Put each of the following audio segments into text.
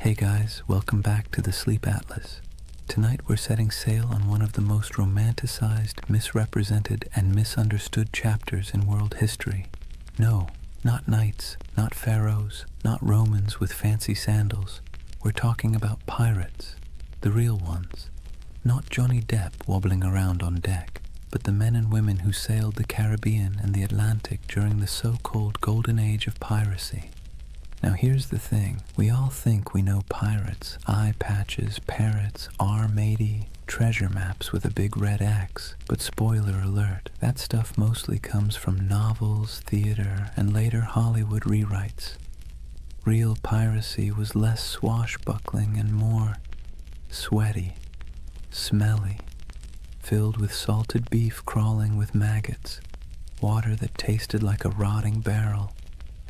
Hey guys, welcome back to the Sleep Atlas. Tonight we're setting sail on one of the most romanticized, misrepresented, and misunderstood chapters in world history. No, not knights, not pharaohs, not Romans with fancy sandals. We're talking about pirates, the real ones. Not Johnny Depp wobbling around on deck, but the men and women who sailed the Caribbean and the Atlantic during the so-called Golden Age of Piracy. Now here's the thing, we all think we know pirates, eye patches, parrots, R-matey, treasure maps with a big red X, but spoiler alert, that stuff mostly comes from novels, theater, and later Hollywood rewrites. Real piracy was less swashbuckling and more sweaty, smelly, filled with salted beef crawling with maggots, water that tasted like a rotting barrel,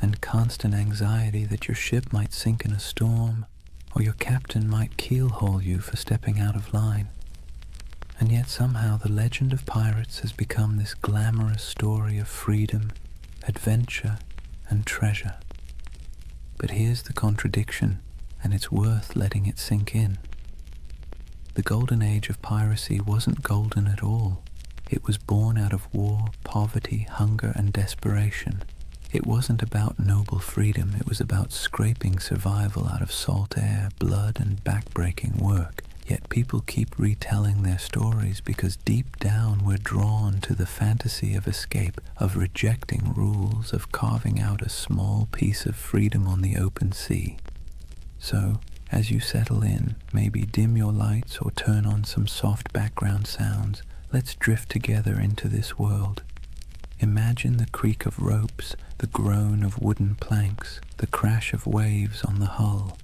and constant anxiety that your ship might sink in a storm, or your captain might keelhaul you for stepping out of line. And yet somehow the legend of pirates has become this glamorous story of freedom, adventure, and treasure. But here's the contradiction, and it's worth letting it sink in. The Golden Age of Piracy wasn't golden at all. It was born out of war, poverty, hunger, and desperation. It wasn't about noble freedom, it was about scraping survival out of salt air, blood, and back-breaking work. Yet people keep retelling their stories because deep down we're drawn to the fantasy of escape, of rejecting rules, of carving out a small piece of freedom on the open sea. So, as you settle in, maybe dim your lights or turn on some soft background sounds, let's drift together into this world. Imagine the creak of ropes, the groan of wooden planks, the crash of waves on the hull.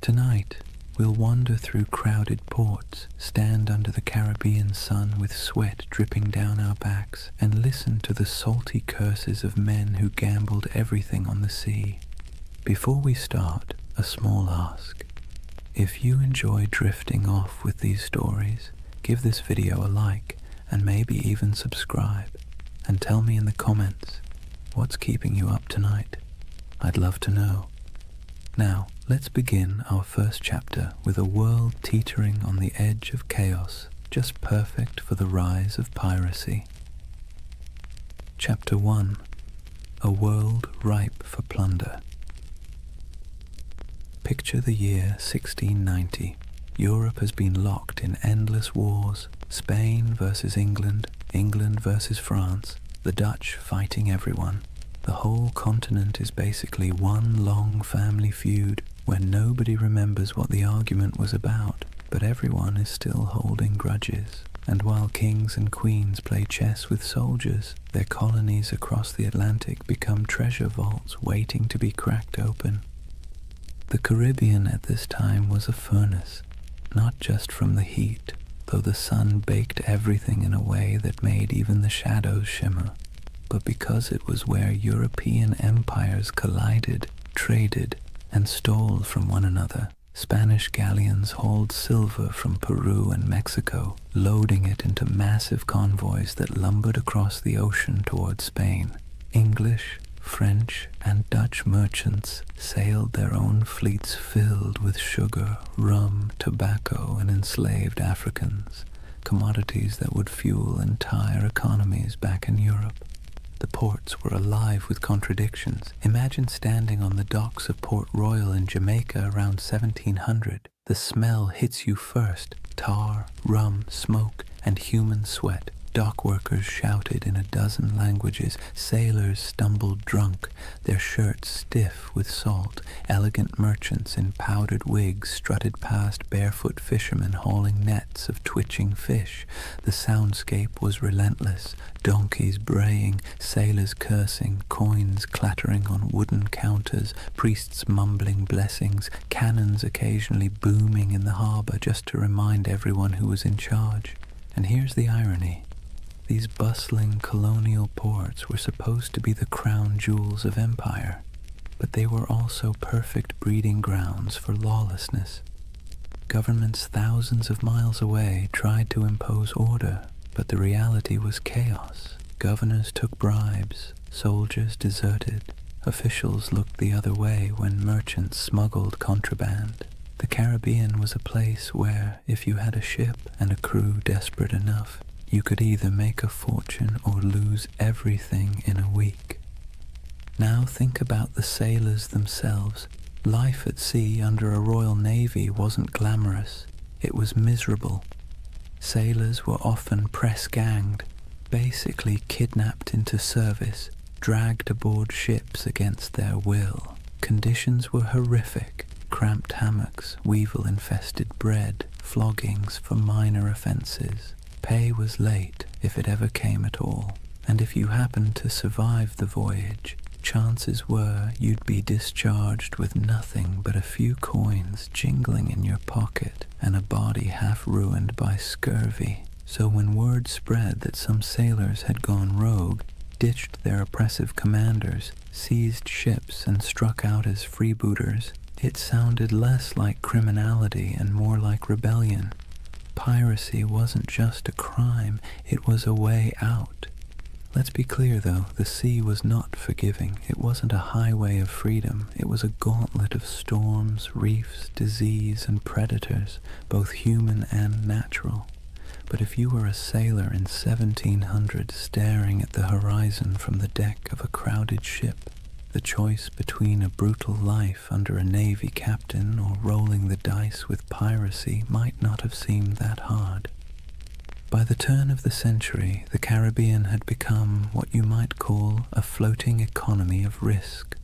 Tonight, we'll wander through crowded ports, stand under the Caribbean sun with sweat dripping down our backs, and listen to the salty curses of men who gambled everything on the sea. Before we start, a small ask. If you enjoy drifting off with these stories, give this video a like, and maybe even subscribe. And tell me in the comments, what's keeping you up tonight? I'd love to know. Now, let's begin our first chapter with a world teetering on the edge of chaos, just perfect for the rise of piracy. Chapter 1. A world ripe for plunder. Picture the year 1690. Europe has been locked in endless wars, Spain versus England, England versus France, the Dutch fighting everyone. The whole continent is basically one long family feud where nobody remembers what the argument was about, but everyone is still holding grudges. And while kings and queens play chess with soldiers, their colonies across the Atlantic become treasure vaults waiting to be cracked open. The Caribbean at this time was a furnace, not just from the heat, though the sun baked everything in a way that made even the shadows shimmer, but because it was where European empires collided, traded, and stole from one another. Spanish galleons hauled silver from Peru and Mexico, loading it into massive convoys that lumbered across the ocean toward Spain. English, French, and Dutch merchants sailed their own fleets filled with sugar, rum, tobacco, and enslaved Africans, commodities that would fuel entire economies back in Europe. The ports were alive with contradictions. Imagine standing on the docks of Port Royal in Jamaica around 1700. The smell hits you first: tar, rum, smoke, and human sweat. Dock workers shouted in a dozen languages, sailors stumbled drunk, their shirts stiff with salt, elegant merchants in powdered wigs strutted past barefoot fishermen hauling nets of twitching fish. The soundscape was relentless, donkeys braying, sailors cursing, coins clattering on wooden counters, priests mumbling blessings, cannons occasionally booming in the harbor just to remind everyone who was in charge. And here's the irony. These bustling colonial ports were supposed to be the crown jewels of empire, but they were also perfect breeding grounds for lawlessness. Governments thousands of miles away tried to impose order, but the reality was chaos. Governors took bribes, soldiers deserted, Officials looked the other way when merchants smuggled contraband. The Caribbean was a place where, if you had a ship and a crew desperate enough, you could either make a fortune or lose everything in a week. Now think about the sailors themselves. Life at sea under a Royal Navy wasn't glamorous. It was miserable. Sailors were often press-ganged, basically kidnapped into service, dragged aboard ships against their will. Conditions were horrific. Cramped hammocks, weevil-infested bread, floggings for minor offences. Pay was late, if it ever came at all, and if you happened to survive the voyage, chances were you'd be discharged with nothing but a few coins jingling in your pocket and a body half ruined by scurvy. So when word spread that some sailors had gone rogue, ditched their oppressive commanders, seized ships and struck out as freebooters, it sounded less like criminality and more like rebellion. Piracy wasn't just a crime, it was a way out. Let's be clear though, the sea was not forgiving. It wasn't a highway of freedom. It was a gauntlet of storms, reefs, disease, and predators, both human and natural. But if you were a sailor in 1700 staring at the horizon from the deck of a crowded ship, the choice between a brutal life under a navy captain or rolling the dice with piracy might not have seemed that hard. By the turn of the century, the Caribbean had become what you might call a floating economy of risk.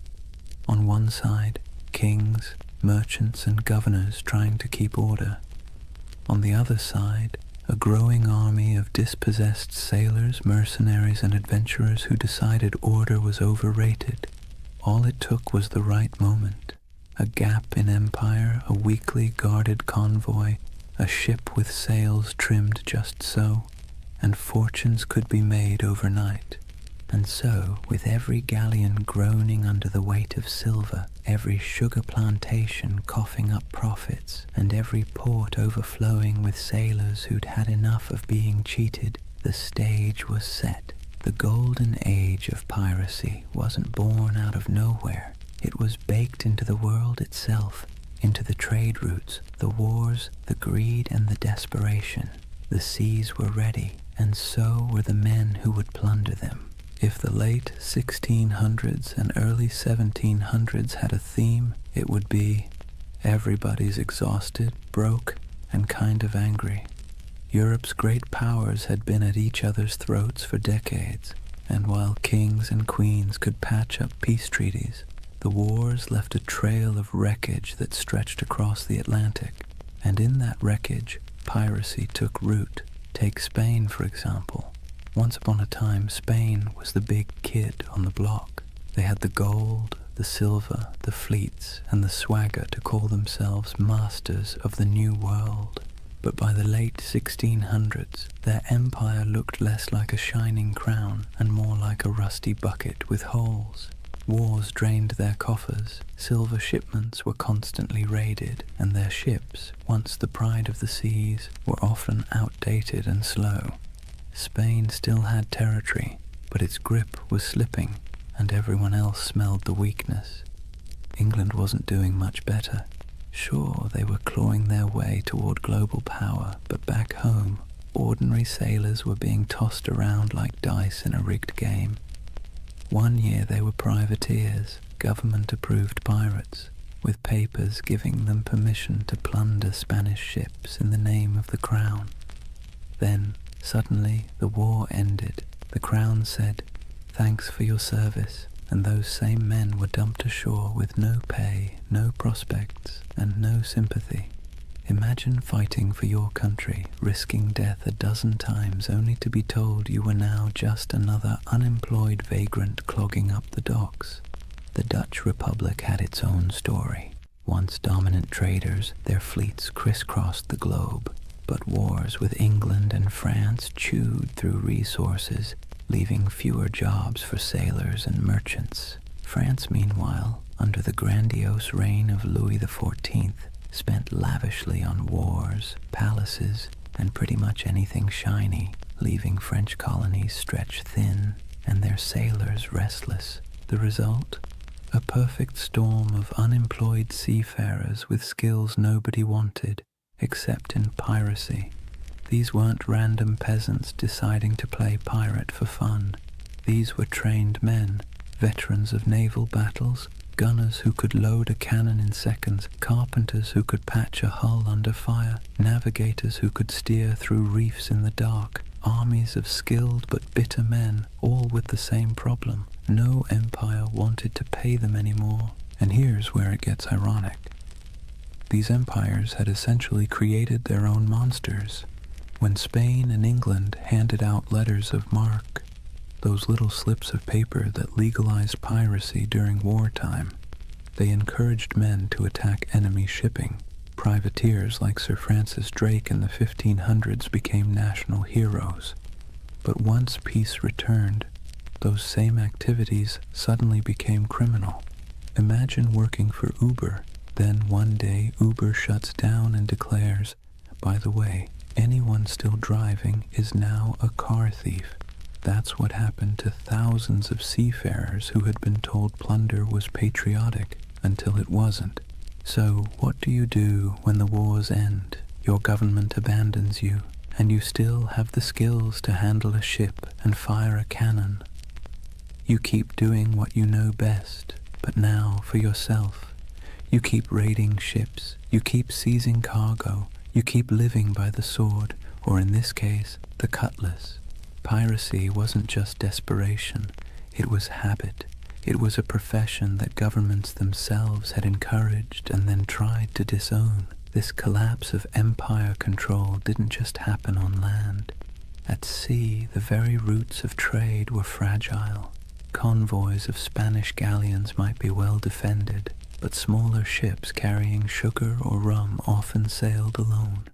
On one side, kings, merchants, and governors trying to keep order. On the other side, a growing army of dispossessed sailors, mercenaries, and adventurers who decided order was overrated. All it took was the right moment, a gap in empire, a weakly guarded convoy, a ship with sails trimmed just so, and fortunes could be made overnight. And so, with every galleon groaning under the weight of silver, every sugar plantation coughing up profits, and every port overflowing with sailors who'd had enough of being cheated, the stage was set. The Golden Age of Piracy wasn't born out of nowhere. It was baked into the world itself, into the trade routes, the wars, the greed, and the desperation. The seas were ready, and so were the men who would plunder them. If the late 1600s and early 1700s had a theme, it would be everybody's exhausted, broke, and kind of angry. Europe's great powers had been at each other's throats for decades, and while kings and queens could patch up peace treaties, the wars left a trail of wreckage that stretched across the Atlantic. And in that wreckage, piracy took root. Take Spain, for example. Once upon a time, Spain was the big kid on the block. They had the gold, the silver, the fleets, and the swagger to call themselves masters of the New World. But by the late 1600s, their empire looked less like a shining crown and more like a rusty bucket with holes. Wars drained their coffers, silver shipments were constantly raided, and their ships, once the pride of the seas, were often outdated and slow. Spain still had territory, but its grip was slipping, and everyone else smelled the weakness. England wasn't doing much better. Sure, they were clawing their way toward global power, but back home, ordinary sailors were being tossed around like dice in a rigged game. One year they were privateers, government-approved pirates, with papers giving them permission to plunder Spanish ships in the name of the crown. Then, suddenly, the war ended. The crown said, "Thanks for your service," and those same men were dumped ashore with no pay, no prospects, and no sympathy. Imagine fighting for your country, risking death a dozen times only to be told you were now just another unemployed vagrant clogging up the docks. The Dutch Republic had its own story. Once dominant traders, their fleets crisscrossed the globe, but wars with England and France chewed through resources, leaving fewer jobs for sailors and merchants. France, meanwhile, under the grandiose reign of Louis XIV, spent lavishly on wars, palaces, and pretty much anything shiny, leaving French colonies stretched thin and their sailors restless. The result? a perfect storm of unemployed seafarers with skills nobody wanted except in piracy. These weren't random peasants deciding to play pirate for fun. These were trained men, veterans of naval battles, gunners who could load a cannon in seconds, carpenters who could patch a hull under fire, navigators who could steer through reefs in the dark, armies of skilled but bitter men, all with the same problem. No empire wanted to pay them anymore. And here's where it gets ironic. These empires had essentially created their own monsters. When Spain and England handed out letters of marque, those little slips of paper that legalized piracy during wartime, they encouraged men to attack enemy shipping. Privateers like Sir Francis Drake in the 1500s became national heroes. But once peace returned, those same activities suddenly became criminal. Imagine working for Uber, then one day Uber shuts down and declares, by the way, anyone still driving is now a car thief. That's what happened to thousands of seafarers who had been told plunder was patriotic until it wasn't. So what do you do when the wars end, your government abandons you, and you still have the skills to handle a ship and fire a cannon? You keep doing what you know best, but now for yourself. You keep raiding ships, you keep seizing cargo, you keep living by the sword, or in this case, the cutlass. Piracy wasn't just desperation, it was habit. It was a profession that governments themselves had encouraged and then tried to disown. This collapse of empire control didn't just happen on land. At sea, the very roots of trade were fragile. Convoys of Spanish galleons might be well defended, but smaller ships carrying sugar or rum often sailed alone.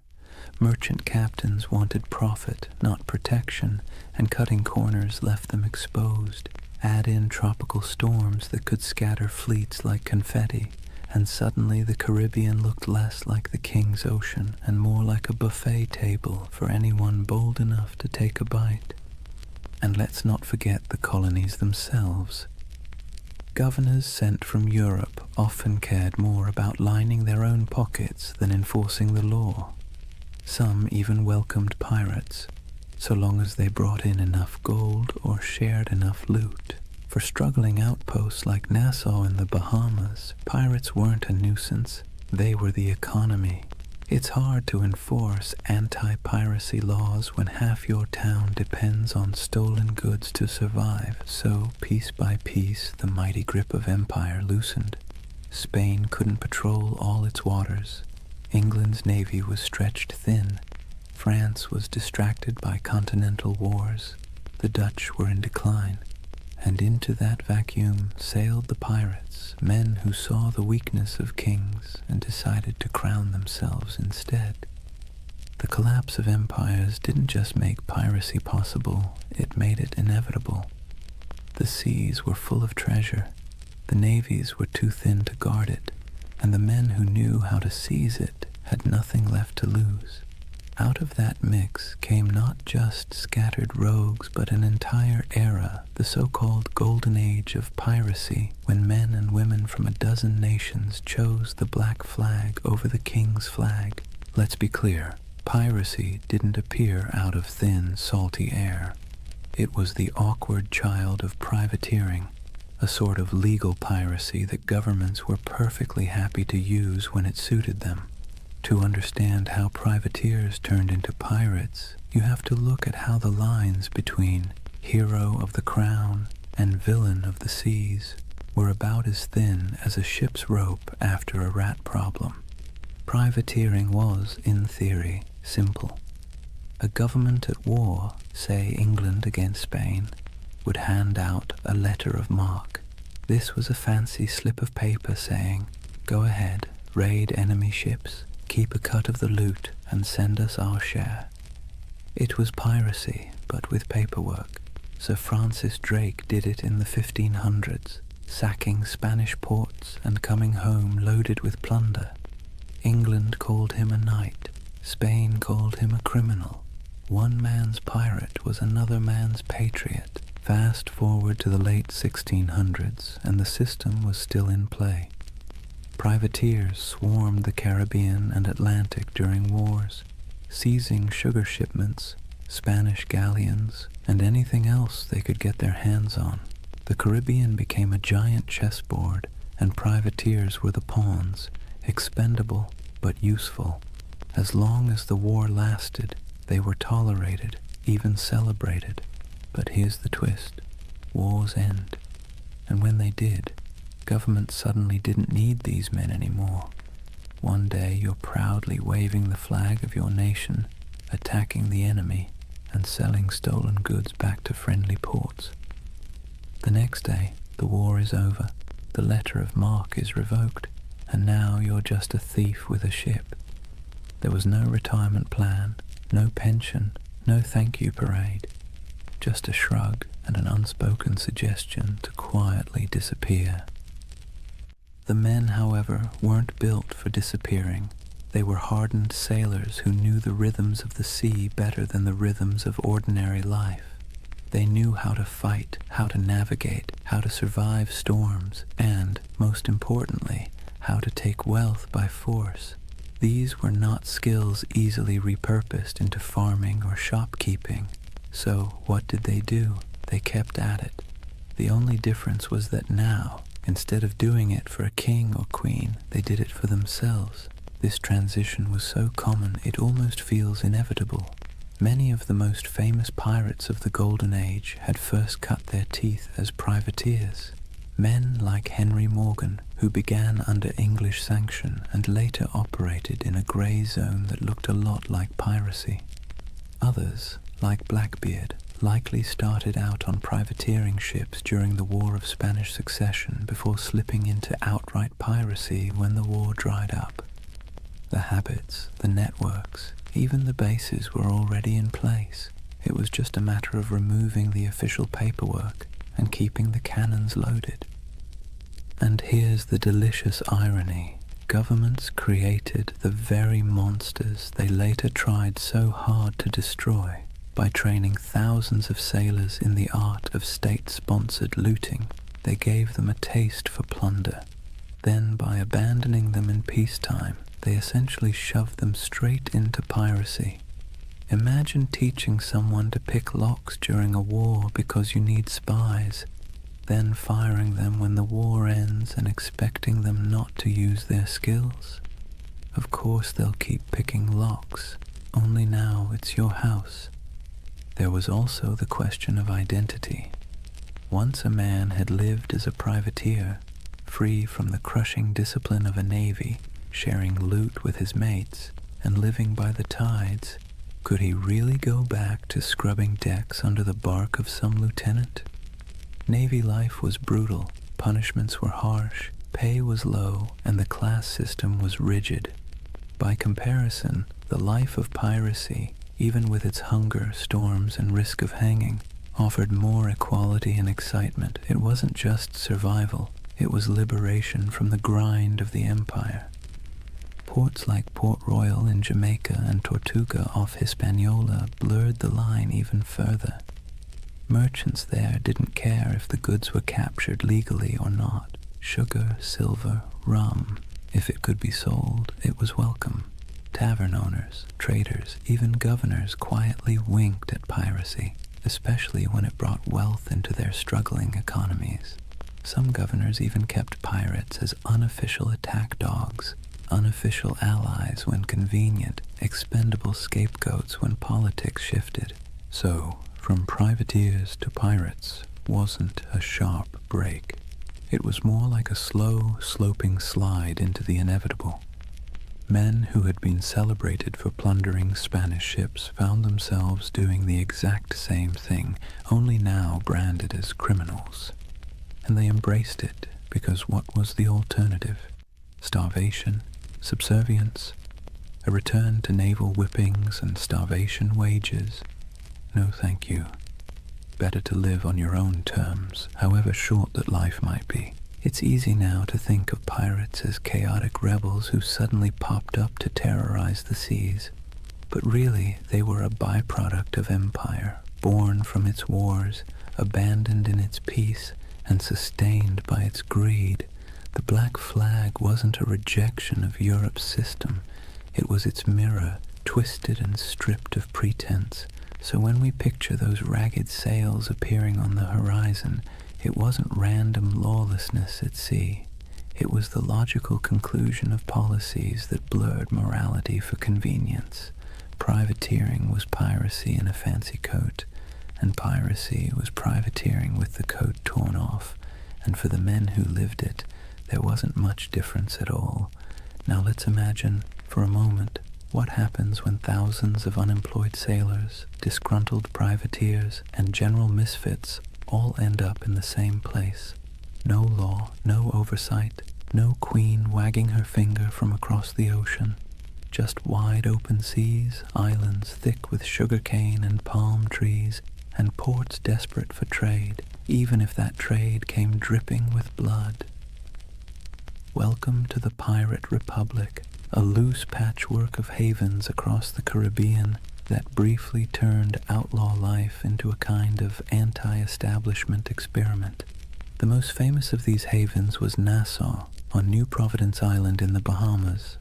Merchant captains wanted profit, not protection, and cutting corners left them exposed. Add in tropical storms that could scatter fleets like confetti, and suddenly the Caribbean looked less like the King's Ocean and more like a buffet table for anyone bold enough to take a bite. And let's not forget the colonies themselves. Governors sent from Europe often cared more about lining their own pockets than enforcing the law. Some even welcomed pirates, so long as they brought in enough gold or shared enough loot. For struggling outposts like Nassau in the Bahamas, pirates weren't a nuisance, they were the economy. It's hard to enforce anti-piracy laws when half your town depends on stolen goods to survive, so piece by piece the mighty grip of empire loosened. Spain couldn't patrol all its waters. England's navy was stretched thin. France was distracted by continental wars. The Dutch were in decline. And into that vacuum sailed the pirates, men who saw the weakness of kings and decided to crown themselves instead. The collapse of empires didn't just make piracy possible, it made it inevitable. The seas were full of treasure, the navies were too thin to guard it, and the men who knew how to seize it had nothing left to lose. Out of that mix came not just scattered rogues, but an entire era, the so-called Golden Age of Piracy, when men and women from a dozen nations chose the black flag over the king's flag. Let's be clear, piracy didn't appear out of thin, salty air. It was the awkward child of privateering, a sort of legal piracy that governments were perfectly happy to use when it suited them. To understand how privateers turned into pirates, you have to look at how the lines between hero of the crown and villain of the seas were about as thin as a ship's rope after a rat problem. Privateering was, in theory, simple. A government at war, say England against Spain, would hand out a letter of marque. This was a fancy slip of paper saying, "Go ahead, raid enemy ships, keep a cut of the loot, and send us our share." It was piracy, but with paperwork. Sir Francis Drake did it in the 1500s, sacking Spanish ports and coming home loaded with plunder. England called him a knight, Spain called him a criminal. One man's pirate was another man's patriot. Fast forward to the late 1600s, and the system was still in play. Privateers swarmed the Caribbean and Atlantic during wars, seizing sugar shipments, Spanish galleons, and anything else they could get their hands on. The Caribbean became a giant chessboard, and privateers were the pawns, expendable but useful. As long as the war lasted, they were tolerated, even celebrated. But here's the twist. Wars end. And when they did, governments suddenly didn't need these men anymore. One day you're proudly waving the flag of your nation, attacking the enemy, and selling stolen goods back to friendly ports. The next day, the war is over, the letter of marque is revoked, and now you're just a thief with a ship. There was no retirement plan, no pension, no thank you parade. Just a shrug and an unspoken suggestion to quietly disappear. The men, however, weren't built for disappearing. They were hardened sailors who knew the rhythms of the sea better than the rhythms of ordinary life. They knew how to fight, how to navigate, how to survive storms, and, most importantly, how to take wealth by force. These were not skills easily repurposed into farming or shopkeeping. So what did they do? They kept at it. The only difference was that now, instead of doing it for a king or queen, they did it for themselves. This transition was so common it almost feels inevitable. Many of the most famous pirates of the Golden Age had first cut their teeth as privateers. Men like Henry Morgan, who began under English sanction and later operated in a grey zone that looked a lot like piracy. Others, like Blackbeard, likely started out on privateering ships during the War of Spanish Succession before slipping into outright piracy when the war dried up. The habits, the networks, even the bases were already in place. It was just a matter of removing the official paperwork and keeping the cannons loaded. And here's the delicious irony. Governments created the very monsters they later tried so hard to destroy. By training thousands of sailors in the art of state-sponsored looting, they gave them a taste for plunder. Then, by abandoning them in peacetime, they essentially shoved them straight into piracy. Imagine teaching someone to pick locks during a war because you need spies, then firing them when the war ends and expecting them not to use their skills. Of course they'll keep picking locks, only now it's your house. There was also the question of identity. Once a man had lived as a privateer, free from the crushing discipline of a navy, sharing loot with his mates, and living by the tides, could he really go back to scrubbing decks under the bark of some lieutenant? Navy life was brutal, punishments were harsh, pay was low, and the class system was rigid. By comparison, the life of piracy, even with its hunger, storms, and risk of hanging, offered more equality and excitement. It wasn't just survival, it was liberation from the grind of the empire. Ports like Port Royal in Jamaica and Tortuga off Hispaniola blurred the line even further. Merchants there didn't care if the goods were captured legally or not. Sugar, silver, rum, if it could be sold, it was welcome. Tavern owners, traders, even governors quietly winked at piracy, especially when it brought wealth into their struggling economies. Some governors even kept pirates as unofficial attack dogs, unofficial allies when convenient, expendable scapegoats when politics shifted. So, from privateers to pirates wasn't a sharp break. It was more like a slow, sloping slide into the inevitable. Men who had been celebrated for plundering Spanish ships found themselves doing the exact same thing, only now branded as criminals. And they embraced it because what was the alternative? Starvation, subservience, a return to naval whippings and starvation wages? No, thank you. Better to live on your own terms, however short that life might be. It's easy now to think of pirates as chaotic rebels who suddenly popped up to terrorize the seas. But really, they were a byproduct of empire, born from its wars, abandoned in its peace and sustained by its greed. The black flag wasn't a rejection of Europe's system. It was its mirror, twisted and stripped of pretense. So when we picture those ragged sails appearing on the horizon, it wasn't random lawlessness at sea. It was the logical conclusion of policies that blurred morality for convenience. Privateering was piracy in a fancy coat, and piracy was privateering with the coat torn off, and for the men who lived it, there wasn't much difference at all. Now let's imagine, for a moment, what happens when thousands of unemployed sailors, disgruntled privateers, and general misfits all end up in the same place. No law, no oversight, no queen wagging her finger from across the ocean. Just wide open seas, islands thick with sugarcane and palm trees, and ports desperate for trade, even if that trade came dripping with blood. Welcome to the Pirate Republic, a loose patchwork of havens across the Caribbean that briefly turned outlaw life into a kind of anti-establishment experiment. The most famous of these havens was Nassau, on New Providence Island in the Bahamas.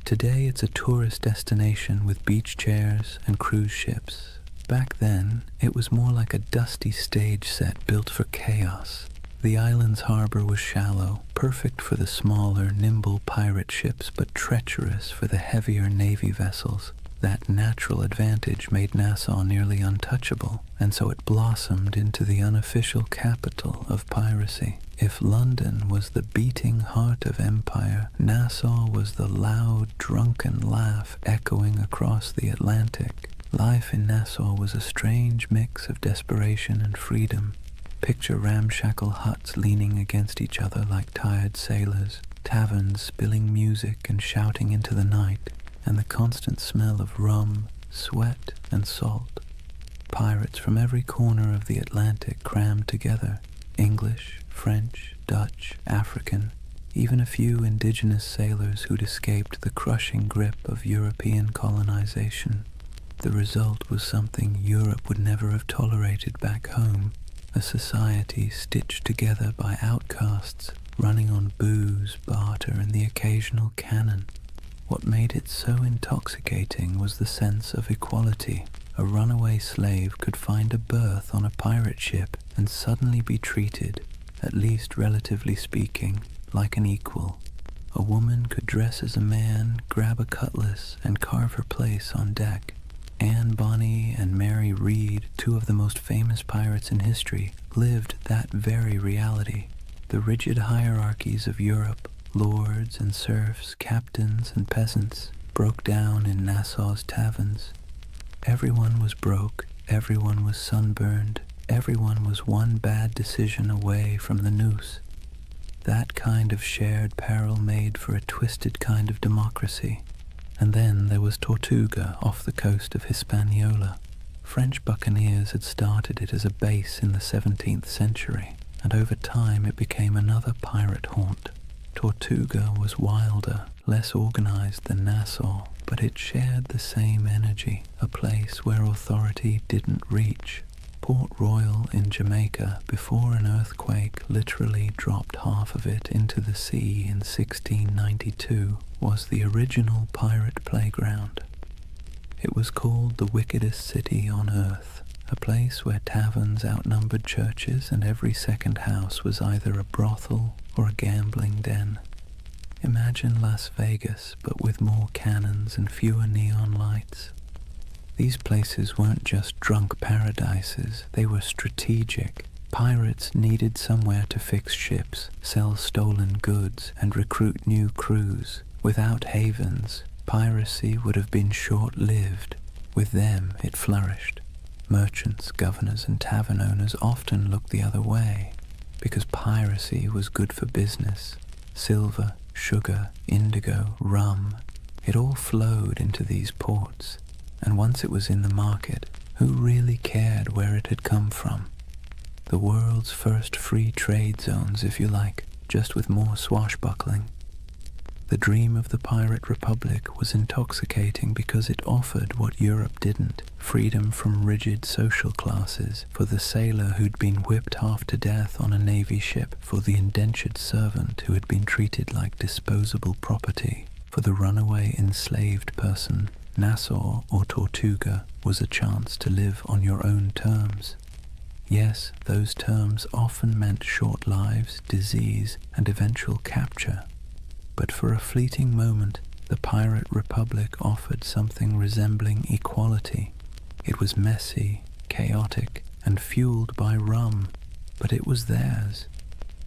Today it's a tourist destination with beach chairs and cruise ships. Back then, it was more like a dusty stage set built for chaos. The island's harbor was shallow, perfect for the smaller, nimble pirate ships, but treacherous for the heavier Navy vessels. That natural advantage made Nassau nearly untouchable, and so it blossomed into the unofficial capital of piracy. If London was the beating heart of empire, Nassau was the loud, drunken laugh echoing across the Atlantic. Life in Nassau was a strange mix of desperation and freedom. Picture ramshackle huts leaning against each other like tired sailors, taverns spilling music and shouting into the night, and the constant smell of rum, sweat, and salt. Pirates from every corner of the Atlantic crammed together, English, French, Dutch, African, even a few indigenous sailors who'd escaped the crushing grip of European colonization. The result was something Europe would never have tolerated back home, a society stitched together by outcasts, running on booze, barter, and the occasional cannon. What made it so intoxicating was the sense of equality. A runaway slave could find a berth on a pirate ship and suddenly be treated, at least relatively speaking, like an equal. A woman could dress as a man, grab a cutlass, and carve her place on deck. Anne Bonny and Mary Read, two of the most famous pirates in history, lived that very reality. The rigid hierarchies of Europe, lords and serfs, captains and peasants, broke down in Nassau's taverns. Everyone was broke, everyone was sunburned, everyone was one bad decision away from the noose. That kind of shared peril made for a twisted kind of democracy. And then there was Tortuga off the coast of Hispaniola. French buccaneers had started it as a base in the 17th century, and over time it became another pirate haunt. Tortuga was wilder, less organized than Nassau, but it shared the same energy, a place where authority didn't reach. Port Royal in Jamaica, before an earthquake literally dropped half of it into the sea in 1692, was the original pirate playground. It was called the wickedest city on earth, a place where taverns outnumbered churches and every second house was either a brothel or a gambling den. Imagine Las Vegas, but with more cannons and fewer neon lights. These places weren't just drunk paradises, they were strategic. Pirates needed somewhere to fix ships, sell stolen goods, and recruit new crews. Without havens, piracy would have been short-lived. With them, it flourished. Merchants, governors, and tavern owners often looked the other way, because piracy was good for business. Silver, sugar, indigo, rum, it all flowed into these ports. And once it was in the market, who really cared where it had come from? The world's first free trade zones, if you like, just with more swashbuckling. The dream of the pirate republic was intoxicating because it offered what Europe didn't: freedom from rigid social classes, for the sailor who'd been whipped half to death on a navy ship, for the indentured servant who had been treated like disposable property, for the runaway enslaved person. Nassau or Tortuga was a chance to live on your own terms. Yes, those terms often meant short lives, disease, and eventual capture. But for a fleeting moment, the pirate republic offered something resembling equality. It was messy, chaotic, and fueled by rum, but it was theirs.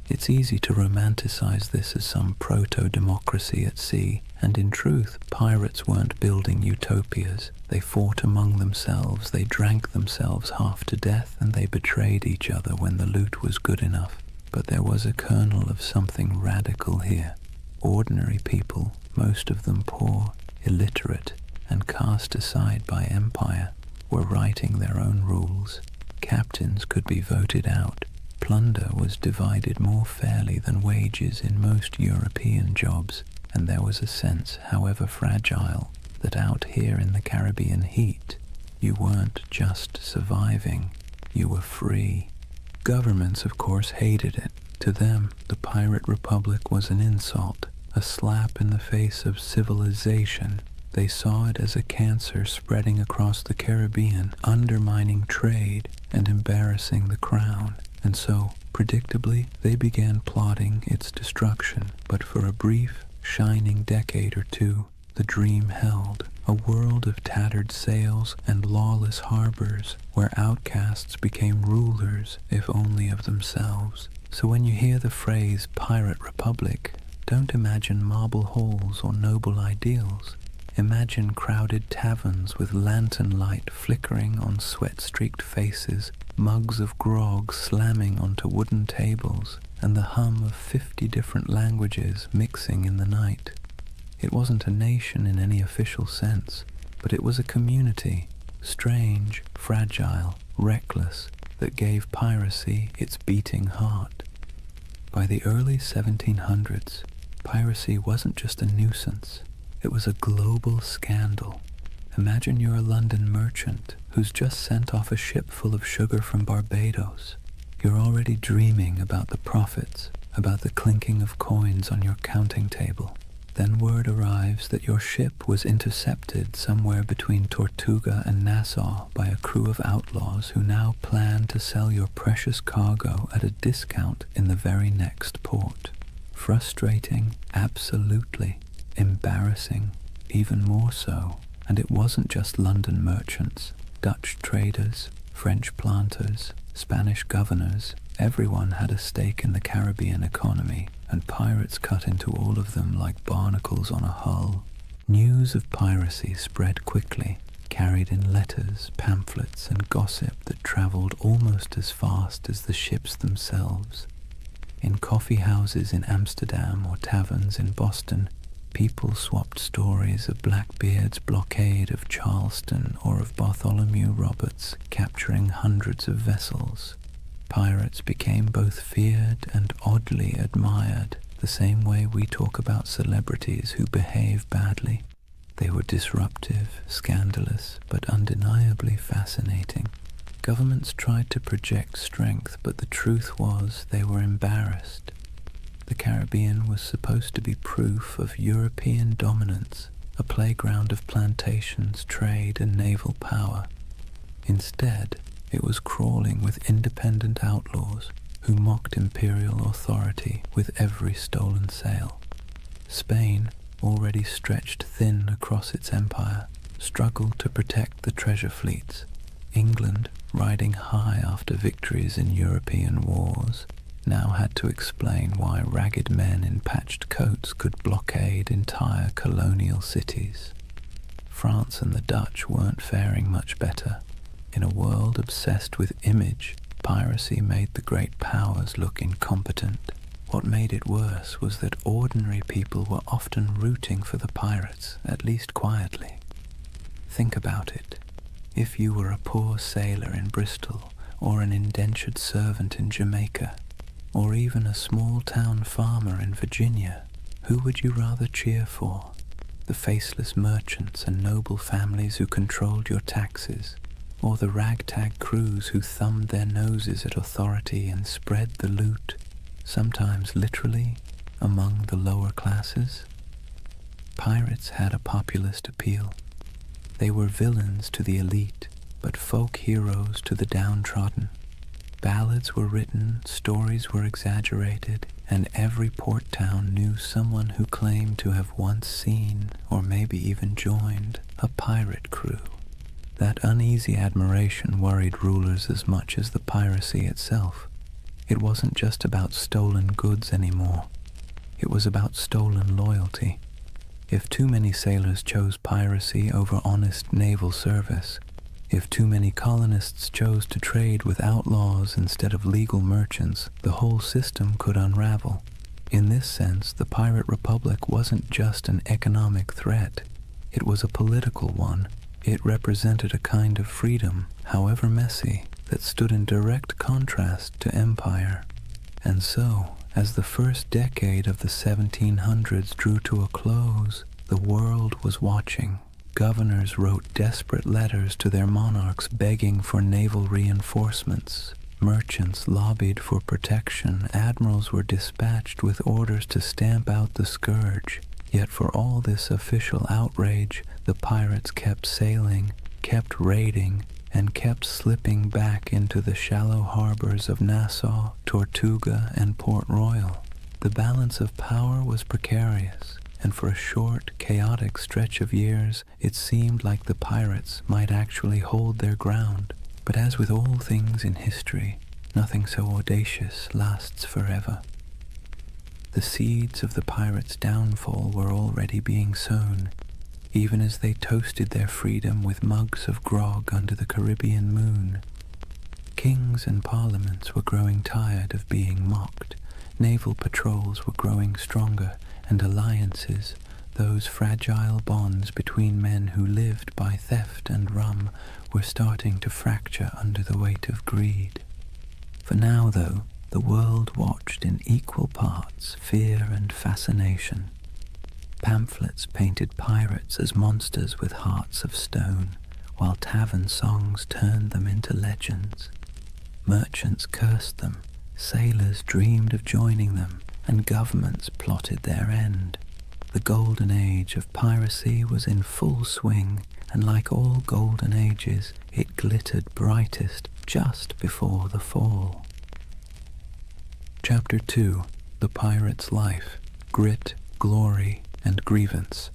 It's easy to romanticize this as some proto-democracy at sea, and in truth, pirates weren't building utopias. They fought among themselves, they drank themselves half to death, and they betrayed each other when the loot was good enough. But there was a kernel of something radical here. Ordinary people, most of them poor, illiterate, and cast aside by empire, were writing their own rules. Captains could be voted out. Plunder was divided more fairly than wages in most European jobs, and there was a sense, however fragile, that out here in the Caribbean heat, you weren't just surviving, you were free. Governments, of course, hated it. To them, the pirate republic was an insult, a slap in the face of civilization. They saw it as a cancer spreading across the Caribbean, undermining trade and embarrassing the crown. And so, predictably, they began plotting its destruction. But for a brief, shining decade or two, the dream held. A world of tattered sails and lawless harbors, where outcasts became rulers, if only of themselves. So when you hear the phrase Pirate Republic, don't imagine marble halls or noble ideals. Imagine crowded taverns with lantern light flickering on sweat-streaked faces, mugs of grog slamming onto wooden tables, and the hum of 50 different languages mixing in the night. It wasn't a nation in any official sense, but it was a community, strange, fragile, reckless, that gave piracy its beating heart. By the early 1700s, piracy wasn't just a nuisance, it was a global scandal. Imagine you're a London merchant who's just sent off a ship full of sugar from Barbados. You're already dreaming about the profits, about the clinking of coins on your counting table. Then word arrives that your ship was intercepted somewhere between Tortuga and Nassau by a crew of outlaws who now plan to sell your precious cargo at a discount in the very next port. Frustrating, absolutely. Embarrassing, even more so. And it wasn't just London merchants, Dutch traders, French planters, Spanish governors. Everyone had a stake in the Caribbean economy, and pirates cut into all of them like barnacles on a hull. News of piracy spread quickly, carried in letters, pamphlets, and gossip that traveled almost as fast as the ships themselves. In coffee houses in Amsterdam or taverns in Boston, people swapped stories of Blackbeard's blockade of Charleston or of Bartholomew Roberts capturing hundreds of vessels. Pirates became both feared and oddly admired, the same way we talk about celebrities who behave badly. They were disruptive, scandalous, but undeniably fascinating. Governments tried to project strength, but the truth was they were embarrassed. The Caribbean was supposed to be proof of European dominance, a playground of plantations, trade, and naval power. Instead, it was crawling with independent outlaws who mocked imperial authority with every stolen sail. Spain, already stretched thin across its empire, struggled to protect the treasure fleets. England, riding high after victories in European wars, now had to explain why ragged men in patched coats could blockade entire colonial cities. France and the Dutch weren't faring much better. In a world obsessed with image, piracy made the great powers look incompetent. What made it worse was that ordinary people were often rooting for the pirates, at least quietly. Think about it. If you were a poor sailor in Bristol, or an indentured servant in Jamaica, or even a small-town farmer in Virginia, Who would you rather cheer for? The faceless merchants and noble families who controlled your taxes, or the ragtag crews who thumbed their noses at authority and spread the loot, sometimes literally, among the lower classes? Pirates had a populist appeal. They were villains to the elite, but folk heroes to the downtrodden. Ballads were written, stories were exaggerated, and every port town knew someone who claimed to have once seen, or maybe even joined, a pirate crew. That uneasy admiration worried rulers as much as the piracy itself. It wasn't just about stolen goods anymore. It was about stolen loyalty. If too many sailors chose piracy over honest naval service, if too many colonists chose to trade with outlaws instead of legal merchants, the whole system could unravel. In this sense, the Pirate Republic wasn't just an economic threat. It was a political one. It represented a kind of freedom, however messy, that stood in direct contrast to empire. And so, as the first decade of the 1700s drew to a close, the world was watching. Governors wrote desperate letters to their monarchs begging for naval reinforcements. Merchants lobbied for protection. Admirals were dispatched with orders to stamp out the scourge. Yet for all this official outrage, the pirates kept sailing, kept raiding, and kept slipping back into the shallow harbors of Nassau, Tortuga, and Port Royal. The balance of power was precarious, and for a short, chaotic stretch of years, it seemed like the pirates might actually hold their ground. But as with all things in history, nothing so audacious lasts forever. The seeds of the pirates' downfall were already being sown, even as they toasted their freedom with mugs of grog under the Caribbean moon. Kings and parliaments were growing tired of being mocked. Naval patrols were growing stronger, and alliances, those fragile bonds between men who lived by theft and rum, were starting to fracture under the weight of greed. For now, though, the world watched in equal parts fear and fascination. Pamphlets painted pirates as monsters with hearts of stone, while tavern songs turned them into legends. Merchants cursed them, sailors dreamed of joining them, and governments plotted their end. The Golden Age of Piracy was in full swing, and like all golden ages, it glittered brightest just before the fall. Chapter 2. The Pirate's Life, Grit, Glory, and Grievance.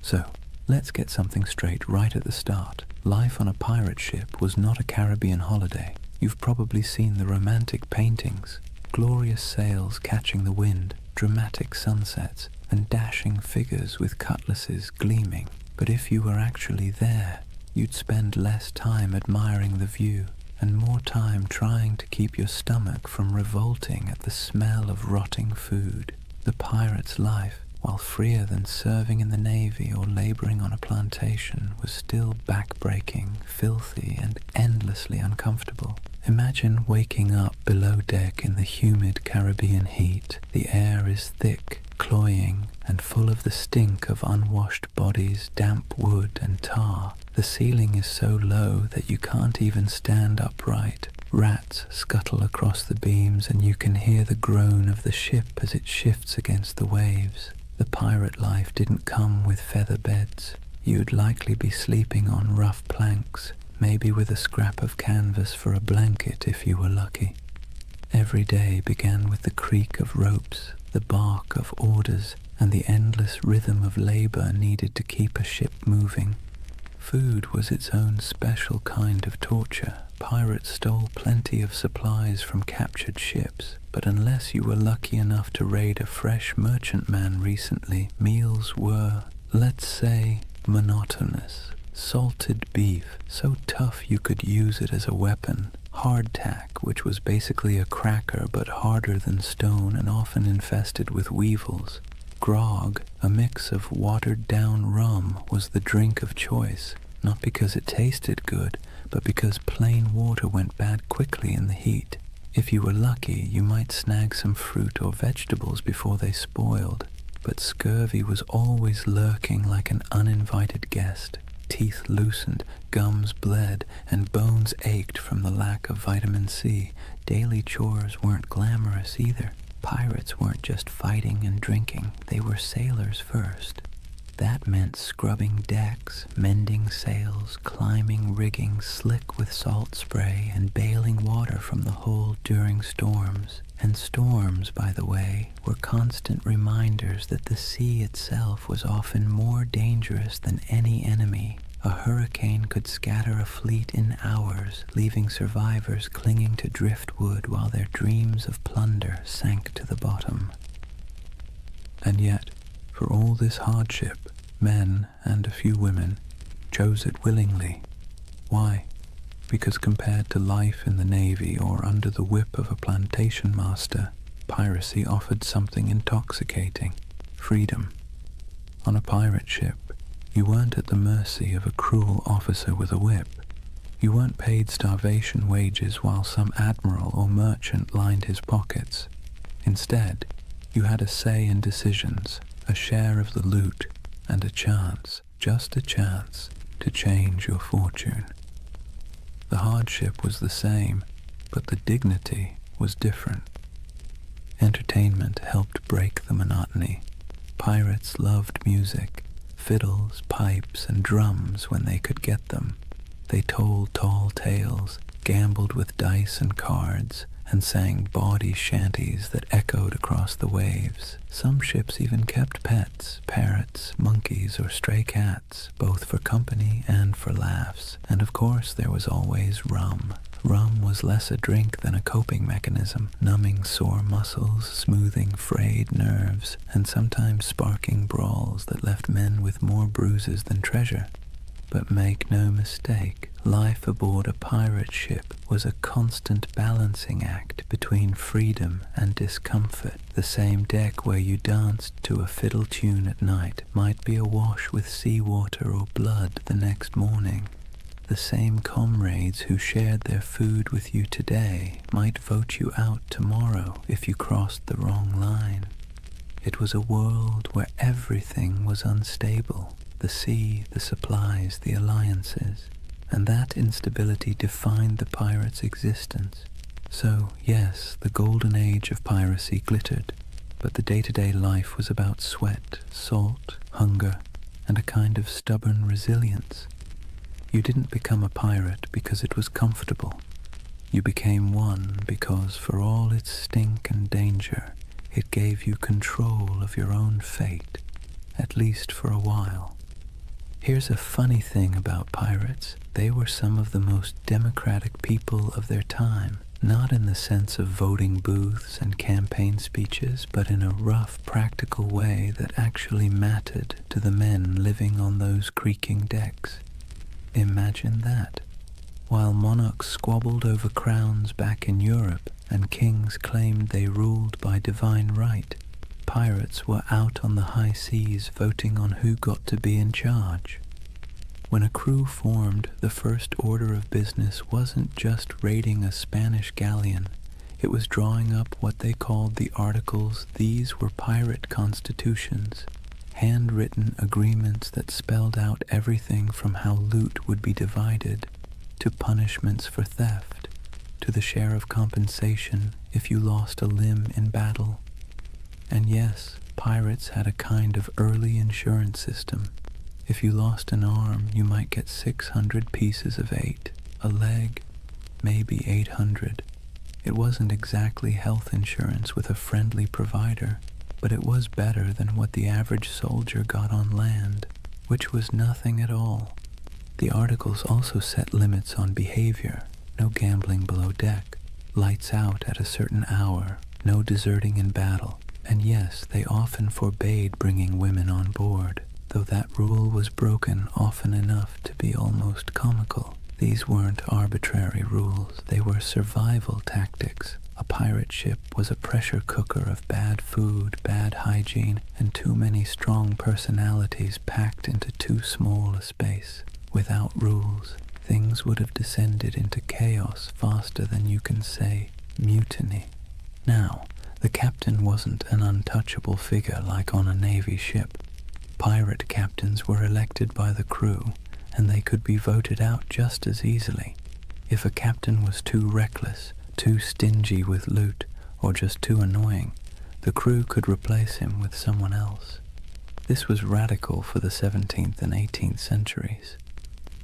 So, let's get something straight right at the start. Life on a pirate ship was not a Caribbean holiday. You've probably seen the romantic paintings, glorious sails catching the wind, dramatic sunsets, and dashing figures with cutlasses gleaming. But if you were actually there, you'd spend less time admiring the view and more time trying to keep your stomach from revolting at the smell of rotting food. The pirate's life, while freer than serving in the Navy or laboring on a plantation, was still backbreaking, filthy, and endlessly uncomfortable. Imagine waking up below deck in the humid Caribbean heat. The air is thick, cloying, and full of the stink of unwashed bodies, damp wood, and tar. The ceiling is so low that you can't even stand upright. Rats scuttle across the beams, and you can hear the groan of the ship as it shifts against the waves. The pirate life didn't come with feather beds. You'd likely be sleeping on rough planks, maybe with a scrap of canvas for a blanket if you were lucky. Every day began with the creak of ropes, the bark of orders, and the endless rhythm of labor needed to keep a ship moving. Food was its own special kind of torture. Pirates stole plenty of supplies from captured ships, but unless you were lucky enough to raid a fresh merchantman recently, meals were, let's say, monotonous. Salted beef, so tough you could use it as a weapon. Hardtack, which was basically a cracker but harder than stone and often infested with weevils. Grog, a mix of watered-down rum, was the drink of choice, not because it tasted good, but because plain water went bad quickly in the heat. If you were lucky, you might snag some fruit or vegetables before they spoiled, but scurvy was always lurking like an uninvited guest. Teeth loosened, gums bled, and bones ached from the lack of vitamin C. Daily chores weren't glamorous either. Pirates weren't just fighting and drinking, they were sailors first. That meant scrubbing decks, mending sails, climbing rigging slick with salt spray, and bailing water from the hold during storms. And storms, by the way, were constant reminders that the sea itself was often more dangerous than any enemy. A hurricane could scatter a fleet in hours, leaving survivors clinging to driftwood while their dreams of plunder sank to the bottom. And yet, for all this hardship, men, and a few women, chose it willingly. Why? Because compared to life in the Navy or under the whip of a plantation master, piracy offered something intoxicating: freedom. On a pirate ship, you weren't at the mercy of a cruel officer with a whip. You weren't paid starvation wages while some admiral or merchant lined his pockets. Instead, you had a say in decisions, a share of the loot, and a chance, just a chance, to change your fortune. The hardship was the same, but the dignity was different. Entertainment helped break the monotony. Pirates loved music, fiddles, pipes, and drums when they could get them. They told tall tales, gambled with dice and cards, and sang bawdy shanties that echoed across the waves. Some ships even kept pets, parrots, monkeys, or stray cats, both for company and for laughs. And of course there was always rum. Rum was less a drink than a coping mechanism, numbing sore muscles, smoothing frayed nerves, and sometimes sparking brawls that left men with more bruises than treasure. But make no mistake, life aboard a pirate ship was a constant balancing act between freedom and discomfort. The same deck where you danced to a fiddle tune at night might be awash with seawater or blood the next morning. The same comrades who shared their food with you today might vote you out tomorrow if you crossed the wrong line. It was a world where everything was unstable. The sea, the supplies, the alliances, and that instability defined the pirate's existence. So, yes, the Golden Age of Piracy glittered, but the day-to-day life was about sweat, salt, hunger, and a kind of stubborn resilience. You didn't become a pirate because it was comfortable. You became one because, for all its stink and danger, it gave you control of your own fate, at least for a while. Here's a funny thing about pirates. They were some of the most democratic people of their time, not in the sense of voting booths and campaign speeches, but in a rough, practical way that actually mattered to the men living on those creaking decks. Imagine that. While monarchs squabbled over crowns back in Europe and kings claimed they ruled by divine right, pirates were out on the high seas voting on who got to be in charge. When a crew formed, the first order of business wasn't just raiding a Spanish galleon, it was drawing up what they called the Articles. These were pirate constitutions, handwritten agreements that spelled out everything from how loot would be divided, to punishments for theft, to the share of compensation if you lost a limb in battle. And yes, pirates had a kind of early insurance system. If you lost an arm, you might get 600 pieces of 8, a leg, maybe 800. It wasn't exactly health insurance with a friendly provider, but it was better than what the average soldier got on land, which was nothing at all. The articles also set limits on behavior: no gambling below deck, lights out at a certain hour, no deserting in battle. And yes, they often forbade bringing women on board, though that rule was broken often enough to be almost comical. These weren't arbitrary rules, they were survival tactics. A pirate ship was a pressure cooker of bad food, bad hygiene, and too many strong personalities packed into too small a space. Without rules, things would have descended into chaos faster than you can say. mutiny. Now, the captain wasn't an untouchable figure like on a Navy ship. Pirate captains were elected by the crew, and they could be voted out just as easily. If a captain was too reckless, too stingy with loot, or just too annoying, the crew could replace him with someone else. This was radical for the 17th and 18th centuries.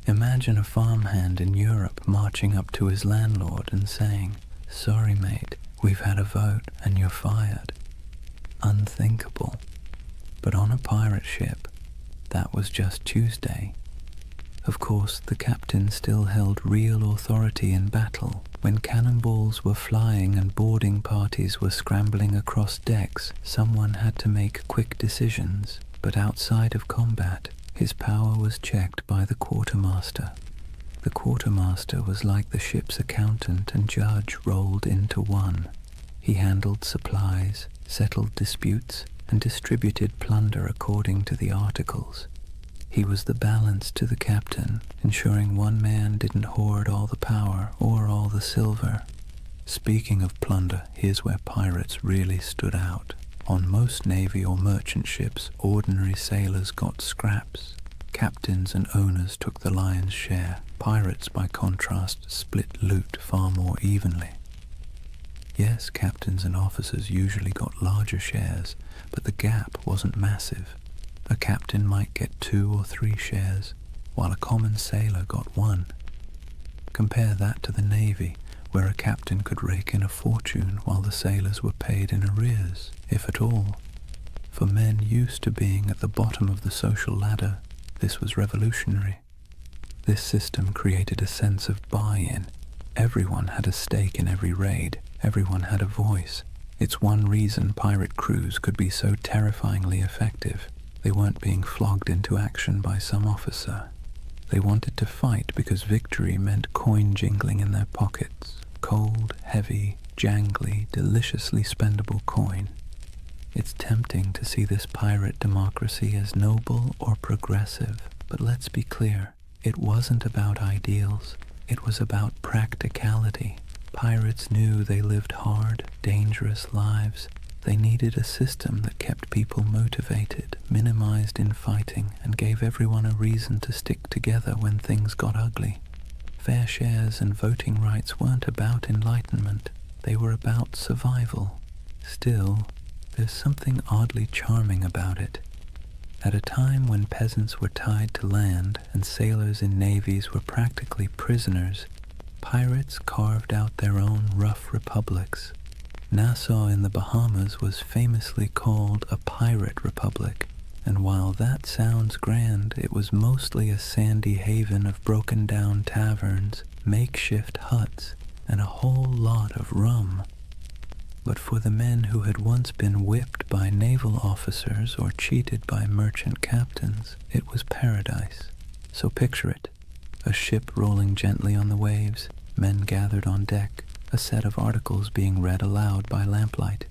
Imagine a farmhand in Europe marching up to his landlord and saying, "Sorry mate, we've had a vote and you're fired." Unthinkable. But on a pirate ship, that was just Tuesday. Of course, the captain still held real authority in battle. When cannonballs were flying and boarding parties were scrambling across decks, someone had to make quick decisions. But outside of combat, his power was checked by the quartermaster. The quartermaster was like the ship's accountant and judge rolled into one. He handled supplies, settled disputes, and distributed plunder according to the articles. He was the balance to the captain, ensuring one man didn't hoard all the power or all the silver. Speaking of plunder, here's where pirates really stood out. On most navy or merchant ships, ordinary sailors got scraps. Captains and owners took the lion's share. Pirates, by contrast, split loot far more evenly. Yes, captains and officers usually got larger shares, but the gap wasn't massive. A captain might get 2 or 3 shares, while a common sailor got 1. Compare that to the Navy, where a captain could rake in a fortune while the sailors were paid in arrears, if at all. For men used to being at the bottom of the social ladder, this was revolutionary. This system created a sense of buy-in. Everyone had a stake in every raid. Everyone had a voice. It's one reason pirate crews could be so terrifyingly effective. They weren't being flogged into action by some officer. They wanted to fight because victory meant coin jingling in their pockets. Cold, heavy, jangly, deliciously spendable coin. It's tempting to see this pirate democracy as noble or progressive, but let's be clear, it wasn't about ideals. It was about practicality. Pirates knew they lived hard, dangerous lives. They needed a system that kept people motivated, minimized infighting, and gave everyone a reason to stick together when things got ugly. Fair shares and voting rights weren't about enlightenment. They were about survival. Still, there's something oddly charming about it. At a time when peasants were tied to land and sailors in navies were practically prisoners, pirates carved out their own rough republics. Nassau in the Bahamas was famously called a pirate republic, and while that sounds grand, it was mostly a sandy haven of broken-down taverns, makeshift huts, and a whole lot of rum. But for the men who had once been whipped by naval officers or cheated by merchant captains, it was paradise. So picture it. A ship rolling gently on the waves, men gathered on deck, a set of articles being read aloud by lamplight,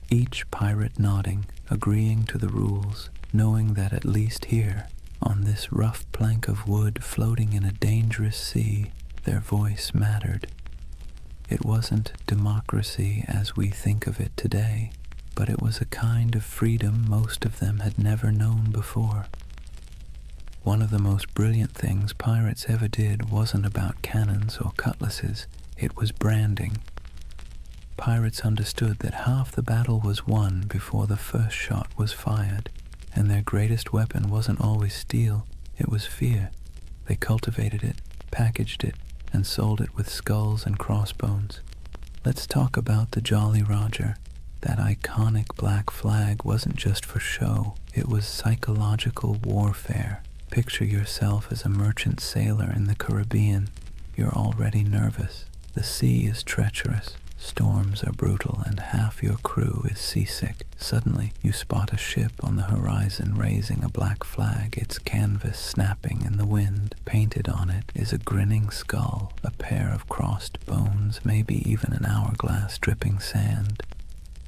each pirate nodding, agreeing to the rules, knowing that at least here, on this rough plank of wood floating in a dangerous sea, their voice mattered. It wasn't democracy as we think of it today, but it was a kind of freedom most of them had never known before. One of the most brilliant things pirates ever did wasn't about cannons or cutlasses, it was branding. Pirates understood that half the battle was won before the first shot was fired, and their greatest weapon wasn't always steel, it was fear. They cultivated it, packaged it, and sold it with skulls and crossbones. Let's talk about the Jolly Roger. That iconic black flag wasn't just for show, it was psychological warfare. Picture yourself as a merchant sailor in the Caribbean. You're already nervous. The sea is treacherous, storms are brutal, and half your crew is seasick. Suddenly, you spot a ship on the horizon raising a black flag, its canvas snapping in the wind. Painted on it is a grinning skull, a pair of crossed bones, maybe even an hourglass dripping sand.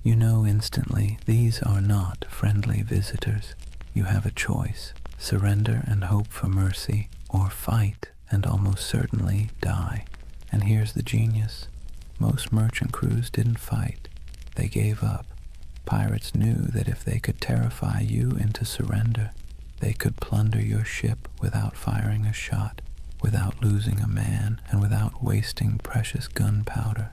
You know instantly these are not friendly visitors. You have a choice: surrender and hope for mercy, or fight and almost certainly die. And here's the genius. Most merchant crews didn't fight. They gave up. Pirates knew that if they could terrify you into surrender, they could plunder your ship without firing a shot, without losing a man, and without wasting precious gunpowder.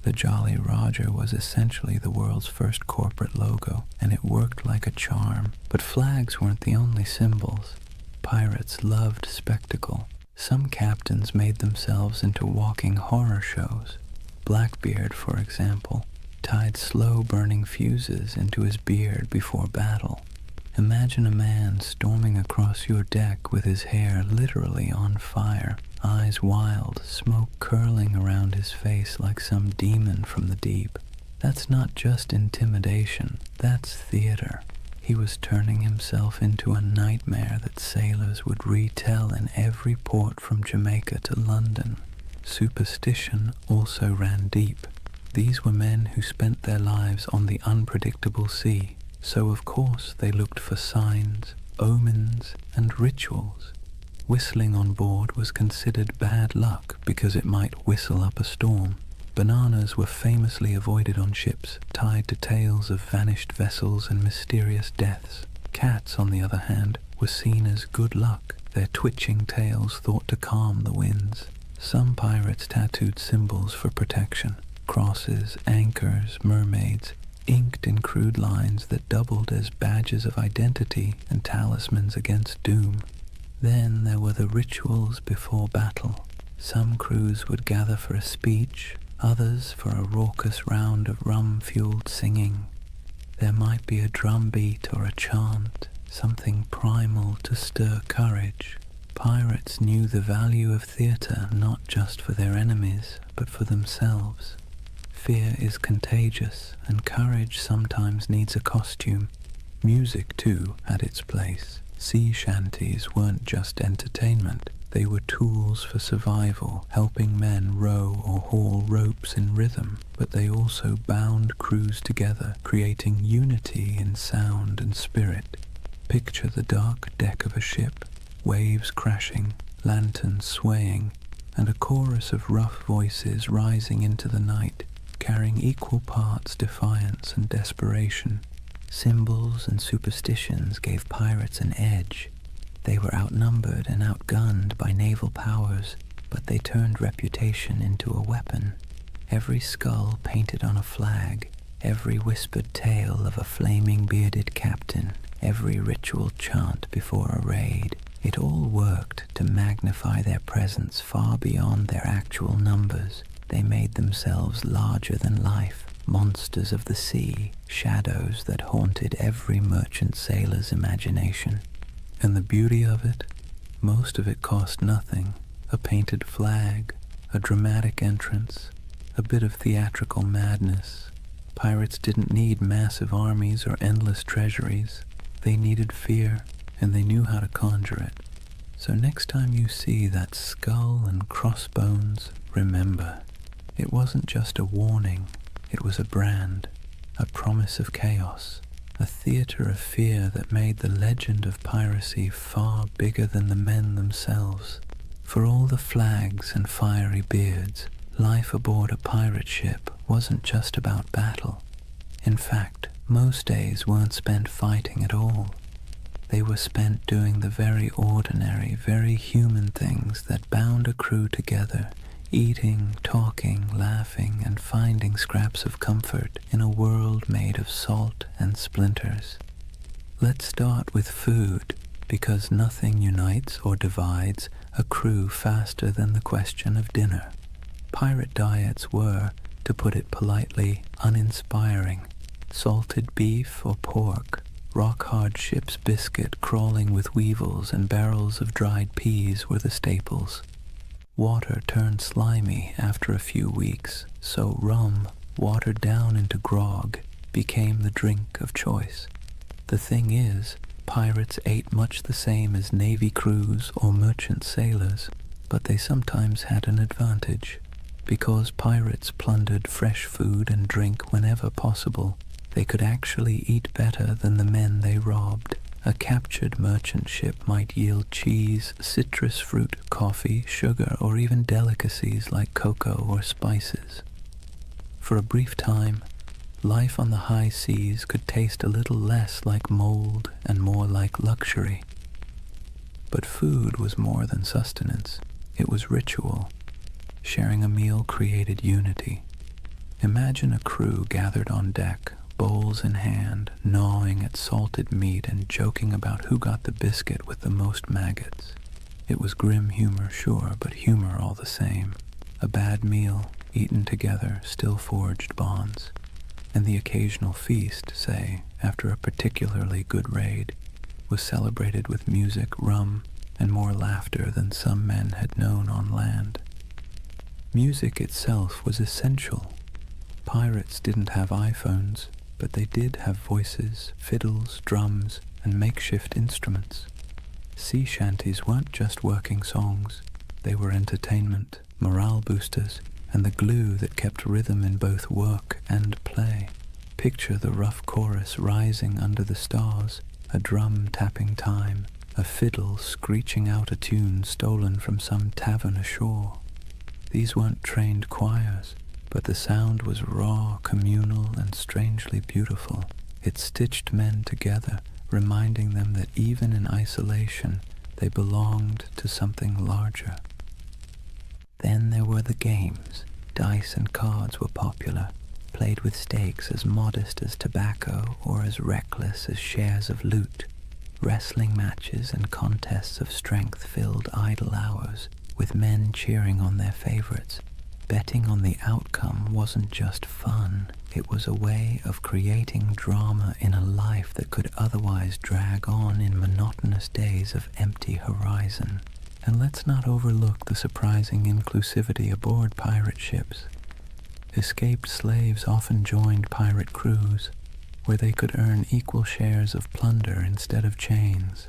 The Jolly Roger was essentially the world's first corporate logo, and it worked like a charm. But flags weren't the only symbols. Pirates loved spectacle. Some captains made themselves into walking horror shows. Blackbeard, for example, tied slow-burning fuses into his beard before battle. Imagine a man storming across your deck with his hair literally on fire, eyes wild, smoke curling around his face like some demon from the deep. That's not just intimidation, that's theater. He was turning himself into a nightmare that sailors would retell in every port from Jamaica to London. Superstition also ran deep. These were men who spent their lives on the unpredictable sea, so of course they looked for signs, omens, and rituals. Whistling on board was considered bad luck because it might whistle up a storm. Bananas were famously avoided on ships, tied to tales of vanished vessels and mysterious deaths. Cats, on the other hand, were seen as good luck, their twitching tails thought to calm the winds. Some pirates tattooed symbols for protection. Crosses, anchors, mermaids, inked in crude lines that doubled as badges of identity and talismans against doom. Then there were the rituals before battle. Some crews would gather for a speech, others for a raucous round of rum-fueled singing. There might be a drum beat or a chant, something primal to stir courage. Pirates knew the value of theater not just for their enemies, but for themselves. Fear is contagious, and courage sometimes needs a costume. Music, too, had its place. Sea shanties weren't just entertainment. They were tools for survival, helping men row or haul ropes in rhythm, but they also bound crews together, creating unity in sound and spirit. Picture the dark deck of a ship, waves crashing, lanterns swaying, and a chorus of rough voices rising into the night, carrying equal parts defiance and desperation. Symbols and superstitions gave pirates an edge. They were outnumbered and outgunned by naval powers, but they turned reputation into a weapon. Every skull painted on a flag, every whispered tale of a flaming bearded captain, every ritual chant before a raid, it all worked to magnify their presence far beyond their actual numbers. They made themselves larger than life, monsters of the sea, shadows that haunted every merchant sailor's imagination. And the beauty of it? Most of it cost nothing. A painted flag, a dramatic entrance, a bit of theatrical madness. Pirates didn't need massive armies or endless treasuries. They needed fear, and they knew how to conjure it. So next time you see that skull and crossbones, remember, it wasn't just a warning, it was a brand, a promise of chaos, a theater of fear that made the legend of piracy far bigger than the men themselves. For all the flags and fiery beards, life aboard a pirate ship wasn't just about battle. In fact, most days weren't spent fighting at all. They were spent doing the very ordinary, very human things that bound a crew together, eating, talking, laughing, and finding scraps of comfort in a world made of salt and splinters. Let's start with food, because nothing unites or divides a crew faster than the question of dinner. Pirate diets were, to put it politely, uninspiring. Salted beef or pork, rock-hard ship's biscuit crawling with weevils and barrels of dried peas were the staples. Water turned slimy after a few weeks, so rum, watered down into grog, became the drink of choice. The thing is, pirates ate much the same as navy crews or merchant sailors, but they sometimes had an advantage. Because pirates plundered fresh food and drink whenever possible, they could actually eat better than the men they robbed. A captured merchant ship might yield cheese, citrus fruit, coffee, sugar, or even delicacies like cocoa or spices. For a brief time, life on the high seas could taste a little less like mold and more like luxury. But food was more than sustenance. It was ritual. Sharing a meal created unity. Imagine a crew gathered on deck, bowls in hand, gnawing at salted meat and joking about who got the biscuit with the most maggots. It was grim humor, sure, but humor all the same. A bad meal, eaten together, still forged bonds. And the occasional feast, say, after a particularly good raid, was celebrated with music, rum, and more laughter than some men had known on land. Music itself was essential. Pirates didn't have iPhones, but they did have voices, fiddles, drums, and makeshift instruments. Sea shanties weren't just working songs. They were entertainment, morale boosters, and the glue that kept rhythm in both work and play. Picture the rough chorus rising under the stars, a drum tapping time, a fiddle screeching out a tune stolen from some tavern ashore. These weren't trained choirs, but the sound was raw, communal, and strangely beautiful. It stitched men together, reminding them that even in isolation, they belonged to something larger. Then there were the games. Dice and cards were popular, played with stakes as modest as tobacco or as reckless as shares of loot. Wrestling matches and contests of strength filled idle hours, with men cheering on their favorites. Betting on the outcome wasn't just fun, it was a way of creating drama in a life that could otherwise drag on in monotonous days of empty horizon. And let's not overlook the surprising inclusivity aboard pirate ships. Escaped slaves often joined pirate crews, where they could earn equal shares of plunder instead of chains.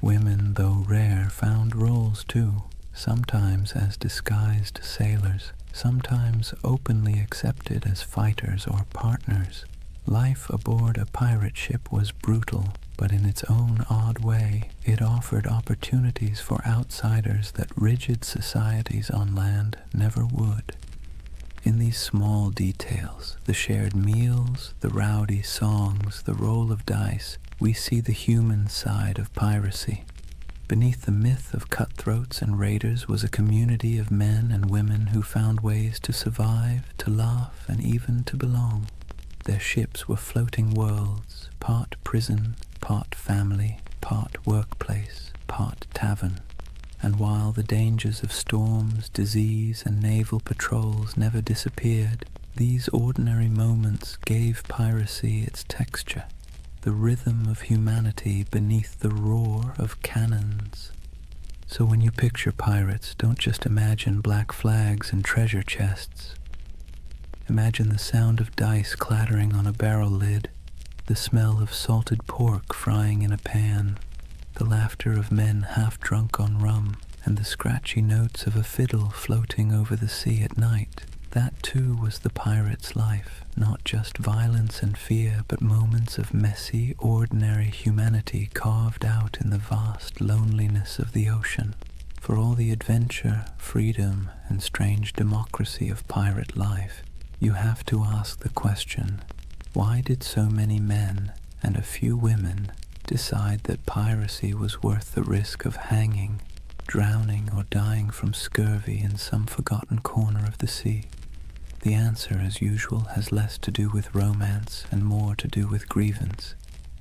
Women, though rare, found roles too, sometimes as disguised sailors, sometimes openly accepted as fighters or partners. Life aboard a pirate ship was brutal, but in its own odd way, it offered opportunities for outsiders that rigid societies on land never would. In these small details, the shared meals, the rowdy songs, the roll of dice, we see the human side of piracy. Beneath the myth of cutthroats and raiders was a community of men and women who found ways to survive, to laugh, and even to belong. Their ships were floating worlds, part prison, part family, part workplace, part tavern. And while the dangers of storms, disease, and naval patrols never disappeared, these ordinary moments gave piracy its texture, the rhythm of humanity beneath the roar of cannons. So when you picture pirates, don't just imagine black flags and treasure chests. Imagine the sound of dice clattering on a barrel lid, the smell of salted pork frying in a pan, the laughter of men half drunk on rum, and the scratchy notes of a fiddle floating over the sea at night. That too was the pirate's life, not just violence and fear, but moments of messy, ordinary humanity carved out in the vast loneliness of the ocean. For all the adventure, freedom, and strange democracy of pirate life, you have to ask the question, why did so many men and a few women decide that piracy was worth the risk of hanging, drowning, or dying from scurvy in some forgotten corner of the sea? The answer, as usual, has less to do with romance and more to do with grievance.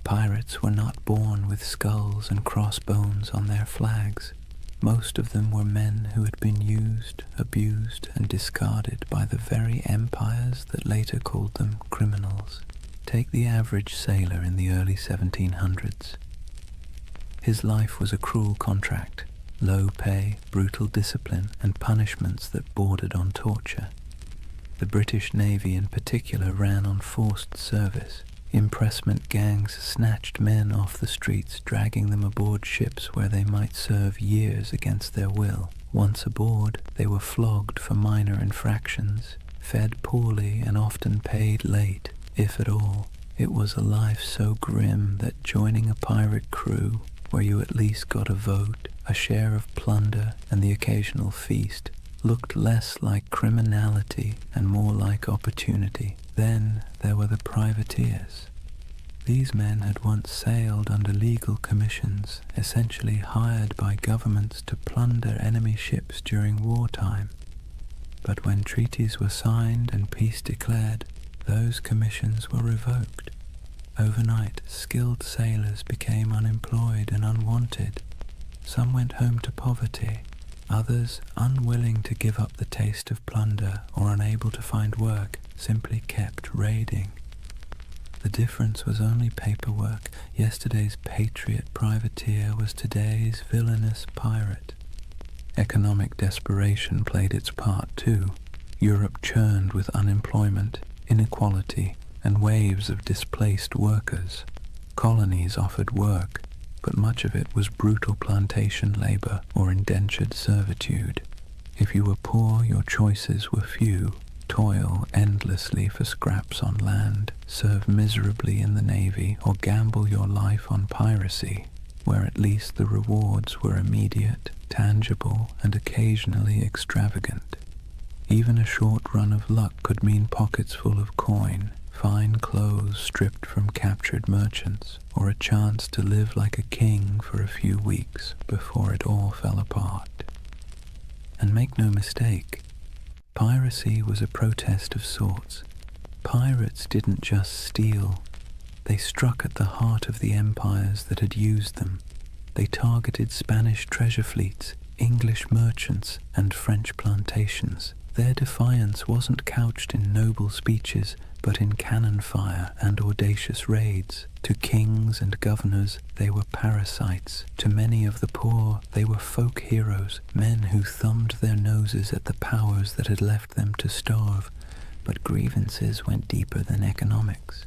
Pirates were not born with skulls and crossbones on their flags. Most of them were men who had been used, abused, and discarded by the very empires that later called them criminals. Take the average sailor in the early 1700s. His life was a cruel contract, low pay, brutal discipline, and punishments that bordered on torture. The British Navy in particular ran on forced service. Impressment gangs snatched men off the streets, dragging them aboard ships where they might serve years against their will. Once aboard, they were flogged for minor infractions, fed poorly, and often paid late, if at all. It was a life so grim that joining a pirate crew, where you at least got a vote, a share of plunder, and the occasional feast, looked less like criminality and more like opportunity. Then there were the privateers. These men had once sailed under legal commissions, essentially hired by governments to plunder enemy ships during wartime. But when treaties were signed and peace declared, those commissions were revoked. Overnight, skilled sailors became unemployed and unwanted. Some went home to poverty. Others, unwilling to give up the taste of plunder or unable to find work, simply kept raiding. The difference was only paperwork. Yesterday's patriot privateer was today's villainous pirate. Economic desperation played its part too. Europe churned with unemployment, inequality, and waves of displaced workers. Colonies offered work, but much of it was brutal plantation labor or indentured servitude. If you were poor, your choices were few. Toil endlessly for scraps on land, serve miserably in the navy, or gamble your life on piracy, where at least the rewards were immediate, tangible, and occasionally extravagant. Even a short run of luck could mean pockets full of coin, fine clothes stripped from captured merchants, or a chance to live like a king for a few weeks before it all fell apart. And make no mistake, piracy was a protest of sorts. Pirates didn't just steal, they struck at the heart of the empires that had used them. They targeted Spanish treasure fleets, English merchants, and French plantations. Their defiance wasn't couched in noble speeches, but in cannon fire and audacious raids. To kings and governors, they were parasites. To many of the poor, they were folk heroes, men who thumbed their noses at the powers that had left them to starve. But grievances went deeper than economics.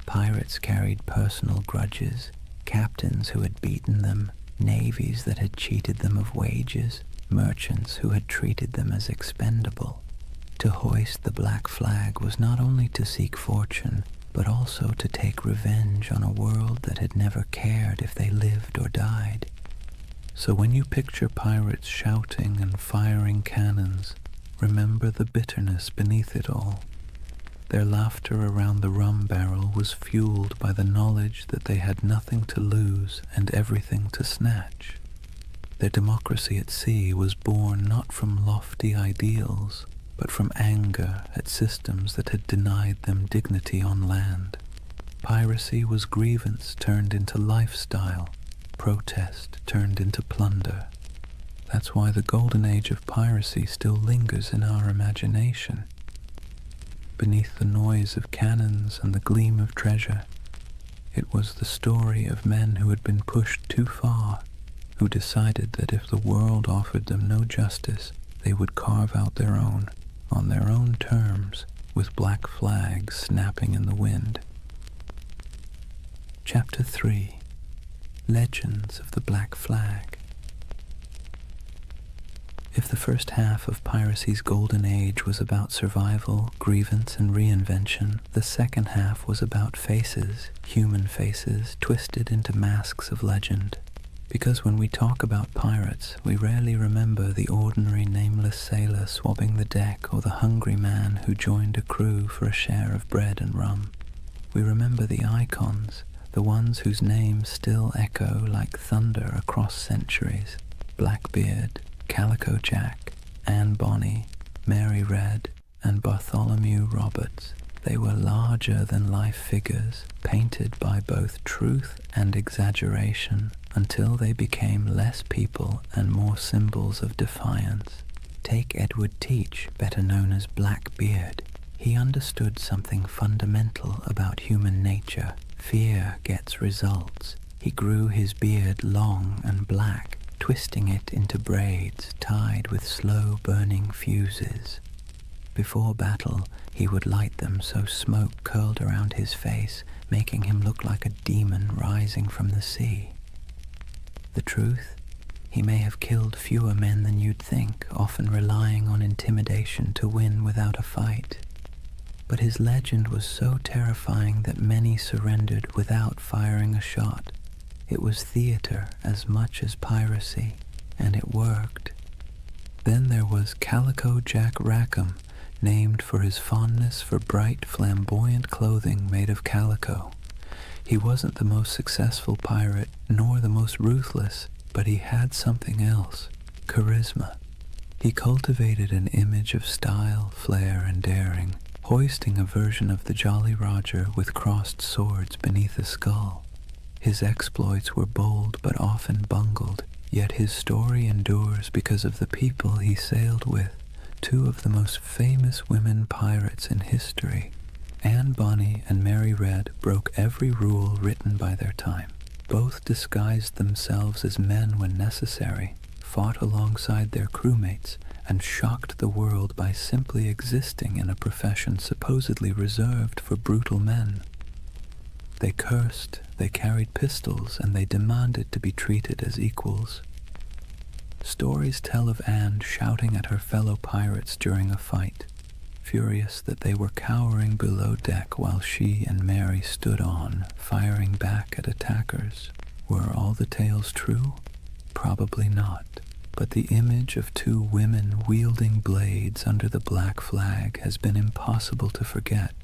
Pirates carried personal grudges, captains who had beaten them, navies that had cheated them of wages, merchants who had treated them as expendable. To hoist the black flag was not only to seek fortune, but also to take revenge on a world that had never cared if they lived or died. So when you picture pirates shouting and firing cannons, remember the bitterness beneath it all. Their laughter around the rum barrel was fueled by the knowledge that they had nothing to lose and everything to snatch. Their democracy at sea was born not from lofty ideals, but from anger at systems that had denied them dignity on land. Piracy was grievance turned into lifestyle, protest turned into plunder. That's why the Golden Age of Piracy still lingers in our imagination. Beneath the noise of cannons and the gleam of treasure, it was the story of men who had been pushed too far, who decided that if the world offered them no justice, they would carve out their own, on their own terms, with black flags snapping in the wind. Chapter 3. Legends of the Black Flag. If the first half of piracy's golden age was about survival, grievance, and reinvention, the second half was about faces, human faces, twisted into masks of legend. Because when we talk about pirates, we rarely remember the ordinary nameless sailor swabbing the deck or the hungry man who joined a crew for a share of bread and rum. We remember the icons, the ones whose names still echo like thunder across centuries. Blackbeard, Calico Jack, Anne Bonny, Mary Red, and Bartholomew Roberts. They were larger-than-life figures, painted by both truth and exaggeration, until they became less people and more symbols of defiance. Take Edward Teach, better known as Blackbeard. He understood something fundamental about human nature. Fear gets results. He grew his beard long and black, twisting it into braids tied with slow-burning fuses. Before battle, he would light them so smoke curled around his face, making him look like a demon rising from the sea. The truth? He may have killed fewer men than you'd think, often relying on intimidation to win without a fight. But his legend was so terrifying that many surrendered without firing a shot. It was theater as much as piracy, and it worked. Then there was Calico Jack Rackham, named for his fondness for bright, flamboyant clothing made of calico. He wasn't the most successful pirate, nor the most ruthless, but he had something else: charisma. He cultivated an image of style, flair, and daring, hoisting a version of the Jolly Roger with crossed swords beneath a skull. His exploits were bold but often bungled, yet his story endures because of the people he sailed with, two of the most famous women pirates in history. Anne Bonny and Mary Red broke every rule written by their time. Both disguised themselves as men when necessary, fought alongside their crewmates, and shocked the world by simply existing in a profession supposedly reserved for brutal men. They cursed, they carried pistols, and they demanded to be treated as equals. Stories tell of Anne shouting at her fellow pirates during a fight, furious that they were cowering below deck while she and Mary stood on, firing back at attackers. Were all the tales true? Probably not. But the image of two women wielding blades under the black flag has been impossible to forget.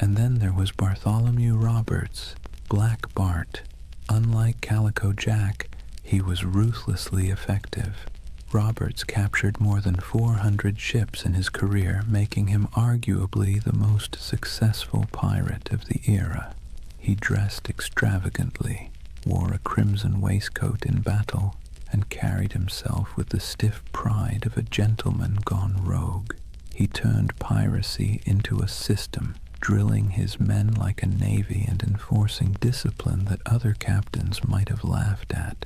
And then there was Bartholomew Roberts, Black Bart. Unlike Calico Jack, he was ruthlessly effective. Roberts captured more than 400 ships in his career, making him arguably the most successful pirate of the era. He dressed extravagantly, wore a crimson waistcoat in battle, and carried himself with the stiff pride of a gentleman gone rogue. He turned piracy into a system, drilling his men like a navy and enforcing discipline that other captains might have laughed at.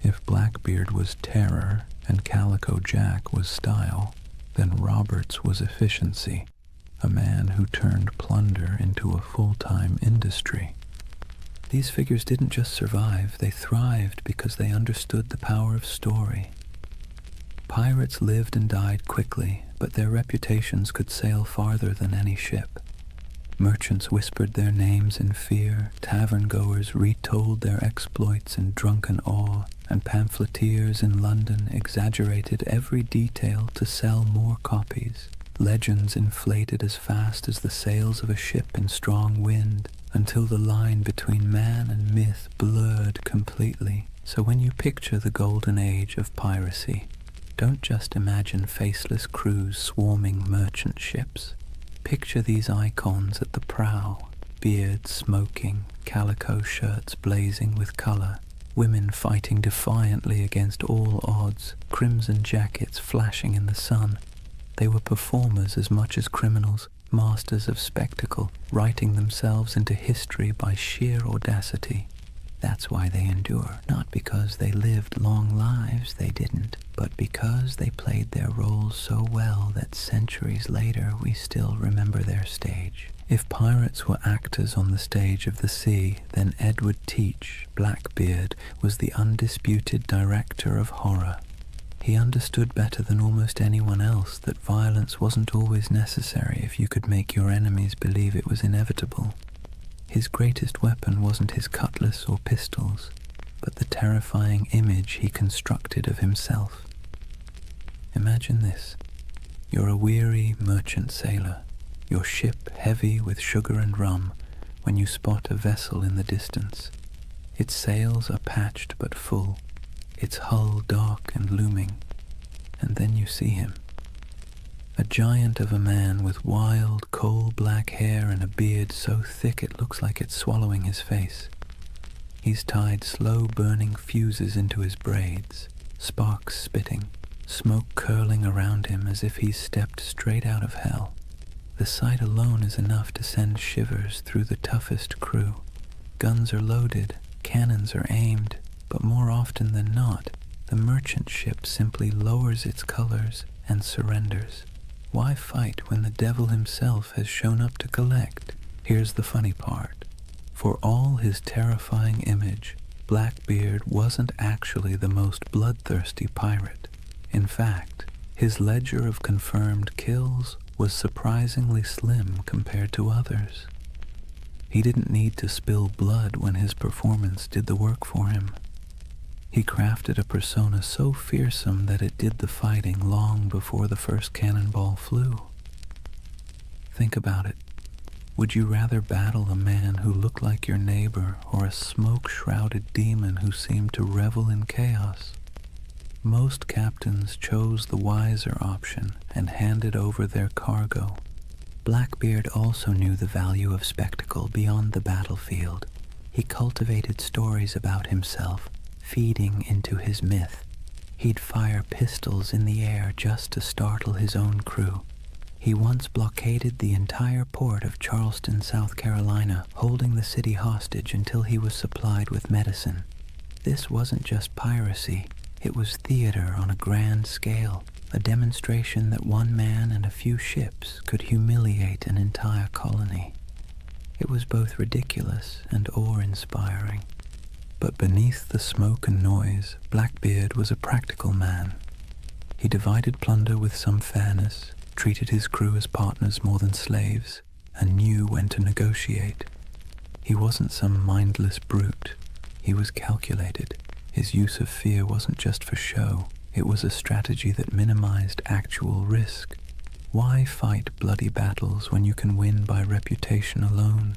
If Blackbeard was terror and Calico Jack was style, then Roberts was efficiency, a man who turned plunder into a full-time industry. These figures didn't just survive, they thrived because they understood the power of story. Pirates lived and died quickly, but their reputations could sail farther than any ship. Merchants whispered their names in fear, tavern-goers retold their exploits in drunken awe, and pamphleteers in London exaggerated every detail to sell more copies. Legends inflated as fast as the sails of a ship in strong wind, until the line between man and myth blurred completely. So when you picture the Golden Age of Piracy, don't just imagine faceless crews swarming merchant ships. Picture these icons at the prow, beards smoking, calico shirts blazing with color, women fighting defiantly against all odds, crimson jackets flashing in the sun. They were performers as much as criminals, masters of spectacle, writing themselves into history by sheer audacity. That's why they endure, not because they lived long lives, they didn't, but because they played their roles so well that centuries later we still remember their stage. If pirates were actors on the stage of the sea, then Edward Teach, Blackbeard, was the undisputed director of horror. He understood better than almost anyone else that violence wasn't always necessary if you could make your enemies believe it was inevitable. His greatest weapon wasn't his cutlass or pistols, but the terrifying image he constructed of himself. Imagine this. You're a weary merchant sailor, your ship heavy with sugar and rum, when you spot a vessel in the distance. Its sails are patched but full, its hull dark and looming, and then you see him. A giant of a man with wild, coal-black hair and a beard so thick it looks like it's swallowing his face. He's tied slow-burning fuses into his braids, sparks spitting, smoke curling around him as if he's stepped straight out of hell. The sight alone is enough to send shivers through the toughest crew. Guns are loaded, cannons are aimed, but more often than not, the merchant ship simply lowers its colors and surrenders. Why fight when the devil himself has shown up to collect? Here's the funny part. For all his terrifying image, Blackbeard wasn't actually the most bloodthirsty pirate. In fact, his ledger of confirmed kills was surprisingly slim compared to others. He didn't need to spill blood when his performance did the work for him. He crafted a persona so fearsome that it did the fighting long before the first cannonball flew. Think about it. Would you rather battle a man who looked like your neighbor or a smoke-shrouded demon who seemed to revel in chaos? Most captains chose the wiser option and handed over their cargo. Blackbeard also knew the value of spectacle beyond the battlefield. He cultivated stories about himself, feeding into his myth. He'd fire pistols in the air just to startle his own crew. He once blockaded the entire port of Charleston, South Carolina, holding the city hostage until he was supplied with medicine. This wasn't just piracy, it was theater on a grand scale, a demonstration that one man and a few ships could humiliate an entire colony. It was both ridiculous and awe-inspiring. But beneath the smoke and noise, Blackbeard was a practical man. He divided plunder with some fairness, treated his crew as partners more than slaves, and knew when to negotiate. He wasn't some mindless brute. He was calculated. His use of fear wasn't just for show. It was a strategy that minimized actual risk. Why fight bloody battles when you can win by reputation alone?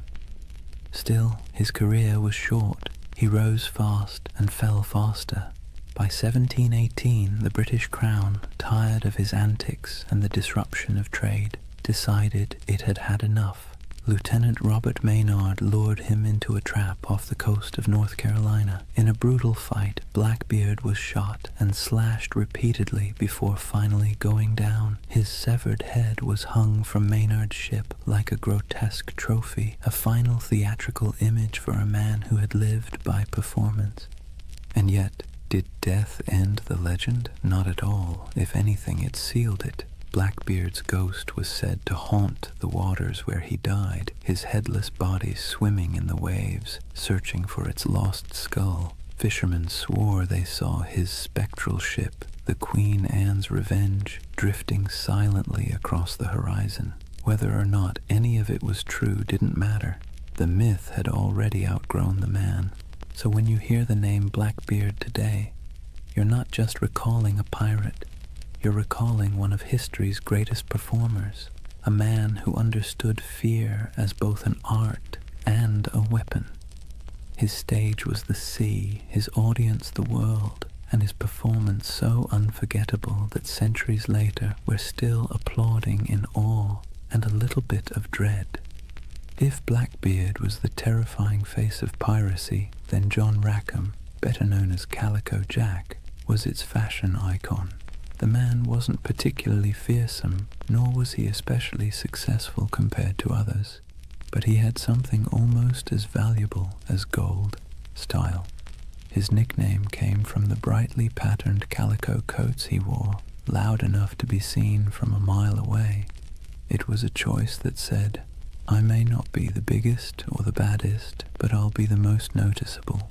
Still, his career was short. He rose fast and fell faster. By 1718, the British Crown, tired of his antics and the disruption of trade, decided it had had enough. Lieutenant Robert Maynard lured him into a trap off the coast of North Carolina. In a brutal fight, Blackbeard was shot and slashed repeatedly before finally going down. His severed head was hung from Maynard's ship like a grotesque trophy, a final theatrical image for a man who had lived by performance. And yet, did death end the legend? Not at all. If anything, it sealed it. Blackbeard's ghost was said to haunt the waters where he died, his headless body swimming in the waves, searching for its lost skull. Fishermen swore they saw his spectral ship, the Queen Anne's Revenge, drifting silently across the horizon. Whether or not any of it was true didn't matter. The myth had already outgrown the man. So when you hear the name Blackbeard today, you're not just recalling a pirate. You're recalling one of history's greatest performers, a man who understood fear as both an art and a weapon. His stage was the sea, his audience the world, and his performance so unforgettable that centuries later we're still applauding in awe and a little bit of dread. If Blackbeard was the terrifying face of piracy, then John Rackham, better known as Calico Jack, was its fashion icon. The man wasn't particularly fearsome, nor was he especially successful compared to others, but he had something almost as valuable as gold: style. His nickname came from the brightly patterned calico coats he wore, loud enough to be seen from a mile away. It was a choice that said, "I may not be the biggest or the baddest, but I'll be the most noticeable."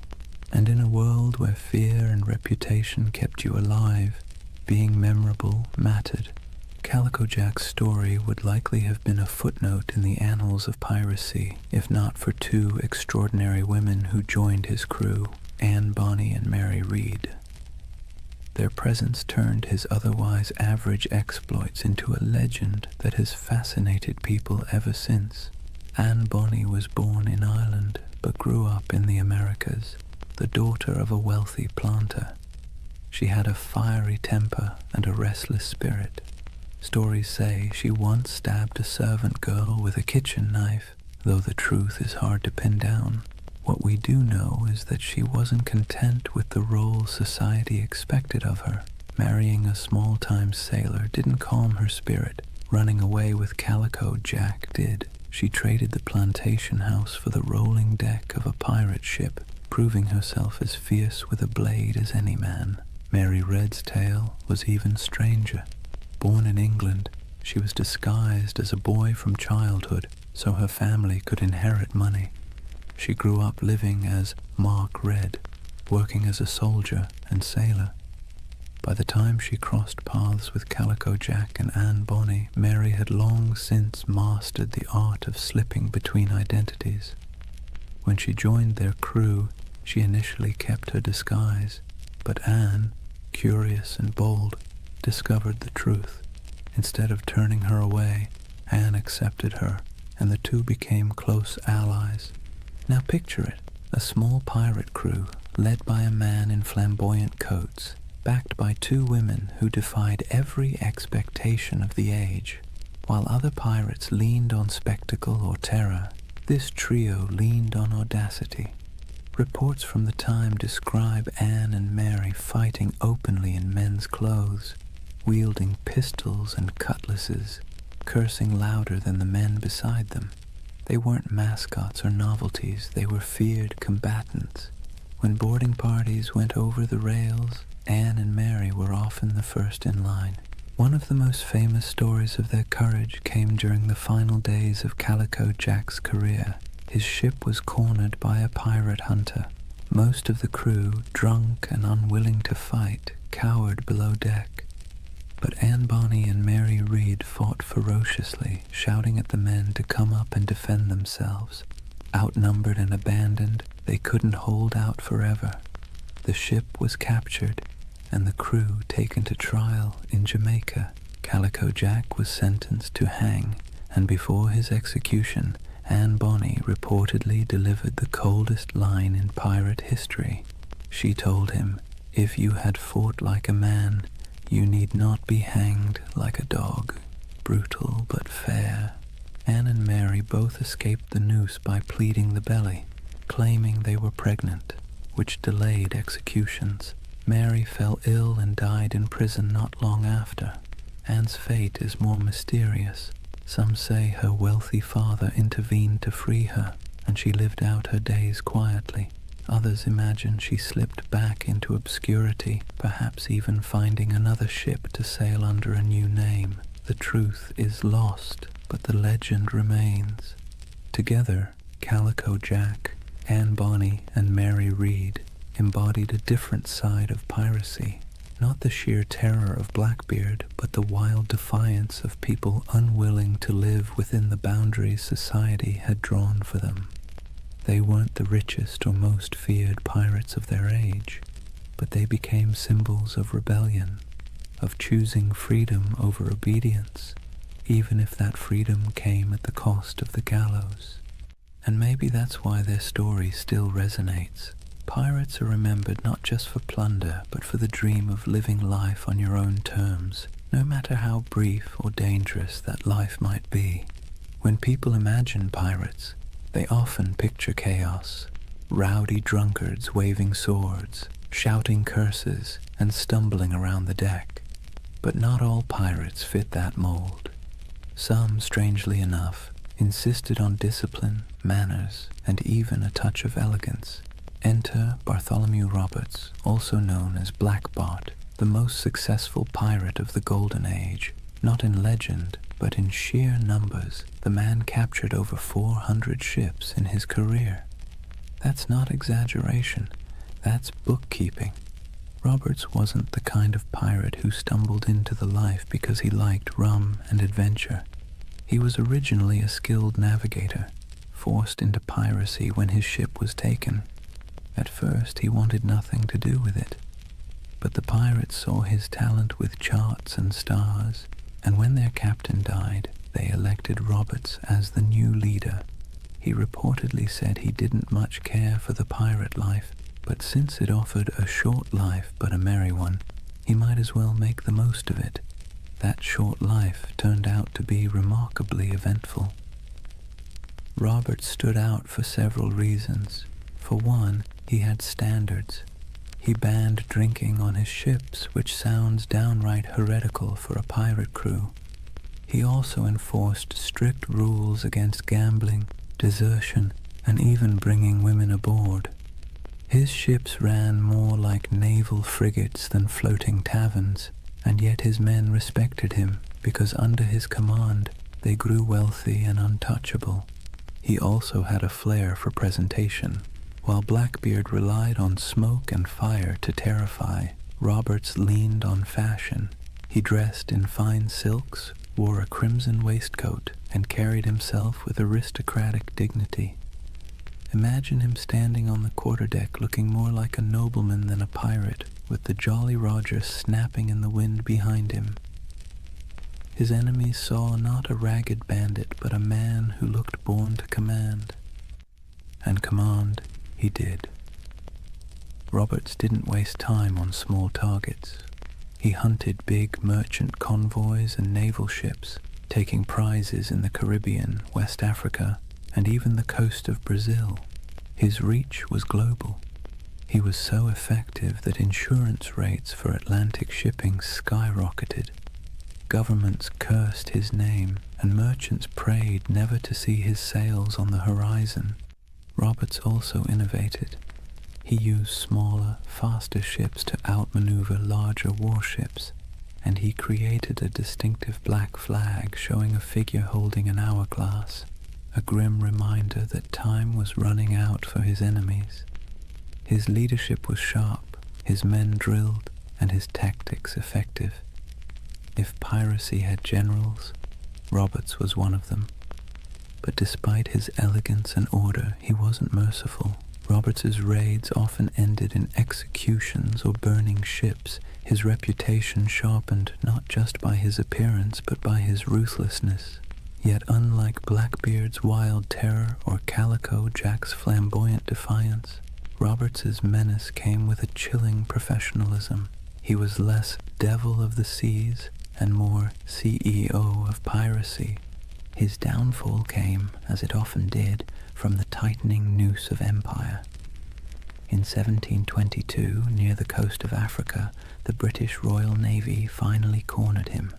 And in a world where fear and reputation kept you alive, being memorable mattered. Calico Jack's story would likely have been a footnote in the annals of piracy, if not for two extraordinary women who joined his crew, Anne Bonny and Mary Read. Their presence turned his otherwise average exploits into a legend that has fascinated people ever since. Anne Bonny was born in Ireland, but grew up in the Americas, the daughter of a wealthy planter. She had a fiery temper and a restless spirit. Stories say she once stabbed a servant girl with a kitchen knife, though the truth is hard to pin down. What we do know is that she wasn't content with the role society expected of her. Marrying a small-time sailor didn't calm her spirit. Running away with Calico Jack did. She traded the plantation house for the rolling deck of a pirate ship, proving herself as fierce with a blade as any man. Mary Red's tale was even stranger. Born in England, she was disguised as a boy from childhood so her family could inherit money. She grew up living as Mark Red, working as a soldier and sailor. By the time she crossed paths with Calico Jack and Anne Bonny, Mary had long since mastered the art of slipping between identities. When she joined their crew, she initially kept her disguise. But Anne, curious and bold, discovered the truth. Instead of turning her away, Anne accepted her, and the two became close allies. Now picture it, a small pirate crew led by a man in flamboyant coats, backed by two women who defied every expectation of the age. While other pirates leaned on spectacle or terror, this trio leaned on audacity. Reports from the time describe Anne and Mary fighting openly in men's clothes, wielding pistols and cutlasses, cursing louder than the men beside them. They weren't mascots or novelties, they were feared combatants. When boarding parties went over the rails, Anne and Mary were often the first in line. One of the most famous stories of their courage came during the final days of Calico Jack's career. His ship was cornered by a pirate hunter. Most of the crew, drunk and unwilling to fight, cowered below deck. But Anne Bonny and Mary Read fought ferociously, shouting at the men to come up and defend themselves. Outnumbered and abandoned, they couldn't hold out forever. The ship was captured, and the crew taken to trial in Jamaica. Calico Jack was sentenced to hang, and before his execution, Anne Bonny reportedly delivered the coldest line in pirate history. She told him, "If you had fought like a man, you need not be hanged like a dog." Brutal but fair. Anne and Mary both escaped the noose by pleading the belly, claiming they were pregnant, which delayed executions. Mary fell ill and died in prison not long after. Anne's fate is more mysterious. Some say her wealthy father intervened to free her, and she lived out her days quietly. Others imagine she slipped back into obscurity, perhaps even finding another ship to sail under a new name. The truth is lost, but the legend remains. Together, Calico Jack, Anne Bonny, and Mary Read embodied a different side of piracy. Not the sheer terror of Blackbeard, but the wild defiance of people unwilling to live within the boundaries society had drawn for them. They weren't the richest or most feared pirates of their age, but they became symbols of rebellion, of choosing freedom over obedience, even if that freedom came at the cost of the gallows. And maybe that's why their story still resonates. Pirates are remembered not just for plunder, but for the dream of living life on your own terms, no matter how brief or dangerous that life might be. When people imagine pirates, they often picture chaos, rowdy drunkards waving swords, shouting curses, and stumbling around the deck. But not all pirates fit that mold. Some, strangely enough, insisted on discipline, manners, and even a touch of elegance. Enter Bartholomew Roberts, also known as Black Bart, the most successful pirate of the Golden Age. Not in legend, but in sheer numbers, the man captured over 400 ships in his career. That's not exaggeration, that's bookkeeping. Roberts wasn't the kind of pirate who stumbled into the life because he liked rum and adventure. He was originally a skilled navigator, forced into piracy when his ship was taken. At first, he wanted nothing to do with it, but the pirates saw his talent with charts and stars, and when their captain died, they elected Roberts as the new leader. He reportedly said he didn't much care for the pirate life, but since it offered a short life but a merry one, he might as well make the most of it. That short life turned out to be remarkably eventful. Roberts stood out for several reasons. For one, he had standards. He banned drinking on his ships, which sounds downright heretical for a pirate crew. He also enforced strict rules against gambling, desertion, and even bringing women aboard. His ships ran more like naval frigates than floating taverns, and yet his men respected him because under his command they grew wealthy and untouchable. He also had a flair for presentation. While Blackbeard relied on smoke and fire to terrify, Roberts leaned on fashion. He dressed in fine silks, wore a crimson waistcoat, and carried himself with aristocratic dignity. Imagine him standing on the quarterdeck looking more like a nobleman than a pirate, with the Jolly Roger snapping in the wind behind him. His enemies saw not a ragged bandit, but a man who looked born to command. And command he did. Roberts didn't waste time on small targets. He hunted big merchant convoys and naval ships, taking prizes in the Caribbean, West Africa, and even the coast of Brazil. His reach was global. He was so effective that insurance rates for Atlantic shipping skyrocketed. Governments cursed his name, and merchants prayed never to see his sails on the horizon. Roberts also innovated. He used smaller, faster ships to outmaneuver larger warships, and he created a distinctive black flag showing a figure holding an hourglass, a grim reminder that time was running out for his enemies. His leadership was sharp, his men drilled, and his tactics effective. If piracy had generals, Roberts was one of them. But despite his elegance and order, he wasn't merciful. Roberts's raids often ended in executions or burning ships. His reputation sharpened not just by his appearance, but by his ruthlessness. Yet unlike Blackbeard's wild terror or Calico Jack's flamboyant defiance, Roberts's menace came with a chilling professionalism. He was less devil of the seas and more CEO of piracy. His downfall came, as it often did, from the tightening noose of empire. In 1722, near the coast of Africa, the British Royal Navy finally cornered him.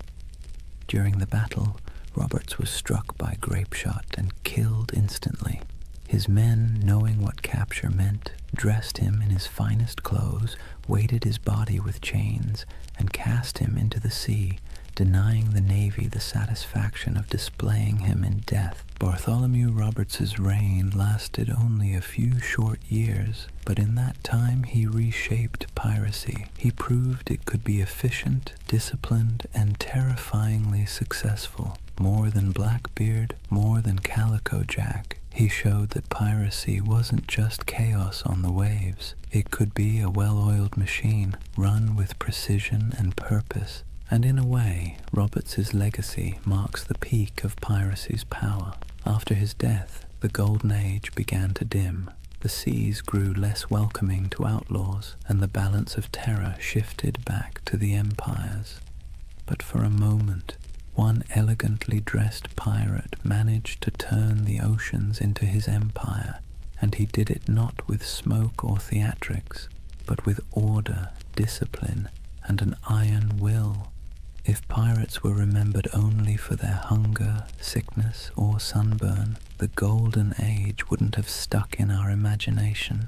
During the battle, Roberts was struck by grapeshot and killed instantly. His men, knowing what capture meant, dressed him in his finest clothes, weighted his body with chains, and cast him into the sea, denying the Navy the satisfaction of displaying him in death. Bartholomew Roberts's reign lasted only a few short years, but in that time he reshaped piracy. He proved it could be efficient, disciplined, and terrifyingly successful. More than Blackbeard, more than Calico Jack, he showed that piracy wasn't just chaos on the waves. It could be a well-oiled machine, run with precision and purpose. And in a way, Roberts's legacy marks the peak of piracy's power. After his death, the Golden Age began to dim. The seas grew less welcoming to outlaws, and the balance of terror shifted back to the empires. But for a moment, one elegantly dressed pirate managed to turn the oceans into his empire, and he did it not with smoke or theatrics, but with order, discipline, and an iron will. If pirates were remembered only for their hunger, sickness, or sunburn, the Golden Age wouldn't have stuck in our imagination.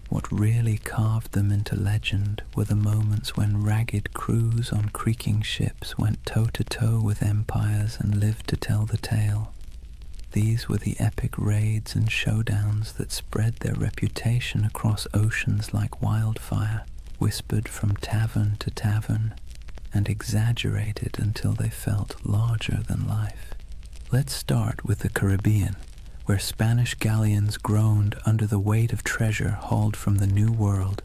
What really carved them into legend were the moments when ragged crews on creaking ships went toe-to-toe with empires and lived to tell the tale. These were the epic raids and showdowns that spread their reputation across oceans like wildfire, whispered from tavern to tavern, and exaggerated until they felt larger than life. Let's start with the Caribbean, where Spanish galleons groaned under the weight of treasure hauled from the New World.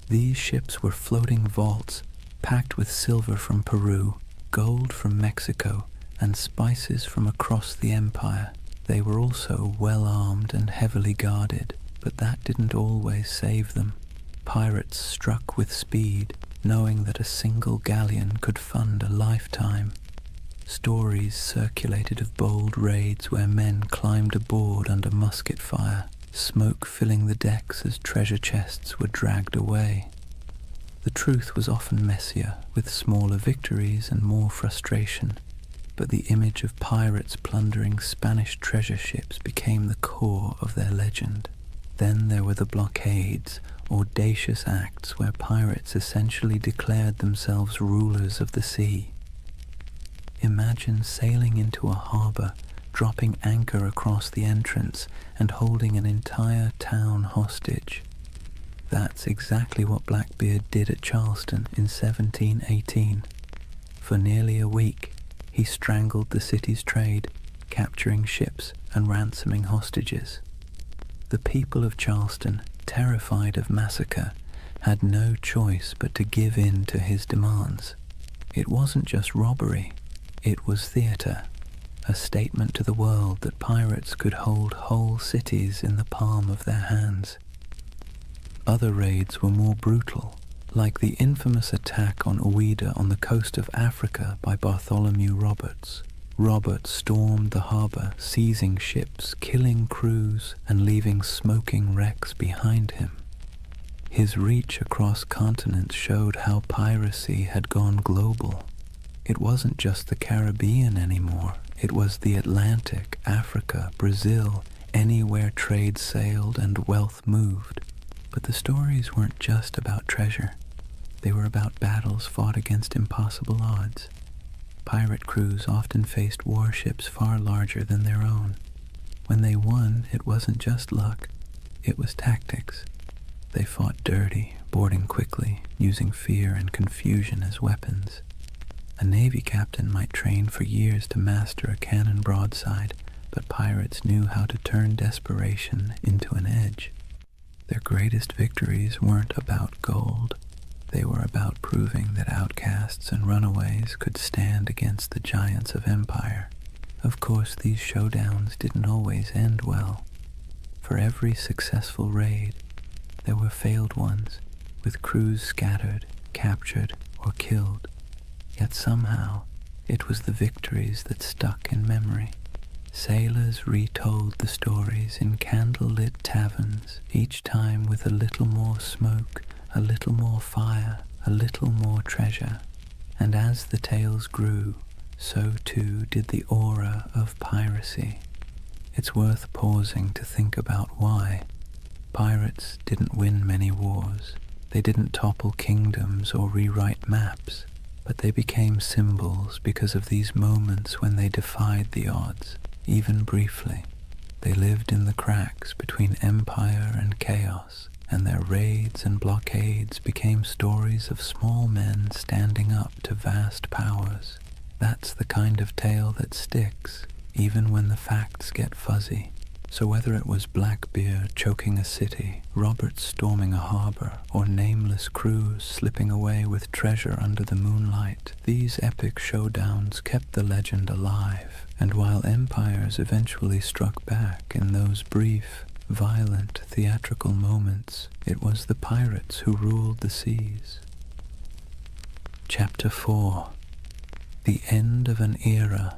These ships were floating vaults, packed with silver from Peru, gold from Mexico, and spices from across the empire. They were also well-armed and heavily guarded, but that didn't always save them. Pirates struck with speed, knowing that a single galleon could fund a lifetime. Stories circulated of bold raids where men climbed aboard under musket fire, smoke filling the decks as treasure chests were dragged away. The truth was often messier, with smaller victories and more frustration, but the image of pirates plundering Spanish treasure ships became the core of their legend. Then there were the blockades, audacious acts where pirates essentially declared themselves rulers of the sea. Imagine sailing into a harbor, dropping anchor across the entrance, and holding an entire town hostage. That's exactly what Blackbeard did at Charleston in 1718. For nearly a week, he strangled the city's trade, capturing ships and ransoming hostages. The people of Charleston, terrified of massacre, had no choice but to give in to his demands. It wasn't just robbery, it was theater, a statement to the world that pirates could hold whole cities in the palm of their hands. Other raids were more brutal, like the infamous attack on Ouida on the coast of Africa by Bartholomew Roberts. Roberts stormed the harbor, seizing ships, killing crews, and leaving smoking wrecks behind him. His reach across continents showed how piracy had gone global. It wasn't just the Caribbean anymore. It was the Atlantic, Africa, Brazil, anywhere trade sailed and wealth moved. But the stories weren't just about treasure. They were about battles fought against impossible odds. Pirate crews often faced warships far larger than their own. When they won, it wasn't just luck, it was tactics. They fought dirty, boarding quickly, using fear and confusion as weapons. A Navy captain might train for years to master a cannon broadside, but pirates knew how to turn desperation into an edge. Their greatest victories weren't about gold. They were about proving that outcasts and runaways could stand against the giants of empire. Of course, these showdowns didn't always end well. For every successful raid, there were failed ones, with crews scattered, captured, or killed. Yet somehow, it was the victories that stuck in memory. Sailors retold the stories in candle-lit taverns, each time with a little more smoke, a little more fire, a little more treasure. And as the tales grew, so too did the aura of piracy. It's worth pausing to think about why. Pirates didn't win many wars. They didn't topple kingdoms or rewrite maps, but they became symbols because of these moments when they defied the odds, even briefly. They lived in the cracks between empire and chaos, and their raids and blockades became stories of small men standing up to vast powers. That's the kind of tale that sticks, even when the facts get fuzzy. So whether it was Blackbeard choking a city, Roberts storming a harbor, or nameless crews slipping away with treasure under the moonlight, these epic showdowns kept the legend alive. And while empires eventually struck back in those brief, violent, theatrical moments, it was the pirates who ruled the seas. Chapter 4. The End of an Era.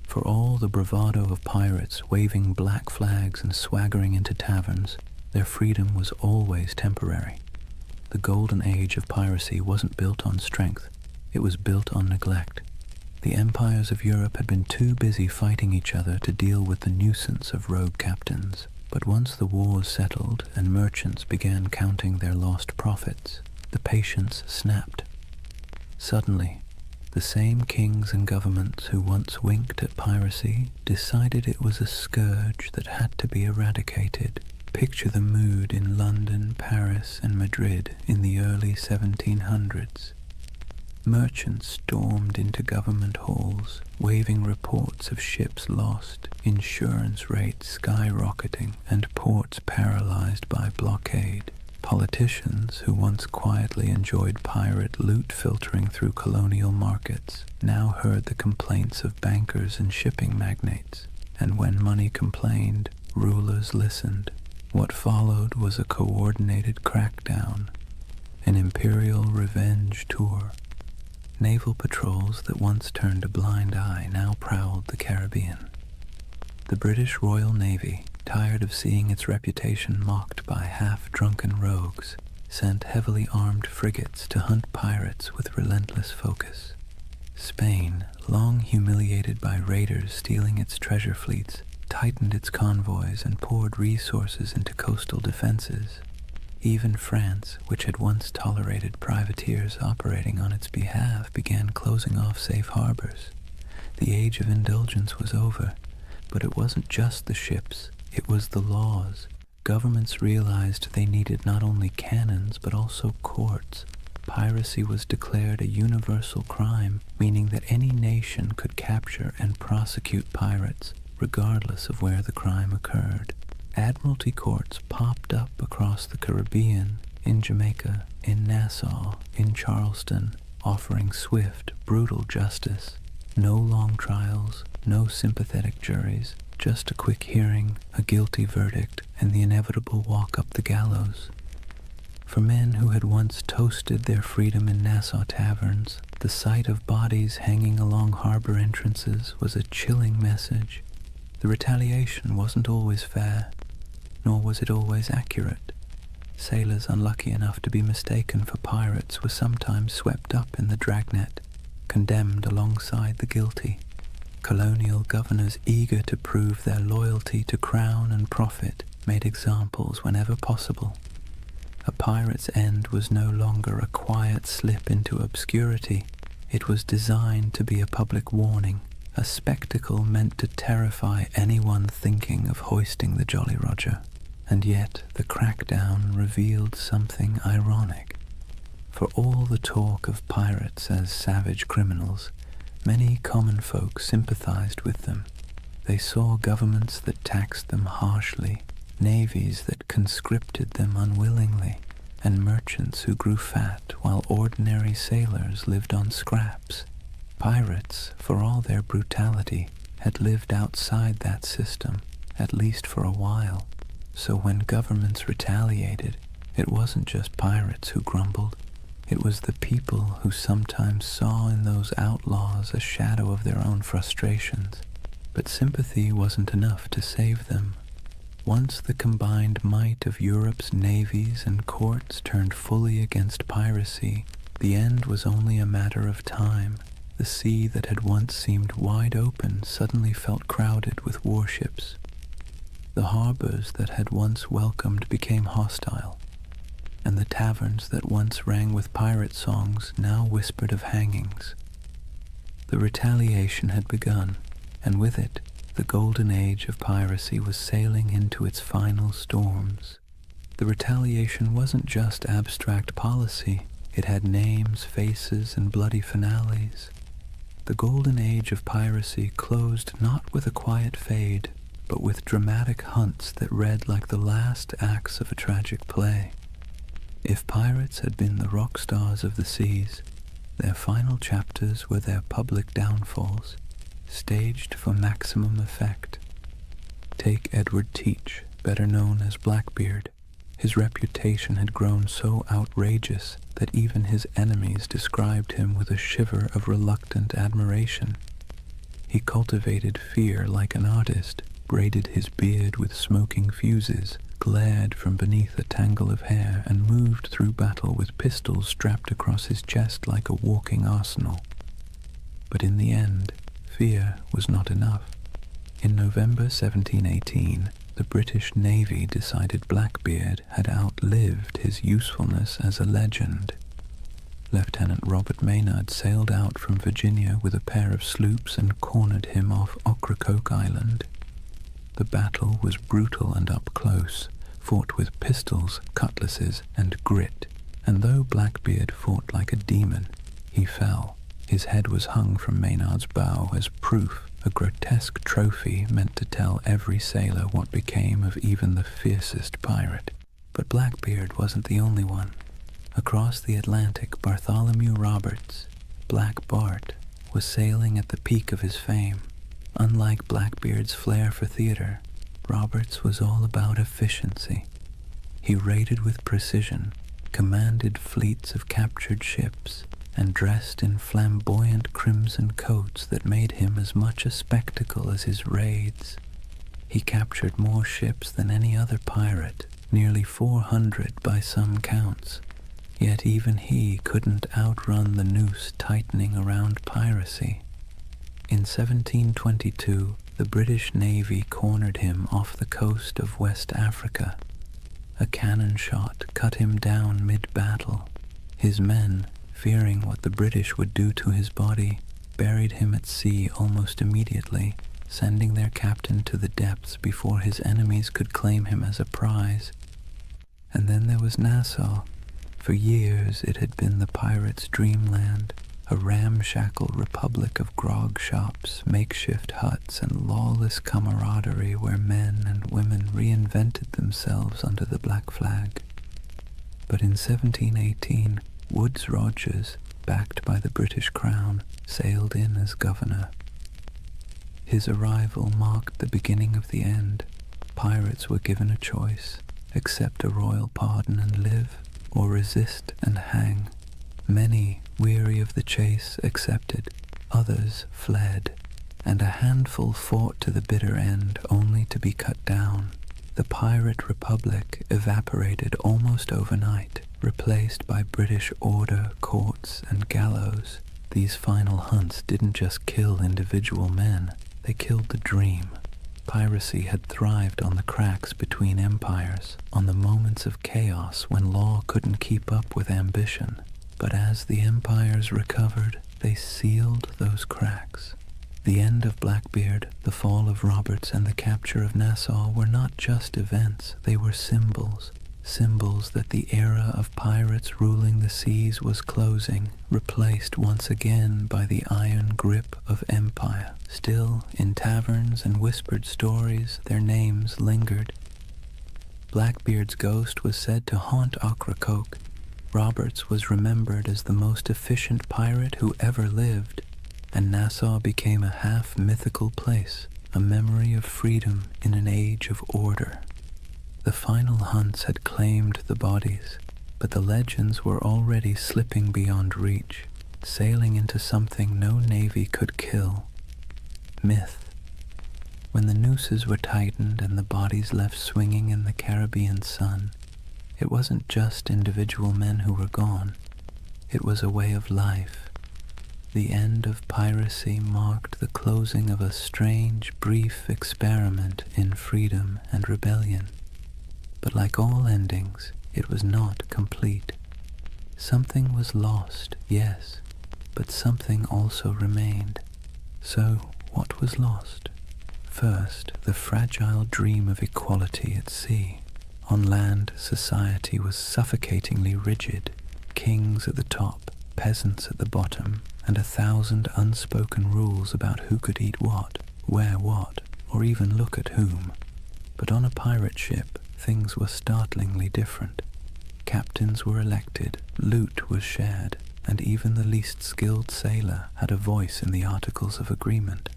For all the bravado of pirates waving black flags and swaggering into taverns, their freedom was always temporary. The Golden Age of Piracy wasn't built on strength, it was built on neglect. The empires of Europe had been too busy fighting each other to deal with the nuisance of rogue captains. But once the wars settled and merchants began counting their lost profits, the patience snapped. Suddenly, the same kings and governments who once winked at piracy decided it was a scourge that had to be eradicated. Picture the mood in London, Paris, and Madrid in the early 1700s. Merchants stormed into government halls, waving reports of ships lost, insurance rates skyrocketing, and ports paralyzed by blockade. Politicians, who once quietly enjoyed pirate loot filtering through colonial markets, now heard the complaints of bankers and shipping magnates, and when money complained, rulers listened. What followed was a coordinated crackdown, an imperial revenge tour. Naval patrols that once turned a blind eye now prowled the Caribbean. The British Royal Navy, tired of seeing its reputation mocked by half-drunken rogues, sent heavily armed frigates to hunt pirates with relentless focus. Spain, long humiliated by raiders stealing its treasure fleets, tightened its convoys and poured resources into coastal defenses. Even France, which had once tolerated privateers operating on its behalf, began closing off safe harbors. The age of indulgence was over, but it wasn't just the ships, it was the laws. Governments realized they needed not only cannons, but also courts. Piracy was declared a universal crime, meaning that any nation could capture and prosecute pirates, regardless of where the crime occurred. Admiralty courts popped up across the Caribbean, in Jamaica, in Nassau, in Charleston, offering swift, brutal justice. No long trials, no sympathetic juries, just a quick hearing, a guilty verdict, and the inevitable walk up the gallows. For men who had once toasted their freedom in Nassau taverns, the sight of bodies hanging along harbor entrances was a chilling message. The retaliation wasn't always fair, nor was it always accurate. Sailors unlucky enough to be mistaken for pirates were sometimes swept up in the dragnet, condemned alongside the guilty. Colonial governors eager to prove their loyalty to crown and profit made examples whenever possible. A pirate's end was no longer a quiet slip into obscurity. It was designed to be a public warning, a spectacle meant to terrify anyone thinking of hoisting the Jolly Roger. And yet the crackdown revealed something ironic. For all the talk of pirates as savage criminals, many common folk sympathized with them. They saw governments that taxed them harshly, navies that conscripted them unwillingly, and merchants who grew fat while ordinary sailors lived on scraps. Pirates, for all their brutality, had lived outside that system, at least for a while. So when governments retaliated, it wasn't just pirates who grumbled. It was the people who sometimes saw in those outlaws a shadow of their own frustrations. But sympathy wasn't enough to save them. Once the combined might of Europe's navies and courts turned fully against piracy, the end was only a matter of time. The sea that had once seemed wide open suddenly felt crowded with warships. The harbors that had once welcomed became hostile, and the taverns that once rang with pirate songs now whispered of hangings. The retaliation had begun, and with it, the Golden Age of Piracy was sailing into its final storms. The retaliation wasn't just abstract policy, it had names, faces, and bloody finales. The Golden Age of Piracy closed not with a quiet fade, but with dramatic hunts that read like the last acts of a tragic play. If pirates had been the rock stars of the seas, their final chapters were their public downfalls, staged for maximum effect. Take Edward Teach, better known as Blackbeard. His reputation had grown so outrageous that even his enemies described him with a shiver of reluctant admiration. He cultivated fear like an artist, braided his beard with smoking fuses, glared from beneath a tangle of hair, and moved through battle with pistols strapped across his chest like a walking arsenal. But in the end, fear was not enough. In November 1718, the British Navy decided Blackbeard had outlived his usefulness as a legend. Lieutenant Robert Maynard sailed out from Virginia with a pair of sloops and cornered him off Ocracoke Island. The battle was brutal and up close, fought with pistols, cutlasses, and grit, and though Blackbeard fought like a demon, he fell. His head was hung from Maynard's bow as proof, a grotesque trophy meant to tell every sailor what became of even the fiercest pirate. But Blackbeard wasn't the only one. Across the Atlantic, Bartholomew Roberts, Black Bart, was sailing at the peak of his fame. Unlike Blackbeard's flair for theater, Roberts was all about efficiency. He raided with precision, commanded fleets of captured ships, and dressed in flamboyant crimson coats that made him as much a spectacle as his raids. He captured more ships than any other pirate, nearly 400 by some counts, yet even he couldn't outrun the noose tightening around piracy. In 1722, the British Navy cornered him off the coast of West Africa. A cannon shot cut him down mid-battle. His men, fearing what the British would do to his body, buried him at sea almost immediately, sending their captain to the depths before his enemies could claim him as a prize. And then there was Nassau. For years it had been the pirates' dreamland, a ramshackle republic of grog shops, makeshift huts, and lawless camaraderie where men and women reinvented themselves under the black flag. But in 1718, Woodes Rogers, backed by the British Crown, sailed in as governor. His arrival marked the beginning of the end. Pirates were given a choice: accept a royal pardon and live, or resist and hang. Many, weary of the chase, accepted, others fled, and a handful fought to the bitter end, only to be cut down. The pirate republic evaporated almost overnight, replaced by British order, courts, and gallows. These final hunts didn't just kill individual men, they killed the dream. Piracy had thrived on the cracks between empires, on the moments of chaos when law couldn't keep up with ambition. But as the empires recovered, they sealed those cracks. The end of Blackbeard, the fall of Roberts, and the capture of Nassau were not just events, they were symbols. Symbols that the era of pirates ruling the seas was closing, replaced once again by the iron grip of empire. Still, in taverns and whispered stories, their names lingered. Blackbeard's ghost was said to haunt Ocracoke. Roberts was remembered as the most efficient pirate who ever lived, and Nassau became a half-mythical place, a memory of freedom in an age of order. The final hunts had claimed the bodies, but the legends were already slipping beyond reach, sailing into something no navy could kill: myth. When the nooses were tightened and the bodies left swinging in the Caribbean sun, it wasn't just individual men who were gone, it was a way of life. The end of piracy marked the closing of a strange, brief experiment in freedom and rebellion. But like all endings, it was not complete. Something was lost, yes, but something also remained. So, what was lost? First, the fragile dream of equality at sea. On land, society was suffocatingly rigid. Kings at the top, peasants at the bottom, and 1,000 unspoken rules about who could eat what, wear what, or even look at whom. But on a pirate ship, things were startlingly different. Captains were elected, loot was shared, and even the least skilled sailor had a voice in the Articles of Agreement.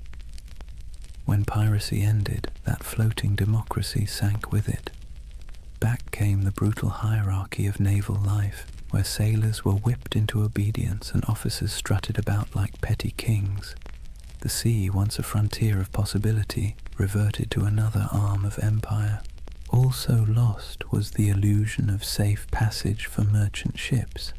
When piracy ended, that floating democracy sank with it. Back came the brutal hierarchy of naval life, where sailors were whipped into obedience and officers strutted about like petty kings. The sea, once a frontier of possibility, reverted to another arm of empire. Also lost was the illusion of safe passage for merchant ships.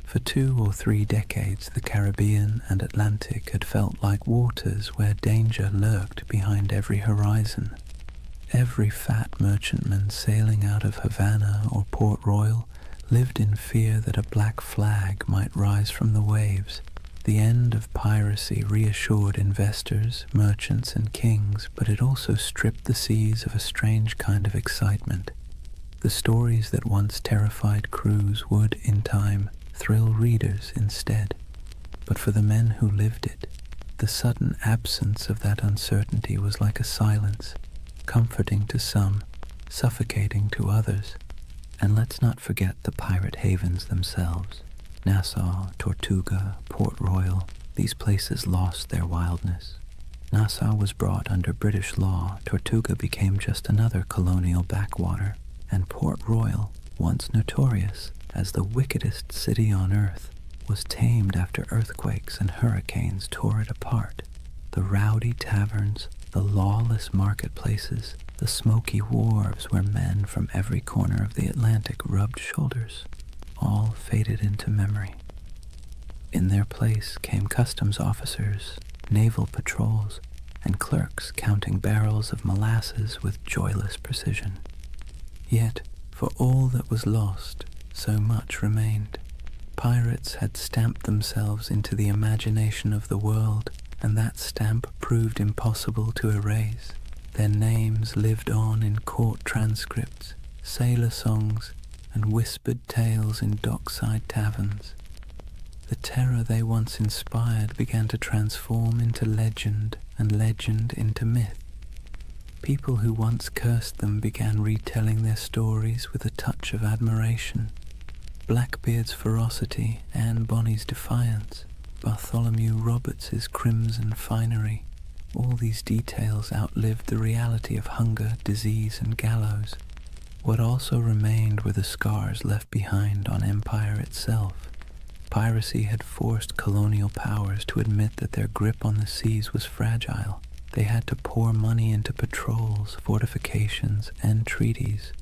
For 2 or 3 decades, the Caribbean and Atlantic had felt like waters where danger lurked behind every horizon. Every fat merchantman sailing out of Havana or Port Royal lived in fear that a black flag might rise from the waves. The end of piracy reassured investors, merchants, and kings, but it also stripped the seas of a strange kind of excitement. The stories that once terrified crews would, in time, thrill readers instead. But for the men who lived it, the sudden absence of that uncertainty was like a silence, comforting to some, suffocating to others. And let's not forget the pirate havens themselves. Nassau, Tortuga, Port Royal, these places lost their wildness. Nassau was brought under British law, Tortuga became just another colonial backwater, and Port Royal, once notorious as the wickedest city on earth, was tamed after earthquakes and hurricanes tore it apart. The rowdy taverns, the lawless marketplaces, the smoky wharves where men from every corner of the Atlantic rubbed shoulders, all faded into memory. In their place came customs officers, naval patrols, and clerks counting barrels of molasses with joyless precision. Yet, for all that was lost, so much remained. Pirates had stamped themselves into the imagination of the world, and that stamp proved impossible to erase. Their names lived on in court transcripts, sailor songs, and whispered tales in dockside taverns. The terror they once inspired began to transform into legend, and legend into myth. People who once cursed them began retelling their stories with a touch of admiration. Blackbeard's ferocity, Anne Bonny's defiance, Bartholomew Roberts's crimson finery, all these details outlived the reality of hunger, disease, and gallows. What also remained were the scars left behind on empire itself. Piracy had forced colonial powers to admit that their grip on the seas was fragile. They had to pour money into patrols, fortifications, and treaties.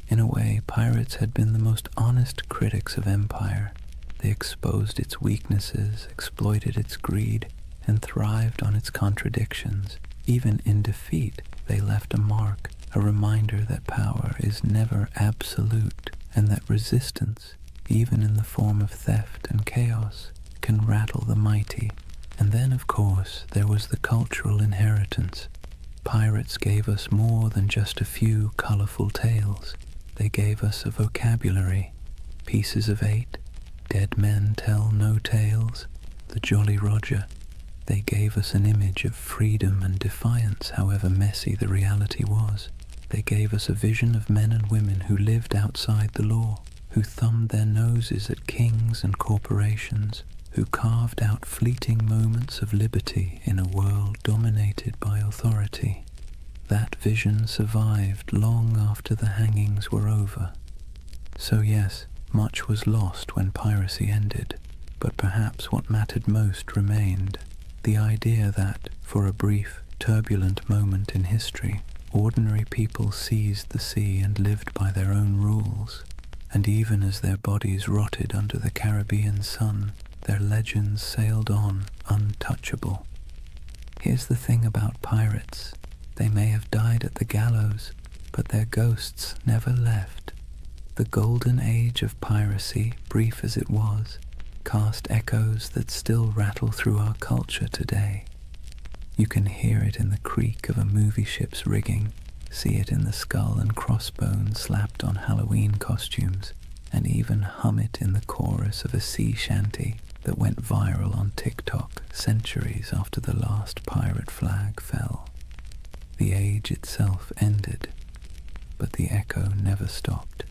In a way, pirates had been the most honest critics of empire. They exposed its weaknesses, exploited its greed, and thrived on its contradictions. Even in defeat, they left a mark, a reminder that power is never absolute, and that resistance, even in the form of theft and chaos, can rattle the mighty. And then, of course, there was the cultural inheritance. Pirates gave us more than just a few colorful tales. They gave us a vocabulary, Pieces of Eight, Dead Men Tell No Tales, the Jolly Roger. They gave us an image of freedom and defiance, however messy the reality was. They gave us a vision of men and women who lived outside the law, who thumbed their noses at kings and corporations, who carved out fleeting moments of liberty in a world dominated by authority. That vision survived long after the hangings were over. So yes, much was lost when piracy ended, but perhaps what mattered most remained. The idea that, for a brief, turbulent moment in history, ordinary people seized the sea and lived by their own rules, and even as their bodies rotted under the Caribbean sun, their legends sailed on untouchable. Here's the thing about pirates. They may have died at the gallows, but their ghosts never left. The Golden Age of Piracy, brief as it was, cast echoes that still rattle through our culture today. You can hear it in the creak of a movie ship's rigging, see it in the skull and crossbones slapped on Halloween costumes, and even hum it in the chorus of a sea shanty that went viral on TikTok centuries after the last pirate flag fell. The age itself ended, but the echo never stopped.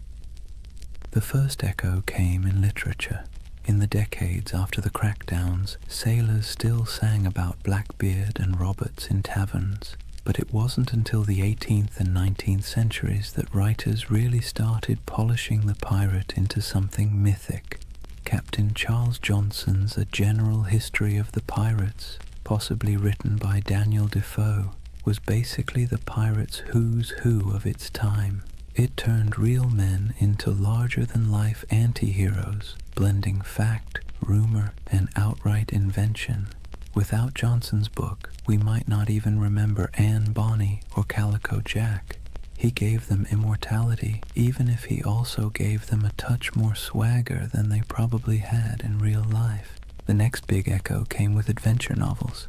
The first echo came in literature. In the decades after the crackdowns, sailors still sang about Blackbeard and Roberts in taverns, but it wasn't until the 18th and 19th centuries that writers really started polishing the pirate into something mythic. Captain Charles Johnson's A General History of the Pirates, possibly written by Daniel Defoe, was basically the pirate's who's who of its time. It turned real men into larger-than-life anti-heroes, blending fact, rumor, and outright invention. Without Johnson's book, we might not even remember Anne Bonny or Calico Jack. He gave them immortality, even if he also gave them a touch more swagger than they probably had in real life. The next big echo came with adventure novels.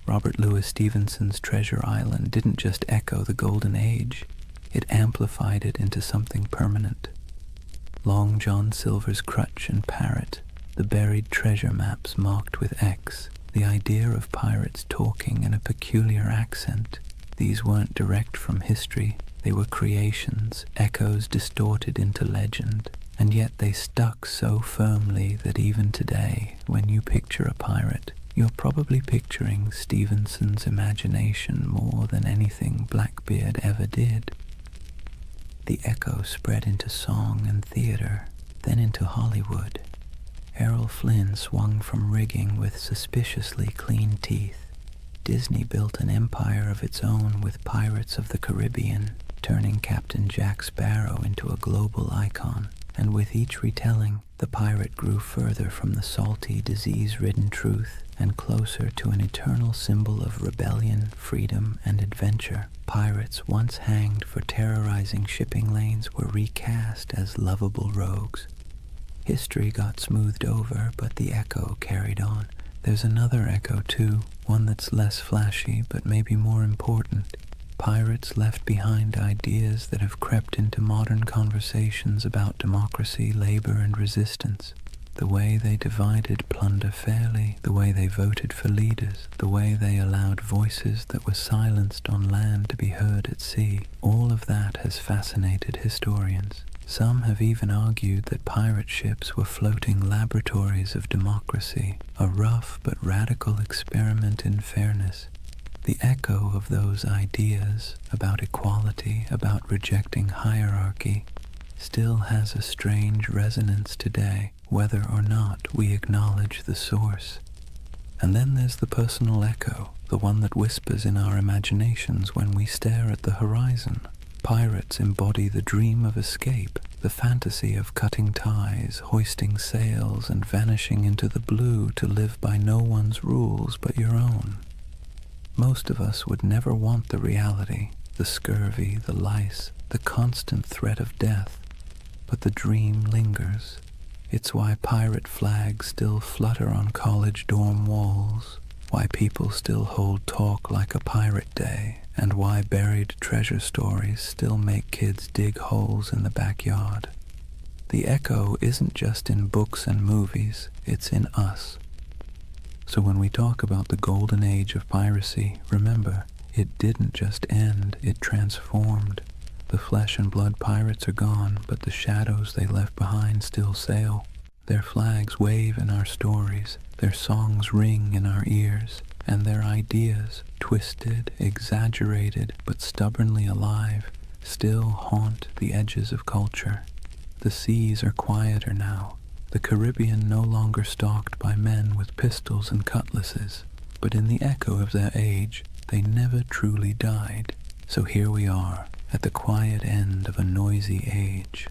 Robert Louis Stevenson's Treasure Island didn't just echo the Golden Age, it amplified it into something permanent. Long John Silver's Crutch and Parrot, the buried treasure maps marked with X, the idea of pirates talking in a peculiar accent. These weren't direct from history, they were creations, echoes distorted into legend, and yet they stuck so firmly that even today, when you picture a pirate, you're probably picturing Stevenson's imagination more than anything Blackbeard ever did. The echo spread into song and theater, then into Hollywood. Errol Flynn swung from rigging with suspiciously clean teeth. Disney built an empire of its own with Pirates of the Caribbean, turning Captain Jack Sparrow into a global icon, and with each retelling, the pirate grew further from the salty, disease-ridden truth and closer to an eternal symbol of rebellion, freedom, and adventure. Pirates once hanged for terrorizing shipping lanes were recast as lovable rogues. History got smoothed over, but the echo carried on. There's another echo too, one that's less flashy but maybe more important. Pirates left behind ideas that have crept into modern conversations about democracy, labor, and resistance. the way they divided plunder fairly, the way they voted for leaders, the way they allowed voices that were silenced on land to be heard at sea, all of that has fascinated historians. Some have even argued that pirate ships were floating laboratories of democracy, a rough but radical experiment in fairness. The echo of those ideas about equality, about rejecting hierarchy, still has a strange resonance today, whether or not we acknowledge the source. And then there's the personal echo, the one that whispers in our imaginations when we stare at the horizon. Pirates embody the dream of escape, the fantasy of cutting ties, hoisting sails, and vanishing into the blue to live by no one's rules but your own. Most of us would never want the reality, the scurvy, the lice, the constant threat of death, but the dream lingers. It's why pirate flags still flutter on college dorm walls, why people still hold talk like a pirate day, and why buried treasure stories still make kids dig holes in the backyard. The echo isn't just in books and movies, it's in us. So when we talk about the Golden Age of Piracy, remember, it didn't just end, it transformed. The flesh and blood pirates are gone, but the shadows they left behind still sail. Their flags wave in our stories, their songs ring in our ears, and their ideas, twisted, exaggerated, but stubbornly alive, still haunt the edges of culture. The seas are quieter now, the Caribbean no longer stalked by men with pistols and cutlasses, but in the echo of their age, they never truly died. So here we are, at the quiet end of a noisy age.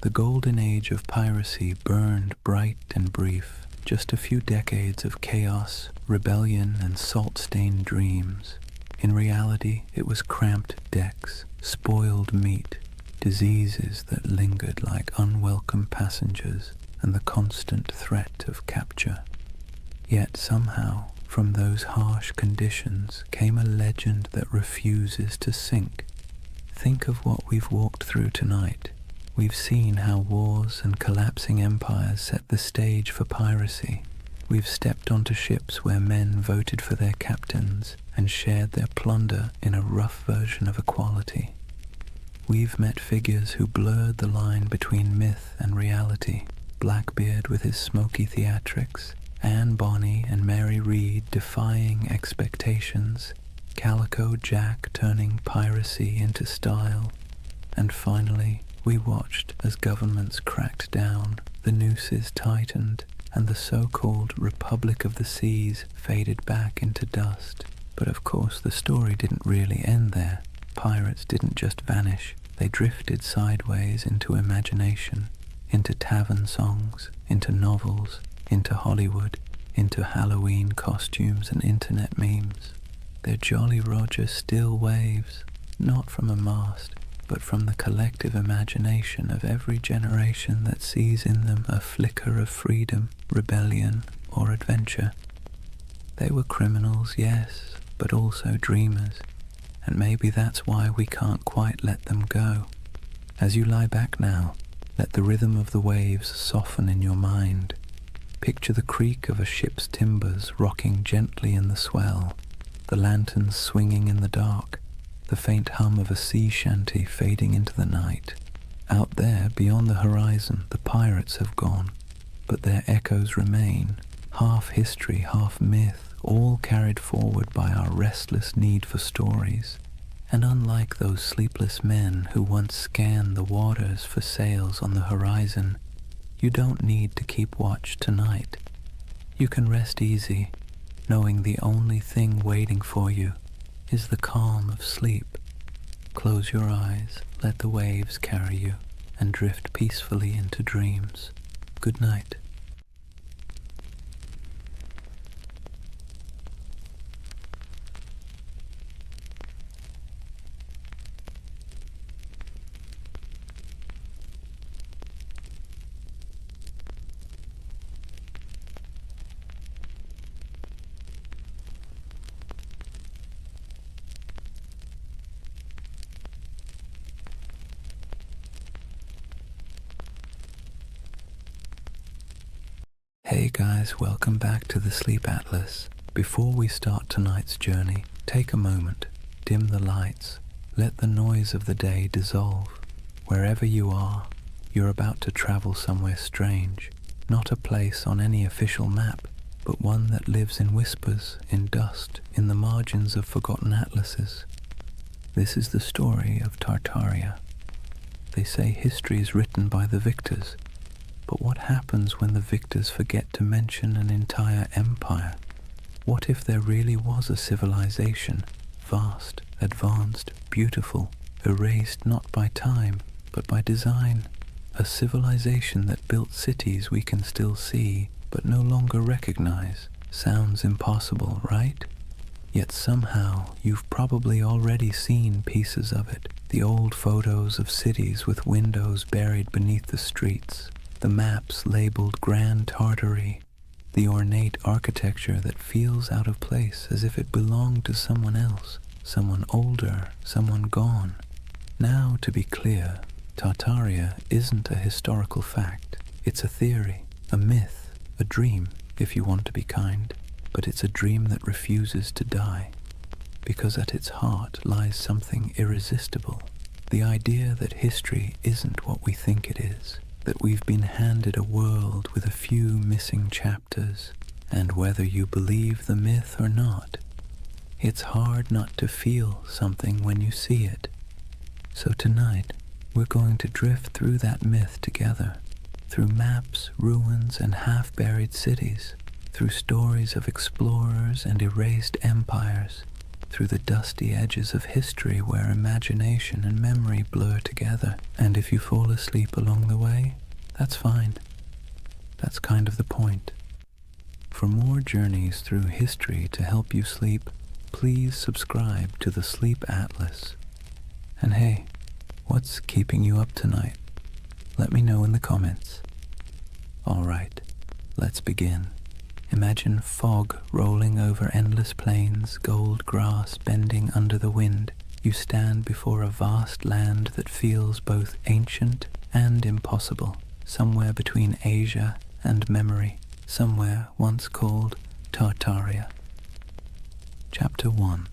The Golden Age of Piracy burned bright and brief, just a few decades of chaos, rebellion, and salt-stained dreams. In reality, it was cramped decks, spoiled meat, diseases that lingered like unwelcome passengers, and the constant threat of capture. Yet somehow, from those harsh conditions came a legend that refuses to sink. Think of what we've walked through tonight. We've seen how wars and collapsing empires set the stage for piracy. We've stepped onto ships where men voted for their captains and shared their plunder in a rough version of equality. We've met figures who blurred the line between myth and reality. Blackbeard with his smoky theatrics, Anne Bonny and Mary Read defying expectations, Calico Jack turning piracy into style, and finally we watched as governments cracked down, the nooses tightened, and the so-called Republic of the Seas faded back into dust. But of course the story didn't really end there. Pirates didn't just vanish, they drifted sideways into imagination, into tavern songs, into novels, into Hollywood, into Halloween costumes and internet memes. Their Jolly Roger still waves, not from a mast, but from the collective imagination of every generation that sees in them a flicker of freedom, rebellion, or adventure. They were criminals, yes, but also dreamers, and maybe that's why we can't quite let them go. As you lie back now, let the rhythm of the waves soften in your mind. Picture the creak of a ship's timbers rocking gently in the swell, the lanterns swinging in the dark, the faint hum of a sea shanty fading into the night. Out there, beyond the horizon, the pirates have gone, but their echoes remain, half history, half myth, all carried forward by our restless need for stories. And unlike those sleepless men who once scanned the waters for sails on the horizon, you don't need to keep watch tonight. You can rest easy, knowing the only thing waiting for you is the calm of sleep. Close your eyes, let the waves carry you, and drift peacefully into dreams. Good night. Hey guys, welcome back to the Sleep Atlas. Before we start tonight's journey, take a moment, dim the lights, let the noise of the day dissolve. Wherever you are, you're about to travel somewhere strange, not a place on any official map, but one that lives in whispers, in dust, in the margins of forgotten atlases. This is the story of Tartaria. They say history is written by the victors, but what happens when the victors forget to mention an entire empire? What if there really was a civilization, vast, advanced, beautiful, erased not by time, but by design? A civilization that built cities we can still see, but no longer recognize. Sounds impossible, right? Yet somehow you've probably already seen pieces of it. The old photos of cities with windows buried beneath the streets, the maps labeled Grand Tartary, the ornate architecture that feels out of place as if it belonged to someone else, someone older, someone gone. Now, to be clear, Tartaria isn't a historical fact. It's a theory, a myth, a dream, if you want to be kind. But it's a dream that refuses to die, because at its heart lies something irresistible. The idea that history isn't what we think it is, that we've been handed a world with a few missing chapters, and whether you believe the myth or not, it's hard not to feel something when you see it. So tonight, we're going to drift through that myth together, through maps, ruins, and half-buried cities, through stories of explorers and erased empires, through the dusty edges of history where imagination and memory blur together. And if you fall asleep along the way, that's fine. That's kind of the point. For more journeys through history to help you sleep, please subscribe to the Sleep Atlas. And hey, what's keeping you up tonight? Let me know in the comments. Alright, let's begin. Imagine fog rolling over endless plains, gold grass bending under the wind. You stand before a vast land that feels both ancient and impossible, somewhere between Asia and memory, somewhere once called Tartaria. Chapter 1.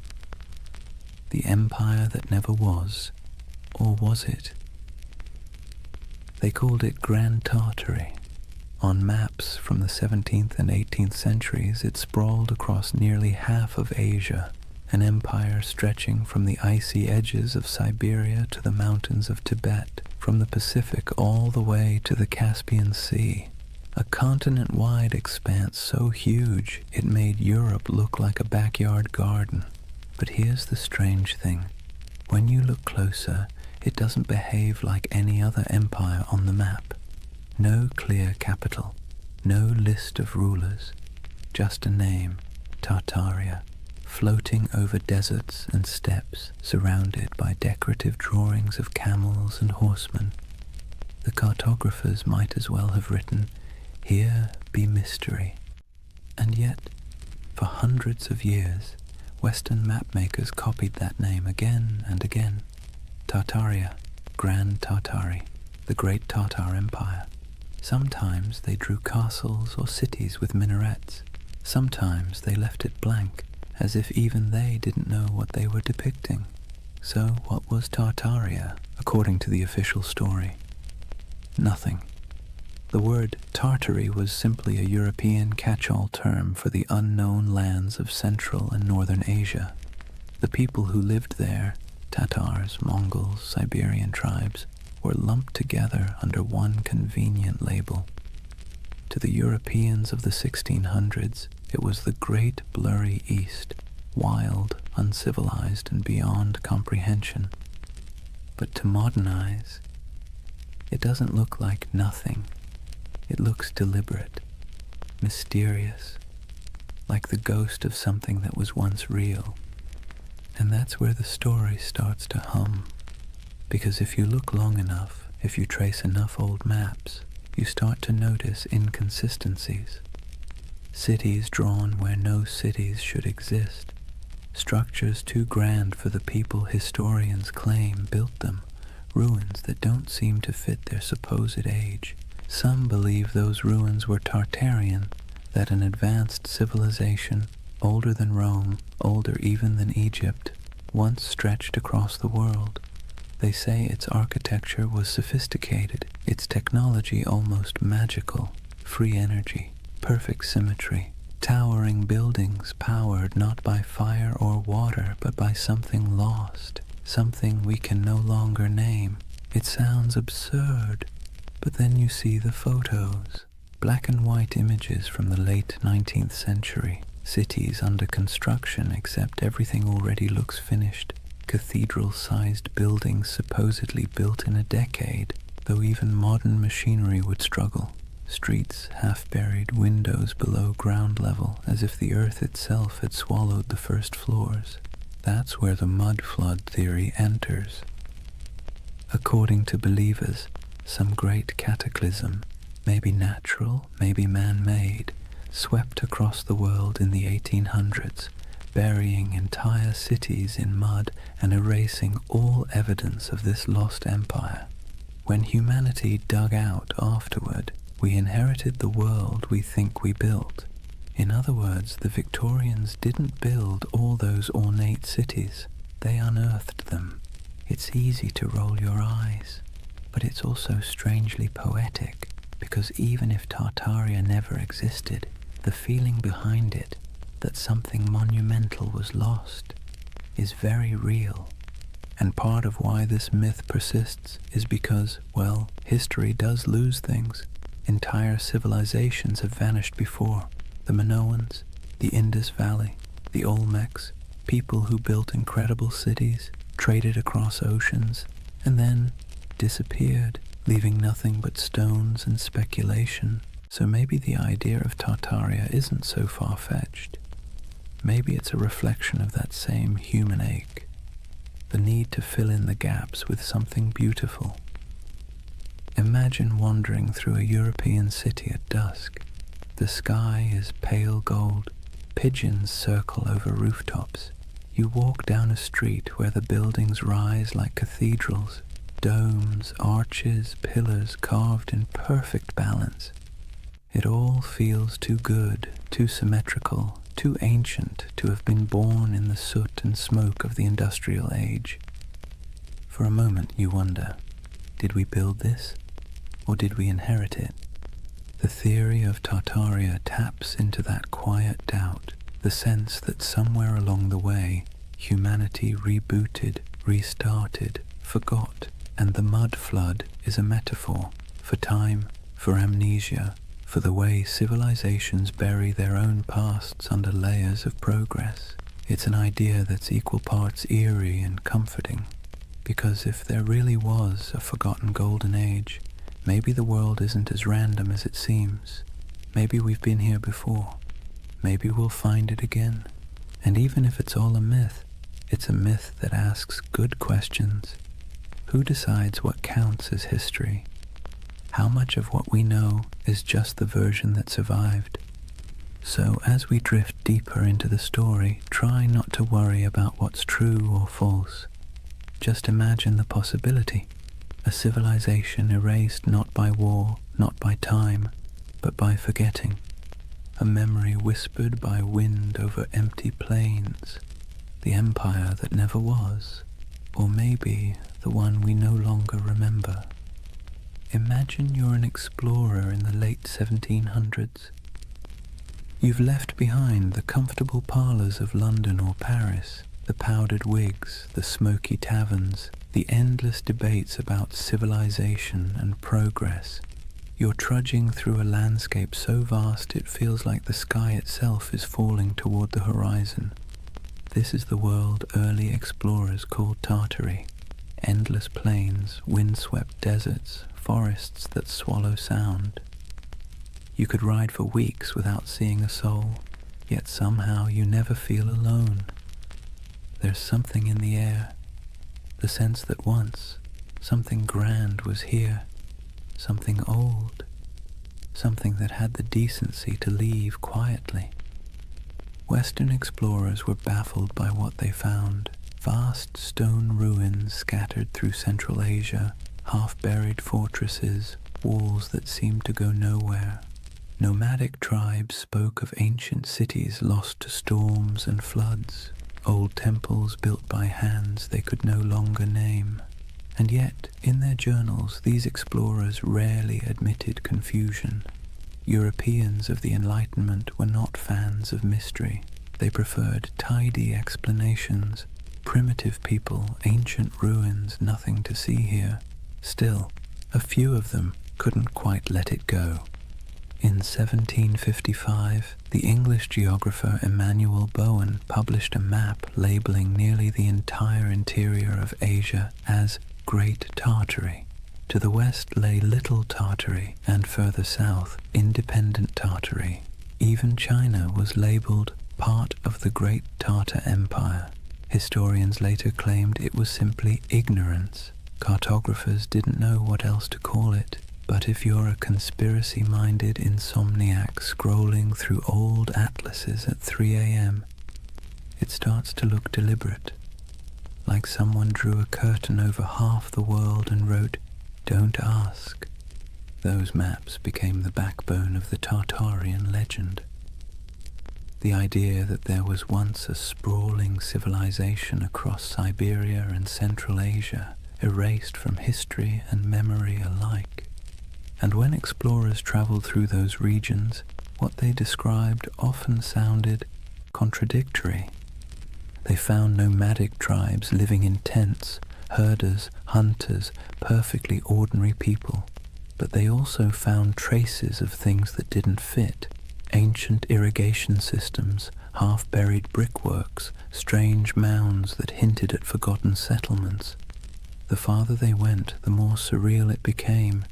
The Empire That Never Was, or was it? They called it Grand Tartary. On maps from the 17th and 18th centuries, it sprawled across nearly half of Asia, an empire stretching from the icy edges of Siberia to the mountains of Tibet, from the Pacific all the way to the Caspian Sea. A continent-wide expanse so huge it made Europe look like a backyard garden. But here's the strange thing. When you look closer, it doesn't behave like any other empire on the map. No clear capital, no list of rulers, just a name, Tartaria, floating over deserts and steppes, surrounded by decorative drawings of camels and horsemen. The cartographers might as well have written, "Here be mystery." And yet, for hundreds of years, Western mapmakers copied that name again and again. Tartaria, Grand Tartary, the Great Tartar Empire. Sometimes they drew castles or cities with minarets. Sometimes they left it blank, as if even they didn't know what they were depicting. So what was Tartaria, according to the official story? Nothing. The word Tartary was simply a European catch-all term for the unknown lands of Central and Northern Asia. The people who lived there, Tatars, Mongols, Siberian tribes, were lumped together under one convenient label. To the Europeans of the 1600s, it was the great blurry East, wild, uncivilized, and beyond comprehension. But to modern eyes, it doesn't look like nothing. It looks deliberate, mysterious, like the ghost of something that was once real. And that's where the story starts to hum. Because if you look long enough, if you trace enough old maps, you start to notice inconsistencies. Cities drawn where no cities should exist. Structures too grand for the people historians claim built them. Ruins that don't seem to fit their supposed age. Some believe those ruins were Tartarian, that an advanced civilization, older than Rome, older even than Egypt, once stretched across the world. They say its architecture was sophisticated, its technology almost magical, free energy, perfect symmetry, towering buildings powered not by fire or water but by something lost, something we can no longer name. It sounds absurd, but then you see the photos, black and white images from the late 19th century, cities under construction except everything already looks finished, cathedral-sized buildings supposedly built in a decade, though even modern machinery would struggle. Streets half-buried, windows below ground level, as if the earth itself had swallowed the first floors. That's where the mud flood theory enters. According to believers, some great cataclysm, maybe natural, maybe man-made, swept across the world in the 1800s, burying entire cities in mud and erasing all evidence of this lost empire. When humanity dug out afterward, we inherited the world we think we built. In other words, the Victorians didn't build all those ornate cities. They unearthed them. It's easy to roll your eyes, but it's also strangely poetic, because even if Tartaria never existed, the feeling behind it, that something monumental was lost, is very real. And part of why this myth persists is because, well, history does lose things. Entire civilizations have vanished before. The Minoans, the Indus Valley, the Olmecs, people who built incredible cities, traded across oceans, and then disappeared, leaving nothing but stones and speculation. So maybe the idea of Tartaria isn't so far-fetched. Maybe it's a reflection of that same human ache, the need to fill in the gaps with something beautiful. Imagine wandering through a European city at dusk. The sky is pale gold, pigeons circle over rooftops. You walk down a street where the buildings rise like cathedrals, domes, arches, pillars carved in perfect balance. It all feels too good, too symmetrical, too ancient to have been born in the soot and smoke of the industrial age. For a moment you wonder, did we build this, or did we inherit it? The theory of Tartaria taps into that quiet doubt, the sense that somewhere along the way, humanity rebooted, restarted, forgot, and the mud flood is a metaphor for time, for amnesia, for the way civilizations bury their own pasts under layers of progress. It's an idea that's equal parts eerie and comforting, because if there really was a forgotten golden age, maybe the world isn't as random as it seems. Maybe we've been here before. Maybe we'll find it again. And even if it's all a myth, it's a myth that asks good questions. Who decides what counts as history? How much of what we know is just the version that survived? So as we drift deeper into the story, try not to worry about what's true or false. Just imagine the possibility. A civilization erased not by war, not by time, but by forgetting. A memory whispered by wind over empty plains. The empire that never was, or maybe the one we no longer remember. Imagine you're an explorer in the late 1700s. You've left behind the comfortable parlours of London or Paris, the powdered wigs, the smoky taverns, the endless debates about civilization and progress. You're trudging through a landscape so vast it feels like the sky itself is falling toward the horizon. This is the world early explorers called Tartary. Endless plains, windswept deserts, forests that swallow sound. You could ride for weeks without seeing a soul, yet somehow you never feel alone. There's something in the air, the sense that once something grand was here, something old, something that had the decency to leave quietly. Western explorers were baffled by what they found. Vast stone ruins scattered through Central Asia, half-buried fortresses, walls that seemed to go nowhere. Nomadic tribes spoke of ancient cities lost to storms and floods, old temples built by hands they could no longer name. And yet, in their journals, these explorers rarely admitted confusion. Europeans of the Enlightenment were not fans of mystery. They preferred tidy explanations. Primitive people, ancient ruins, nothing to see here. Still, a few of them couldn't quite let it go. In 1755, the English geographer Emmanuel Bowen published a map labeling nearly the entire interior of Asia as Great Tartary. To the west lay Little Tartary, and further south, Independent Tartary. Even China was labeled part of the Great Tartar Empire. Historians later claimed it was simply ignorance. Cartographers didn't know what else to call it. But if you're a conspiracy-minded insomniac scrolling through old atlases at 3 a.m., it starts to look deliberate, like someone drew a curtain over half the world and wrote, "Don't ask." Those maps became the backbone of the Tartarian legend. The idea that there was once a sprawling civilization across Siberia and Central Asia, erased from history and memory alike. And when explorers traveled through those regions, what they described often sounded contradictory. They found nomadic tribes living in tents, herders, hunters, perfectly ordinary people. But they also found traces of things that didn't fit. Ancient irrigation systems, half-buried brickworks, strange mounds that hinted at forgotten settlements. The farther they went, the more surreal it became.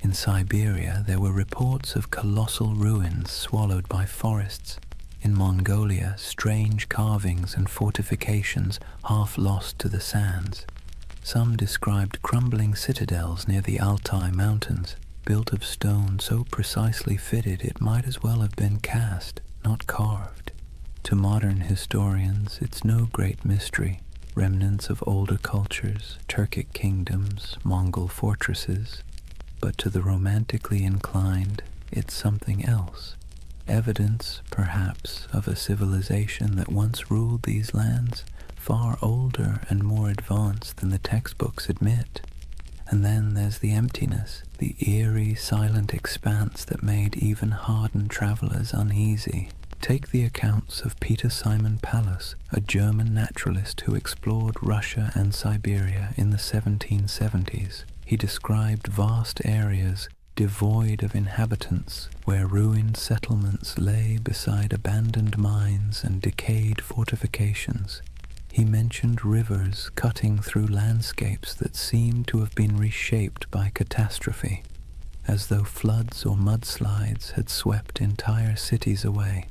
In Siberia, there were reports of colossal ruins swallowed by forests. In Mongolia, strange carvings and fortifications half lost to the sands. Some described crumbling citadels near the Altai Mountains, built of stone so precisely fitted it might as well have been cast, not carved. To modern historians, it's no great mystery. Remnants of older cultures, Turkic kingdoms, Mongol fortresses. But to the romantically inclined, it's something else. Evidence, perhaps, of a civilization that once ruled these lands, far older and more advanced than the textbooks admit. And then there's the emptiness, the eerie, silent expanse that made even hardened travelers uneasy. Take the accounts of Peter Simon Pallas, a German naturalist who explored Russia and Siberia in the 1770s. He described vast areas devoid of inhabitants, where ruined settlements lay beside abandoned mines and decayed fortifications. He mentioned rivers cutting through landscapes that seemed to have been reshaped by catastrophe, as though floods or mudslides had swept entire cities away.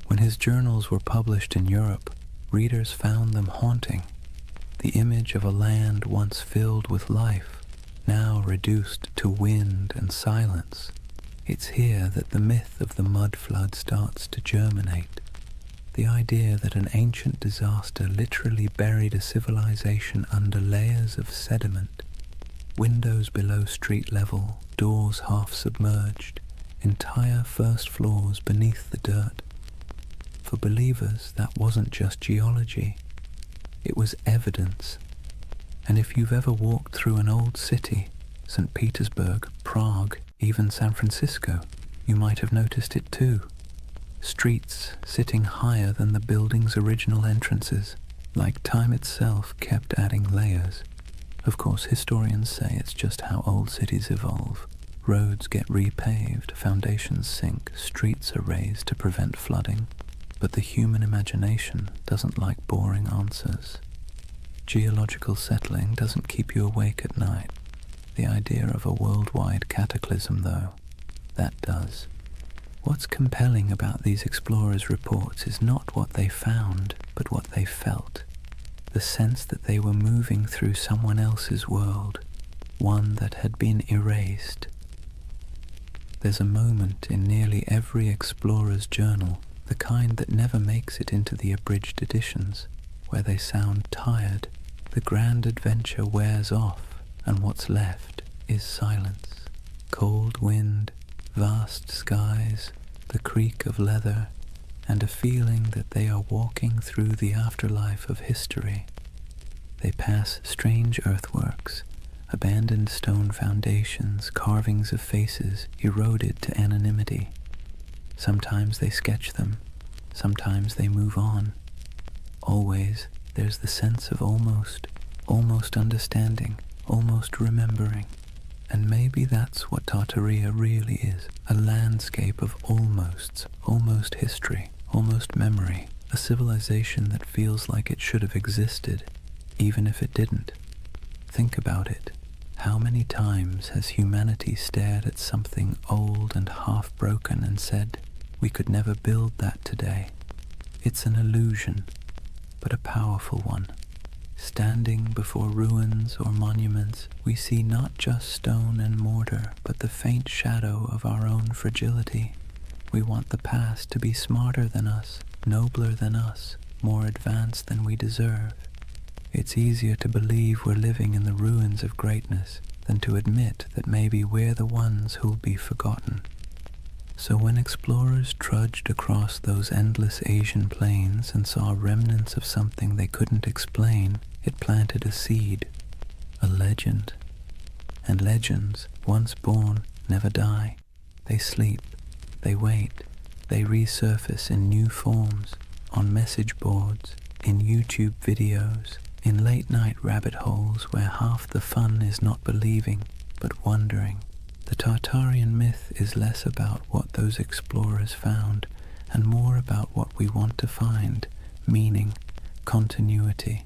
When his journals were published in Europe, readers found them haunting. The image of a land once filled with life, now reduced to wind and silence. It's here that the myth of the mud flood starts to germinate. The idea that an ancient disaster literally buried a civilization under layers of sediment, windows below street level, doors half submerged, entire first floors beneath the dirt. For believers, that wasn't just geology, it was evidence. And if you've ever walked through an old city, St. Petersburg, Prague, even San Francisco, you might have noticed it too. Streets sitting higher than the building's original entrances, like time itself kept adding layers. Of course, historians say it's just how old cities evolve. Roads get repaved, foundations sink, streets are raised to prevent flooding. But the human imagination doesn't like boring answers. Geological settling doesn't keep you awake at night. The idea of a worldwide cataclysm, though, that does. What's compelling about these explorers' reports is not what they found, but what they felt. The sense that they were moving through someone else's world, one that had been erased. There's a moment in nearly every explorer's journal, the kind that never makes it into the abridged editions, where they sound tired. The grand adventure wears off, and what's left is silence. Cold wind, vast skies, the creak of leather, and a feeling that they are walking through the afterlife of history. They pass strange earthworks, abandoned stone foundations, carvings of faces eroded to anonymity. Sometimes they sketch them, sometimes they move on. Always there's the sense of almost understanding, almost remembering. And maybe that's what Tartaria really is, a landscape of almosts, almost history, almost memory, a civilization that feels like it should have existed, even if it didn't. Think about it. How many times has humanity stared at something old and half-broken and said, we could never build that today? It's an illusion, but a powerful one. Standing before ruins or monuments, we see not just stone and mortar, but the faint shadow of our own fragility. We want the past to be smarter than us, nobler than us, more advanced than we deserve. It's easier to believe we're living in the ruins of greatness than to admit that maybe we're the ones who'll be forgotten. So when explorers trudged across those endless Asian plains and saw remnants of something they couldn't explain, it planted a seed, a legend. And legends, once born, never die. They sleep, they wait, they resurface in new forms, on message boards, in YouTube videos, in late-night rabbit holes where half the fun is not believing, but wondering. The Tartarian myth is less about what those explorers found and more about what we want to find, meaning, continuity,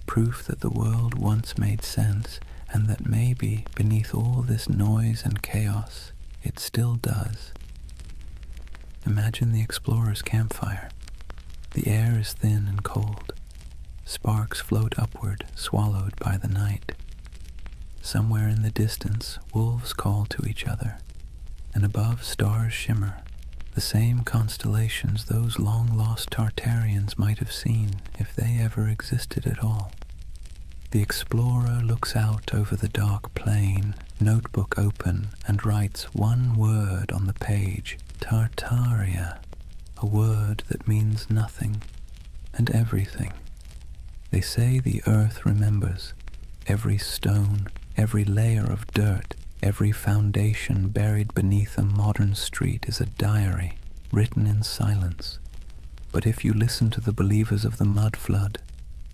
proof that the world once made sense and that maybe beneath all this noise and chaos, it still does. Imagine the explorer's campfire. The air is thin and cold. Sparks float upward, swallowed by the night. Somewhere in the distance, wolves call to each other, and above stars shimmer, the same constellations those long-lost Tartarians might have seen if they ever existed at all. The explorer looks out over the dark plain, notebook open, and writes one word on the page, Tartaria, a word that means nothing and everything. They say the earth remembers. Every stone, every layer of dirt, every foundation buried beneath a modern street is a diary, written in silence. But if you listen to the believers of the mud flood,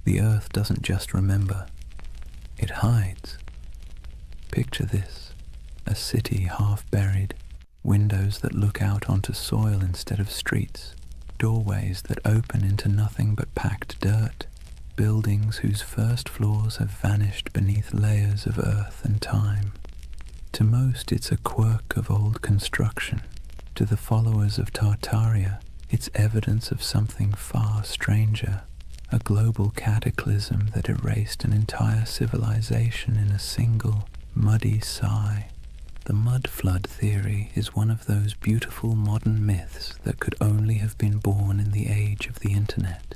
the earth doesn't just remember, it hides. Picture this, a city half buried, windows that look out onto soil instead of streets, doorways that open into nothing but packed dirt, buildings whose first floors have vanished beneath layers of earth and time. To most it's a quirk of old construction. To the followers of Tartaria, it's evidence of something far stranger, a global cataclysm that erased an entire civilization in a single, muddy sigh. The mud flood theory is one of those beautiful modern myths that could only have been born in the age of the internet.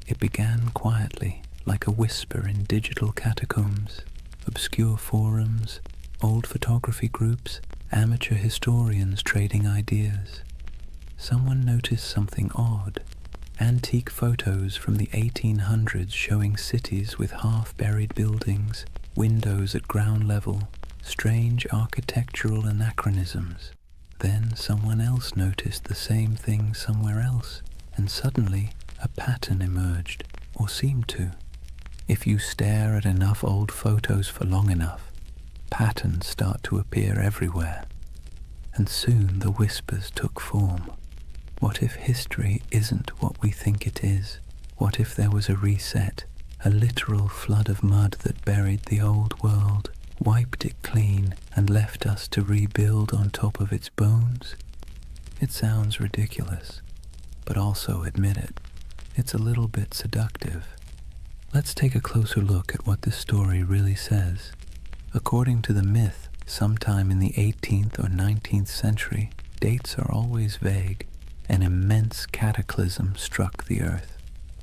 It began quietly, like a whisper in digital catacombs, obscure forums, old photography groups, amateur historians trading ideas. Someone noticed something odd. Antique photos from the 1800s showing cities with half-buried buildings, windows at ground level, strange architectural anachronisms. Then someone else noticed the same thing somewhere else, and suddenly a pattern emerged, or seemed to. If you stare at enough old photos for long enough, patterns start to appear everywhere. And soon the whispers took form. What if history isn't what we think it is? What if there was a reset, a literal flood of mud that buried the old world, wiped it clean, and left us to rebuild on top of its bones? It sounds ridiculous, but also admit it. It's a little bit seductive. Let's take a closer look at what this story really says. According to the myth, sometime in the 18th or 19th century, dates are always vague, an immense cataclysm struck the earth.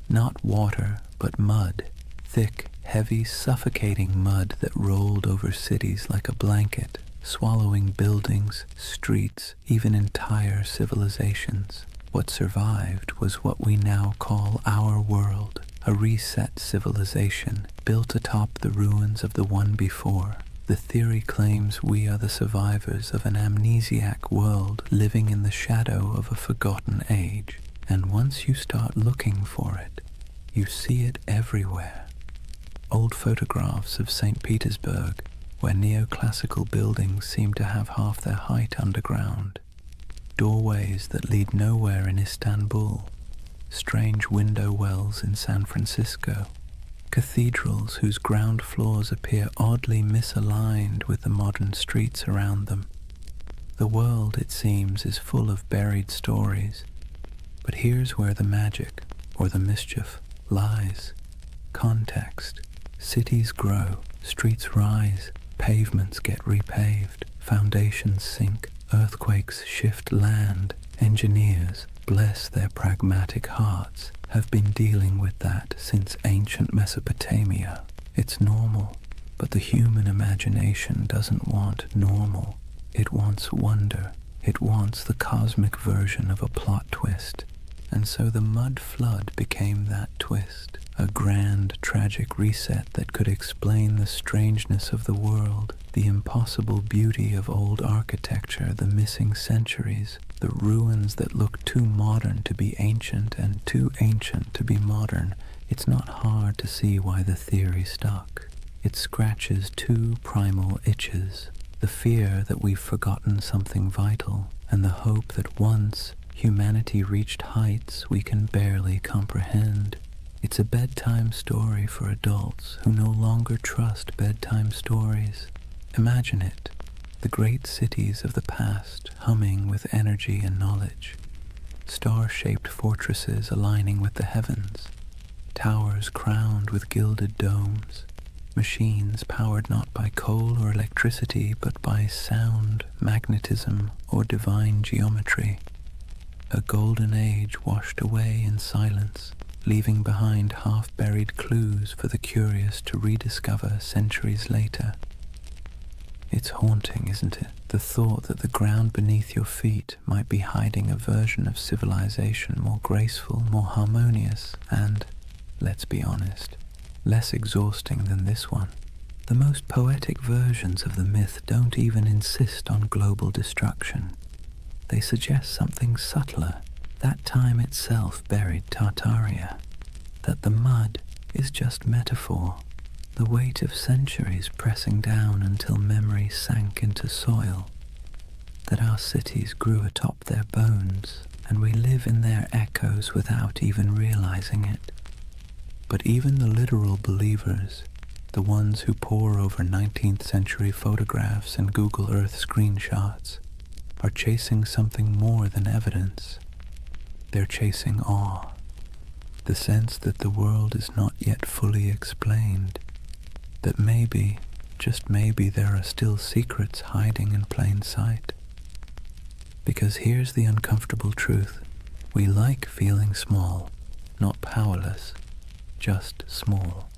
Not water, but mud, thick, heavy, suffocating mud that rolled over cities like a blanket. swallowing buildings, streets, even entire civilizations. What survived was what we now call our world, a reset civilization built atop the ruins of the one before. The theory claims we are the survivors of an amnesiac world living in the shadow of a forgotten age. And once you start looking for it, you see it everywhere. Old photographs of St. Petersburg, where neoclassical buildings seem to have half their height underground. Doorways that lead nowhere in Istanbul. Strange window wells in San Francisco. Cathedrals whose ground floors appear oddly misaligned with the modern streets around them. The world, it seems, is full of buried stories. But here's where the magic, or the mischief, lies. Context. Cities grow, streets rise, pavements get repaved, foundations sink, earthquakes shift land. Engineers, bless their pragmatic hearts, have been dealing with that since ancient Mesopotamia. It's normal, but the human imagination doesn't want normal. It wants wonder. It wants the cosmic version of a plot twist. And so the mud flood became that twist, a grand, tragic reset that could explain the strangeness of the world, the impossible beauty of old architecture, the missing centuries, the ruins that look too modern to be ancient and too ancient to be modern. It's not hard to see why the theory stuck. It scratches two primal itches, the fear that we've forgotten something vital, and the hope that once humanity reached heights we can barely comprehend. It's a bedtime story for adults who no longer trust bedtime stories. Imagine it, the great cities of the past humming with energy and knowledge, star-shaped fortresses aligning with the heavens, towers crowned with gilded domes, machines powered not by coal or electricity but by sound, magnetism, or divine geometry. A golden age washed away in silence, leaving behind half-buried clues for the curious to rediscover centuries later. It's haunting, isn't it? The thought that the ground beneath your feet might be hiding a version of civilization more graceful, more harmonious, and, let's be honest, less exhausting than this one. The most poetic versions of the myth don't even insist on global destruction. They suggest something subtler. That time itself buried Tartaria. That the mud is just metaphor. The weight of centuries pressing down until memory sank into soil. That our cities grew atop their bones, and we live in their echoes without even realizing it. But even the literal believers, the ones who pore over 19th century photographs and Google Earth screenshots, are chasing something more than evidence. They're chasing awe, the sense that the world is not yet fully explained, that maybe, just maybe, there are still secrets hiding in plain sight. Because here's the uncomfortable truth. We like feeling small, not powerless, just small.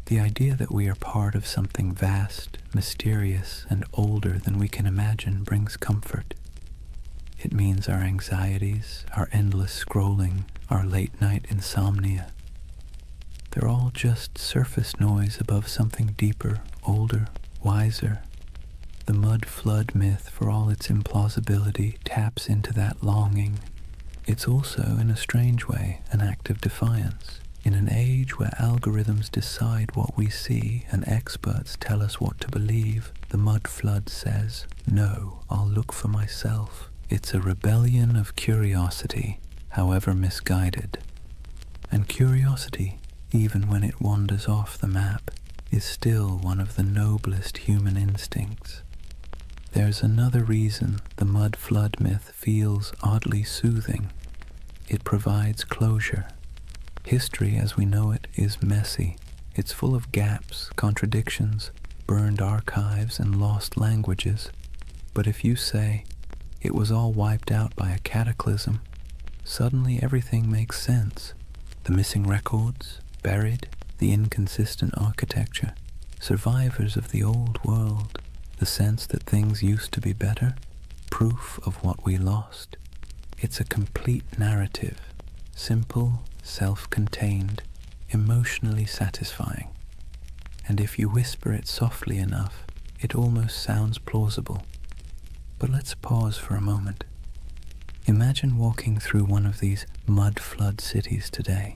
The idea that we are part of something vast, mysterious, and older than we can imagine brings comfort. It means our anxieties, our endless scrolling, our late-night insomnia, they're all just surface noise above something deeper, older, wiser. The mud flood myth, for all its implausibility, taps into that longing. It's also, in a strange way, an act of defiance. In an age where algorithms decide what we see and experts tell us what to believe, the mud flood says, "No, I'll look for myself." It's a rebellion of curiosity, however misguided. And curiosity, even when it wanders off the map, is still one of the noblest human instincts. There's another reason the mud flood myth feels oddly soothing. It provides closure. History as we know it is messy. It's full of gaps, contradictions, burned archives, and lost languages. But if you say, it was all wiped out by a cataclysm, suddenly everything makes sense. The missing records, buried, the inconsistent architecture, survivors of the old world. The sense that things used to be better? Proof of what we lost. It's a complete narrative, simple, self-contained, emotionally satisfying. And if you whisper it softly enough, it almost sounds plausible. But let's pause for a moment. Imagine walking through one of these mud-flood cities today.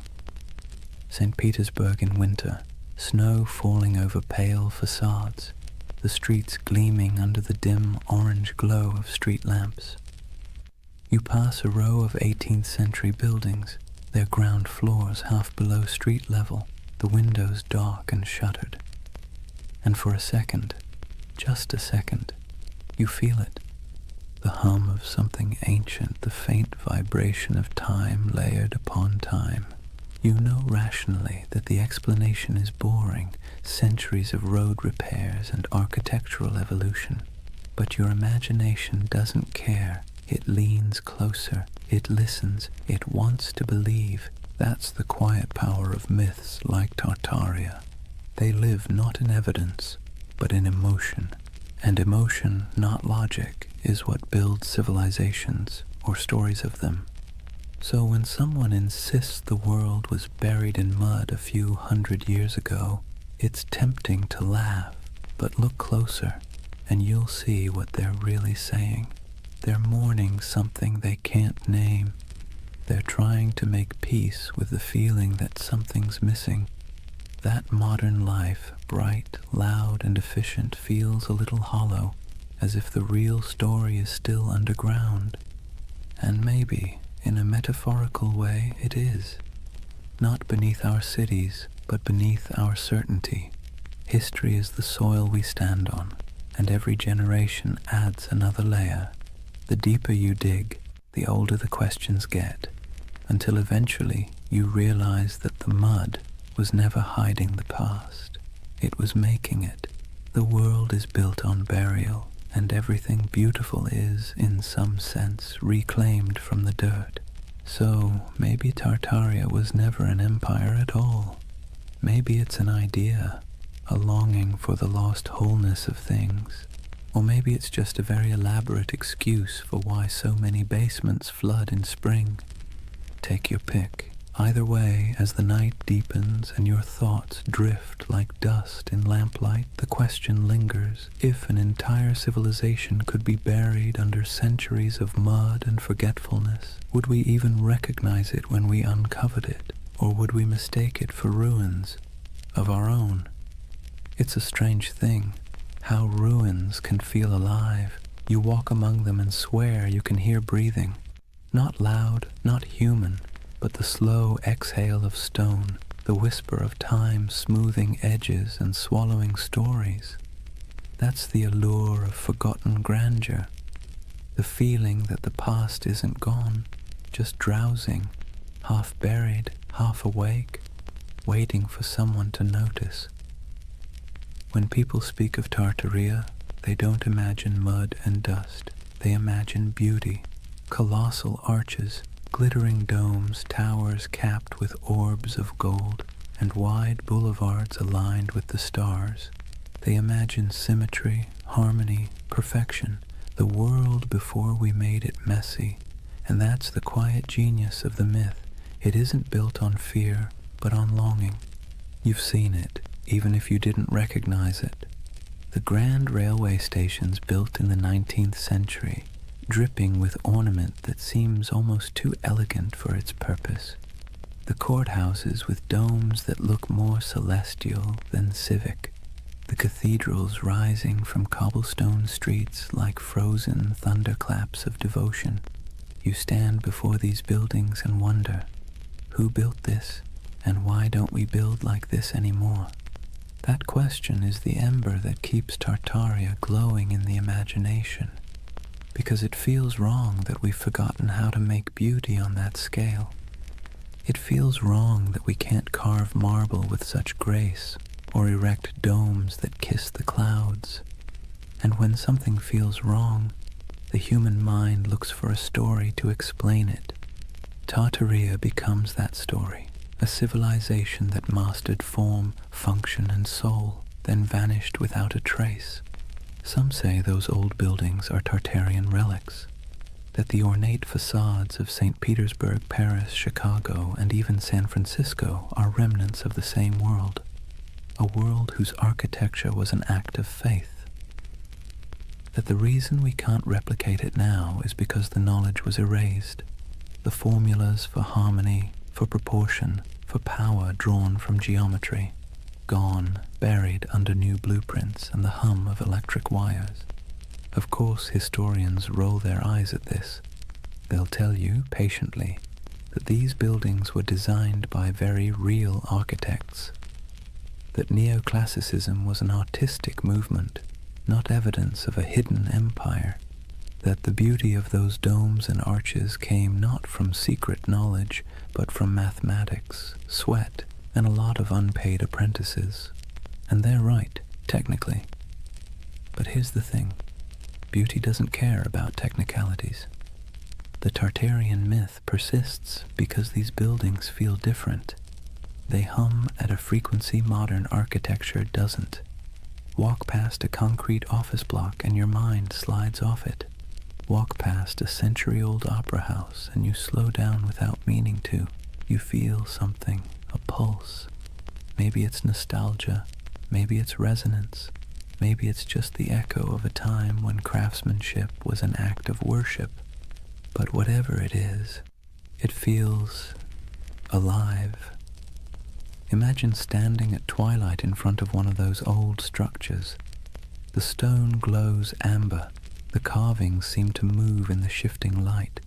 St. Petersburg in winter, snow falling over pale facades, the streets gleaming under the dim orange glow of street lamps. You pass a row of 18th century buildings, their ground floors half below street level, the windows dark and shuttered. And for a second, just a second, you feel it. The hum of something ancient, the faint vibration of time layered upon time. You know rationally that the explanation is boring, centuries of road repairs and architectural evolution. But your imagination doesn't care. It leans closer, it listens, it wants to believe. That's the quiet power of myths like Tartaria. They live not in evidence, but in emotion. And emotion, not logic, is what builds civilizations, or stories of them. So when someone insists the world was buried in mud a few hundred years ago, it's tempting to laugh, but look closer, and you'll see what they're really saying. They're mourning something they can't name. They're trying to make peace with the feeling that something's missing. That modern life, bright, loud, and efficient, feels a little hollow, as if the real story is still underground. And maybe, in a metaphorical way, it is. Not beneath our cities, but beneath our certainty. History is the soil we stand on, and every generation adds another layer. The deeper you dig, the older the questions get, until eventually you realize that the mud was never hiding the past. It was making it. The world is built on burial, and everything beautiful is, in some sense, reclaimed from the dirt. So maybe Tartaria was never an empire at all. Maybe it's an idea, a longing for the lost wholeness of things. Or maybe it's just a very elaborate excuse for why so many basements flood in spring. Take your pick. Either way, as the night deepens and your thoughts drift like dust in lamplight, the question lingers: if an entire civilization could be buried under centuries of mud and forgetfulness, would we even recognize it when we uncovered it? Or would we mistake it for ruins of our own? It's a strange thing, how ruins can feel alive. You walk among them and swear you can hear breathing. Not loud, not human, but the slow exhale of stone, the whisper of time smoothing edges and swallowing stories. That's the allure of forgotten grandeur, the feeling that the past isn't gone, just drowsing, half buried, half awake, waiting for someone to notice. When people speak of Tartaria, they don't imagine mud and dust. They imagine beauty, colossal arches, glittering domes, towers capped with orbs of gold, and wide boulevards aligned with the stars. They imagine symmetry, harmony, perfection, the world before we made it messy. And that's the quiet genius of the myth. It isn't built on fear, but on longing. You've seen it, even if you didn't recognize it. The grand railway stations built in the 19th century, dripping with ornament that seems almost too elegant for its purpose. The courthouses with domes that look more celestial than civic. The cathedrals rising from cobblestone streets like frozen thunderclaps of devotion. You stand before these buildings and wonder, who built this, and why don't we build like this anymore? That question is the ember that keeps Tartaria glowing in the imagination, because it feels wrong that we've forgotten how to make beauty on that scale. It feels wrong that we can't carve marble with such grace, or erect domes that kiss the clouds. And when something feels wrong, the human mind looks for a story to explain it. Tartaria becomes that story, a civilization that mastered form, function, and soul, then vanished without a trace. Some say those old buildings are Tartarian relics, that the ornate facades of St. Petersburg, Paris, Chicago, and even San Francisco are remnants of the same world, a world whose architecture was an act of faith. That the reason we can't replicate it now is because the knowledge was erased, the formulas for harmony, for proportion, for power drawn from geometry, gone, buried under new blueprints and the hum of electric wires. Of course, historians roll their eyes at this. They'll tell you, patiently, that these buildings were designed by very real architects, that neoclassicism was an artistic movement, not evidence of a hidden empire, that the beauty of those domes and arches came not from secret knowledge, but from mathematics, sweat, and a lot of unpaid apprentices. And they're right, technically. But here's the thing. Beauty doesn't care about technicalities. The Tartarian myth persists because these buildings feel different. They hum at a frequency modern architecture doesn't. Walk past a concrete office block and your mind slides off it. Walk past a century-old opera house and you slow down without meaning to. You feel something, a pulse. Maybe it's nostalgia, maybe it's resonance, maybe it's just the echo of a time when craftsmanship was an act of worship. But whatever it is, it feels alive. Imagine standing at twilight in front of one of those old structures. The stone glows amber. The carvings seem to move in the shifting light.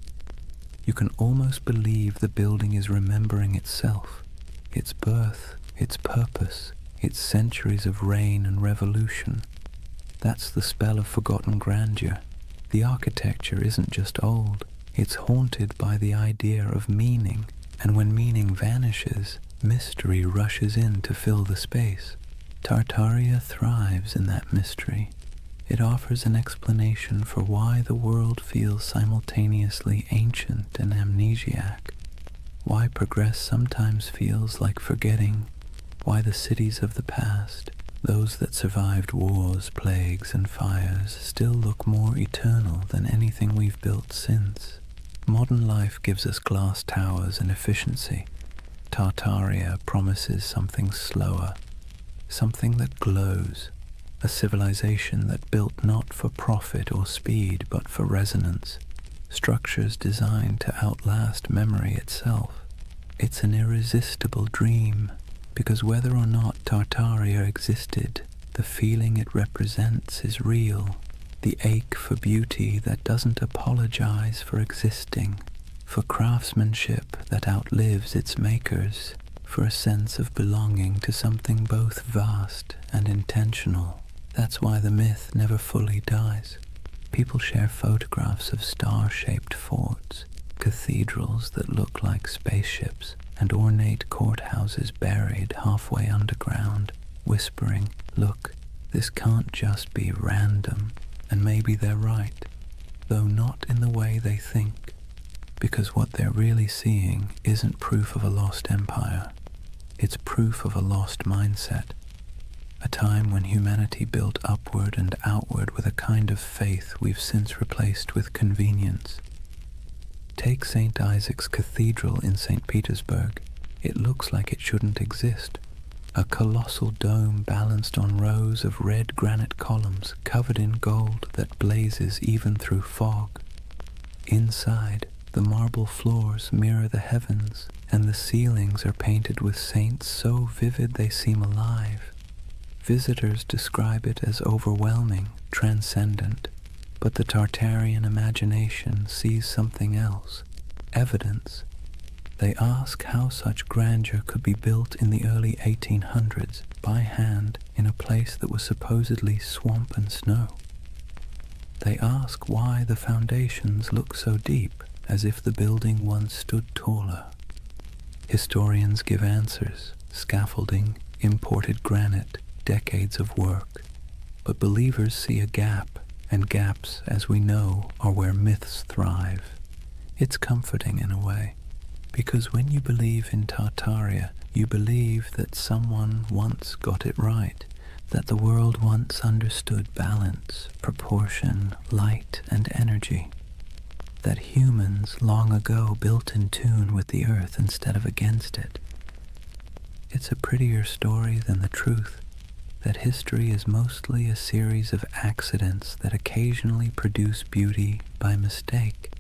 You can almost believe the building is remembering itself, its birth, its purpose, its centuries of reign and revolution. That's the spell of forgotten grandeur. The architecture isn't just old, it's haunted by the idea of meaning, and when meaning vanishes, mystery rushes in to fill the space. Tartaria thrives in that mystery. It offers an explanation for why the world feels simultaneously ancient and amnesiac, why progress sometimes feels like forgetting, why the cities of the past, those that survived wars, plagues, and fires, still look more eternal than anything we've built since. Modern life gives us glass towers and efficiency. Tartaria promises something slower, something that glows, a civilization that built not for profit or speed but for resonance, structures designed to outlast memory itself. It's an irresistible dream, because whether or not Tartaria existed, the feeling it represents is real, the ache for beauty that doesn't apologize for existing, for craftsmanship that outlives its makers, for a sense of belonging to something both vast and intentional. That's why the myth never fully dies. People share photographs of star-shaped forts, cathedrals that look like spaceships, and ornate courthouses buried halfway underground, whispering, "Look, this can't just be random." And maybe they're right, though not in the way they think, because what they're really seeing isn't proof of a lost empire. It's proof of a lost mindset. A time when humanity built upward and outward with a kind of faith we've since replaced with convenience. Take St. Isaac's Cathedral in St. Petersburg. It looks like it shouldn't exist. A colossal dome balanced on rows of red granite columns covered in gold that blazes even through fog. Inside, the marble floors mirror the heavens, and the ceilings are painted with saints so vivid they seem alive. Visitors describe it as overwhelming, transcendent, but the Tartarian imagination sees something else, evidence. They ask how such grandeur could be built in the early 1800s by hand in a place that was supposedly swamp and snow. They ask why the foundations look so deep, as if the building once stood taller. Historians give answers: scaffolding, imported granite, decades of work. But believers see a gap, and gaps, as we know, are where myths thrive. It's comforting in a way, because when you believe in Tartaria, you believe that someone once got it right, that the world once understood balance, proportion, light, and energy, that humans long ago built in tune with the earth instead of against it. It's a prettier story than the truth that history is mostly a series of accidents that occasionally produce beauty by mistake.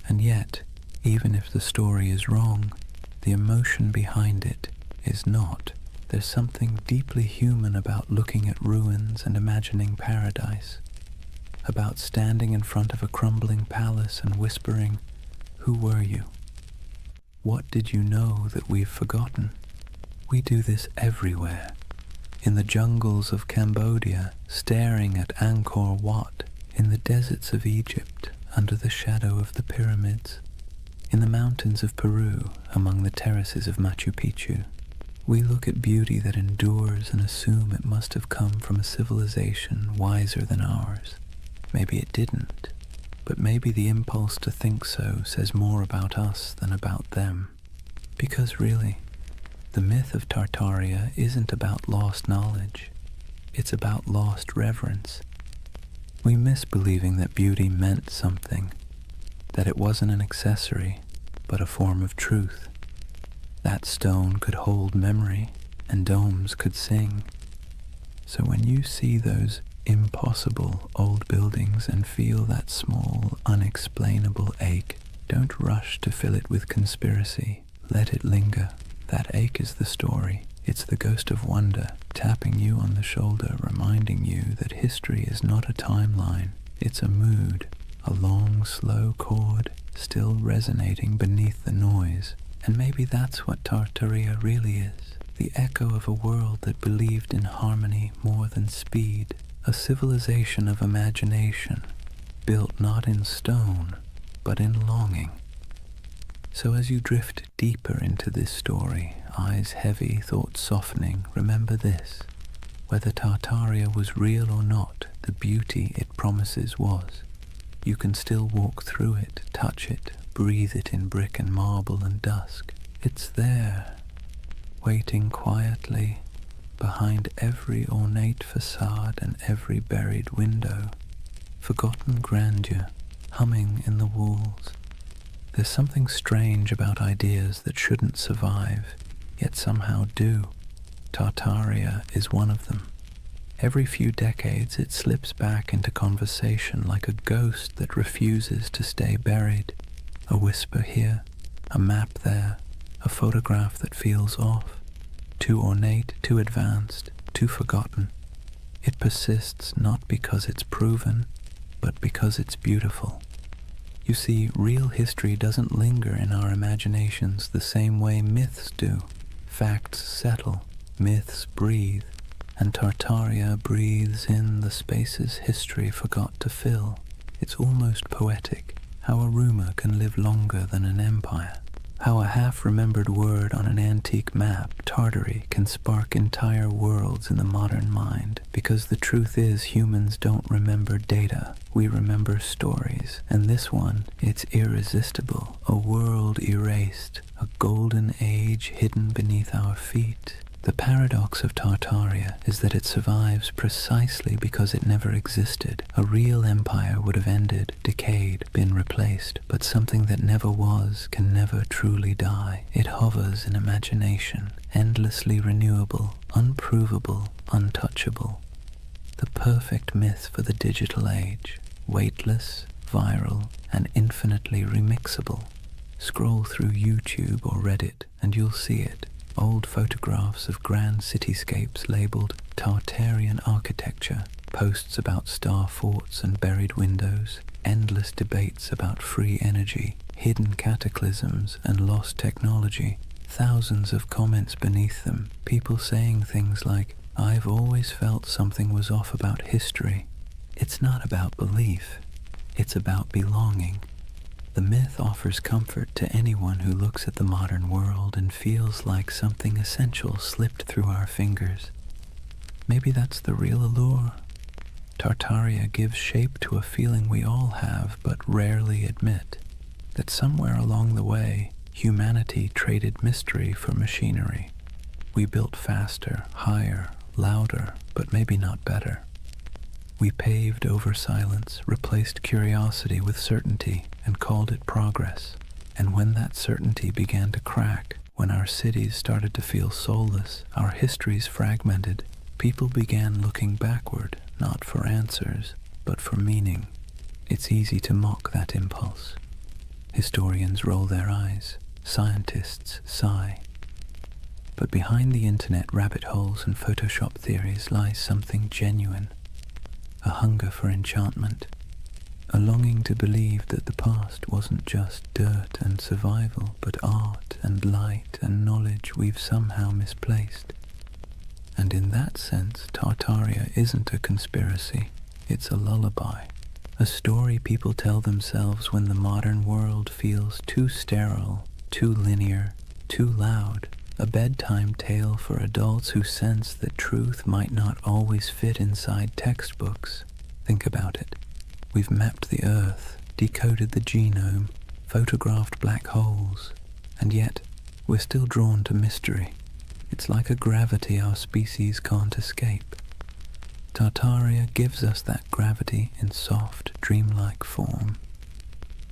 And yet, even if the story is wrong, the emotion behind it is not. There's something deeply human about looking at ruins and imagining paradise, about standing in front of a crumbling palace and whispering, "Who were you? What did you know that we've forgotten?" We do this everywhere. In the jungles of Cambodia, staring at Angkor Wat, in the deserts of Egypt, under the shadow of the pyramids, in the mountains of Peru, among the terraces of Machu Picchu. We look at beauty that endures and assume it must have come from a civilization wiser than ours. Maybe it didn't, but maybe the impulse to think so says more about us than about them. Because really, the myth of Tartaria isn't about lost knowledge, it's about lost reverence. We miss believing that beauty meant something, that it wasn't an accessory, but a form of truth. That stone could hold memory, and domes could sing. So when you see those impossible old buildings and feel that small, unexplainable ache, don't rush to fill it with conspiracy. Let it linger. That ache is the story. It's the ghost of wonder, tapping you on the shoulder, reminding you that history is not a timeline. It's a mood, a long, slow chord, still resonating beneath the noise. And maybe that's what Tartaria really is, the echo of a world that believed in harmony more than speed, a civilization of imagination, built not in stone, but in longing. So as you drift deeper into this story, eyes heavy, thoughts softening, remember this: whether Tartaria was real or not, the beauty it promises was. You can still walk through it, touch it, breathe it in brick and marble and dusk. It's there, waiting quietly behind every ornate facade and every buried window. Forgotten grandeur humming in the walls. There's something strange about ideas that shouldn't survive, yet somehow do. Tartaria is one of them. Every few decades it slips back into conversation like a ghost that refuses to stay buried. A whisper here, a map there, a photograph that feels off. Too ornate, too advanced, too forgotten. It persists not because it's proven, but because it's beautiful. You see, real history doesn't linger in our imaginations the same way myths do. Facts settle, myths breathe, and Tartaria breathes in the spaces history forgot to fill. It's almost poetic, how a rumor can live longer than an empire. How a half-remembered word on an antique map, Tartary, can spark entire worlds in the modern mind. Because the truth is, humans don't remember data, we remember stories. And this one, it's irresistible. A world erased, a golden age hidden beneath our feet. The paradox of Tartaria is that it survives precisely because it never existed. A real empire would have ended, decayed, been replaced, but something that never was can never truly die. It hovers in imagination, endlessly renewable, unprovable, untouchable. The perfect myth for the digital age, weightless, viral, and infinitely remixable. Scroll through YouTube or Reddit and you'll see it. Old photographs of grand cityscapes labeled Tartarian architecture, posts about star forts and buried windows, endless debates about free energy, hidden cataclysms and lost technology, thousands of comments beneath them, people saying things like, "I've always felt something was off about history." It's not about belief, it's about belonging. The myth offers comfort to anyone who looks at the modern world and feels like something essential slipped through our fingers. Maybe that's the real allure. Tartaria gives shape to a feeling we all have but rarely admit, that somewhere along the way, humanity traded mystery for machinery. We built faster, higher, louder, but maybe not better. We paved over silence, replaced curiosity with certainty, and called it progress. And when that certainty began to crack, when our cities started to feel soulless, our histories fragmented, people began looking backward, not for answers, but for meaning. It's easy to mock that impulse. Historians roll their eyes, scientists sigh. But behind the internet rabbit holes and Photoshop theories lies something genuine, a hunger for enchantment, a longing to believe that the past wasn't just dirt and survival, but art and light and knowledge we've somehow misplaced. And in that sense, Tartaria isn't a conspiracy, it's a lullaby, a story people tell themselves when the modern world feels too sterile, too linear, too loud, a bedtime tale for adults who sense that truth might not always fit inside textbooks. Think about it. We've mapped the Earth, decoded the genome, photographed black holes, and yet we're still drawn to mystery. It's like a gravity our species can't escape. Tartaria gives us that gravity in soft, dreamlike form.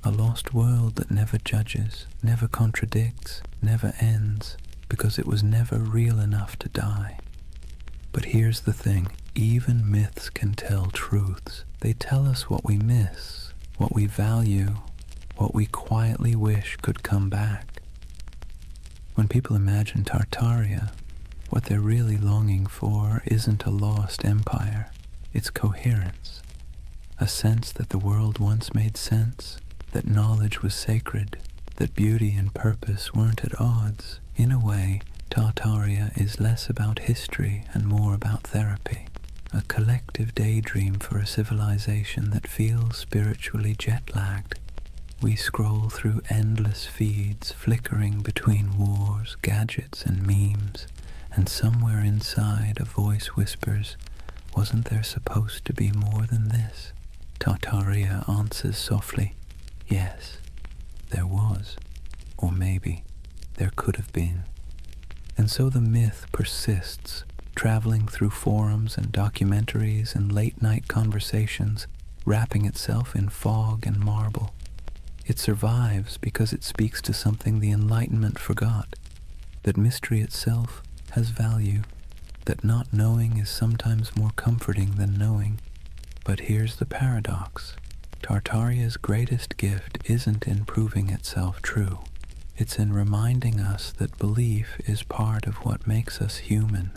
A lost world that never judges, never contradicts, never ends, because it was never real enough to die. But here's the thing, even myths can tell truths. They tell us what we miss, what we value, what we quietly wish could come back. When people imagine Tartaria, what they're really longing for isn't a lost empire, it's coherence. A sense that the world once made sense, that knowledge was sacred, that beauty and purpose weren't at odds. In a way, Tartaria is less about history and more about therapy, a collective daydream for a civilization that feels spiritually jet-lagged. We scroll through endless feeds flickering between wars, gadgets, and memes, and somewhere inside a voice whispers, "Wasn't there supposed to be more than this?" Tartaria answers softly, "Yes, there was, or maybe there could have been." And so the myth persists, traveling through forums and documentaries and late-night conversations, wrapping itself in fog and marble. It survives because it speaks to something the Enlightenment forgot, that mystery itself has value, that not knowing is sometimes more comforting than knowing. But here's the paradox. Tartaria's greatest gift isn't in proving itself true. It's in reminding us that belief is part of what makes us human,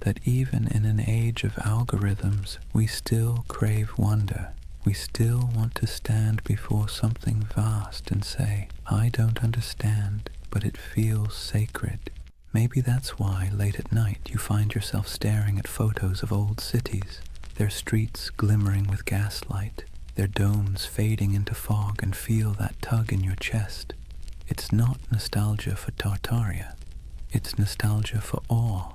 that even in an age of algorithms, we still crave wonder. We still want to stand before something vast and say, "I don't understand, but it feels sacred." Maybe that's why late at night you find yourself staring at photos of old cities, their streets glimmering with gaslight, their domes fading into fog, and feel that tug in your chest. It's not nostalgia for Tartaria. It's nostalgia for awe,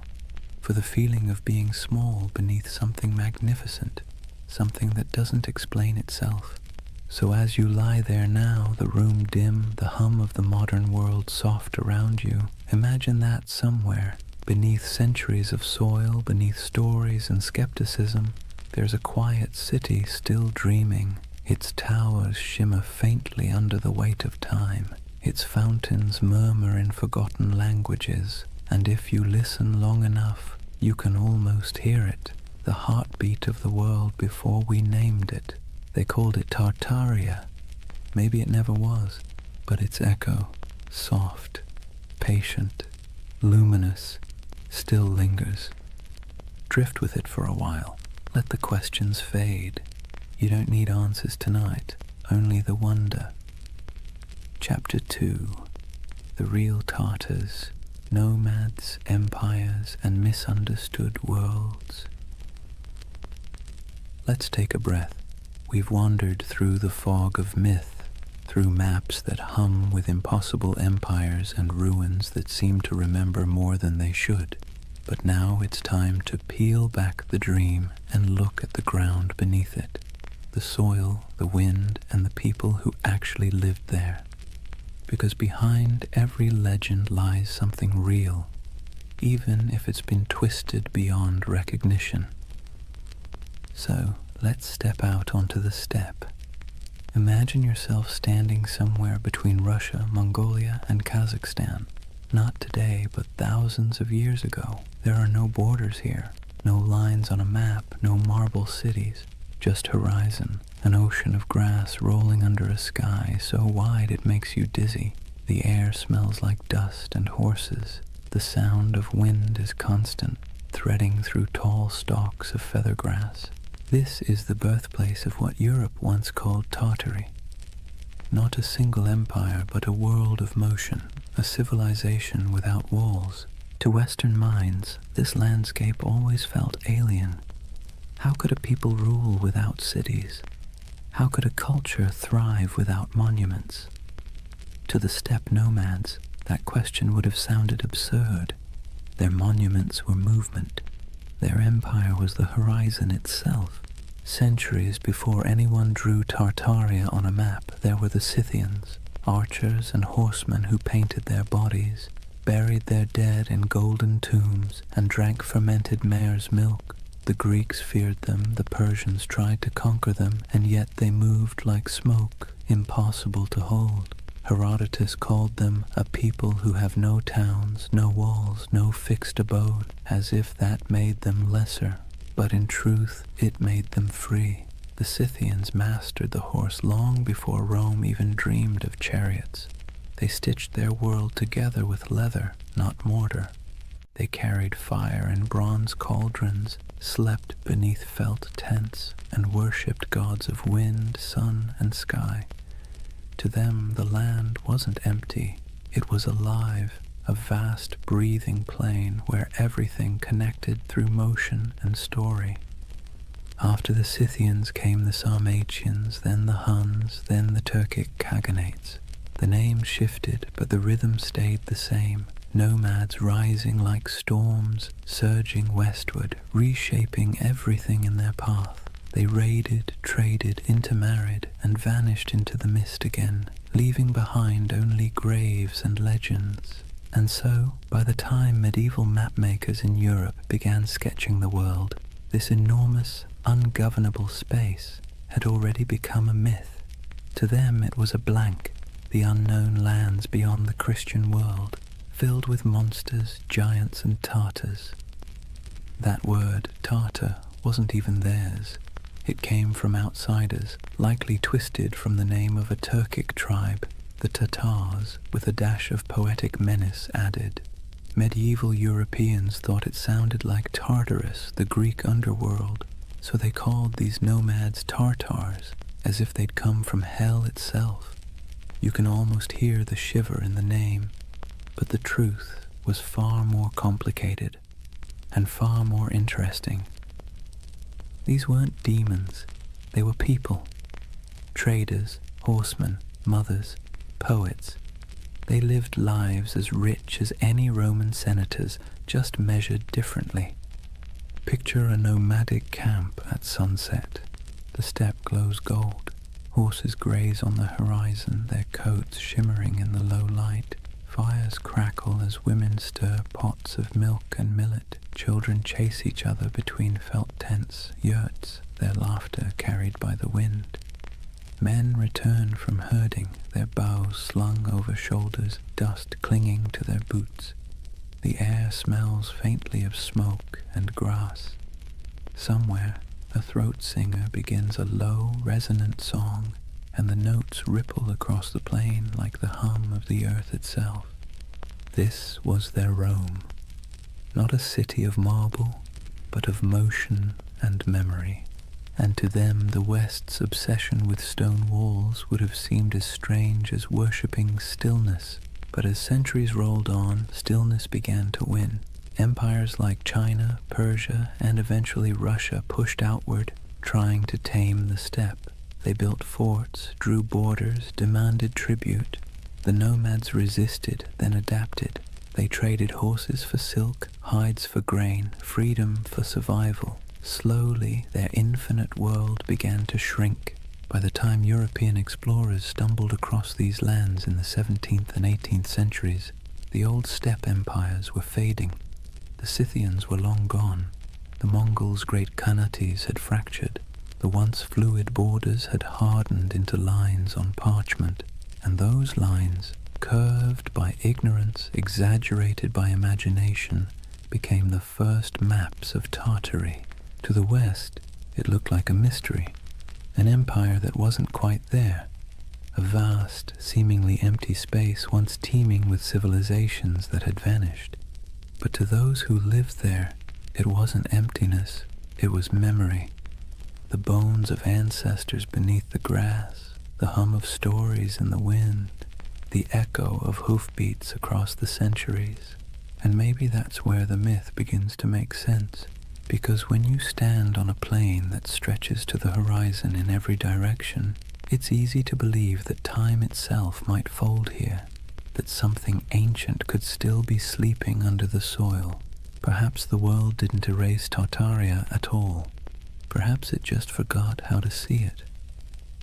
for the feeling of being small beneath something magnificent, something that doesn't explain itself. So as you lie there now, the room dim, the hum of the modern world soft around you, imagine that somewhere, beneath centuries of soil, beneath stories and skepticism, there's a quiet city still dreaming. Its towers shimmer faintly under the weight of time. Its fountains murmur in forgotten languages, and if you listen long enough, you can almost hear it, the heartbeat of the world before we named it. They called it Tartaria. Maybe it never was, but its echo, soft, patient, luminous, still lingers. Drift with it for a while. Let the questions fade. You don't need answers tonight, only the wonder. Chapter 2. The Real Tartars, Nomads, Empires, and Misunderstood Worlds. Let's take a breath. We've wandered through the fog of myth, through maps that hum with impossible empires and ruins that seem to remember more than they should. But now it's time to peel back the dream and look at the ground beneath it, the soil, the wind, and the people who actually lived there. Because behind every legend lies something real, even if it's been twisted beyond recognition. So, let's step out onto the steppe. Imagine yourself standing somewhere between Russia, Mongolia, and Kazakhstan. Not today, but thousands of years ago. There are no borders here, no lines on a map, no marble cities, just horizon, an ocean of grass rolling under a sky so wide it makes you dizzy. The air smells like dust and horses. The sound of wind is constant, threading through tall stalks of feather grass. This is the birthplace of what Europe once called Tartary. Not a single empire, but a world of motion, a civilization without walls. To Western minds, this landscape always felt alien. How could a people rule without cities? How could a culture thrive without monuments? To the steppe nomads, that question would have sounded absurd. Their monuments were movement. Their empire was the horizon itself. Centuries before anyone drew Tartaria on a map, there were the Scythians, archers and horsemen who painted their bodies, buried their dead in golden tombs, and drank fermented mare's milk. The Greeks feared them, the Persians tried to conquer them, and yet they moved like smoke, impossible to hold. Herodotus called them a people who have no towns, no walls, no fixed abode, as if that made them lesser. But in truth, it made them free. The Scythians mastered the horse long before Rome even dreamed of chariots. They stitched their world together with leather, not mortar. They carried fire in bronze cauldrons, slept beneath felt tents, and worshipped gods of wind, sun, and sky. To them, the land wasn't empty. It was alive, a vast breathing plain where everything connected through motion and story. After the Scythians came the Sarmatians, then the Huns, then the Turkic Khaganates. The names shifted, but the rhythm stayed the same. Nomads rising like storms, surging westward, reshaping everything in their path. They raided, traded, intermarried, and vanished into the mist again, leaving behind only graves and legends. And so, by the time medieval mapmakers in Europe began sketching the world, this enormous, ungovernable space had already become a myth. To them it was a blank, the unknown lands beyond the Christian world, filled with monsters, giants, and Tartars. That word, Tartar, wasn't even theirs. It came from outsiders, likely twisted from the name of a Turkic tribe, the Tatars, with a dash of poetic menace added. Medieval Europeans thought it sounded like Tartarus, the Greek underworld, so they called these nomads Tartars, as if they'd come from hell itself. You can almost hear the shiver in the name, but the truth was far more complicated and far more interesting. These weren't demons, they were people. Traders, horsemen, mothers, poets. They lived lives as rich as any Roman senators, just measured differently. Picture a nomadic camp at sunset. The steppe glows gold. Horses graze on the horizon, their coats shimmering in the low light. Fires crackle as women stir pots of milk and millet. Children chase each other between felt tents, yurts, their laughter carried by the wind. Men return from herding, their bows slung over shoulders, dust clinging to their boots. The air smells faintly of smoke and grass. Somewhere, a throat singer begins a low, resonant song, and the notes ripple across the plain like the hum of the earth itself. This was their Rome, not a city of marble, but of motion and memory. And to them the West's obsession with stone walls would have seemed as strange as worshipping stillness. But as centuries rolled on, stillness began to win. Empires like China, Persia, and eventually Russia pushed outward, trying to tame the steppe. They built forts, drew borders, demanded tribute. The nomads resisted, then adapted. They traded horses for silk, hides for grain, freedom for survival. Slowly, their infinite world began to shrink. By the time European explorers stumbled across these lands in the 17th and 18th centuries, the old steppe empires were fading. The Scythians were long gone. The Mongols' great Khanates had fractured. The once fluid borders had hardened into lines on parchment, and those lines, curved by ignorance, exaggerated by imagination, became the first maps of Tartary. To the west, it looked like a mystery, an empire that wasn't quite there, a vast, seemingly empty space once teeming with civilizations that had vanished. But to those who lived there, it wasn't emptiness, it was memory. The bones of ancestors beneath the grass, the hum of stories in the wind, the echo of hoofbeats across the centuries. And maybe that's where the myth begins to make sense, because when you stand on a plain that stretches to the horizon in every direction, it's easy to believe that time itself might fold here, that something ancient could still be sleeping under the soil. Perhaps the world didn't erase Tartaria at all. Perhaps it just forgot how to see it.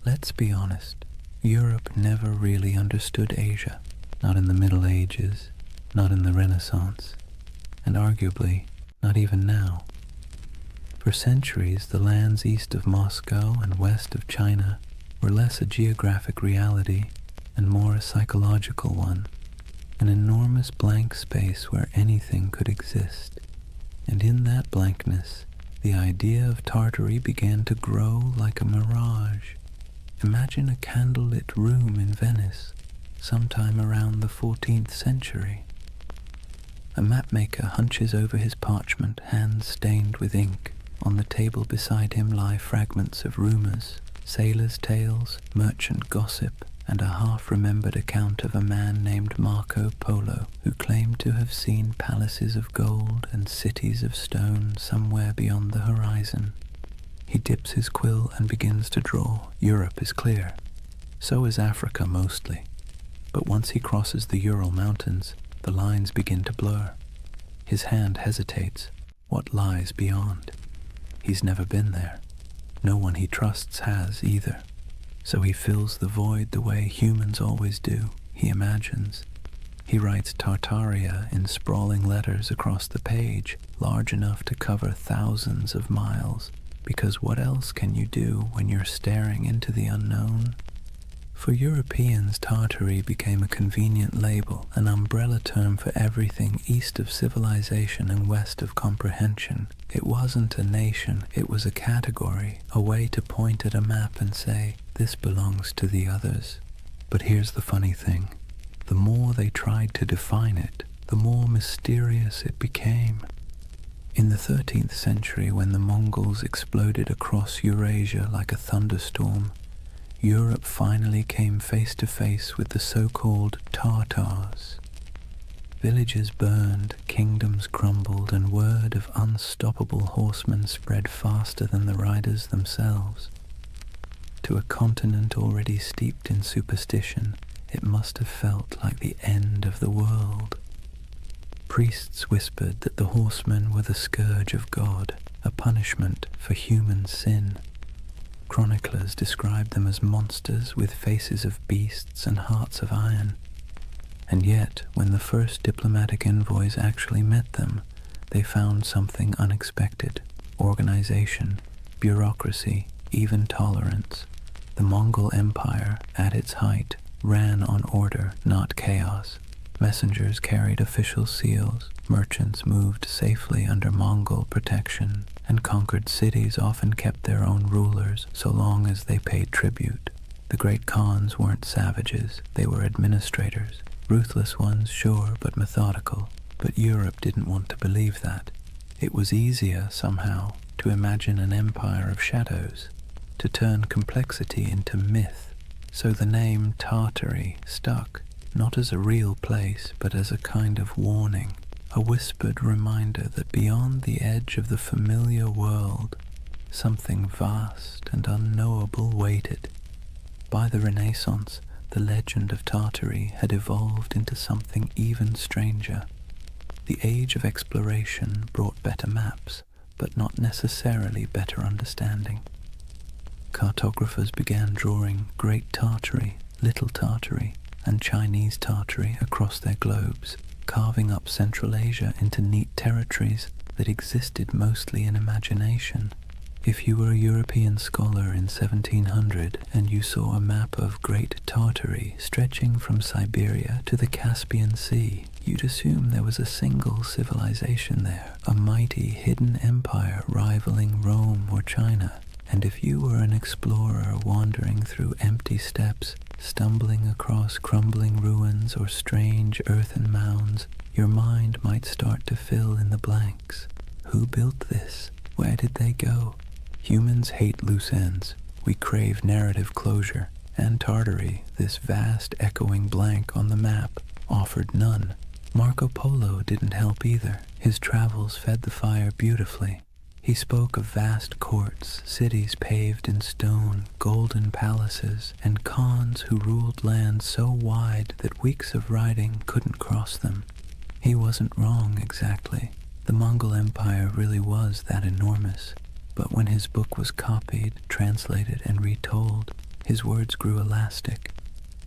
Let's be honest, Europe never really understood Asia, not in the Middle Ages, not in the Renaissance, and arguably not even now. For centuries, the lands east of Moscow and west of China were less a geographic reality and more a psychological one, an enormous blank space where anything could exist. And in that blankness, the idea of Tartary began to grow like a mirage. Imagine a candlelit room in Venice, sometime around the 14th century. A mapmaker hunches over his parchment, hands stained with ink. On the table beside him lie fragments of rumors, sailors' tales, merchant gossip, and a half-remembered account of a man named Marco Polo, who claimed to have seen palaces of gold and cities of stone somewhere beyond the horizon. He dips his quill and begins to draw. Europe is clear. So is Africa mostly. But once he crosses the Ural Mountains, the lines begin to blur. His hand hesitates. What lies beyond? He's never been there. No one he trusts has either. So he fills the void the way humans always do. He imagines. He writes Tartaria in sprawling letters across the page, large enough to cover thousands of miles. Because what else can you do when you're staring into the unknown? For Europeans, Tartary became a convenient label, an umbrella term for everything east of civilization and west of comprehension. It wasn't a nation, it was a category, a way to point at a map and say, this belongs to the others. But here's the funny thing. The more they tried to define it, the more mysterious it became. In the 13th century, when the Mongols exploded across Eurasia like a thunderstorm, Europe finally came face to face with the so-called Tartars. Villages burned, kingdoms crumbled, and word of unstoppable horsemen spread faster than the riders themselves. To a continent already steeped in superstition, it must have felt like the end of the world. Priests whispered that the horsemen were the scourge of God, a punishment for human sin. Chroniclers described them as monsters with faces of beasts and hearts of iron. And yet, when the first diplomatic envoys actually met them, they found something unexpected: organization, bureaucracy, even tolerance. The Mongol Empire, at its height, ran on order, not chaos. Messengers carried official seals, merchants moved safely under Mongol protection, and conquered cities often kept their own rulers so long as they paid tribute. The great Khans weren't savages, they were administrators. Ruthless ones, sure, but methodical. But Europe didn't want to believe that. It was easier, somehow, to imagine an empire of shadows, to turn complexity into myth. So the name Tartary stuck, not as a real place, but as a kind of warning, a whispered reminder that beyond the edge of the familiar world, something vast and unknowable waited. By the Renaissance, the legend of Tartary had evolved into something even stranger. The age of exploration brought better maps, but not necessarily better understanding. Cartographers began drawing Great Tartary, Little Tartary, and Chinese Tartary across their globes. carving up Central Asia into neat territories that existed mostly in imagination. If you were a European scholar in 1700 and you saw a map of Great Tartary stretching from Siberia to the Caspian Sea, you'd assume there was a single civilization there, a mighty hidden empire rivaling Rome or China. And if you were an explorer wandering through empty steppes, stumbling across crumbling ruins or strange earthen mounds, your mind might start to fill in the blanks. Who built this? Where did they go? Humans hate loose ends. We crave narrative closure. And Tartary, this vast echoing blank on the map, offered none. Marco Polo didn't help either. His travels fed the fire beautifully. He spoke of vast courts, cities paved in stone, golden palaces, and khans who ruled lands so wide that weeks of riding couldn't cross them. He wasn't wrong exactly. The Mongol Empire really was that enormous. But when his book was copied, translated, and retold, his words grew elastic.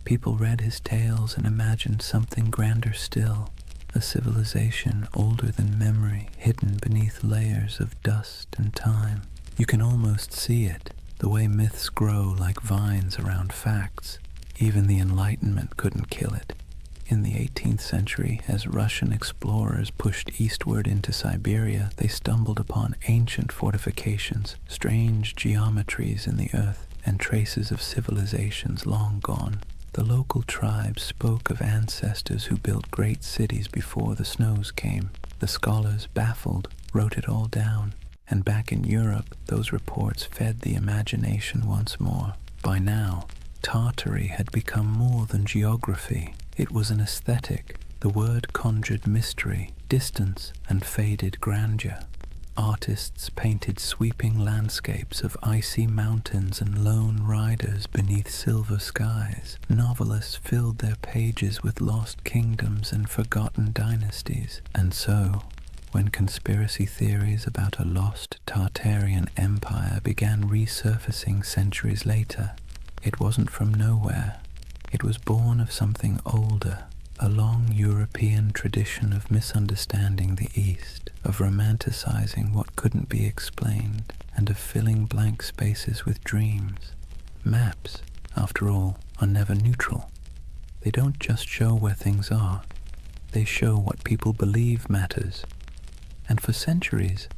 People read his tales and imagined something grander still, a civilization older than memory, hidden beneath layers of dust and time. You can almost see it, the way myths grow like vines around facts. Even the Enlightenment couldn't kill it. In the 18th century, as Russian explorers pushed eastward into Siberia, they stumbled upon ancient fortifications, strange geometries in the earth, and traces of civilizations long gone. The local tribes spoke of ancestors who built great cities before the snows came. The scholars, baffled, wrote it all down. And back in Europe, those reports fed the imagination once more. By now, Tartary had become more than geography. It was an aesthetic. The word conjured mystery, distance, and faded grandeur. Artists painted sweeping landscapes of icy mountains and lone riders beneath silver skies. Novelists filled their pages with lost kingdoms and forgotten dynasties. And so, when conspiracy theories about a lost Tartarian empire began resurfacing centuries later, it wasn't from nowhere. It was born of something older, a long European tradition of misunderstanding the East, of romanticizing what couldn't be explained, and of filling blank spaces with dreams. Maps, after all, are never neutral. They don't just show where things are, they show what people believe matters. And for centuries,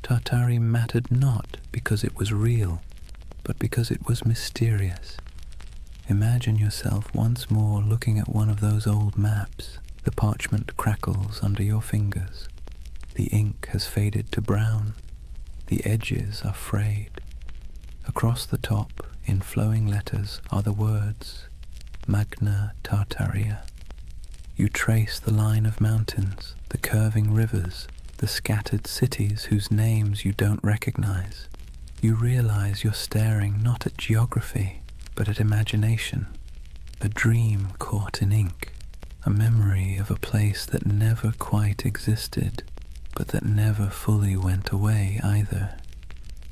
Tartary mattered not because it was real, but because it was mysterious. Imagine yourself once more looking at one of those old maps. The parchment crackles under your fingers. The ink has faded to brown. The edges are frayed. Across the top, in flowing letters, are the words, Magna Tartaria. You trace the line of mountains, the curving rivers, the scattered cities whose names you don't recognize. You realize you're staring not at geography, but at imagination, a dream caught in ink, a memory of a place that never quite existed, but that never fully went away either.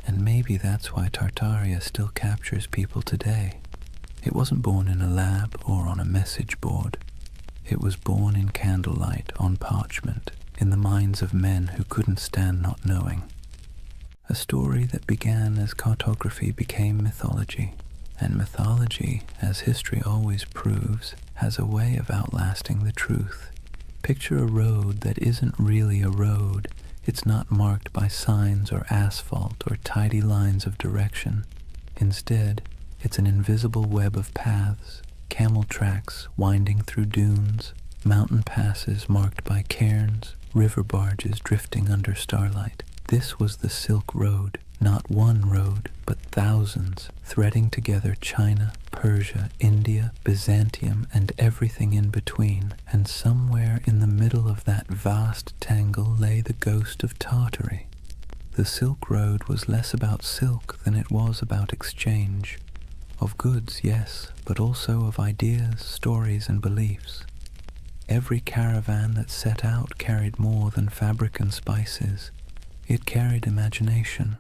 And maybe that's why Tartaria still captures people today. It wasn't born in a lab or on a message board. It was born in candlelight on parchment, in the minds of men who couldn't stand not knowing. A story that began as cartography became mythology. And mythology, as history always proves, has a way of outlasting the truth. Picture a road that isn't really a road. It's not marked by signs or asphalt or tidy lines of direction. Instead, it's an invisible web of paths, camel tracks winding through dunes, mountain passes marked by cairns, river barges drifting under starlight. This was the Silk Road. Not one road, but thousands, threading together China, Persia, India, Byzantium, and everything in between. And somewhere in the middle of that vast tangle lay the ghost of Tartary. The Silk Road was less about silk than it was about exchange. Of goods, yes, but also of ideas, stories, and beliefs. Every caravan that set out carried more than fabric and spices. It carried imagination.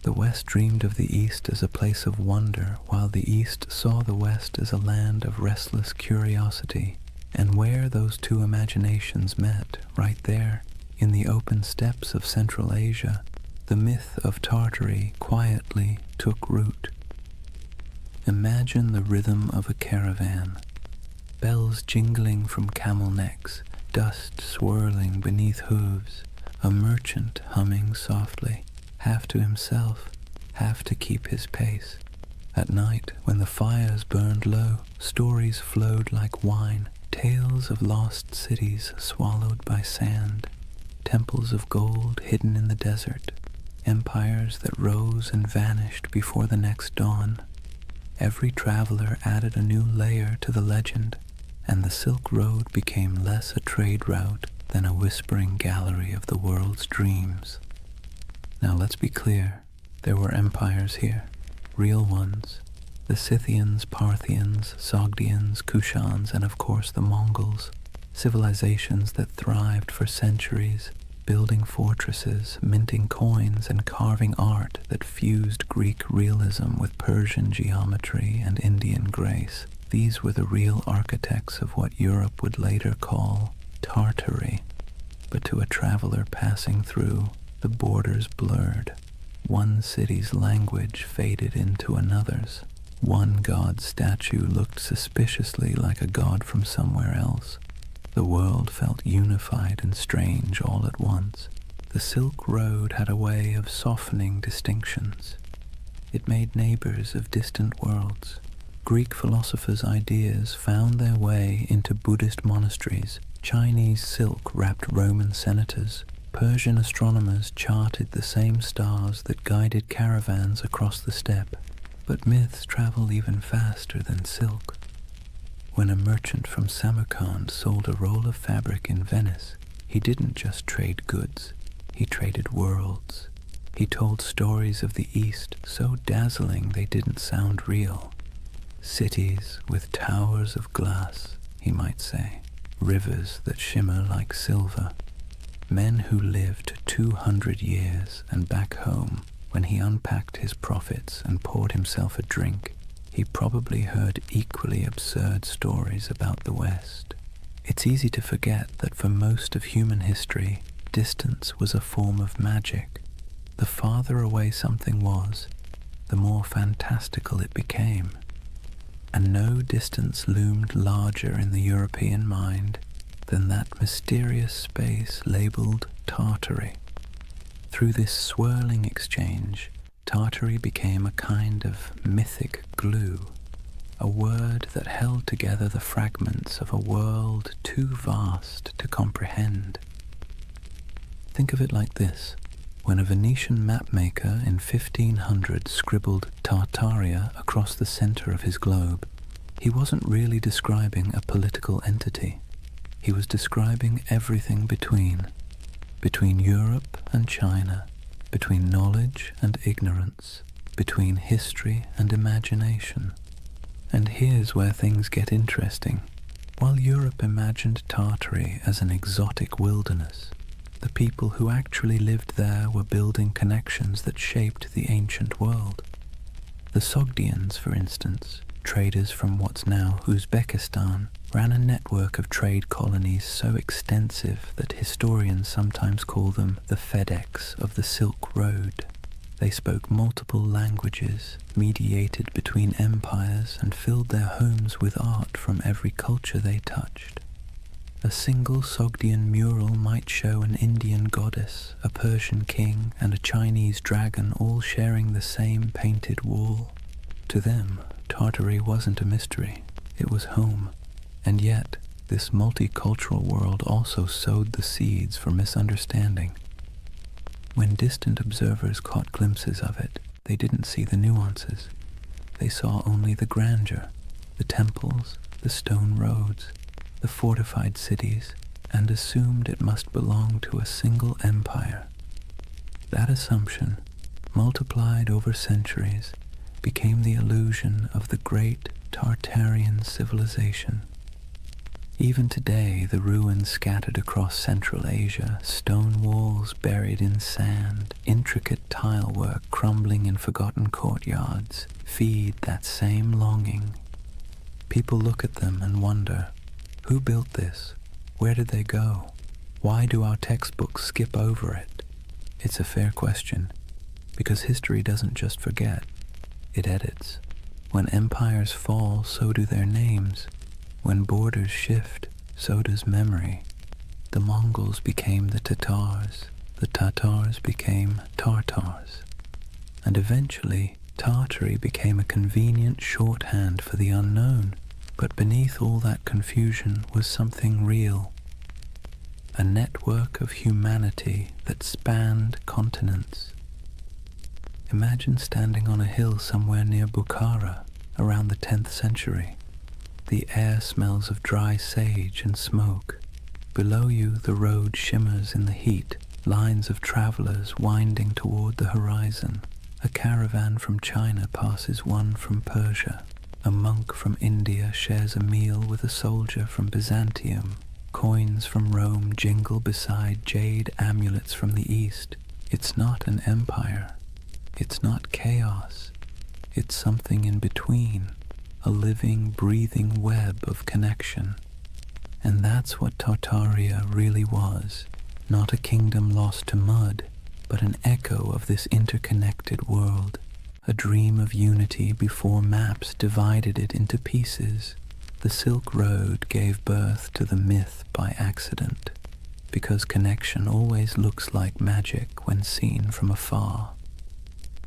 The West dreamed of the East as a place of wonder, while the East saw the West as a land of restless curiosity. And where those two imaginations met, right there, in the open steppes of Central Asia, the myth of Tartary quietly took root. Imagine the rhythm of a caravan, bells jingling from camel necks, dust swirling beneath hooves, a merchant humming softly, half to himself, half to keep his pace. At night, when the fires burned low, stories flowed like wine, tales of lost cities swallowed by sand, temples of gold hidden in the desert, empires that rose and vanished before the next dawn. Every traveler added a new layer to the legend, and the Silk Road became less a trade route than a whispering gallery of the world's dreams. Now let's be clear, there were empires here, real ones. The Scythians, Parthians, Sogdians, Kushans, and of course the Mongols, civilizations that thrived for centuries, building fortresses, minting coins, and carving art that fused Greek realism with Persian geometry and Indian grace. These were the real architects of what Europe would later call Tartary. But to a traveler passing through, the borders blurred. One city's language faded into another's. One god's statue looked suspiciously like a god from somewhere else. The world felt unified and strange all at once. The Silk Road had a way of softening distinctions. It made neighbors of distant worlds. Greek philosophers' ideas found their way into Buddhist monasteries. Chinese silk wrapped Roman senators. Persian astronomers charted the same stars that guided caravans across the steppe. But myths travel even faster than silk. When a merchant from Samarkand sold a roll of fabric in Venice, he didn't just trade goods, he traded worlds. He told stories of the East so dazzling they didn't sound real. Cities with towers of glass, he might say, rivers that shimmer like silver. Men who lived 200 years, and back home, when he unpacked his profits and poured himself a drink, he probably heard equally absurd stories about the West. It's easy to forget that for most of human history, distance was a form of magic. The farther away something was, the more fantastical it became. And no distance loomed larger in the European mind than that mysterious space labeled Tartary. Through this swirling exchange, Tartary became a kind of mythic glue, a word that held together the fragments of a world too vast to comprehend. Think of it like this. When a Venetian mapmaker in 1500 scribbled Tartaria across the center of his globe, he wasn't really describing a political entity. He was describing everything between Europe and China, between knowledge and ignorance, between history and imagination. And here's where things get interesting. While Europe imagined Tartary as an exotic wilderness, the people who actually lived there were building connections that shaped the ancient world. The Sogdians, for instance, traders from what's now Uzbekistan, ran a network of trade colonies so extensive that historians sometimes call them the FedEx of the Silk Road. They spoke multiple languages, mediated between empires, and filled their homes with art from every culture they touched. A single Sogdian mural might show an Indian goddess, a Persian king, and a Chinese dragon all sharing the same painted wall. To them, Tartary wasn't a mystery, it was home. And yet, this multicultural world also sowed the seeds for misunderstanding. When distant observers caught glimpses of it, they didn't see the nuances. They saw only the grandeur, the temples, the stone roads, the fortified cities, and assumed it must belong to a single empire. That assumption, multiplied over centuries, became the illusion of the great Tartarian civilization. Even today, the ruins scattered across Central Asia, stone walls buried in sand, intricate tile work crumbling in forgotten courtyards, feed that same longing. People look at them and wonder, Who built this? Where did they go? Why do our textbooks skip over it? It's a fair question, because history doesn't just forget, it edits. When empires fall, so do their names. When borders shift, so does memory. The Mongols became the Tatars became Tartars. And eventually, Tartary became a convenient shorthand for the unknown. But beneath all that confusion was something real. A network of humanity that spanned continents. Imagine standing on a hill somewhere near Bukhara around the 10th century. The air smells of dry sage and smoke. Below you, the road shimmers in the heat, lines of travelers winding toward the horizon. A caravan from China passes one from Persia. A monk from India shares a meal with a soldier from Byzantium. Coins from Rome jingle beside jade amulets from the East. It's not an empire. It's not chaos. It's something in between, a living, breathing web of connection. And that's what Tartaria really was. Not a kingdom lost to mud, but an echo of this interconnected world. A dream of unity before maps divided it into pieces. The Silk Road gave birth to the myth by accident, because connection always looks like magic when seen from afar.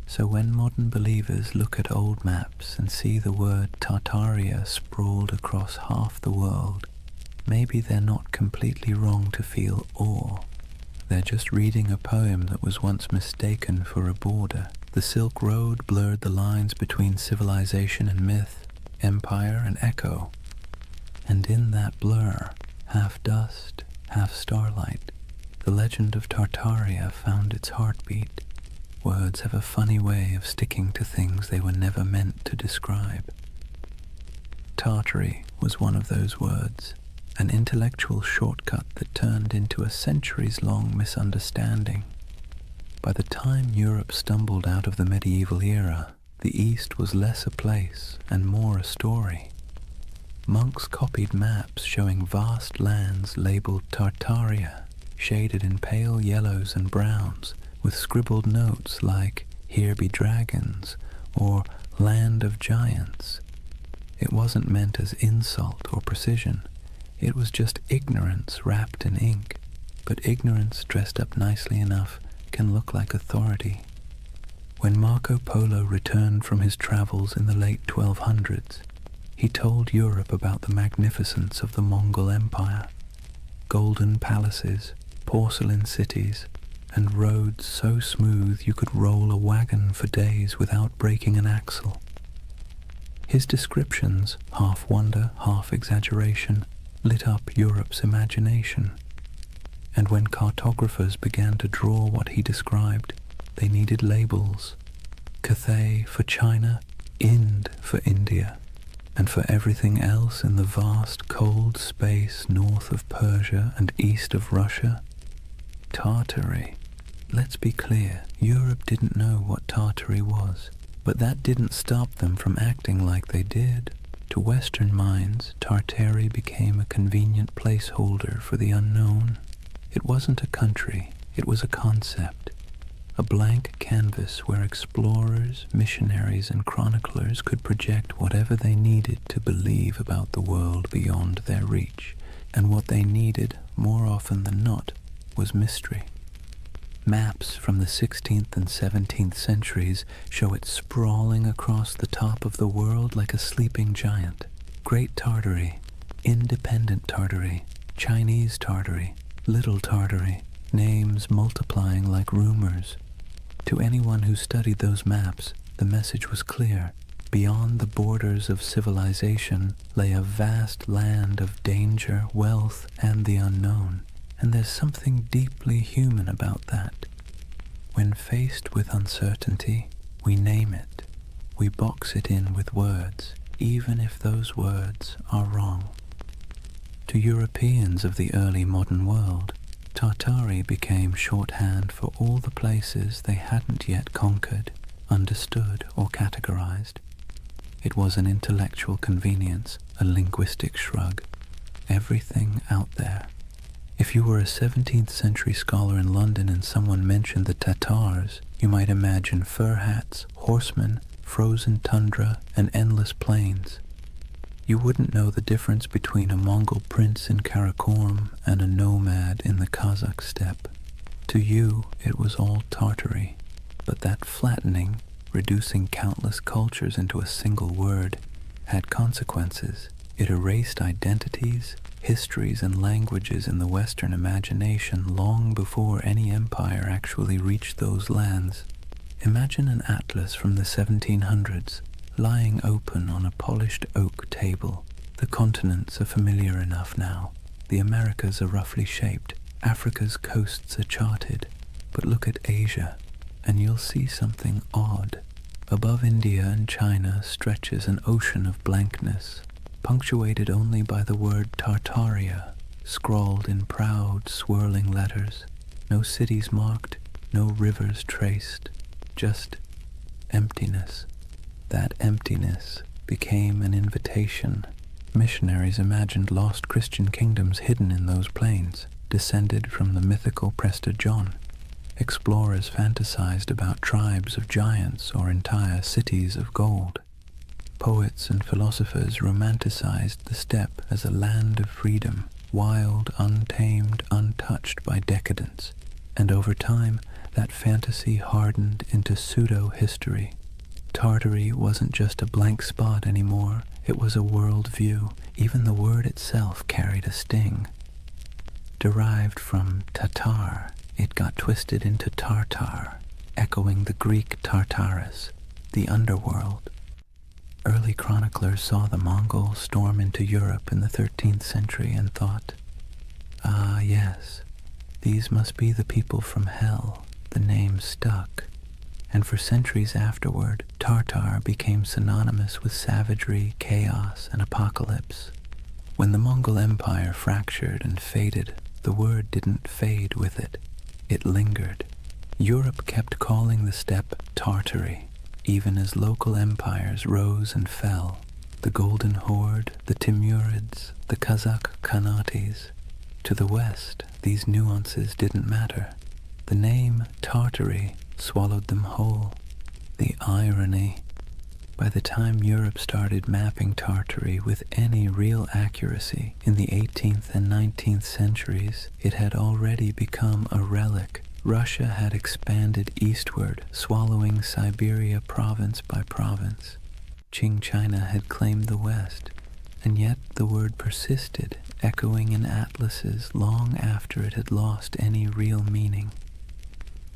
So when modern believers look at old maps and see the word Tartaria sprawled across half the world, maybe they're not completely wrong to feel awe. They're just reading a poem that was once mistaken for a border. The Silk Road blurred the lines between civilization and myth, empire and echo. And in that blur, half dust, half starlight, the legend of Tartaria found its heartbeat. Words have a funny way of sticking to things they were never meant to describe. Tartary was one of those words, an intellectual shortcut that turned into a centuries-long misunderstanding. By the time Europe stumbled out of the medieval era, the East was less a place and more a story. Monks copied maps showing vast lands labeled Tartaria, shaded in pale yellows and browns, with scribbled notes like, "Here be dragons," or "Land of Giants." It wasn't meant as insult or precision. It was just ignorance wrapped in ink, but ignorance dressed up nicely enough can look like authority. When Marco Polo returned from his travels in the late 1200s, he told Europe about the magnificence of the Mongol Empire. Golden palaces, porcelain cities, and roads so smooth you could roll a wagon for days without breaking an axle. His descriptions, half wonder, half exaggeration, lit up Europe's imagination. And when cartographers began to draw what he described, they needed labels. Cathay for China, Ind for India, and for everything else in the vast cold space north of Persia and east of Russia, Tartary. Let's be clear, Europe didn't know what Tartary was, but that didn't stop them from acting like they did. To Western minds, Tartary became a convenient placeholder for the unknown. It wasn't a country, it was a concept, a blank canvas where explorers, missionaries, and chroniclers could project whatever they needed to believe about the world beyond their reach, and what they needed, more often than not, was mystery. Maps from the 16th and 17th centuries show it sprawling across the top of the world like a sleeping giant. Great Tartary, Independent Tartary, Chinese Tartary, Little Tartary, names multiplying like rumors. To anyone who studied those maps, the message was clear. Beyond the borders of civilization lay a vast land of danger, wealth, and the unknown. And there's something deeply human about that. When faced with uncertainty, we name it. We box it in with words, even if those words are wrong. To Europeans of the early modern world, Tartary became shorthand for all the places they hadn't yet conquered, understood, or categorized. It was an intellectual convenience, a linguistic shrug. everything out there. If you were a 17th century scholar in London and someone mentioned the Tatars, you might imagine fur hats, horsemen, frozen tundra, and endless plains. You wouldn't know the difference between a Mongol prince in Karakorum and a nomad in the Kazakh steppe. To you, it was all Tartary, but that flattening, reducing countless cultures into a single word, had consequences. It erased identities, histories, and languages in the Western imagination long before any empire actually reached those lands. Imagine an atlas from the 1700s, lying open on a polished oak table. The continents are familiar enough now. The Americas are roughly shaped. Africa's coasts are charted. But look at Asia, and you'll see something odd. Above India and China stretches an ocean of blankness, punctuated only by the word Tartaria, scrawled in proud, swirling letters. No cities marked, no rivers traced, just emptiness. That emptiness became an invitation. Missionaries imagined lost Christian kingdoms hidden in those plains, descended from the mythical Prester John. Explorers fantasized about tribes of giants or entire cities of gold. Poets and philosophers romanticized the steppe as a land of freedom, wild, untamed, untouched by decadence. And over time, that fantasy hardened into pseudo-history. Tartary wasn't just a blank spot anymore, it was a world view. Even the word itself carried a sting. Derived from Tatar, it got twisted into Tartar, echoing the Greek Tartarus, the underworld. Early chroniclers saw the Mongols storm into Europe in the 13th century and thought, "Ah, yes, these must be the people from hell." The name stuck, and for centuries afterward, Tartar became synonymous with savagery, chaos, and apocalypse. When the Mongol Empire fractured and faded, the word didn't fade with it. It lingered. Europe kept calling the steppe Tartary, even as local empires rose and fell. The Golden Horde, the Timurids, the Kazakh Khanates. To the west, these nuances didn't matter. The name Tartary swallowed them whole. The irony. By the time Europe started mapping Tartary with any real accuracy in the 18th and 19th centuries, it had already become a relic. Russia had expanded eastward, swallowing Siberia province by province. Qing China had claimed the west, and yet the word persisted, echoing in atlases long after it had lost any real meaning.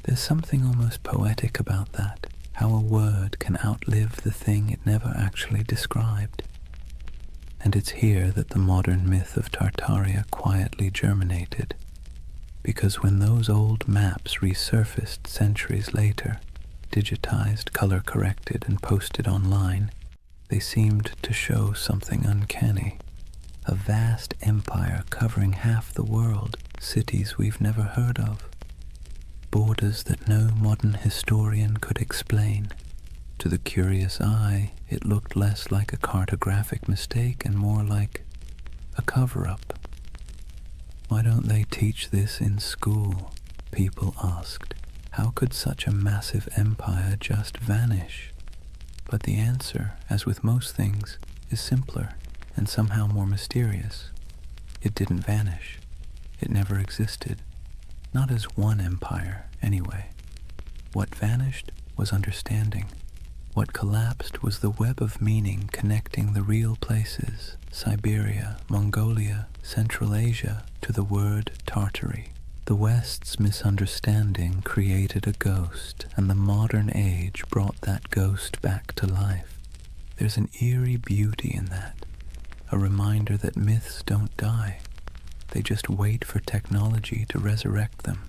There's something almost poetic about that, how a word can outlive the thing it never actually described. And it's here that the modern myth of Tartaria quietly germinated, because when those old maps resurfaced centuries later, digitized, color-corrected, and posted online, they seemed to show something uncanny. A vast empire covering half the world, cities we've never heard of. Borders that no modern historian could explain. To the curious eye, it looked less like a cartographic mistake and more like a cover-up. Why don't they teach this in school? People asked. How could such a massive empire just vanish? But the answer, as with most things, is simpler and somehow more mysterious. It didn't vanish. It never existed. Not as one empire, anyway. What vanished was understanding. What collapsed was the web of meaning connecting the real places, Siberia, Mongolia, Central Asia, to the word Tartary. The West's misunderstanding created a ghost, and the modern age brought that ghost back to life. There's an eerie beauty in that, a reminder that myths don't die. They just wait for technology to resurrect them.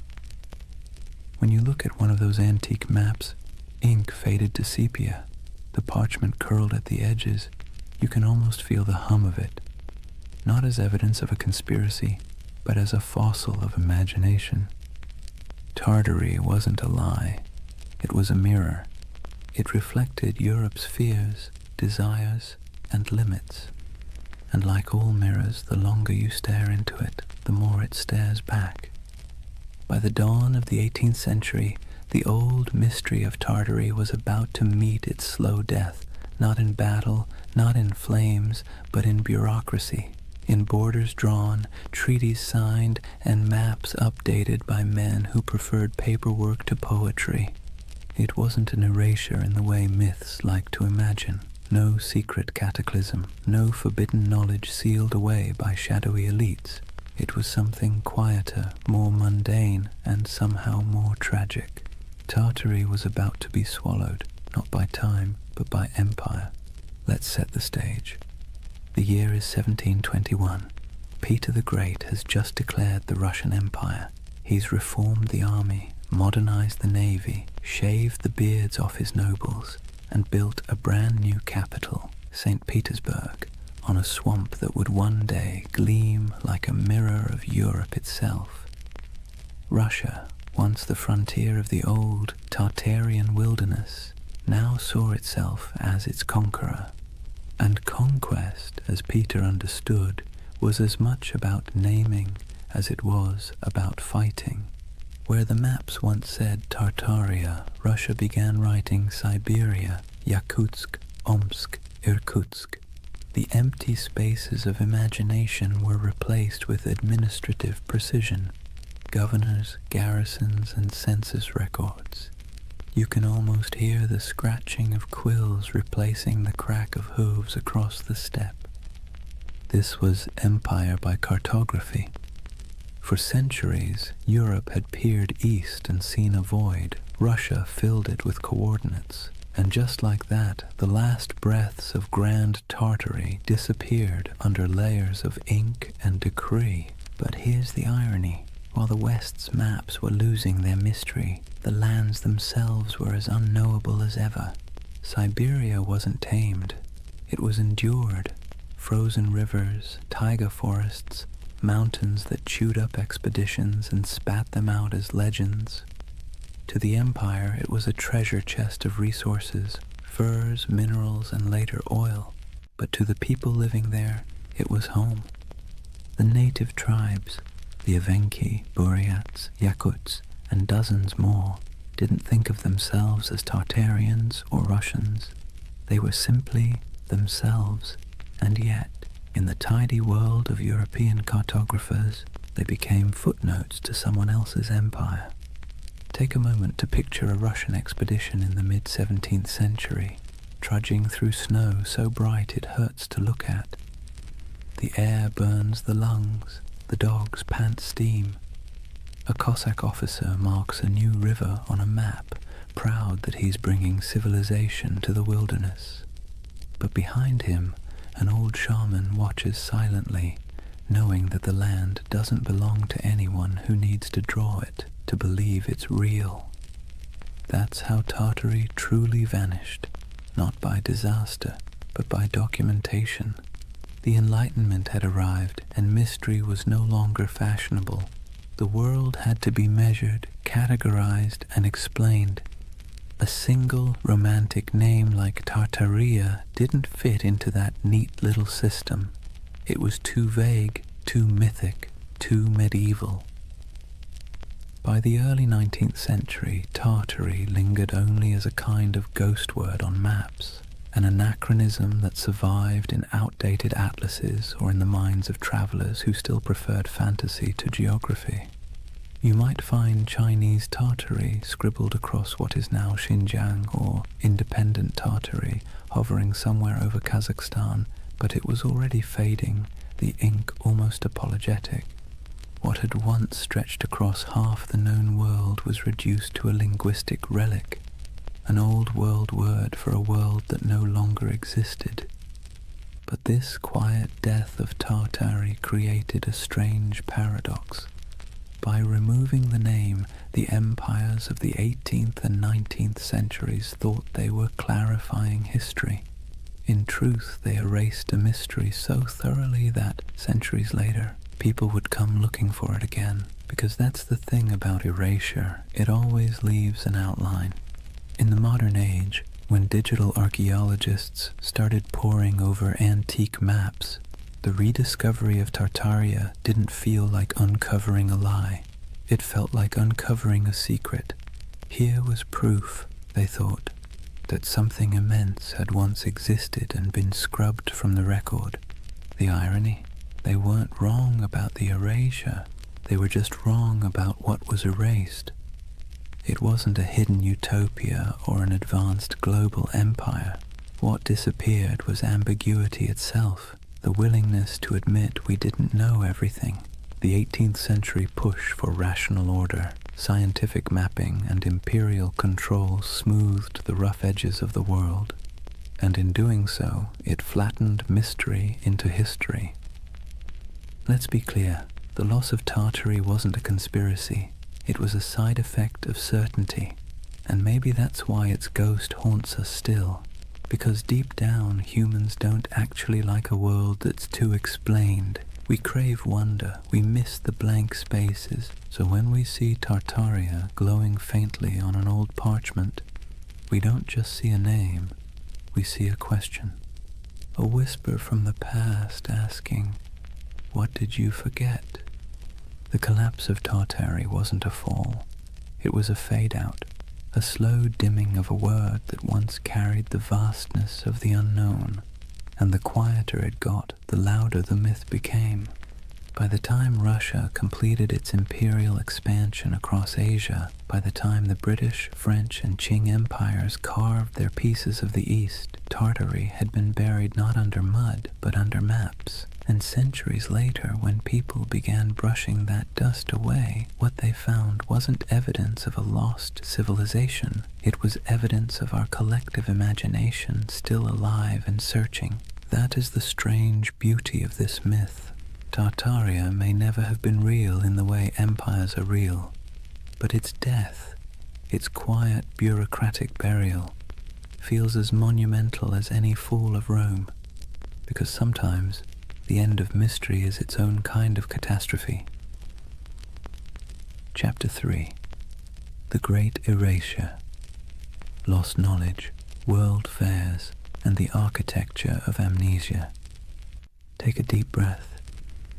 When you look at one of those antique maps, ink faded to sepia, the parchment curled at the edges, you can almost feel the hum of it, not as evidence of a conspiracy, but as a fossil of imagination. Tartary wasn't a lie. It was a mirror. It reflected Europe's fears, desires, and limits. and like all mirrors, the longer you stare into it, the more it stares back. By the dawn of the 18th century, the old mystery of Tartary was about to meet its slow death, not in battle, not in flames, but in bureaucracy, in borders drawn, treaties signed, and maps updated by men who preferred paperwork to poetry. It wasn't an erasure in the way myths like to imagine. No secret cataclysm, no forbidden knowledge sealed away by shadowy elites. It was something quieter, more mundane, and somehow more tragic. Tartary was about to be swallowed, not by time, but by empire. Let's set the stage. The year is 1721. Peter the Great has just declared the Russian Empire. He's reformed the army, modernized the navy, shaved the beards off his nobles, and built a brand new capital, St. Petersburg, on a swamp that would one day gleam like a mirror of Europe itself. Russia, once the frontier of the old Tartarian wilderness, now saw itself as its conqueror. And conquest, as Peter understood, was as much about naming as it was about fighting. Where the maps once said Tartaria, Russia began writing Siberia, Yakutsk, Omsk, Irkutsk. The empty spaces of imagination were replaced with administrative precision. Governors, garrisons, and census records. You can almost hear the scratching of quills replacing the crack of hooves across the steppe. This was empire by cartography. For centuries, Europe had peered east and seen a void. Russia filled it with coordinates. And just like that, the last breaths of Grand Tartary disappeared under layers of ink and decree. But here's the irony. While the West's maps were losing their mystery, the lands themselves were as unknowable as ever. Siberia wasn't tamed. It was endured. Frozen rivers, taiga forests, mountains that chewed up expeditions and spat them out as legends. To the empire, it was a treasure chest of resources, furs, minerals, and later oil. But to the people living there, it was home. The native tribes, the Evenki, Buryats, Yakuts, and dozens more, didn't think of themselves as Tartarians or Russians. They were simply themselves, and yet, in the tidy world of European cartographers, they became footnotes to someone else's empire. Take a moment to picture a Russian expedition in the mid-17th century, trudging through snow so bright it hurts to look at. The air burns the lungs, the dogs pant steam. A Cossack officer marks a new river on a map, proud that he's bringing civilization to the wilderness. But behind him, an old shaman watches silently, knowing that the land doesn't belong to anyone who needs to draw it to believe it's real. That's how Tartary truly vanished, not by disaster, but by documentation. The Enlightenment had arrived, and mystery was no longer fashionable. The world had to be measured, categorized, and explained. A single romantic name like Tartaria didn't fit into that neat little system. It was too vague, too mythic, too medieval. By the early 19th century, Tartary lingered only as a kind of ghost word on maps, an anachronism that survived in outdated atlases or in the minds of travelers who still preferred fantasy to geography. You might find Chinese Tartary scribbled across what is now Xinjiang or independent Tartary hovering somewhere over Kazakhstan, but it was already fading, the ink almost apologetic. What had once stretched across half the known world was reduced to a linguistic relic, an old world word for a world that no longer existed. But this quiet death of Tartary created a strange paradox. By removing the name, the empires of the 18th and 19th centuries thought they were clarifying history. In truth, they erased a mystery so thoroughly that, centuries later, people would come looking for it again. Because that's the thing about erasure, it always leaves an outline. In the modern age, when digital archaeologists started poring over antique maps, The rediscovery of Tartaria didn't feel like uncovering a lie. It felt like uncovering a secret. Here was proof, they thought, that something immense had once existed and been scrubbed from the record. The irony? They weren't wrong about the erasure. They were just wrong about what was erased. It wasn't a hidden utopia or an advanced global empire. What disappeared was ambiguity itself, the willingness to admit we didn't know everything. The 18th century push for rational order, scientific mapping, and imperial control smoothed the rough edges of the world, and in doing so, it flattened mystery into history. Let's be clear, the loss of Tartary wasn't a conspiracy. It was a side effect of certainty, and maybe that's why its ghost haunts us still, because deep down humans don't actually like a world that's too explained. We crave wonder, we miss the blank spaces, so when we see Tartaria glowing faintly on an old parchment, we don't just see a name, we see a question. A whisper from the past asking, "What did you forget?" The collapse of Tartary wasn't a fall. It was a fade-out, a slow dimming of a word that once carried the vastness of the unknown. And the quieter it got, the louder the myth became. By the time Russia completed its imperial expansion across Asia, by the time the British, French, and Qing empires carved their pieces of the East, Tartary had been buried not under mud, but under maps. And centuries later, when people began brushing that dust away, what they found wasn't evidence of a lost civilization. It was evidence of our collective imagination still alive and searching. That is the strange beauty of this myth. Tartaria may never have been real in the way empires are real, but its death, its quiet bureaucratic burial, feels as monumental as any fall of Rome, because sometimes the end of mystery is its own kind of catastrophe. Chapter 3. The Great Erasure. Lost knowledge, world fairs, and the architecture of amnesia. Take a deep breath.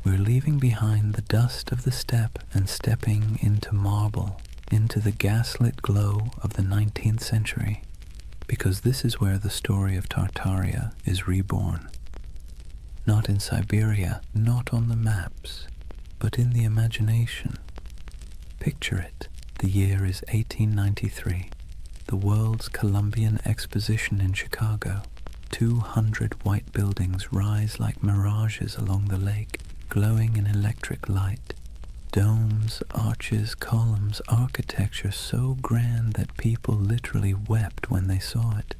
We're leaving behind the dust of the steppe and stepping into marble, into the gaslit glow of the 19th century, because this is where the story of Tartaria is reborn. Not in Siberia, not on the maps, but in the imagination. Picture it. The year is 1893. The World's Columbian Exposition in Chicago. 200 white buildings rise like mirages along the lake, glowing in electric light. Domes, arches, columns, architecture so grand that people literally wept when they saw it.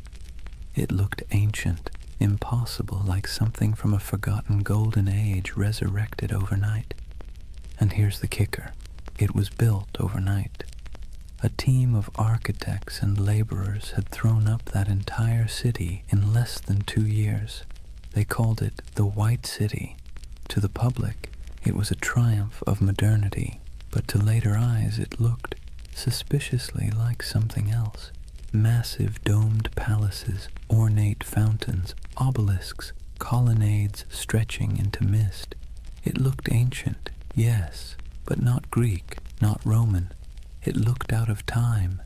It looked ancient, impossible, like something from a forgotten golden age resurrected overnight. And here's the kicker. It was built overnight. A team of architects and laborers had thrown up that entire city in less than 2 years. They called it the White City. To the public, it was a triumph of modernity, but to later eyes it looked suspiciously like something else. Massive domed palaces, ornate fountains, obelisks, colonnades stretching into mist. It looked ancient, yes, but not Greek, not Roman. It looked out of time.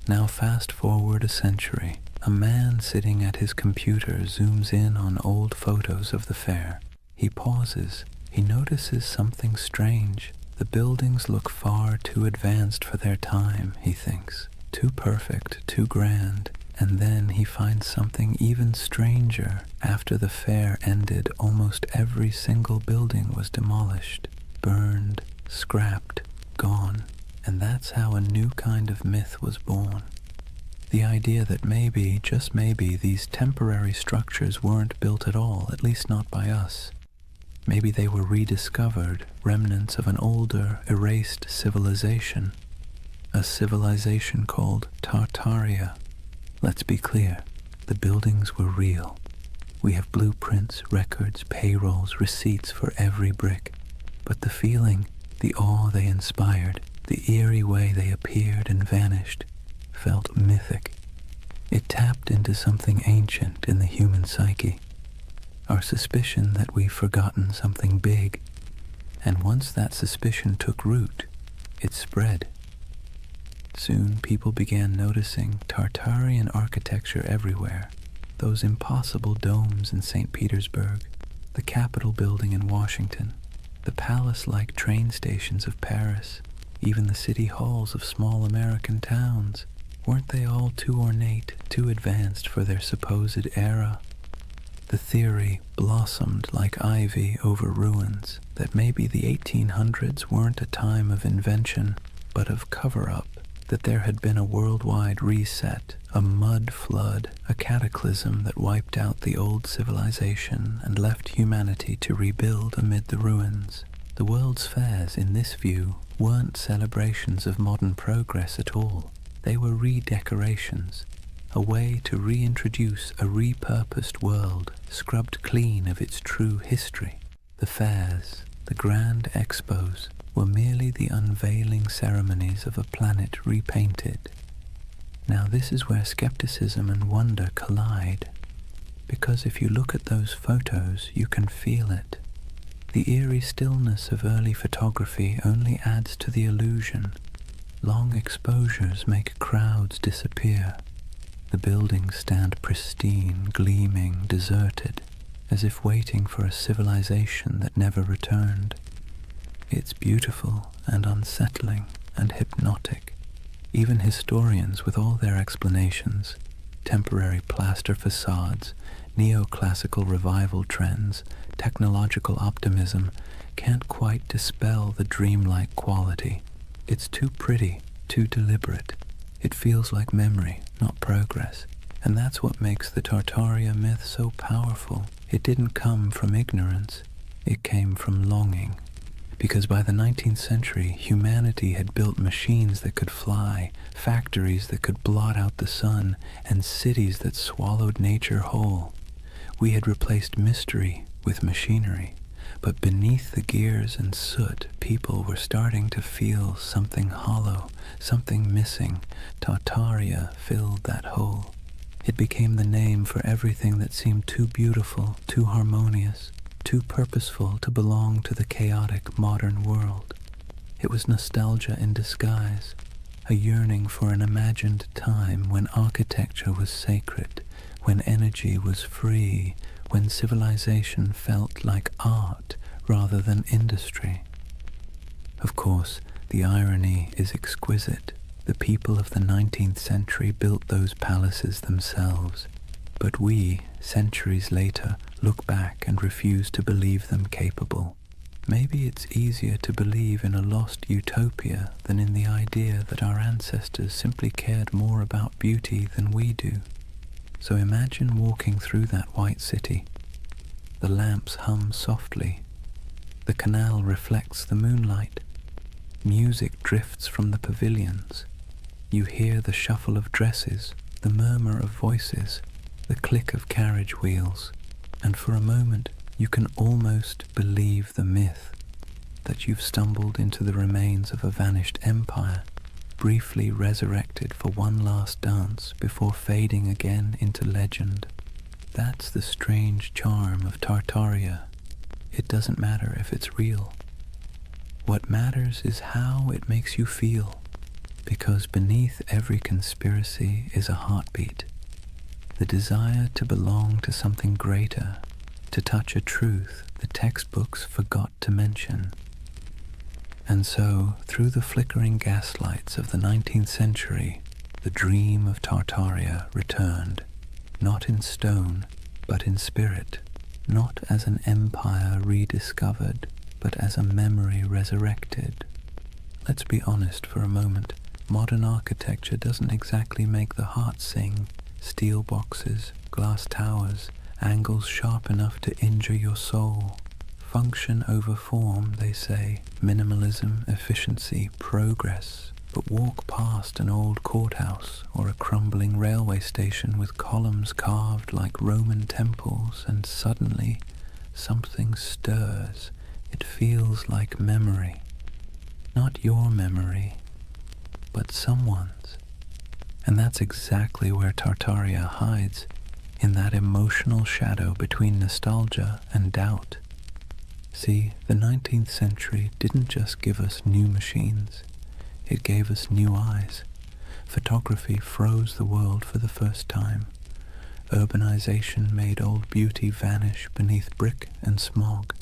Now fast forward a century. A man sitting at his computer zooms in on old photos of the fair. He pauses. He notices something strange. The buildings look far too advanced for their time, he thinks. Too perfect, too grand. And then he finds something even stranger. After the fair ended, almost every single building was demolished, burned, scrapped, gone. And that's how a new kind of myth was born. The idea that maybe, just maybe, these temporary structures weren't built at all, at least not by us. Maybe they were rediscovered, remnants of an older, erased civilization. A civilization called Tartaria. Let's be clear, the buildings were real. We have blueprints, records, payrolls, receipts for every brick. But the feeling, the awe they inspired, the eerie way they appeared and vanished, felt mythic. It tapped into something ancient in the human psyche. our suspicion that we've forgotten something big. And once that suspicion took root, it spread. Soon people began noticing Tartarian architecture everywhere. Those impossible domes in St. Petersburg, the Capitol building in Washington, the palace-like train stations of Paris, even the city halls of small American towns. Weren't they all too ornate, too advanced for their supposed era? The theory blossomed like ivy over ruins that maybe the 1800s weren't a time of invention, but of cover-up, that there had been a worldwide reset, a mud flood, a cataclysm that wiped out the old civilization and left humanity to rebuild amid the ruins. The world's fairs, in this view, weren't celebrations of modern progress at all. They were redecorations, a way to reintroduce a repurposed world, scrubbed clean of its true history. The fairs, the grand expos, were merely the unveiling ceremonies of a planet repainted. Now this is where skepticism and wonder collide, because if you look at those photos, you can feel it. The eerie stillness of early photography only adds to the illusion. Long exposures make crowds disappear. The buildings stand pristine, gleaming, deserted, as if waiting for a civilization that never returned. It's beautiful and unsettling and hypnotic. Even historians, with all their explanations, temporary plaster facades, neoclassical revival trends, technological optimism, can't quite dispel the dreamlike quality. It's too pretty, too deliberate. It feels like memory, not progress. And that's what makes the Tartaria myth so powerful. It didn't come from ignorance, it came from longing. Because by the 19th century, humanity had built machines that could fly, factories that could blot out the sun, and cities that swallowed nature whole. We had replaced mystery with machinery, but beneath the gears and soot, people were starting to feel something hollow, something missing. Tartaria filled that hole. It became the name for everything that seemed too beautiful, too harmonious, too purposeful to belong to the chaotic modern world. It was nostalgia in disguise, a yearning for an imagined time when architecture was sacred, when energy was free, when civilization felt like art rather than industry. Of course, the irony is exquisite. The people of the 19th century built those palaces themselves, but we, centuries later, look back and refuse to believe them capable. Maybe it's easier to believe in a lost utopia than in the idea that our ancestors simply cared more about beauty than we do. So imagine walking through that white city. The lamps hum softly. The canal reflects the moonlight. Music drifts from the pavilions. You hear the shuffle of dresses, the murmur of voices, the click of carriage wheels, and for a moment you can almost believe the myth that you've stumbled into the remains of a vanished empire, briefly resurrected for one last dance before fading again into legend. That's the strange charm of Tartaria. It doesn't matter if it's real. What matters is how it makes you feel, because beneath every conspiracy is a heartbeat. The desire to belong to something greater, to touch a truth the textbooks forgot to mention. And so, through the flickering gaslights of the 19th century, the dream of Tartaria returned, not in stone, but in spirit, not as an empire rediscovered, but as a memory resurrected. Let's be honest for a moment. Modern architecture doesn't exactly make the heart sing. Steel boxes, glass towers, angles sharp enough to injure your soul. Function over form, they say. Minimalism, efficiency, progress. But walk past an old courthouse or a crumbling railway station with columns carved like Roman temples, and suddenly something stirs. It feels like memory. Not your memory, but someone's. And that's exactly where Tartaria hides, in that emotional shadow between nostalgia and doubt. See, the 19th century didn't just give us new machines, it gave us new eyes. Photography froze the world for the first time. Urbanization made old beauty vanish beneath brick and smog.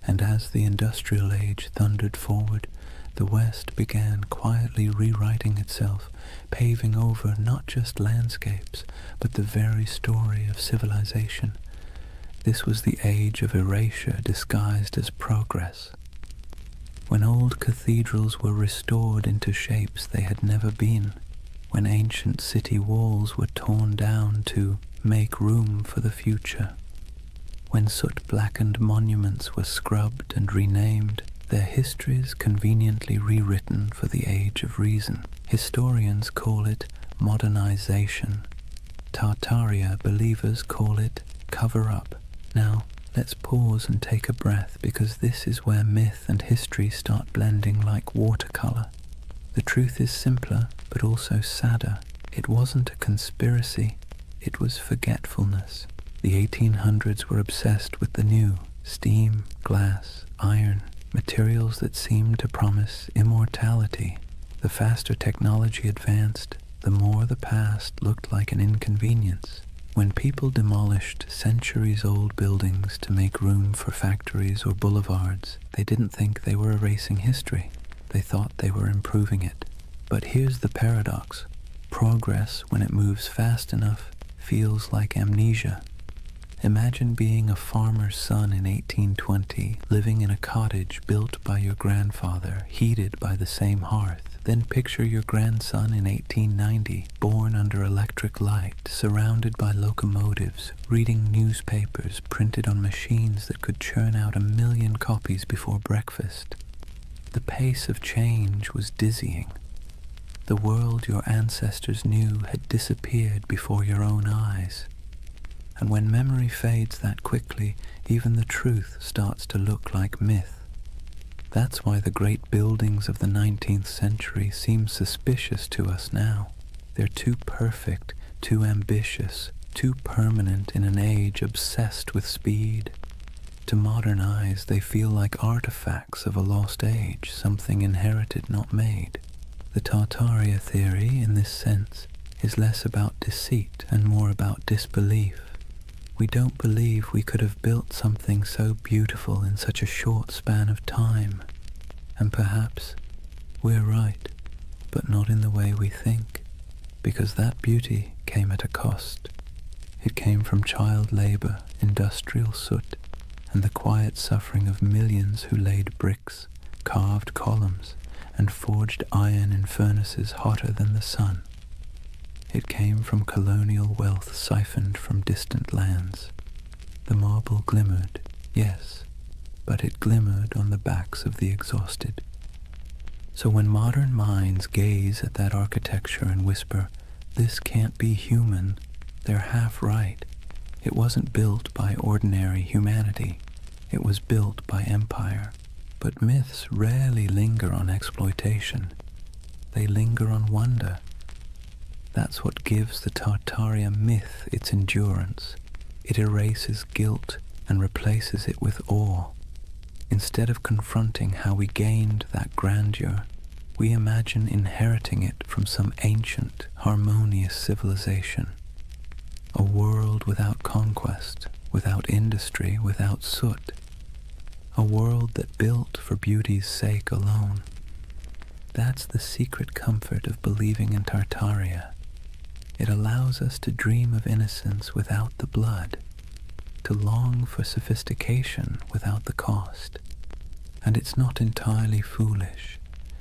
And as the industrial age thundered forward, the West began quietly rewriting itself, paving over not just landscapes, but the very story of civilization. This was the age of erasure disguised as progress. When old cathedrals were restored into shapes they had never been, when ancient city walls were torn down to make room for the future, when soot-blackened monuments were scrubbed and renamed, their histories conveniently rewritten for the age of reason. Historians call it modernization. Tartaria believers call it cover-up. Now, let's pause and take a breath, because this is where myth and history start blending like watercolor. The truth is simpler, but also sadder. It wasn't a conspiracy, it was forgetfulness. The 1800s were obsessed with the new: steam, glass, iron, materials that seemed to promise immortality. The faster technology advanced, the more the past looked like an inconvenience. When people demolished centuries-old buildings to make room for factories or boulevards, they didn't think they were erasing history. They thought they were improving it. But here's the paradox. Progress, when it moves fast enough, feels like amnesia. Imagine being a farmer's son in 1820, living in a cottage built by your grandfather, heated by the same hearth. Then picture your grandson in 1890, born under electric light, surrounded by locomotives, reading newspapers printed on machines that could churn out 1 million copies before breakfast. The pace of change was dizzying. The world your ancestors knew had disappeared before your own eyes. And when memory fades that quickly, even the truth starts to look like myth. That's why the great buildings of the 19th century seem suspicious to us now. They're too perfect, too ambitious, too permanent in an age obsessed with speed. To modern eyes, they feel like artifacts of a lost age, something inherited, not made. The Tartaria theory, in this sense, is less about deceit and more about disbelief. We don't believe we could have built something so beautiful in such a short span of time. And perhaps we're right, but not in the way we think, because that beauty came at a cost. It came from child labor, industrial soot, and the quiet suffering of millions who laid bricks, carved columns, and forged iron in furnaces hotter than the sun. It came from colonial wealth siphoned from distant lands. The marble glimmered, yes, but it glimmered on the backs of the exhausted. So when modern minds gaze at that architecture and whisper, "This can't be human," they're half right. It wasn't built by ordinary humanity. It was built by empire. But myths rarely linger on exploitation. They linger on wonder. That's what gives the Tartaria myth its endurance. It erases guilt and replaces it with awe. Instead of confronting how we gained that grandeur, we imagine inheriting it from some ancient, harmonious civilization. A world without conquest, without industry, without soot. A world that built for beauty's sake alone. That's the secret comfort of believing in Tartaria. It allows us to dream of innocence without the blood, to long for sophistication without the cost. And it's not entirely foolish,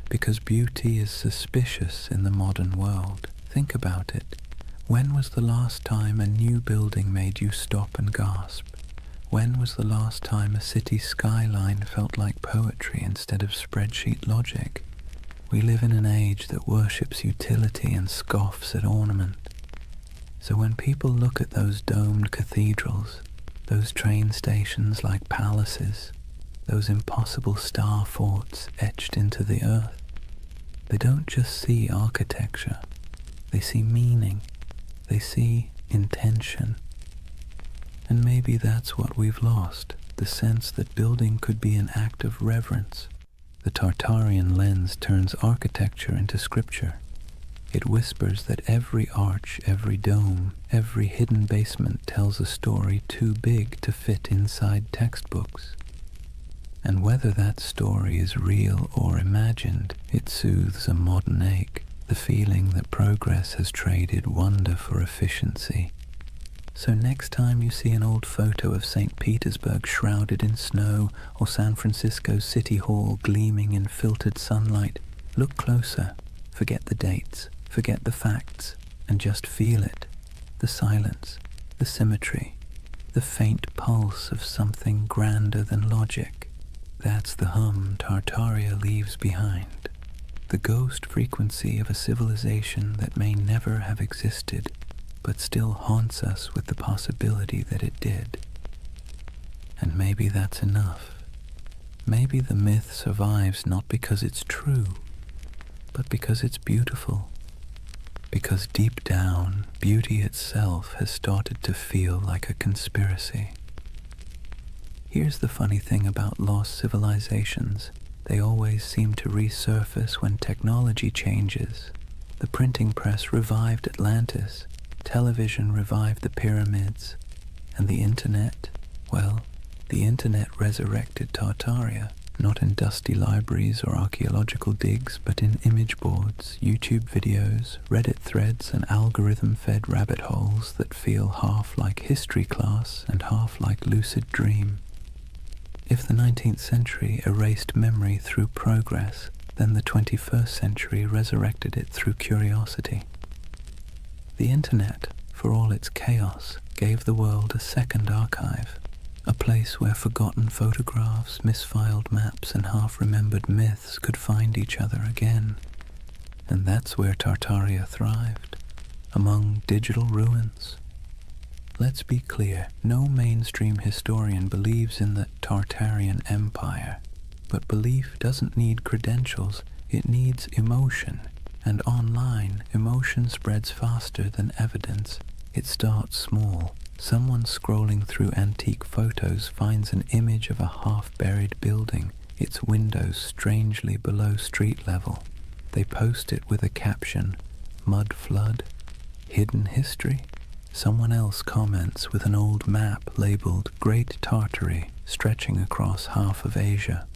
because beauty is suspicious in the modern world. Think about it. When was the last time a new building made you stop and gasp? When was the last time a city skyline felt like poetry instead of spreadsheet logic? We live in an age that worships utility and scoffs at ornament. So when people look at those domed cathedrals, those train stations like palaces, those impossible star forts etched into the earth, they don't just see architecture, they see meaning, they see intention. And maybe that's what we've lost, the sense that building could be an act of reverence. The Tartarian lens turns architecture into scripture. It whispers that every arch, every dome, every hidden basement tells a story too big to fit inside textbooks. And whether that story is real or imagined, it soothes a modern ache, the feeling that progress has traded wonder for efficiency. So next time you see an old photo of St. Petersburg shrouded in snow or San Francisco's City Hall gleaming in filtered sunlight, look closer, forget the dates, forget the facts, and just feel it. The silence, the symmetry, the faint pulse of something grander than logic. That's the hum Tartaria leaves behind. The ghost frequency of a civilization that may never have existed, but still haunts us with the possibility that it did. And maybe that's enough. Maybe the myth survives not because it's true, but because it's beautiful. Because deep down, beauty itself has started to feel like a conspiracy. Here's the funny thing about lost civilizations. They always seem to resurface when technology changes. The printing press revived Atlantis, television revived the pyramids, and the internet, well, the internet resurrected Tartaria, not in dusty libraries or archaeological digs, but in image boards, YouTube videos, Reddit threads, and algorithm-fed rabbit holes that feel half like history class and half like lucid dream. If the 19th century erased memory through progress, then the 21st century resurrected it through curiosity. The internet, for all its chaos, gave the world a second archive, a place where forgotten photographs, misfiled maps, and half-remembered myths could find each other again. And that's where Tartaria thrived, among digital ruins. Let's be clear, no mainstream historian believes in the Tartarian Empire, but belief doesn't need credentials, it needs emotion. And online, emotion spreads faster than evidence. It starts small. Someone scrolling through antique photos finds an image of a half-buried building, its windows strangely below street level. They post it with a caption, "Mud flood? Hidden history?" Someone else comments with an old map labeled Great Tartary, stretching across half of Asia.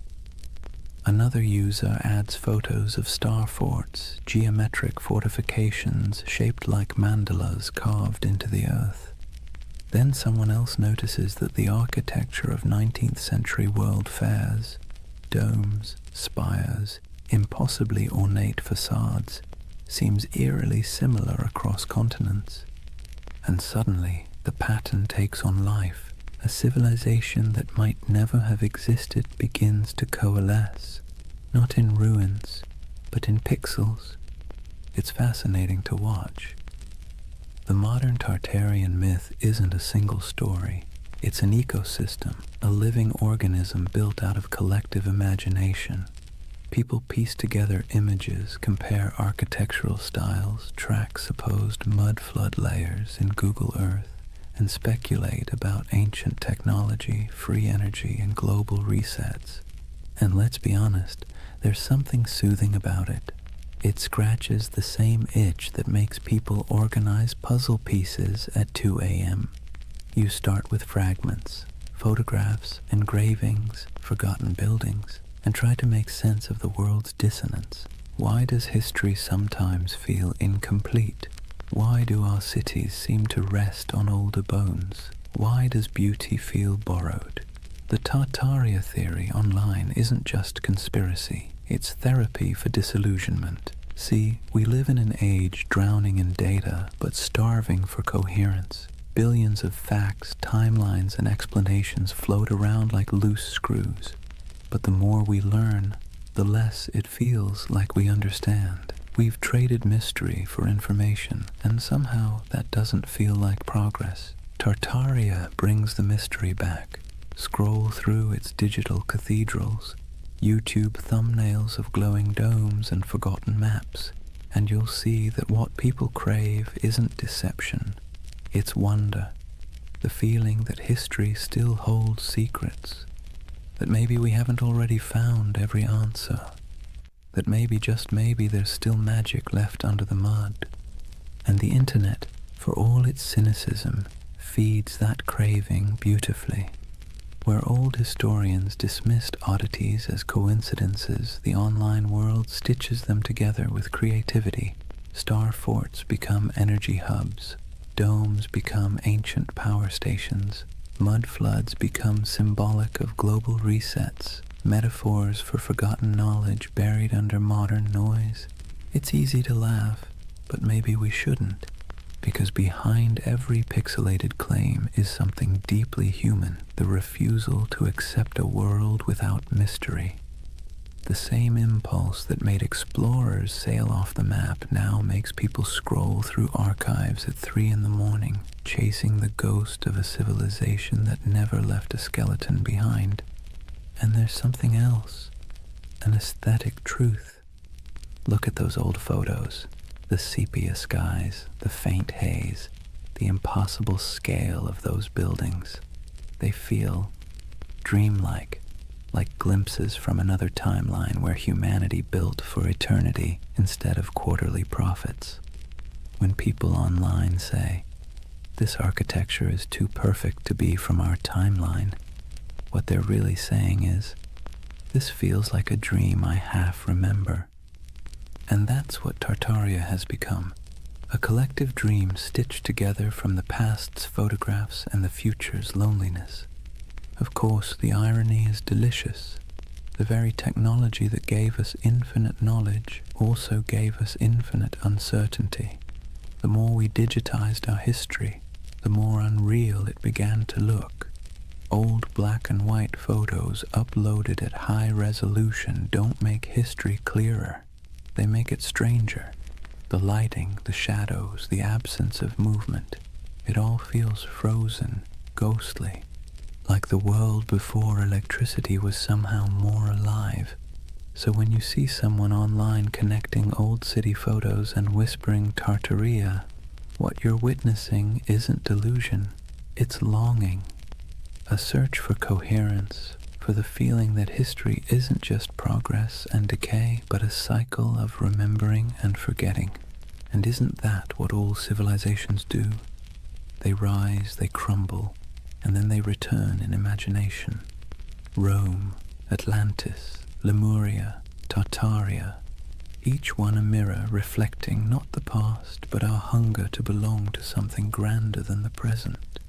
Another user adds photos of star forts, geometric fortifications shaped like mandalas carved into the earth. Then someone else notices that the architecture of 19th century world fairs, domes, spires, impossibly ornate facades, seems eerily similar across continents. And suddenly, the pattern takes on life. A civilization that might never have existed begins to coalesce, not in ruins, but in pixels. It's fascinating to watch. The modern Tartarian myth isn't a single story. It's an ecosystem, a living organism built out of collective imagination. People piece together images, compare architectural styles, track supposed mud flood layers in Google Earth, and speculate about ancient technology, free energy, and global resets. And let's be honest, there's something soothing about it. It scratches the same itch that makes people organize puzzle pieces at 2 a.m. You start with fragments, photographs, engravings, forgotten buildings, and try to make sense of the world's dissonance. Why does history sometimes feel incomplete? Why do our cities seem to rest on older bones? Why does beauty feel borrowed? The Tartaria theory online isn't just conspiracy, it's therapy for disillusionment. See, we live in an age drowning in data, but starving for coherence. Billions of facts, timelines, and explanations float around like loose screws. But the more we learn, the less it feels like we understand. We've traded mystery for information, and somehow that doesn't feel like progress. Tartaria brings the mystery back. Scroll through its digital cathedrals, YouTube thumbnails of glowing domes and forgotten maps, and you'll see that what people crave isn't deception, it's wonder. The feeling that history still holds secrets, that maybe we haven't already found every answer, that maybe, just maybe, there's still magic left under the mud. And the internet, for all its cynicism, feeds that craving beautifully. Where old historians dismissed oddities as coincidences, the online world stitches them together with creativity. Star forts become energy hubs, domes become ancient power stations, mud floods become symbolic of global resets, metaphors for forgotten knowledge buried under modern noise. It's easy to laugh, but maybe we shouldn't, because behind every pixelated claim is something deeply human, the refusal to accept a world without mystery. The same impulse that made explorers sail off the map now makes people scroll through archives at 3 in the morning, chasing the ghost of a civilization that never left a skeleton behind. And there's something else, an aesthetic truth. Look at those old photos, the sepia skies, the faint haze, the impossible scale of those buildings. They feel dreamlike, like glimpses from another timeline where humanity built for eternity instead of quarterly profits. When people online say, "This architecture is too perfect to be from our timeline," what they're really saying is, "This feels like a dream I half remember." And that's what Tartaria has become, a collective dream stitched together from the past's photographs and the future's loneliness. Of course, the irony is delicious. The very technology that gave us infinite knowledge also gave us infinite uncertainty. The more we digitized our history, the more unreal it began to look. Old black and white photos uploaded at high resolution don't make history clearer. They make it stranger. The lighting, the shadows, the absence of movement, it all feels frozen, ghostly, like the world before electricity was somehow more alive. So when you see someone online connecting old city photos and whispering Tartaria, what you're witnessing isn't delusion, it's longing, a search for coherence, for the feeling that history isn't just progress and decay, but a cycle of remembering and forgetting. And isn't that what all civilizations do? They rise, they crumble, and then they return in imagination. Rome, Atlantis, Lemuria, Tartaria, each one a mirror reflecting not the past, but our hunger to belong to something grander than the present.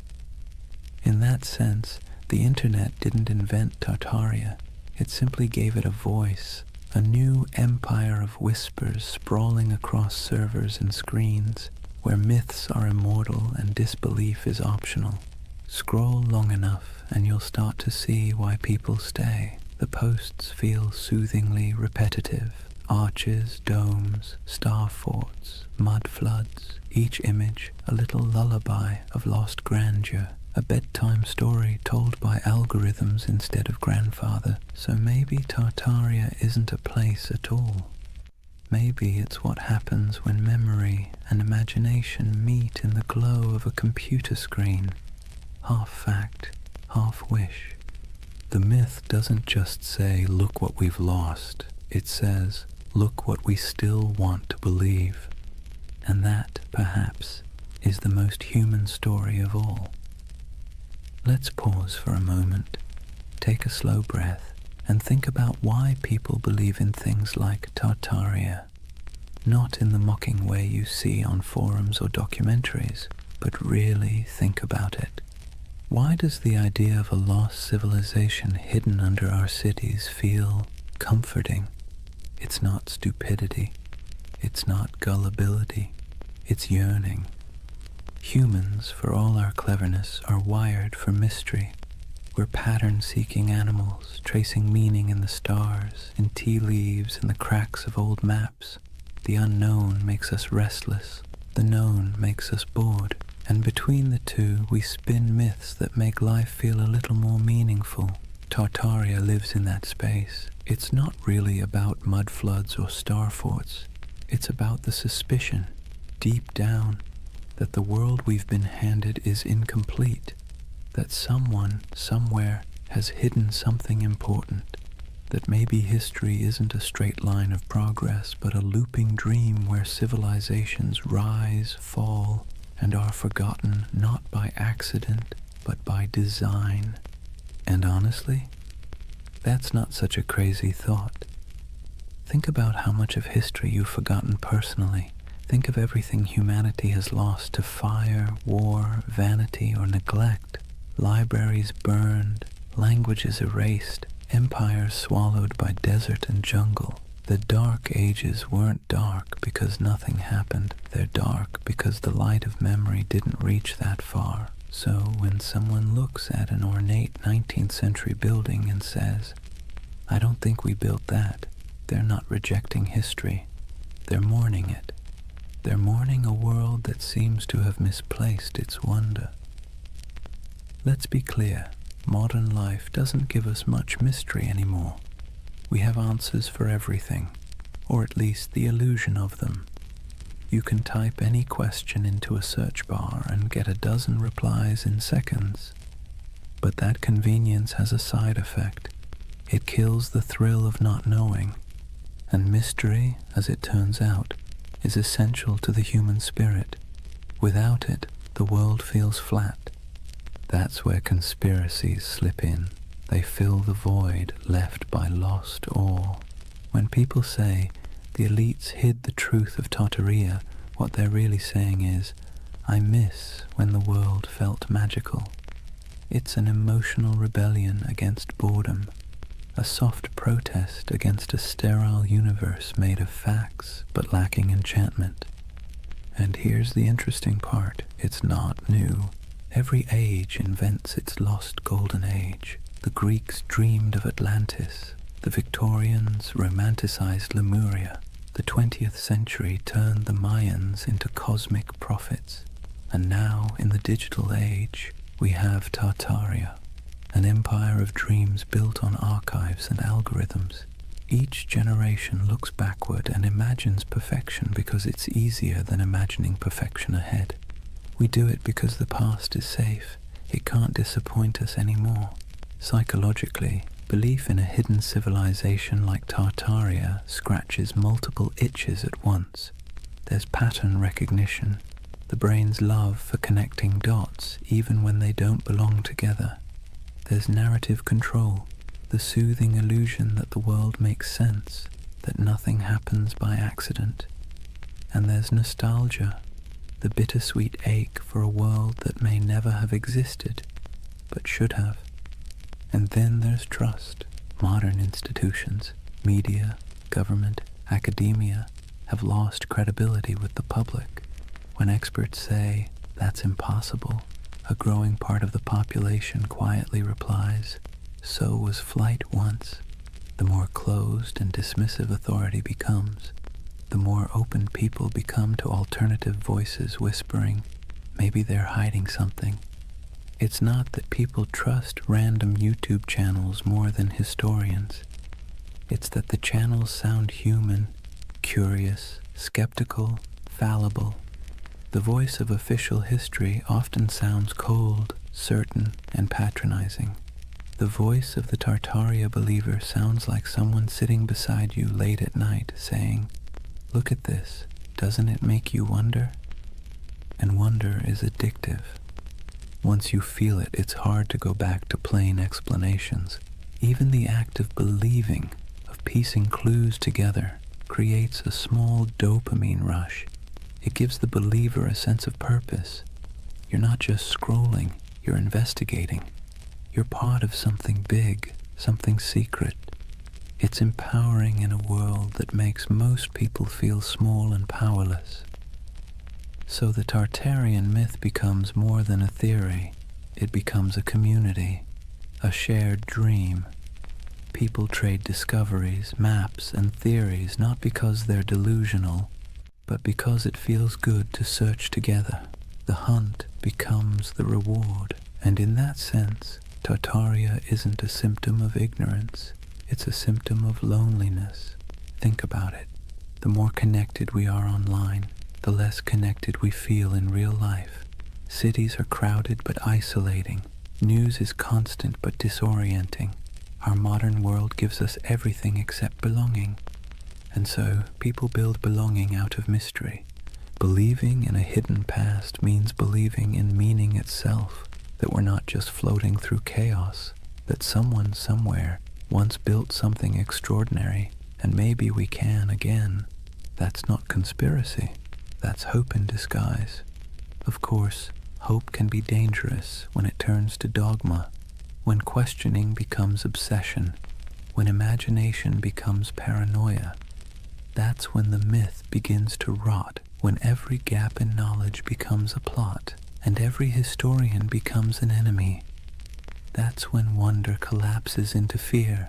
In that sense, the internet didn't invent Tartaria, it simply gave it a voice, a new empire of whispers sprawling across servers and screens, where myths are immortal and disbelief is optional. Scroll long enough and you'll start to see why people stay. The posts feel soothingly repetitive. Arches, domes, star forts, mud floods, each image a little lullaby of lost grandeur. A bedtime story told by algorithms instead of grandfather. So maybe Tartaria isn't a place at all. Maybe it's what happens when memory and imagination meet in the glow of a computer screen. Half fact, half wish. The myth doesn't just say, "Look what we've lost." It says, "Look what we still want to believe." And that, perhaps, is the most human story of all. Let's pause for a moment, take a slow breath, and think about why people believe in things like Tartaria. Not in the mocking way you see on forums or documentaries, but really think about it. Why does the idea of a lost civilization hidden under our cities feel comforting? It's not stupidity, it's not gullibility, it's yearning. Humans, for all our cleverness, are wired for mystery. We're pattern-seeking animals, tracing meaning in the stars, in tea leaves, in the cracks of old maps. The unknown makes us restless, the known makes us bored, and between the two we spin myths that make life feel a little more meaningful. Tartaria lives in that space. It's not really about mud floods or star forts. It's about the suspicion, deep down, that the world we've been handed is incomplete, that someone, somewhere, has hidden something important, that maybe history isn't a straight line of progress, but a looping dream where civilizations rise, fall, and are forgotten not by accident, but by design. And honestly, that's not such a crazy thought. Think about how much of history you've forgotten personally. Think of everything humanity has lost to fire, war, vanity, or neglect. Libraries burned, languages erased, empires swallowed by desert and jungle. The dark ages weren't dark because nothing happened. They're dark because the light of memory didn't reach that far. So when someone looks at an ornate 19th century building and says, "I don't think we built that," they're not rejecting history. They're mourning it. They're mourning a world that seems to have misplaced its wonder. Let's be clear, modern life doesn't give us much mystery anymore. We have answers for everything, or at least the illusion of them. You can type any question into a search bar and get a dozen replies in seconds. But that convenience has a side effect. It kills the thrill of not knowing. And mystery, as it turns out, is essential to the human spirit. Without it, the world feels flat. That's where conspiracies slip in. They fill the void left by lost awe. When people say the elites hid the truth of Tartaria, what they're really saying is, I miss when the world felt magical. It's an emotional rebellion against boredom, a soft protest against a sterile universe made of facts but lacking enchantment. And here's the interesting part, it's not new. Every age invents its lost golden age. The Greeks dreamed of Atlantis. The Victorians romanticized Lemuria. The 20th century turned the Mayans into cosmic prophets. And now, in the digital age, we have Tartaria, an empire of dreams built on archives and algorithms. Each generation looks backward and imagines perfection because it's easier than imagining perfection ahead. We do it because the past is safe. It can't disappoint us anymore. Psychologically, belief in a hidden civilization like Tartaria scratches multiple itches at once. There's pattern recognition, the brain's love for connecting dots even when they don't belong together. There's narrative control, the soothing illusion that the world makes sense, that nothing happens by accident. And there's nostalgia, the bittersweet ache for a world that may never have existed, but should have. And then there's trust. Modern institutions, media, government, academia, have lost credibility with the public. When experts say, that's impossible, a growing part of the population quietly replies, so was flight once. The more closed and dismissive authority becomes, the more open people become to alternative voices whispering, maybe they're hiding something. It's not that people trust random YouTube channels more than historians. It's that the channels sound human, curious, skeptical, fallible. The voice of official history often sounds cold, certain, and patronizing. The voice of the Tartaria believer sounds like someone sitting beside you late at night saying, "Look at this, doesn't it make you wonder?" And wonder is addictive. Once you feel it, it's hard to go back to plain explanations. Even the act of believing, of piecing clues together, creates a small dopamine rush. It gives the believer a sense of purpose. You're not just scrolling, you're investigating. You're part of something big, something secret. It's empowering in a world that makes most people feel small and powerless. So the Tartarian myth becomes more than a theory. It becomes a community, a shared dream. People trade discoveries, maps, and theories not because they're delusional, but because it feels good to search together. The hunt becomes the reward, and in that sense, Tartaria isn't a symptom of ignorance. It's a symptom of loneliness. Think about it. The more connected we are online, the less connected we feel in real life. Cities are crowded but isolating. News is constant but disorienting. Our modern world gives us everything except belonging. And so, people build belonging out of mystery. Believing in a hidden past means believing in meaning itself, that we're not just floating through chaos, that someone somewhere once built something extraordinary, and maybe we can again. That's not conspiracy. That's hope in disguise. Of course, hope can be dangerous when it turns to dogma, when questioning becomes obsession, when imagination becomes paranoia. That's when the myth begins to rot, when every gap in knowledge becomes a plot, and every historian becomes an enemy. That's when wonder collapses into fear.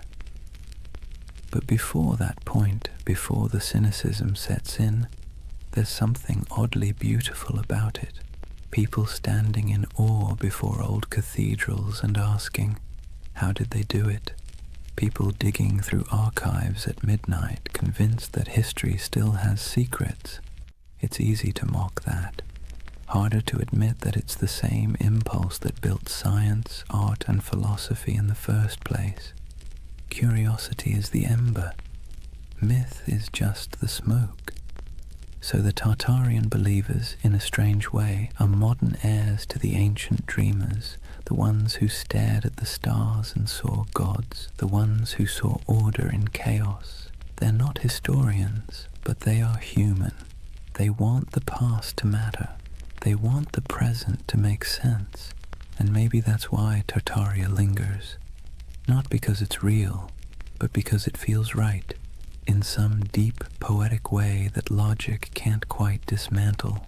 But before that point, before the cynicism sets in, there's something oddly beautiful about it. People standing in awe before old cathedrals and asking, how did they do it? People digging through archives at midnight, convinced that history still has secrets. It's easy to mock that. Harder to admit that it's the same impulse that built science, art, and philosophy in the first place. Curiosity is the ember. Myth is just the smoke. So the Tartarian believers, in a strange way, are modern heirs to the ancient dreamers, the ones who stared at the stars and saw gods, the ones who saw order in chaos. They're not historians, but they are human. They want the past to matter. They want the present to make sense. And maybe that's why Tartaria lingers. Not because it's real, but because it feels right. In some deep, poetic way that logic can't quite dismantle.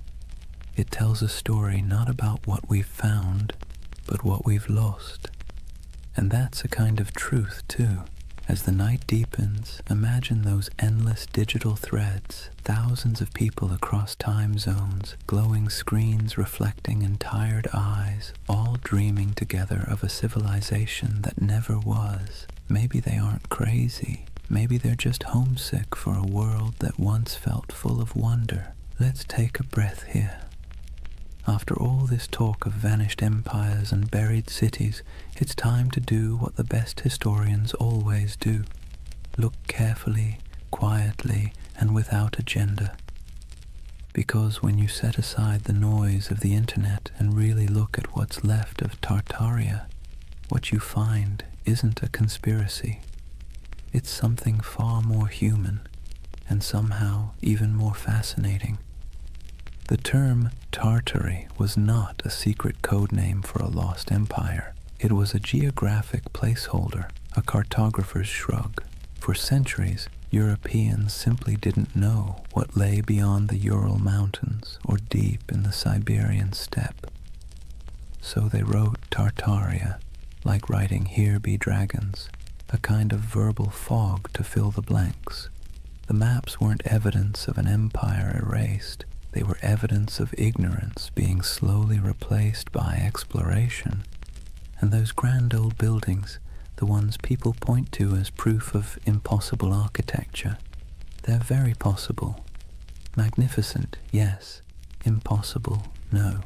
It tells a story not about what we've found, but what we've lost. And that's a kind of truth, too. As the night deepens, imagine those endless digital threads, thousands of people across time zones, glowing screens reflecting in tired eyes, all dreaming together of a civilization that never was. Maybe they aren't crazy. Maybe they're just homesick for a world that once felt full of wonder. Let's take a breath here. After all this talk of vanished empires and buried cities, it's time to do what the best historians always do. Look carefully, quietly, and without agenda. Because when you set aside the noise of the internet and really look at what's left of Tartaria, what you find isn't a conspiracy. It's something far more human, and somehow even more fascinating. The term Tartary was not a secret code name for a lost empire. It was a geographic placeholder, a cartographer's shrug. For centuries, Europeans simply didn't know what lay beyond the Ural Mountains or deep in the Siberian steppe. So they wrote Tartaria, like writing "Here be dragons," a kind of verbal fog to fill the blanks. The maps weren't evidence of an empire erased. They were evidence of ignorance being slowly replaced by exploration. And those grand old buildings, the ones people point to as proof of impossible architecture, they're very possible. Magnificent, yes. Impossible, no.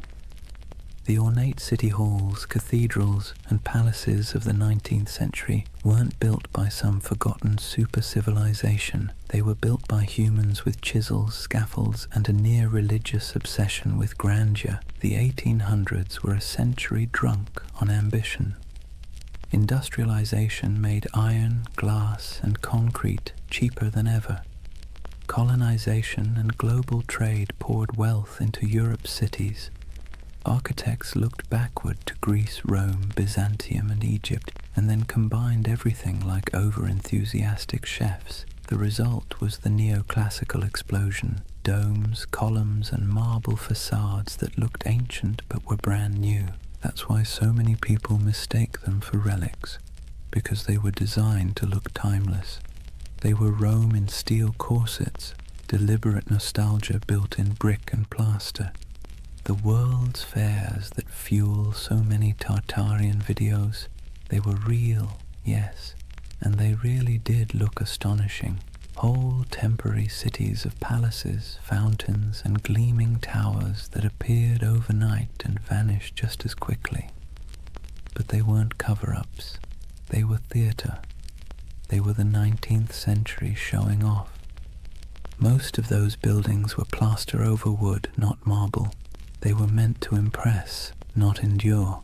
The ornate city halls, cathedrals, and palaces of the 19th century weren't built by some forgotten super-civilization. They were built by humans with chisels, scaffolds, and a near-religious obsession with grandeur. The 1800s were a century drunk on ambition. Industrialization made iron, glass, and concrete cheaper than ever. Colonization and global trade poured wealth into Europe's cities. Architects looked backward to Greece, Rome, Byzantium, and Egypt, and then combined everything like over-enthusiastic chefs. The result was the neoclassical explosion, domes, columns, and marble facades that looked ancient but were brand new. That's why so many people mistake them for relics, because they were designed to look timeless. They were Rome in steel corsets, deliberate nostalgia built in brick and plaster. The world's fairs that fuel so many Tartarian videos, they were real, yes, and they really did look astonishing. Whole temporary cities of palaces, fountains, and gleaming towers that appeared overnight and vanished just as quickly. But they weren't cover-ups. They were theatre. They were the 19th century showing off. Most of those buildings were plaster over wood, not marble. They were meant to impress, not endure.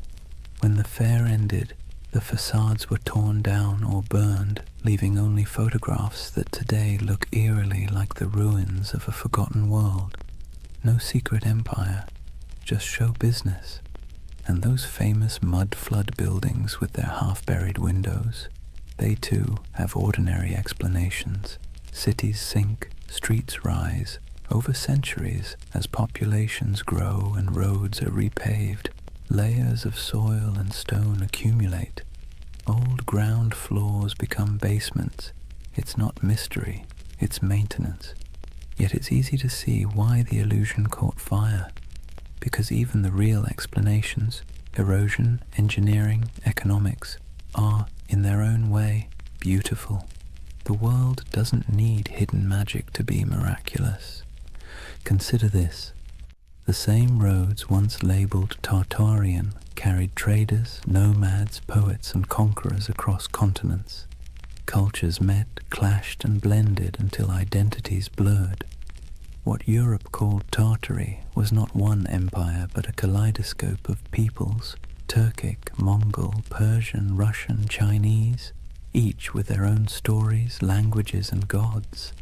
When the fair ended, the facades were torn down or burned, leaving only photographs that today look eerily like the ruins of a forgotten world. No secret empire, just show business. And those famous mud flood buildings with their half-buried windows, they too have ordinary explanations. Cities sink, streets rise, over centuries as populations grow and roads are repaved. Layers of soil and stone accumulate. Old ground floors become basements. It's not mystery, it's maintenance. Yet it's easy to see why the illusion caught fire. Because even the real explanations, erosion, engineering, economics, are, in their own way, beautiful. The world doesn't need hidden magic to be miraculous. Consider this. The same roads once labeled Tartarian carried traders, nomads, poets, and conquerors across continents. Cultures met, clashed, and blended until identities blurred. What Europe called Tartary was not one empire but a kaleidoscope of peoples, Turkic, Mongol, Persian, Russian, Chinese, each with their own stories, languages, and gods.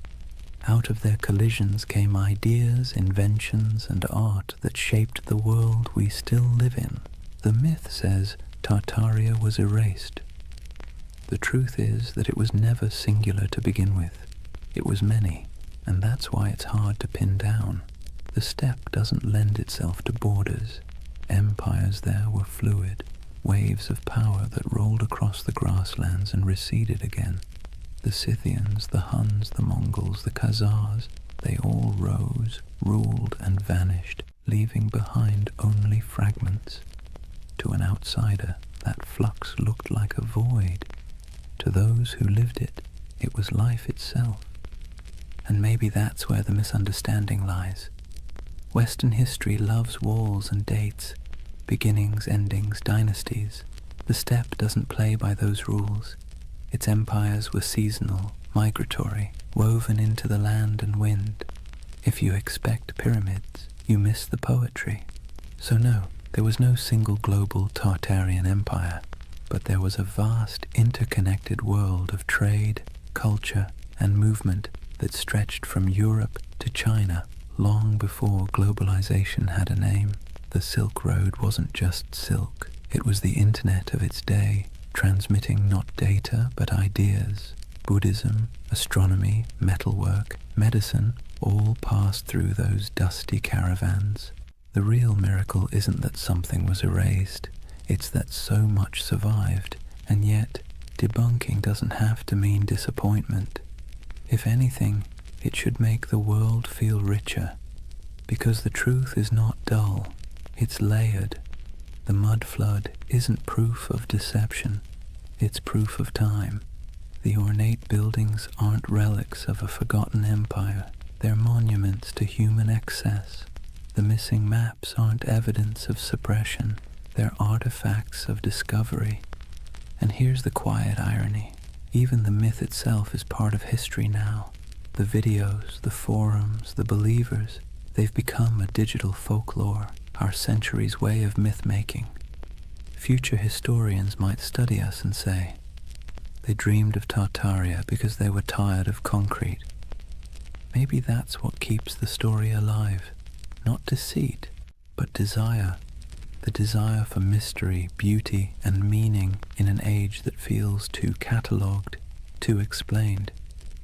Out of their collisions came ideas, inventions, and art that shaped the world we still live in. The myth says Tartaria was erased. The truth is that it was never singular to begin with. It was many. And that's why it's hard to pin down. The steppe doesn't lend itself to borders. Empires there were fluid, waves of power that rolled across the grasslands and receded again. The Scythians, the Huns, the Mongols, the Khazars, they all rose, ruled, and vanished, leaving behind only fragments. To an outsider, that flux looked like a void. To those who lived it, it was life itself. And maybe that's where the misunderstanding lies. Western history loves walls and dates, beginnings, endings, dynasties. The steppe doesn't play by those rules. Its empires were seasonal, migratory, woven into the land and wind. If you expect pyramids, you miss the poetry. So no, there was no single global Tartarian empire, but there was a vast interconnected world of trade, culture, and movement that stretched from Europe to China long before globalization had a name. The Silk Road wasn't just silk. It was the internet of its day, transmitting not data but ideas. Buddhism, astronomy, metalwork, medicine all passed through those dusty caravans. The real miracle isn't that something was erased. It's that so much survived, and yet debunking doesn't have to mean disappointment. If anything, it should make the world feel richer, because the truth is not dull, it's layered. The mud flood isn't proof of deception, it's proof of time. The ornate buildings aren't relics of a forgotten empire, they're monuments to human excess. The missing maps aren't evidence of suppression, they're artifacts of discovery. And here's the quiet irony. Even the myth itself is part of history now. The videos, the forums, the believers, they've become a digital folklore, our century's way of myth-making. Future historians might study us and say, they dreamed of Tartaria because they were tired of concrete. Maybe that's what keeps the story alive. Not deceit, but desire. The desire for mystery, beauty, and meaning in an age that feels too catalogued, too explained.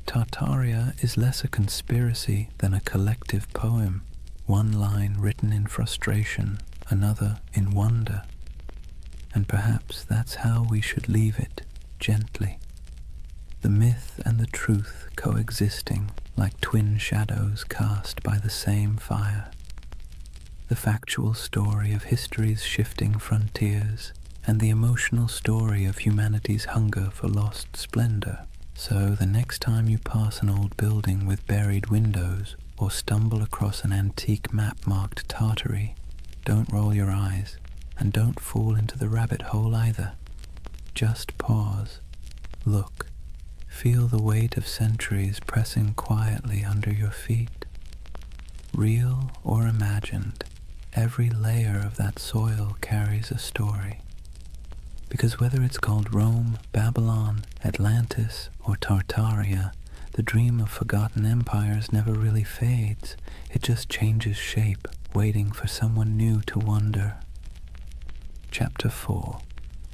Tartaria is less a conspiracy than a collective poem, one line written in frustration, another in wonder. And perhaps that's how we should leave it, gently. The myth and the truth coexisting like twin shadows cast by the same fire. The factual story of history's shifting frontiers, and the emotional story of humanity's hunger for lost splendor. So the next time you pass an old building with buried windows, or stumble across an antique map marked Tartary, don't roll your eyes. And don't fall into the rabbit hole either. Just pause, look, feel the weight of centuries pressing quietly under your feet. Real or imagined, every layer of that soil carries a story. Because whether it's called Rome, Babylon, Atlantis, or Tartaria, the dream of forgotten empires never really fades. It just changes shape, waiting for someone new to wonder. Chapter 4.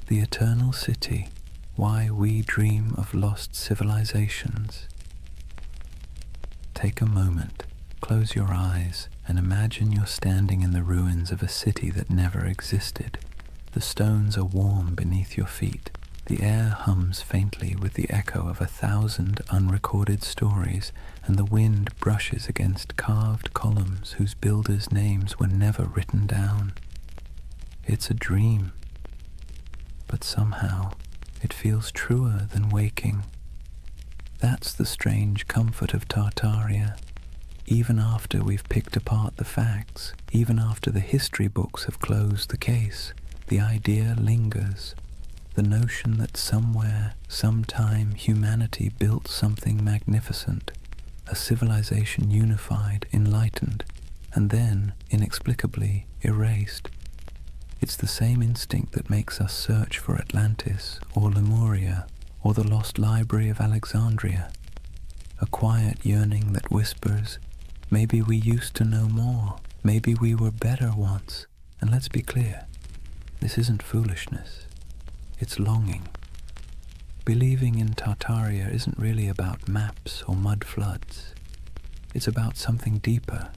The Eternal City, Why We Dream of Lost Civilizations. Take a moment, close your eyes, and imagine you're standing in the ruins of a city that never existed. The stones are warm beneath your feet. The air hums faintly with the echo of 1,000 unrecorded stories, and the wind brushes against carved columns whose builders' names were never written down. It's a dream, but somehow it feels truer than waking. That's the strange comfort of Tartaria. Even after we've picked apart the facts, even after the history books have closed the case, the idea lingers. The notion that somewhere, sometime, humanity built something magnificent, a civilization unified, enlightened, and then, inexplicably, erased. It's the same instinct that makes us search for Atlantis, or Lemuria, or the lost library of Alexandria. A quiet yearning that whispers, maybe we used to know more, maybe we were better once. And let's be clear, this isn't foolishness, it's longing. Believing in Tartaria isn't really about maps or mud floods. It's about something deeper,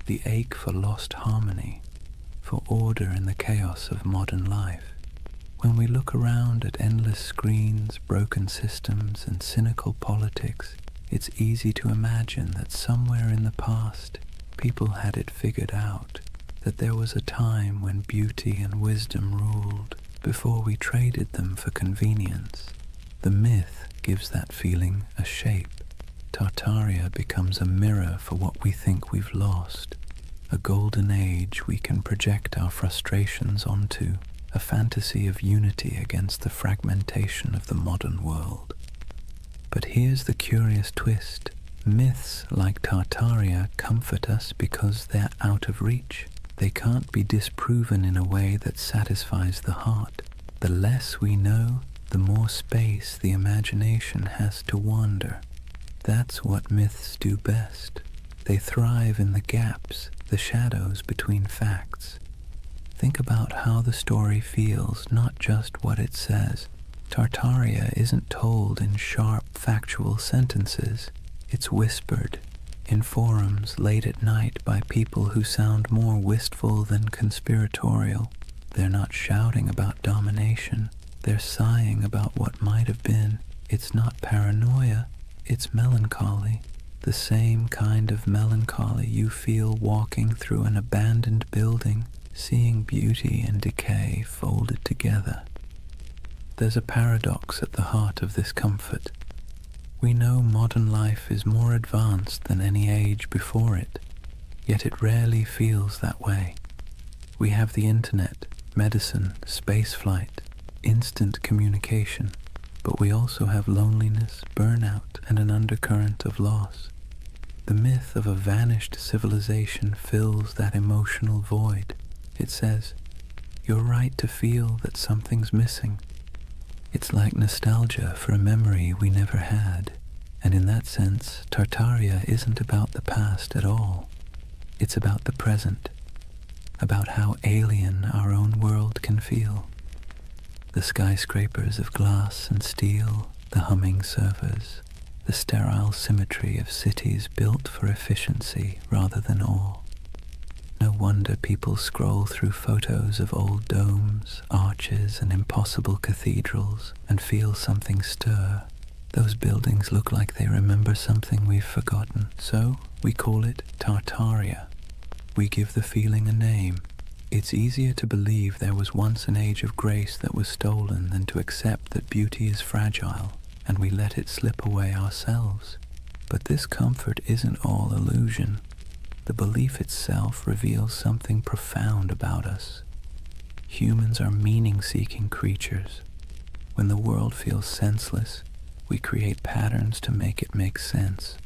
the ache for lost harmony, for order in the chaos of modern life. When we look around at endless screens, broken systems, and cynical politics, it's easy to imagine that somewhere in the past, people had it figured out, that there was a time when beauty and wisdom ruled, before we traded them for convenience. The myth gives that feeling a shape. Tartaria becomes a mirror for what we think we've lost, a golden age we can project our frustrations onto, a fantasy of unity against the fragmentation of the modern world. But here's the curious twist. Myths like Tartaria comfort us because they're out of reach. They can't be disproven in a way that satisfies the heart. The less we know, the more space the imagination has to wander. That's what myths do best. They thrive in the gaps, the shadows between facts. Think about how the story feels, not just what it says. Tartaria isn't told in sharp, factual sentences. It's whispered in forums late at night by people who sound more wistful than conspiratorial. They're not shouting about domination. They're sighing about what might have been. It's not paranoia, it's melancholy. The same kind of melancholy you feel walking through an abandoned building, seeing beauty and decay folded together. There's a paradox at the heart of this comfort. We know modern life is more advanced than any age before it, yet it rarely feels that way. We have the internet, medicine, spaceflight, instant communication, but we also have loneliness, burnout, and an undercurrent of loss. The myth of a vanished civilization fills that emotional void. It says, you're right to feel that something's missing. It's like nostalgia for a memory we never had. And in that sense, Tartaria isn't about the past at all. It's about the present, about how alien our own world can feel. The skyscrapers of glass and steel, the humming servers, the sterile symmetry of cities built for efficiency rather than awe. No wonder people scroll through photos of old domes, arches, and impossible cathedrals and feel something stir. Those buildings look like they remember something we've forgotten, so we call it Tartaria. We give the feeling a name. It's easier to believe there was once an age of grace that was stolen than to accept that beauty is fragile, and we let it slip away ourselves. But this comfort isn't all illusion. The belief itself reveals something profound about us. Humans are meaning-seeking creatures. When the world feels senseless, we create patterns to make it make sense.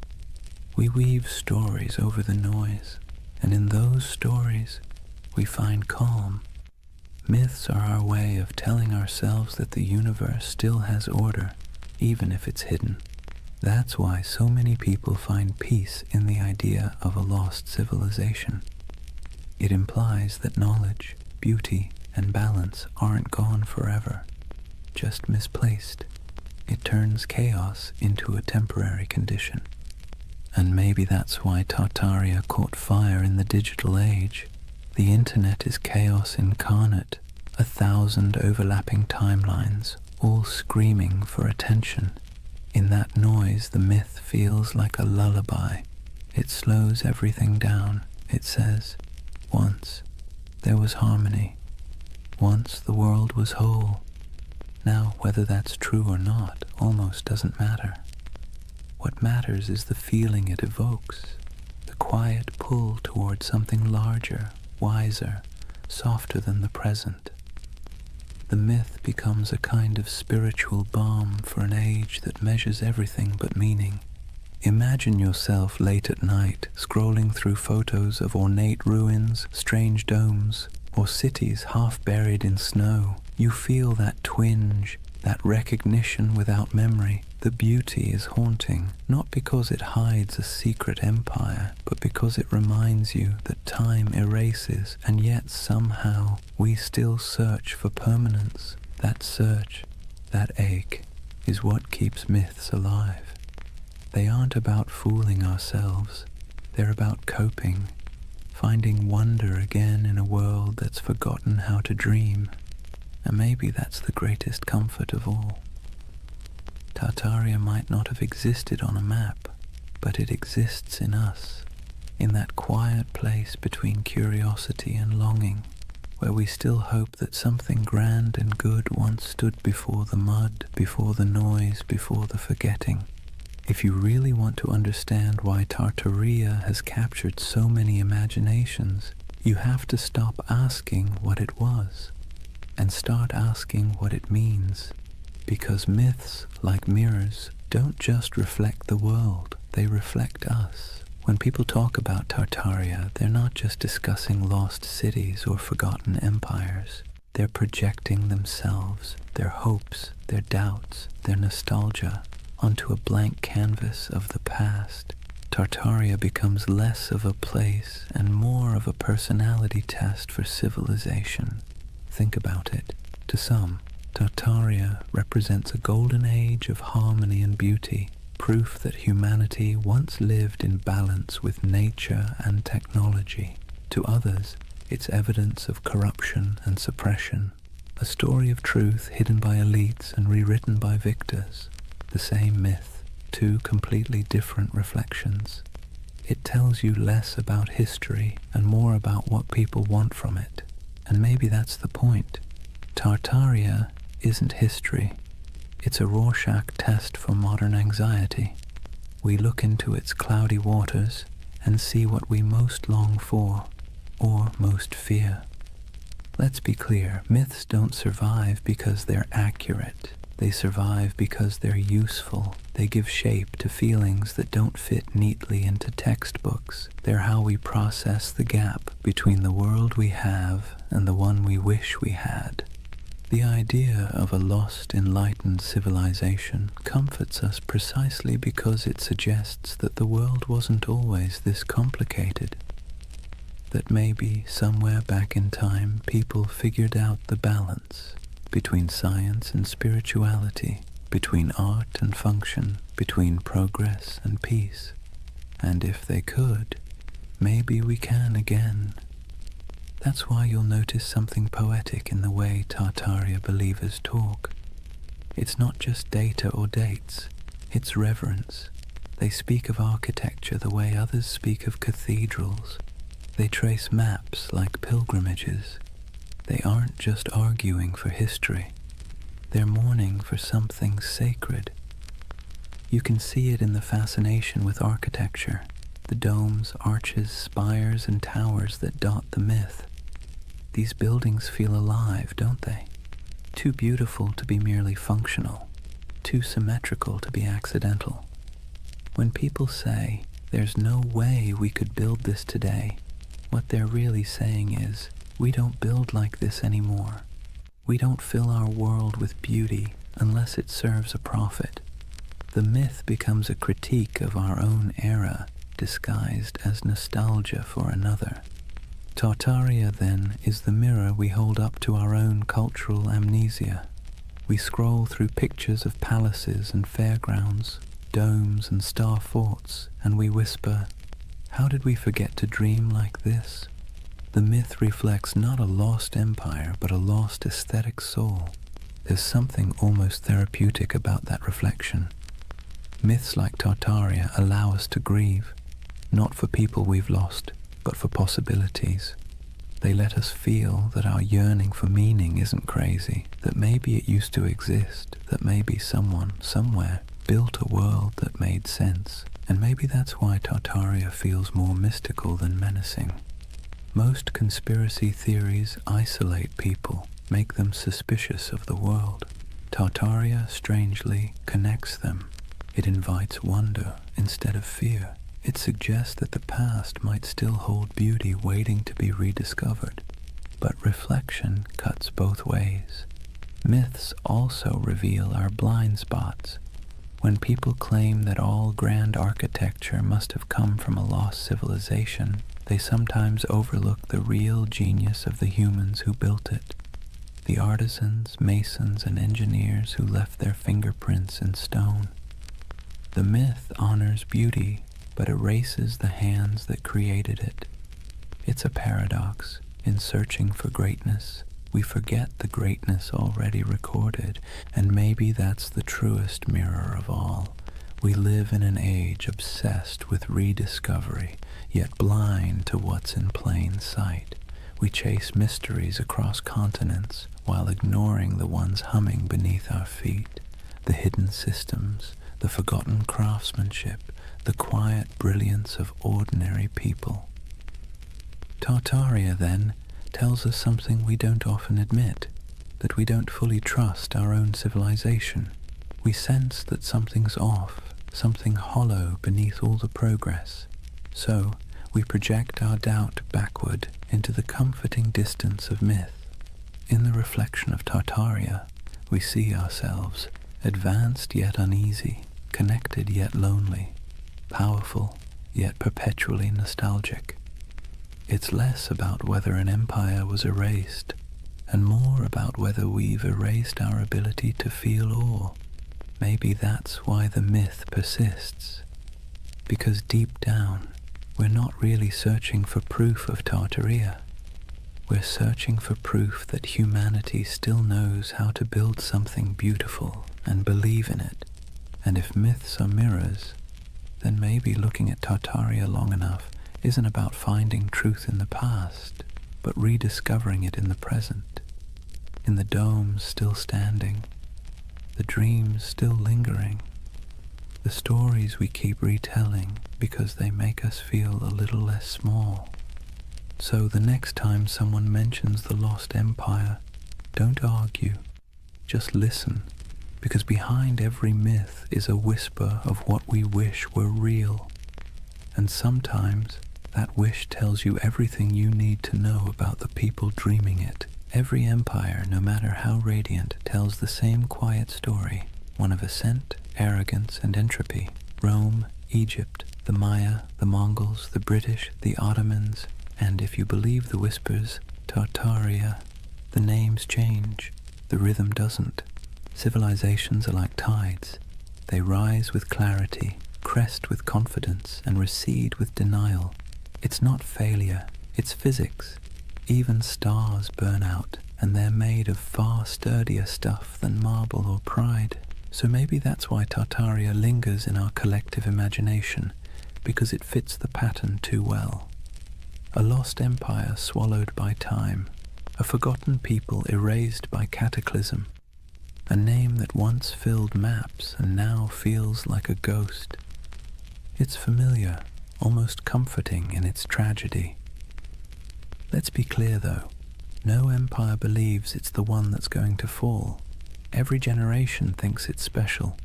We weave stories over the noise, and in those stories, we find calm. Myths are our way of telling ourselves that the universe still has order, even if it's hidden. That's why so many people find peace in the idea of a lost civilization. It implies that knowledge, beauty, and balance aren't gone forever, just misplaced. It turns chaos into a temporary condition. And maybe that's why Tartaria caught fire in the digital age. The internet is chaos incarnate, 1,000 overlapping timelines, all screaming for attention. In that noise, the myth feels like a lullaby. It slows everything down. It says, once there was harmony. Once the world was whole. Now, whether that's true or not almost doesn't matter. What matters is the feeling it evokes, the quiet pull toward something larger, wiser, softer than the present. The myth becomes a kind of spiritual balm for an age that measures everything but meaning. Imagine yourself late at night, scrolling through photos of ornate ruins, strange domes, or cities half buried in snow. You feel that twinge, that recognition without memory. The beauty is haunting, not because it hides a secret empire, but because it reminds you that time erases, and yet somehow we still search for permanence. That search, that ache, is what keeps myths alive. They aren't about fooling ourselves. They're about coping, finding wonder again in a world that's forgotten how to dream. And maybe that's the greatest comfort of all. Tartaria might not have existed on a map, but it exists in us, in that quiet place between curiosity and longing, where we still hope that something grand and good once stood before the mud, before the noise, before the forgetting. If you really want to understand why Tartaria has captured so many imaginations, you have to stop asking what it was and start asking what it means. Because myths, like mirrors, don't just reflect the world, they reflect us. When people talk about Tartaria, they're not just discussing lost cities or forgotten empires. They're projecting themselves, their hopes, their doubts, their nostalgia, onto a blank canvas of the past. Tartaria becomes less of a place and more of a personality test for civilization. Think about it. To some, Tartaria represents a golden age of harmony and beauty, proof that humanity once lived in balance with nature and technology. To others, it's evidence of corruption and suppression, a story of truth hidden by elites and rewritten by victors. The same myth, two completely different reflections. It tells you less about history and more about what people want from it. And maybe that's the point. Tartaria isn't history. It's a Rorschach test for modern anxiety. We look into its cloudy waters and see what we most long for, or most fear. Let's be clear, myths don't survive because they're accurate. They survive because they're useful. They give shape to feelings that don't fit neatly into textbooks. They're how we process the gap between the world we have and the one we wish we had. The idea of a lost, enlightened civilization comforts us precisely because it suggests that the world wasn't always this complicated. That maybe, somewhere back in time, people figured out the balance between science and spirituality, between art and function, between progress and peace. And if they could, maybe we can again. That's why you'll notice something poetic in the way Tartaria believers talk. It's not just data or dates, it's reverence. They speak of architecture the way others speak of cathedrals. They trace maps like pilgrimages. They aren't just arguing for history. They're mourning for something sacred. You can see it in the fascination with architecture, the domes, arches, spires, and towers that dot the myth. These buildings feel alive, don't they? Too beautiful to be merely functional, too symmetrical to be accidental. When people say, "There's no way we could build this today," what they're really saying is, we don't build like this anymore. We don't fill our world with beauty unless it serves a profit. The myth becomes a critique of our own era, disguised as nostalgia for another. Tartaria, then, is the mirror we hold up to our own cultural amnesia. We scroll through pictures of palaces and fairgrounds, domes and star forts, and we whisper, "How did we forget to dream like this?" The myth reflects not a lost empire, but a lost aesthetic soul. There's something almost therapeutic about that reflection. Myths like Tartaria allow us to grieve, not for people we've lost, but for possibilities. They let us feel that our yearning for meaning isn't crazy, that maybe it used to exist, that maybe someone, somewhere, built a world that made sense, and maybe that's why Tartaria feels more mystical than menacing. Most conspiracy theories isolate people, make them suspicious of the world. Tartaria, strangely, connects them. It invites wonder instead of fear. It suggests that the past might still hold beauty waiting to be rediscovered. But reflection cuts both ways. Myths also reveal our blind spots. When people claim that all grand architecture must have come from a lost civilization, they sometimes overlook the real genius of the humans who built it. The artisans, masons, and engineers who left their fingerprints in stone. The myth honors beauty, but erases the hands that created it. It's a paradox. In searching for greatness, we forget the greatness already recorded, and maybe that's the truest mirror of all. We live in an age obsessed with rediscovery, yet blind to what's in plain sight. We chase mysteries across continents while ignoring the ones humming beneath our feet, the hidden systems, the forgotten craftsmanship, the quiet brilliance of ordinary people. Tartaria, then, tells us something we don't often admit, that we don't fully trust our own civilization. We sense that something's off, something hollow beneath all the progress. So, we project our doubt backward into the comforting distance of myth. In the reflection of Tartaria, we see ourselves, advanced yet uneasy, connected yet lonely, powerful yet perpetually nostalgic. It's less about whether an empire was erased, and more about whether we've erased our ability to feel awe. Maybe that's why the myth persists, because deep down, we're not really searching for proof of Tartaria. We're searching for proof that humanity still knows how to build something beautiful and believe in it. And if myths are mirrors, then maybe looking at Tartaria long enough isn't about finding truth in the past, but rediscovering it in the present, in the domes still standing, the dreams still lingering, the stories we keep retelling because they make us feel a little less small. So the next time someone mentions the lost empire, don't argue, just listen, because behind every myth is a whisper of what we wish were real. And sometimes that wish tells you everything you need to know about the people dreaming it. Every empire, no matter how radiant, tells the same quiet story, one of ascent, arrogance, and entropy. Rome, Egypt, the Maya, the Mongols, the British, the Ottomans, and if you believe the whispers, Tartaria. The names change, the rhythm doesn't. Civilizations are like tides. They rise with clarity, crest with confidence, and recede with denial. It's not failure, it's physics. Even stars burn out, and they're made of far sturdier stuff than marble or pride. So maybe that's why Tartaria lingers in our collective imagination, because it fits the pattern too well. A lost empire swallowed by time, a forgotten people erased by cataclysm, a name that once filled maps and now feels like a ghost. It's familiar, almost comforting in its tragedy. Let's be clear though, No empire believes it's the one that's going to fall. Every generation thinks it's special,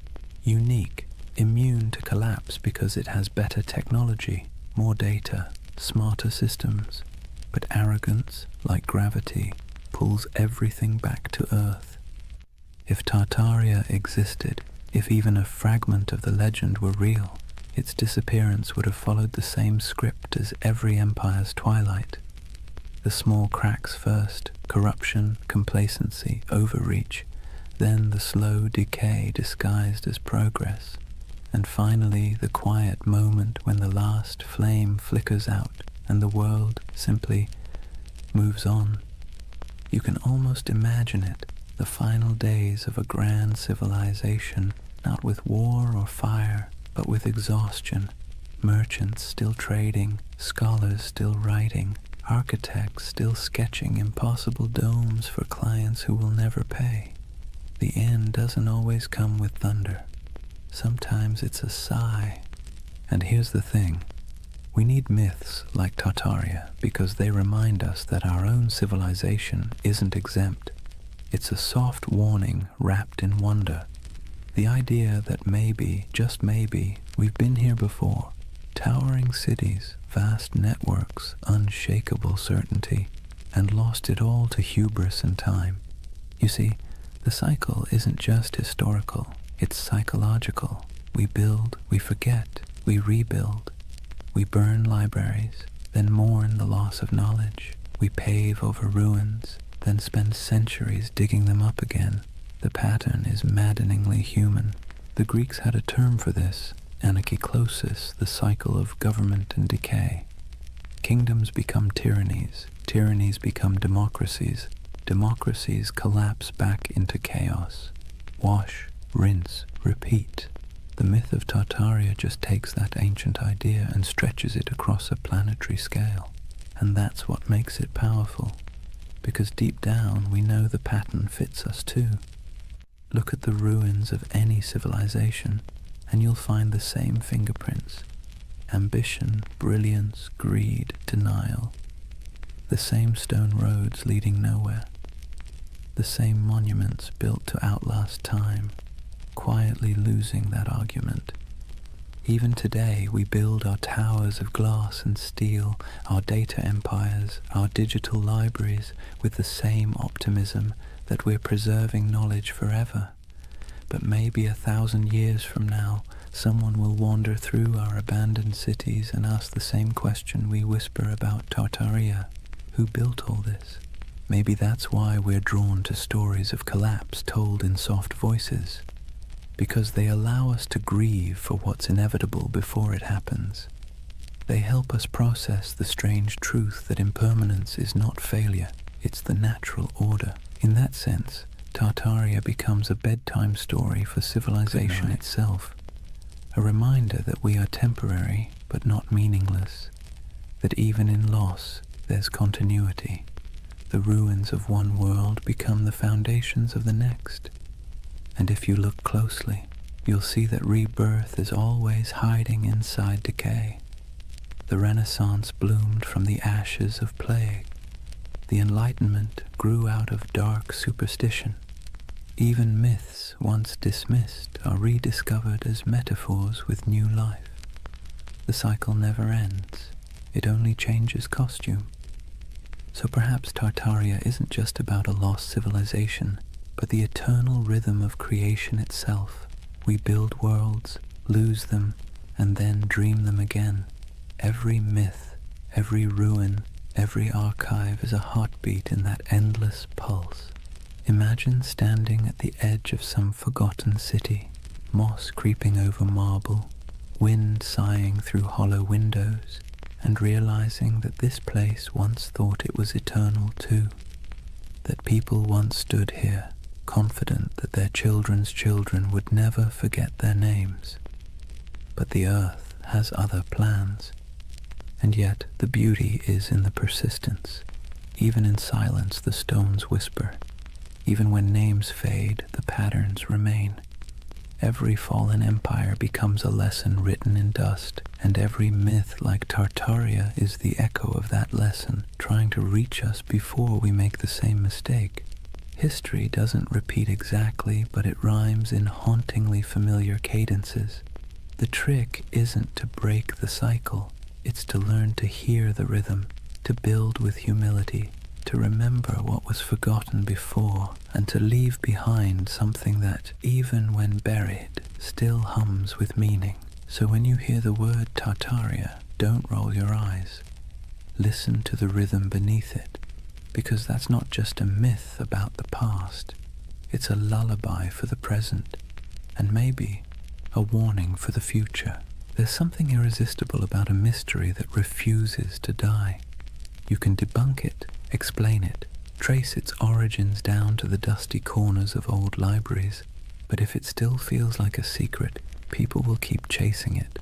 unique, immune to collapse because it has better technology, more data, smarter systems. But arrogance, like gravity, pulls everything back to Earth. If Tartaria existed, if even a fragment of the legend were real, its disappearance would have followed the same script as every empire's twilight. The small cracks first, corruption, complacency, overreach, then the slow decay disguised as progress, and finally the quiet moment when the last flame flickers out and the world simply moves on. You can almost imagine it, the final days of a grand civilization, not with war or fire, but with exhaustion, merchants still trading, scholars still writing, architects still sketching impossible domes for clients who will never pay. The end doesn't always come with thunder. Sometimes it's a sigh. And here's the thing. We need myths like Tartaria because they remind us that our own civilization isn't exempt. It's a soft warning wrapped in wonder. The idea that maybe, just maybe, we've been here before. Towering cities, vast networks, unshakable certainty, and lost it all to hubris and time. You see, the cycle isn't just historical, it's psychological. We build, we forget, we rebuild. We burn libraries, then mourn the loss of knowledge. We pave over ruins, then spend centuries digging them up again. The pattern is maddeningly human. The Greeks had a term for this, anarchiklosis, the cycle of government and decay. Kingdoms become tyrannies, tyrannies become democracies, democracies collapse back into chaos. Wash, rinse, repeat. The myth of Tartaria just takes that ancient idea and stretches it across a planetary scale. And that's what makes it powerful, because deep down we know the pattern fits us too. Look at the ruins of any civilization, and you'll find the same fingerprints. Ambition, brilliance, greed, denial. The same stone roads leading nowhere. The same monuments built to outlast time, quietly losing that argument. Even today we build our towers of glass and steel, our data empires, our digital libraries with the same optimism that we're preserving knowledge forever. But maybe 1,000 years from now, someone will wander through our abandoned cities and ask the same question we whisper about Tartaria. Who built all this? Maybe that's why we're drawn to stories of collapse told in soft voices, because they allow us to grieve for what's inevitable before it happens. They help us process the strange truth that impermanence is not failure, it's the natural order. In that sense, Tartaria becomes a bedtime story for civilization itself, a reminder that we are temporary but not meaningless, that even in loss there's continuity. The ruins of one world become the foundations of the next. And if you look closely, you'll see that rebirth is always hiding inside decay. The Renaissance bloomed from the ashes of plague. The Enlightenment grew out of dark superstition. Even myths once dismissed are rediscovered as metaphors with new life. The cycle never ends. It only changes costume. So perhaps Tartaria isn't just about a lost civilization, but the eternal rhythm of creation itself. We build worlds, lose them, and then dream them again. Every myth, every ruin, every archive is a heartbeat in that endless pulse. Imagine standing at the edge of some forgotten city, moss creeping over marble, wind sighing through hollow windows, and realizing that this place once thought it was eternal too, that people once stood here, confident that their children's children would never forget their names. But the earth has other plans, and yet the beauty is in the persistence. Even in silence the stones whisper. Even when names fade, the patterns remain. Every fallen empire becomes a lesson written in dust, and every myth like Tartaria is the echo of that lesson, trying to reach us before we make the same mistake. History doesn't repeat exactly, but it rhymes in hauntingly familiar cadences. The trick isn't to break the cycle, it's to learn to hear the rhythm, to build with humility, to remember what was forgotten before, and to leave behind something that, even when buried, still hums with meaning. So when you hear the word Tartaria, don't roll your eyes. Listen to the rhythm beneath it, because that's not just a myth about the past. It's a lullaby for the present, and maybe a warning for the future. There's something irresistible about a mystery that refuses to die. You can debunk it, explain it, trace its origins down to the dusty corners of old libraries, but if it still feels like a secret, people will keep chasing it.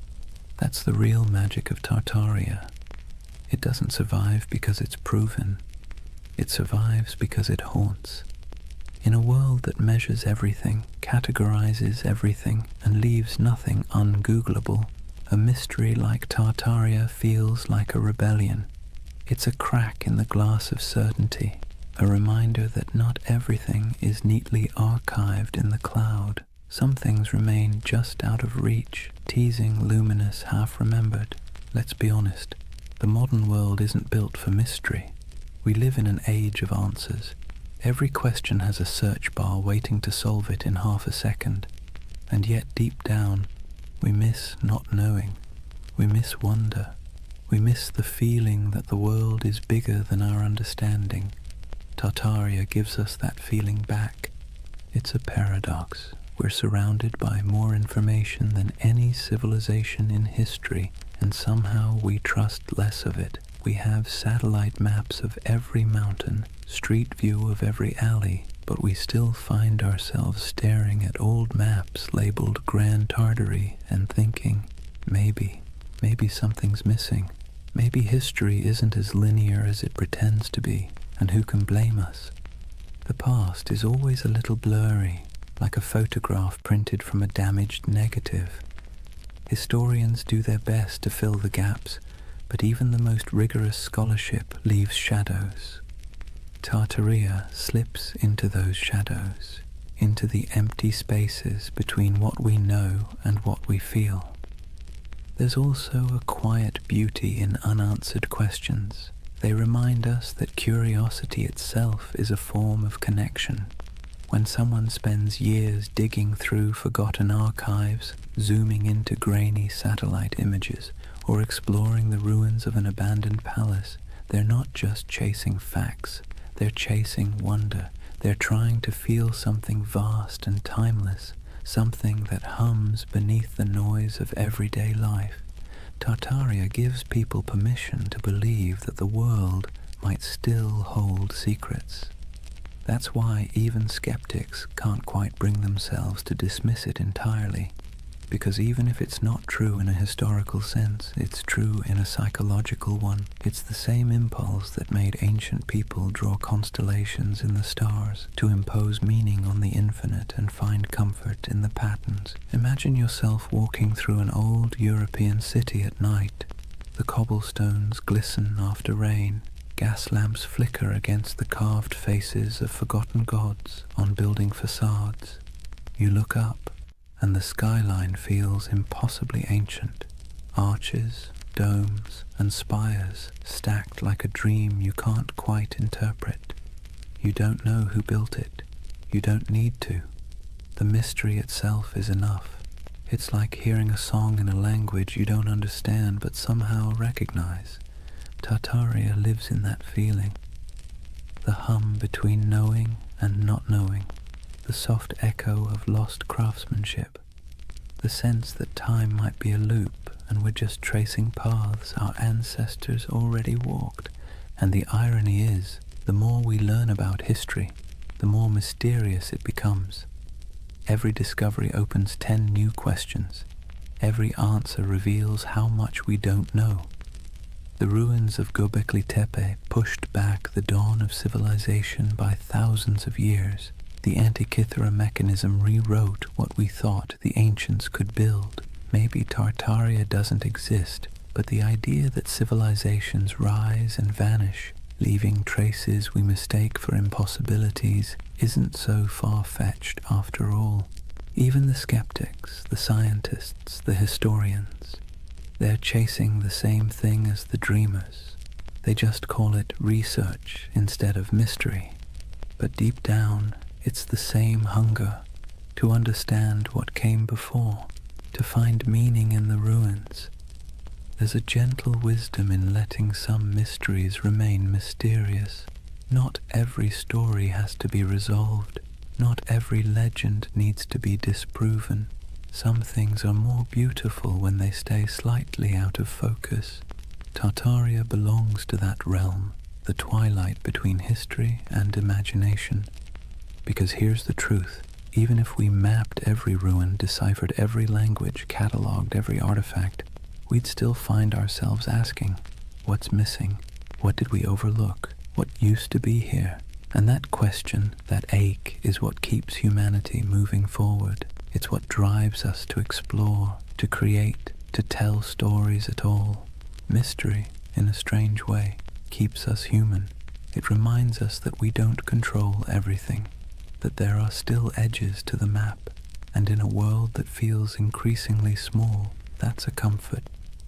That's the real magic of Tartaria. It doesn't survive because it's proven. It survives because it haunts. In a world that measures everything, categorizes everything, and leaves nothing ungoogleable, a mystery like Tartaria feels like a rebellion. It's a crack in the glass of certainty, a reminder that not everything is neatly archived in the cloud. Some things remain just out of reach, teasing, luminous, half-remembered. Let's be honest, the modern world isn't built for mystery. We live in an age of answers. Every question has a search bar waiting to solve it in half a second. And yet deep down, we miss not knowing. We miss wonder. We miss the feeling that the world is bigger than our understanding. Tartaria gives us that feeling back. It's a paradox. We're surrounded by more information than any civilization in history, and somehow we trust less of it. We have satellite maps of every mountain, street view of every alley, but we still find ourselves staring at old maps labeled Grand Tartary and thinking, maybe something's missing. Maybe history isn't as linear as it pretends to be, and who can blame us? The past is always a little blurry, like a photograph printed from a damaged negative. Historians do their best to fill the gaps, but even the most rigorous scholarship leaves shadows. Tartaria slips into those shadows, into the empty spaces between what we know and what we feel. There's also a quiet beauty in unanswered questions. They remind us that curiosity itself is a form of connection. When someone spends years digging through forgotten archives, zooming into grainy satellite images, or exploring the ruins of an abandoned palace, they're not just chasing facts, they're chasing wonder. They're trying to feel something vast and timeless, something that hums beneath the noise of everyday life. Tartaria gives people permission to believe that the world might still hold secrets. That's why even skeptics can't quite bring themselves to dismiss it entirely, because even if it's not true in a historical sense, it's true in a psychological one. It's the same impulse that made ancient people draw constellations in the stars, to impose meaning on the infinite and find comfort in the patterns. Imagine yourself walking through an old European city at night. The cobblestones glisten after rain. Gas lamps flicker against the carved faces of forgotten gods on building facades. You look up, and the skyline feels impossibly ancient. Arches, domes, and spires stacked like a dream you can't quite interpret. You don't know who built it. You don't need to. The mystery itself is enough. It's like hearing a song in a language you don't understand but somehow recognize. Tartaria lives in that feeling. The hum between knowing and not knowing. The soft echo of lost craftsmanship, the sense that time might be a loop and we're just tracing paths our ancestors already walked. And the irony is, the more we learn about history, the more mysterious it becomes. Every discovery opens 10 new questions. Every answer reveals how much we don't know. The ruins of Göbekli Tepe pushed back the dawn of civilization by thousands of years. The Antikythera mechanism rewrote what we thought the ancients could build. Maybe Tartaria doesn't exist, but the idea that civilizations rise and vanish, leaving traces we mistake for impossibilities, isn't so far-fetched after all. Even the skeptics, the scientists, the historians, they're chasing the same thing as the dreamers. They just call it research instead of mystery. But deep down, it's the same hunger to understand what came before, to find meaning in the ruins. There's a gentle wisdom in letting some mysteries remain mysterious. Not every story has to be resolved. Not every legend needs to be disproven. Some things are more beautiful when they stay slightly out of focus. Tartaria belongs to that realm, the twilight between history and imagination. Because here's the truth. Even if we mapped every ruin, deciphered every language, catalogued every artifact, we'd still find ourselves asking, what's missing? What did we overlook? What used to be here? And that question, that ache, is what keeps humanity moving forward. It's what drives us to explore, to create, to tell stories at all. Mystery, in a strange way, keeps us human. It reminds us that we don't control everything, that there are still edges to the map, and in a world that feels increasingly small, that's a comfort.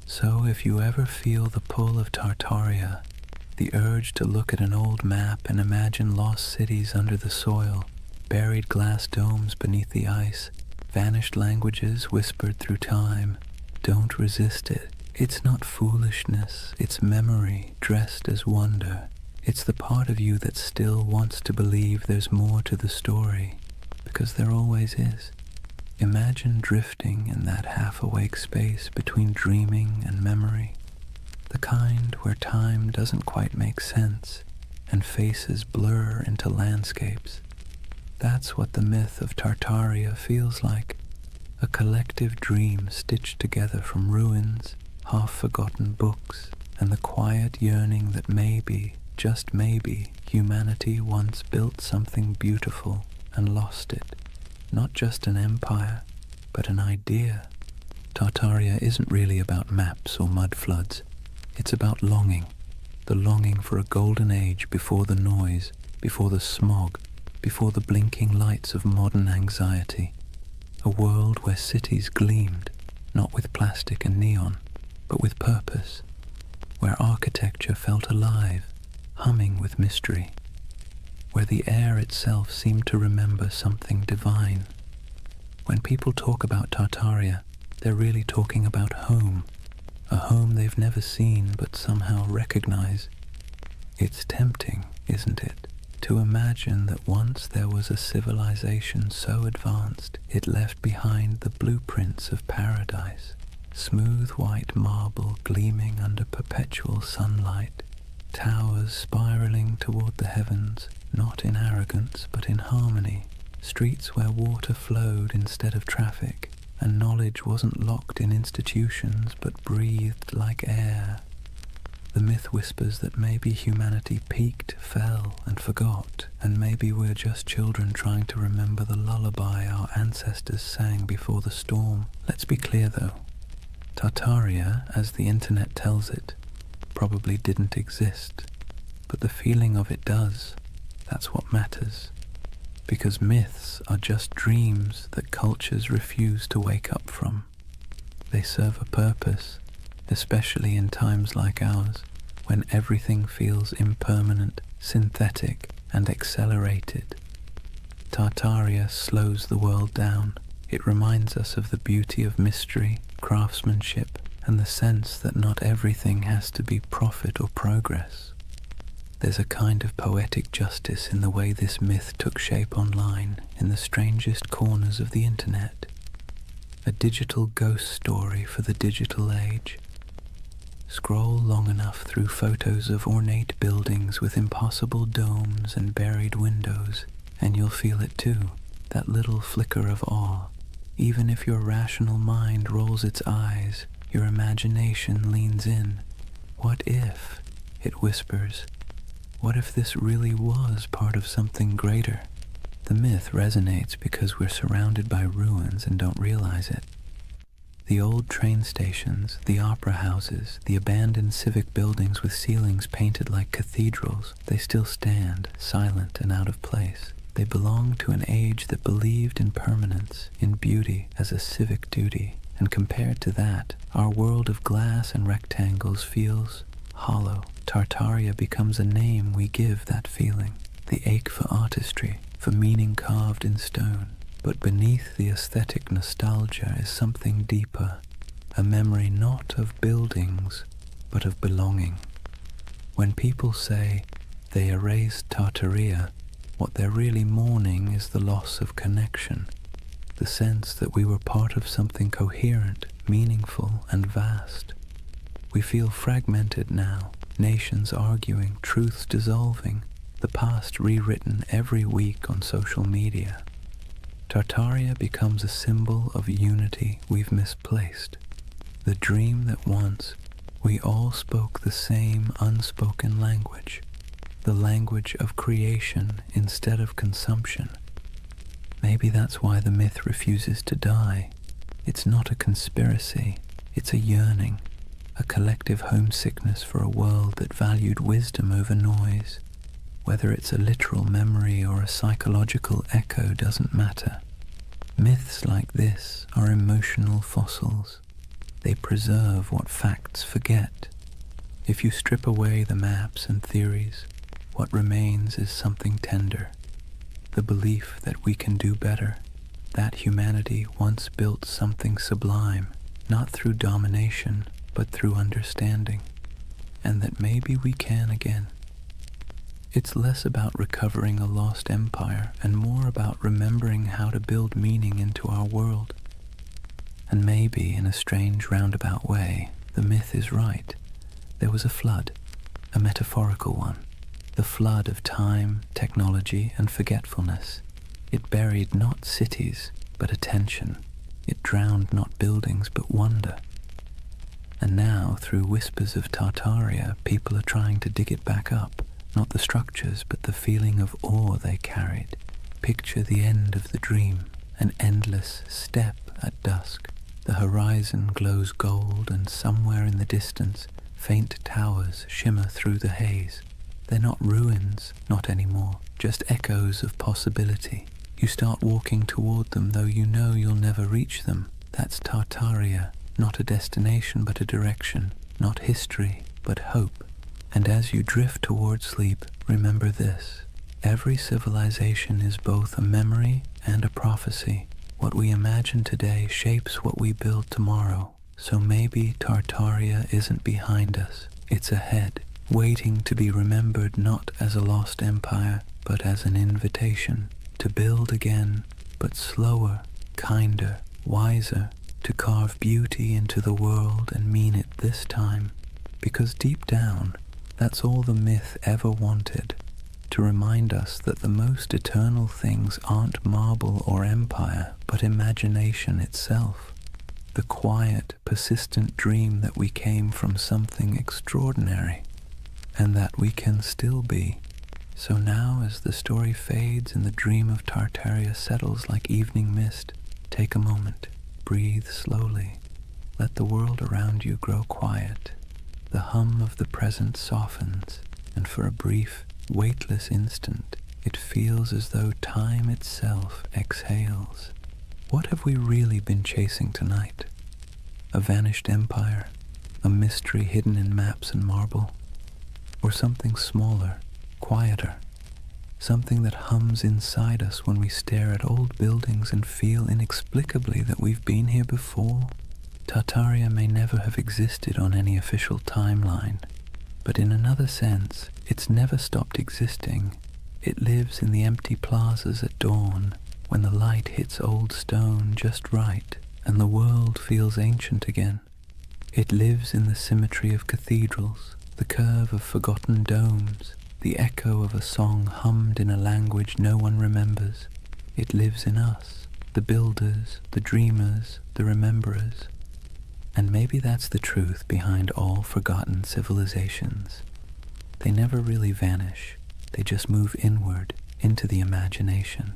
So if you ever feel the pull of Tartaria, the urge to look at an old map and imagine lost cities under the soil, buried glass domes beneath the ice, vanished languages whispered through time, don't resist it. It's not foolishness, it's memory dressed as wonder. It's the part of you that still wants to believe there's more to the story, because there always is. Imagine drifting in that half-awake space between dreaming and memory, the kind where time doesn't quite make sense and faces blur into landscapes. That's what the myth of Tartaria feels like, a collective dream stitched together from ruins, half-forgotten books, and the quiet yearning that maybe, just maybe, humanity once built something beautiful and lost it. Not just an empire, but an idea. Tartaria isn't really about maps or mud floods. It's about longing, the longing for a golden age before the noise, before the smog, before the blinking lights of modern anxiety. A world where cities gleamed, not with plastic and neon, but with purpose, where architecture felt alive, humming with mystery, where the air itself seemed to remember something divine. When people talk about Tartaria, they're really talking about home, a home they've never seen but somehow recognize. It's tempting, isn't it, to imagine that once there was a civilization so advanced it left behind the blueprints of paradise, smooth white marble gleaming under perpetual sunlight, towers spiraling toward the heavens, not in arrogance but in harmony, streets where water flowed instead of traffic, and knowledge wasn't locked in institutions but breathed like air. The myth whispers that maybe humanity peaked, fell, and forgot, and maybe we're just children trying to remember the lullaby our ancestors sang before the storm. Let's be clear though, Tartaria, as the internet tells it, probably didn't exist, but the feeling of it does. That's what matters. Because myths are just dreams that cultures refuse to wake up from. They serve a purpose, especially in times like ours, when everything feels impermanent, synthetic, and accelerated. Tartaria slows the world down. It reminds us of the beauty of mystery, craftsmanship, and the sense that not everything has to be profit or progress. There's a kind of poetic justice in the way this myth took shape online, in the strangest corners of the internet. A digital ghost story for the digital age. Scroll long enough through photos of ornate buildings with impossible domes and buried windows, and you'll feel it too, that little flicker of awe. Even if your rational mind rolls its eyes, your imagination leans in. What if, it whispers, what if this really was part of something greater? The myth resonates because we're surrounded by ruins and don't realize it. The old train stations, the opera houses, the abandoned civic buildings with ceilings painted like cathedrals, they still stand, silent and out of place. They belong to an age that believed in permanence, in beauty as a civic duty, and compared to that, our world of glass and rectangles feels hollow. Tartaria becomes a name we give that feeling, the ache for artistry, for meaning carved in stone. But beneath the aesthetic nostalgia is something deeper, a memory not of buildings, but of belonging. When people say they erased Tartaria, what they're really mourning is the loss of connection, the sense that we were part of something coherent, meaningful, and vast. We feel fragmented now, nations arguing, truths dissolving, the past rewritten every week on social media. Tartaria becomes a symbol of unity we've misplaced, the dream that once we all spoke the same unspoken language, the language of creation instead of consumption. Maybe that's why the myth refuses to die. It's not a conspiracy, it's a yearning, a collective homesickness for a world that valued wisdom over noise. Whether it's a literal memory or a psychological echo doesn't matter. Myths like this are emotional fossils. They preserve what facts forget. If you strip away the maps and theories, what remains is something tender. The belief that we can do better, that humanity once built something sublime, not through domination, but through understanding, and that maybe we can again. It's less about recovering a lost empire and more about remembering how to build meaning into our world. And maybe, in a strange roundabout way, the myth is right. There was a flood, a metaphorical one, the flood of time, technology, and forgetfulness. It buried not cities, but attention. It drowned not buildings, but wonder. And now, through whispers of Tartaria, people are trying to dig it back up. Not the structures, but the feeling of awe they carried. Picture the end of the dream, an endless step at dusk. The horizon glows gold, and somewhere in the distance, faint towers shimmer through the haze. They're not ruins, not anymore, just echoes of possibility. You start walking toward them, though you know you'll never reach them. That's Tartaria, not a destination, but a direction, not history, but hope. And as you drift toward sleep, remember this. Every civilization is both a memory and a prophecy. What we imagine today shapes what we build tomorrow. So maybe Tartaria isn't behind us. It's ahead, waiting to be remembered not as a lost empire, but as an invitation to build again, but slower, kinder, wiser, to carve beauty into the world and mean it this time. Because deep down, that's all the myth ever wanted, to remind us that the most eternal things aren't marble or empire, but imagination itself. The quiet, persistent dream that we came from something extraordinary, and that we can still be. So now, as the story fades and the dream of Tartaria settles like evening mist, take a moment, breathe slowly, let the world around you grow quiet. The hum of the present softens, and for a brief, weightless instant, it feels as though time itself exhales. What have we really been chasing tonight? A vanished empire? A mystery hidden in maps and marble? Or something smaller, quieter? Something that hums inside us when we stare at old buildings and feel inexplicably that we've been here before? Tartaria may never have existed on any official timeline, but in another sense, it's never stopped existing. It lives in the empty plazas at dawn, when the light hits old stone just right, and the world feels ancient again. It lives in the symmetry of cathedrals, the curve of forgotten domes, the echo of a song hummed in a language no one remembers. It lives in us, the builders, the dreamers, the rememberers. And maybe that's the truth behind all forgotten civilizations. They never really vanish, they just move inward into the imagination.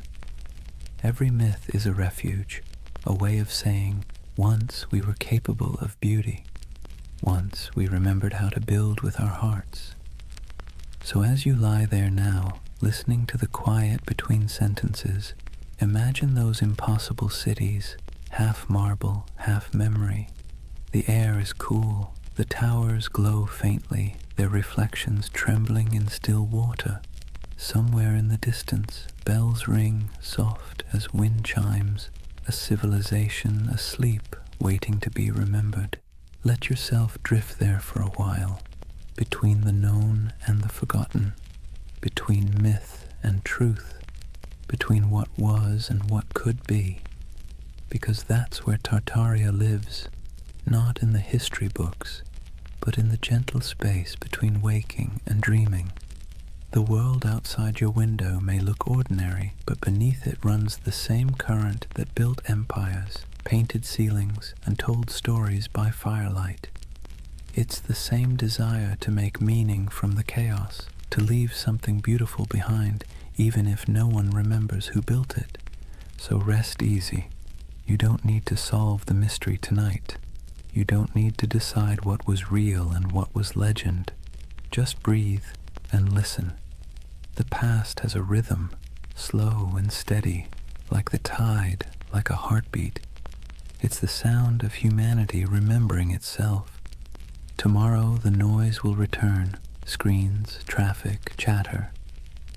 Every myth is a refuge, a way of saying, once we were capable of beauty. Once we remembered how to build with our hearts. So as you lie there now, listening to the quiet between sentences, imagine those impossible cities, half marble, half memory. The air is cool, the towers glow faintly, their reflections trembling in still water. Somewhere in the distance, bells ring, soft as wind chimes, a civilization asleep, waiting to be remembered. Let yourself drift there for a while, between the known and the forgotten, between myth and truth, between what was and what could be, because that's where Tartaria lives, not in the history books, but in the gentle space between waking and dreaming. The world outside your window may look ordinary, but beneath it runs the same current that built empires, painted ceilings, and told stories by firelight. It's the same desire to make meaning from the chaos, to leave something beautiful behind, even if no one remembers who built it. So rest easy. You don't need to solve the mystery tonight. You don't need to decide what was real and what was legend. Just breathe and listen. The past has a rhythm, slow and steady, like the tide, like a heartbeat. It's the sound of humanity remembering itself. Tomorrow the noise will return, screens, traffic, chatter.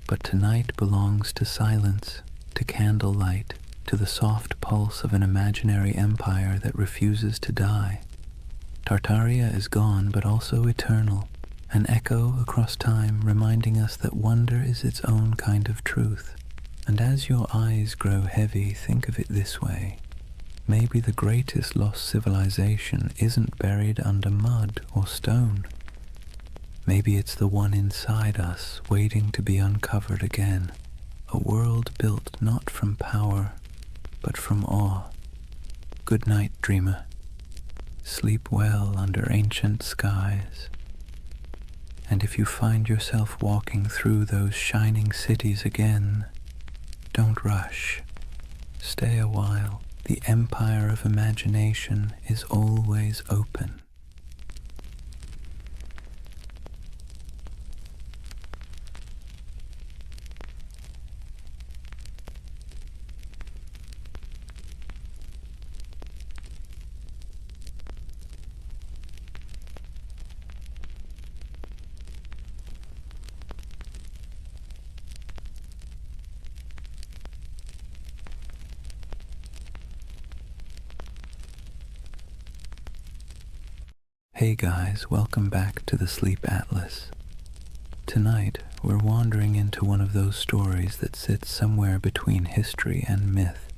But tonight belongs to silence, to candlelight, to the soft pulse of an imaginary empire that refuses to die. Tartaria is gone, but also eternal, an echo across time reminding us that wonder is its own kind of truth. And as your eyes grow heavy, think of it this way. Maybe the greatest lost civilization isn't buried under mud or stone. Maybe it's the one inside us, waiting to be uncovered again. A world built not from power, but from awe. Good night, dreamer. Sleep well under ancient skies. And if you find yourself walking through those shining cities again, don't rush. Stay a while. The empire of imagination is always open. Hey guys, welcome back to the Sleep Atlas. Tonight, we're wandering into one of those stories that sits somewhere between history and myth,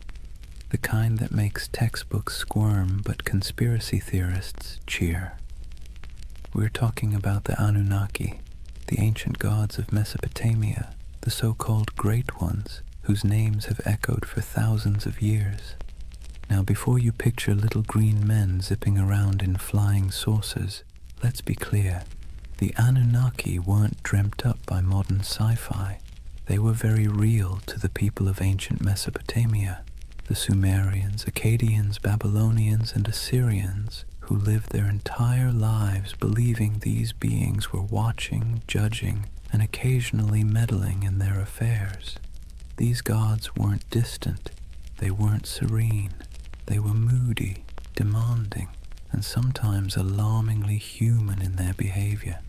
the kind that makes textbooks squirm but conspiracy theorists cheer. We're talking about the Anunnaki, the ancient gods of Mesopotamia, the so-called Great Ones, whose names have echoed for thousands of years. Now, before you picture little green men zipping around in flying saucers, let's be clear. The Anunnaki weren't dreamt up by modern sci-fi. They were very real to the people of ancient Mesopotamia, the Sumerians, Akkadians, Babylonians, and Assyrians, who lived their entire lives believing these beings were watching, judging, and occasionally meddling in their affairs. These gods weren't distant. They weren't serene. They were moody, demanding, and sometimes alarmingly human in their behavior.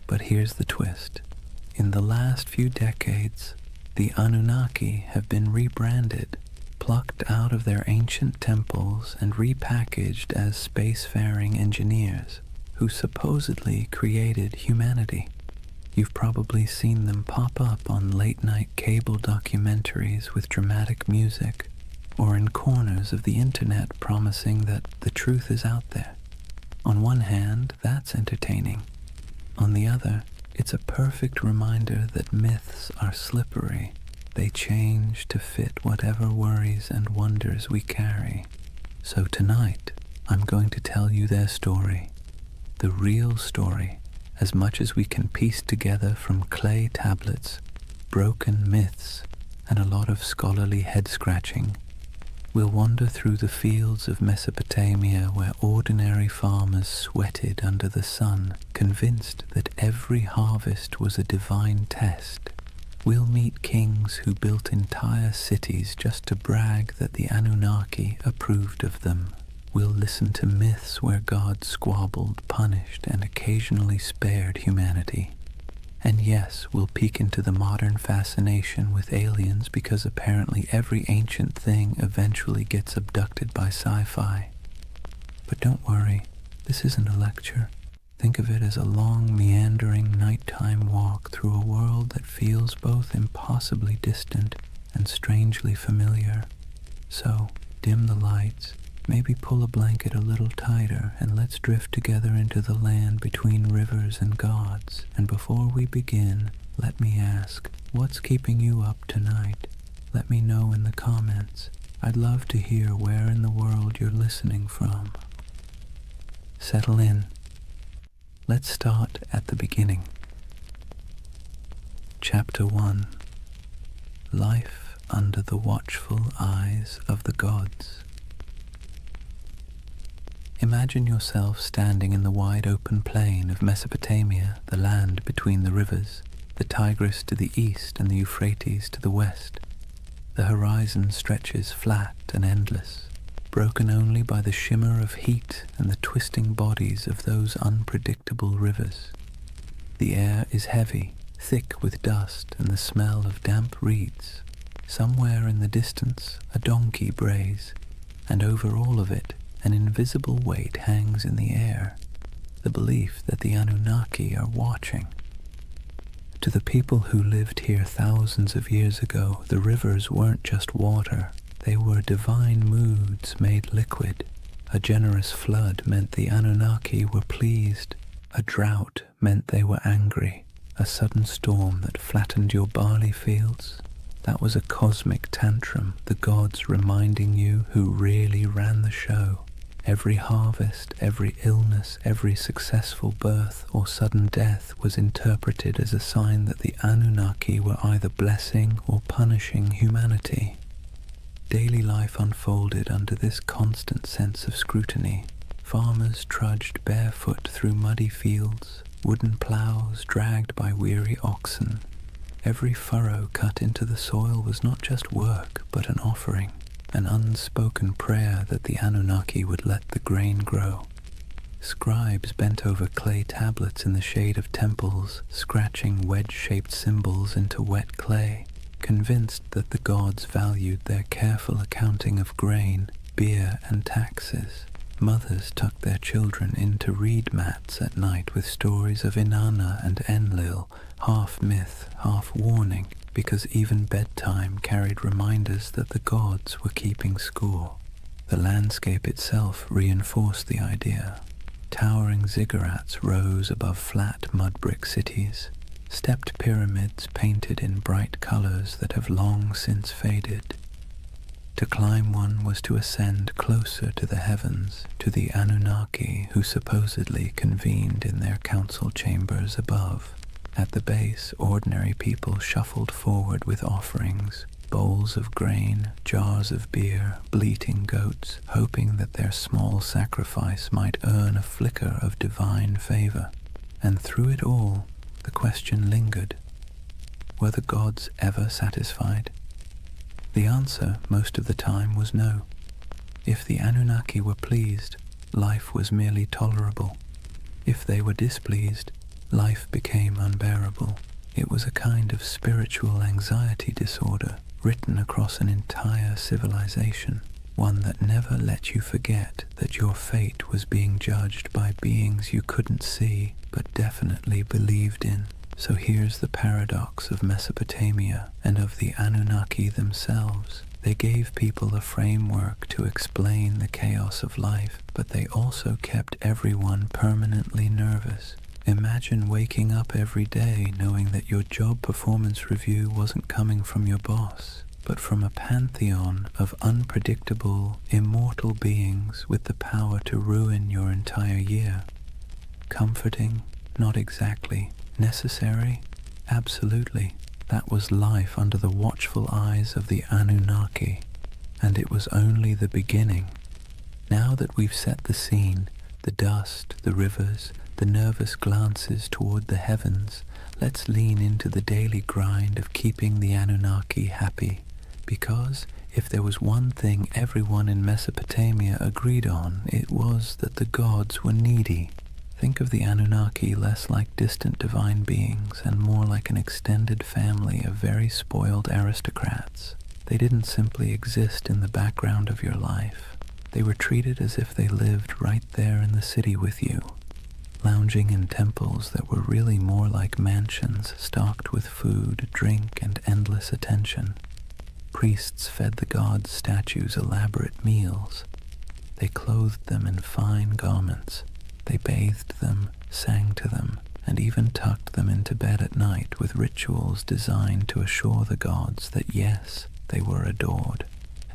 But here's the twist. In the last few decades, the Anunnaki have been rebranded, plucked out of their ancient temples and repackaged as spacefaring engineers who supposedly created humanity. You've probably seen them pop up on late-night cable documentaries with dramatic music, or in corners of the internet promising that the truth is out there. On one hand, that's entertaining. On the other, it's a perfect reminder that myths are slippery. They change to fit whatever worries and wonders we carry. So tonight, I'm going to tell you their story. The real story, as much as we can piece together from clay tablets, broken myths, and a lot of scholarly head-scratching. We'll wander through the fields of Mesopotamia where ordinary farmers sweated under the sun, convinced that every harvest was a divine test. We'll meet kings who built entire cities just to brag that the Anunnaki approved of them. We'll listen to myths where gods squabbled, punished, and occasionally spared humanity. And yes, we'll peek into the modern fascination with aliens because apparently every ancient thing eventually gets abducted by sci-fi. But don't worry, this isn't a lecture. Think of it as a long, meandering, nighttime walk through a world that feels both impossibly distant and strangely familiar. So, dim the lights, maybe pull a blanket a little tighter, and let's drift together into the land between rivers and gods. And before we begin, let me ask, what's keeping you up tonight? Let me know in the comments. I'd love to hear where in the world you're listening from. Settle in. Let's start at the beginning. Chapter 1. Life under the watchful eyes of the gods. Imagine yourself standing in the wide open plain of Mesopotamia, the land between the rivers, the Tigris to the east and the Euphrates to the west. The horizon stretches flat and endless, broken only by the shimmer of heat and the twisting bodies of those unpredictable rivers. The air is heavy, thick with dust and the smell of damp reeds. Somewhere in the distance, a donkey brays, and over all of it, an invisible weight hangs in the air, the belief that the Anunnaki are watching. To the people who lived here thousands of years ago, the rivers weren't just water. They were divine moods made liquid. A generous flood meant the Anunnaki were pleased. A drought meant they were angry. A sudden storm that flattened your barley fields, that was a cosmic tantrum, the gods reminding you who really ran the show. Every harvest, every illness, every successful birth or sudden death was interpreted as a sign that the Anunnaki were either blessing or punishing humanity. Daily life unfolded under this constant sense of scrutiny. Farmers trudged barefoot through muddy fields, wooden plows dragged by weary oxen. Every furrow cut into the soil was not just work, but an offering, an unspoken prayer that the Anunnaki would let the grain grow. Scribes bent over clay tablets in the shade of temples, scratching wedge-shaped symbols into wet clay, convinced that the gods valued their careful accounting of grain, beer, and taxes. Mothers tucked their children into reed mats at night with stories of Inanna and Enlil, half myth, half warning, because even bedtime carried reminders that the gods were keeping score. The landscape itself reinforced the idea. Towering ziggurats rose above flat mud-brick cities, stepped pyramids painted in bright colors that have long since faded. To climb one was to ascend closer to the heavens, to the Anunnaki who supposedly convened in their council chambers above. At the base, ordinary people shuffled forward with offerings, bowls of grain, jars of beer, bleating goats, hoping that their small sacrifice might earn a flicker of divine favor. And through it all, the question lingered: were the gods ever satisfied? The answer, most of the time, was no. If the Anunnaki were pleased, life was merely tolerable. If they were displeased, life became unbearable. It was a kind of spiritual anxiety disorder written across an entire civilization, one that never let you forget that your fate was being judged by beings you couldn't see but definitely believed in. So here's the paradox of Mesopotamia and of the Anunnaki themselves. They gave people a framework to explain the chaos of life, but they also kept everyone permanently nervous. Imagine waking up every day knowing that your job performance review wasn't coming from your boss, but from a pantheon of unpredictable, immortal beings with the power to ruin your entire year. Comforting? Not exactly. Necessary? Absolutely. That was life under the watchful eyes of the Anunnaki, and it was only the beginning. Now that we've set the scene, the dust, the rivers, the nervous glances toward the heavens, let's lean into the daily grind of keeping the Anunnaki happy, because if there was one thing everyone in Mesopotamia agreed on, it was that the gods were needy. Think of the Anunnaki less like distant divine beings and more like an extended family of very spoiled aristocrats. They didn't simply exist in the background of your life. They were treated as if they lived right there in the city with you, lounging in temples that were really more like mansions stocked with food, drink, and endless attention. Priests fed the gods' statues elaborate meals. They clothed them in fine garments. They bathed them, sang to them, and even tucked them into bed at night with rituals designed to assure the gods that yes, they were adored.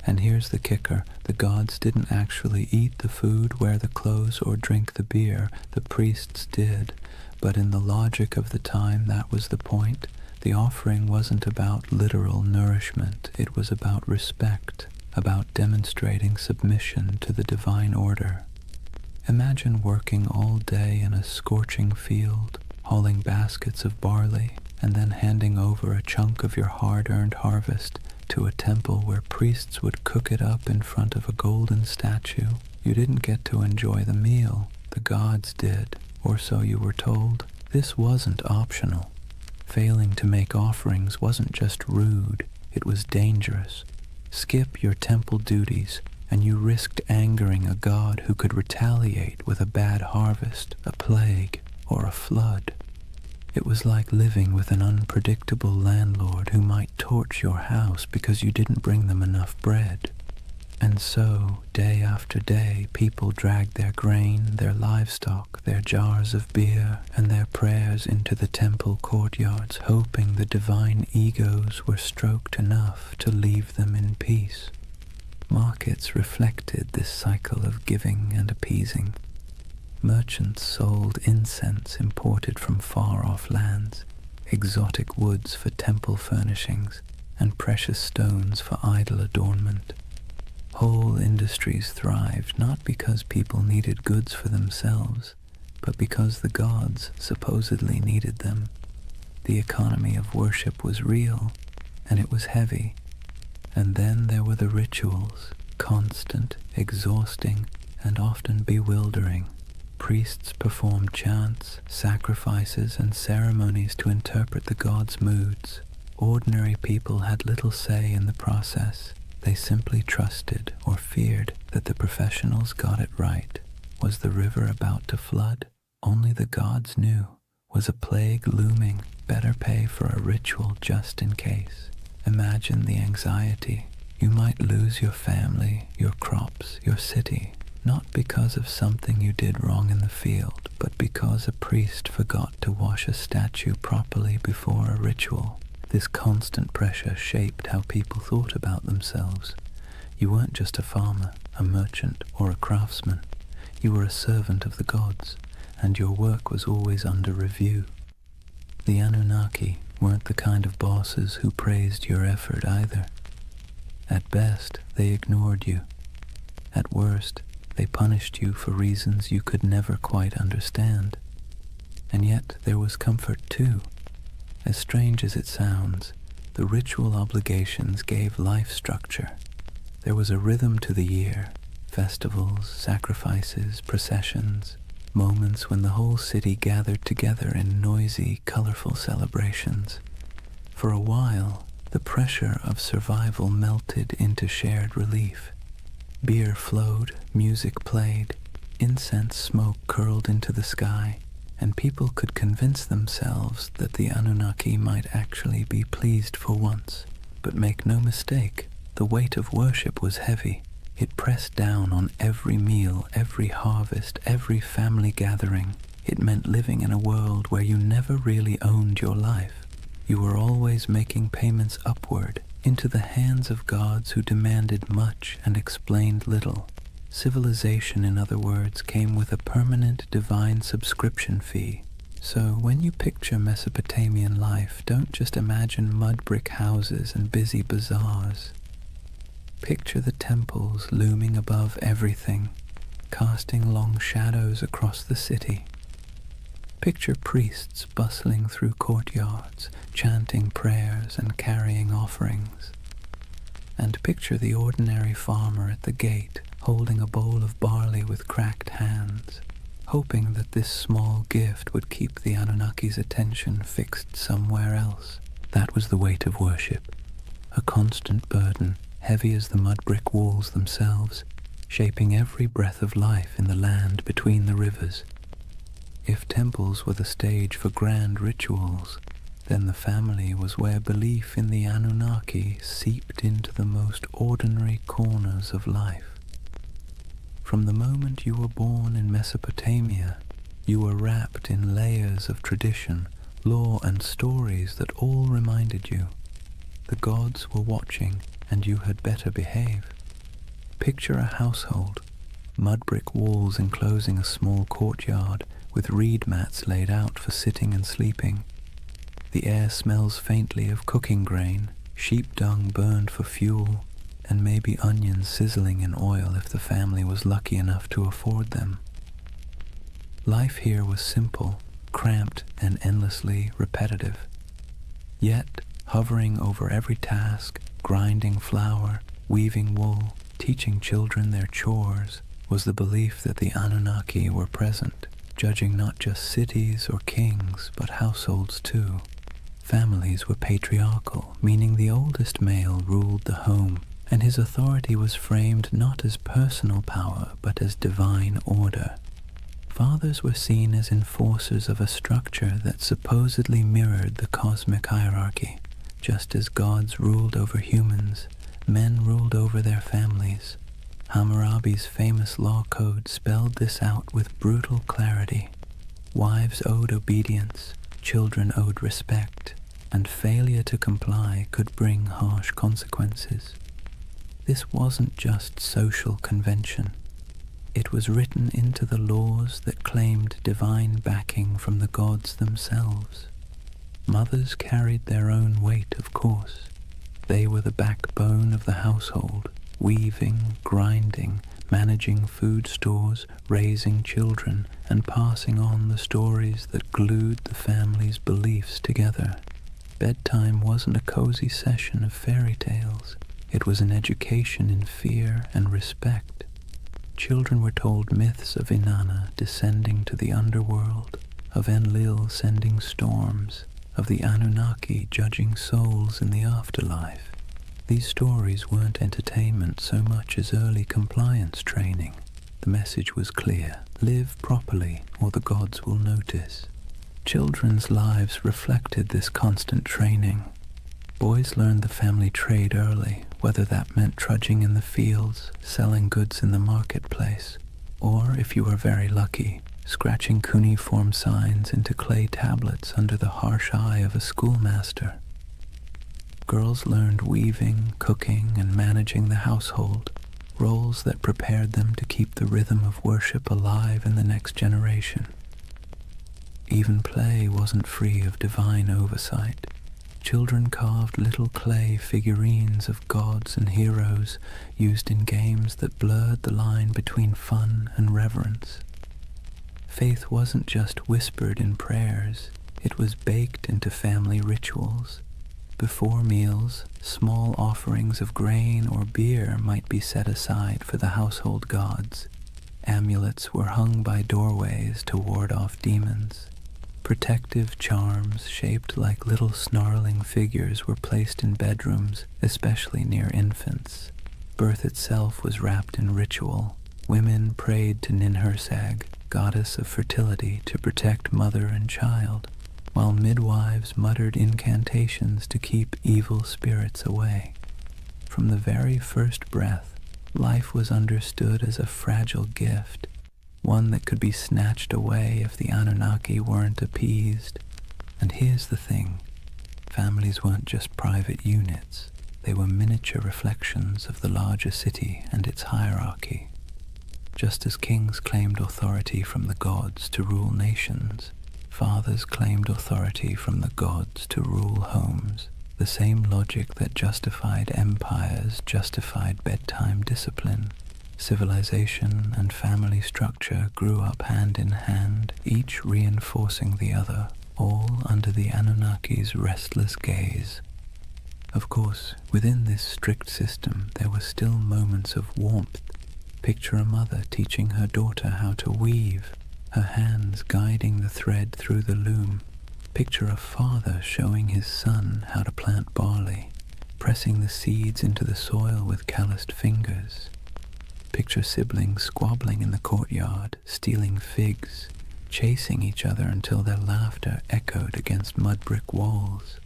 And here's the kicker, the gods didn't actually eat the food, wear the clothes, or drink the beer. The priests did, but in the logic of the time that was the point. The offering wasn't about literal nourishment, it was about respect, about demonstrating submission to the divine order. Imagine working all day in a scorching field, hauling baskets of barley, and then handing over a chunk of your hard-earned harvest to a temple where priests would cook it up in front of a golden statue. You didn't get to enjoy the meal, the gods did, or so you were told. This wasn't optional. Failing to make offerings wasn't just rude, it was dangerous. Skip your temple duties, and you risked angering a god who could retaliate with a bad harvest, a plague, or a flood. It was like living with an unpredictable landlord who might torch your house because you didn't bring them enough bread. And so, day after day, people dragged their grain, their livestock, their jars of beer, and their prayers into the temple courtyards, hoping the divine egos were stroked enough to leave them in peace. Markets reflected this cycle of giving and appeasing. Merchants sold incense imported from far-off lands, exotic woods for temple furnishings, and precious stones for idol adornment. Whole industries thrived not because people needed goods for themselves, but because the gods supposedly needed them. The economy of worship was real, and it was heavy. And then there were the rituals, constant, exhausting, and often bewildering. Priests performed chants, sacrifices, and ceremonies to interpret the gods' moods. Ordinary people had little say in the process. They simply trusted or feared that the professionals got it right. Was the river about to flood? Only the gods knew. Was a plague looming? Better pay for a ritual just in case. Imagine the anxiety. You might lose your family, your crops, your city, not because of something you did wrong in the field, but because a priest forgot to wash a statue properly before a ritual. This constant pressure shaped how people thought about themselves. You weren't just a farmer, a merchant, or a craftsman. You were a servant of the gods, and your work was always under review. The Anunnaki weren't the kind of bosses who praised your effort either. At best, they ignored you. At worst, they punished you for reasons you could never quite understand. And yet there was comfort too. As strange as it sounds, the ritual obligations gave life structure. There was a rhythm to the year, festivals, sacrifices, processions, moments when the whole city gathered together in noisy, colorful celebrations. For a while, the pressure of survival melted into shared relief. Beer flowed, music played, incense smoke curled into the sky, and people could convince themselves that the Anunnaki might actually be pleased for once. But make no mistake, the weight of worship was heavy. It pressed down on every meal, every harvest, every family gathering. It meant living in a world where you never really owned your life. You were always making payments upward, into the hands of gods who demanded much and explained little. Civilization, in other words, came with a permanent divine subscription fee. So when you picture Mesopotamian life, don't just imagine mud brick houses and busy bazaars. Picture the temples looming above everything, casting long shadows across the city. Picture priests bustling through courtyards, chanting prayers and carrying offerings. And picture the ordinary farmer at the gate, holding a bowl of barley with cracked hands, hoping that this small gift would keep the Anunnaki's attention fixed somewhere else. That was the weight of worship, a constant burden, heavy as the mud brick walls themselves, shaping every breath of life in the land between the rivers. If temples were the stage for grand rituals, then the family was where belief in the Anunnaki seeped into the most ordinary corners of life. From the moment you were born in Mesopotamia, you were wrapped in layers of tradition, lore and stories that all reminded you the gods were watching and you had better behave. Picture a household, mud brick walls enclosing a small courtyard with reed mats laid out for sitting and sleeping. The air smells faintly of cooking grain, sheep dung burned for fuel, and maybe onions sizzling in oil if the family was lucky enough to afford them. Life here was simple, cramped, and endlessly repetitive. Yet, hovering over every task, grinding flour, weaving wool, teaching children their chores, was the belief that the Anunnaki were present, judging not just cities or kings, but households too. Families were patriarchal, meaning the oldest male ruled the home, and his authority was framed not as personal power, but as divine order. Fathers were seen as enforcers of a structure that supposedly mirrored the cosmic hierarchy. Just as gods ruled over humans, men ruled over their families. Hammurabi's famous law code spelled this out with brutal clarity. Wives owed obedience, children owed respect, and failure to comply could bring harsh consequences. This wasn't just social convention. It was written into the laws that claimed divine backing from the gods themselves. Mothers carried their own weight, of course. They were the backbone of the household, weaving, grinding, managing food stores, raising children, and passing on the stories that glued the family's beliefs together. Bedtime wasn't a cozy session of fairy tales. It was an education in fear and respect. Children were told myths of Inanna descending to the underworld, of Enlil sending storms, of the Anunnaki judging souls in the afterlife. These stories weren't entertainment so much as early compliance training. The message was clear: live properly or the gods will notice. Children's lives reflected this constant training. Boys learned the family trade early, whether that meant trudging in the fields, selling goods in the marketplace, or, if you were very lucky, scratching cuneiform signs into clay tablets under the harsh eye of a schoolmaster. Girls learned weaving, cooking, and managing the household, roles that prepared them to keep the rhythm of worship alive in the next generation. Even play wasn't free of divine oversight. Children carved little clay figurines of gods and heroes used in games that blurred the line between fun and reverence. Faith wasn't just whispered in prayers, it was baked into family rituals. Before meals, small offerings of grain or beer might be set aside for the household gods. Amulets were hung by doorways to ward off demons. Protective charms shaped like little snarling figures were placed in bedrooms, especially near infants. Birth itself was wrapped in ritual. Women prayed to Ninhursag, goddess of fertility, to protect mother and child, while midwives muttered incantations to keep evil spirits away. From the very first breath, life was understood as a fragile gift, one that could be snatched away if the Anunnaki weren't appeased. And here's the thing, families weren't just private units, they were miniature reflections of the larger city and its hierarchy. Just as kings claimed authority from the gods to rule nations, Fathers claimed authority from the gods to rule homes. The same logic that justified empires justified bedtime discipline. Civilization and family structure grew up hand in hand, each reinforcing the other, all under the Anunnaki's restless gaze. Of course, within this strict system there were still moments of warmth. Picture a mother teaching her daughter how to weave, her hands guiding the thread through the loom. Picture a father showing his son how to plant barley, pressing the seeds into the soil with calloused fingers. Picture siblings squabbling in the courtyard, stealing figs, chasing each other until their laughter echoed against mud brick walls.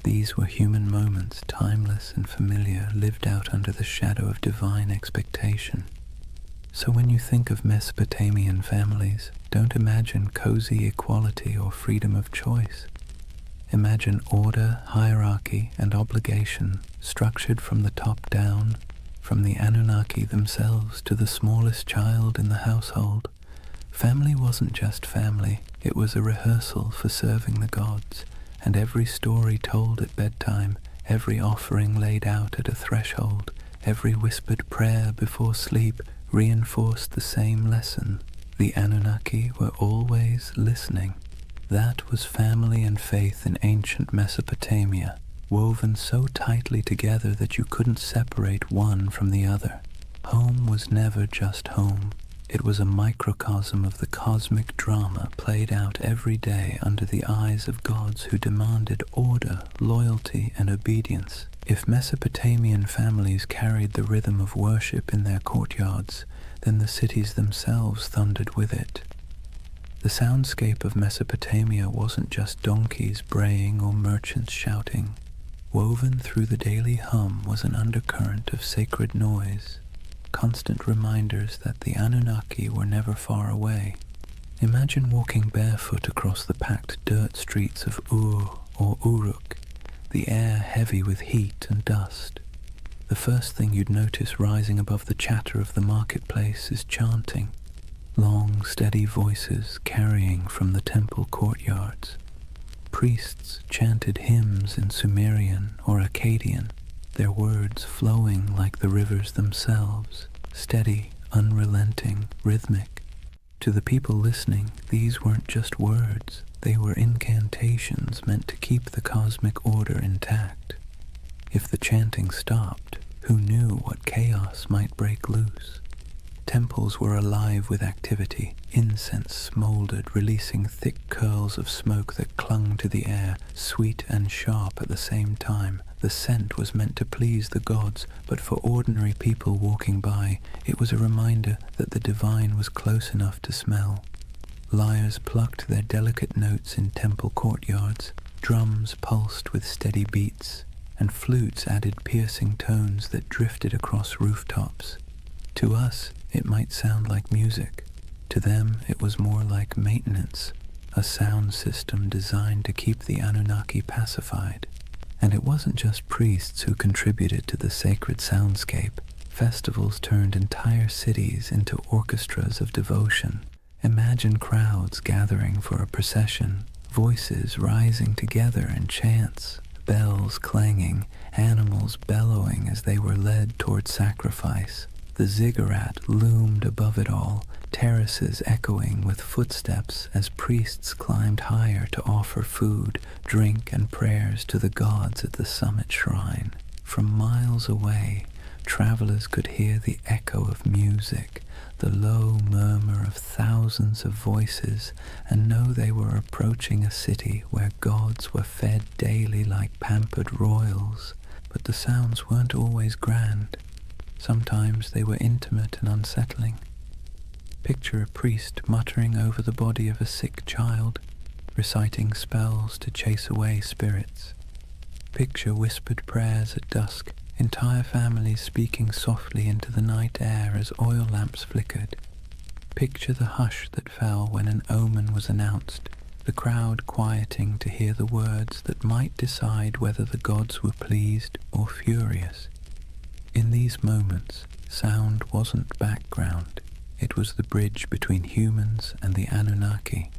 These were human moments, timeless and familiar, lived out under the shadow of divine expectation. So when you think of Mesopotamian families, don't imagine cozy equality or freedom of choice. Imagine order, hierarchy, and obligation structured from the top down, from the Anunnaki themselves to the smallest child in the household. Family wasn't just family, it was a rehearsal for serving the gods, and every story told at bedtime, every offering laid out at a threshold, every whispered prayer before sleep reinforced the same lesson. The Anunnaki were always listening. That was family and faith in ancient Mesopotamia, woven so tightly together that you couldn't separate one from the other. Home was never just home. It was a microcosm of the cosmic drama played out every day under the eyes of gods who demanded order, loyalty, and obedience. If Mesopotamian families carried the rhythm of worship in their courtyards, then the cities themselves thundered with it. The soundscape of Mesopotamia wasn't just donkeys braying or merchants shouting. Woven through the daily hum was an undercurrent of sacred noise, constant reminders that the Anunnaki were never far away. Imagine walking barefoot across the packed dirt streets of Ur or Uruk, the air heavy with heat and dust. The first thing you'd notice rising above the chatter of the marketplace is chanting, long, steady voices carrying from the temple courtyards. Priests chanted hymns in Sumerian or Akkadian, their words flowing like the rivers themselves, steady, unrelenting, rhythmic. To the people listening, these weren't just words, they were incantations meant to keep the cosmic order intact. If the chanting stopped, who knew what chaos might break loose? Temples were alive with activity. Incense smoldered, releasing thick curls of smoke that clung to the air, sweet and sharp at the same time. The scent was meant to please the gods, but for ordinary people walking by, it was a reminder that the divine was close enough to smell. Lyres plucked their delicate notes in temple courtyards, drums pulsed with steady beats, and flutes added piercing tones that drifted across rooftops. To us, it might sound like music. To them, it was more like maintenance, a sound system designed to keep the Anunnaki pacified. And it wasn't just priests who contributed to the sacred soundscape. Festivals turned entire cities into orchestras of devotion. Imagine crowds gathering for a procession, voices rising together in chants, bells clanging, animals bellowing as they were led toward sacrifice. The ziggurat loomed above it all, terraces echoing with footsteps as priests climbed higher to offer food, drink, and prayers to the gods at the summit shrine. From miles away, travelers could hear the echo of music, the low murmur of thousands of voices, and know they were approaching a city where gods were fed daily like pampered royals. But the sounds weren't always grand. Sometimes they were intimate and unsettling. Picture a priest muttering over the body of a sick child, reciting spells to chase away spirits. Picture whispered prayers at dusk, entire families speaking softly into the night air as oil lamps flickered. Picture the hush that fell when an omen was announced, the crowd quieting to hear the words that might decide whether the gods were pleased or furious. In these moments, sound wasn't background, it was the bridge between humans and the Anunnaki.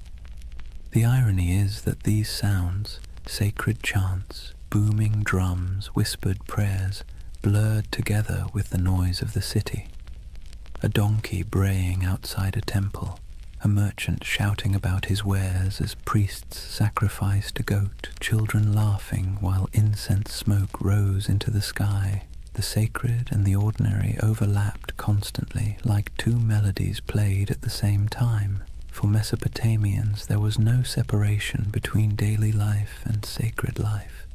The irony is that these sounds, sacred chants, booming drums, whispered prayers, blurred together with the noise of the city. A donkey braying outside a temple, a merchant shouting about his wares as priests sacrificed a goat, children laughing while incense smoke rose into the sky. The sacred and the ordinary overlapped constantly, like two melodies played at the same time. For Mesopotamians, there was no separation between daily life and sacred life.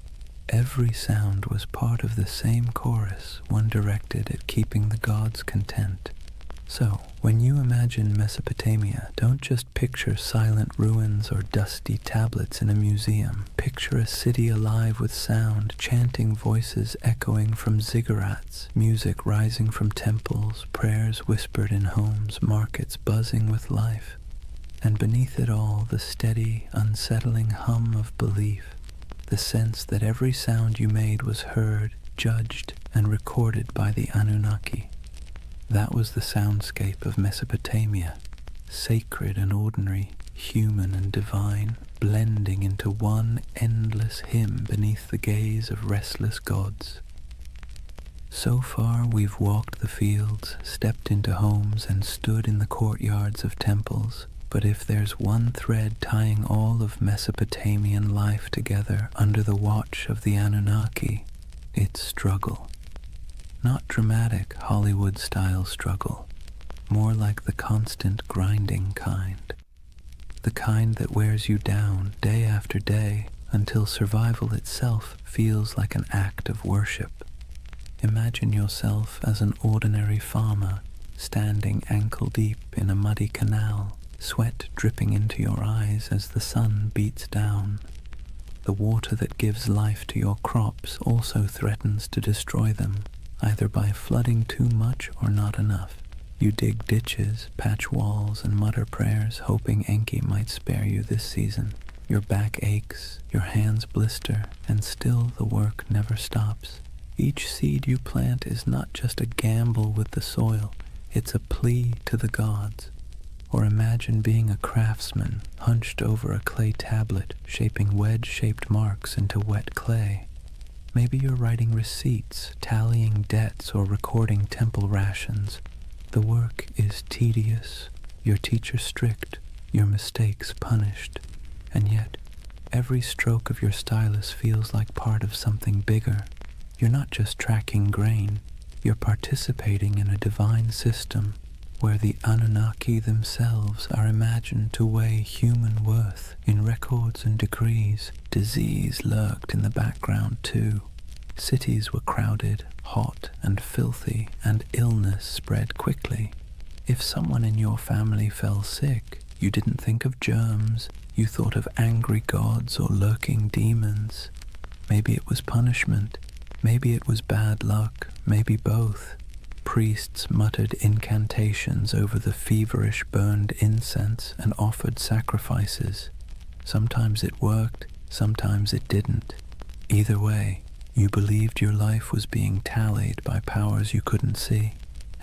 Every sound was part of the same chorus, one directed at keeping the gods content. So, when you imagine Mesopotamia, don't just picture silent ruins or dusty tablets in a museum. Picture a city alive with sound, chanting voices echoing from ziggurats, music rising from temples, prayers whispered in homes, markets buzzing with life. And beneath it all, the steady, unsettling hum of belief, the sense that every sound you made was heard, judged, and recorded by the Anunnaki. That was the soundscape of Mesopotamia, sacred and ordinary, human and divine, blending into one endless hymn beneath the gaze of restless gods. So far we've walked the fields, stepped into homes, and stood in the courtyards of temples. But if there's one thread tying all of Mesopotamian life together under the watch of the Anunnaki, it's struggle. Not dramatic Hollywood-style struggle, more like the constant grinding kind. The kind that wears you down day after day until survival itself feels like an act of worship. Imagine yourself as an ordinary farmer standing ankle-deep in a muddy canal, sweat dripping into your eyes as the sun beats down. The water that gives life to your crops also threatens to destroy them, either by flooding too much or not enough. You dig ditches, patch walls, and mutter prayers, hoping Enki might spare you this season. Your back aches, your hands blister, and still the work never stops. Each seed you plant is not just a gamble with the soil, it's a plea to the gods. Or imagine being a craftsman, hunched over a clay tablet, shaping wedge-shaped marks into wet clay. Maybe you're writing receipts, tallying debts, or recording temple rations. The work is tedious, your teacher strict, your mistakes punished, and yet every stroke of your stylus feels like part of something bigger. You're not just tracking grain, you're participating in a divine system where the Anunnaki themselves are imagined to weigh human worth in records and decrees. Disease lurked in the background too. Cities were crowded, hot and filthy, and illness spread quickly. If someone in your family fell sick, you didn't think of germs, you thought of angry gods or lurking demons. Maybe it was punishment, maybe it was bad luck, maybe both. Priests muttered incantations over the feverish burned incense and offered sacrifices. Sometimes it worked, sometimes it didn't. Either way, you believed your life was being tallied by powers you couldn't see.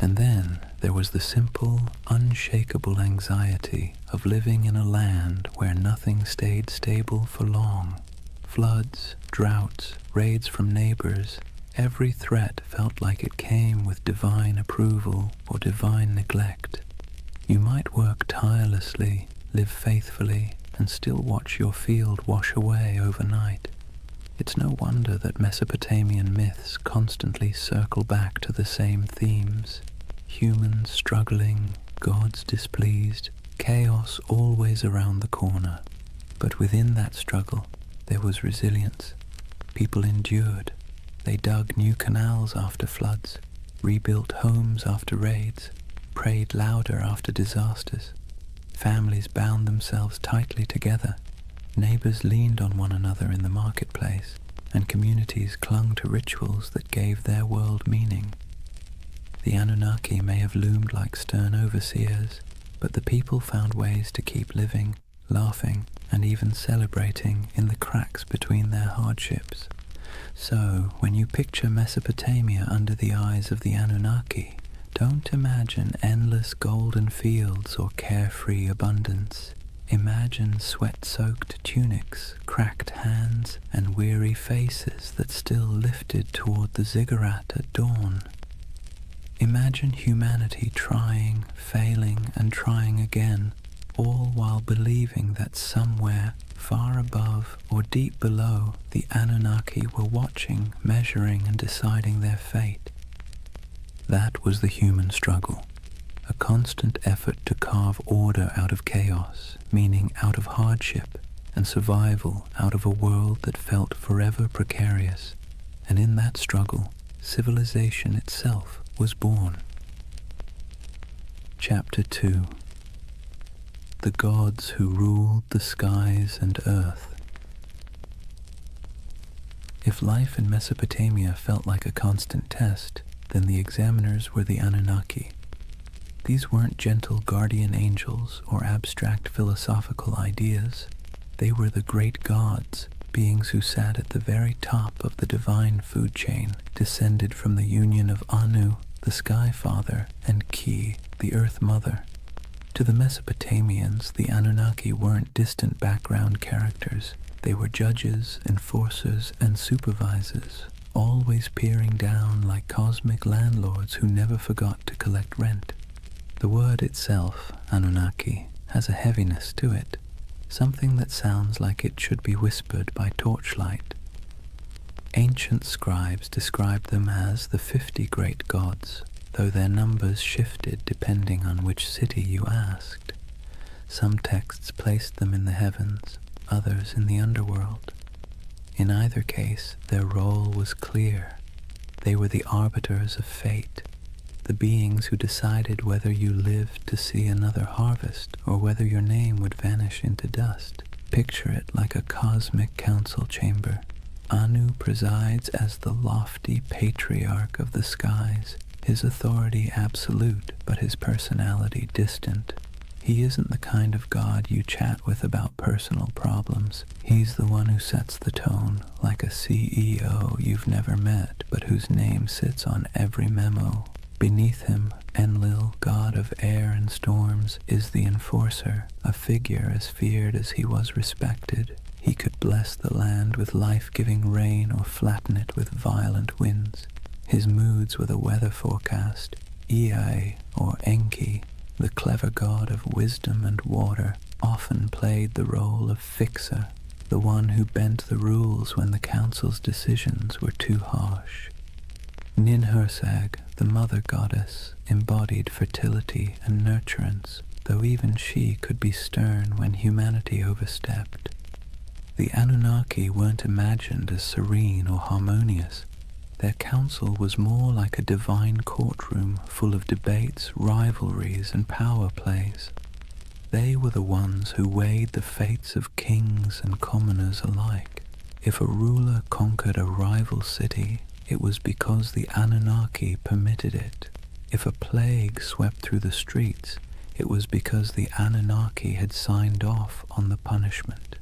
And then there was the simple, unshakable anxiety of living in a land where nothing stayed stable for long. Floods, droughts, raids from neighbors. Every threat felt like it came with divine approval or divine neglect. You might work tirelessly, live faithfully, and still watch your field wash away overnight. It's no wonder that Mesopotamian myths constantly circle back to the same themes. Humans struggling, gods displeased, chaos always around the corner. But within that struggle, there was resilience. People endured. They dug new canals after floods, rebuilt homes after raids, prayed louder after disasters. Families bound themselves tightly together. Neighbors leaned on one another in the marketplace, and communities clung to rituals that gave their world meaning. The Anunnaki may have loomed like stern overseers, but the people found ways to keep living, laughing, and even celebrating in the cracks between their hardships. So, when you picture Mesopotamia under the eyes of the Anunnaki, don't imagine endless golden fields or carefree abundance. Imagine sweat-soaked tunics, cracked hands, and weary faces that still lifted toward the ziggurat at dawn. Imagine humanity trying, failing, and trying again, all while believing that somewhere, far above or deep below, the Anunnaki were watching, measuring, and deciding their fate. That was the human struggle. A constant effort to carve order out of chaos, meaning out of hardship, and survival out of a world that felt forever precarious. And in that struggle, civilization itself was born. Chapter 2. The Gods Who Ruled the Skies and Earth. If life in Mesopotamia felt like a constant test, then the examiners were the Anunnaki. These weren't gentle guardian angels or abstract philosophical ideas. They were the great gods, beings who sat at the very top of the divine food chain, descended from the union of Anu, the Sky Father, and Ki, the Earth Mother. To the Mesopotamians, the Anunnaki weren't distant background characters. They were judges, enforcers, and supervisors, always peering down like cosmic landlords who never forgot to collect rent. The word itself, Anunnaki, has a heaviness to it, something that sounds like it should be whispered by torchlight. Ancient scribes described them as the 50 great gods, though their numbers shifted depending on which city you asked. Some texts placed them in the heavens, others in the underworld. In either case, their role was clear. They were the arbiters of fate, the beings who decided whether you lived to see another harvest or whether your name would vanish into dust. Picture it like a cosmic council chamber. Anu presides as the lofty patriarch of the skies, his authority absolute, but his personality distant. He isn't the kind of god you chat with about personal problems. He's the one who sets the tone, like a CEO you've never met, but whose name sits on every memo. Beneath him, Enlil, god of air and storms, is the enforcer, a figure as feared as he was respected. He could bless the land with life-giving rain or flatten it with violent winds. His moods were the weather forecast. Ea, or Enki, the clever god of wisdom and water, often played the role of fixer, the one who bent the rules when the council's decisions were too harsh. Ninhursag, the mother goddess, embodied fertility and nurturance, though even she could be stern when humanity overstepped. The Anunnaki weren't imagined as serene or harmonious. Their council was more like a divine courtroom full of debates, rivalries, and power plays. They were the ones who weighed the fates of kings and commoners alike. If a ruler conquered a rival city, it was because the Anunnaki permitted it. If a plague swept through the streets, it was because the Anunnaki had signed off on the punishment.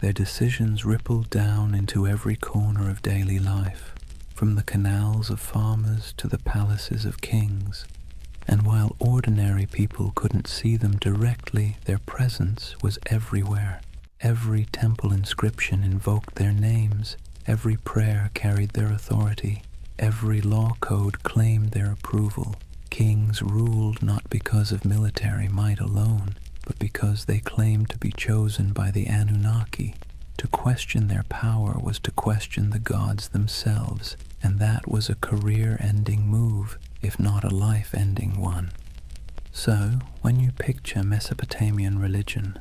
Their decisions rippled down into every corner of daily life, from the canals of farmers to the palaces of kings. And while ordinary people couldn't see them directly, their presence was everywhere. Every temple inscription invoked their names. Every prayer carried their authority. Every law code claimed their approval. Kings ruled not because of military might alone, but because they claimed to be chosen by the Anunnaki. To question their power was to question the gods themselves, and that was a career-ending move, if not a life-ending one. So, when you picture Mesopotamian religion,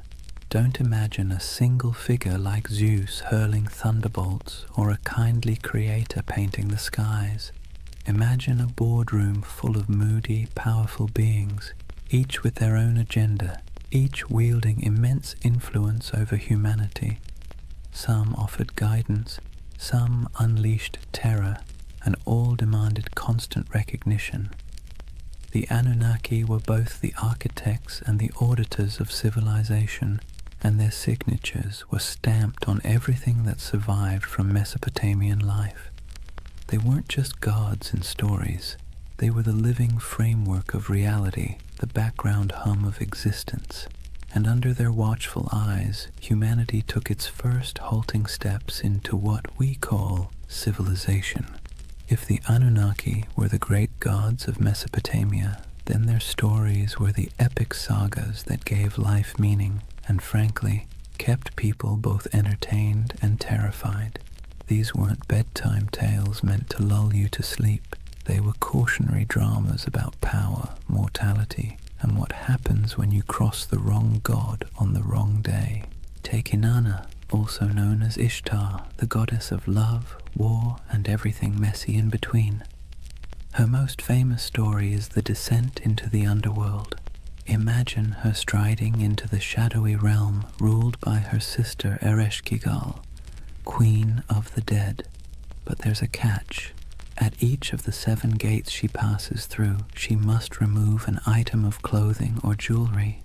don't imagine a single figure like Zeus hurling thunderbolts or a kindly creator painting the skies. Imagine a boardroom full of moody, powerful beings, each with their own agenda, each wielding immense influence over humanity. Some offered guidance, some unleashed terror, and all demanded constant recognition. The Anunnaki were both the architects and the auditors of civilization, and their signatures were stamped on everything that survived from Mesopotamian life. They weren't just gods in stories. They were the living framework of reality, the background hum of existence. and under their watchful eyes, humanity took its first halting steps into what we call civilization. If the Anunnaki were the great gods of Mesopotamia, then their stories were the epic sagas that gave life meaning and, frankly, kept people both entertained and terrified. These weren't bedtime tales meant to lull you to sleep. They were cautionary dramas about power, mortality, and what happens when you cross the wrong god on the wrong day. Take Inanna, also known as Ishtar, the goddess of love, war, and everything messy in between. Her most famous story is the descent into the underworld. Imagine her striding into the shadowy realm ruled by her sister Ereshkigal, Queen of the Dead. But there's a catch. At each of the 7 gates she passes through, she must remove an item of clothing or jewelry.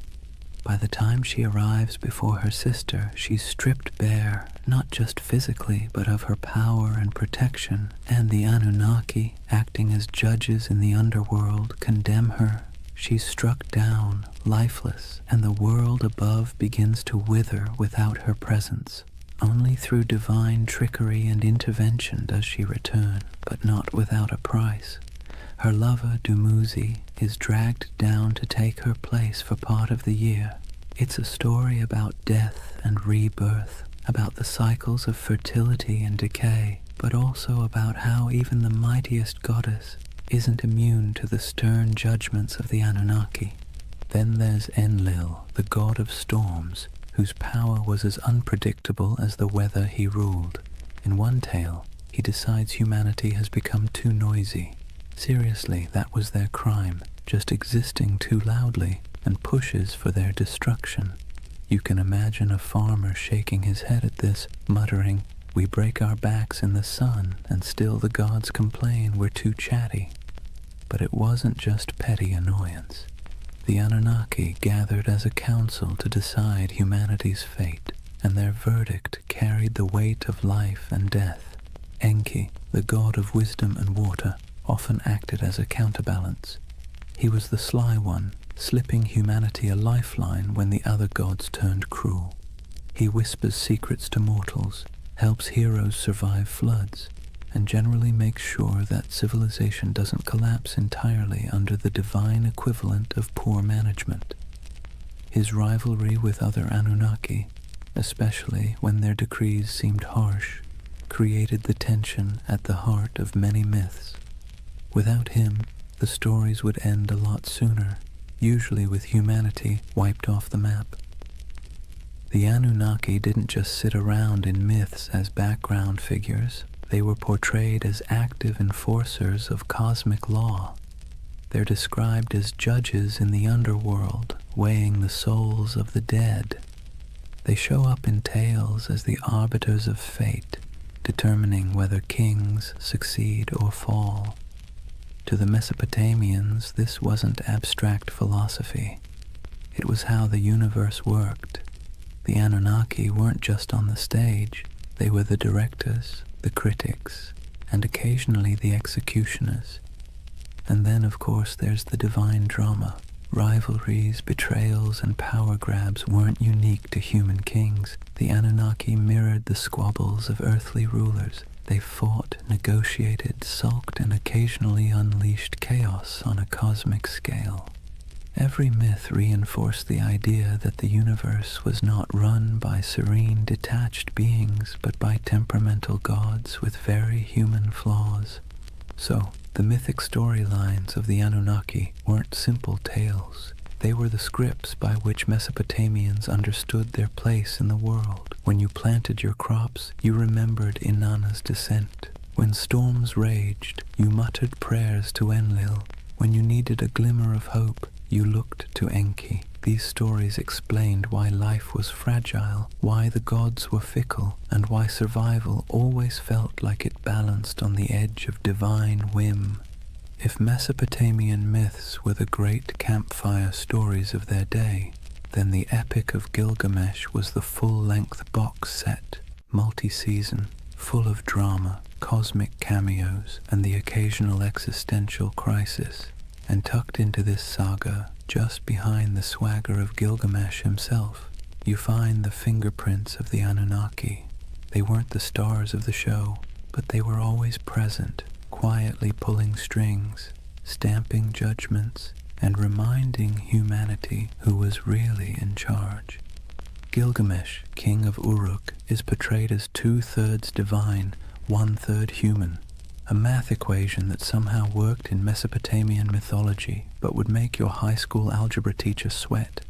By the time she arrives before her sister, she's stripped bare, not just physically, but of her power and protection, and the Anunnaki, acting as judges in the underworld, condemn her. She's struck down, lifeless, and the world above begins to wither without her presence. Only through divine trickery and intervention does she return, but not without a price. Her lover, Dumuzi, is dragged down to take her place for part of the year. It's a story about death and rebirth, about the cycles of fertility and decay, but also about how even the mightiest goddess isn't immune to the stern judgments of the Anunnaki. Then there's Enlil, the god of storms, whose power was as unpredictable as the weather he ruled. In one tale, he decides humanity has become too noisy. Seriously, that was their crime, just existing too loudly, and pushes for their destruction. You can imagine a farmer shaking his head at this, muttering, "We break our backs in the sun, and still the gods complain we're too chatty." But it wasn't just petty annoyance. The Anunnaki gathered as a council to decide humanity's fate, and their verdict carried the weight of life and death. Enki, the god of wisdom and water, often acted as a counterbalance. He was the sly one, slipping humanity a lifeline when the other gods turned cruel. He whispers secrets to mortals, helps heroes survive floods, and generally makes sure that civilization doesn't collapse entirely under the divine equivalent of poor management. His rivalry with other Anunnaki, especially when their decrees seemed harsh, created the tension at the heart of many myths. Without him, the stories would end a lot sooner, usually with humanity wiped off the map. The Anunnaki didn't just sit around in myths as background figures. They were portrayed as active enforcers of cosmic law. They're described as judges in the underworld, weighing the souls of the dead. They show up in tales as the arbiters of fate, determining whether kings succeed or fall. To the Mesopotamians, this wasn't abstract philosophy. It was how the universe worked. The Anunnaki weren't just on the stage. They were the directors, the critics, and occasionally the executioners. And then, of course, there's the divine drama. Rivalries, betrayals, and power grabs weren't unique to human kings. The Anunnaki mirrored the squabbles of earthly rulers. They fought, negotiated, sulked, and occasionally unleashed chaos on a cosmic scale. Every myth reinforced the idea that the universe was not run by serene, detached beings, but by temperamental gods with very human flaws. So, the mythic storylines of the Anunnaki weren't simple tales. They were the scripts by which Mesopotamians understood their place in the world. When you planted your crops, you remembered Inanna's descent. When storms raged, you muttered prayers to Enlil. When you needed a glimmer of hope, you looked to Enki. These stories explained why life was fragile, why the gods were fickle, and why survival always felt like it balanced on the edge of divine whim. If Mesopotamian myths were the great campfire stories of their day, then the Epic of Gilgamesh was the full-length box set, multi-season, full of drama, cosmic cameos, and the occasional existential crisis. And tucked into this saga, Just behind the swagger of Gilgamesh himself, you find the fingerprints of the Anunnaki. They weren't the stars of the show, but they were always present, quietly pulling strings, stamping judgments, and reminding humanity who was really in charge. Gilgamesh, king of Uruk, is portrayed as 2/3 divine, 1/3 human, a math equation that somehow worked in Mesopotamian mythology but would make your high school algebra teacher sweat.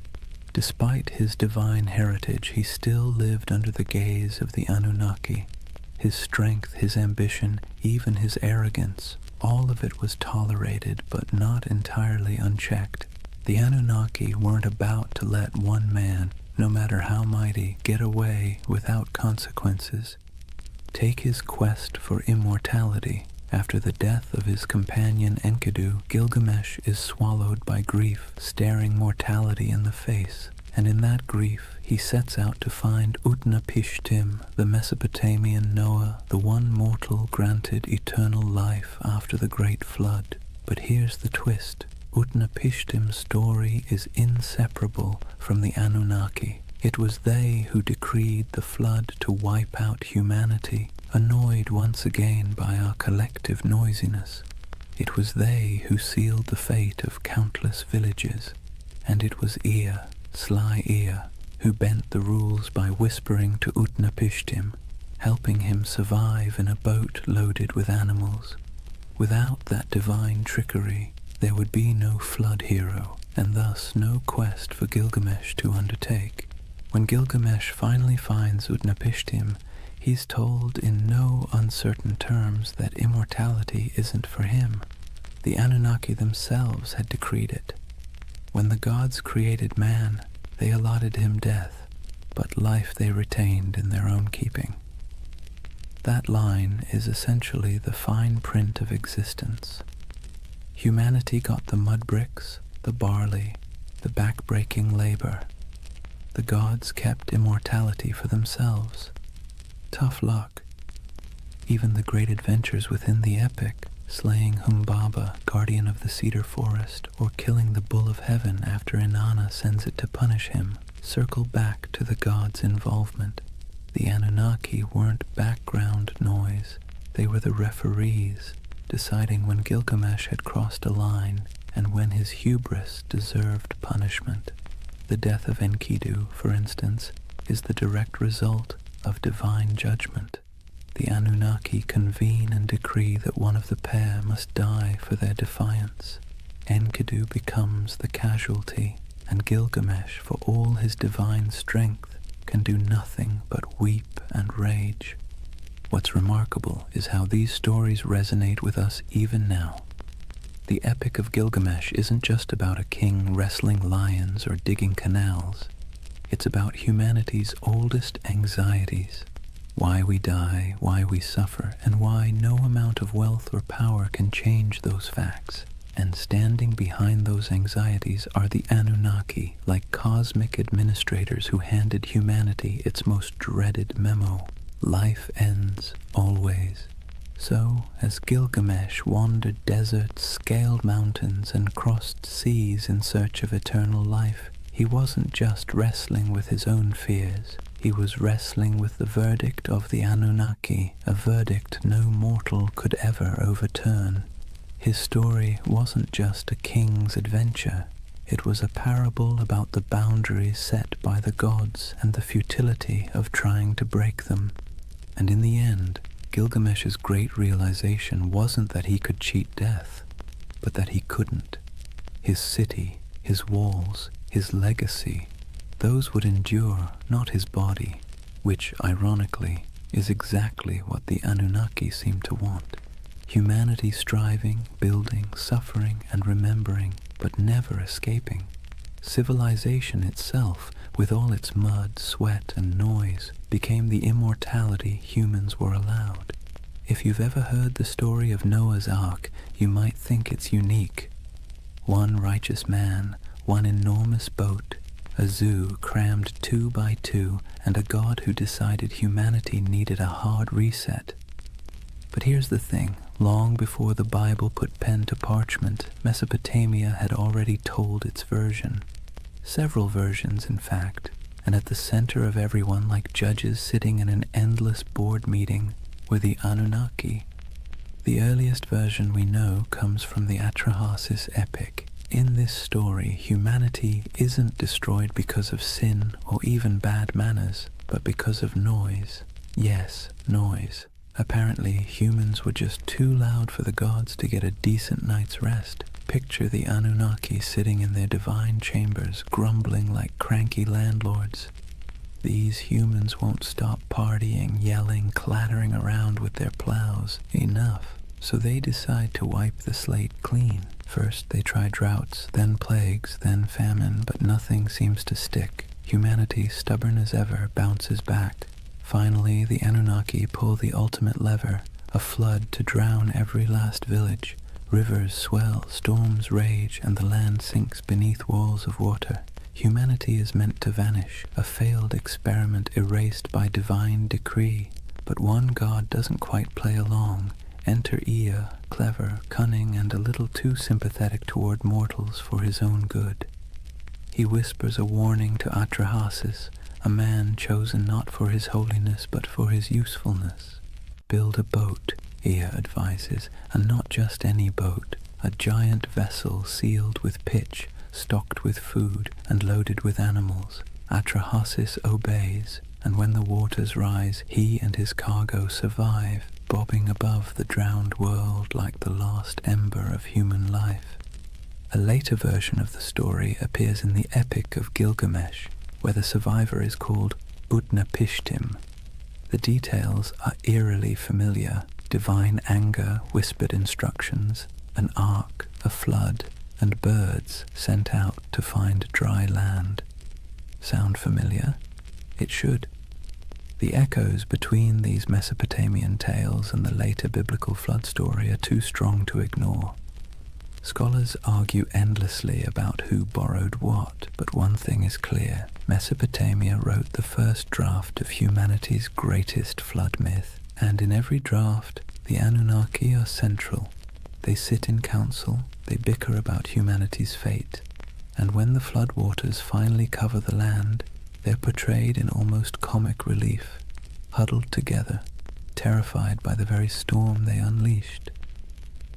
Despite his divine heritage, he still lived under the gaze of the Anunnaki. His strength, his ambition, even his arrogance, all of it was tolerated but not entirely unchecked. The Anunnaki weren't about to let one man, no matter how mighty, get away without consequences. Take his quest for immortality. After the death of his companion Enkidu, Gilgamesh is swallowed by grief, staring mortality in the face, and in that grief he sets out to find Utnapishtim, the Mesopotamian Noah, the one mortal granted eternal life after the great flood. But here's the twist. Utnapishtim's story is inseparable from the Anunnaki. It was they who decreed the flood to wipe out humanity, annoyed once again by our collective noisiness. It was they who sealed the fate of countless villages, and it was Ea, sly Ea, who bent the rules by whispering to Utnapishtim, helping him survive in a boat loaded with animals. Without that divine trickery, there would be no flood hero, and thus no quest for Gilgamesh to undertake. When Gilgamesh finally finds Utnapishtim, he's told in no uncertain terms that immortality isn't for him. The Anunnaki themselves had decreed it. When the gods created man, they allotted him death, but life they retained in their own keeping. That line is essentially the fine print of existence. Humanity got the mud bricks, the barley, the back-breaking labor. The gods kept immortality for themselves. Tough luck. Even the great adventures within the epic, slaying Humbaba, guardian of the cedar forest, or killing the bull of heaven after Inanna sends it to punish him, circle back to the gods' involvement. The Anunnaki weren't background noise. They were the referees, deciding when Gilgamesh had crossed a line and when his hubris deserved punishment. The death of Enkidu, for instance, is the direct result of divine judgment. The Anunnaki convene and decree that one of the pair must die for their defiance. Enkidu becomes the casualty, and Gilgamesh, for all his divine strength, can do nothing but weep and rage. What's remarkable is how these stories resonate with us even now. The Epic of Gilgamesh isn't just about a king wrestling lions or digging canals. It's about humanity's oldest anxieties. Why we die, why we suffer, and why no amount of wealth or power can change those facts. And standing behind those anxieties are the Anunnaki, like cosmic administrators who handed humanity its most dreaded memo. Life ends, always. So, as Gilgamesh wandered deserts, scaled mountains, and crossed seas in search of eternal life, he wasn't just wrestling with his own fears. He was wrestling with the verdict of the Anunnaki, a verdict no mortal could ever overturn. His story wasn't just a king's adventure. It was a parable about the boundaries set by the gods and the futility of trying to break them. And in the end, Gilgamesh's great realization wasn't that he could cheat death, but that he couldn't. His city, his walls, his legacy, those would endure, not his body, which, ironically, is exactly what the Anunnaki seem to want. Humanity striving, building, suffering, and remembering, but never escaping. Civilization itself, with all its mud, sweat, and noise, became the immortality humans were allowed. If you've ever heard the story of Noah's Ark, you might think it's unique. One righteous man, one enormous boat, a zoo crammed 2 by 2, and a god who decided humanity needed a hard reset. But here's the thing, Long before the Bible put pen to parchment, Mesopotamia had already told its version. Several versions, in fact, and at the center of everyone, like judges sitting in an endless board meeting, were the Anunnaki. The earliest version we know comes from the Atrahasis epic. In this story, humanity isn't destroyed because of sin or even bad manners, but because of noise. Yes, noise. Apparently, humans were just too loud for the gods to get a decent night's rest. Picture the Anunnaki sitting in their divine chambers, grumbling like cranky landlords. These humans won't stop partying, yelling, clattering around with their plows. Enough. So they decide to wipe the slate clean. First they try droughts, then plagues, then famine, but nothing seems to stick. Humanity, stubborn as ever, bounces back. Finally, the Anunnaki pull the ultimate lever, a flood to drown every last village. Rivers swell, storms rage, and the land sinks beneath walls of water. Humanity is meant to vanish, a failed experiment erased by divine decree. But one god doesn't quite play along. Enter Ea, clever, cunning, and a little too sympathetic toward mortals for his own good. He whispers a warning to Atrahasis, a man chosen not for his holiness but for his usefulness. Build a boat, Ea advises, and not just any boat, a giant vessel sealed with pitch, stocked with food, and loaded with animals. Atrahasis obeys, and when the waters rise, he and his cargo survive, bobbing above the drowned world like the last ember of human life. A later version of the story appears in the Epic of Gilgamesh, where the survivor is called Utnapishtim. The details are eerily familiar: divine anger, whispered instructions, an ark, a flood, and birds sent out to find dry land. Sound familiar? It should. The echoes between these Mesopotamian tales and the later biblical flood story are too strong to ignore. Scholars argue endlessly about who borrowed what, but one thing is clear. Mesopotamia wrote the first draft of humanity's greatest flood myth, and in every draft, the Anunnaki are central. They sit in council, they bicker about humanity's fate, and when the floodwaters finally cover the land, they're portrayed in almost comic relief, huddled together, terrified by the very storm they unleashed.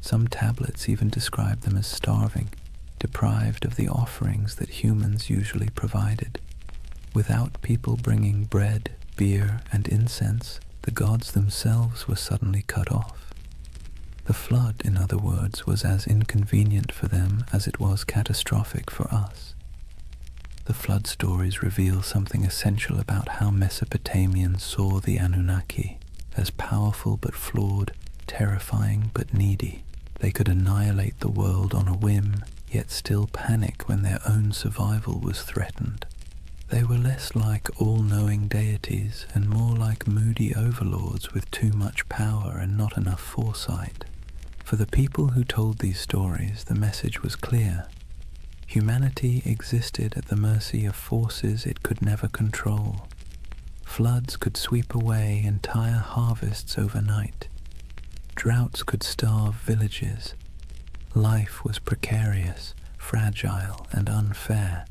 Some tablets even describe them as starving, deprived of the offerings that humans usually provided. Without people bringing bread, beer, and incense, the gods themselves were suddenly cut off. The flood, in other words, was as inconvenient for them as it was catastrophic for us. The flood stories reveal something essential about how Mesopotamians saw the Anunnaki, as powerful but flawed, terrifying but needy. They could annihilate the world on a whim, yet still panic when their own survival was threatened. They were less like all-knowing deities and more like moody overlords with too much power and not enough foresight. For the people who told these stories, the message was clear. Humanity existed at the mercy of forces it could never control. Floods could sweep away entire harvests overnight. Droughts could starve villages. Life was precarious, fragile, and unfair.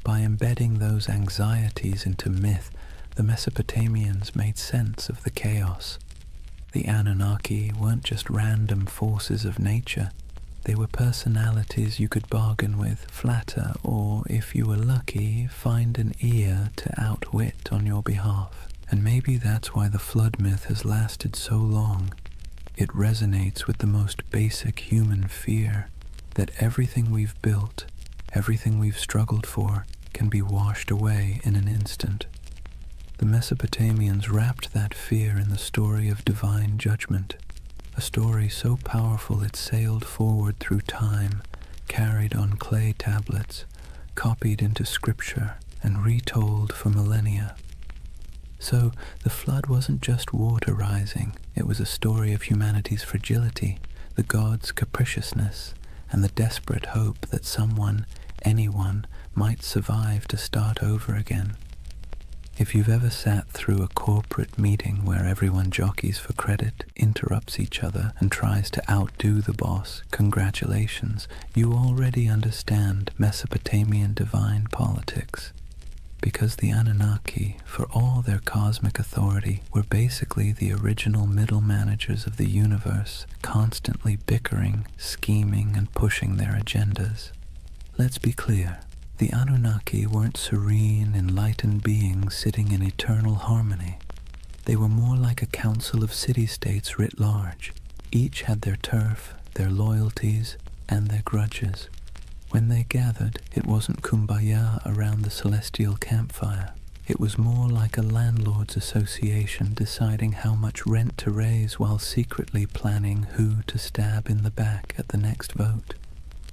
By embedding those anxieties into myth, the Mesopotamians made sense of the chaos. The Anunnaki weren't just random forces of nature. They were personalities you could bargain with, flatter, or, if you were lucky, find an ear to outwit on your behalf. And maybe that's why the flood myth has lasted so long. It resonates with the most basic human fear, that everything we've built, everything we've struggled for, can be washed away in an instant. The Mesopotamians wrapped that fear in the story of divine judgment, a story so powerful it sailed forward through time, carried on clay tablets, copied into scripture, and retold for millennia. So the flood wasn't just water rising, it was a story of humanity's fragility, the gods' capriciousness, and the desperate hope that someone, anyone, might survive to start over again. If you've ever sat through a corporate meeting where everyone jockeys for credit, interrupts each other, and tries to outdo the boss, congratulations, you already understand Mesopotamian divine politics. Because the Anunnaki, for all their cosmic authority, were basically the original middle managers of the universe, constantly bickering, scheming, and pushing their agendas. Let's be clear. The Anunnaki weren't serene, enlightened beings sitting in eternal harmony. They were more like a council of city-states writ large. Each had their turf, their loyalties, and their grudges. When they gathered, it wasn't kumbaya around the celestial campfire. It was more like a landlord's association deciding how much rent to raise while secretly planning who to stab in the back at the next vote.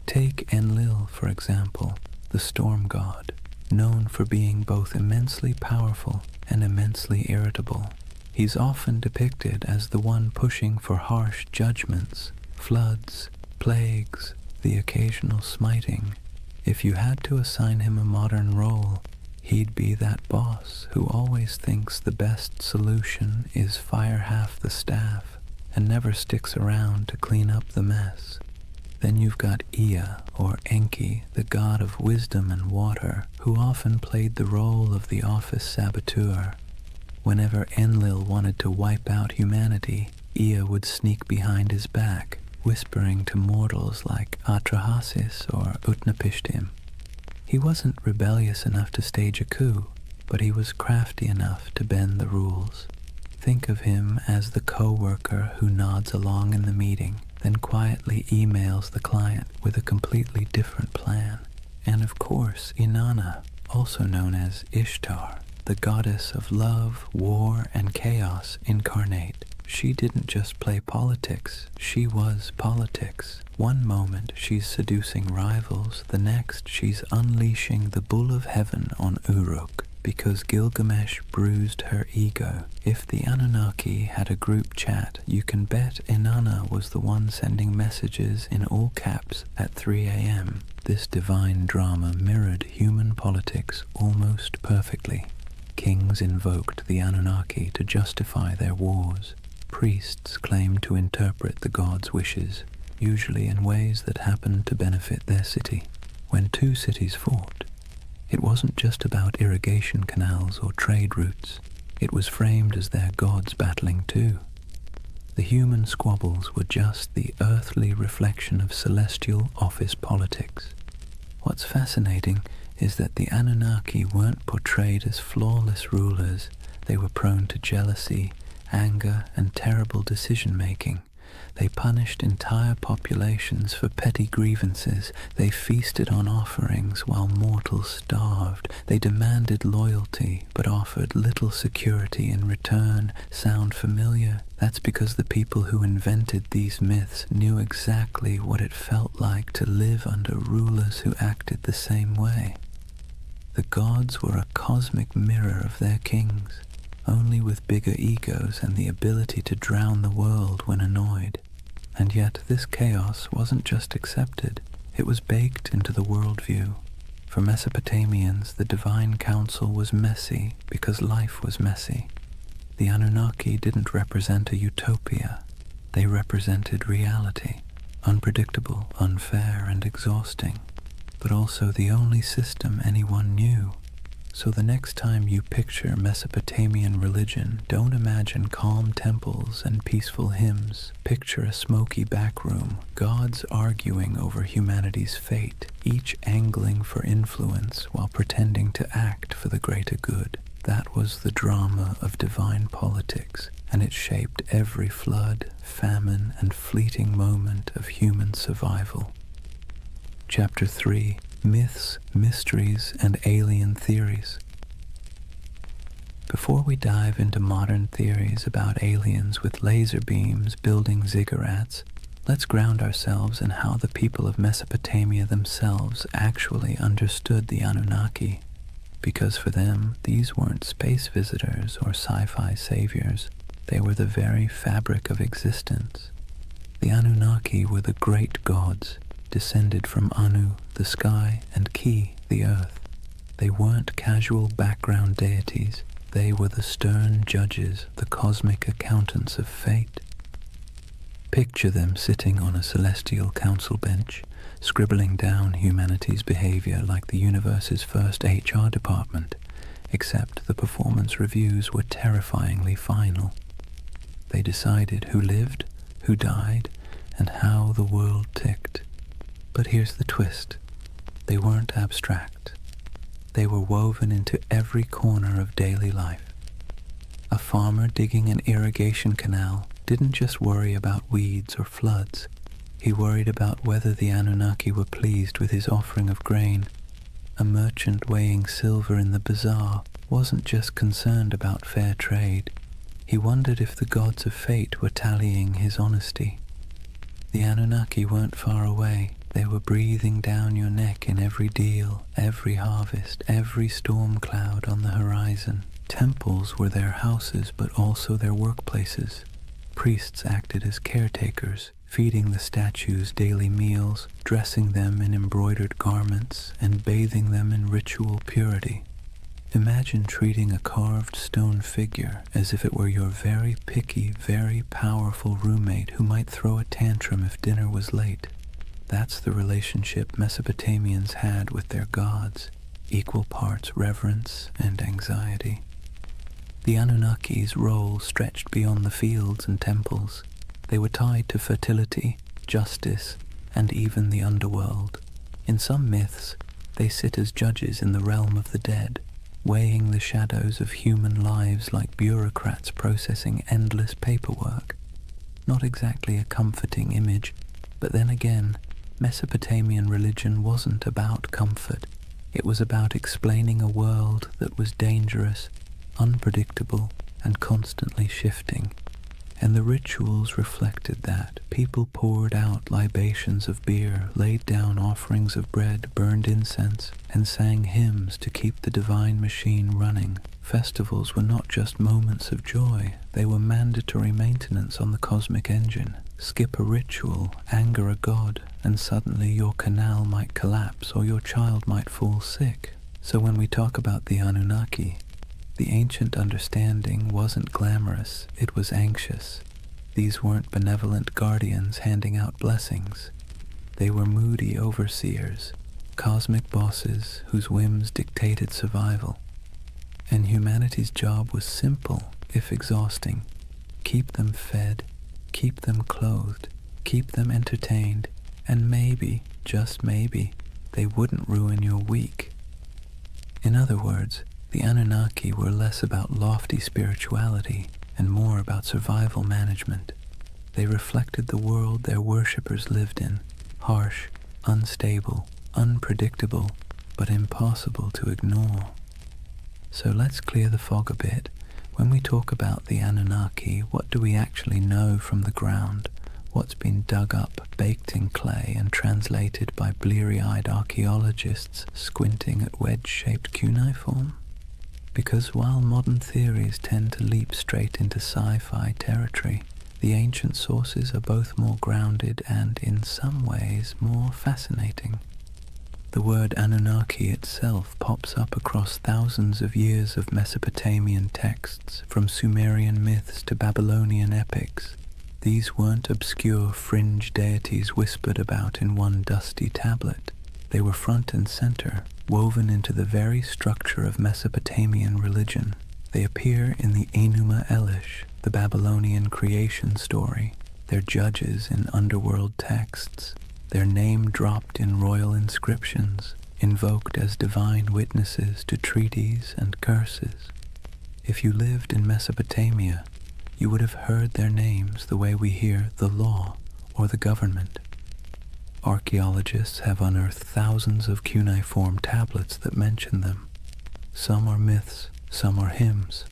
Take Enlil, for example, the storm god, known for being both immensely powerful and immensely irritable. He's often depicted as the one pushing for harsh judgments, floods, plagues, the occasional smiting. If you had to assign him a modern role, he'd be that boss who always thinks the best solution is fire half the staff and never sticks around to clean up the mess. Then you've got Ea, or Enki, the god of wisdom and water, who often played the role of the office saboteur. Whenever Enlil wanted to wipe out humanity, Ea would sneak behind his back, whispering to mortals like Atrahasis or Utnapishtim. He wasn't rebellious enough to stage a coup, but he was crafty enough to bend the rules. Think of him as the co-worker who nods along in the meeting, then quietly emails the client with a completely different plan. And of course, Inanna, also known as Ishtar, the goddess of love, war, and chaos incarnate. She didn't just play politics, she was politics. One moment she's seducing rivals, the next she's unleashing the bull of heaven on Uruk, because Gilgamesh bruised her ego. If the Anunnaki had a group chat, you can bet Inanna was the one sending messages in all caps at 3 a.m. This divine drama mirrored human politics almost perfectly. Kings invoked the Anunnaki to justify their wars. Priests claimed to interpret the gods' wishes, usually in ways that happened to benefit their city. When two cities fought, it wasn't just about irrigation canals or trade routes. It was framed as their gods battling too. The human squabbles were just the earthly reflection of celestial office politics. What's fascinating is that the Anunnaki weren't portrayed as flawless rulers. They were prone to jealousy, anger, and terrible decision-making. They punished entire populations for petty grievances. They feasted on offerings while mortals starved. They demanded loyalty, but offered little security in return. Sound familiar? That's because the people who invented these myths knew exactly what it felt like to live under rulers who acted the same way. The gods were a cosmic mirror of their kings, only with bigger egos and the ability to drown the world when annoyed. And yet this chaos wasn't just accepted, it was baked into the worldview. For Mesopotamians, the divine council was messy because life was messy. The Anunnaki didn't represent a utopia, they represented reality, unpredictable, unfair, and exhausting, but also the only system anyone knew. So the next time you picture Mesopotamian religion, don't imagine calm temples and peaceful hymns. Picture a smoky back room, gods arguing over humanity's fate, each angling for influence while pretending to act for the greater good. That was the drama of divine politics, and it shaped every flood, famine, and fleeting moment of human survival. Chapter 3. Myths, Mysteries, and Alien Theories. Before we dive into modern theories about aliens with laser beams building ziggurats, let's ground ourselves in how the people of Mesopotamia themselves actually understood the Anunnaki. Because for them, these weren't space visitors or sci-fi saviors. They were the very fabric of existence. The Anunnaki were the great gods, descended from Anu, the sky, and Ki, the earth. They weren't casual background deities. They were the stern judges, the cosmic accountants of fate. Picture them sitting on a celestial council bench, scribbling down humanity's behavior like the universe's first HR department, except the performance reviews were terrifyingly final. They decided who lived, who died, and how the world ticked. But here's the twist. They weren't abstract. They were woven into every corner of daily life. A farmer digging an irrigation canal didn't just worry about weeds or floods. He worried about whether the Anunnaki were pleased with his offering of grain. A merchant weighing silver in the bazaar wasn't just concerned about fair trade. He wondered if the gods of fate were tallying his honesty. The Anunnaki weren't far away. They were breathing down your neck in every deal, every harvest, every storm cloud on the horizon. Temples were their houses, but also their workplaces. Priests acted as caretakers, feeding the statues daily meals, dressing them in embroidered garments, and bathing them in ritual purity. Imagine treating a carved stone figure as if it were your very picky, very powerful roommate who might throw a tantrum if dinner was late. That's the relationship Mesopotamians had with their gods, equal parts reverence and anxiety. The Anunnaki's role stretched beyond the fields and temples. They were tied to fertility, justice, and even the underworld. In some myths, they sit as judges in the realm of the dead, weighing the shadows of human lives like bureaucrats processing endless paperwork. Not exactly a comforting image, but then again, Mesopotamian religion wasn't about comfort. It was about explaining a world that was dangerous, unpredictable, and constantly shifting. And the rituals reflected that. People poured out libations of beer, laid down offerings of bread, burned incense, and sang hymns to keep the divine machine running. Festivals were not just moments of joy, they were mandatory maintenance on the cosmic engine. Skip a ritual, anger a god, and suddenly your canal might collapse or your child might fall sick. So when we talk about the Anunnaki, the ancient understanding wasn't glamorous, it was anxious. These weren't benevolent guardians handing out blessings. They were moody overseers, cosmic bosses whose whims dictated survival. And humanity's job was simple, if exhausting. Keep them fed, keep them clothed, keep them entertained, and maybe, just maybe, they wouldn't ruin your week. In other words, the Anunnaki were less about lofty spirituality and more about survival management. They reflected the world their worshippers lived in, harsh, unstable, unpredictable, but impossible to ignore. So let's clear the fog a bit. When we talk about the Anunnaki, what do we actually know from the ground? What's been dug up, baked in clay, and translated by bleary-eyed archaeologists squinting at wedge-shaped cuneiform? Because while modern theories tend to leap straight into sci-fi territory, the ancient sources are both more grounded and, in some ways, more fascinating. The word Anunnaki itself pops up across thousands of years of Mesopotamian texts, from Sumerian myths to Babylonian epics. These weren't obscure fringe deities whispered about in one dusty tablet. They were front and center, woven into the very structure of Mesopotamian religion. They appear in the Enuma Elish, the Babylonian creation story. They're judges in underworld texts. Their name dropped in royal inscriptions, invoked as divine witnesses to treaties and curses. If you lived in Mesopotamia, you would have heard their names the way we hear the law or the government. Archaeologists have unearthed thousands of cuneiform tablets that mention them. Some are myths, some are hymns.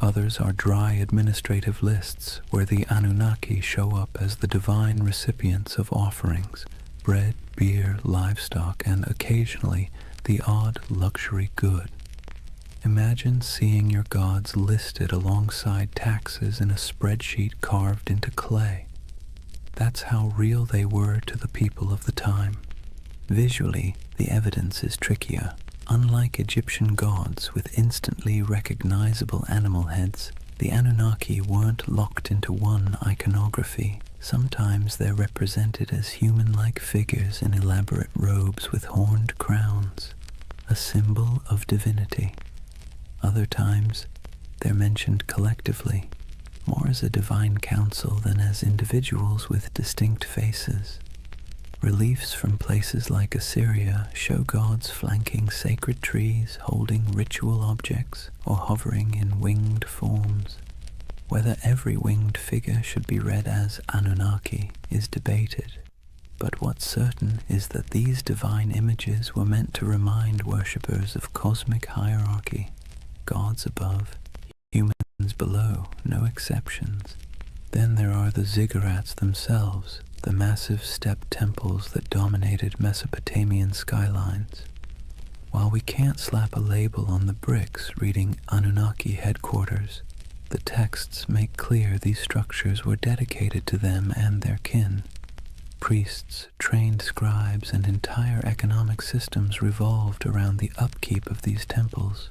Others are dry administrative lists where the Anunnaki show up as the divine recipients of offerings, bread, beer, livestock, and occasionally the odd luxury good. Imagine seeing your gods listed alongside taxes in a spreadsheet carved into clay. That's how real they were to the people of the time. Visually, the evidence is trickier. unlike Egyptian gods with instantly recognizable animal heads, the Anunnaki weren't locked into one iconography. Sometimes they're represented as human-like figures in elaborate robes with horned crowns, a symbol of divinity. Other times, they're mentioned collectively, more as a divine council than as individuals with distinct faces. Reliefs from places like Assyria show gods flanking sacred trees, holding ritual objects, or hovering in winged forms. Whether every winged figure should be read as Anunnaki is debated, but what's certain is that these divine images were meant to remind worshippers of cosmic hierarchy, gods above, humans below, no exceptions. Then there are the ziggurats themselves, the massive step temples that dominated Mesopotamian skylines. While we can't slap a label on the bricks reading Anunnaki headquarters, the texts make clear these structures were dedicated to them and their kin. Priests, trained scribes, and entire economic systems revolved around the upkeep of these temples.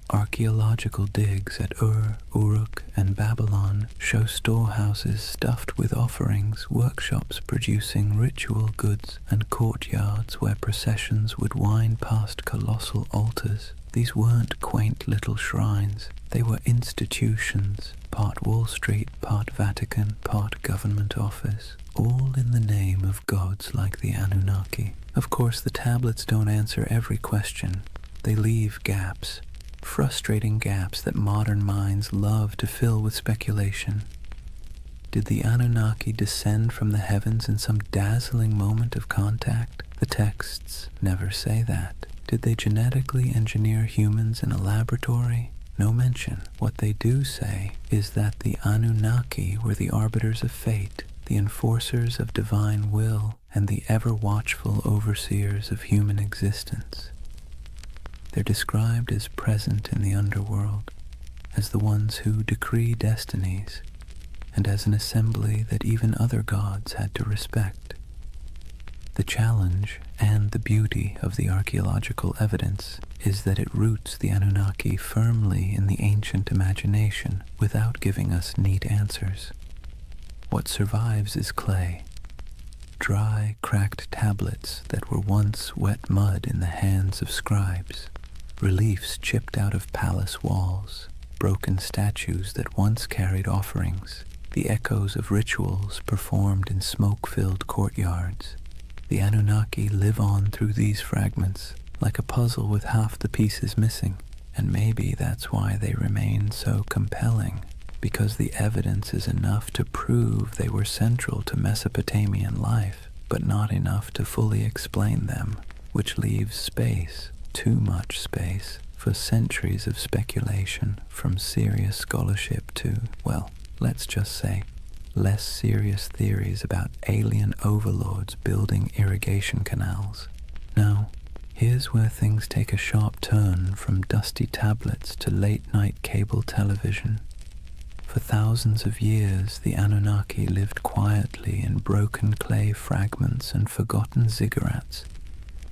Archaeological digs at Ur, Uruk, and Babylon show storehouses stuffed with offerings, workshops producing ritual goods, and courtyards where processions would wind past colossal altars. These weren't quaint little shrines. They were institutions, part Wall Street, part Vatican, part government office, all in the name of gods like the Anunnaki. Of course, the tablets don't answer every question. They leave gaps. Frustrating gaps that modern minds love to fill with speculation. Did the Anunnaki descend from the heavens in some dazzling moment of contact? The texts never say that. Did they genetically engineer humans in a laboratory? No mention. What they do say is that the Anunnaki were the arbiters of fate, the enforcers of divine will, and the ever-watchful overseers of human existence. They're described as present in the underworld, as the ones who decree destinies, and as an assembly that even other gods had to respect. The challenge and the beauty of the archaeological evidence is that it roots the Anunnaki firmly in the ancient imagination without giving us neat answers. What survives is clay, dry, cracked tablets that were once wet mud in the hands of scribes. Reliefs chipped out of palace walls, broken statues that once carried offerings, the echoes of rituals performed in smoke-filled courtyards. The Anunnaki live on through these fragments, like a puzzle with half the pieces missing, and maybe that's why they remain so compelling, because the evidence is enough to prove they were central to Mesopotamian life, but not enough to fully explain them, which leaves space, too much space, for centuries of speculation, from serious scholarship to, well, let's just say, less serious theories about alien overlords building irrigation canals. Now, here's where things take a sharp turn from dusty tablets to late-night cable television. For thousands of years, the Anunnaki lived quietly in broken clay fragments and forgotten ziggurats.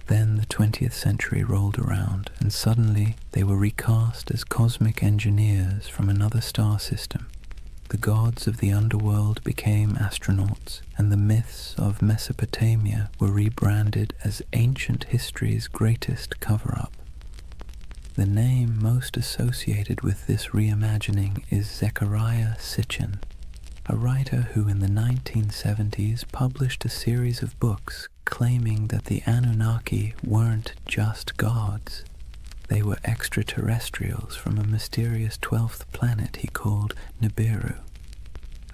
Then the 20th century rolled around, and suddenly they were recast as cosmic engineers from another star system. The gods of the underworld became astronauts, and the myths of Mesopotamia were rebranded as ancient history's greatest cover-up. The name most associated with this reimagining is Zecharia Sitchin, a writer who in the 1970s published a series of books claiming that the Anunnaki weren't just gods. They were extraterrestrials from a mysterious 12th planet he called Nibiru.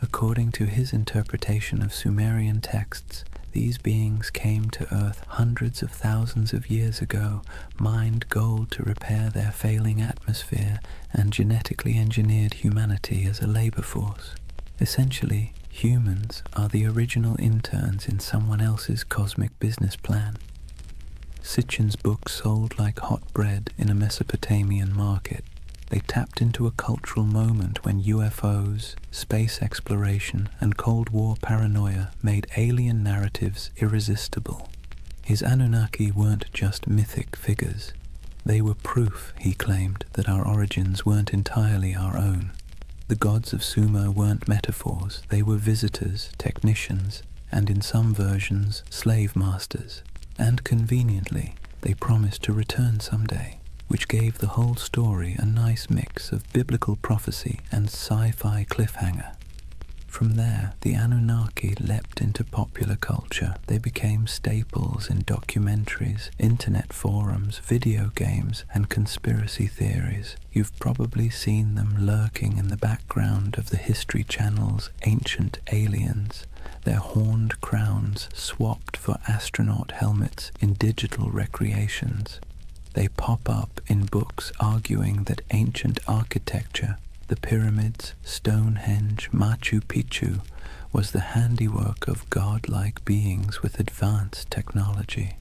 According to his interpretation of Sumerian texts, these beings came to Earth hundreds of thousands of years ago, mined gold to repair their failing atmosphere, and genetically engineered humanity as a labor force. Essentially, humans are the original interns in someone else's cosmic business plan. Sitchin's book sold like hot bread in a Mesopotamian market. They tapped into a cultural moment when UFOs, space exploration, and Cold War paranoia made alien narratives irresistible. His Anunnaki weren't just mythic figures. They were proof, he claimed, that our origins weren't entirely our own. The gods of Sumer weren't metaphors, they were visitors, technicians, and in some versions, slave masters. And conveniently, they promised to return someday, which gave the whole story a nice mix of biblical prophecy and sci-fi cliffhanger. From there, the Anunnaki leapt into popular culture. They became staples in documentaries, internet forums, video games, and conspiracy theories. You've probably seen them lurking in the background of the History Channel's Ancient Aliens, their horned crowns swapped for astronaut helmets in digital recreations. They pop up in books arguing that ancient architecture, the pyramids, Stonehenge, Machu Picchu, was the handiwork of godlike beings with advanced technology.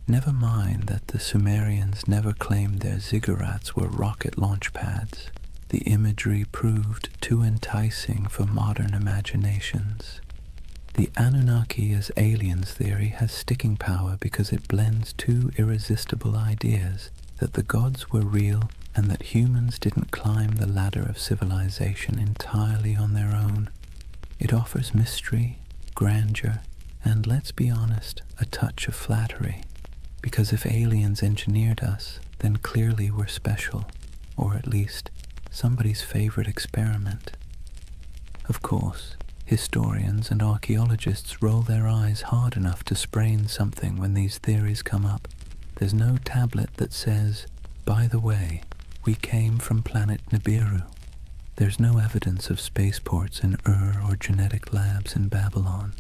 Never mind that the Sumerians never claimed their ziggurats were rocket launch pads. The imagery proved too enticing for modern imaginations. The Anunnaki as aliens theory has sticking power because it blends two irresistible ideas, that the gods were real and that humans didn't climb the ladder of civilization entirely on their own. It offers mystery, grandeur, and, let's be honest, a touch of flattery. Because if aliens engineered us, then clearly we're special, or at least somebody's favorite experiment. Of course, historians and archaeologists roll their eyes hard enough to sprain something when these theories come up. There's no tablet that says, by the way, we came from planet Nibiru. There's no evidence of spaceports in Ur or genetic labs in Babylon.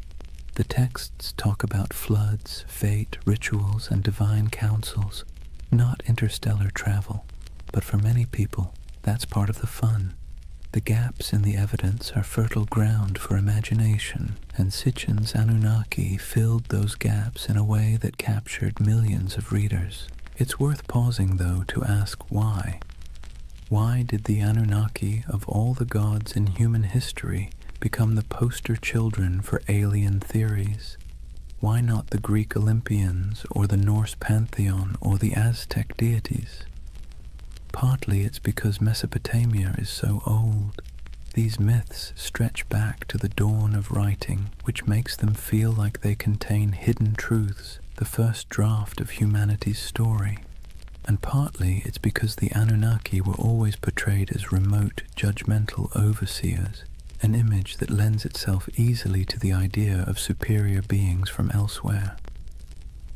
The texts talk about floods, fate, rituals, and divine councils, not interstellar travel. But for many people, that's part of the fun. The gaps in the evidence are fertile ground for imagination, and Sitchin's Anunnaki filled those gaps in a way that captured millions of readers. It's worth pausing, though, to ask why. Why did the Anunnaki, of all the gods in human history, become the poster children for alien theories? Why not the Greek Olympians, or the Norse pantheon, or the Aztec deities? Partly it's because Mesopotamia is so old. These myths stretch back to the dawn of writing, which makes them feel like they contain hidden truths, the first draft of humanity's story. And partly it's because the Anunnaki were always portrayed as remote, judgmental overseers, an image that lends itself easily to the idea of superior beings from elsewhere.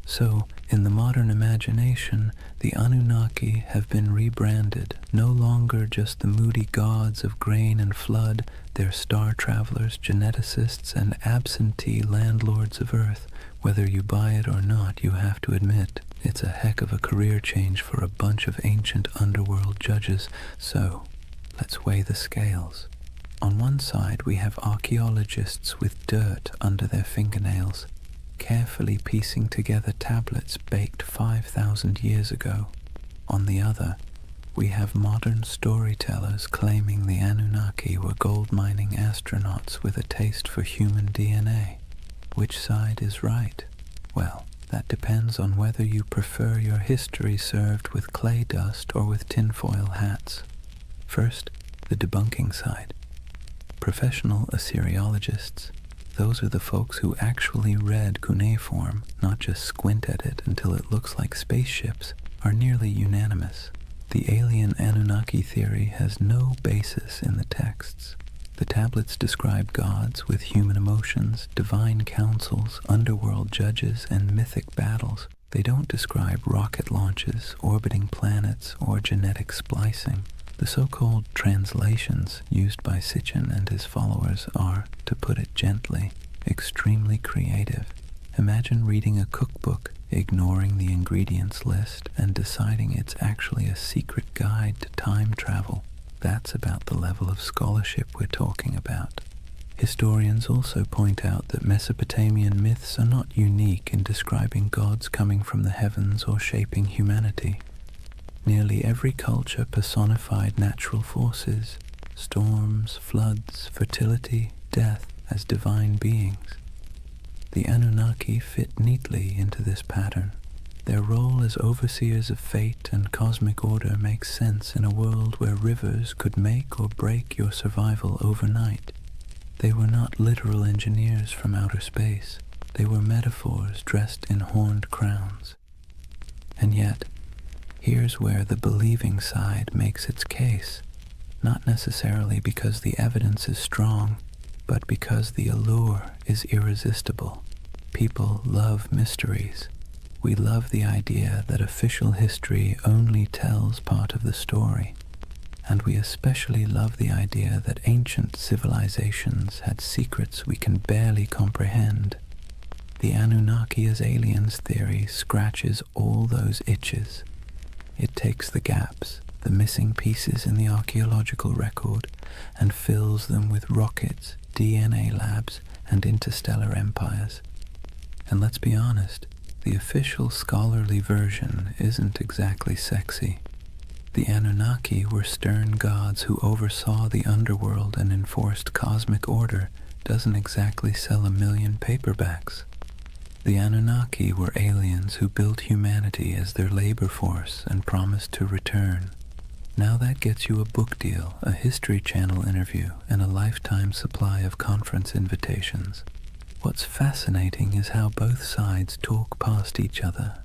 So, in the modern imagination, the Anunnaki have been rebranded, no longer just the moody gods of grain and flood. They're star travelers, geneticists, and absentee landlords of Earth. Whether you buy it or not, you have to admit, it's a heck of a career change for a bunch of ancient underworld judges. So, let's weigh the scales. On one side, we have archaeologists with dirt under their fingernails, carefully piecing together tablets baked 5,000 years ago. On the other, we have modern storytellers claiming the Anunnaki were gold-mining astronauts with a taste for human DNA. Which side is right? Well, that depends on whether you prefer your history served with clay dust or with tinfoil hats. First, the debunking side. Professional Assyriologists, those are the folks who actually read cuneiform, not just squint at it until it looks like spaceships, are nearly unanimous. The alien Anunnaki theory has no basis in the texts. The tablets describe gods with human emotions, divine councils, underworld judges, and mythic battles. They don't describe rocket launches, orbiting planets, or genetic splicing. The so-called translations used by Sitchin and his followers are, to put it gently, extremely creative. Imagine reading a cookbook, ignoring the ingredients list, and deciding it's actually a secret guide to time travel. That's about the level of scholarship we're talking about. Historians also point out that Mesopotamian myths are not unique in describing gods coming from the heavens or shaping humanity. Nearly every culture personified natural forces, storms, floods, fertility, death, as divine beings. The Anunnaki fit neatly into this pattern. Their role as overseers of fate and cosmic order makes sense in a world where rivers could make or break your survival overnight. They were not literal engineers from outer space. They were metaphors dressed in horned crowns. And yet, here's where the believing side makes its case, not necessarily because the evidence is strong, but because the allure is irresistible. People love mysteries. We love the idea that official history only tells part of the story, and we especially love the idea that ancient civilizations had secrets we can barely comprehend. The Anunnaki as aliens theory scratches all those itches. It takes the gaps, the missing pieces in the archaeological record, and fills them with rockets, DNA labs, and interstellar empires. And let's be honest, the official scholarly version isn't exactly sexy. The Anunnaki were stern gods who oversaw the underworld and enforced cosmic order doesn't exactly sell 1 million paperbacks. The Anunnaki were aliens who built humanity as their labor force and promised to return. Now that gets you a book deal, a History Channel interview, and a lifetime supply of conference invitations. What's fascinating is how both sides talk past each other.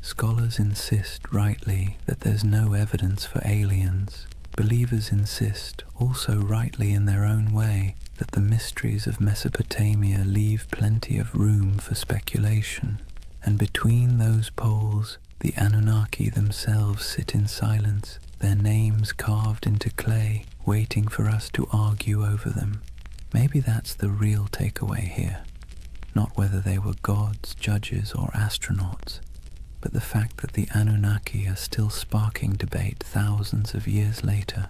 Scholars insist, rightly, that there's no evidence for aliens. Believers insist, also rightly in their own way, that the mysteries of Mesopotamia leave plenty of room for speculation. And between those poles, the Anunnaki themselves sit in silence, their names carved into clay, waiting for us to argue over them. Maybe that's the real takeaway here. Not whether they were gods, judges, or astronauts, but the fact that the Anunnaki are still sparking debate thousands of years later.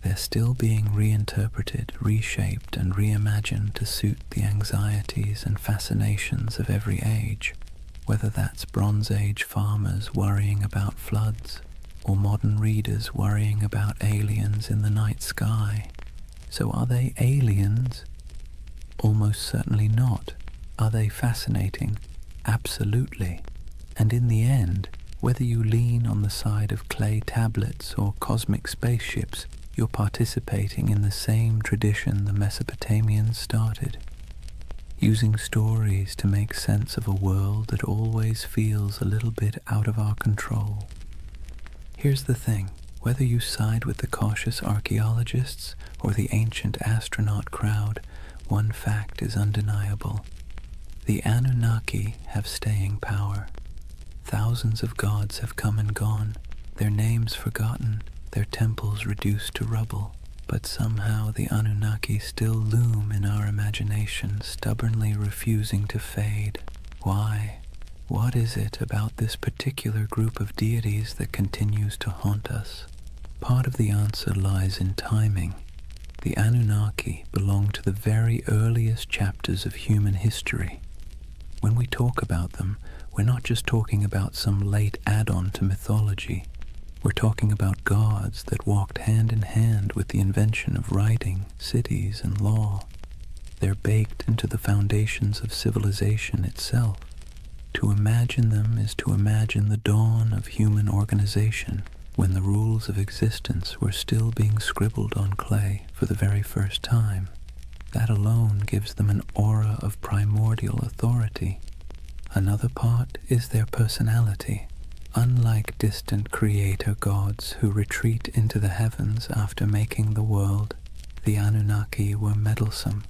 They're still being reinterpreted, reshaped, and reimagined to suit the anxieties and fascinations of every age, whether that's Bronze Age farmers worrying about floods, or modern readers worrying about aliens in the night sky. So are they aliens? Almost certainly not. Are they fascinating? Absolutely. And in the end, whether you lean on the side of clay tablets or cosmic spaceships, you're participating in the same tradition the Mesopotamians started, using stories to make sense of a world that always feels a little bit out of our control. Here's the thing, whether you side with the cautious archaeologists or the ancient astronaut crowd, one fact is undeniable. The Anunnaki have staying power. Thousands of gods have come and gone, their names forgotten, their temples reduced to rubble, but somehow the Anunnaki still loom in our imagination, stubbornly refusing to fade. Why? What is it about this particular group of deities that continues to haunt us? Part of the answer lies in timing. The Anunnaki belong to the very earliest chapters of human history. When we talk about them, we're not just talking about some late add-on to mythology. We're talking about gods that walked hand in hand with the invention of writing, cities, and law. They're baked into the foundations of civilization itself. To imagine them is to imagine the dawn of human organization, when the rules of existence were still being scribbled on clay for the very first time. That alone gives them an aura of primordial authority. Another part is their personality. Unlike distant creator gods who retreat into the heavens after making the world, the Anunnaki were meddlesome.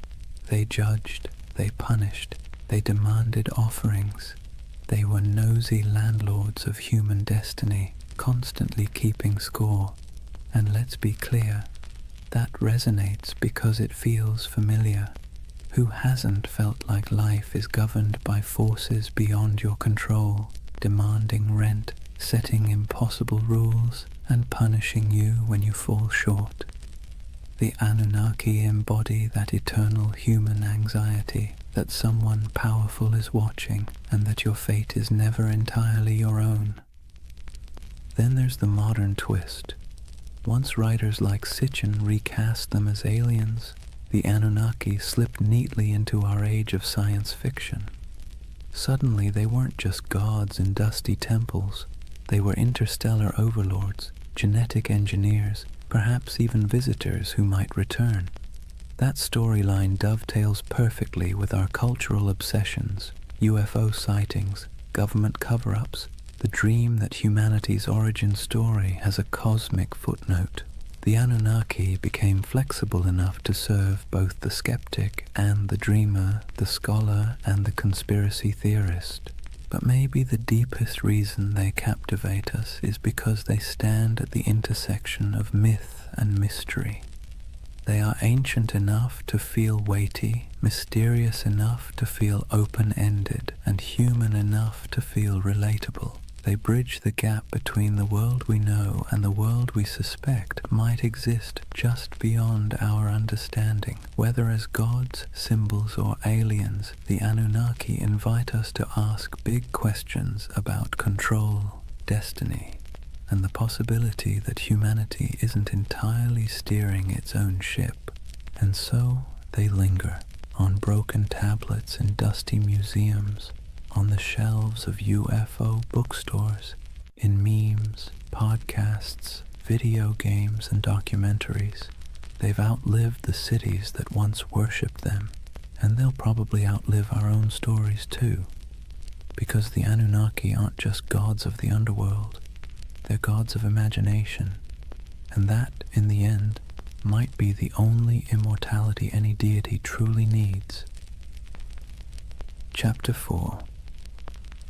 They judged, they punished, they demanded offerings. They were nosy landlords of human destiny, constantly keeping score. And let's be clear, that resonates because it feels familiar. Who hasn't felt like life is governed by forces beyond your control, demanding rent, setting impossible rules, and punishing you when you fall short? The Anunnaki embody that eternal human anxiety that someone powerful is watching and that your fate is never entirely your own. Then there's the modern twist. Once writers like Sitchin recast them as aliens, the Anunnaki slipped neatly into our age of science fiction. Suddenly they weren't just gods in dusty temples. They were interstellar overlords, genetic engineers, perhaps even visitors who might return. That storyline dovetails perfectly with our cultural obsessions, UFO sightings, government cover-ups, the dream that humanity's origin story has a cosmic footnote. The Anunnaki became flexible enough to serve both the skeptic and the dreamer, the scholar and the conspiracy theorist. But maybe the deepest reason they captivate us is because they stand at the intersection of myth and mystery. They are ancient enough to feel weighty, mysterious enough to feel open-ended, and human enough to feel relatable. They bridge the gap between the world we know and the world we suspect might exist just beyond our understanding. Whether as gods, symbols, or aliens, the Anunnaki invite us to ask big questions about control, destiny, and the possibility that humanity isn't entirely steering its own ship. And so they linger on broken tablets in dusty museums, on the shelves of UFO bookstores, in memes, podcasts, video games, and documentaries. They've outlived the cities that once worshipped them, and they'll probably outlive our own stories too, because the Anunnaki aren't just gods of the underworld, they're gods of imagination, and that, in the end, might be the only immortality any deity truly needs. Chapter 4.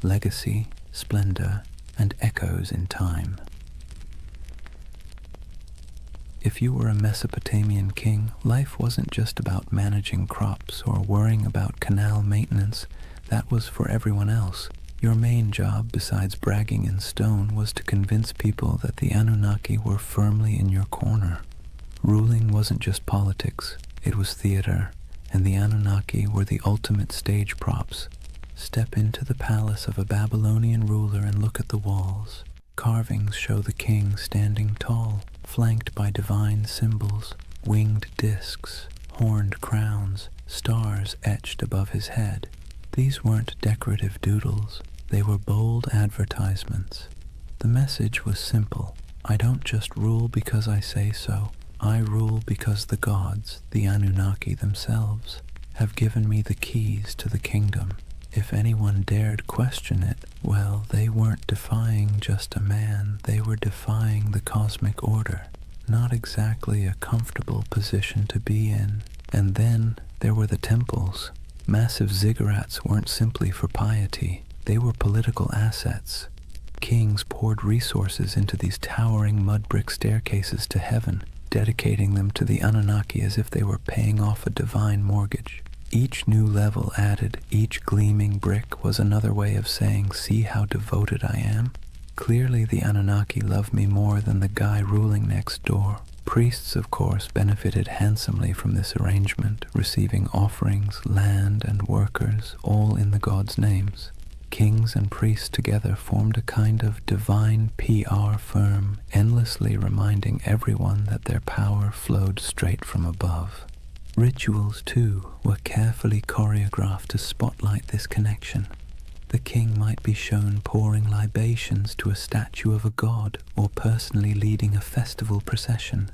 Legacy, Splendor, and Echoes in Time. If you were a Mesopotamian king, life wasn't just about managing crops or worrying about canal maintenance. That was for everyone else. Your main job, besides bragging in stone, was to convince people that the Anunnaki were firmly in your corner. Ruling wasn't just politics, it was theater, and the Anunnaki were the ultimate stage props. Step into the palace of a Babylonian ruler and look at the walls. Carvings show the king standing tall, flanked by divine symbols, winged discs, horned crowns, stars etched above his head. These weren't decorative doodles, they were bold advertisements. The message was simple: I don't just rule because I say so, I rule because the gods, the Anunnaki themselves, have given me the keys to the kingdom. If anyone dared question it, well, they weren't defying just a man, they were defying the cosmic order. Not exactly a comfortable position to be in. And then there were the temples. Massive ziggurats weren't simply for piety, they were political assets. Kings poured resources into these towering mud brick staircases to heaven, dedicating them to the Anunnaki as if they were paying off a divine mortgage. Each new level added, each gleaming brick was another way of saying, see how devoted I am? Clearly the Anunnaki love me more than the guy ruling next door. Priests, of course, benefited handsomely from this arrangement, receiving offerings, land, and workers, all in the gods' names. Kings and priests together formed a kind of divine PR firm, endlessly reminding everyone that their power flowed straight from above. Rituals, too, were carefully choreographed to spotlight this connection. The king might be shown pouring libations to a statue of a god or personally leading a festival procession.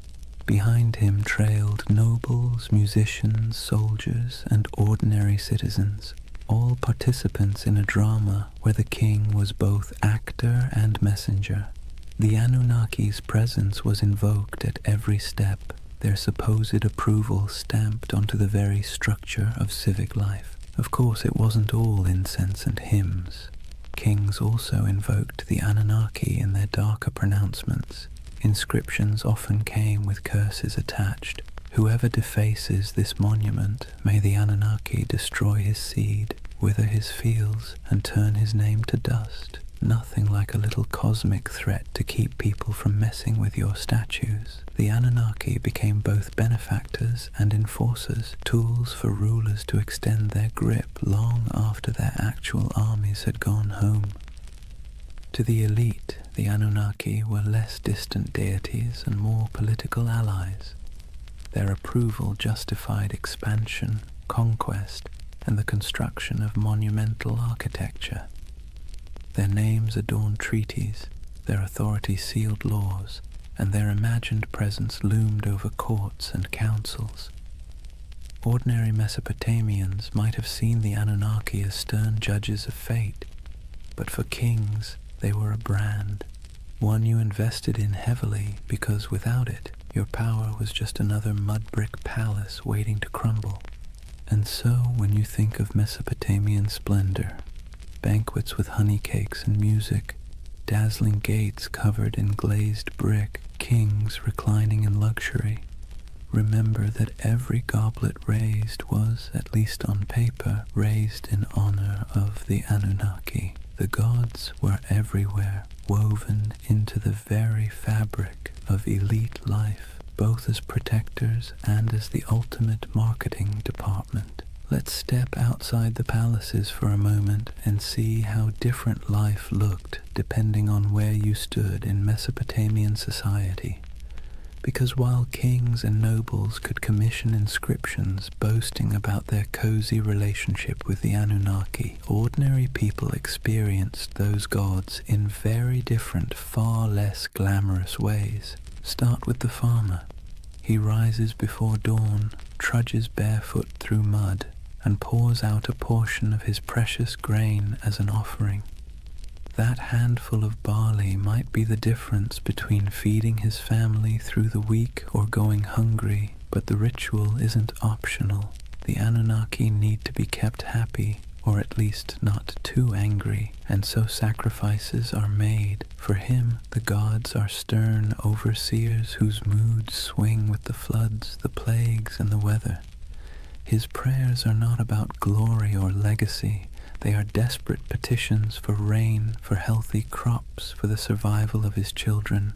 Behind him trailed nobles, musicians, soldiers, and ordinary citizens, all participants in a drama where the king was both actor and messenger. The Anunnaki's presence was invoked at every step, their supposed approval stamped onto the very structure of civic life. Of course, it wasn't all incense and hymns. Kings also invoked the Anunnaki in their darker pronouncements. Inscriptions often came with curses attached. Whoever defaces this monument, may the Anunnaki destroy his seed, wither his fields, and turn his name to dust. Nothing like a little cosmic threat to keep people from messing with your statues. The Anunnaki became both benefactors and enforcers, tools for rulers to extend their grip long after their actual armies had gone home. To the elite, the Anunnaki were less distant deities and more political allies. Their approval justified expansion, conquest, and the construction of monumental architecture. Their names adorned treaties, their authority sealed laws, and their imagined presence loomed over courts and councils. Ordinary Mesopotamians might have seen the Anunnaki as stern judges of fate, but for kings they were a brand, one you invested in heavily because without it your power was just another mud-brick palace waiting to crumble. And so when you think of Mesopotamian splendor, banquets with honey cakes and music, dazzling gates covered in glazed brick, kings reclining in luxury, remember that every goblet raised was, at least on paper, raised in honor of the Anunnaki. The gods were everywhere, woven into the very fabric of elite life, both as protectors and as the ultimate marketing department. Let's step outside the palaces for a moment and see how different life looked depending on where you stood in Mesopotamian society. Because while kings and nobles could commission inscriptions boasting about their cozy relationship with the Anunnaki, ordinary people experienced those gods in very different, far less glamorous ways. Start with the farmer. He rises before dawn, trudges barefoot through mud, and pours out a portion of his precious grain as an offering. That handful of barley might be the difference between feeding his family through the week or going hungry, but the ritual isn't optional. The Anunnaki need to be kept happy, or at least not too angry, and so sacrifices are made. For him, the gods are stern overseers whose moods swing with the floods, the plagues, and the weather. His prayers are not about glory or legacy. They are desperate petitions for rain, for healthy crops, for the survival of his children.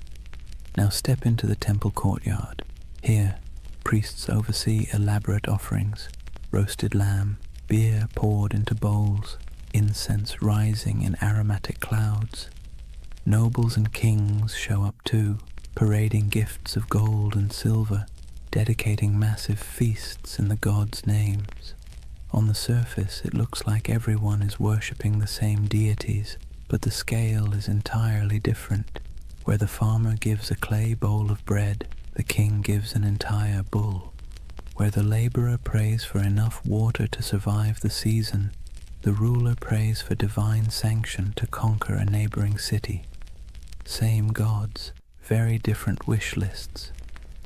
Now step into the temple courtyard. Here, priests oversee elaborate offerings, roasted lamb, beer poured into bowls, incense rising in aromatic clouds. Nobles and kings show up too, parading gifts of gold and silver, dedicating massive feasts in the gods' names. On the surface, it looks like everyone is worshipping the same deities, but the scale is entirely different. Where the farmer gives a clay bowl of bread, the king gives an entire bull. Where the laborer prays for enough water to survive the season, the ruler prays for divine sanction to conquer a neighboring city. Same gods, very different wish lists.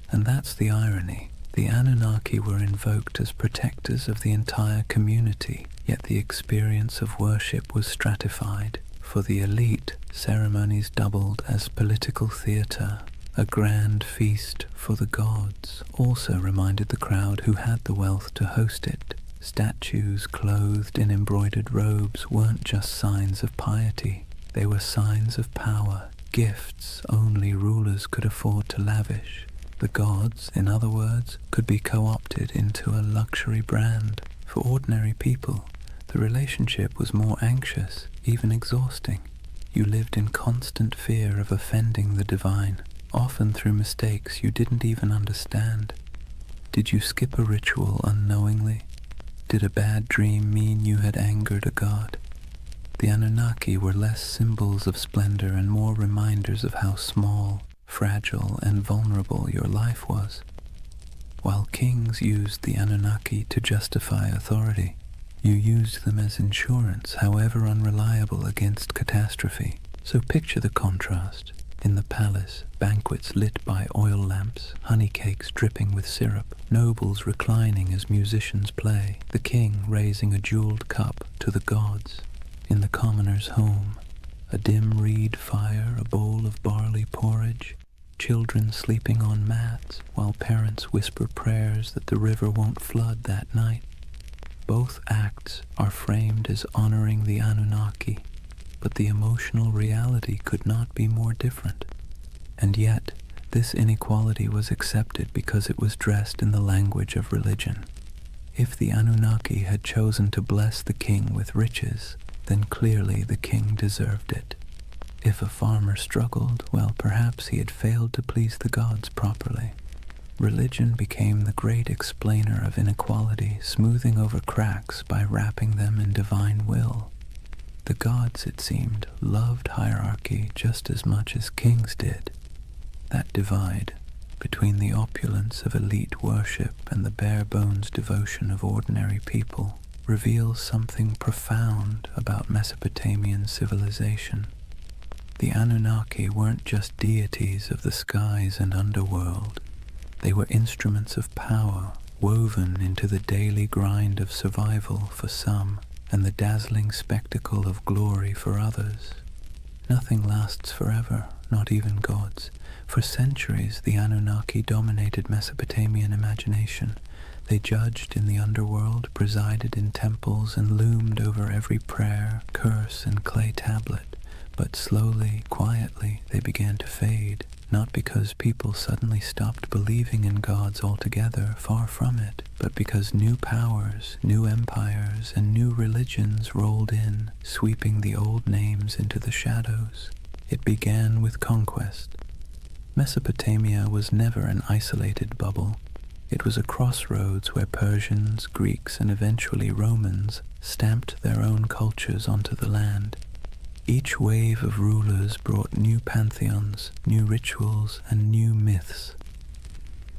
And that's the irony. The Anunnaki were invoked as protectors of the entire community, yet the experience of worship was stratified. For the elite, ceremonies doubled as political theater. A grand feast for the gods also reminded the crowd who had the wealth to host it. Statues clothed in embroidered robes weren't just signs of piety. They were signs of power, gifts only rulers could afford to lavish. The gods, in other words, could be co-opted into a luxury brand. For ordinary people, the relationship was more anxious, even exhausting. You lived in constant fear of offending the divine, often through mistakes you didn't even understand. Did you skip a ritual unknowingly? Did a bad dream mean you had angered a god? The Anunnaki were less symbols of splendor and more reminders of how small, fragile, and vulnerable your life was. While kings used the Anunnaki to justify authority, you used them as insurance, however unreliable, against catastrophe. So picture the contrast. In the palace, banquets lit by oil lamps, honey cakes dripping with syrup, nobles reclining as musicians play, the king raising a jeweled cup to the gods. In the commoner's home, a dim reed fire, a bowl of barley porridge, children sleeping on mats while parents whisper prayers that the river won't flood that night. Both acts are framed as honoring the Anunnaki, but the emotional reality could not be more different. And yet, this inequality was accepted because it was dressed in the language of religion. If the Anunnaki had chosen to bless the king with riches, then clearly the king deserved it. If a farmer struggled, well, perhaps he had failed to please the gods properly. Religion became the great explainer of inequality, smoothing over cracks by wrapping them in divine will. The gods, it seemed, loved hierarchy just as much as kings did. That divide between the opulence of elite worship and the bare-bones devotion of ordinary people reveals something profound about Mesopotamian civilization. The Anunnaki weren't just deities of the skies and underworld. They were instruments of power woven into the daily grind of survival for some and the dazzling spectacle of glory for others. Nothing lasts forever, not even gods. For centuries, the Anunnaki dominated Mesopotamian imagination. They judged in the underworld, presided in temples, and loomed over every prayer, curse, and clay tablet. But slowly, quietly, they began to fade, not because people suddenly stopped believing in gods altogether, far from it, but because new powers, new empires, and new religions rolled in, sweeping the old names into the shadows. It began with conquest. Mesopotamia was never an isolated bubble. It was a crossroads where Persians, Greeks, and eventually Romans stamped their own cultures onto the land. Each wave of rulers brought new pantheons, new rituals, and new myths.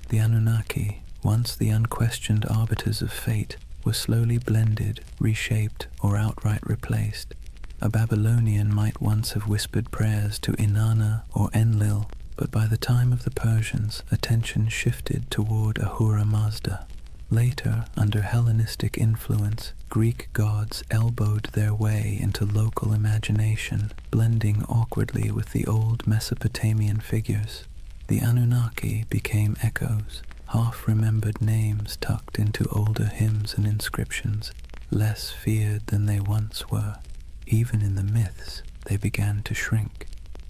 The Anunnaki, once the unquestioned arbiters of fate, were slowly blended, reshaped, or outright replaced. A Babylonian might once have whispered prayers to Inanna or Enlil, but by the time of the Persians, attention shifted toward Ahura Mazda. Later, under Hellenistic influence, Greek gods elbowed their way into local imagination, blending awkwardly with the old Mesopotamian figures. The Anunnaki became echoes, half-remembered names tucked into older hymns and inscriptions, less feared than they once were. Even in the myths, they began to shrink.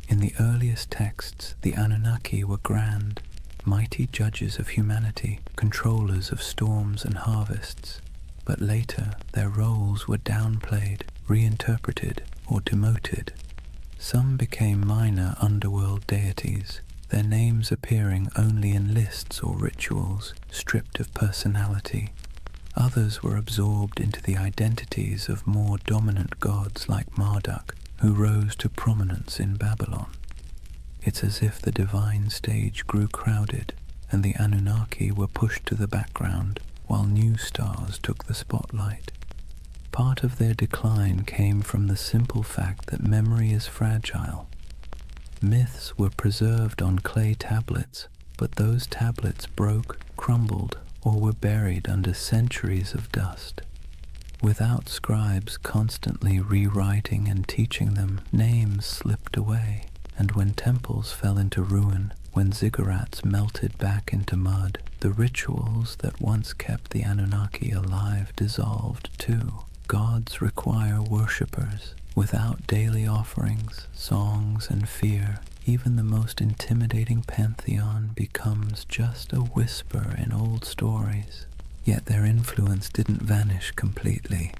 In the earliest texts, the Anunnaki were grand, mighty judges of humanity, controllers of storms and harvests. But later, their roles were downplayed, reinterpreted, or demoted. Some became minor underworld deities, their names appearing only in lists or rituals, stripped of personality. Others were absorbed into the identities of more dominant gods like Marduk, who rose to prominence in Babylon. It's as if the divine stage grew crowded, and the Anunnaki were pushed to the background, while new stars took the spotlight. Part of their decline came from the simple fact that memory is fragile. Myths were preserved on clay tablets, but those tablets broke, crumbled, or were buried under centuries of dust. Without scribes constantly rewriting and teaching them, names slipped away. And when temples fell into ruin, when ziggurats melted back into mud, the rituals that once kept the Anunnaki alive dissolved too. Gods require worshippers. Without daily offerings, songs, and fear, even the most intimidating pantheon becomes just a whisper in old stories. Yet their influence didn't vanish completely.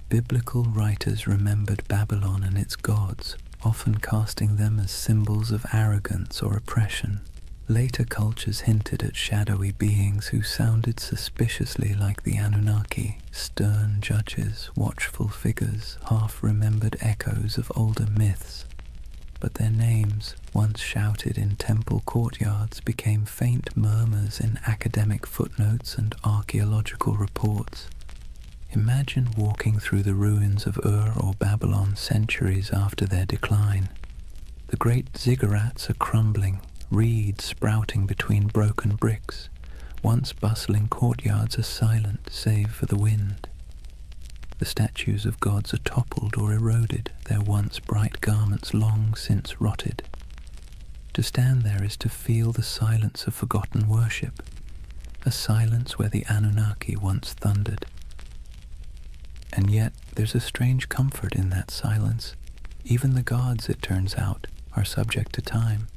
Biblical writers remembered Babylon and its gods, often casting them as symbols of arrogance or oppression. Later cultures hinted at shadowy beings who sounded suspiciously like the Anunnaki, stern judges, watchful figures, half-remembered echoes of older myths. But their names, once shouted in temple courtyards, became faint murmurs in academic footnotes and archaeological reports. Imagine walking through the ruins of Ur or Babylon centuries after their decline. The great ziggurats are crumbling, reeds sprouting between broken bricks. Once bustling courtyards are silent save for the wind. The statues of gods are toppled or eroded, their once bright garments long since rotted. To stand there is to feel the silence of forgotten worship, a silence where the Anunnaki once thundered. And yet there's a strange comfort in that silence. Even the gods, it turns out, are subject to time.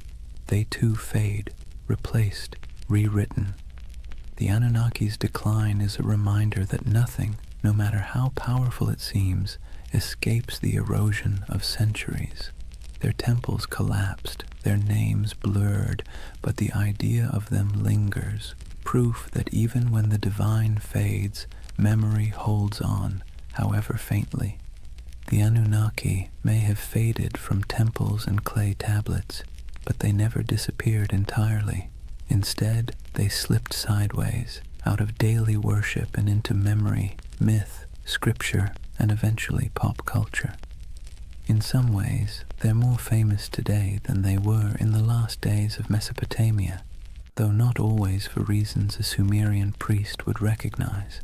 They too fade, replaced, rewritten. The Anunnaki's decline is a reminder that nothing, no matter how powerful it seems, escapes the erosion of centuries. Their temples collapsed, their names blurred, but the idea of them lingers, proof that even when the divine fades, memory holds on, however faintly. The Anunnaki may have faded from temples and clay tablets, but they never disappeared entirely. Instead, they slipped sideways, out of daily worship and into memory, myth, scripture, and eventually pop culture. In some ways, they're more famous today than they were in the last days of Mesopotamia, though not always for reasons a Sumerian priest would recognize.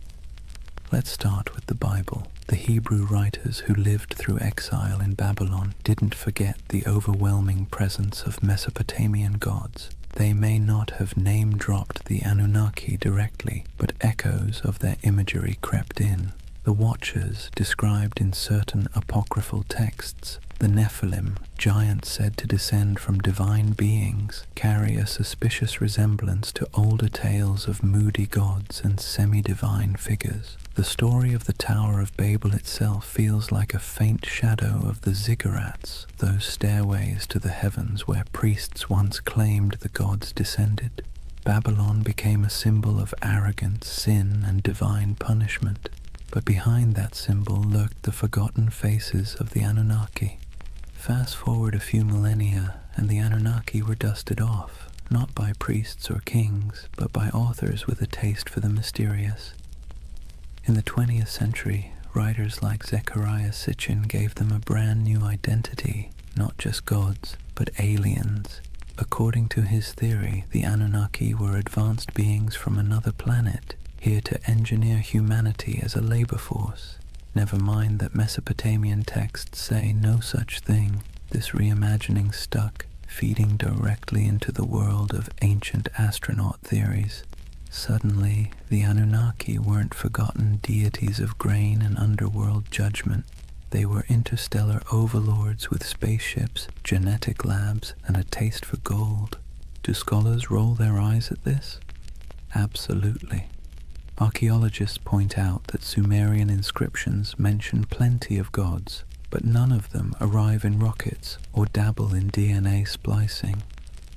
Let's start with the Bible. The Hebrew writers who lived through exile in Babylon didn't forget the overwhelming presence of Mesopotamian gods. They may not have name-dropped the Anunnaki directly, but echoes of their imagery crept in. The Watchers, described in certain apocryphal texts, the Nephilim, giants said to descend from divine beings, carry a suspicious resemblance to older tales of moody gods and semi-divine figures. The story of the Tower of Babel itself feels like a faint shadow of the ziggurats, those stairways to the heavens where priests once claimed the gods descended. Babylon became a symbol of arrogance, sin, and divine punishment. But behind that symbol lurked the forgotten faces of the Anunnaki. Fast forward a few millennia, and the Anunnaki were dusted off, not by priests or kings, but by authors with a taste for the mysterious. In the 20th century, writers like Zecharia Sitchin gave them a brand new identity, not just gods, but aliens. According to his theory, the Anunnaki were advanced beings from another planet, here to engineer humanity as a labor force. Never mind that Mesopotamian texts say no such thing. This reimagining stuck, feeding directly into the world of ancient astronaut theories. Suddenly, the Anunnaki weren't forgotten deities of grain and underworld judgment. They were interstellar overlords with spaceships, genetic labs, and a taste for gold. Do scholars roll their eyes at this? Absolutely. Archaeologists point out that Sumerian inscriptions mention plenty of gods, but none of them arrive in rockets or dabble in DNA splicing.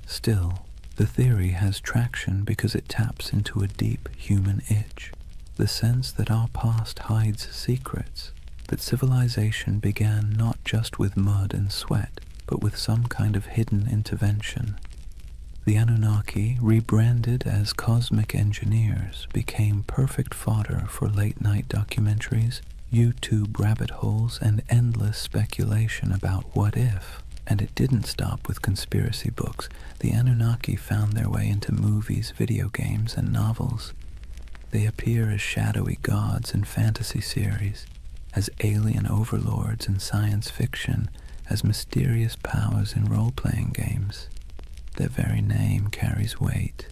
Still, the theory has traction because it taps into a deep human itch, the sense that our past hides secrets, that civilization began not just with mud and sweat, but with some kind of hidden intervention. The Anunnaki, rebranded as cosmic engineers, became perfect fodder for late-night documentaries, YouTube rabbit holes, and endless speculation about what if. And it didn't stop with conspiracy books. The Anunnaki found their way into movies, video games, and novels. They appear as shadowy gods in fantasy series, as alien overlords in science fiction, as mysterious powers in role-playing games. Their very name carries weight,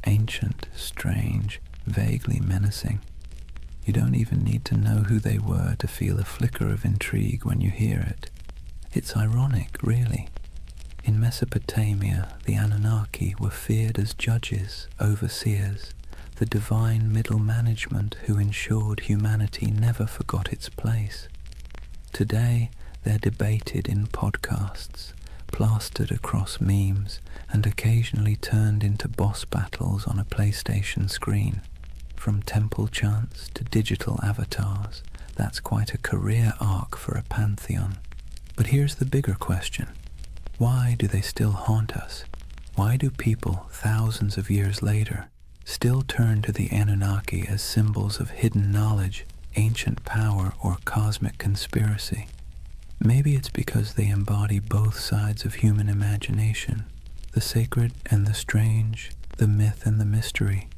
ancient, strange, vaguely menacing. You don't even need to know who they were to feel a flicker of intrigue when you hear it. It's ironic, really. In Mesopotamia, the Anunnaki were feared as judges, overseers, the divine middle management who ensured humanity never forgot its place. Today, they're debated in podcasts, plastered across memes, and occasionally turned into boss battles on a PlayStation screen. From temple chants to digital avatars, that's quite a career arc for a pantheon. But here's the bigger question. Why do they still haunt us? Why do people, thousands of years later, still turn to the Anunnaki as symbols of hidden knowledge, ancient power, or cosmic conspiracy? Maybe it's because they embody both sides of human imagination, the sacred and the strange, the myth and the mystery.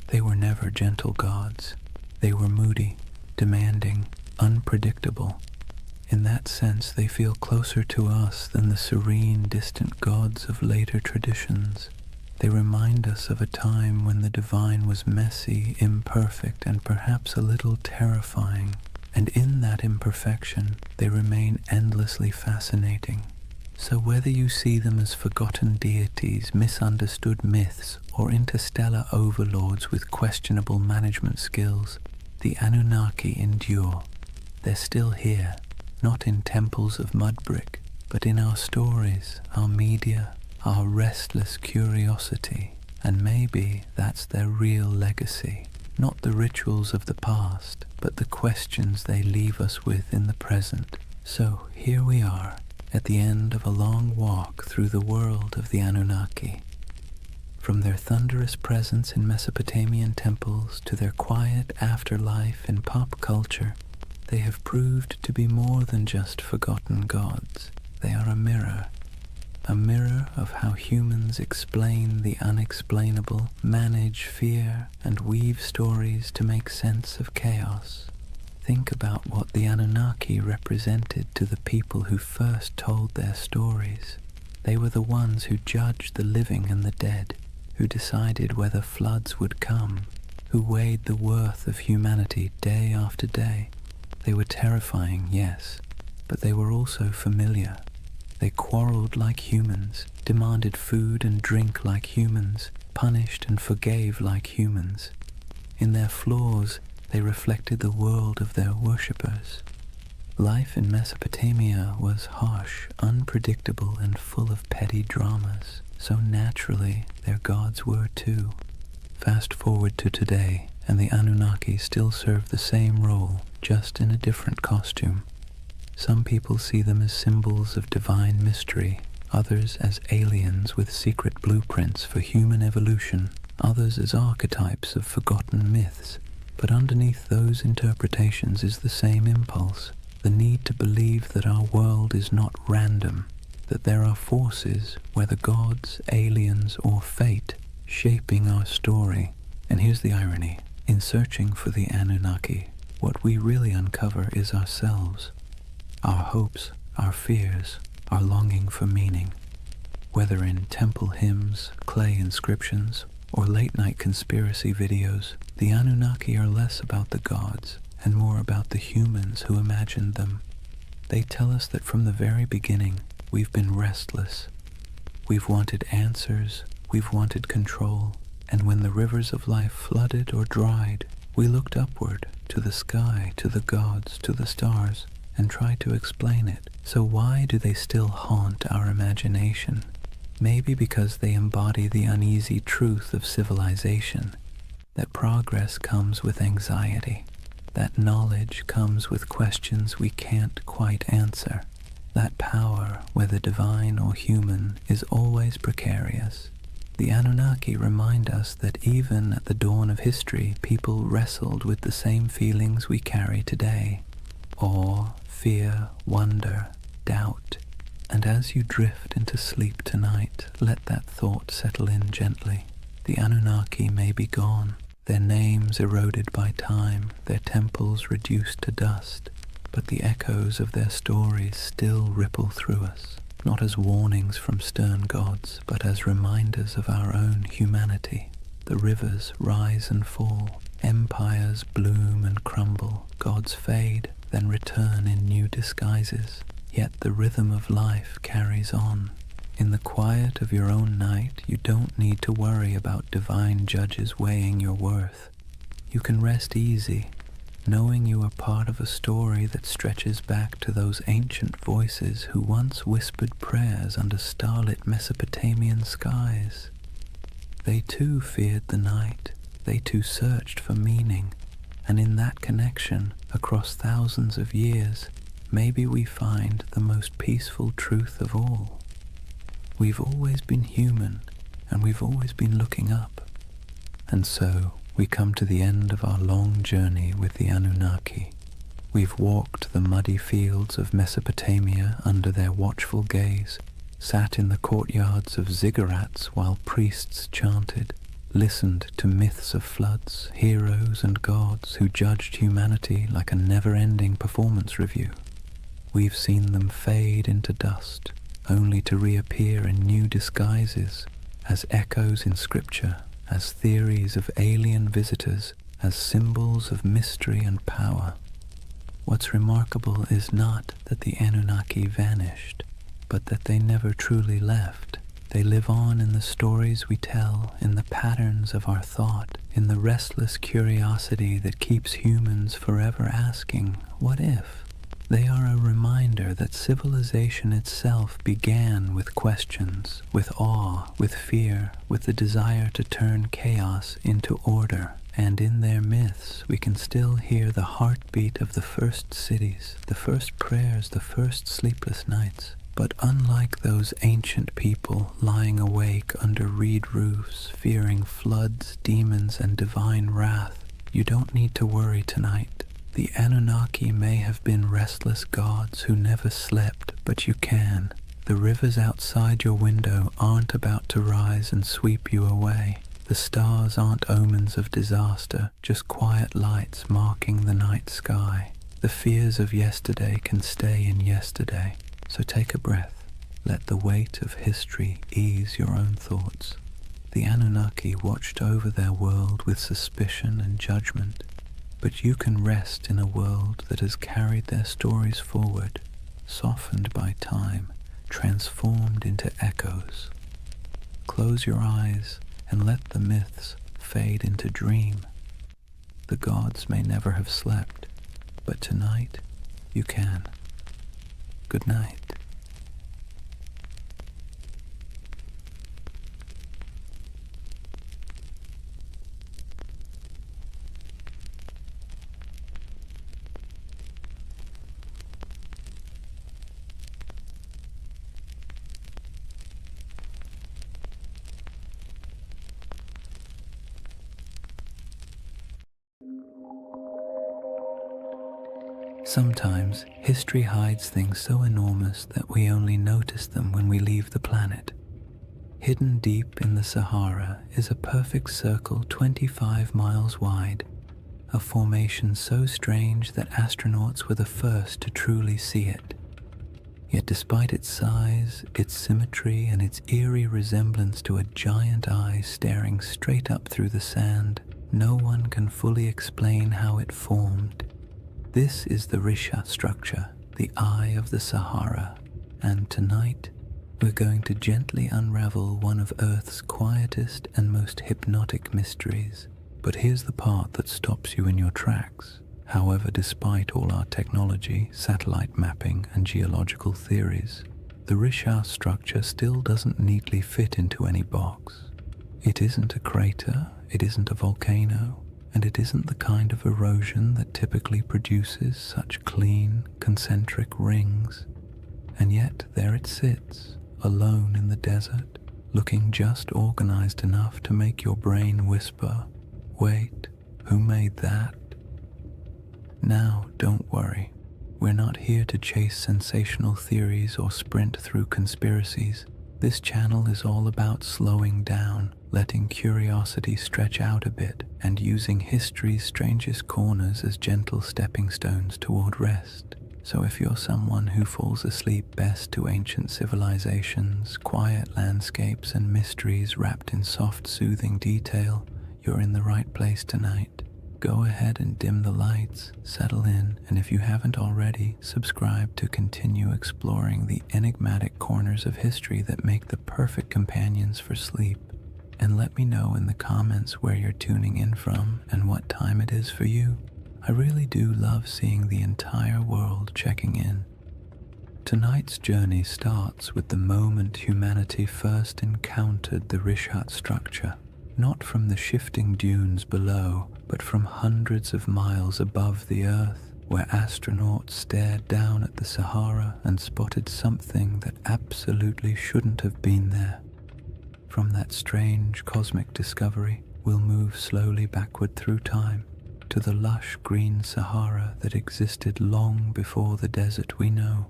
They were never gentle gods. They were moody, demanding, unpredictable. In that sense, they feel closer to us than the serene, distant gods of later traditions. They remind us of a time when the divine was messy, imperfect, and perhaps a little terrifying. And in that imperfection, they remain endlessly fascinating. So whether you see them as forgotten deities, misunderstood myths, or interstellar overlords with questionable management skills, the Anunnaki endure. They're still here, not in temples of mud brick, but in our stories, our media, our restless curiosity, and maybe that's their real legacy. Not the rituals of the past, but the questions they leave us with in the present. So here we are, at the end of a long walk through the world of the Anunnaki. From their thunderous presence in Mesopotamian temples to their quiet afterlife in pop culture, they have proved to be more than just forgotten gods. They are a mirror of how humans explain the unexplainable, manage fear, and weave stories to make sense of chaos. Think about what the Anunnaki represented to the people who first told their stories. They were the ones who judged the living and the dead, who decided whether floods would come, who weighed the worth of humanity day after day. They were terrifying, yes, but they were also familiar. They quarreled like humans, demanded food and drink like humans, punished and forgave like humans. In their flaws, they reflected the world of their worshippers. Life in Mesopotamia was harsh, unpredictable, and full of petty dramas. So naturally, their gods were too. Fast forward to today, and the Anunnaki still serve the same role, just in a different costume. Some people see them as symbols of divine mystery, others as aliens with secret blueprints for human evolution, others as archetypes of forgotten myths. But underneath those interpretations is the same impulse, the need to believe that our world is not random, that there are forces, whether gods, aliens, or fate, shaping our story. And here's the irony. In searching for the Anunnaki, what we really uncover is ourselves, our hopes, our fears, our longing for meaning. Whether in temple hymns, clay inscriptions, or late-night conspiracy videos, the Anunnaki are less about the gods and more about the humans who imagined them. They tell us that from the very beginning, we've been restless. We've wanted answers, we've wanted control, and when the rivers of life flooded or dried, we looked upward, to the sky, to the gods, to the stars, and tried to explain it. So why do they still haunt our imagination? Maybe because they embody the uneasy truth of civilization, that progress comes with anxiety, that knowledge comes with questions we can't quite answer, that power, whether divine or human, is always precarious. The Anunnaki remind us that even at the dawn of history, people wrestled with the same feelings we carry today: awe, fear, wonder, doubt. And as you drift into sleep tonight, let that thought settle in gently. The Anunnaki may be gone, their names eroded by time, their temples reduced to dust, but the echoes of their stories still ripple through us, not as warnings from stern gods, but as reminders of our own humanity. The rivers rise and fall, empires bloom and crumble, gods fade, then return in new disguises. Yet the rhythm of life carries on. In the quiet of your own night, you don't need to worry about divine judges weighing your worth. You can rest easy, knowing you are part of a story that stretches back to those ancient voices who once whispered prayers under starlit Mesopotamian skies. They too feared the night, they too searched for meaning, and in that connection, across thousands of years, maybe we find the most peaceful truth of all. We've always been human, and we've always been looking up. And so, we come to the end of our long journey with the Anunnaki. We've walked the muddy fields of Mesopotamia under their watchful gaze, sat in the courtyards of ziggurats while priests chanted, listened to myths of floods, heroes and gods who judged humanity like a never-ending performance review. We've seen them fade into dust, only to reappear in new disguises, as echoes in scripture, as theories of alien visitors, as symbols of mystery and power. What's remarkable is not that the Anunnaki vanished, but that they never truly left. They live on in the stories we tell, in the patterns of our thought, in the restless curiosity that keeps humans forever asking, what if? They are a reminder that civilization itself began with questions, with awe, with fear, with the desire to turn chaos into order. And in their myths, we can still hear the heartbeat of the first cities, the first prayers, the first sleepless nights. But unlike those ancient people lying awake under reed roofs, fearing floods, demons, and divine wrath, you don't need to worry tonight. The Anunnaki may have been restless gods who never slept, but you can. The rivers outside your window aren't about to rise and sweep you away. The stars aren't omens of disaster, just quiet lights marking the night sky. The fears of yesterday can stay in yesterday, so take a breath. Let the weight of history ease your own thoughts. The Anunnaki watched over their world with suspicion and judgment, but you can rest in a world that has carried their stories forward, softened by time, transformed into echoes. Close your eyes and let the myths fade into dream. The gods may never have slept, but tonight you can. Good night. Sometimes history hides things so enormous that we only notice them when we leave the planet. Hidden deep in the Sahara is a perfect circle 25 miles wide, a formation so strange that astronauts were the first to truly see it. Yet despite its size, its symmetry, and its eerie resemblance to a giant eye staring straight up through the sand, no one can fully explain how it formed. This is the Risha structure, the Eye of the Sahara, and tonight we're going to gently unravel one of Earth's quietest and most hypnotic mysteries. But here's the part that stops you in your tracks. However, despite all our technology, satellite mapping, and geological theories, the Risha structure still doesn't neatly fit into any box. It isn't a crater, it isn't a volcano, and it isn't the kind of erosion that typically produces such clean, concentric rings. And yet there it sits, alone in the desert, looking just organized enough to make your brain whisper, "Wait, who made that?" Now, don't worry. We're not here to chase sensational theories or sprint through conspiracies. This channel is all about slowing down, letting curiosity stretch out a bit, and using history's strangest corners as gentle stepping stones toward rest. So if you're someone who falls asleep best to ancient civilizations, quiet landscapes, and mysteries wrapped in soft, soothing detail, you're in the right place tonight. Go ahead and dim the lights, settle in, and if you haven't already, subscribe to continue exploring the enigmatic corners of history that make the perfect companions for sleep. And let me know in the comments where you're tuning in from and what time it is for you. I really do love seeing the entire world checking in. Tonight's journey starts with the moment humanity first encountered the Rishat structure. Not from the shifting dunes below, but from hundreds of miles above the Earth, where astronauts stared down at the Sahara and spotted something that absolutely shouldn't have been there. From that strange cosmic discovery, we'll move slowly backward through time to the lush green Sahara that existed long before the desert we know,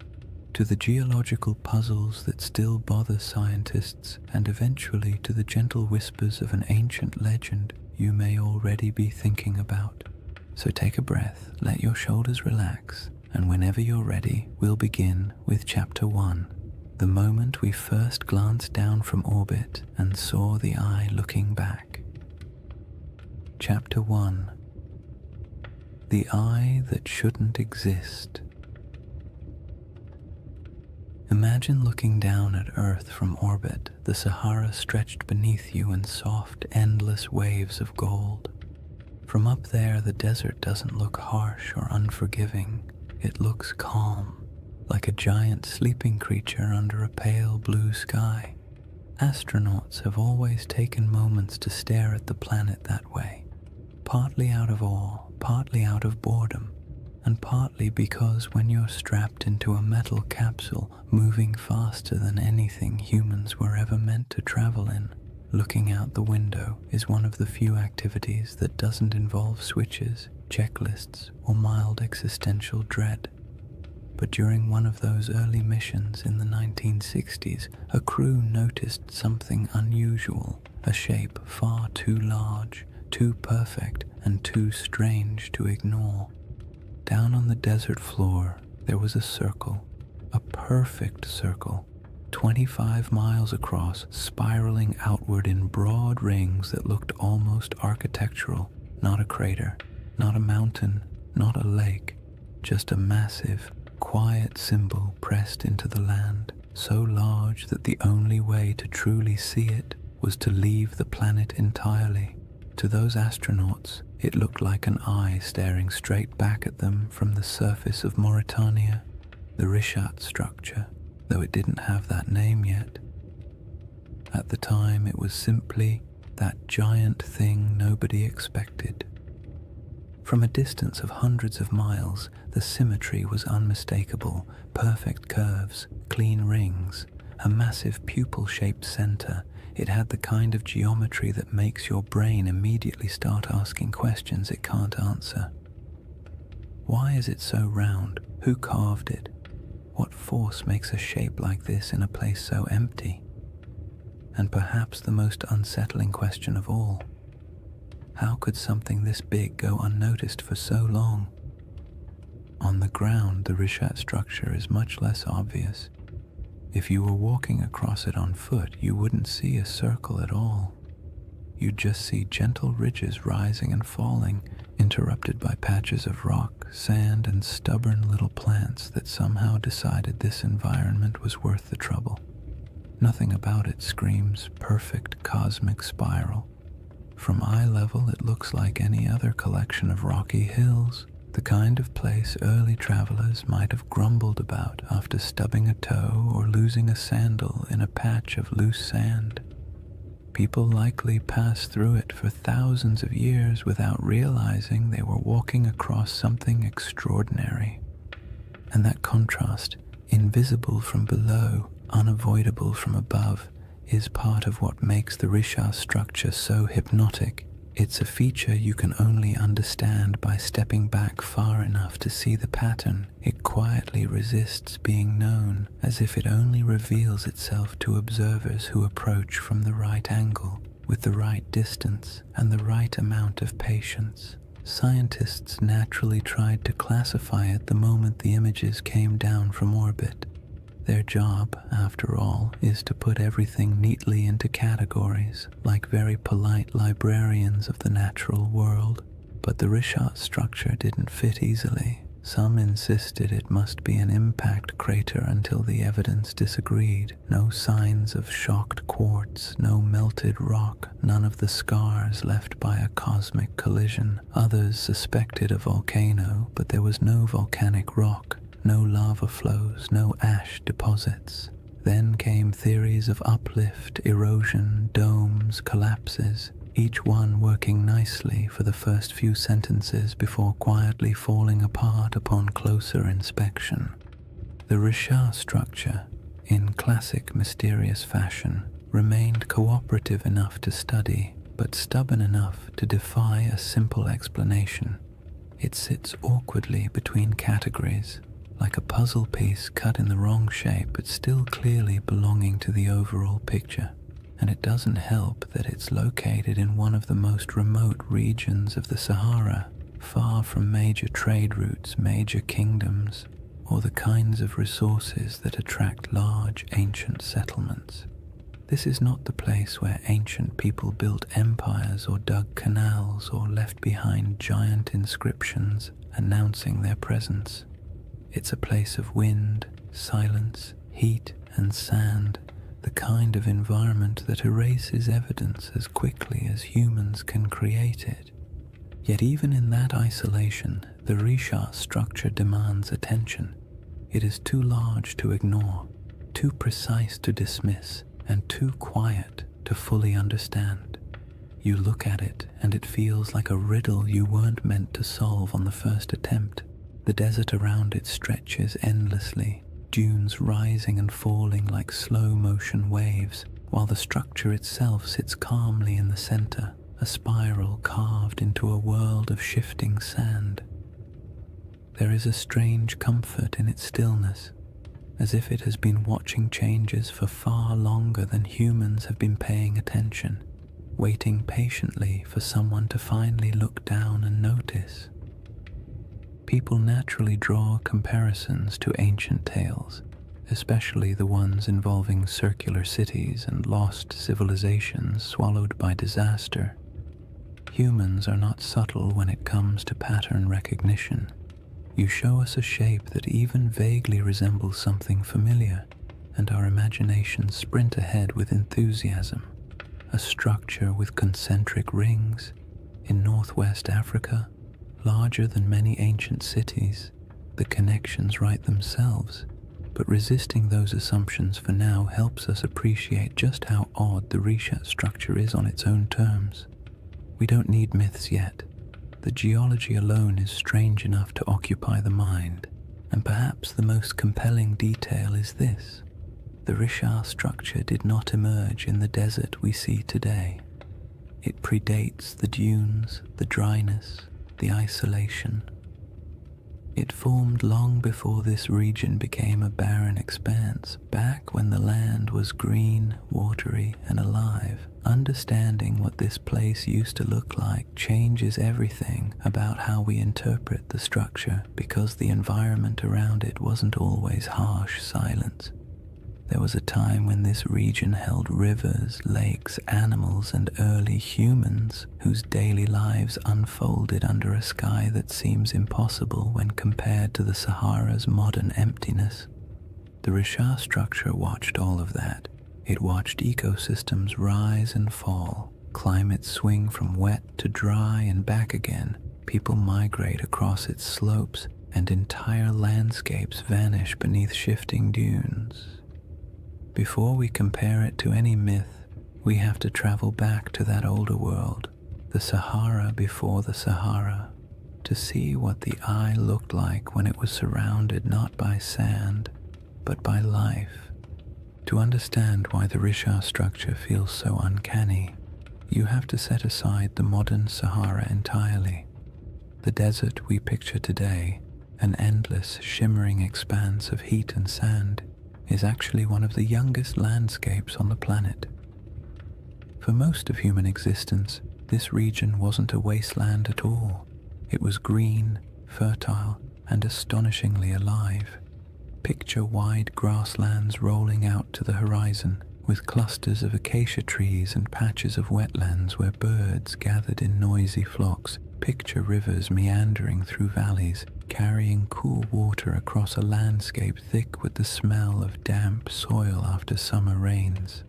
to the geological puzzles that still bother scientists, and eventually to the gentle whispers of an ancient legend you may already be thinking about. So take a breath, let your shoulders relax, and whenever you're ready, we'll begin with Chapter 1. The moment we first glanced down from orbit and saw the eye looking back. Chapter 1. The Eye That Shouldn't Exist. Imagine looking down at Earth from orbit, the Sahara stretched beneath you in soft, endless waves of gold. From up there, the desert doesn't look harsh or unforgiving. It looks calm, like a giant sleeping creature under a pale blue sky. Astronauts have always taken moments to stare at the planet that way, partly out of awe, partly out of boredom, and partly because when you're strapped into a metal capsule moving faster than anything humans were ever meant to travel in, looking out the window is one of the few activities that doesn't involve switches, checklists, or mild existential dread. But during one of those early missions in the 1960s, a crew noticed something unusual, a shape far too large, too perfect, and too strange to ignore. Down on the desert floor, there was a circle, a perfect circle, 25 miles across, spiraling outward in broad rings that looked almost architectural. Not a crater, not a mountain, not a lake, just a massive, quiet symbol pressed into the land, so large that the only way to truly see it was to leave the planet entirely. To those astronauts, it looked like an eye staring straight back at them from the surface of Mauritania, the Richat structure, though it didn't have that name yet. At the time, it was simply that giant thing nobody expected. From a distance of hundreds of miles, the symmetry was unmistakable, perfect curves, clean rings, a massive pupil-shaped center. It had the kind of geometry that makes your brain immediately start asking questions it can't answer. Why is it so round? Who carved it? What force makes a shape like this in a place so empty? And perhaps the most unsettling question of all, how could something this big go unnoticed for so long? On the ground, the Richat structure is much less obvious. If you were walking across it on foot, you wouldn't see a circle at all. You'd just see gentle ridges rising and falling, interrupted by patches of rock, sand, and stubborn little plants that somehow decided this environment was worth the trouble. Nothing about it screams perfect cosmic spiral. From eye level, it looks like any other collection of rocky hills, the kind of place early travelers might have grumbled about after stubbing a toe or losing a sandal in a patch of loose sand. People likely passed through it for thousands of years without realizing they were walking across something extraordinary. And that contrast, invisible from below, unavoidable from above, is part of what makes the Richat structure so hypnotic. It's a feature you can only understand by stepping back far enough to see the pattern. It quietly resists being known, as if it only reveals itself to observers who approach from the right angle, with the right distance, and the right amount of patience. Scientists naturally tried to classify it the moment the images came down from orbit. Their job, after all, is to put everything neatly into categories, like very polite librarians of the natural world. But the Richat structure didn't fit easily. Some insisted it must be an impact crater until the evidence disagreed. No signs of shocked quartz, no melted rock, none of the scars left by a cosmic collision. Others suspected a volcano, but there was no volcanic rock. No lava flows, no ash deposits. Then came theories of uplift, erosion, domes, collapses, each one working nicely for the first few sentences before quietly falling apart upon closer inspection. The Richat structure, in classic mysterious fashion, remained cooperative enough to study, but stubborn enough to defy a simple explanation. It sits awkwardly between categories, like a puzzle piece cut in the wrong shape but still clearly belonging to the overall picture. And it doesn't help that it's located in one of the most remote regions of the Sahara, far from major trade routes, major kingdoms, or the kinds of resources that attract large ancient settlements. This is not the place where ancient people built empires or dug canals or left behind giant inscriptions announcing their presence. It's a place of wind, silence, heat, and sand, the kind of environment that erases evidence as quickly as humans can create it. Yet even in that isolation, the Risha structure demands attention. It is too large to ignore, too precise to dismiss, and too quiet to fully understand. You look at it and it feels like a riddle you weren't meant to solve on the first attempt. The desert around it stretches endlessly, dunes rising and falling like slow-motion waves, while the structure itself sits calmly in the center, a spiral carved into a world of shifting sand. There is a strange comfort in its stillness, as if it has been watching changes for far longer than humans have been paying attention, waiting patiently for someone to finally look down and notice. People naturally draw comparisons to ancient tales, especially the ones involving circular cities and lost civilizations swallowed by disaster. Humans are not subtle when it comes to pattern recognition. You show us a shape that even vaguely resembles something familiar, and our imaginations sprint ahead with enthusiasm. A structure with concentric rings in northwest Africa, larger than many ancient cities. The connections write themselves, but resisting those assumptions for now helps us appreciate just how odd the Risha structure is on its own terms. We don't need myths yet. The geology alone is strange enough to occupy the mind, and perhaps the most compelling detail is this. The Risha structure did not emerge in the desert we see today. It predates the dunes, the dryness, the isolation. It formed long before this region became a barren expanse, back when the land was green, watery, and alive. Understanding what this place used to look like changes everything about how we interpret the structure, because the environment around it wasn't always harsh silence. There was a time when this region held rivers, lakes, animals, and early humans whose daily lives unfolded under a sky that seems impossible when compared to the Sahara's modern emptiness. The Risha structure watched all of that. It watched ecosystems rise and fall, climates swing from wet to dry and back again, people migrate across its slopes, and entire landscapes vanish beneath shifting dunes. Before we compare it to any myth, we have to travel back to that older world, the Sahara before the Sahara, to see what the eye looked like when it was surrounded not by sand, but by life. To understand why the Risha structure feels so uncanny, you have to set aside the modern Sahara entirely. The desert we picture today, an endless, shimmering expanse of heat and sand, is actually one of the youngest landscapes on the planet. For most of human existence, this region wasn't a wasteland at all. It was green, fertile, and astonishingly alive. Picture wide grasslands rolling out to the horizon, with clusters of acacia trees and patches of wetlands where birds gathered in noisy flocks. Picture rivers meandering through valleys, carrying cool water across a landscape thick with the smell of damp soil after summer rains.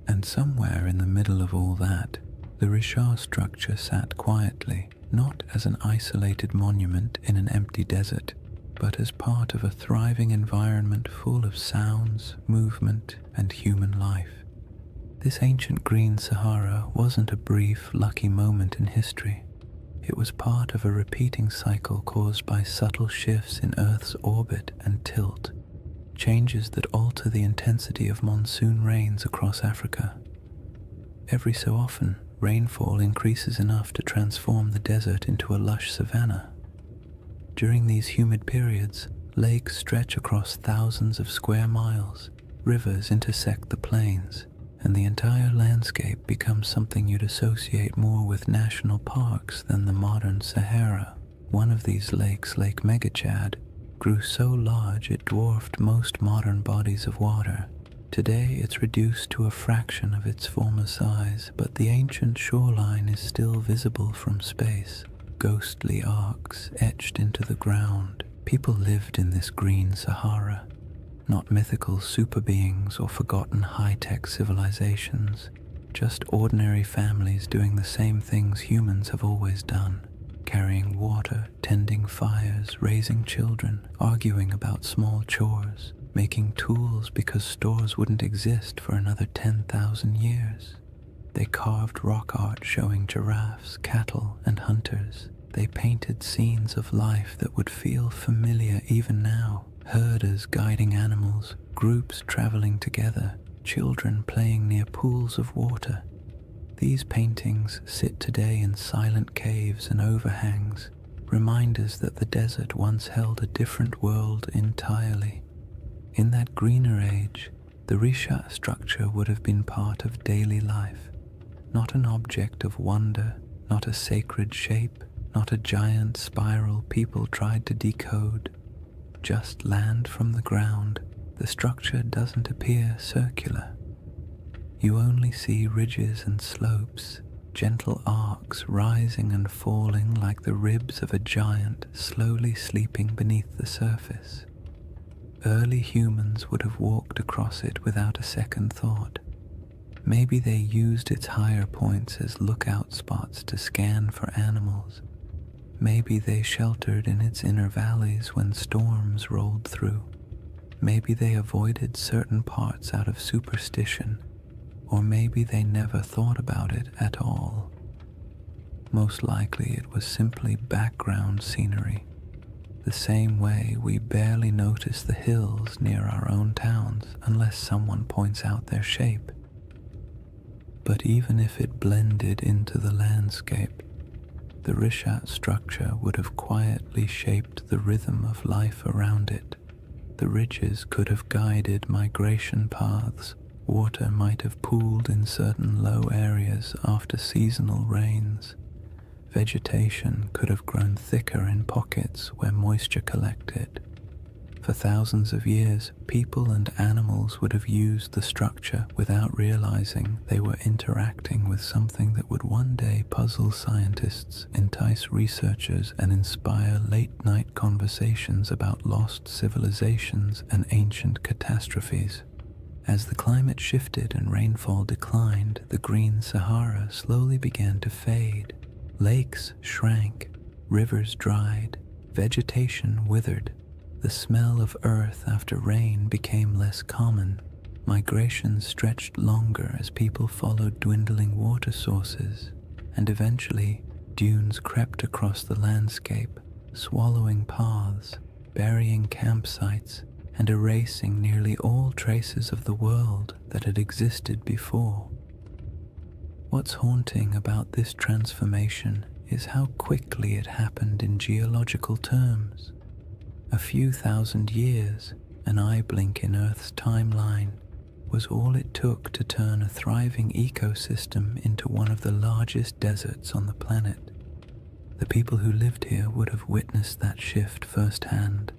And somewhere in the middle of all that, the Risha structure sat quietly, not as an isolated monument in an empty desert, but as part of a thriving environment full of sounds, movement, and human life. This ancient green Sahara wasn't a brief, lucky moment in history. It was part of a repeating cycle caused by subtle shifts in Earth's orbit and tilt, changes that alter the intensity of monsoon rains across Africa. Every so often, rainfall increases enough to transform the desert into a lush savanna. During these humid periods, lakes stretch across thousands of square miles, rivers intersect the plains, and the entire landscape becomes something you'd associate more with national parks than the modern Sahara. One of these lakes, Lake Megachad, grew so large it dwarfed most modern bodies of water. Today it's reduced to a fraction of its former size, but the ancient shoreline is still visible from space, ghostly arcs etched into the ground. People lived in this green Sahara, not mythical super beings or forgotten high-tech civilizations, just ordinary families doing the same things humans have always done. Carrying water, tending fires, raising children, arguing about small chores, making tools because stores wouldn't exist for another 10,000 years. They carved rock art showing giraffes, cattle, and hunters. They painted scenes of life that would feel familiar even now. Herders guiding animals, groups traveling together, children playing near pools of water. These paintings sit today in silent caves and overhangs, reminders that the desert once held a different world entirely. In that greener age, the Risha structure would have been part of daily life, not an object of wonder, not a sacred shape, not a giant spiral people tried to decode. Just land from the ground. The structure doesn't appear circular. You only see ridges and slopes, gentle arcs rising and falling like the ribs of a giant slowly sleeping beneath the surface. Early humans would have walked across it without a second thought. Maybe they used its higher points as lookout spots to scan for animals. Maybe they sheltered in its inner valleys when storms rolled through. Maybe they avoided certain parts out of superstition, or maybe they never thought about it at all. Most likely it was simply background scenery, the same way we barely notice the hills near our own towns unless someone points out their shape. But even if it blended into the landscape, the Rishat structure would have quietly shaped the rhythm of life around it. The ridges could have guided migration paths. Water might have pooled in certain low areas after seasonal rains. Vegetation could have grown thicker in pockets where moisture collected. For thousands of years, people and animals would have used the structure without realizing they were interacting with something that would one day puzzle scientists, entice researchers, and inspire late-night conversations about lost civilizations and ancient catastrophes. As the climate shifted and rainfall declined, the green Sahara slowly began to fade. Lakes shrank, rivers dried, vegetation withered. The smell of earth after rain became less common. Migration stretched longer as people followed dwindling water sources, and eventually dunes crept across the landscape, swallowing paths, burying campsites, and erasing nearly all traces of the world that had existed before. What's haunting about this transformation is how quickly it happened in geological terms. A few thousand years, an eye blink in Earth's timeline, was all it took to turn a thriving ecosystem into one of the largest deserts on the planet. The people who lived here would have witnessed that shift firsthand.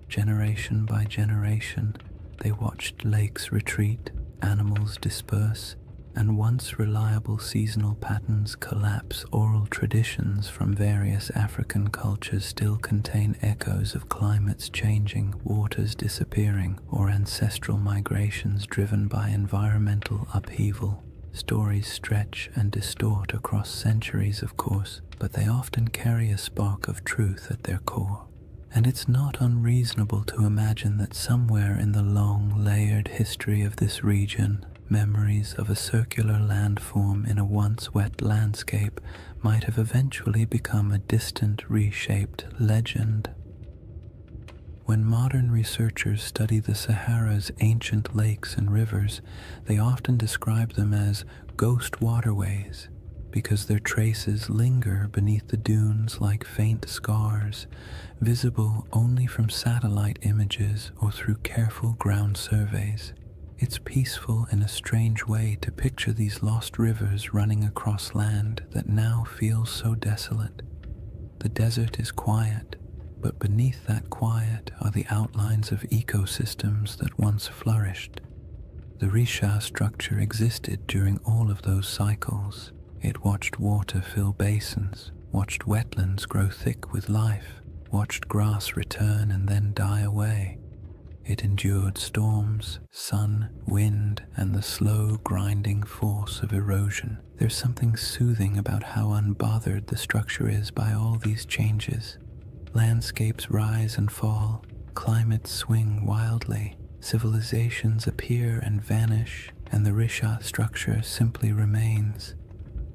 Generation by generation, they watched lakes retreat, animals disperse, and once reliable seasonal patterns collapse. Oral traditions from various African cultures still contain echoes of climates changing, waters disappearing, or ancestral migrations driven by environmental upheaval. Stories stretch and distort across centuries, of course, but they often carry a spark of truth at their core. And it's not unreasonable to imagine that somewhere in the long, layered history of this region, memories of a circular landform in a once wet landscape might have eventually become a distant, reshaped legend. When modern researchers study the Sahara's ancient lakes and rivers, they often describe them as ghost waterways, because their traces linger beneath the dunes like faint scars, visible only from satellite images or through careful ground surveys. It's peaceful in a strange way to picture these lost rivers running across land that now feels so desolate. The desert is quiet, but beneath that quiet are the outlines of ecosystems that once flourished. The Risha structure existed during all of those cycles. It watched water fill basins, watched wetlands grow thick with life, watched grass return and then die away. It endured storms, sun, wind, and the slow grinding force of erosion. There's something soothing about how unbothered the structure is by all these changes. Landscapes rise and fall, climates swing wildly, civilizations appear and vanish, and the Risha structure simply remains.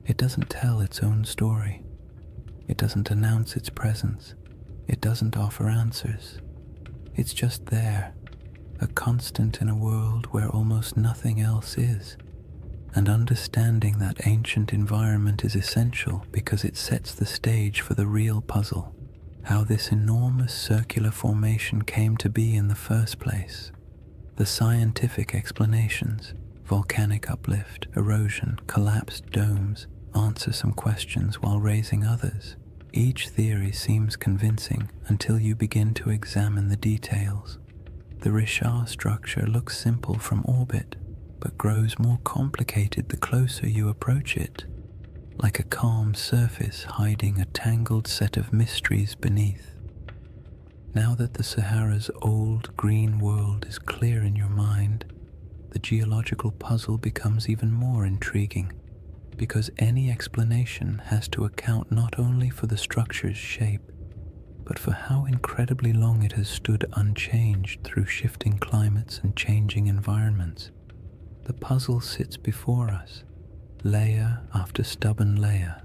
It doesn't tell its own story. It doesn't announce its presence. It doesn't offer answers. It's just there, a constant in a world where almost nothing else is. And understanding that ancient environment is essential because it sets the stage for the real puzzle, how this enormous circular formation came to be in the first place. The scientific explanations, volcanic uplift, erosion, collapsed domes, answer some questions while raising others. Each theory seems convincing until you begin to examine the details. The Risha structure looks simple from orbit, but grows more complicated the closer you approach it, like a calm surface hiding a tangled set of mysteries beneath. Now that the Sahara's old green world is clear in your mind, the geological puzzle becomes even more intriguing, because any explanation has to account not only for the structure's shape, but for how incredibly long it has stood unchanged through shifting climates and changing environments. The puzzle sits before us, layer after stubborn layer.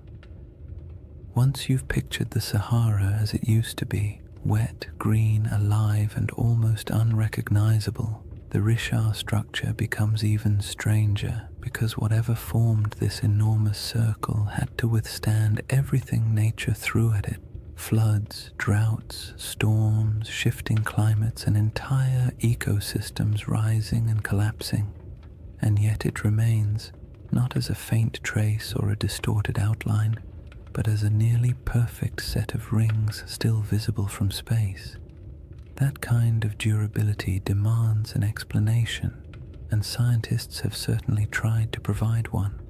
Once you've pictured the Sahara as it used to be, wet, green, alive, and almost unrecognizable, the Risha structure becomes even stranger, because whatever formed this enormous circle had to withstand everything nature threw at it. Floods, droughts, storms, shifting climates, and entire ecosystems rising and collapsing. And yet it remains, not as a faint trace or a distorted outline, but as a nearly perfect set of rings still visible from space. That kind of durability demands an explanation, and scientists have certainly tried to provide one.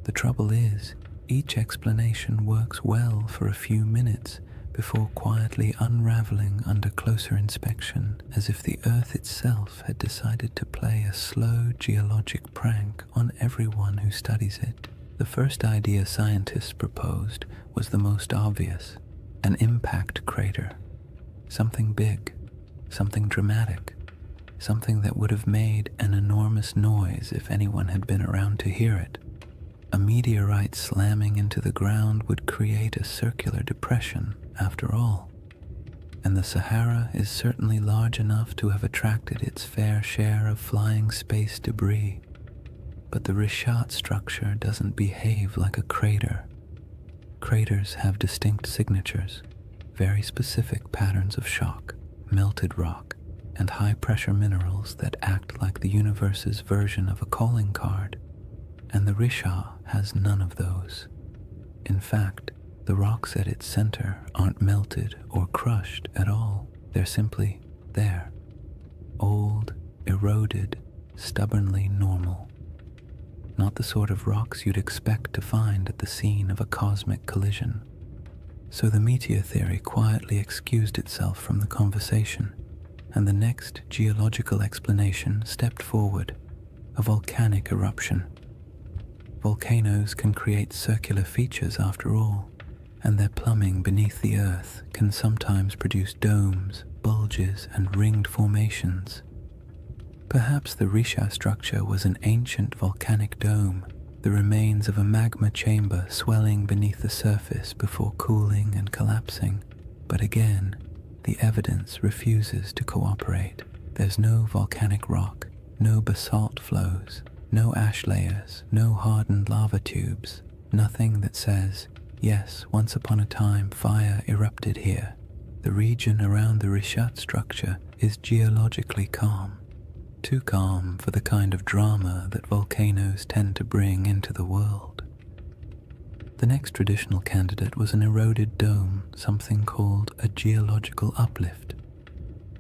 The trouble is, each explanation works well for a few minutes before quietly unraveling under closer inspection, as if the Earth itself had decided to play a slow geologic prank on everyone who studies it. The first idea scientists proposed was the most obvious: an impact crater. Something big, something dramatic, something that would have made an enormous noise if anyone had been around to hear it. A meteorite slamming into the ground would create a circular depression, after all. And the Sahara is certainly large enough to have attracted its fair share of flying space debris. But the Rishat structure doesn't behave like a crater. Craters have distinct signatures, very specific patterns of shock, melted rock, and high-pressure minerals that act like the universe's version of a calling card. And the Risha has none of those. In fact, the rocks at its center aren't melted or crushed at all. They're simply there. Old, eroded, stubbornly normal. Not the sort of rocks you'd expect to find at the scene of a cosmic collision. So the meteor theory quietly excused itself from the conversation, and the next geological explanation stepped forward: a volcanic eruption. Volcanoes can create circular features after all, and their plumbing beneath the earth can sometimes produce domes, bulges, and ringed formations. Perhaps the Risha structure was an ancient volcanic dome, the remains of a magma chamber swelling beneath the surface before cooling and collapsing. But again, the evidence refuses to cooperate. There's no volcanic rock, no basalt flows, no ash layers, no hardened lava tubes, nothing that says, yes, once upon a time fire erupted here. The region around the Rishat structure is geologically calm, too calm for the kind of drama that volcanoes tend to bring into the world. The next traditional candidate was an eroded dome, something called a geological uplift.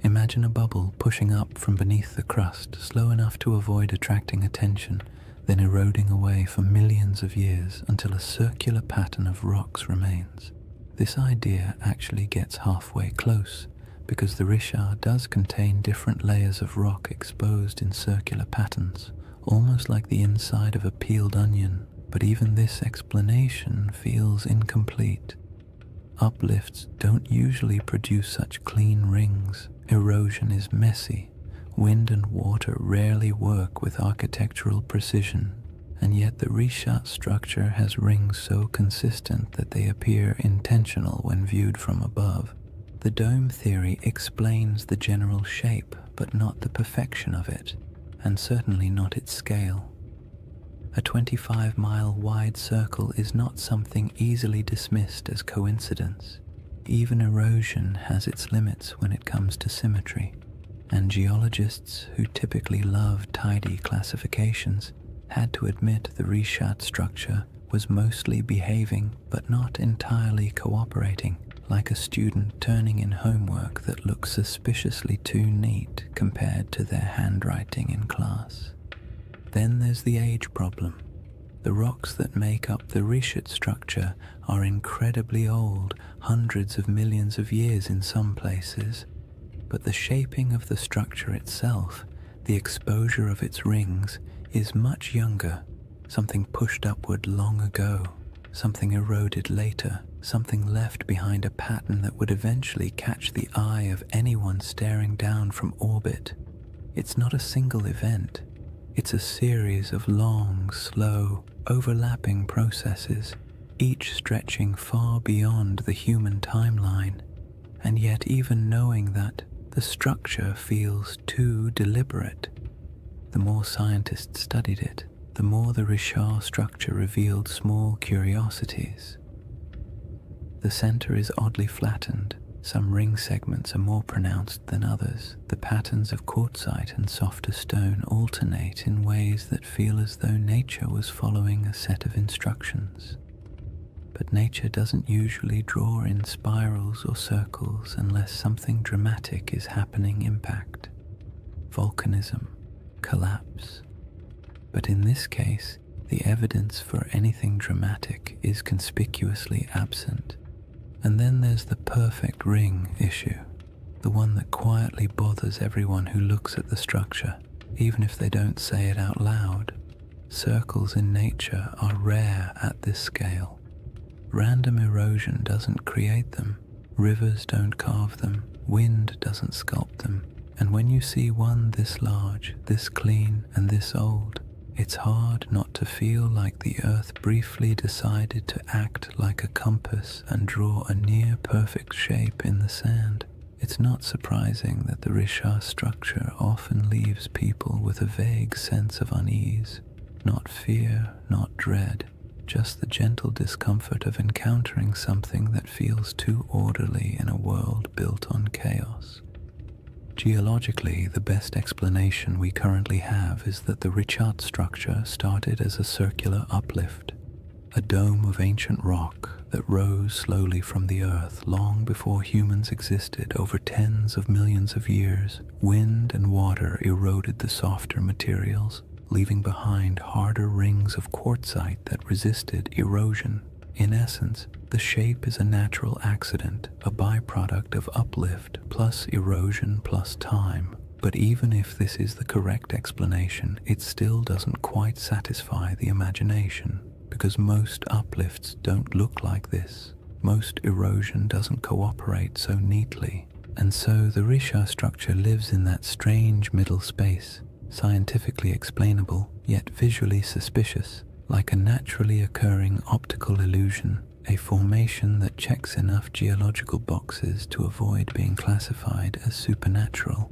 Imagine a bubble pushing up from beneath the crust, slow enough to avoid attracting attention, then eroding away for millions of years until a circular pattern of rocks remains. This idea actually gets halfway close, because the Richard does contain different layers of rock exposed in circular patterns, almost like the inside of a peeled onion, but even this explanation feels incomplete. Uplifts don't usually produce such clean rings. Erosion is messy. Wind and water rarely work with architectural precision, and yet the Richat structure has rings so consistent that they appear intentional when viewed from above. The dome theory explains the general shape, but not the perfection of it, and certainly not its scale. A 25-mile wide circle is not something easily dismissed as coincidence. Even erosion has its limits when it comes to symmetry, and geologists who typically love tidy classifications had to admit the Richat structure was mostly behaving but not entirely cooperating, like a student turning in homework that looks suspiciously too neat compared to their handwriting in class. Then there's the age problem. The rocks that make up the Richat structure are incredibly old, hundreds of millions of years in some places, but the shaping of the structure itself, the exposure of its rings, is much younger, something pushed upward long ago, something eroded later, something left behind a pattern that would eventually catch the eye of anyone staring down from orbit. It's not a single event. It's a series of long, slow, overlapping processes, each stretching far beyond the human timeline, and yet even knowing that, the structure feels too deliberate. The more scientists studied it, the more the Richat structure revealed small curiosities. The center is oddly flattened. Some ring segments are more pronounced than others. The patterns of quartzite and softer stone alternate in ways that feel as though nature was following a set of instructions. But nature doesn't usually draw in spirals or circles unless something dramatic is happening. Impact, volcanism, collapse. But in this case, the evidence for anything dramatic is conspicuously absent. And then there's the perfect ring issue, the one that quietly bothers everyone who looks at the structure, even if they don't say it out loud. Circles in nature are rare at this scale. Random erosion doesn't create them, rivers don't carve them, wind doesn't sculpt them, and when you see one this large, this clean, and this old, it's hard not to feel like the earth briefly decided to act like a compass and draw a near-perfect shape in the sand. It's not surprising that the Richat structure often leaves people with a vague sense of unease. Not fear, not dread, just the gentle discomfort of encountering something that feels too orderly in a world built on chaos. Geologically, the best explanation we currently have is that the Richat structure started as a circular uplift, a dome of ancient rock that rose slowly from the earth long before humans existed. Over tens of millions of years, wind and water eroded the softer materials, leaving behind harder rings of quartzite that resisted erosion. In essence, the shape is a natural accident, a byproduct of uplift plus erosion plus time. But even if this is the correct explanation, it still doesn't quite satisfy the imagination, because most uplifts don't look like this. Most erosion doesn't cooperate so neatly, and so the Richat structure lives in that strange middle space, scientifically explainable, yet visually suspicious, like a naturally occurring optical illusion, a formation that checks enough geological boxes to avoid being classified as supernatural,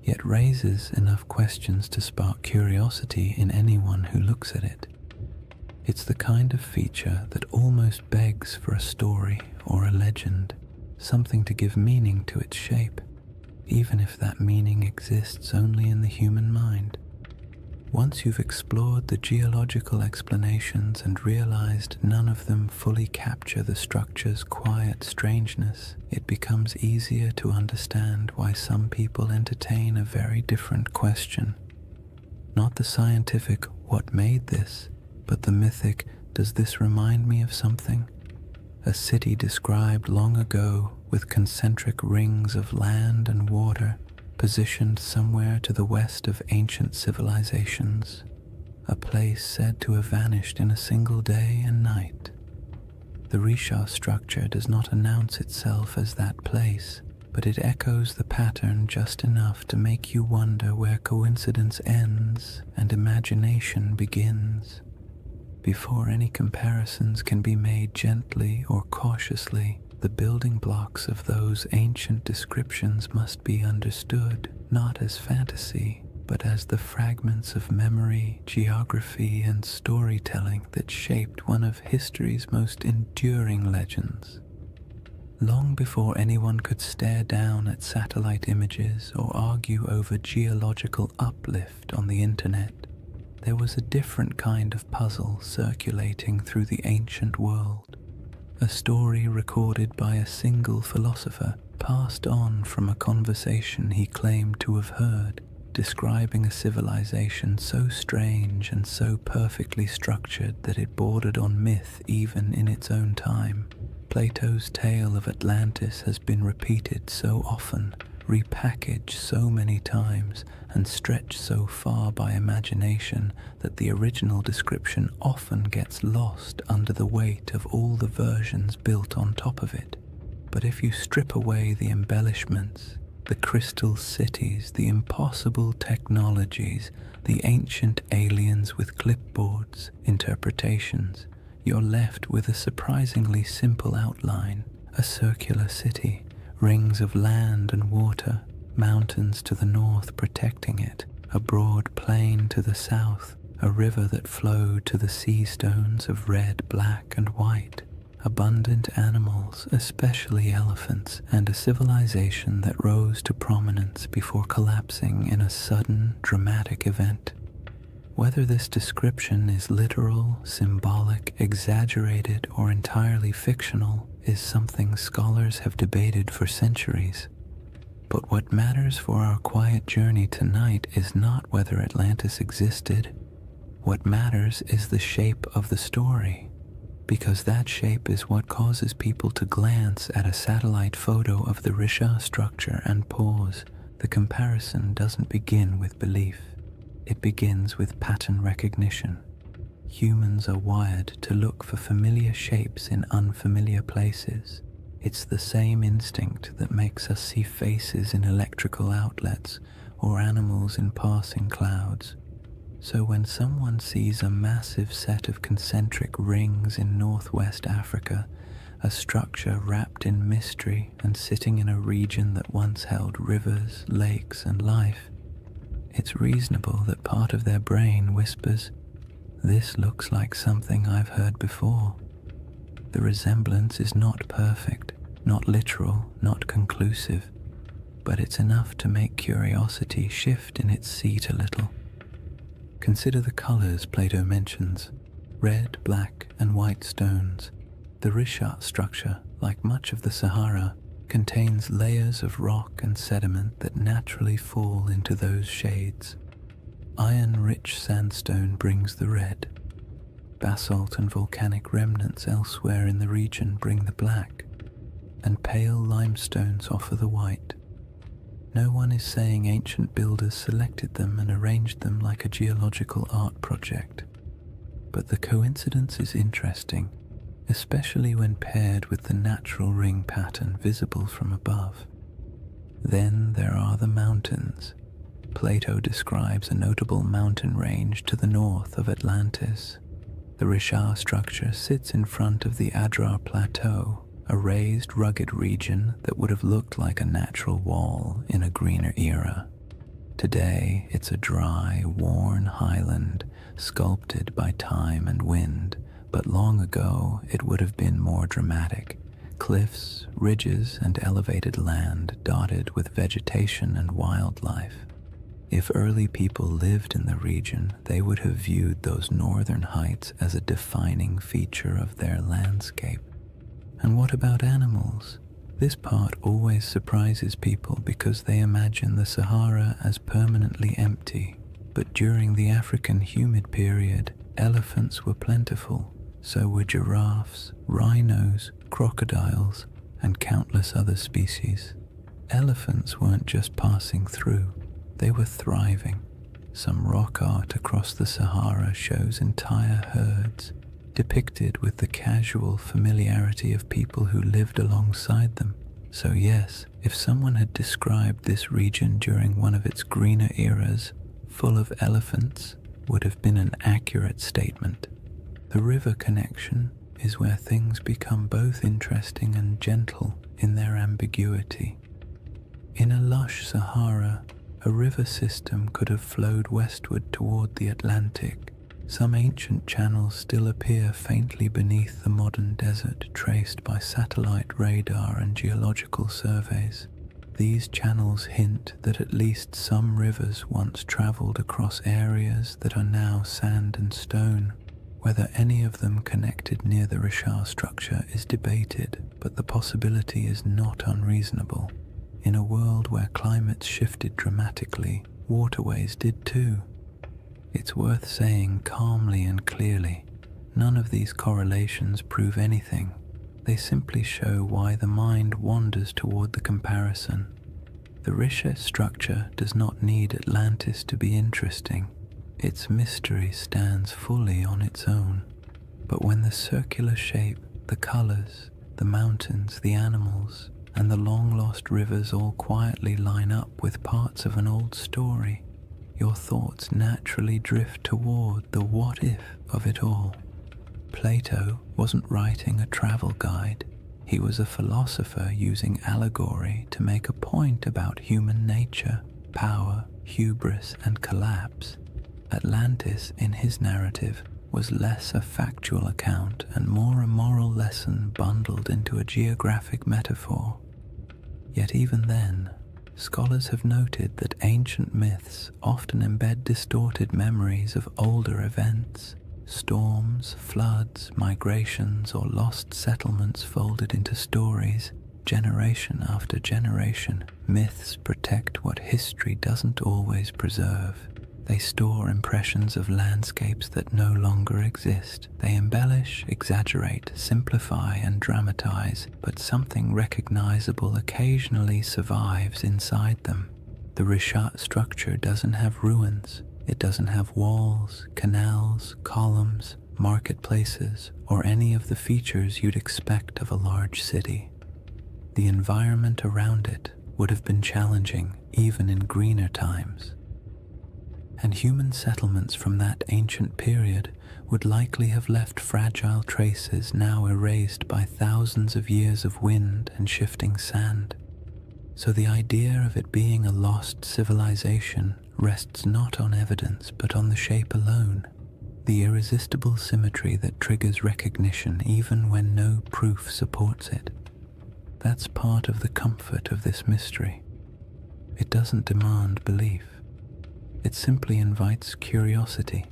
yet raises enough questions to spark curiosity in anyone who looks at it. It's the kind of feature that almost begs for a story or a legend, something to give meaning to its shape, even if that meaning exists only in the human mind. Once you've explored the geological explanations and realized none of them fully capture the structure's quiet strangeness, it becomes easier to understand why some people entertain a very different question. Not the scientific, what made this, but the mythic, does this remind me of something? A city described long ago with concentric rings of land and water positioned somewhere to the west of ancient civilizations, a place said to have vanished in a single day and night. The Risha structure does not announce itself as that place, but it echoes the pattern just enough to make you wonder where coincidence ends and imagination begins. Before any comparisons can be made gently or cautiously, the building blocks of those ancient descriptions must be understood not as fantasy, but as the fragments of memory, geography, and storytelling that shaped one of history's most enduring legends. Long before anyone could stare down at satellite images or argue over geological uplift on the internet, there was a different kind of puzzle circulating through the ancient world. A story recorded by a single philosopher, passed on from a conversation he claimed to have heard, describing a civilization so strange and so perfectly structured that it bordered on myth even in its own time. Plato's tale of Atlantis has been repeated so often, repackaged so many times, and stretched so far by imagination that the original description often gets lost under the weight of all the versions built on top of it. But if you strip away the embellishments, the crystal cities, the impossible technologies, the ancient aliens with clipboards, interpretations, you're left with a surprisingly simple outline: a circular city, rings of land and water, mountains to the north protecting it, a broad plain to the south, a river that flowed to the sea stones of red, black, and white, abundant animals, especially elephants, and a civilization that rose to prominence before collapsing in a sudden, dramatic event. Whether this description is literal, symbolic, exaggerated, or entirely fictional is something scholars have debated for centuries. But what matters for our quiet journey tonight is not whether Atlantis existed. What matters is the shape of the story, because that shape is what causes people to glance at a satellite photo of the Risha structure and pause. The comparison doesn't begin with belief. It begins with pattern recognition. Humans are wired to look for familiar shapes in unfamiliar places. It's the same instinct that makes us see faces in electrical outlets or animals in passing clouds. So when someone sees a massive set of concentric rings in northwest Africa, a structure wrapped in mystery and sitting in a region that once held rivers, lakes, and life, it's reasonable that part of their brain whispers, "This looks like something I've heard before." The resemblance is not perfect, not literal, not conclusive, but it's enough to make curiosity shift in its seat a little. Consider the colors Plato mentions: red, black, and white stones. The Risha structure, like much of the Sahara, contains layers of rock and sediment that naturally fall into those shades. Iron-rich sandstone brings the red. Basalt and volcanic remnants elsewhere in the region bring the black, and pale limestones offer the white. No one is saying ancient builders selected them and arranged them like a geological art project, but the coincidence is interesting, especially when paired with the natural ring pattern visible from above. Then there are the mountains. Plato describes a notable mountain range to the north of Atlantis. The Risha structure sits in front of the Adrar Plateau, a raised, rugged region that would have looked like a natural wall in a greener era. Today, it's a dry, worn highland, sculpted by time and wind, but long ago it would have been more dramatic. Cliffs, ridges, and elevated land dotted with vegetation and wildlife. If early people lived in the region, they would have viewed those northern heights as a defining feature of their landscape. And what about animals? This part always surprises people because they imagine the Sahara as permanently empty. But during the African humid period, elephants were plentiful. So were giraffes, rhinos, crocodiles, and countless other species. Elephants weren't just passing through, they were thriving. Some rock art across the Sahara shows entire herds, depicted with the casual familiarity of people who lived alongside them. So yes, if someone had described this region during one of its greener eras, full of elephants, would have been an accurate statement. The river connection is where things become both interesting and gentle in their ambiguity. In a lush Sahara, a river system could have flowed westward toward the Atlantic. Some ancient channels still appear faintly beneath the modern desert, traced by satellite radar and geological surveys. These channels hint that at least some rivers once traveled across areas that are now sand and stone. Whether any of them connected near the Richard structure is debated, but the possibility is not unreasonable. In a world where climates shifted dramatically, waterways did too. It's worth saying calmly and clearly, none of these correlations prove anything. They simply show why the mind wanders toward the comparison. The Richard structure does not need Atlantis to be interesting. Its mystery stands fully on its own. But when the circular shape, the colors, the mountains, the animals, and the long-lost rivers all quietly line up with parts of an old story, your thoughts naturally drift toward the what-if of it all. Plato wasn't writing a travel guide. He was a philosopher using allegory to make a point about human nature, power, hubris, and collapse. Atlantis, in his narrative, was less a factual account and more a moral lesson bundled into a geographic metaphor. Yet even then, scholars have noted that ancient myths often embed distorted memories of older events. Storms, floods, migrations, or lost settlements folded into stories, generation after generation. Myths protect what history doesn't always preserve. They store impressions of landscapes that no longer exist. They embellish, exaggerate, simplify, and dramatize, but something recognizable occasionally survives inside them. The Richard structure doesn't have ruins. It doesn't have walls, canals, columns, marketplaces, or any of the features you'd expect of a large city. The environment around it would have been challenging even in greener times. And human settlements from that ancient period would likely have left fragile traces now erased by thousands of years of wind and shifting sand. So the idea of it being a lost civilization rests not on evidence but on the shape alone, the irresistible symmetry that triggers recognition even when no proof supports it. That's part of the comfort of this mystery. It doesn't demand belief. It simply invites curiosity.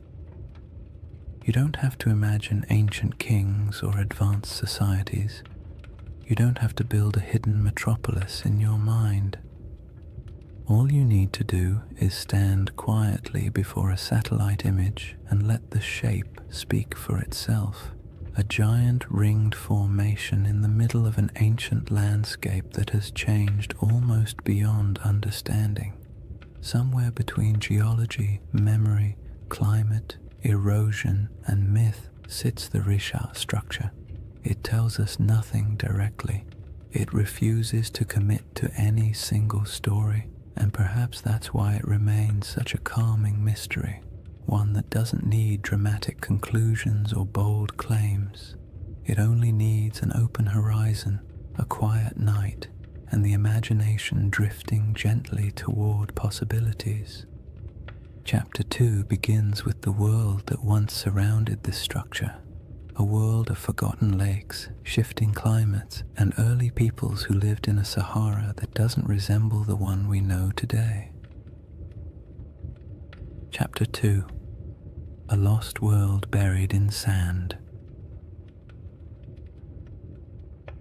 You don't have to imagine ancient kings or advanced societies. You don't have to build a hidden metropolis in your mind. All you need to do is stand quietly before a satellite image and let the shape speak for itself. A giant ringed formation in the middle of an ancient landscape that has changed almost beyond understanding. Somewhere between geology, memory, climate, erosion, and myth sits the Richard structure. It tells us nothing directly. It refuses to commit to any single story, and perhaps that's why it remains such a calming mystery, one that doesn't need dramatic conclusions or bold claims. It only needs an open horizon, a quiet night, and the imagination drifting gently toward possibilities. Chapter 2 begins with the world that once surrounded this structure, a world of forgotten lakes, shifting climates, and early peoples who lived in a Sahara that doesn't resemble the one we know today. Chapter 2: A Lost World Buried in Sand.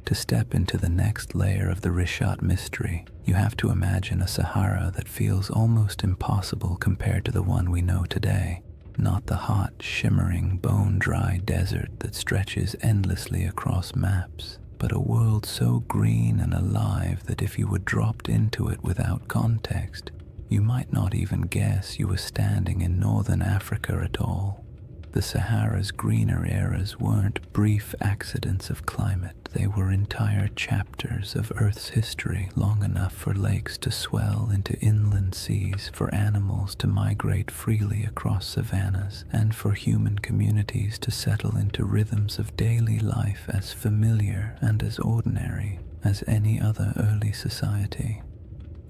To step into the next layer of the Richard mystery, you have to imagine a Sahara that feels almost impossible compared to the one we know today. Not the hot, shimmering, bone-dry desert that stretches endlessly across maps. but a world so green and alive that if you were dropped into it without context, you might not even guess you were standing in northern Africa at all. The Sahara's greener eras weren't brief accidents of climate, they were entire chapters of Earth's history, long enough for lakes to swell into inland seas, for animals to migrate freely across savannas, and for human communities to settle into rhythms of daily life as familiar and as ordinary as any other early society.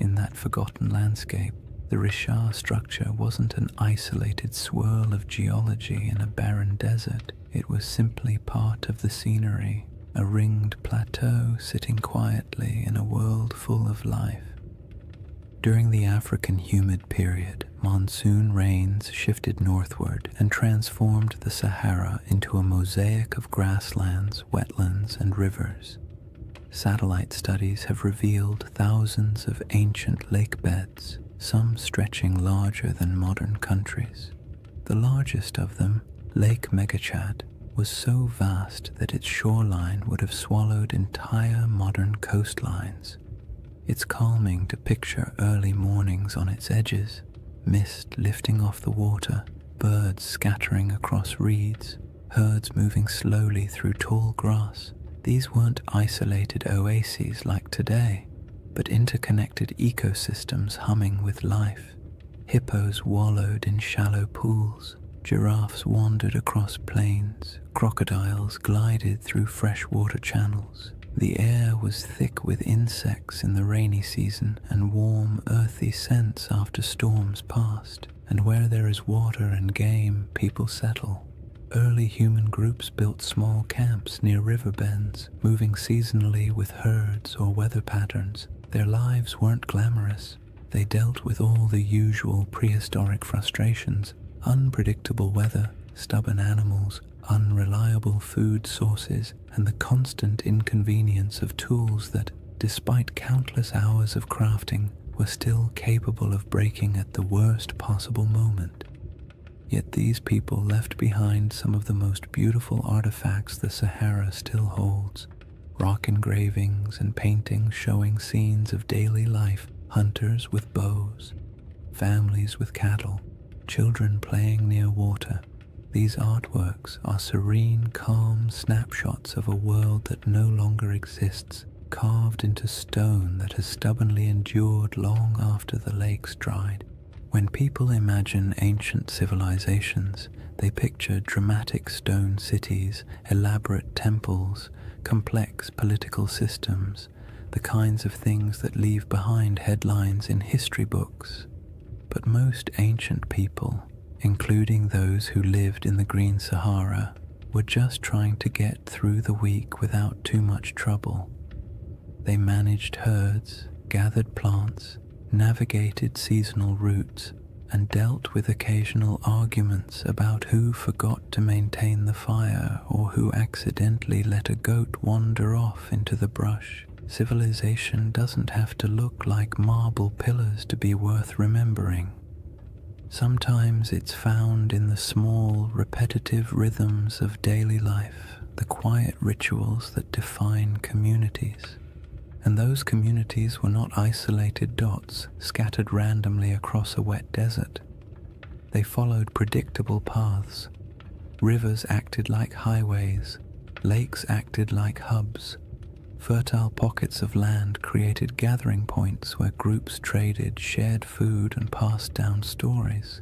In that forgotten landscape, the Richard structure wasn't an isolated swirl of geology in a barren desert. It was simply part of the scenery, a ringed plateau sitting quietly in a world full of life. During the African humid period, monsoon rains shifted northward and transformed the Sahara into a mosaic of grasslands, wetlands, and rivers. Satellite studies have revealed thousands of ancient lake beds, some stretching larger than modern countries. The largest of them, Lake Megachad, was so vast that its shoreline would have swallowed entire modern coastlines. It's calming to picture early mornings on its edges, mist lifting off the water, birds scattering across reeds, herds moving slowly through tall grass. These weren't isolated oases like today, but interconnected ecosystems humming with life. Hippos wallowed in shallow pools, giraffes wandered across plains, crocodiles glided through freshwater channels. The air was thick with insects in the rainy season and warm, earthy scents after storms passed. And where there is water and game, people settle. Early human groups built small camps near river bends, moving seasonally with herds or weather patterns. Their lives weren't glamorous. They dealt with all the usual prehistoric frustrations: unpredictable weather, stubborn animals, unreliable food sources, and the constant inconvenience of tools that, despite countless hours of crafting, were still capable of breaking at the worst possible moment. Yet these people left behind some of the most beautiful artifacts the Sahara still holds: rock engravings and paintings showing scenes of daily life, hunters with bows, families with cattle, children playing near water. These artworks are serene, calm snapshots of a world that no longer exists, carved into stone that has stubbornly endured long after the lakes dried. When people imagine ancient civilizations, they picture dramatic stone cities, elaborate temples, complex political systems, the kinds of things that leave behind headlines in history books. But most ancient people, including those who lived in the Green Sahara, were just trying to get through the week without too much trouble. They managed herds, gathered plants, navigated seasonal routes, and dealt with occasional arguments about who forgot to maintain the fire or who accidentally let a goat wander off into the brush. Civilization doesn't have to look like marble pillars to be worth remembering. Sometimes it's found in the small, repetitive rhythms of daily life, the quiet rituals that define communities. And those communities were not isolated dots scattered randomly across a wet desert. They followed predictable paths. Rivers acted like highways, lakes acted like hubs. Fertile pockets of land created gathering points where groups traded, shared food, and passed down stories.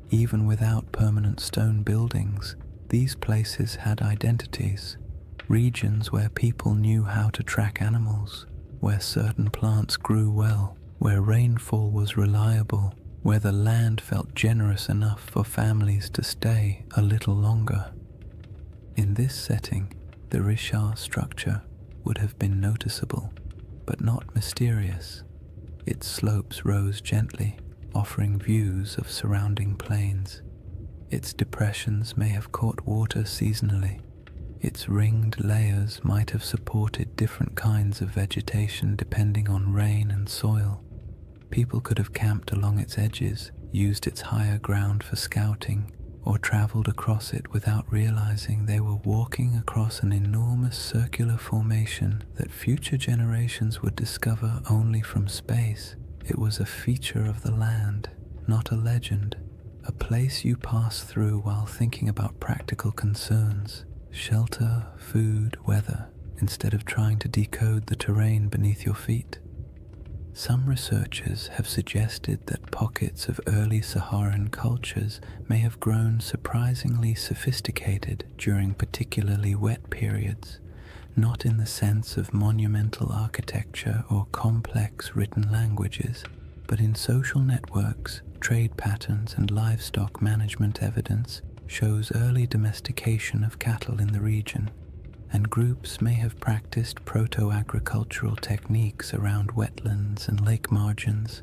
Even without permanent stone buildings, these places had identities, regions where people knew how to track animals, where certain plants grew well, where rainfall was reliable, where the land felt generous enough for families to stay a little longer. In this setting, the Richard structure would have been noticeable, but not mysterious. Its slopes rose gently, offering views of surrounding plains. Its depressions may have caught water seasonally. Its ringed layers might have supported different kinds of vegetation depending on rain and soil. People could have camped along its edges, used its higher ground for scouting, or traveled across it without realizing they were walking across an enormous circular formation that future generations would discover only from space. It was a feature of the land, not a legend, a place you pass through while thinking about practical concerns, shelter, food, weather, instead of trying to decode the terrain beneath your feet. Some researchers have suggested that pockets of early Saharan cultures may have grown surprisingly sophisticated during particularly wet periods, not in the sense of monumental architecture or complex written languages, but in social networks, trade patterns, and livestock management. Evidence shows early domestication of cattle in the region, and groups may have practiced proto-agricultural techniques around wetlands and lake margins.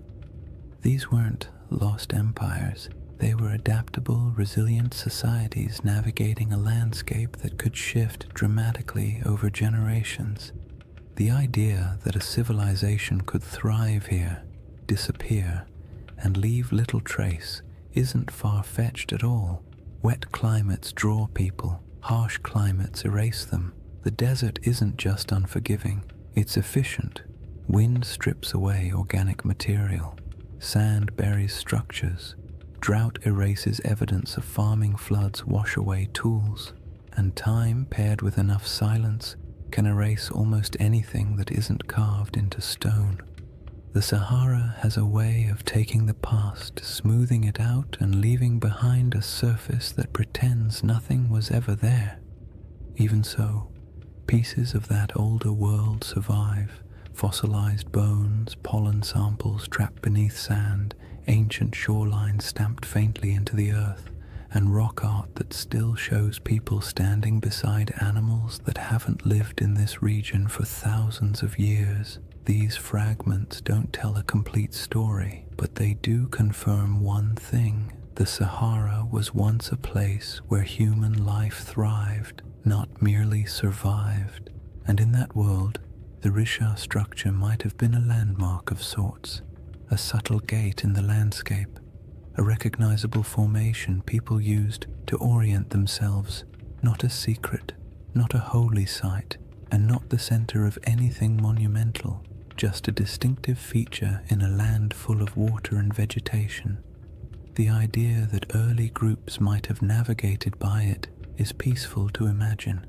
These weren't lost empires. They were adaptable, resilient societies navigating a landscape that could shift dramatically over generations. The idea that a civilization could thrive here, disappear, and leave little trace isn't far-fetched at all. Wet climates draw people, harsh climates erase them. The desert isn't just unforgiving, it's efficient. Wind strips away organic material. Sand buries structures. Drought erases evidence of farming. Floods wash away tools. And time, paired with enough silence, can erase almost anything that isn't carved into stone. The Sahara has a way of taking the past, smoothing it out, and leaving behind a surface that pretends nothing was ever there. Even so, pieces of that older world survive: fossilized bones, pollen samples trapped beneath sand, ancient shorelines stamped faintly into the earth, and rock art that still shows people standing beside animals that haven't lived in this region for thousands of years. These fragments don't tell a complete story, but they do confirm one thing: the Sahara was once a place where human life thrived, not merely survived. And in that world, the Risha structure might have been a landmark of sorts, a subtle gate in the landscape, a recognizable formation people used to orient themselves, not a secret, not a holy site, and not the center of anything monumental, just a distinctive feature in a land full of water and vegetation. The idea that early groups might have navigated by it is peaceful to imagine.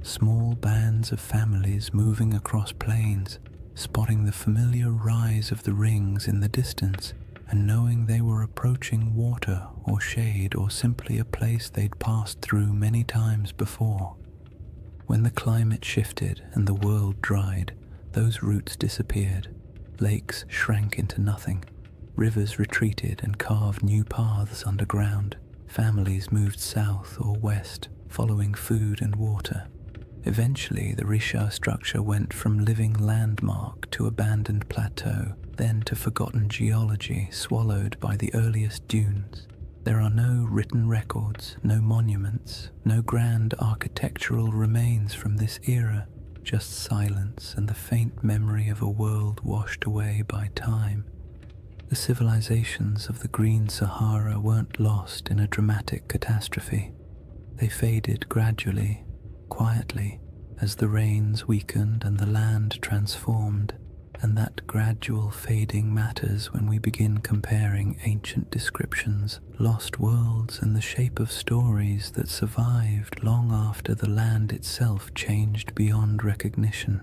Small bands of families moving across plains, spotting the familiar rise of the rings in the distance, and knowing they were approaching water or shade or simply a place they'd passed through many times before. When the climate shifted and the world dried, those routes disappeared. Lakes shrank into nothing. Rivers retreated and carved new paths underground. Families moved south or west, following food and water. Eventually, the Risha structure went from living landmark to abandoned plateau, then to forgotten geology swallowed by the earliest dunes. There are no written records, no monuments, no grand architectural remains from this era, just silence and the faint memory of a world washed away by time. The civilizations of the Green Sahara weren't lost in a dramatic catastrophe. They faded gradually, quietly, as the rains weakened and the land transformed, and that gradual fading matters when we begin comparing ancient descriptions, lost worlds, and the shape of stories that survived long after the land itself changed beyond recognition.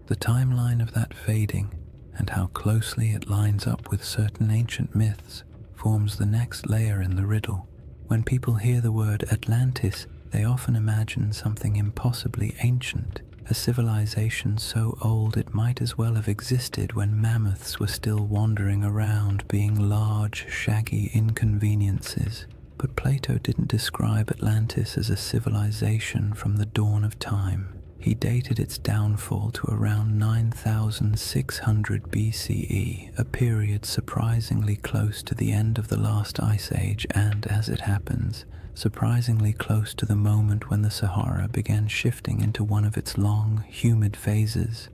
The timeline of that fading, and how closely it lines up with certain ancient myths, forms the next layer in the riddle. When people hear the word Atlantis, they often imagine something impossibly ancient, a civilization so old it might as well have existed when mammoths were still wandering around, being large, shaggy inconveniences. But Plato didn't describe Atlantis as a civilization from the dawn of time. He dated its downfall to around 9,600 BCE, a period surprisingly close to the end of the last ice age and, as it happens, surprisingly close to the moment when the Sahara began shifting into one of its long, humid phases.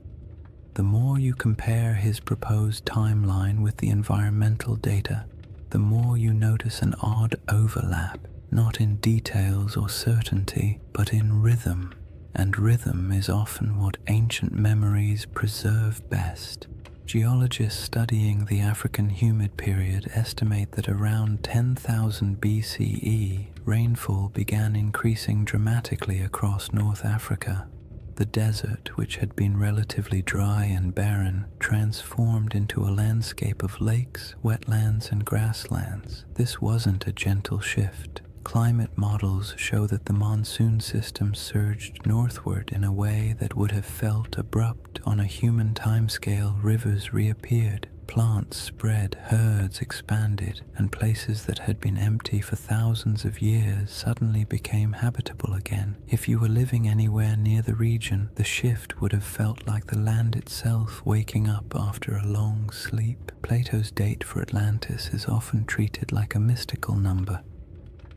The more you compare his proposed timeline with the environmental data, the more you notice an odd overlap. not in details or certainty, but in rhythm. And rhythm is often what ancient memories preserve best. Geologists studying the African humid period estimate that around 10,000 BCE, rainfall began increasing dramatically across North Africa. The desert, which had been relatively dry and barren, transformed into a landscape of lakes, wetlands, and grasslands. This wasn't a gentle shift. Climate models show that the monsoon system surged northward in a way that would have felt abrupt on a human timescale. Rivers reappeared, plants spread, herds expanded, and places that had been empty for thousands of years suddenly became habitable again. If you were living anywhere near the region, the shift would have felt like the land itself waking up after a long sleep. Plato's date for Atlantis is often treated like a mystical number.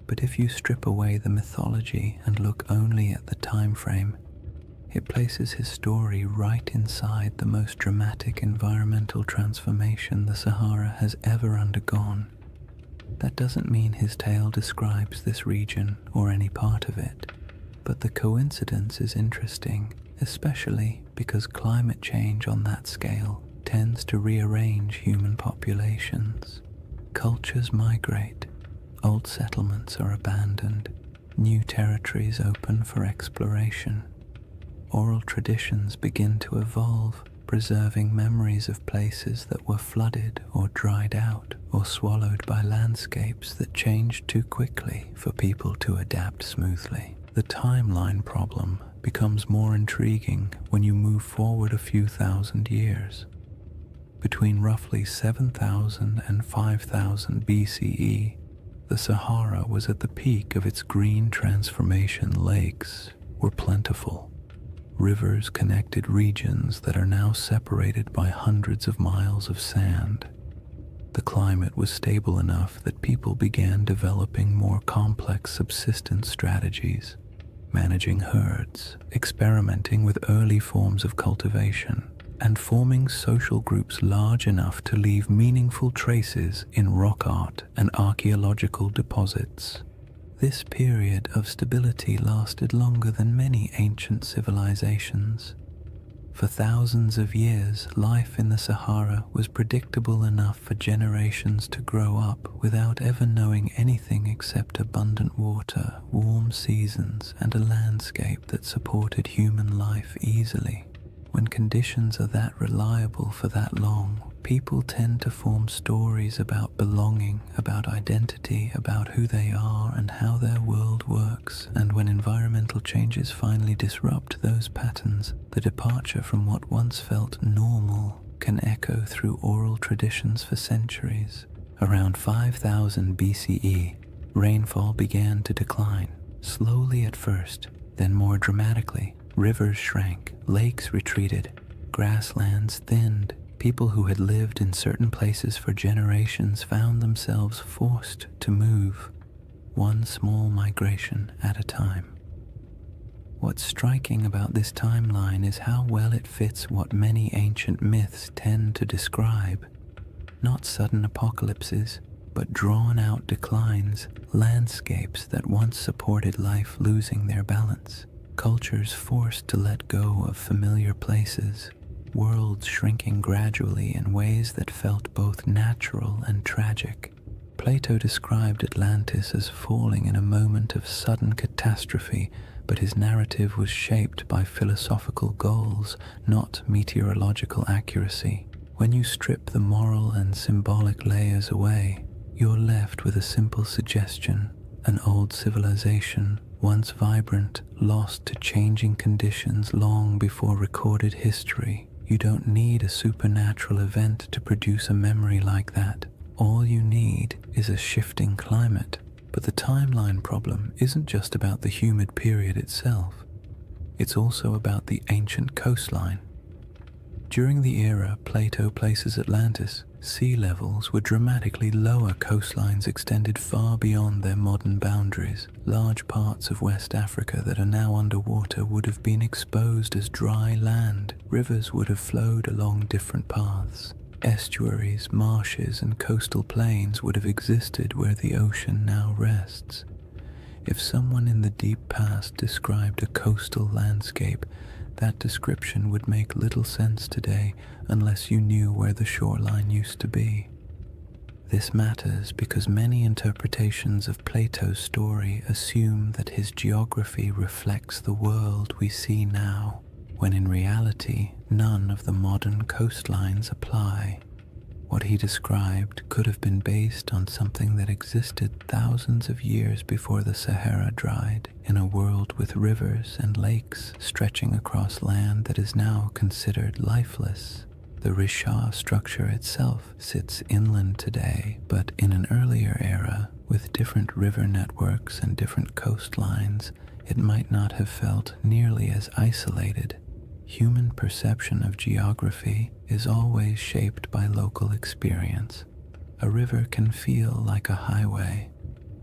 But if you strip away the mythology and look only at the time frame, it places his story right inside the most dramatic environmental transformation the Sahara has ever undergone. That doesn't mean his tale describes this region or any part of it, but the coincidence is interesting, especially because climate change on that scale tends to rearrange human populations. Cultures migrate. Old settlements are abandoned, new territories open for exploration. Oral traditions begin to evolve, preserving memories of places that were flooded or dried out or swallowed by landscapes that changed too quickly for people to adapt smoothly. The timeline problem becomes more intriguing when you move forward a few thousand years. Between roughly 7,000 and 5,000 BCE, the Sahara was at the peak of its green transformation. Lakes were plentiful. Rivers connected regions that are now separated by hundreds of miles of sand. The climate was stable enough that people began developing more complex subsistence strategies, managing herds, experimenting with early forms of cultivation, and forming social groups large enough to leave meaningful traces in rock art and archaeological deposits. This period of stability lasted longer than many ancient civilizations. For thousands of years, life in the Sahara was predictable enough for generations to grow up without ever knowing anything except abundant water, warm seasons, and a landscape that supported human life easily. When conditions are that reliable for that long, people tend to form stories about belonging, about identity, about who they are and how their world works. And when environmental changes finally disrupt those patterns, the departure from what once felt normal can echo through oral traditions for centuries. Around 5000 BCE, rainfall began to decline, slowly at first, then more dramatically. Rivers shrank, lakes retreated, grasslands thinned. People who had lived in certain places for generations found themselves forced to move, one small migration at a time. What's striking about this timeline is how well it fits what many ancient myths tend to describe. Not sudden apocalypses, but drawn-out declines, landscapes that once supported life losing their balance. Cultures forced to let go of familiar places, worlds shrinking gradually in ways that felt both natural and tragic. Plato described Atlantis as falling in a moment of sudden catastrophe, but his narrative was shaped by philosophical goals, not meteorological accuracy. When you strip the moral and symbolic layers away, you're left with a simple suggestion: an old civilization, once vibrant, lost to changing conditions long before recorded history. You don't need a supernatural event to produce a memory like that. All you need is a shifting climate. But the timeline problem isn't just about the humid period itself. It's also about the ancient coastline. During the era Plato places Atlantis, sea levels were dramatically lower. Coastlines extended far beyond their modern boundaries. Large parts of West Africa that are now underwater would have been exposed as dry land. Rivers would have flowed along different paths. Estuaries, marshes, and coastal plains would have existed where the ocean now rests. If someone in the deep past described a coastal landscape, that description would make little sense today unless you knew where the shoreline used to be. This matters because many interpretations of Plato's story assume that his geography reflects the world we see now, when in reality none of the modern coastlines apply. What he described could have been based on something that existed thousands of years before the Sahara dried, in a world with rivers and lakes stretching across land that is now considered lifeless. The Risha structure itself sits inland today, but in an earlier era, with different river networks and different coastlines, it might not have felt nearly as isolated. Human perception of geography is always shaped by local experience. A river can feel like a highway.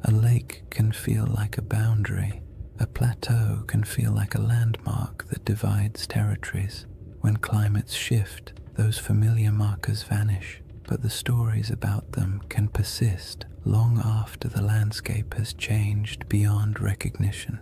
A lake can feel like a boundary. A plateau can feel like a landmark that divides territories. When climates shift, those familiar markers vanish, but the stories about them can persist long after the landscape has changed beyond recognition.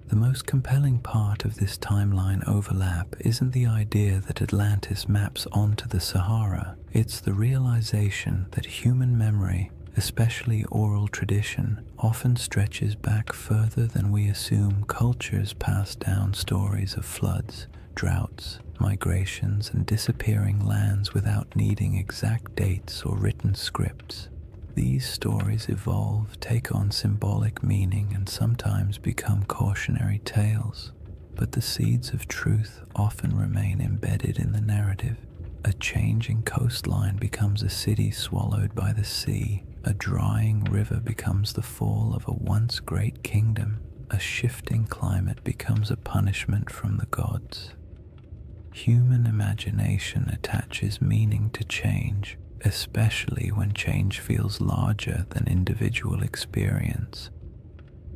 The most compelling part of this timeline overlap isn't the idea that Atlantis maps onto the Sahara, it's the realization that human memory, especially oral tradition, often stretches back further than we assume. Cultures pass down stories of floods, droughts, migrations, and disappearing lands without needing exact dates or written scripts. These stories evolve, take on symbolic meaning, and sometimes become cautionary tales. But the seeds of truth often remain embedded in the narrative. A changing coastline becomes a city swallowed by the sea. A drying river becomes the fall of a once great kingdom. A shifting climate becomes a punishment from the gods. Human imagination attaches meaning to change, especially when change feels larger than individual experience.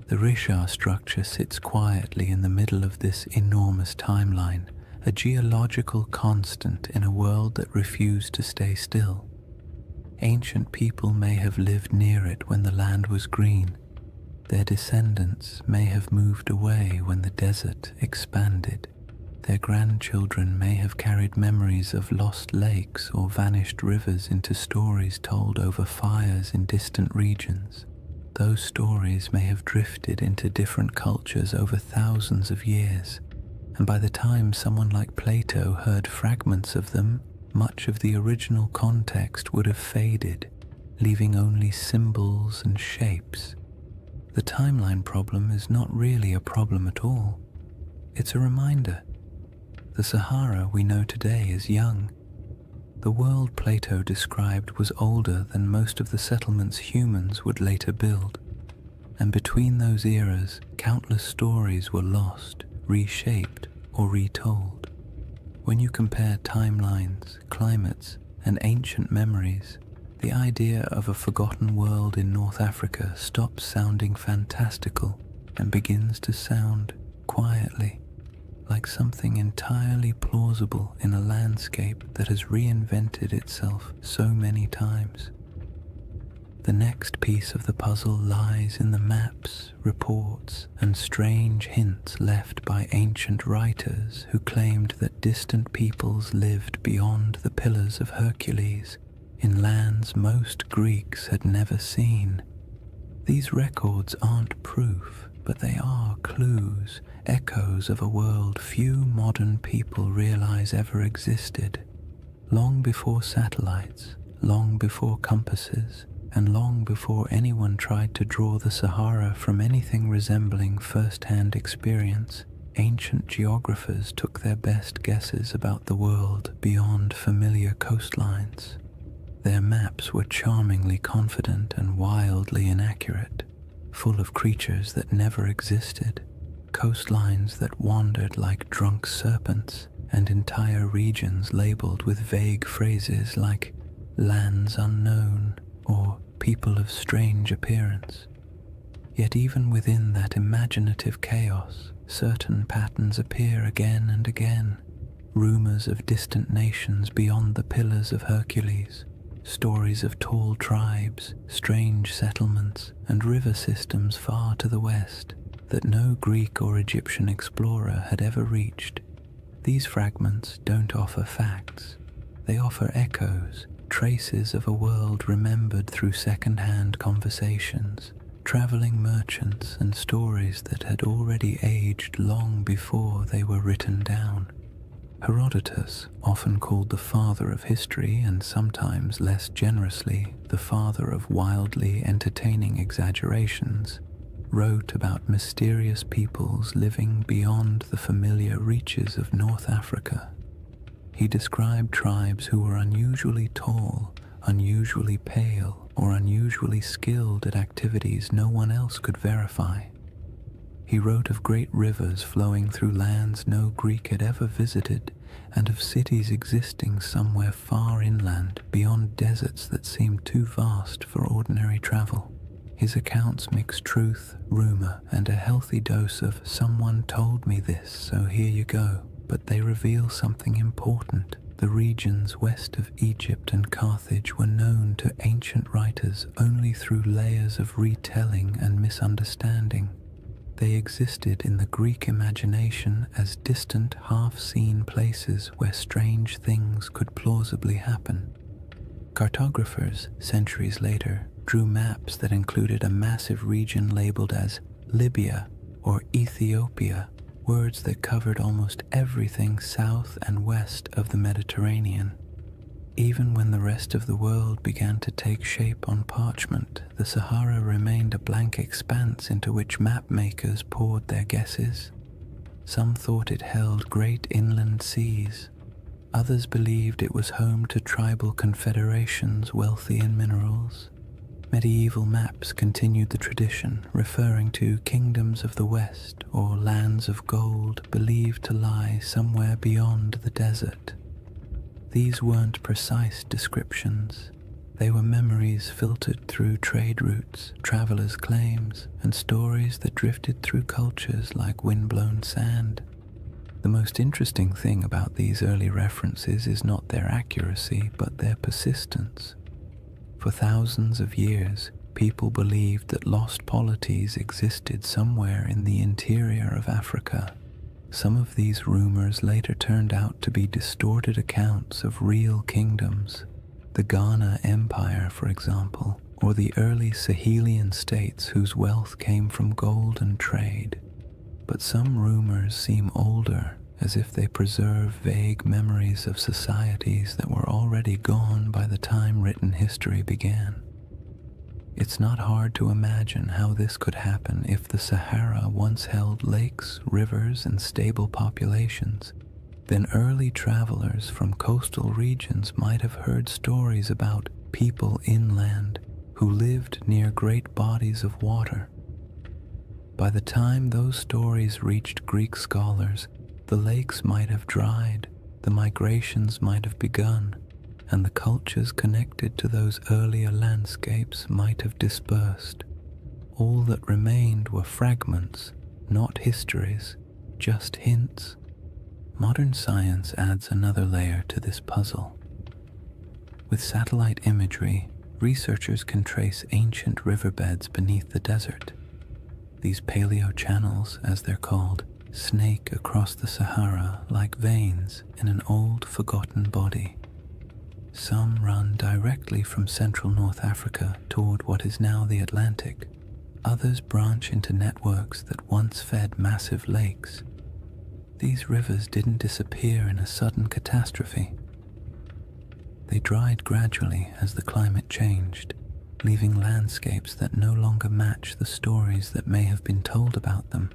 The Risha structure sits quietly in the middle of this enormous timeline, a geological constant in a world that refused to stay still. Ancient people may have lived near it when the land was green. Their descendants may have moved away when the desert expanded. Their grandchildren may have carried memories of lost lakes or vanished rivers into stories told over fires in distant regions. Those stories may have drifted into different cultures over thousands of years, and by the time someone like Plato heard fragments of them, much of the original context would have faded, leaving only symbols and shapes. The timeline problem is not really a problem at all. It's a reminder. The Sahara we know today is young. The world Plato described was older than most of the settlements humans would later build. And between those eras, countless stories were lost, reshaped, or retold. When you compare timelines, climates, and ancient memories, the idea of a forgotten world in North Africa stops sounding fantastical and begins to sound, quietly, like something entirely plausible in a landscape that has reinvented itself so many times. The next piece of the puzzle lies in the maps, reports, and strange hints left by ancient writers who claimed that distant peoples lived beyond the Pillars of Hercules, in lands most Greeks had never seen. These records aren't proof, but they are clues, echoes of a world few modern people realize ever existed. Long before satellites, long before compasses, and long before anyone tried to draw the Sahara from anything resembling first-hand experience, ancient geographers took their best guesses about the world beyond familiar coastlines. Their maps were charmingly confident and wildly inaccurate, full of creatures that never existed, coastlines that wandered like drunk serpents, and entire regions labeled with vague phrases like lands unknown or people of strange appearance. Yet even within that imaginative chaos, certain patterns appear again and again. Rumors of distant nations beyond the Pillars of Hercules, stories of tall tribes, strange settlements, and river systems far to the west that no Greek or Egyptian explorer had ever reached. These fragments don't offer facts. They offer echoes, traces of a world remembered through second-hand conversations, traveling merchants, and stories that had already aged long before they were written down. Herodotus, often called the father of history and sometimes less generously the father of wildly entertaining exaggerations, wrote about mysterious peoples living beyond the familiar reaches of North Africa. He described tribes who were unusually tall, unusually pale, or unusually skilled at activities no one else could verify. He wrote of great rivers flowing through lands no Greek had ever visited, and of cities existing somewhere far inland beyond deserts that seemed too vast for ordinary travel. His accounts mix truth, rumor, and a healthy dose of "someone told me this, so here you go," but they reveal something important. The regions west of Egypt and Carthage were known to ancient writers only through layers of retelling and misunderstanding. They existed in the Greek imagination as distant, half-seen places where strange things could plausibly happen. Cartographers, centuries later, drew maps that included a massive region labeled as Libya or Ethiopia, words that covered almost everything south and west of the Mediterranean. Even when the rest of the world began to take shape on parchment, the Sahara remained a blank expanse into which map makers poured their guesses. Some thought it held great inland seas. Others believed it was home to tribal confederations wealthy in minerals. Medieval maps continued the tradition, referring to kingdoms of the West or lands of gold believed to lie somewhere beyond the desert. These weren't precise descriptions. They were memories filtered through trade routes, travelers' claims, and stories that drifted through cultures like windblown sand. The most interesting thing about these early references is not their accuracy, but their persistence. For thousands of years, people believed that lost polities existed somewhere in the interior of Africa. Some of these rumors later turned out to be distorted accounts of real kingdoms. The Ghana Empire, for example, or the early Sahelian states whose wealth came from gold and trade. But some rumors seem older, as if they preserve vague memories of societies that were already gone by the time written history began. It's not hard to imagine how this could happen if the Sahara once held lakes, rivers, and stable populations. Then early travelers from coastal regions might have heard stories about people inland who lived near great bodies of water. By the time those stories reached Greek scholars, the lakes might have dried, the migrations might have begun, and the cultures connected to those earlier landscapes might have dispersed. All that remained were fragments, not histories, just hints. Modern science adds another layer to this puzzle. With satellite imagery, researchers can trace ancient riverbeds beneath the desert. These paleo-channels, as they're called, snake across the Sahara like veins in an old, forgotten body. Some run directly from central North Africa toward what is now the Atlantic. Others branch into networks that once fed massive lakes. These rivers didn't disappear in a sudden catastrophe. They dried gradually as the climate changed, leaving landscapes that no longer match the stories that may have been told about them.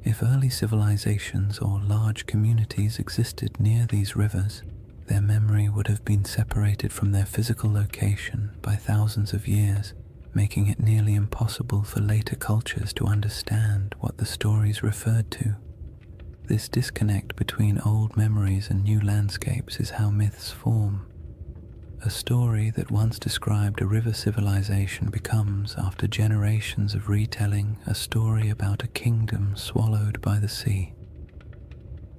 If early civilizations or large communities existed near these rivers, their memory would have been separated from their physical location by thousands of years, making it nearly impossible for later cultures to understand what the stories referred to. This disconnect between old memories and new landscapes is how myths form. A story that once described a river civilization becomes, after generations of retelling, a story about a kingdom swallowed by the sea.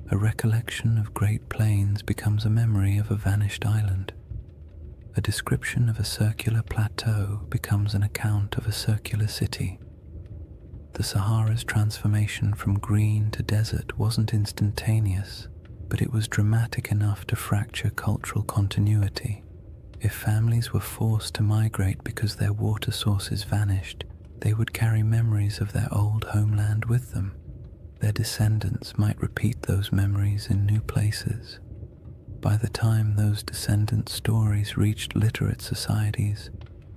A recollection of Great Plains becomes a memory of a vanished island. A description of a circular plateau becomes an account of a circular city. The Sahara's transformation from green to desert wasn't instantaneous, but it was dramatic enough to fracture cultural continuity. If families were forced to migrate because their water sources vanished, they would carry memories of their old homeland with them. Their descendants might repeat those memories in new places. By the time those descendant stories reached literate societies,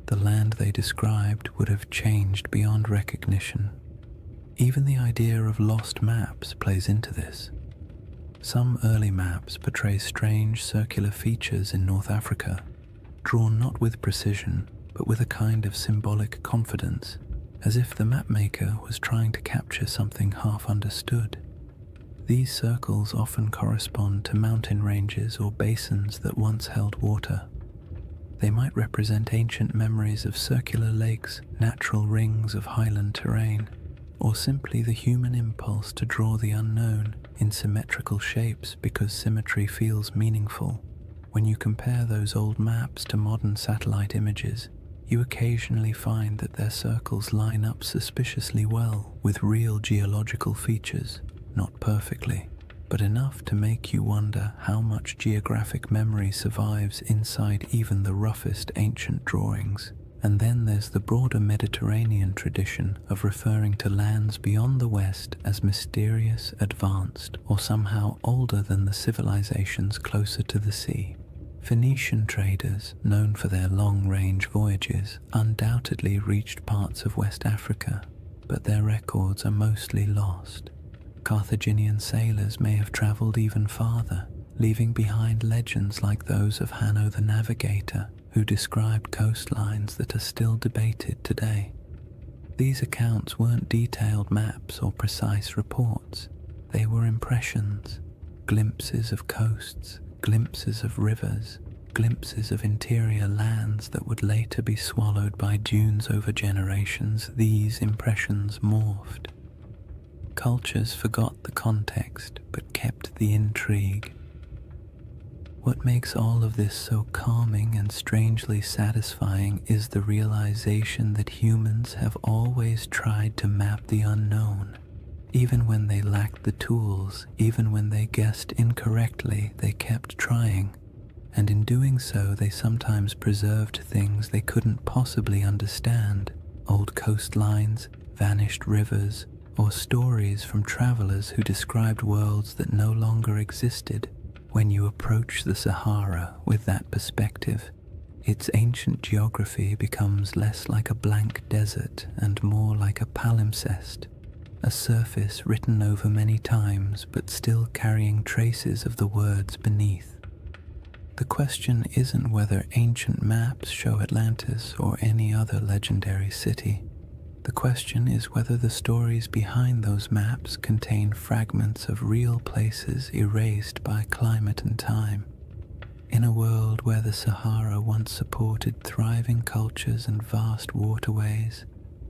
the land they described would have changed beyond recognition. Even the idea of lost maps plays into this. Some early maps portray strange circular features in North Africa, drawn not with precision, but with a kind of symbolic confidence, as if the mapmaker was trying to capture something half understood. These circles often correspond to mountain ranges or basins that once held water. They might represent ancient memories of circular lakes, natural rings of highland terrain, or simply the human impulse to draw the unknown in symmetrical shapes because symmetry feels meaningful. When you compare those old maps to modern satellite images, you occasionally find that their circles line up suspiciously well with real geological features, not perfectly, but enough to make you wonder how much geographic memory survives inside even the roughest ancient drawings. And then there's the broader Mediterranean tradition of referring to lands beyond the West as mysterious, advanced, or somehow older than the civilizations closer to the sea. Phoenician traders, known for their long-range voyages, undoubtedly reached parts of West Africa, but their records are mostly lost. Carthaginian sailors may have traveled even farther, leaving behind legends like those of Hanno the Navigator, who described coastlines that are still debated today. These accounts weren't detailed maps or precise reports. They were impressions, glimpses of coasts, glimpses of rivers, glimpses of interior lands that would later be swallowed by dunes over generations. These impressions morphed. Cultures forgot the context but kept the intrigue. What makes all of this so calming and strangely satisfying is the realization that humans have always tried to map the unknown. Even when they lacked the tools, even when they guessed incorrectly, they kept trying. And in doing so, they sometimes preserved things they couldn't possibly understand. Old coastlines, vanished rivers, or stories from travelers who described worlds that no longer existed. When you approach the Sahara with that perspective, its ancient geography becomes less like a blank desert and more like a palimpsest, a surface written over many times but still carrying traces of the words beneath. The question isn't whether ancient maps show Atlantis or any other legendary city. The question is whether the stories behind those maps contain fragments of real places erased by climate and time. In a world where the Sahara once supported thriving cultures and vast waterways,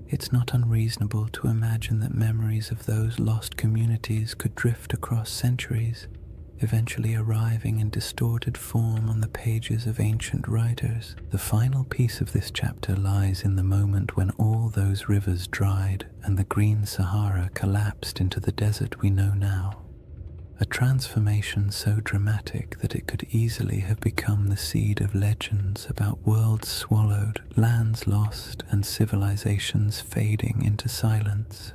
it's not unreasonable to imagine that memories of those lost communities could drift across centuries, eventually arriving in distorted form on the pages of ancient writers. The final piece of this chapter lies in the moment when all those rivers dried and the green Sahara collapsed into the desert we know now. A transformation so dramatic that it could easily have become the seed of legends about worlds swallowed, lands lost, and civilizations fading into silence.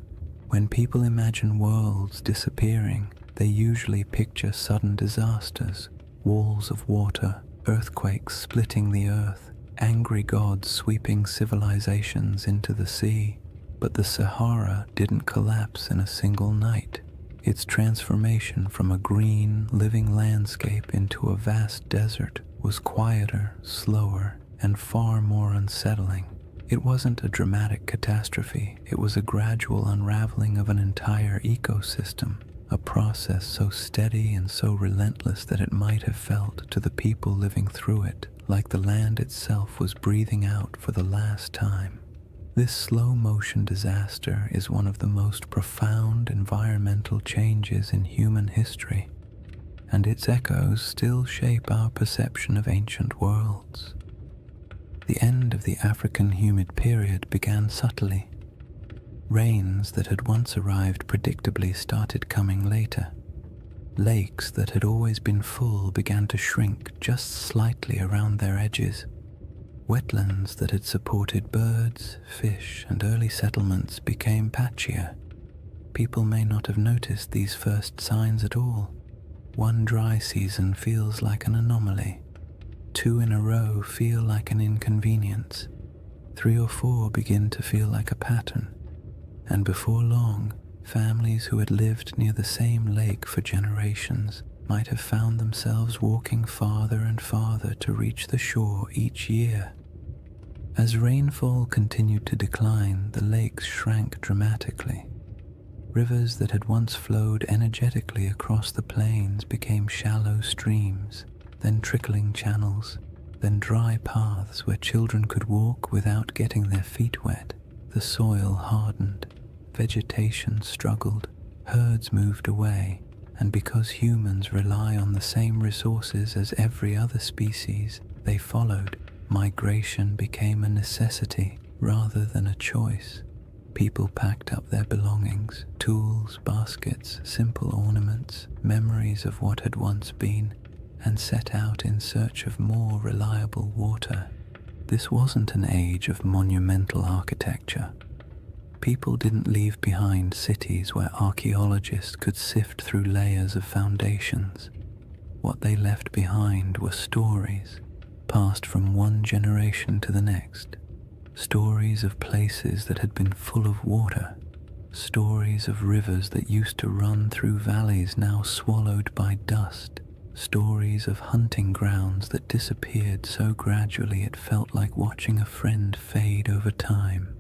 When people imagine worlds disappearing, they usually picture sudden disasters, walls of water, earthquakes splitting the earth, angry gods sweeping civilizations into the sea. But the Sahara didn't collapse in a single night. Its transformation from a green, living landscape into a vast desert was quieter, slower, and far more unsettling. It wasn't a dramatic catastrophe, it was a gradual unraveling of an entire ecosystem. A process so steady and so relentless that it might have felt to the people living through it like the land itself was breathing out for the last time. This slow-motion disaster is one of the most profound environmental changes in human history, and its echoes still shape our perception of ancient worlds. The end of the African humid period began subtly. Rains that had once arrived predictably started coming later. Lakes that had always been full began to shrink just slightly around their edges. Wetlands that had supported birds, fish, and early settlements became patchier. People may not have noticed these first signs at all. One dry season feels like an anomaly. 2 in a row feel like an inconvenience. 3 or 4 begin to feel like a pattern. And before long, families who had lived near the same lake for generations might have found themselves walking farther and farther to reach the shore each year. As rainfall continued to decline, the lakes shrank dramatically. Rivers that had once flowed energetically across the plains became shallow streams, then trickling channels, then dry paths where children could walk without getting their feet wet. The soil hardened, vegetation struggled, herds moved away, and because humans rely on the same resources as every other species, they followed. Migration became a necessity rather than a choice. People packed up their belongings, tools, baskets, simple ornaments, memories of what had once been, and set out in search of more reliable water. This wasn't an age of monumental architecture. People didn't leave behind cities where archaeologists could sift through layers of foundations. What they left behind were stories, passed from one generation to the next. Stories of places that had been full of water. Stories of rivers that used to run through valleys now swallowed by dust. Stories of hunting grounds that disappeared so gradually it felt like watching a friend fade over time.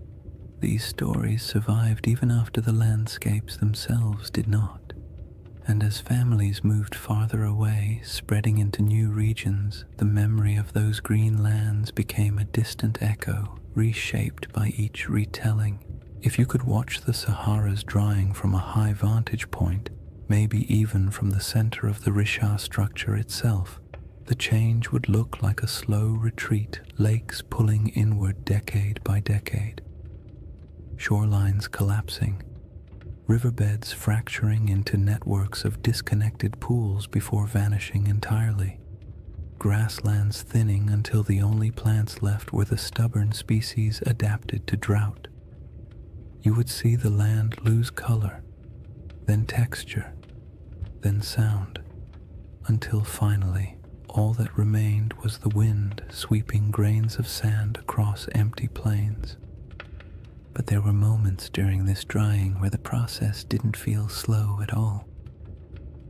These stories survived even after the landscapes themselves did not. And as families moved farther away, spreading into new regions, the memory of those green lands became a distant echo, reshaped by each retelling. If you could watch the Sahara's drying from a high vantage point, maybe even from the center of the Richard structure itself, the change would look like a slow retreat, lakes pulling inward decade by decade. Shorelines collapsing, riverbeds fracturing into networks of disconnected pools before vanishing entirely, grasslands thinning until the only plants left were the stubborn species adapted to drought. You would see the land lose color, then texture, then sound, until finally all that remained was the wind sweeping grains of sand across empty plains. But there were moments during this drying where the process didn't feel slow at all.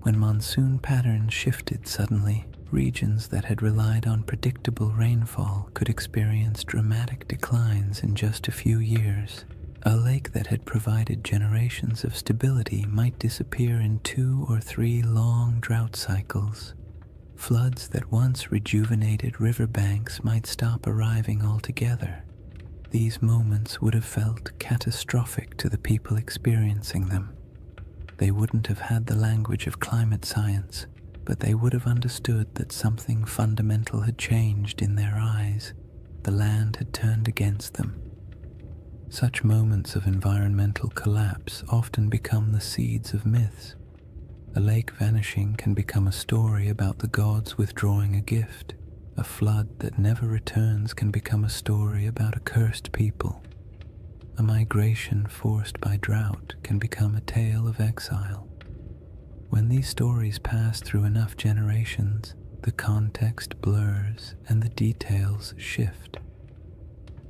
When monsoon patterns shifted suddenly, regions that had relied on predictable rainfall could experience dramatic declines in just a few years. A lake that had provided generations of stability might disappear in 2 or 3 long drought cycles. Floods that once rejuvenated riverbanks might stop arriving altogether. These moments would have felt catastrophic to the people experiencing them. They wouldn't have had the language of climate science, but they would have understood that something fundamental had changed in their eyes. The land had turned against them. Such moments of environmental collapse often become the seeds of myths. A lake vanishing can become a story about the gods withdrawing a gift. A flood that never returns can become a story about a cursed people. A migration forced by drought can become a tale of exile. When these stories pass through enough generations, the context blurs and the details shift.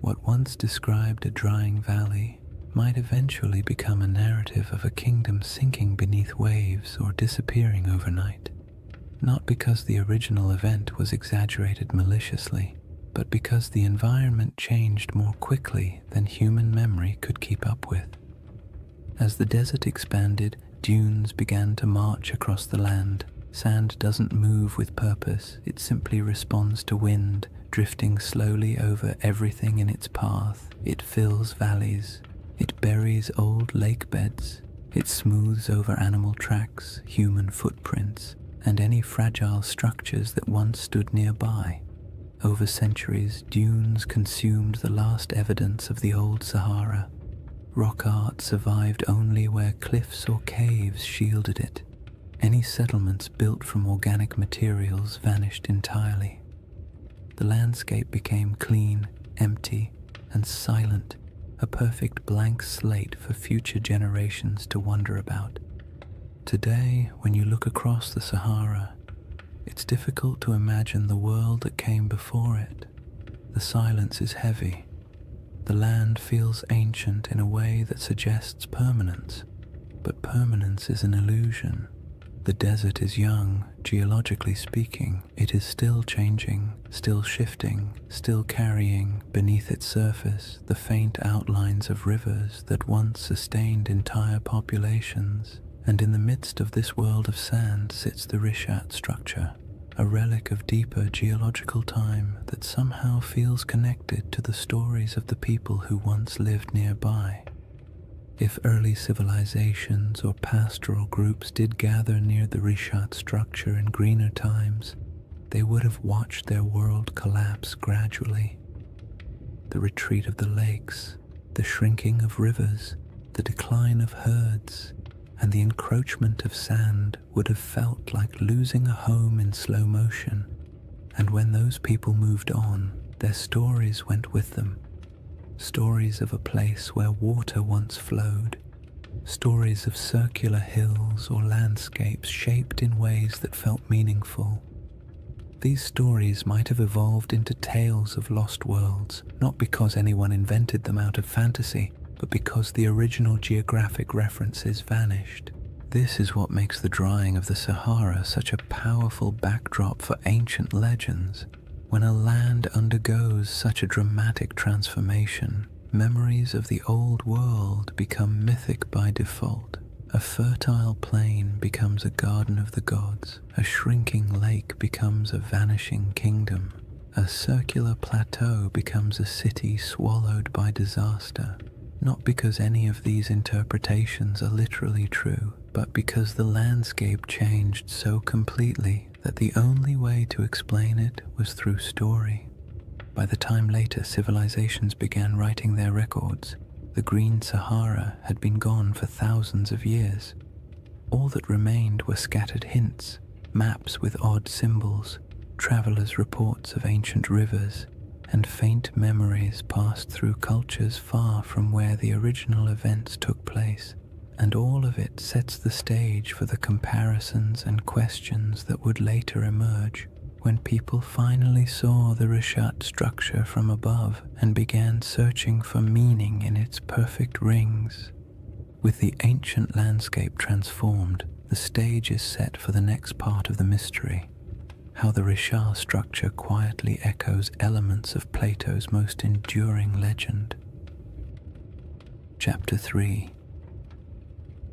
What once described a drying valley might eventually become a narrative of a kingdom sinking beneath waves or disappearing overnight. Not because the original event was exaggerated maliciously, but because the environment changed more quickly than human memory could keep up with. As the desert expanded, dunes began to march across the land. Sand doesn't move with purpose, it simply responds to wind, drifting slowly over everything in its path. It fills valleys, it buries old lake beds, it smooths over animal tracks, human footprints, and any fragile structures that once stood nearby. Over centuries, dunes consumed the last evidence of the old Sahara. Rock art survived only where cliffs or caves shielded it. Any settlements built from organic materials vanished entirely. The landscape became clean, empty, and silent, a perfect blank slate for future generations to wonder about. Today, when you look across the Sahara, it's difficult to imagine the world that came before it. The silence is heavy. The land feels ancient in a way that suggests permanence, but permanence is an illusion. The desert is young, geologically speaking. It is still changing, still shifting, still carrying beneath its surface the faint outlines of rivers that once sustained entire populations. And in the midst of this world of sand sits the Rishat structure, a relic of deeper geological time that somehow feels connected to the stories of the people who once lived nearby. If early civilizations or pastoral groups did gather near the Rishat structure in greener times, they would have watched their world collapse gradually. The retreat of the lakes, the shrinking of rivers, the decline of herds, and the encroachment of sand would have felt like losing a home in slow motion. And when those people moved on, their stories went with them. Stories of a place where water once flowed. Stories of circular hills or landscapes shaped in ways that felt meaningful. These stories might have evolved into tales of lost worlds, not because anyone invented them out of fantasy, but because the original geographic references vanished. This is what makes the drying of the Sahara such a powerful backdrop for ancient legends. When a land undergoes such a dramatic transformation, memories of the old world become mythic by default. A fertile plain becomes a garden of the gods. A shrinking lake becomes a vanishing kingdom. A circular plateau becomes a city swallowed by disaster. Not because any of these interpretations are literally true, but because the landscape changed so completely that the only way to explain it was through story. By the time later civilizations began writing their records, the Green Sahara had been gone for thousands of years. All that remained were scattered hints, maps with odd symbols, travelers' reports of ancient rivers, and faint memories passed through cultures far from where the original events took place. And all of it sets the stage for the comparisons and questions that would later emerge when people finally saw the Rishat structure from above and began searching for meaning in its perfect rings. With the ancient landscape transformed, the stage is set for the next part of the mystery. How the Rishat structure quietly echoes elements of Plato's most enduring legend. Chapter 3.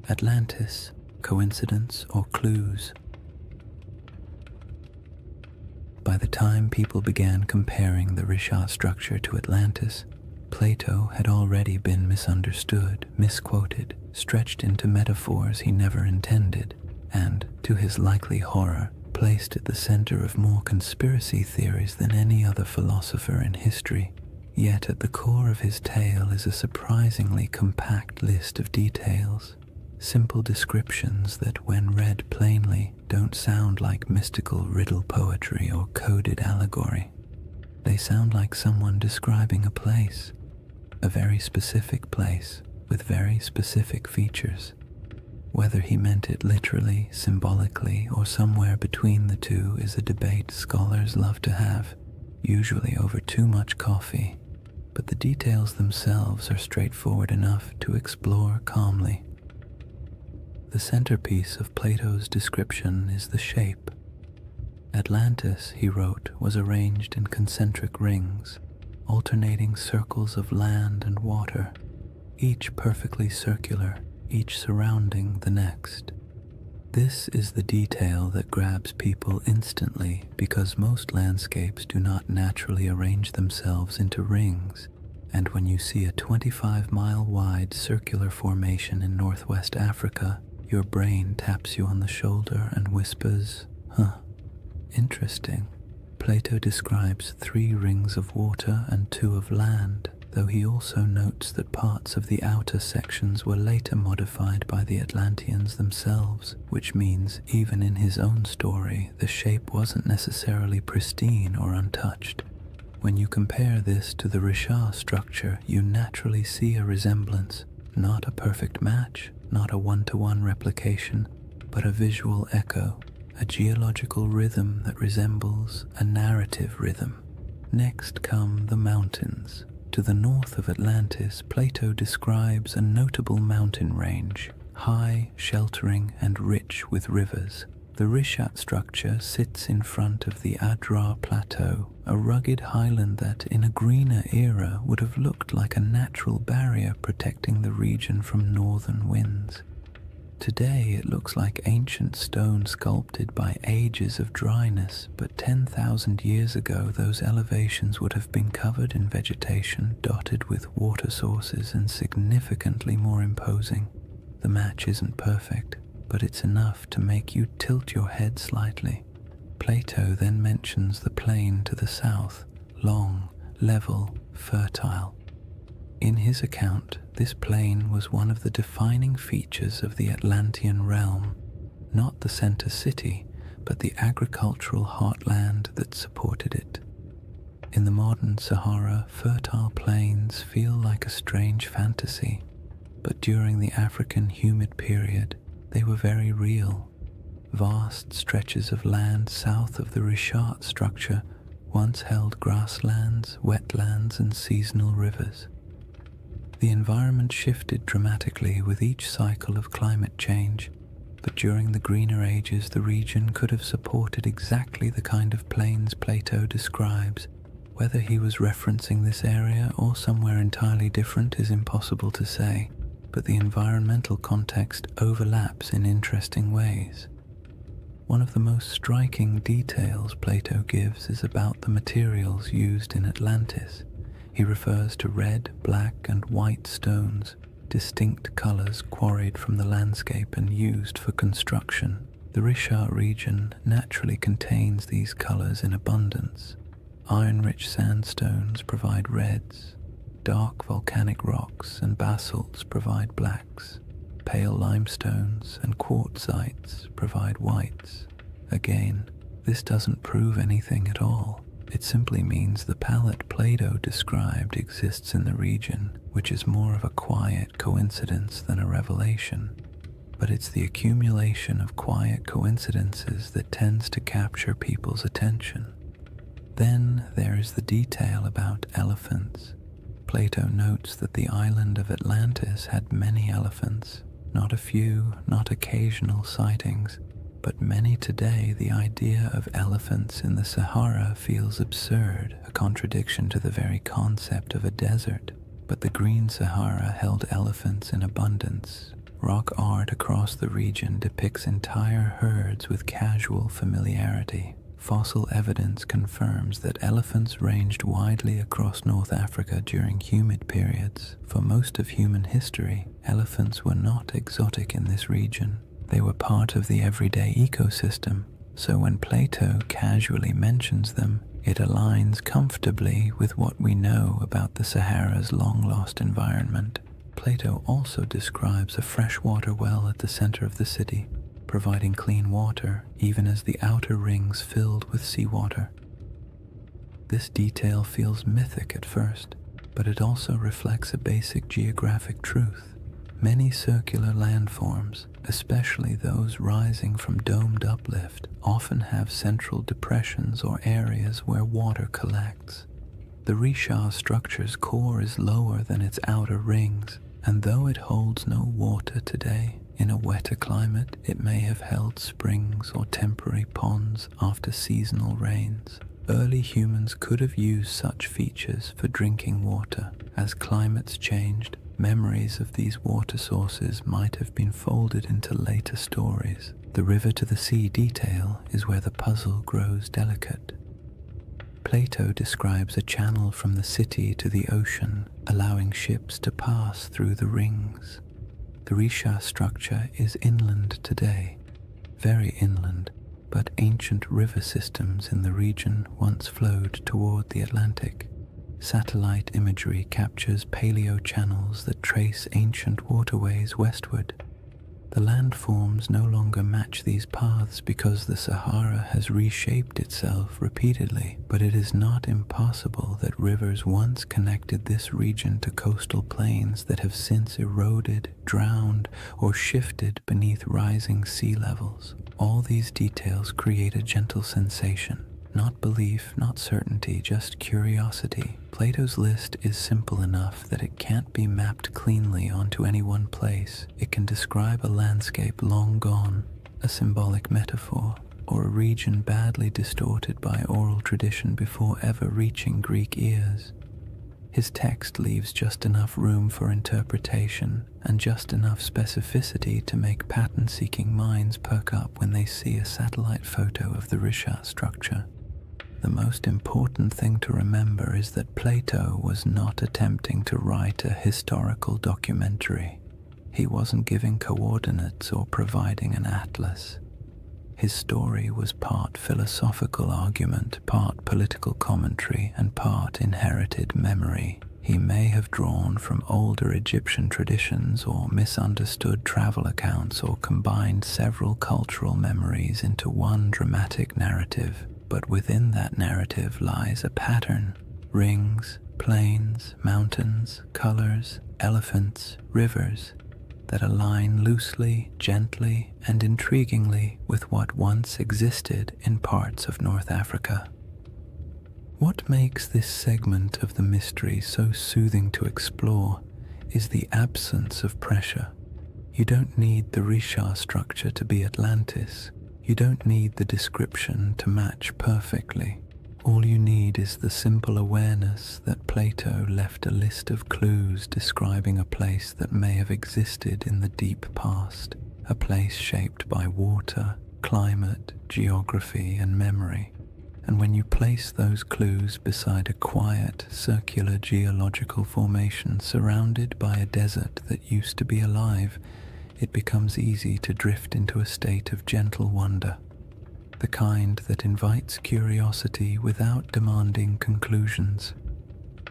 Atlantis, Coincidence or Clues? By the time people began comparing the Rishat structure to Atlantis, Plato had already been misunderstood, misquoted, stretched into metaphors he never intended, and, to his likely horror, placed at the center of more conspiracy theories than any other philosopher in history. Yet at the core of his tale is a surprisingly compact list of details, simple descriptions that, when read plainly, don't sound like mystical riddle poetry or coded allegory. They sound like someone describing a place, a very specific place with very specific features. Whether he meant it literally, symbolically, or somewhere between the two is a debate scholars love to have, usually over too much coffee, but the details themselves are straightforward enough to explore calmly. The centerpiece of Plato's description is the shape. Atlantis, he wrote, was arranged in concentric rings, alternating circles of land and water, each perfectly circular, each surrounding the next. This is the detail that grabs people instantly because most landscapes do not naturally arrange themselves into rings, and when you see a 25-mile-wide circular formation in northwest Africa, your brain taps you on the shoulder and whispers, "Huh, interesting." Plato describes 3 rings of water and 2 of land, though he also notes that parts of the outer sections were later modified by the Atlanteans themselves, which means even in his own story, the shape wasn't necessarily pristine or untouched. When you compare this to the Richard structure, you naturally see a resemblance, not a perfect match, not a one-to-one replication, but a visual echo, a geological rhythm that resembles a narrative rhythm. Next come the mountains. To the north of Atlantis, Plato describes a notable mountain range, high, sheltering, and rich with rivers. The Rishat structure sits in front of the Adrar Plateau, a rugged highland that, in a greener era, would have looked like a natural barrier protecting the region from northern winds. Today it looks like ancient stone sculpted by ages of dryness, but 10,000 years ago those elevations would have been covered in vegetation, dotted with water sources, and significantly more imposing. The match isn't perfect, but it's enough to make you tilt your head slightly. Plato then mentions the plain to the south, long, level, fertile. In his account, this plain was one of the defining features of the Atlantean realm, not the center city, but the agricultural heartland that supported it. In the modern Sahara, fertile plains feel like a strange fantasy, but during the African humid period, they were very real. Vast stretches of land south of the Richat structure once held grasslands, wetlands, and seasonal rivers. The environment shifted dramatically with each cycle of climate change, but during the greener ages the region could have supported exactly the kind of plains Plato describes. Whether he was referencing this area or somewhere entirely different is impossible to say, but the environmental context overlaps in interesting ways. One of the most striking details Plato gives is about the materials used in Atlantis. He refers to red, black, and white stones, distinct colors quarried from the landscape and used for construction. The Richat region naturally contains these colors in abundance. Iron-rich sandstones provide reds, dark volcanic rocks and basalts provide blacks, pale limestones and quartzites provide whites. Again, this doesn't prove anything at all. It simply means the palette Plato described exists in the region, which is more of a quiet coincidence than a revelation. But it's the accumulation of quiet coincidences that tends to capture people's attention. Then there is the detail about elephants. Plato notes that the island of Atlantis had many elephants, not a few, not occasional sightings, but many today. The idea of elephants in the Sahara feels absurd, a contradiction to the very concept of a desert. But the Green Sahara held elephants in abundance. Rock art across the region depicts entire herds with casual familiarity. Fossil evidence confirms that elephants ranged widely across North Africa during humid periods. For most of human history, elephants were not exotic in this region. They were part of the everyday ecosystem, so when Plato casually mentions them, it aligns comfortably with what we know about the Sahara's long-lost environment. Plato also describes a freshwater well at the center of the city, providing clean water even as the outer rings filled with seawater. This detail feels mythic at first, but it also reflects a basic geographic truth. Many circular landforms, especially those rising from domed uplift, often have central depressions or areas where water collects. The Richat structure's core is lower than its outer rings, and though it holds no water today, in a wetter climate it may have held springs or temporary ponds after seasonal rains. Early humans could have used such features for drinking water. As climates changed, memories of these water sources might have been folded into later stories. The river to the sea detail is where the puzzle grows delicate. Plato describes a channel from the city to the ocean, allowing ships to pass through the rings. The Richat structure is inland today, very inland, but ancient river systems in the region once flowed toward the Atlantic. Satellite imagery captures paleo-channels that trace ancient waterways westward. The landforms no longer match these paths because the Sahara has reshaped itself repeatedly, but it is not impossible that rivers once connected this region to coastal plains that have since eroded, drowned, or shifted beneath rising sea levels. All these details create a gentle sensation. Not belief, not certainty, just curiosity. Plato's list is simple enough that it can't be mapped cleanly onto any one place. It can describe a landscape long gone, a symbolic metaphor, or a region badly distorted by oral tradition before ever reaching Greek ears. His text leaves just enough room for interpretation and just enough specificity to make pattern-seeking minds perk up when they see a satellite photo of the Risha structure. The most important thing to remember is that Plato was not attempting to write a historical documentary. He wasn't giving coordinates or providing an atlas. His story was part philosophical argument, part political commentary, and part inherited memory. He may have drawn from older Egyptian traditions or misunderstood travel accounts or combined several cultural memories into one dramatic narrative. But within that narrative lies a pattern. Rings, plains, mountains, colors, elephants, rivers that align loosely, gently, and intriguingly with what once existed in parts of North Africa. What makes this segment of the mystery so soothing to explore is the absence of pressure. You don't need the Risha structure to be Atlantis. You don't need the description to match perfectly. All you need is the simple awareness that Plato left a list of clues describing a place that may have existed in the deep past, a place shaped by water, climate, geography, and memory. And when you place those clues beside a quiet, circular geological formation surrounded by a desert that used to be alive, it becomes easy to drift into a state of gentle wonder, the kind that invites curiosity without demanding conclusions.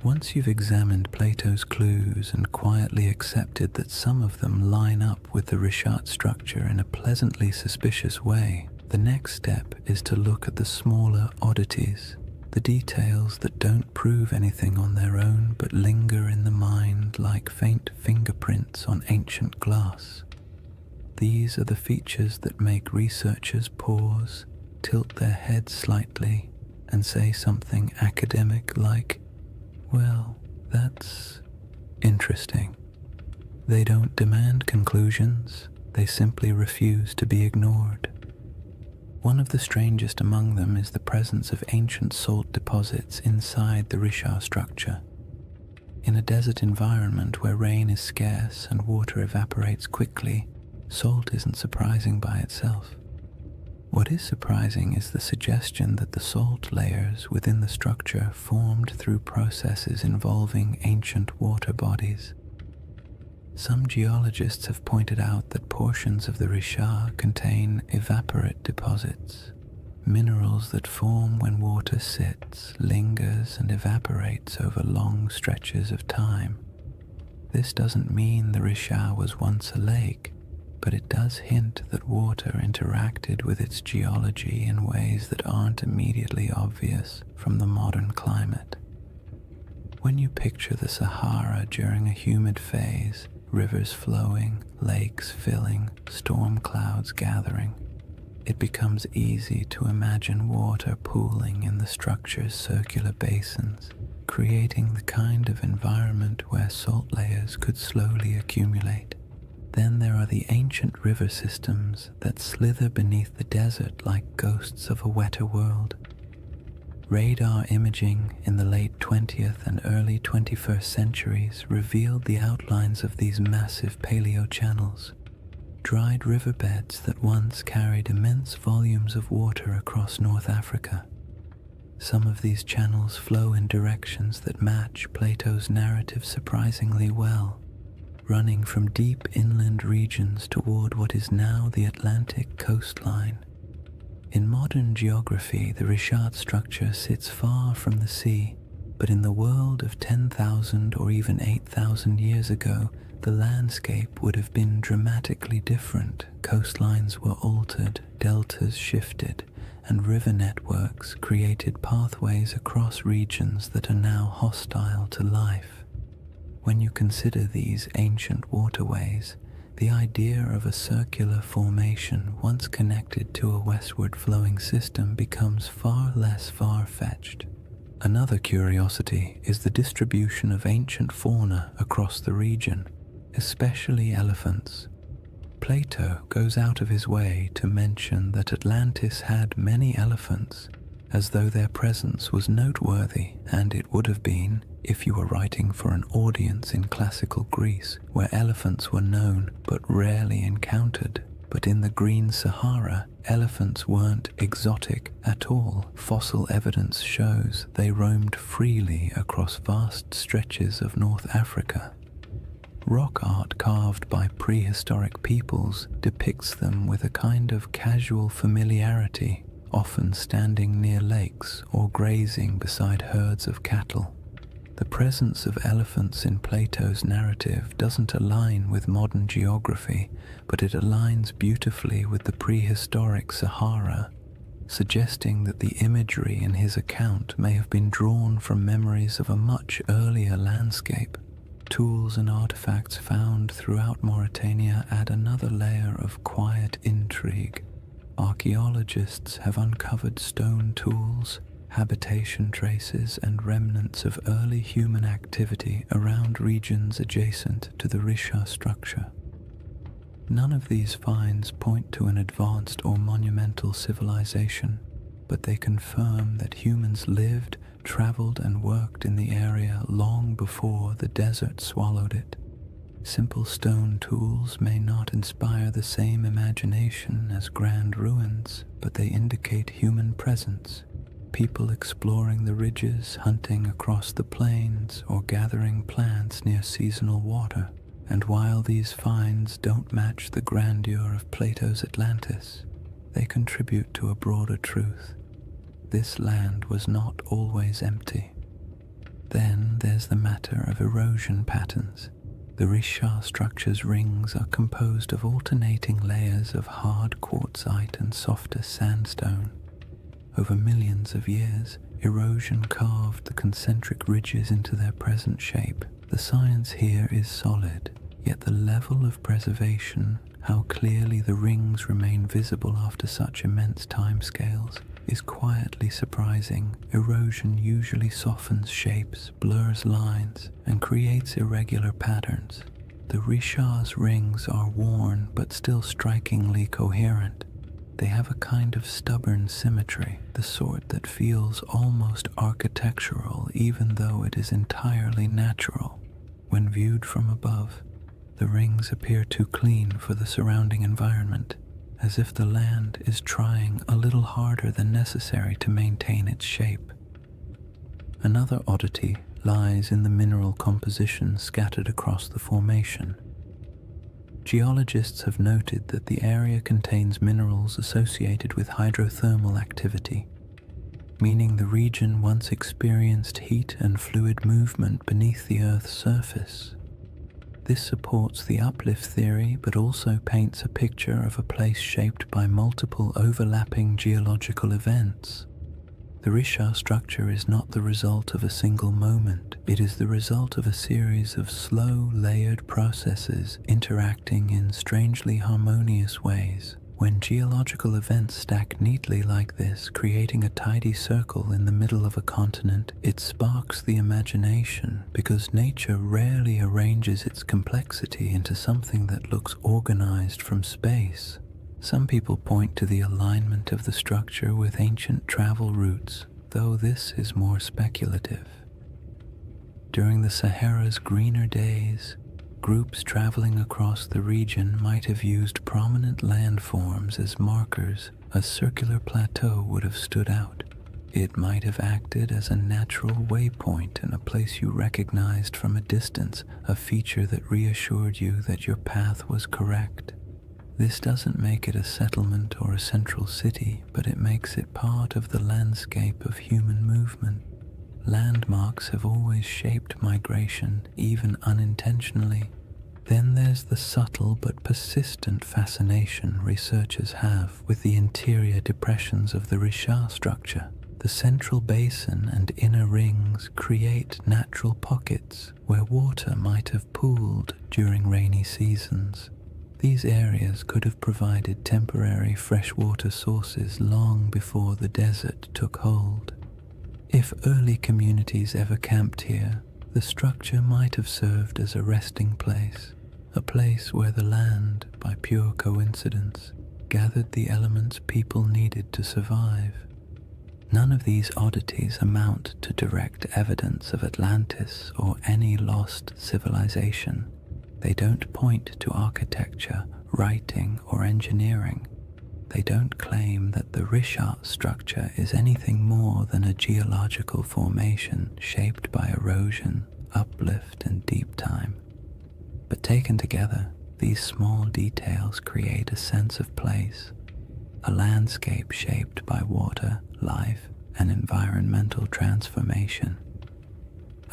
Once you've examined Plato's clues and quietly accepted that some of them line up with the Rishat structure in a pleasantly suspicious way, the next step is to look at the smaller oddities, the details that don't prove anything on their own but linger in the mind like faint fingerprints on ancient glass. These are the features that make researchers pause, tilt their heads slightly, and say something academic like, "Well, that's interesting." They don't demand conclusions, they simply refuse to be ignored. One of the strangest among them is the presence of ancient salt deposits inside the Risha structure. In a desert environment where rain is scarce and water evaporates quickly, salt isn't surprising by itself. What is surprising is the suggestion that the salt layers within the structure formed through processes involving ancient water bodies. Some geologists have pointed out that portions of the Risha contain evaporate deposits, minerals that form when water sits, lingers, and evaporates over long stretches of time. This doesn't mean the Risha was once a lake, but it does hint that water interacted with its geology in ways that aren't immediately obvious from the modern climate. When you picture the Sahara during a humid phase, rivers flowing, lakes filling, storm clouds gathering, it becomes easy to imagine water pooling in the structure's circular basins, creating the kind of environment where salt layers could slowly accumulate. Then there are the ancient river systems that slither beneath the desert like ghosts of a wetter world. Radar imaging in the late 20th and early 21st centuries revealed the outlines of these massive paleo-channels, dried riverbeds that once carried immense volumes of water across North Africa. Some of these channels flow in directions that match Plato's narrative surprisingly well, running from deep inland regions toward what is now the Atlantic coastline. In modern geography, the Richard structure sits far from the sea, but in the world of 10,000 or even 8,000 years ago, the landscape would have been dramatically different. Coastlines were altered, deltas shifted, and river networks created pathways across regions that are now hostile to life. When you consider these ancient waterways, the idea of a circular formation once connected to a westward flowing system becomes far less far-fetched. Another curiosity is the distribution of ancient fauna across the region, especially elephants. Plato goes out of his way to mention that Atlantis had many elephants, as though their presence was noteworthy, and it would have been if you were writing for an audience in classical Greece, where elephants were known but rarely encountered. But in the Green Sahara, elephants weren't exotic at all. Fossil evidence shows they roamed freely across vast stretches of North Africa. Rock art carved by prehistoric peoples depicts them with a kind of casual familiarity, often standing near lakes or grazing beside herds of cattle. The presence of elephants in Plato's narrative doesn't align with modern geography, but it aligns beautifully with the prehistoric Sahara, suggesting that the imagery in his account may have been drawn from memories of a much earlier landscape. Tools and artifacts found throughout Mauritania add another layer of quiet intrigue. Archaeologists have uncovered stone tools, habitation traces, and remnants of early human activity around regions adjacent to the Richard structure. None of these finds point to an advanced or monumental civilization, but they confirm that humans lived, traveled, and worked in the area long before the desert swallowed it. Simple stone tools may not inspire the same imagination as grand ruins, but they indicate human presence. People exploring the ridges, hunting across the plains, or gathering plants near seasonal water. And while these finds don't match the grandeur of Plato's Atlantis, they contribute to a broader truth. This land was not always empty. Then there's the matter of erosion patterns. The Richard structure's rings are composed of alternating layers of hard quartzite and softer sandstone. Over millions of years, erosion carved the concentric ridges into their present shape. The science here is solid, yet the level of preservation, how clearly the rings remain visible after such immense timescales, is quietly surprising. Erosion usually softens shapes, blurs lines, and creates irregular patterns. The Richard's rings are worn but still strikingly coherent. They have a kind of stubborn symmetry, the sort that feels almost architectural even though it is entirely natural. When viewed from above, the rings appear too clean for the surrounding environment, as if the land is trying a little harder than necessary to maintain its shape. Another oddity lies in the mineral composition scattered across the formation. Geologists have noted that the area contains minerals associated with hydrothermal activity, meaning the region once experienced heat and fluid movement beneath the Earth's surface. This supports the uplift theory, but also paints a picture of a place shaped by multiple overlapping geological events. The Richard structure is not the result of a single moment. It is the result of a series of slow, layered processes interacting in strangely harmonious ways. When geological events stack neatly like this, creating a tidy circle in the middle of a continent, it sparks the imagination, because nature rarely arranges its complexity into something that looks organized from space. Some people point to the alignment of the structure with ancient travel routes, though this is more speculative. During the Sahara's greener days, groups traveling across the region might have used prominent landforms as markers. A circular plateau would have stood out. It might have acted as a natural waypoint in a place you recognized from a distance, a feature that reassured you that your path was correct. This doesn't make it a settlement or a central city, but it makes it part of the landscape of human movement. Landmarks have always shaped migration, even unintentionally. Then there's the subtle but persistent fascination researchers have with the interior depressions of the Richat structure. The central basin and inner rings create natural pockets where water might have pooled during rainy seasons. These areas could have provided temporary freshwater sources long before the desert took hold. If early communities ever camped here, the structure might have served as a resting place, a place where the land, by pure coincidence, gathered the elements people needed to survive. None of these oddities amount to direct evidence of Atlantis or any lost civilization. They don't point to architecture, writing, or engineering. They don't claim that the Richat structure is anything more than a geological formation shaped by erosion, uplift, and deep time. But taken together, these small details create a sense of place, a landscape shaped by water, life, and environmental transformation.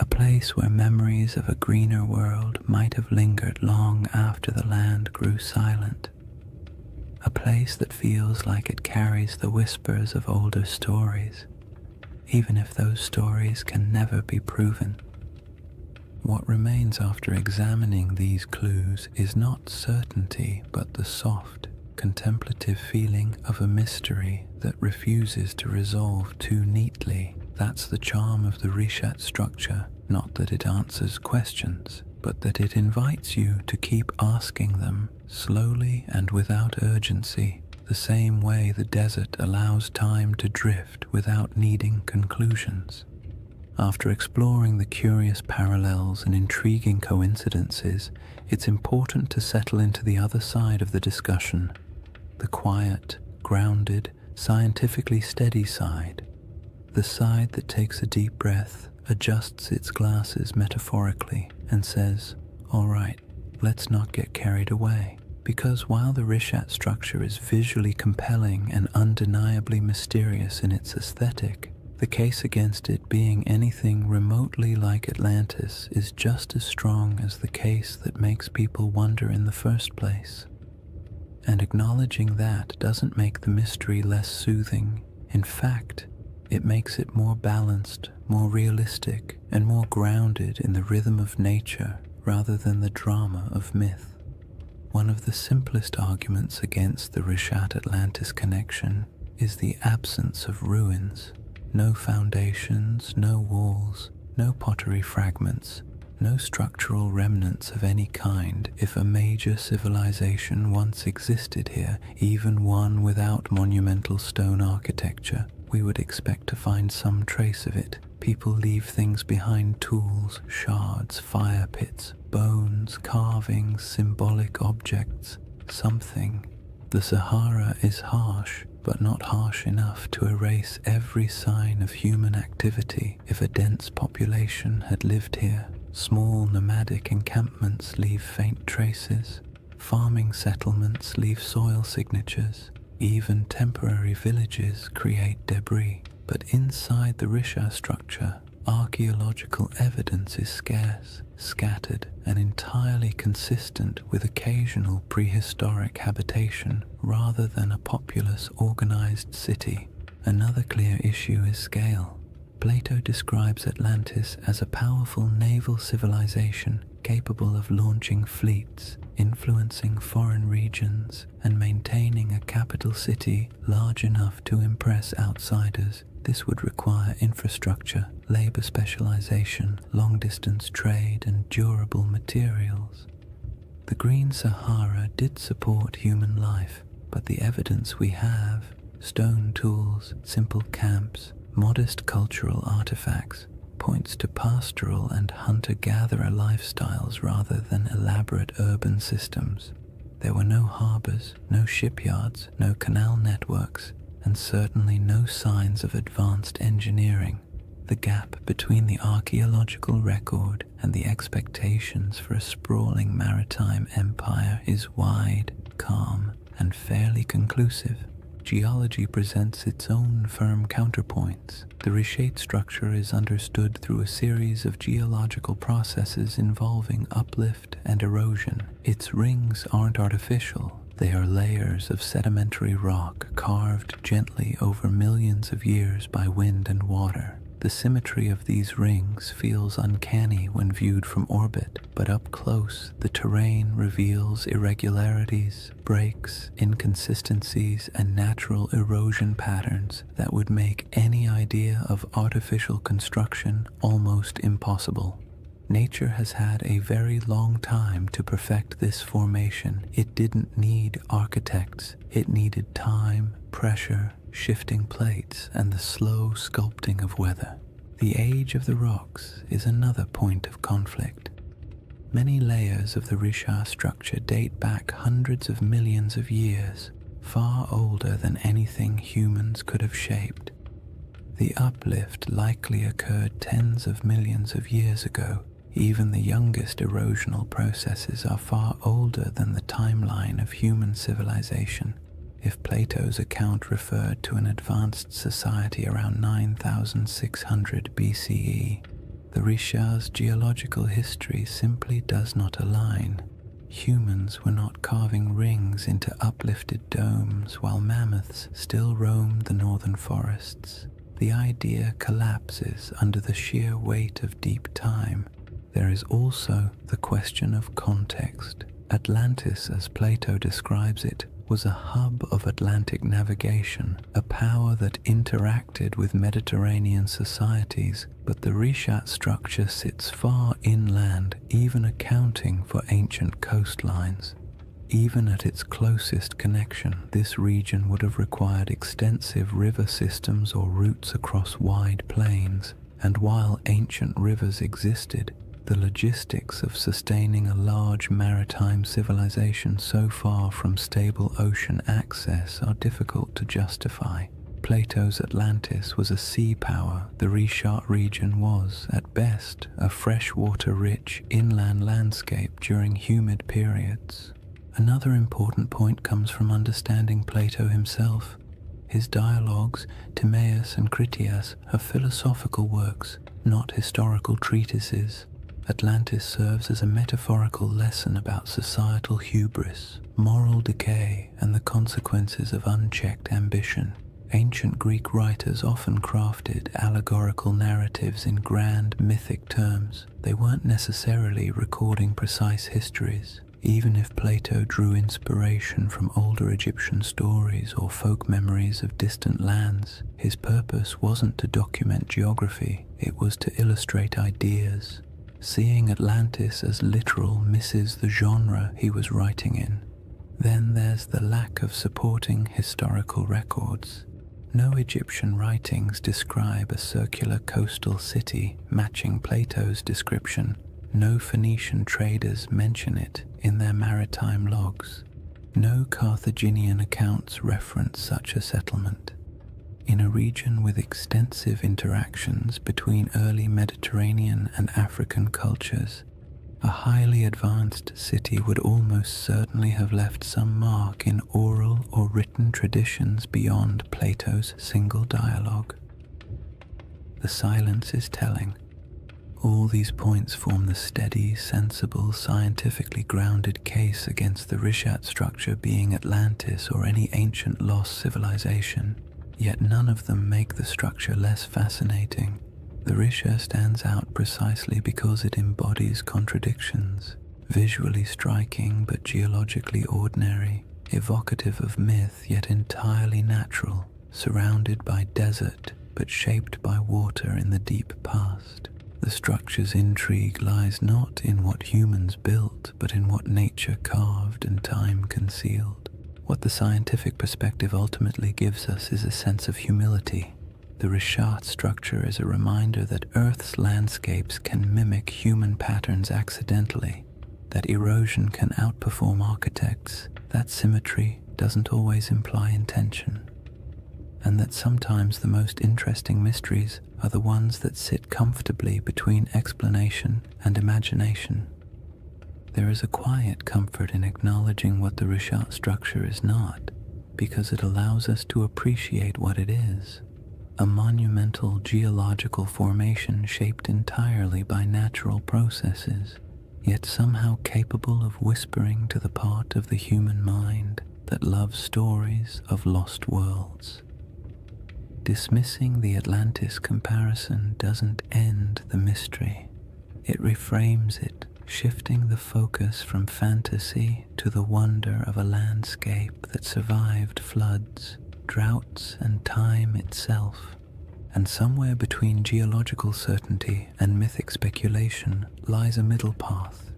A place where memories of a greener world might have lingered long after the land grew silent. A place that feels like it carries the whispers of older stories, even if those stories can never be proven. What remains after examining these clues is not certainty, but the soft, contemplative feeling of a mystery that refuses to resolve too neatly. That's the charm of the Richat structure, not that it answers questions, but that it invites you to keep asking them slowly and without urgency, the same way the desert allows time to drift without needing conclusions. After exploring the curious parallels and intriguing coincidences, it's important to settle into the other side of the discussion, the quiet, grounded, scientifically steady side, the side that takes a deep breath, adjusts its glasses metaphorically, and says, "All right, let's not get carried away." Because while the Richat structure is visually compelling and undeniably mysterious in its aesthetic, the case against it being anything remotely like Atlantis is just as strong as the case that makes people wonder in the first place. And acknowledging that doesn't make the mystery less soothing. In fact, it makes it more balanced, more realistic, and more grounded in the rhythm of nature rather than the drama of myth. One of the simplest arguments against the Richat-Atlantis connection is the absence of ruins. No foundations, no walls, no pottery fragments, no structural remnants of any kind. If a major civilization once existed here, even one without monumental stone architecture, we would expect to find some trace of it. People leave things behind: tools, shards, fire pits, bones, carvings, symbolic objects, something. The Sahara is harsh, but not harsh enough to erase every sign of human activity. If a dense population had lived here, small nomadic encampments leave faint traces, farming settlements leave soil signatures, even temporary villages create debris. But inside the Richat structure, archaeological evidence is scarce, scattered, and entirely consistent with occasional prehistoric habitation rather than a populous, organized city. Another clear issue is scale. Plato describes Atlantis as a powerful naval civilization capable of launching fleets, influencing foreign regions, and maintaining a capital city large enough to impress outsiders. This would require infrastructure, labor specialization, long-distance trade, and durable materials. The Green Sahara did support human life, but the evidence we have, stone tools, simple camps, modest cultural artifacts, points to pastoral and hunter-gatherer lifestyles rather than elaborate urban systems. There were no harbors, no shipyards, no canal networks, and certainly no signs of advanced engineering. The gap between the archaeological record and the expectations for a sprawling maritime empire is wide, calm, and fairly conclusive. Geology presents its own firm counterpoints. The reshaped structure is understood through a series of geological processes involving uplift and erosion. Its rings aren't artificial. They are layers of sedimentary rock carved gently over millions of years by wind and water. The symmetry of these rings feels uncanny when viewed from orbit, but up close, the terrain reveals irregularities, breaks, inconsistencies, and natural erosion patterns that would make any idea of artificial construction almost impossible. Nature has had a very long time to perfect this formation. It didn't need architects. It needed time, pressure, shifting plates, and the slow sculpting of weather. The age of the rocks is another point of conflict. Many layers of the Richat structure date back hundreds of millions of years, far older than anything humans could have shaped. The uplift likely occurred tens of millions of years ago. Even the youngest erosional processes are far older than the timeline of human civilization. If Plato's account referred to an advanced society around 9600 BCE, the Richat's geological history simply does not align. Humans were not carving rings into uplifted domes while mammoths still roamed the northern forests. The idea collapses under the sheer weight of deep time. There is also the question of context. Atlantis, as Plato describes it, was a hub of Atlantic navigation, a power that interacted with Mediterranean societies, but the Richat structure sits far inland, even accounting for ancient coastlines. Even at its closest connection, this region would have required extensive river systems or routes across wide plains, and while ancient rivers existed, the logistics of sustaining a large maritime civilization so far from stable ocean access are difficult to justify. Plato's Atlantis was a sea power. The Richat region was, at best, a freshwater-rich inland landscape during humid periods. Another important point comes from understanding Plato himself. His dialogues, Timaeus and Critias, are philosophical works, not historical treatises. Atlantis serves as a metaphorical lesson about societal hubris, moral decay, and the consequences of unchecked ambition. Ancient Greek writers often crafted allegorical narratives in grand mythic terms. They weren't necessarily recording precise histories. Even if Plato drew inspiration from older Egyptian stories or folk memories of distant lands, his purpose wasn't to document geography, it was to illustrate ideas. Seeing Atlantis as literal misses the genre he was writing in. Then there's the lack of supporting historical records. No Egyptian writings describe a circular coastal city matching Plato's description. No Phoenician traders mention it in their maritime logs. No Carthaginian accounts reference such a settlement. In a region with extensive interactions between early Mediterranean and African cultures, a highly advanced city would almost certainly have left some mark in oral or written traditions beyond Plato's single dialogue. The silence is telling. All these points form the steady, sensible, scientifically grounded case against the Richat structure being Atlantis or any ancient lost civilization. Yet none of them make the structure less fascinating. The Richat stands out precisely because it embodies contradictions, visually striking but geologically ordinary, evocative of myth yet entirely natural, surrounded by desert but shaped by water in the deep past. The structure's intrigue lies not in what humans built, but in what nature carved and time concealed. What the scientific perspective ultimately gives us is a sense of humility. The Richat structure is a reminder that Earth's landscapes can mimic human patterns accidentally, that erosion can outperform architects, that symmetry doesn't always imply intention. and that sometimes the most interesting mysteries are the ones that sit comfortably between explanation and imagination. There is a quiet comfort in acknowledging what the Rishat structure is not, because it allows us to appreciate what it is: a monumental geological formation shaped entirely by natural processes, yet somehow capable of whispering to the part of the human mind that loves stories of lost worlds. Dismissing the Atlantis comparison doesn't end the mystery. It reframes it, shifting the focus from fantasy to the wonder of a landscape that survived floods, droughts, and time itself. And somewhere between geological certainty and mythic speculation lies a middle path,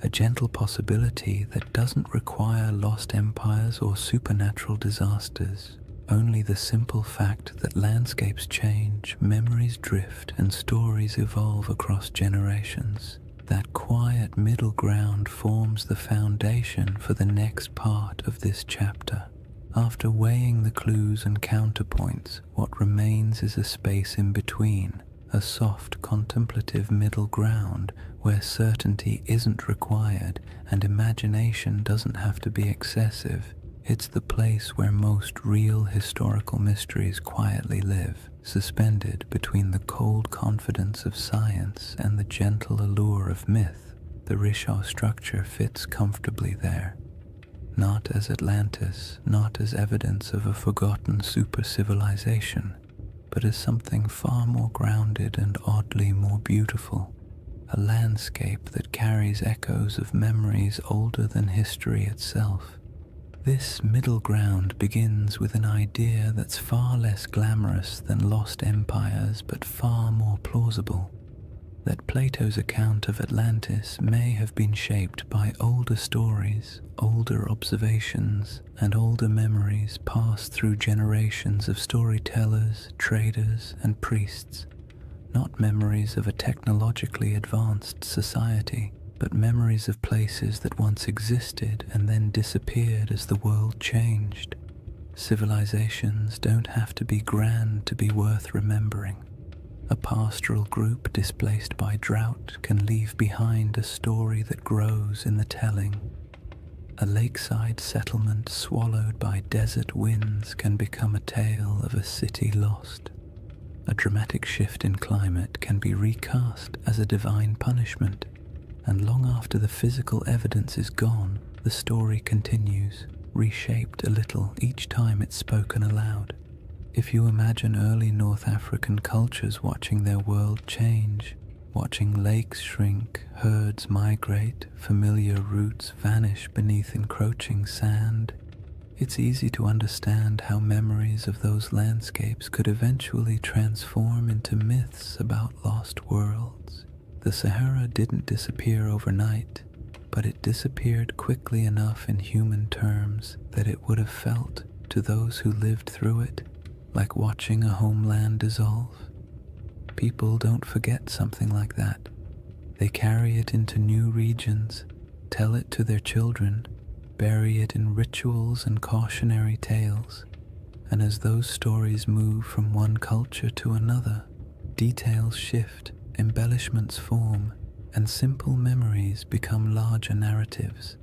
a gentle possibility that doesn't require lost empires or supernatural disasters. Only the simple fact that landscapes change, memories drift, and stories evolve across generations. That quiet middle ground forms the foundation for the next part of this chapter. After weighing the clues and counterpoints, what remains is a space in between, a soft, contemplative middle ground where certainty isn't required and imagination doesn't have to be excessive. It's the place where most real historical mysteries quietly live, suspended between the cold confidence of science and the gentle allure of myth. The Risha structure fits comfortably there, not as Atlantis, not as evidence of a forgotten super-civilization, but as something far more grounded and oddly more beautiful, a landscape that carries echoes of memories older than history itself. This middle ground begins with an idea that's far less glamorous than lost empires but far more plausible: that Plato's account of Atlantis may have been shaped by older stories, older observations, and older memories passed through generations of storytellers, traders, and priests, not memories of a technologically advanced society, but memories of places that once existed and then disappeared as the world changed. Civilizations don't have to be grand to be worth remembering. A pastoral group displaced by drought can leave behind a story that grows in the telling. A lakeside settlement swallowed by desert winds can become a tale of a city lost. A dramatic shift in climate can be recast as a divine punishment, and long after the physical evidence is gone, the story continues, reshaped a little each time it's spoken aloud. If you imagine early North African cultures watching their world change, watching lakes shrink, herds migrate, familiar routes vanish beneath encroaching sand, it's easy to understand how memories of those landscapes could eventually transform into myths about lost worlds. The Sahara didn't disappear overnight, but it disappeared quickly enough in human terms that it would have felt, to those who lived through it, like watching a homeland dissolve. People don't forget something like that. They carry it into new regions, tell it to their children, bury it in rituals and cautionary tales, and as those stories move from one culture to another, details shift, embellishments form, and simple memories become larger narratives.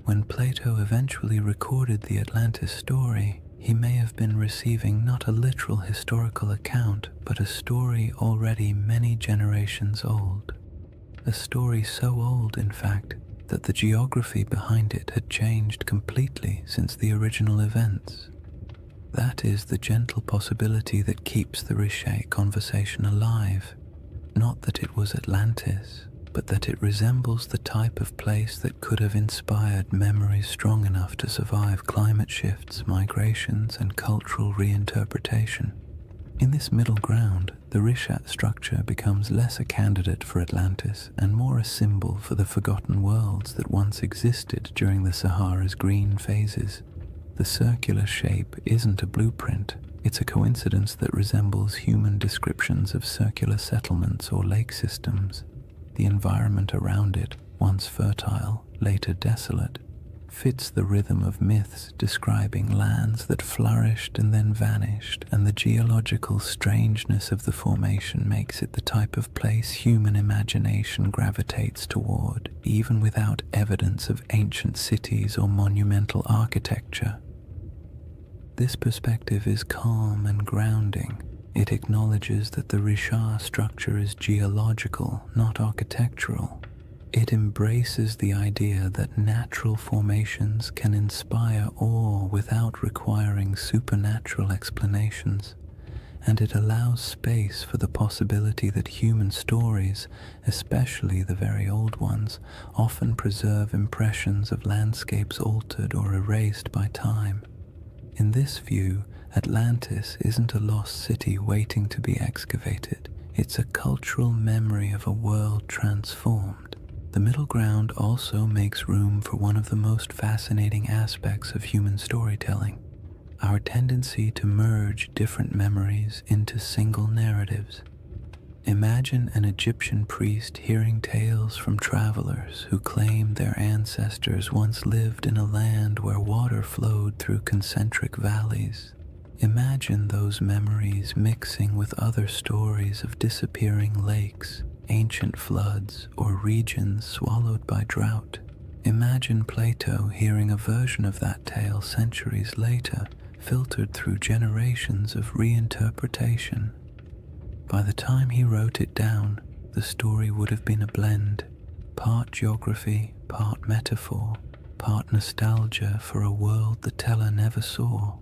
When Plato eventually recorded the Atlantis story, he may have been receiving not a literal historical account, but a story already many generations old. A story so old, in fact, that the geography behind it had changed completely since the original events. That is the gentle possibility that keeps the Riche conversation alive. Not that it was Atlantis, but that it resembles the type of place that could have inspired memories strong enough to survive climate shifts, migrations, and cultural reinterpretation. In this middle ground, the Rishat structure becomes less a candidate for Atlantis and more a symbol for the forgotten worlds that once existed during the Sahara's green phases. The circular shape isn't a blueprint. It's a coincidence that resembles human descriptions of circular settlements or lake systems. The environment around it, once fertile, later desolate, fits the rhythm of myths describing lands that flourished and then vanished, and the geological strangeness of the formation makes it the type of place human imagination gravitates toward, even without evidence of ancient cities or monumental architecture. This perspective is calm and grounding. It acknowledges that the Richat structure is geological, not architectural. It embraces the idea that natural formations can inspire awe without requiring supernatural explanations, and it allows space for the possibility that human stories, especially the very old ones, often preserve impressions of landscapes altered or erased by time. In this view, Atlantis isn't a lost city waiting to be excavated. It's a cultural memory of a world transformed. The middle ground also makes room for one of the most fascinating aspects of human storytelling, our tendency to merge different memories into single narratives. Imagine an Egyptian priest hearing tales from travelers who claim their ancestors once lived in a land where water flowed through concentric valleys. Imagine those memories mixing with other stories of disappearing lakes, ancient floods, or regions swallowed by drought. Imagine Plato hearing a version of that tale centuries later, filtered through generations of reinterpretation. By the time he wrote it down, the story would have been a blend, part geography, part metaphor, part nostalgia for a world the teller never saw.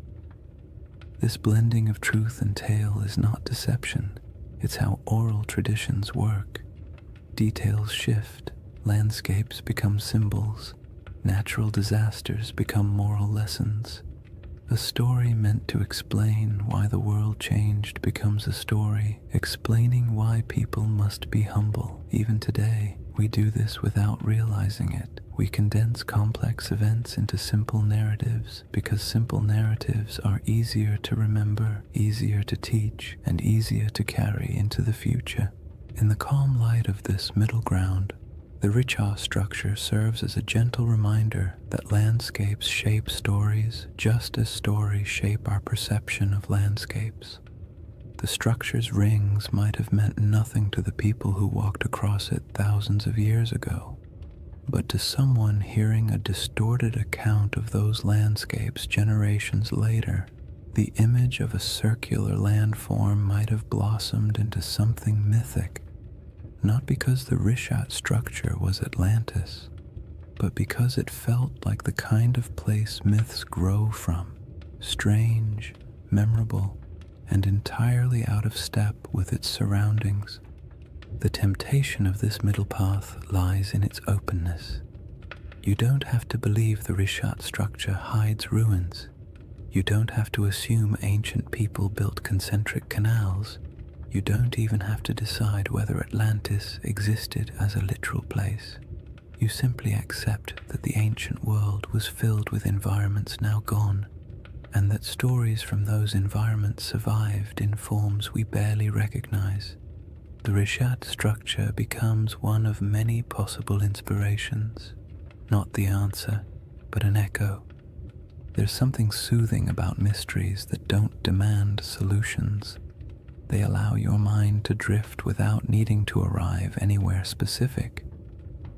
This blending of truth and tale is not deception. It's how oral traditions work. Details shift, landscapes become symbols, natural disasters become moral lessons. A story meant to explain why the world changed becomes a story explaining why people must be humble. Even today, we do this without realizing it. We condense complex events into simple narratives because simple narratives are easier to remember, easier to teach, and easier to carry into the future. In the calm light of this middle ground, the Richat structure serves as a gentle reminder that landscapes shape stories just as stories shape our perception of landscapes. The structure's rings might have meant nothing to the people who walked across it thousands of years ago, but to someone hearing a distorted account of those landscapes generations later, the image of a circular landform might have blossomed into something mythic, not because the Richat structure was Atlantis, but because it felt like the kind of place myths grow from, strange, memorable, and entirely out of step with its surroundings. The temptation of this middle path lies in its openness. You don't have to believe the Richat structure hides ruins. You don't have to assume ancient people built concentric canals. You don't even have to decide whether Atlantis existed as a literal place. You simply accept that the ancient world was filled with environments now gone, and that stories from those environments survived in forms we barely recognize. The Richat structure becomes one of many possible inspirations, not the answer, but an echo. There's something soothing about mysteries that don't demand solutions. They allow your mind to drift without needing to arrive anywhere specific.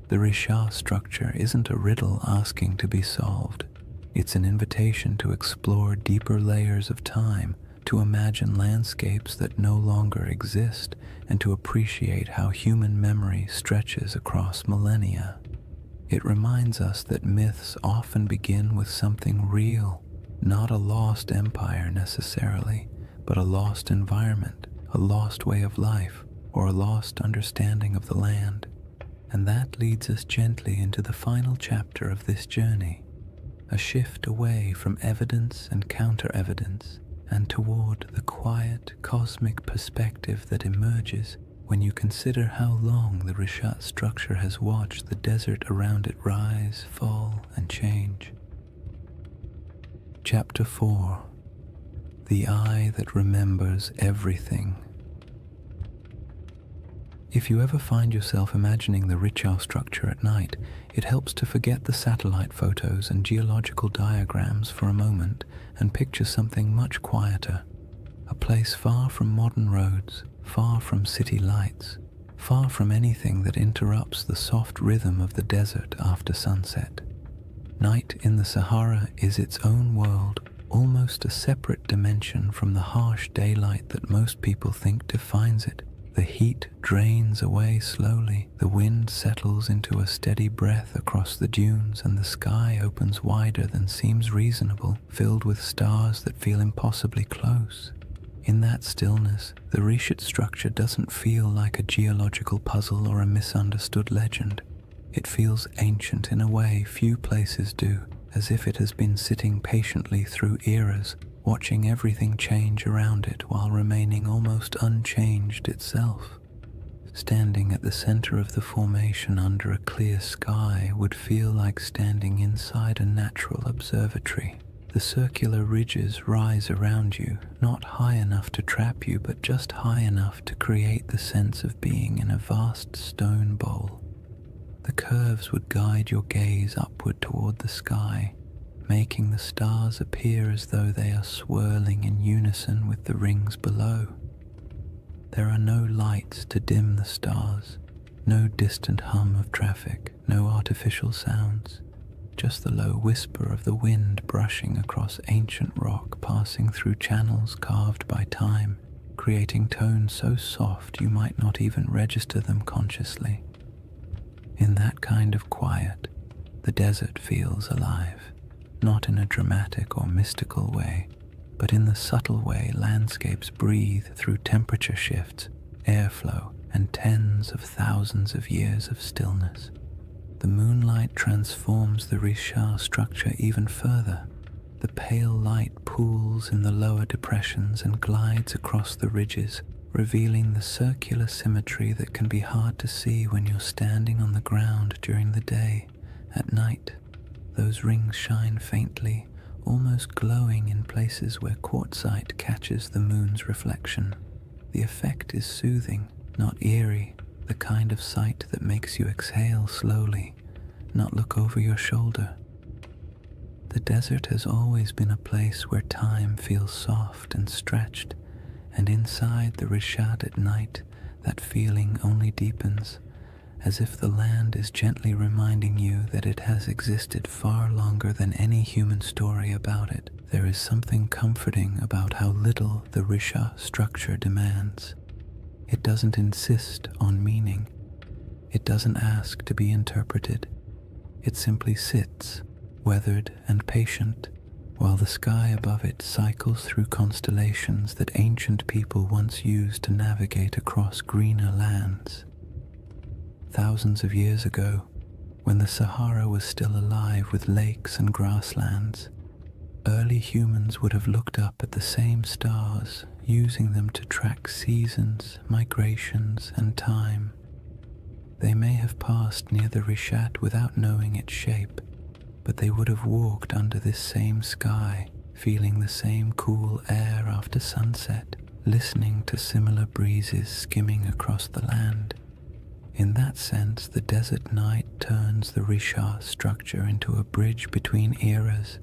The Richat structure isn't a riddle asking to be solved. It's an invitation to explore deeper layers of time, to imagine landscapes that no longer exist, and to appreciate how human memory stretches across millennia. It reminds us that myths often begin with something real, not a lost empire necessarily, but a lost environment, a lost way of life, or a lost understanding of the land. And that leads us gently into the final chapter of this journey, a shift away from evidence and counter-evidence, and toward the quiet, cosmic perspective that emerges when you consider how long the Richat structure has watched the desert around it rise, fall, and change. Chapter 4. The Eye That Remembers Everything. If you ever find yourself imagining the Richau structure at night, it helps to forget the satellite photos and geological diagrams for a moment and picture something much quieter. A place far from modern roads, far from city lights, far from anything that interrupts the soft rhythm of the desert after sunset. Night in the Sahara is its own world, almost a separate dimension from the harsh daylight that most people think defines it. The heat drains away slowly, the wind settles into a steady breath across the dunes, and the sky opens wider than seems reasonable, filled with stars that feel impossibly close. In that stillness, the Rishat structure doesn't feel like a geological puzzle or a misunderstood legend. It feels ancient in a way few places do, as if it has been sitting patiently through eras, watching everything change around it while remaining almost unchanged itself. Standing at the center of the formation under a clear sky would feel like standing inside a natural observatory. The circular ridges rise around you, not high enough to trap you, but just high enough to create the sense of being in a vast stone bowl. The curves would guide your gaze upward toward the sky, making the stars appear as though they are swirling in unison with the rings below. There are no lights to dim the stars, no distant hum of traffic, no artificial sounds, just the low whisper of the wind brushing across ancient rock, passing through channels carved by time, creating tones so soft you might not even register them consciously. In that kind of quiet, the desert feels alive. Not in a dramatic or mystical way, but in the subtle way landscapes breathe through temperature shifts, airflow, and tens of thousands of years of stillness. The moonlight transforms the Richau structure even further. The pale light pools in the lower depressions and glides across the ridges, revealing the circular symmetry that can be hard to see when you're standing on the ground during the day. At night, those rings shine faintly, almost glowing in places where quartzite catches the moon's reflection. The effect is soothing, not eerie, the kind of sight that makes you exhale slowly, not look over your shoulder. The desert has always been a place where time feels soft and stretched, and inside the Rishat at night, that feeling only deepens, as if the land is gently reminding you that it has existed far longer than any human story about it. There is something comforting about how little the Risha structure demands. It doesn't insist on meaning. It doesn't ask to be interpreted. It simply sits, weathered and patient, while the sky above it cycles through constellations that ancient people once used to navigate across greener lands. Thousands of years ago, when the Sahara was still alive with lakes and grasslands, early humans would have looked up at the same stars, using them to track seasons, migrations, and time. They may have passed near the Rishat without knowing its shape, but they would have walked under this same sky, feeling the same cool air after sunset, listening to similar breezes skimming across the land. In that sense, the desert night turns the Risha structure into a bridge between eras,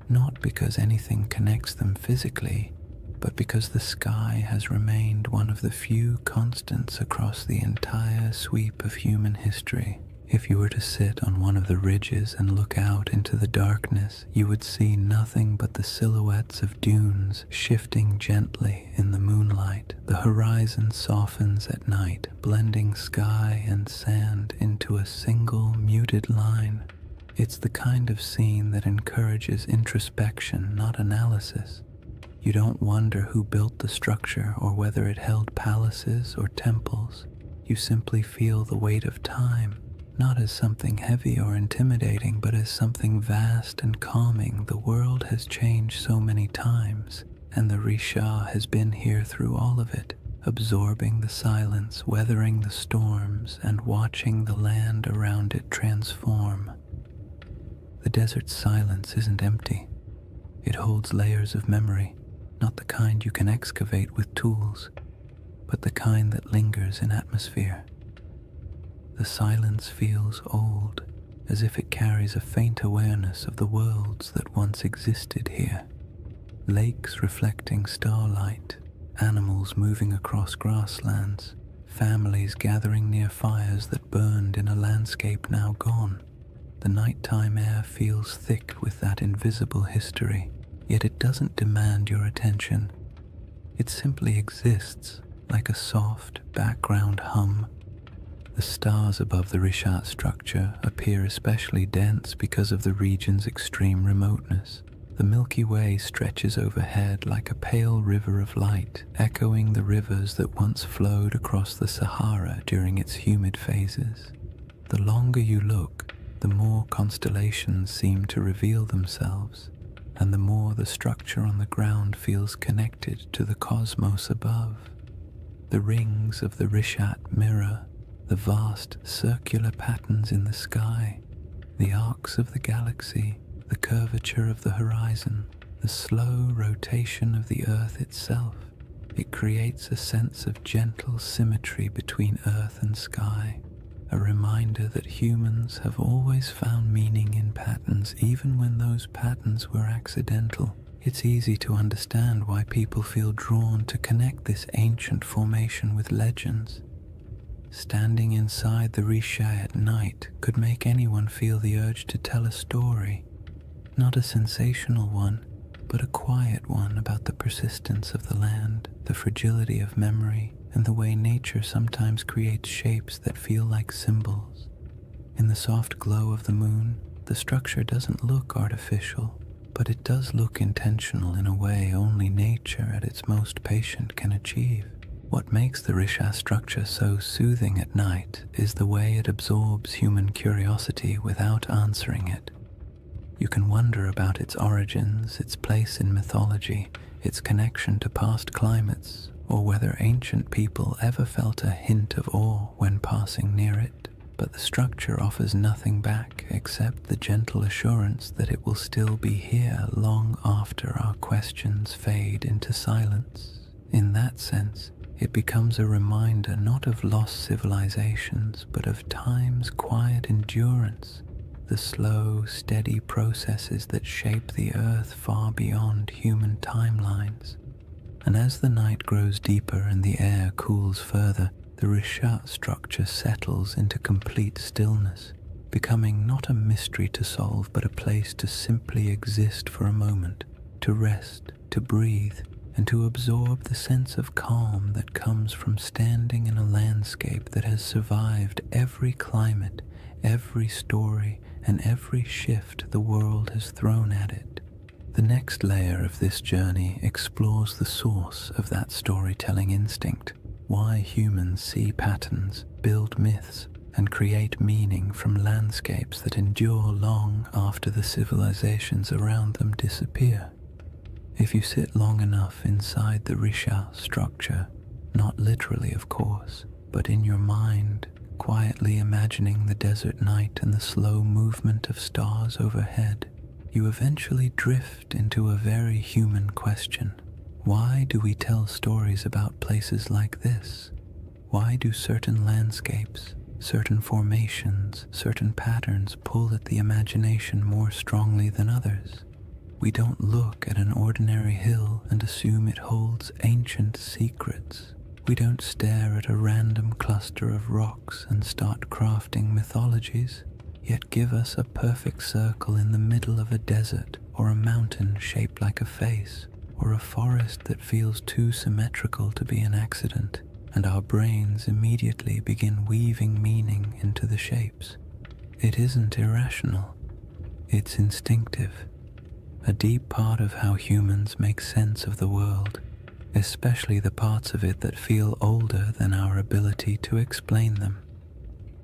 not because anything connects them physically, but because the sky has remained one of the few constants across the entire sweep of human history. If you were to sit on one of the ridges and look out into the darkness, you would see nothing but the silhouettes of dunes shifting gently in the moonlight. The horizon softens at night, blending sky and sand into a single muted line. It's the kind of scene that encourages introspection, not analysis. You don't wonder who built the structure or whether it held palaces or temples. You simply feel the weight of time, not as something heavy or intimidating, but as something vast and calming. The world has changed so many times, and the Risha has been here through all of it, absorbing the silence, weathering the storms, and watching the land around it transform. The desert's silence isn't empty. It holds layers of memory, not the kind you can excavate with tools, but the kind that lingers in atmosphere. The silence feels old, as if it carries a faint awareness of the worlds that once existed here. Lakes reflecting starlight, animals moving across grasslands, families gathering near fires that burned in a landscape now gone. The nighttime air feels thick with that invisible history, yet it doesn't demand your attention. It simply exists, like a soft background hum. The stars above the Rishat structure appear especially dense because of the region's extreme remoteness. The Milky Way stretches overhead like a pale river of light, echoing the rivers that once flowed across the Sahara during its humid phases. The longer you look, the more constellations seem to reveal themselves, and the more the structure on the ground feels connected to the cosmos above. The rings of the Rishat mirror the vast circular patterns in the sky, the arcs of the galaxy, the curvature of the horizon, the slow rotation of the Earth itself. It creates a sense of gentle symmetry between Earth and sky, a reminder that humans have always found meaning in patterns even when those patterns were accidental. It's easy to understand why people feel drawn to connect this ancient formation with legends. Standing inside the Risha at night could make anyone feel the urge to tell a story, not a sensational one, but a quiet one about the persistence of the land, the fragility of memory, and the way nature sometimes creates shapes that feel like symbols. In the soft glow of the moon, the structure doesn't look artificial, but it does look intentional in a way only nature at its most patient can achieve. What makes the Risha structure so soothing at night is the way it absorbs human curiosity without answering it. You can wonder about its origins, its place in mythology, its connection to past climates, or whether ancient people ever felt a hint of awe when passing near it. But the structure offers nothing back except the gentle assurance that it will still be here long after our questions fade into silence. In that sense, it becomes a reminder not of lost civilizations, but of time's quiet endurance, the slow, steady processes that shape the Earth far beyond human timelines. And as the night grows deeper and the air cools further, the Rishat structure settles into complete stillness, becoming not a mystery to solve, but a place to simply exist for a moment, to rest, to breathe, and to absorb the sense of calm that comes from standing in a landscape that has survived every climate, every story, and every shift the world has thrown at it. The next layer of this journey explores the source of that storytelling instinct, why humans see patterns, build myths, and create meaning from landscapes that endure long after the civilizations around them disappear. If you sit long enough inside the Risha structure, not literally of course, but in your mind, quietly imagining the desert night and the slow movement of stars overhead, you eventually drift into a very human question. Why do we tell stories about places like this? Why do certain landscapes, certain formations, certain patterns pull at the imagination more strongly than others? We don't look at an ordinary hill and assume it holds ancient secrets. We don't stare at a random cluster of rocks and start crafting mythologies, yet give us a perfect circle in the middle of a desert, or a mountain shaped like a face, or a forest that feels too symmetrical to be an accident, and our brains immediately begin weaving meaning into the shapes. It isn't irrational, it's instinctive. A deep part of how humans make sense of the world, especially the parts of it that feel older than our ability to explain them.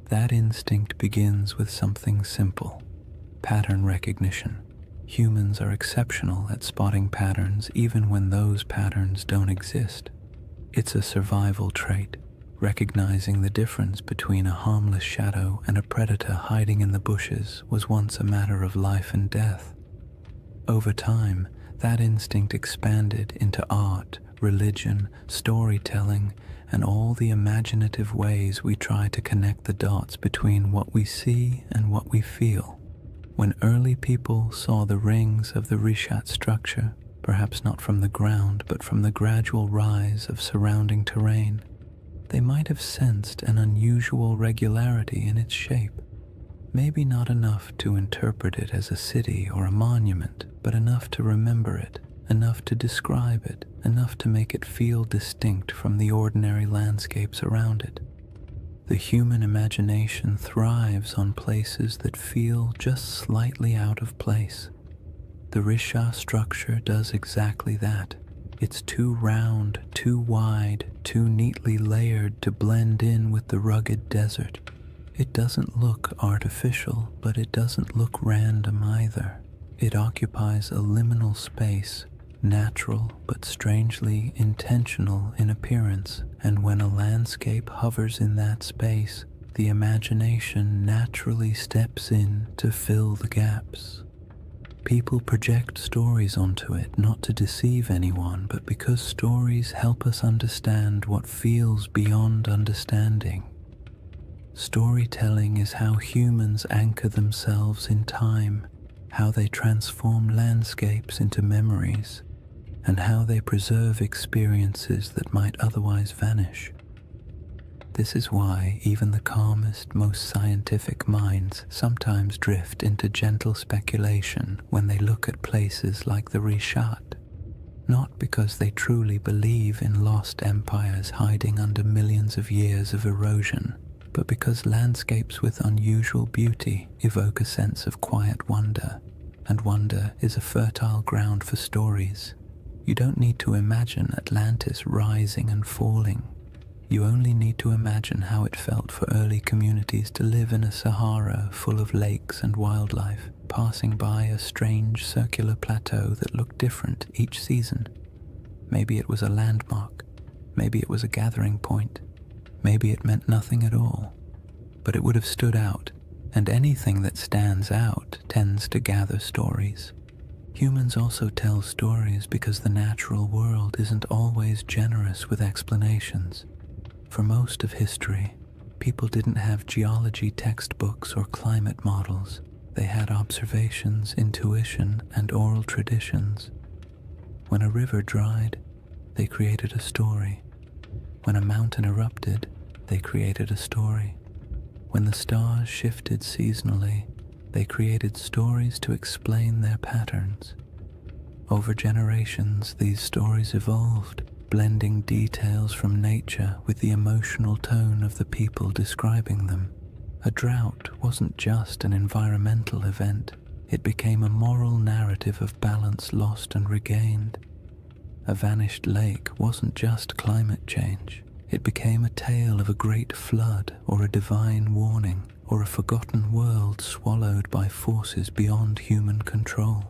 That instinct begins with something simple: pattern recognition. Humans are exceptional at spotting patterns even when those patterns don't exist. It's a survival trait. Recognizing the difference between a harmless shadow and a predator hiding in the bushes was once a matter of life and death. Over time, That instinct expanded into art, religion, storytelling, and all the imaginative ways we try to connect the dots between what we see and what we feel. When early people saw the rings of the Rishat structure, perhaps not from the ground but from the gradual rise of surrounding terrain, they might have sensed an unusual regularity in its shape. Maybe not enough to interpret it as a city or a monument, but enough to remember it, enough to describe it, enough to make it feel distinct from the ordinary landscapes around it. The human imagination thrives on places that feel just slightly out of place. The Risha structure does exactly that. It's too round, too wide, too neatly layered to blend in with the rugged desert. It doesn't look artificial, but it doesn't look random either. It occupies a liminal space, natural but strangely intentional in appearance, and when a landscape hovers in that space, the imagination naturally steps in to fill the gaps. People project stories onto it not to deceive anyone, but because stories help us understand what feels beyond understanding. Storytelling is how humans anchor themselves in time, how they transform landscapes into memories, and how they preserve experiences that might otherwise vanish. This is why even the calmest, most scientific minds sometimes drift into gentle speculation when they look at places like the Rishat, not because they truly believe in lost empires hiding under millions of years of erosion, but because landscapes with unusual beauty evoke a sense of quiet wonder, and wonder is a fertile ground for stories. You don't need to imagine Atlantis rising and falling. You only need to imagine how it felt for early communities to live in a Sahara full of lakes and wildlife, passing by a strange circular plateau that looked different each season. Maybe it was a landmark, maybe it was a gathering point, maybe it meant nothing at all, but it would have stood out, and anything that stands out tends to gather stories. Humans also tell stories because the natural world isn't always generous with explanations. For most of history, people didn't have geology textbooks or climate models. They had observations, intuition, and oral traditions. When a river dried, they created a story. When a mountain erupted, they created a story. When the stars shifted seasonally, they created stories to explain their patterns. Over generations, these stories evolved, blending details from nature with the emotional tone of the people describing them. A drought wasn't just an environmental event, it became a moral narrative of balance lost and regained. A vanished lake wasn't just climate change, it became a tale of a great flood or a divine warning, or a forgotten world swallowed by forces beyond human control.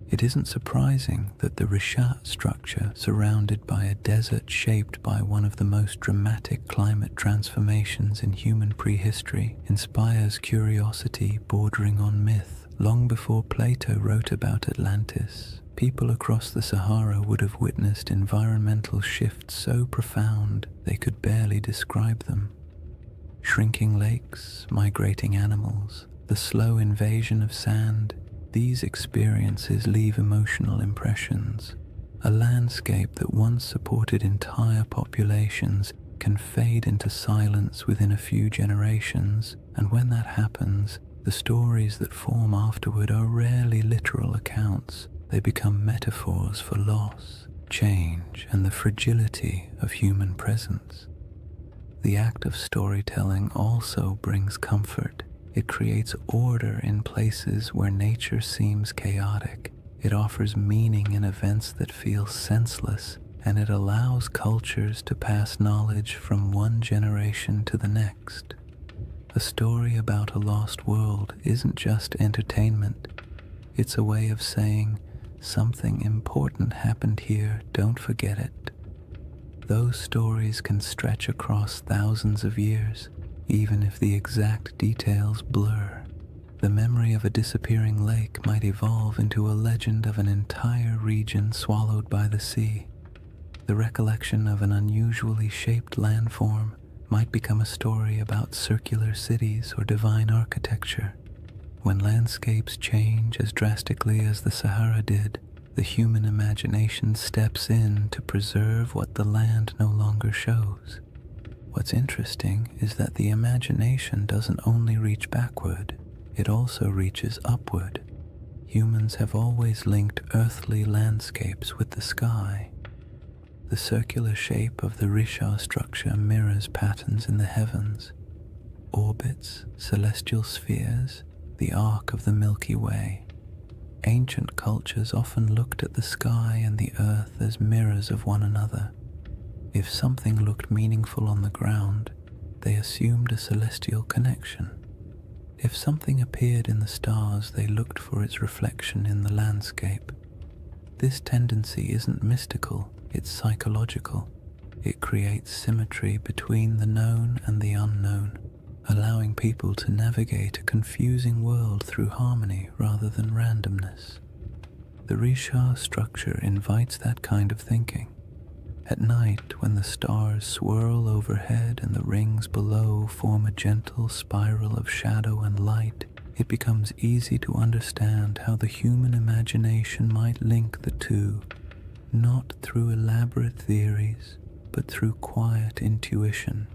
It isn't surprising that the Rishat structure, surrounded by a desert shaped by one of the most dramatic climate transformations in human prehistory, inspires curiosity bordering on myth. Long before Plato wrote about Atlantis, people across the Sahara would have witnessed environmental shifts so profound they could barely describe them. Shrinking lakes, migrating animals, the slow invasion of sand, these experiences leave emotional impressions. A landscape that once supported entire populations can fade into silence within a few generations, and when that happens, the stories that form afterward are rarely literal accounts. They become metaphors for loss, change, and the fragility of human presence. The act of storytelling also brings comfort. It creates order in places where nature seems chaotic. It offers meaning in events that feel senseless, and it allows cultures to pass knowledge from one generation to the next. A story about a lost world isn't just entertainment. It's a way of saying, something important happened here, don't forget it. Those stories can stretch across thousands of years, even if the exact details blur. The memory of a disappearing lake might evolve into a legend of an entire region swallowed by the sea. The recollection of an unusually shaped landform might become a story about circular cities or divine architecture. When landscapes change as drastically as the Sahara did, the human imagination steps in to preserve what the land no longer shows. What's interesting is that the imagination doesn't only reach backward, it also reaches upward. Humans have always linked earthly landscapes with the sky. The circular shape of the Risha structure mirrors patterns in the heavens, orbits, celestial spheres, the arc of the Milky Way. Ancient cultures often looked at the sky and the earth as mirrors of one another. If something looked meaningful on the ground, they assumed a celestial connection. If something appeared in the stars, they looked for its reflection in the landscape. This tendency isn't mystical, it's psychological. It creates symmetry between the known and the unknown, allowing people to navigate a confusing world through harmony rather than randomness. The Risha structure invites that kind of thinking. At night, when the stars swirl overhead and the rings below form a gentle spiral of shadow and light, it becomes easy to understand how the human imagination might link the two, not through elaborate theories, but through quiet intuition,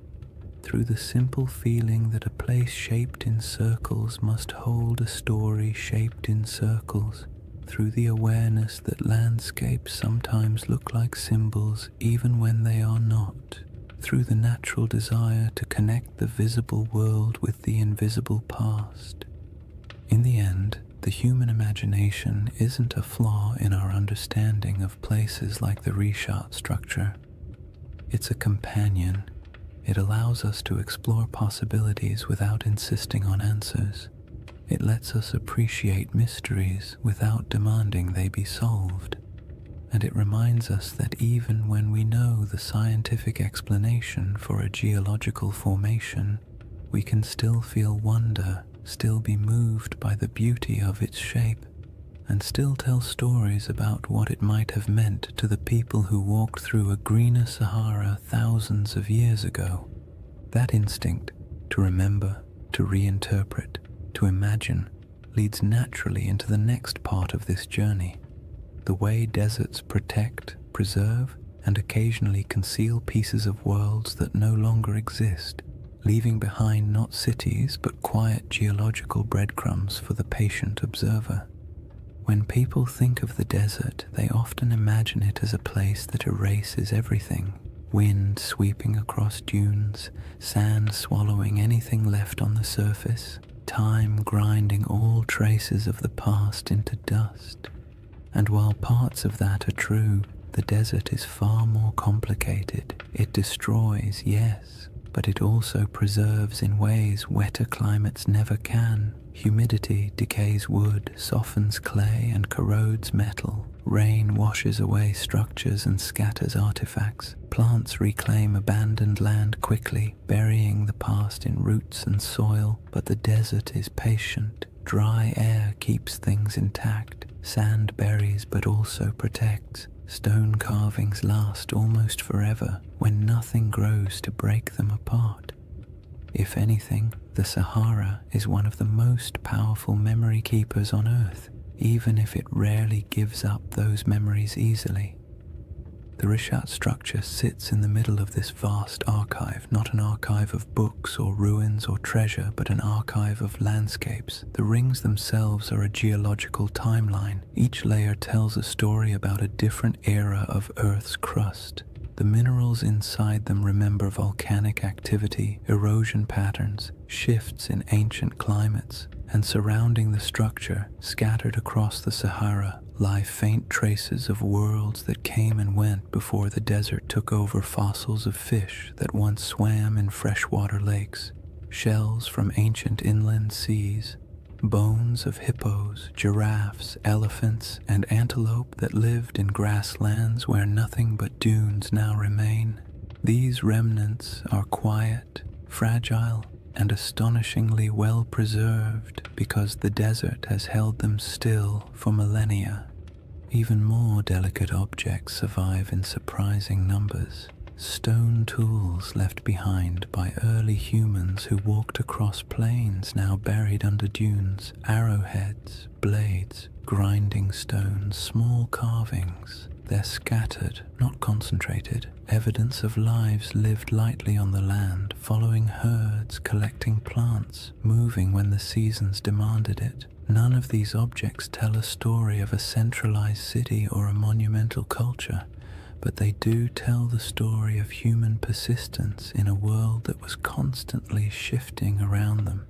through the simple feeling that a place shaped in circles must hold a story shaped in circles, through the awareness that landscapes sometimes look like symbols even when they are not, through the natural desire to connect the visible world with the invisible past. In the end, the human imagination isn't a flaw in our understanding of places like the Risha structure. It's a companion. It allows us to explore possibilities without insisting on answers. It lets us appreciate mysteries without demanding they be solved. And it reminds us that even when we know the scientific explanation for a geological formation, we can still feel wonder, still be moved by the beauty of its shape, and still tell stories about what it might have meant to the people who walked through a greener Sahara thousands of years ago. That instinct to remember, to reinterpret, to imagine, leads naturally into the next part of this journey, the way deserts protect, preserve, and occasionally conceal pieces of worlds that no longer exist, leaving behind not cities but quiet geological breadcrumbs for the patient observer. When people think of the desert, they often imagine it as a place that erases everything, wind sweeping across dunes, sand swallowing anything left on the surface, time grinding all traces of the past into dust. And while parts of that are true, the desert is far more complicated. It destroys, yes, but it also preserves in ways wetter climates never can. Humidity decays wood, softens clay, and corrodes metal. Rain washes away structures and scatters artifacts. Plants reclaim abandoned land quickly, burying the past in roots and soil. But the desert is patient. Dry air keeps things intact. Sand buries but also protects. Stone carvings last almost forever when nothing grows to break them apart. If anything, the Sahara is one of the most powerful memory keepers on Earth, even if it rarely gives up those memories easily. The Rishat structure sits in the middle of this vast archive, not an archive of books or ruins or treasure, but an archive of landscapes. The rings themselves are a geological timeline. Each layer tells a story about a different era of Earth's crust. The minerals inside them remember volcanic activity, erosion patterns, shifts in ancient climates, and surrounding the structure, scattered across the Sahara, lie faint traces of worlds that came and went before the desert took over. Fossils of fish that once swam in freshwater lakes, shells from ancient inland seas, bones of hippos, giraffes, elephants, and antelope that lived in grasslands where nothing but dunes now remain. These remnants are quiet, fragile, and astonishingly well preserved because the desert has held them still for millennia. Even more delicate objects survive in surprising numbers. Stone tools left behind by early humans who walked across plains now buried under dunes, arrowheads, blades, grinding stones, small carvings. They're scattered, not concentrated, evidence of lives lived lightly on the land, following herds, collecting plants, moving when the seasons demanded it. None of these objects tell a story of a centralized city or a monumental culture, but they do tell the story of human persistence in a world that was constantly shifting around them.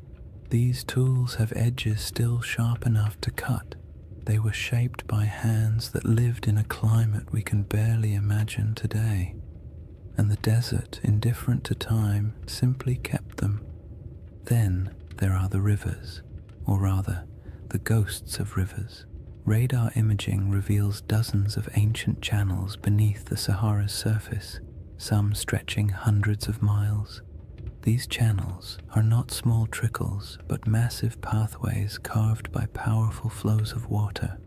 These tools have edges still sharp enough to cut. They were shaped by hands that lived in a climate we can barely imagine today, and the desert, indifferent to time, simply kept them. Then there are the rivers, or rather, the ghosts of rivers. Radar imaging reveals dozens of ancient channels beneath the Sahara's surface, some stretching hundreds of miles. These channels are not small trickles, but massive pathways carved by powerful flows of water.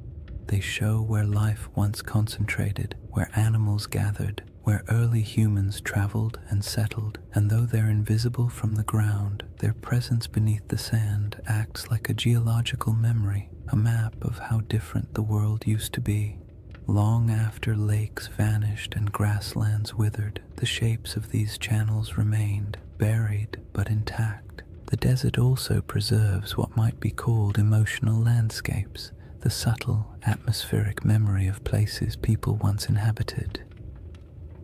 They show where life once concentrated, where animals gathered, where early humans traveled and settled, and though they're invisible from the ground, their presence beneath the sand acts like a geological memory, a map of how different the world used to be. Long after lakes vanished and grasslands withered, the shapes of these channels remained, buried but intact. The desert also preserves what might be called emotional landscapes, the subtle, atmospheric memory of places people once inhabited.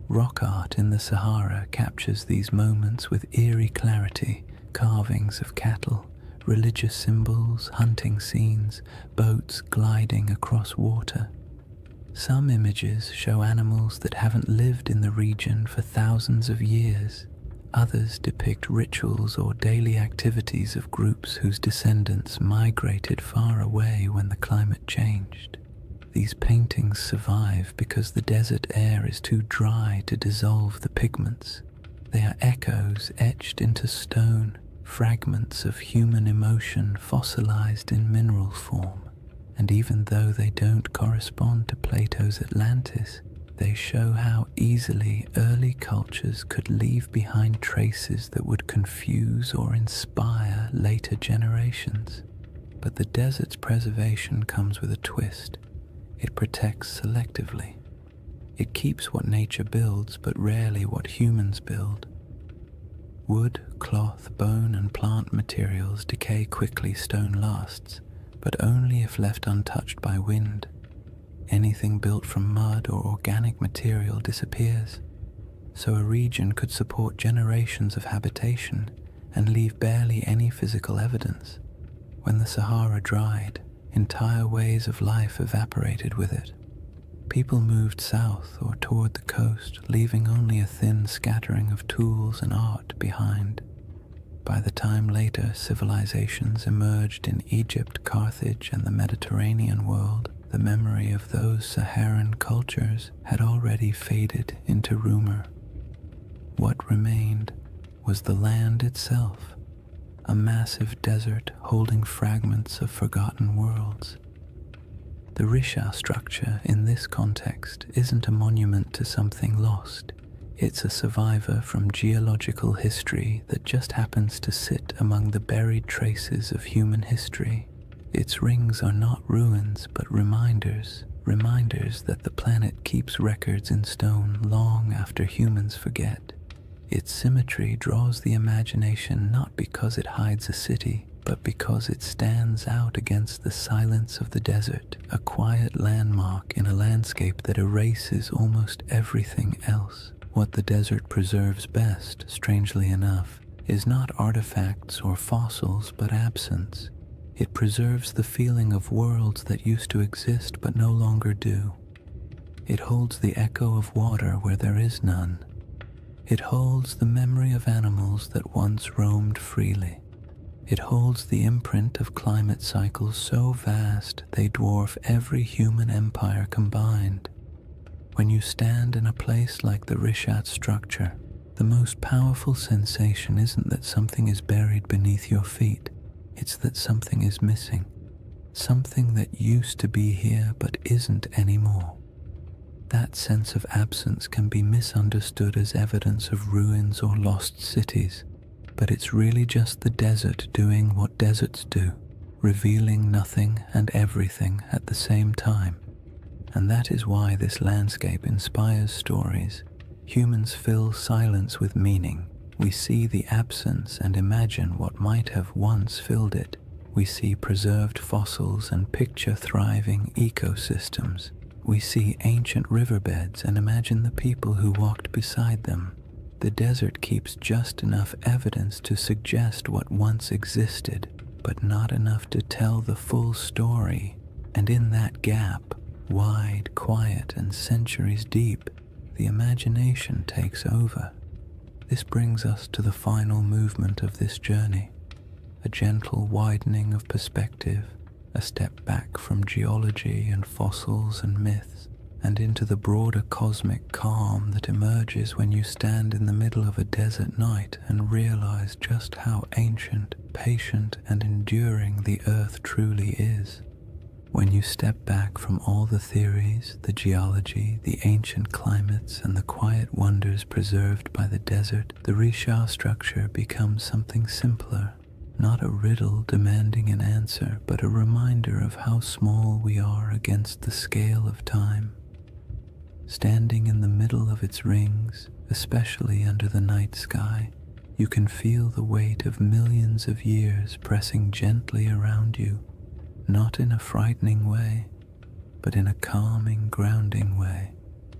Rock art in the Sahara captures these moments with eerie clarity, carvings of cattle, religious symbols, hunting scenes, boats gliding across water. Some images show animals that haven't lived in the region for thousands of years. Others depict rituals or daily activities of groups whose descendants migrated far away when the climate changed. These paintings survive because the desert air is too dry to dissolve the pigments. They are echoes etched into stone, fragments of human emotion fossilized in mineral form. And even though they don't correspond to Plato's Atlantis, they show how easily early cultures could leave behind traces that would confuse or inspire later generations. But the desert's preservation comes with a twist. It protects selectively. It keeps what nature builds, but rarely what humans build. Wood, cloth, bone, and plant materials decay quickly, stone lasts, but only if left untouched by wind. Anything built from mud or organic material disappears, so a region could support generations of habitation and leave barely any physical evidence. When the Sahara dried, entire ways of life evaporated with it. People moved south or toward the coast, leaving only a thin scattering of tools and art behind. By the time later civilizations emerged in Egypt, Carthage, and the Mediterranean world, the memory of those Saharan cultures had already faded into rumor. What remained was the land itself, a massive desert holding fragments of forgotten worlds. The Risha structure in this context isn't a monument to something lost. It's a survivor from geological history that just happens to sit among the buried traces of human history. Its rings are not ruins, but reminders that the planet keeps records in stone long after humans forget. Its symmetry draws the imagination not because it hides a city, but because it stands out against the silence of the desert, a quiet landmark in a landscape that erases almost everything else. What the desert preserves best, strangely enough, is not artifacts or fossils, but absence. It preserves the feeling of worlds that used to exist but no longer do. It holds the echo of water where there is none. It holds the memory of animals that once roamed freely. It holds the imprint of climate cycles so vast they dwarf every human empire combined. When you stand in a place like the Rishat structure, The most powerful sensation isn't that something is buried beneath your feet, it's that something is missing, something that used to be here but isn't anymore. That sense of absence can be misunderstood as evidence of ruins or lost cities, but it's really just the desert doing what deserts do, revealing nothing and everything at the same time. And that is why this landscape inspires stories. Humans fill silence with meaning. We see the absence and imagine what might have once filled it. We see preserved fossils and picture thriving ecosystems. We see ancient riverbeds and imagine the people who walked beside them. The desert keeps just enough evidence to suggest what once existed, but not enough to tell the full story. And in that gap, wide, quiet, and centuries deep, the imagination takes over. This brings us to the final movement of this journey, a gentle widening of perspective, a step back from geology and fossils and myths, and into the broader cosmic calm that emerges when you stand in the middle of a desert night and realize just how ancient, patient, and enduring the earth truly is. When you step back from all the theories, the geology, the ancient climates, and the quiet wonders preserved by the desert, the Risha structure becomes something simpler, not a riddle demanding an answer, but a reminder of how small we are against the scale of time. Standing in the middle of its rings, especially under the night sky, you can feel the weight of millions of years pressing gently around you, not in a frightening way, but in a calming, grounding way,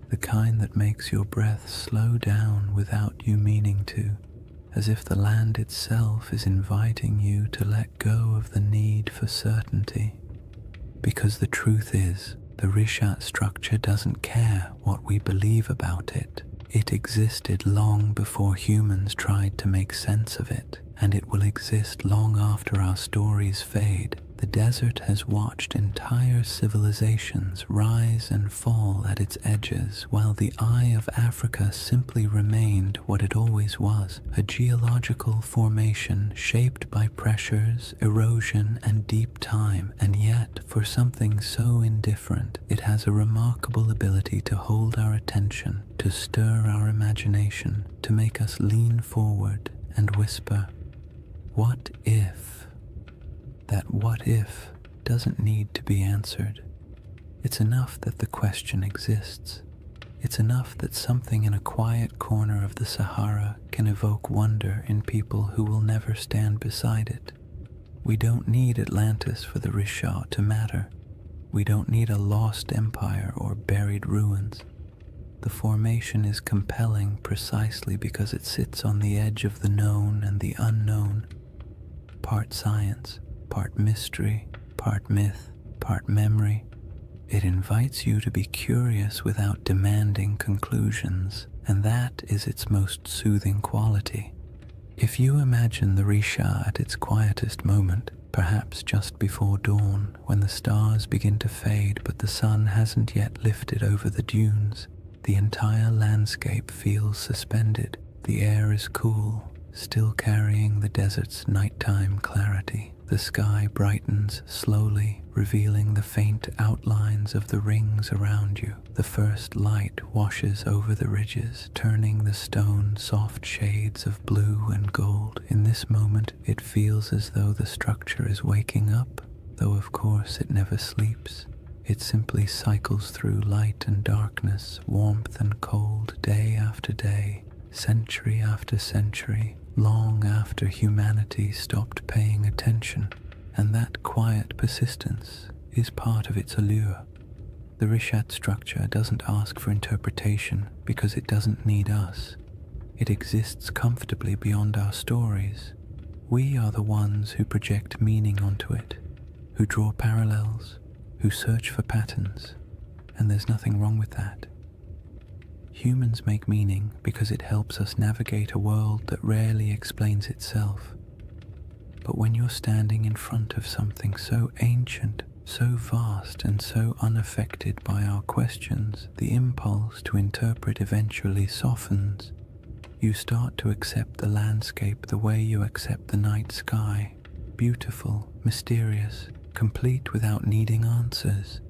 the kind that makes your breath slow down without you meaning to, as if the land itself is inviting you to let go of the need for certainty. Because the truth is, the Rishat structure doesn't care what we believe about it. It existed long before humans tried to make sense of it, and it will exist long after our stories fade. The desert has watched entire civilizations rise and fall at its edges, while the eye of Africa simply remained what it always was, a geological formation shaped by pressures, erosion, and deep time. And yet, for something so indifferent, it has a remarkable ability to hold our attention, to stir our imagination, to make us lean forward and whisper, "What if?" That what if doesn't need to be answered. It's enough that the question exists. It's enough that something in a quiet corner of the Sahara can evoke wonder in people who will never stand beside it. We don't need Atlantis for the Risha to matter. We don't need a lost empire or buried ruins. The formation is compelling precisely because it sits on the edge of the known and the unknown, part science, part mystery, part myth, part memory. It invites you to be curious without demanding conclusions, and that is its most soothing quality. If you imagine the Risha at its quietest moment, perhaps just before dawn, when the stars begin to fade but the sun hasn't yet lifted over the dunes, the entire landscape feels suspended. The air is cool, still carrying the desert's nighttime clarity. The sky brightens slowly, revealing the faint outlines of the rings around you. The first light washes over the ridges, turning the stone soft shades of blue and gold. In this moment, it feels as though the structure is waking up, though of course it never sleeps. It simply cycles through light and darkness, warmth and cold, day after day, century after century, long after humanity stopped paying attention, and that quiet persistence is part of its allure. The Rishat structure doesn't ask for interpretation because it doesn't need us. It exists comfortably beyond our stories. We are the ones who project meaning onto it, who draw parallels, who search for patterns, and there's nothing wrong with that. Humans make meaning because it helps us navigate a world that rarely explains itself. But when you're standing in front of something so ancient, so vast, and so unaffected by our questions, the impulse to interpret eventually softens. You start to accept the landscape the way you accept the night sky, beautiful, mysterious, complete without needing answers.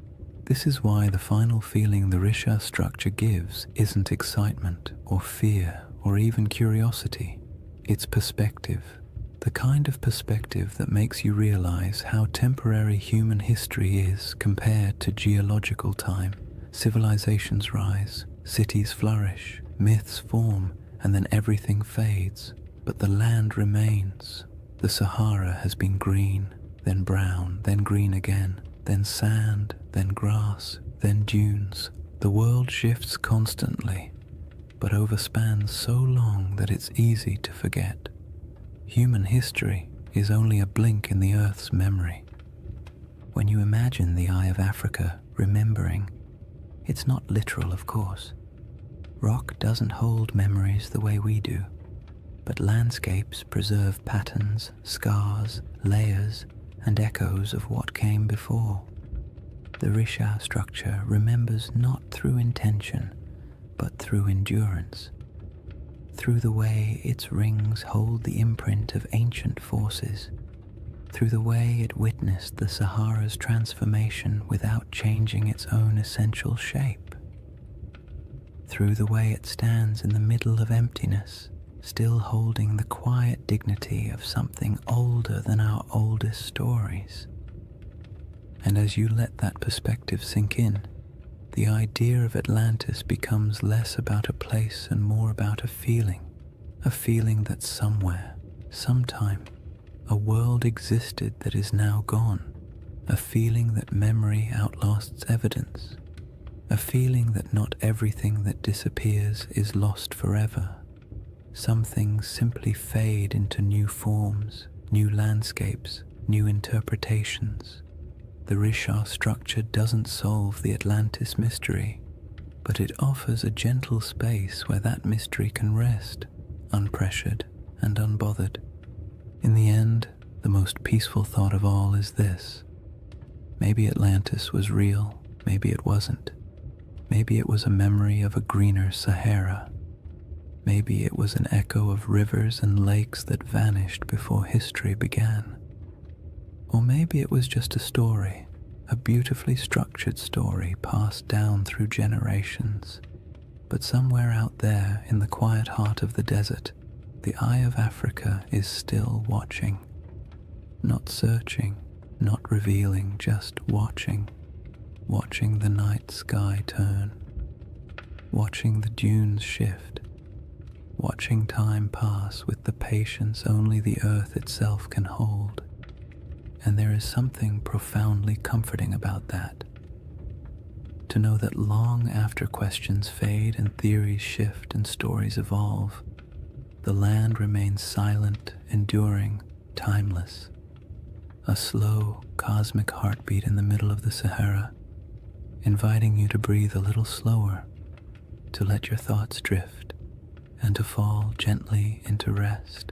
This is why the final feeling the Risha structure gives isn't excitement or fear or even curiosity. It's perspective, the kind of perspective that makes you realize how temporary human history is compared to geological time. Civilizations rise, cities flourish, myths form, and then everything fades. But the land remains. The Sahara has been green, then brown, then green again, then sand, then grass, then dunes. The world shifts constantly, but overspans so long that it's easy to forget. Human history is only a blink in the Earth's memory. When you imagine the Eye of Africa remembering, it's not literal, of course. Rock doesn't hold memories the way we do, but landscapes preserve patterns, scars, layers, and echoes of what came before. The Risha structure remembers not through intention, but through endurance, through the way its rings hold the imprint of ancient forces, through the way it witnessed the Sahara's transformation without changing its own essential shape, through the way it stands in the middle of emptiness, still holding the quiet dignity of something older than our oldest stories. And as you let that perspective sink in, the idea of Atlantis becomes less about a place and more about a feeling that somewhere, sometime, a world existed that is now gone, a feeling that memory outlasts evidence, a feeling that not everything that disappears is lost forever. Some things simply fade into new forms, new landscapes, new interpretations. The Risha structure doesn't solve the Atlantis mystery, but it offers a gentle space where that mystery can rest, unpressured and unbothered. In the end, the most peaceful thought of all is this: maybe Atlantis was real, maybe it wasn't. Maybe it was a memory of a greener Sahara. Maybe it was an echo of rivers and lakes that vanished before history began. Or maybe it was just a story, a beautifully structured story passed down through generations. But somewhere out there in the quiet heart of the desert, the Eye of Africa is still watching. Not searching, not revealing, just watching. Watching the night sky turn. Watching the dunes shift. Watching time pass with the patience only the earth itself can hold. And there is something profoundly comforting about that. To know that long after questions fade and theories shift and stories evolve, the land remains silent, enduring, timeless. A slow, cosmic heartbeat in the middle of the Sahara, inviting you to breathe a little slower, to let your thoughts drift, and to fall gently into rest.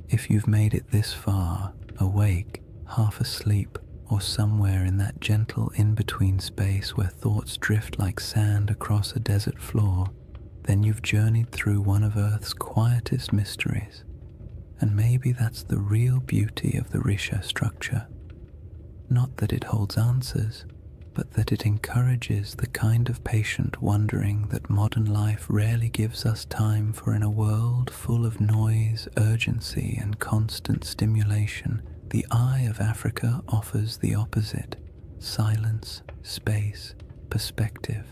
If you've made it this far, awake, half asleep, or somewhere in that gentle in-between space where thoughts drift like sand across a desert floor, then you've journeyed through one of Earth's quietest mysteries. And maybe that's the real beauty of the Risha structure. Not that it holds answers, but that it encourages the kind of patient wondering that modern life rarely gives us time for. In a world full of noise, urgency, and constant stimulation, the Eye of Africa offers the opposite: silence, space, perspective,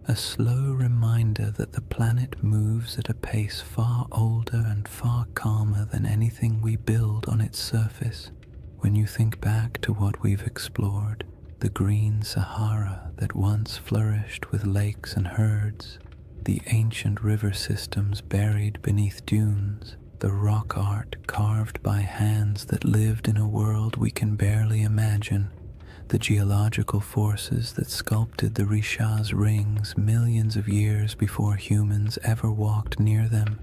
a slow reminder that the planet moves at a pace far older and far calmer than anything we build on its surface. When you think back to what we've explored, the green Sahara that once flourished with lakes and herds, the ancient river systems buried beneath dunes, the rock art carved by hands that lived in a world we can barely imagine, the geological forces that sculpted the Risha's rings millions of years before humans ever walked near them,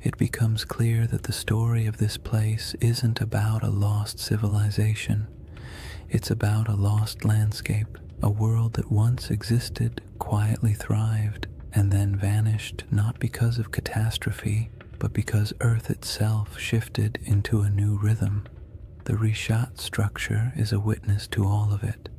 it becomes clear that the story of this place isn't about a lost civilization. It's about a lost landscape, a world that once existed, quietly thrived, and then vanished not because of catastrophe, but because Earth itself shifted into a new rhythm. The Rishat structure is a witness to all of it,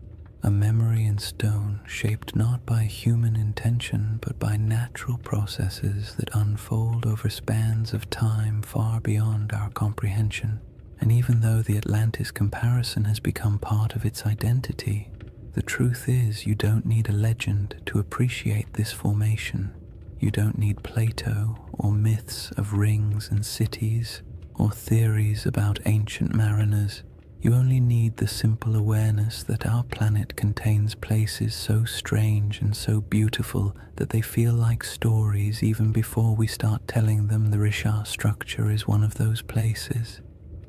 a memory in stone shaped not by human intention but by natural processes that unfold over spans of time far beyond our comprehension. And even though the Atlantis comparison has become part of its identity, the truth is you don't need a legend to appreciate this formation. You don't need Plato or myths of rings and cities or theories about ancient mariners. You only need the simple awareness that our planet contains places so strange and so beautiful that they feel like stories even before we start telling them the Rishat structure is one of those places.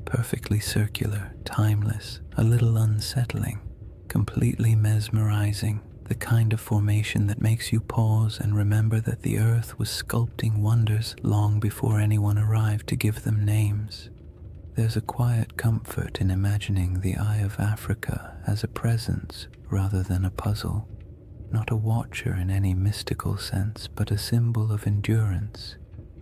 Perfectly circular, timeless, a little unsettling, completely mesmerizing, the kind of formation that makes you pause and remember that the Earth was sculpting wonders long before anyone arrived to give them names. There's a quiet comfort in imagining the Eye of Africa as a presence rather than a puzzle, not a watcher in any mystical sense, but a symbol of endurance.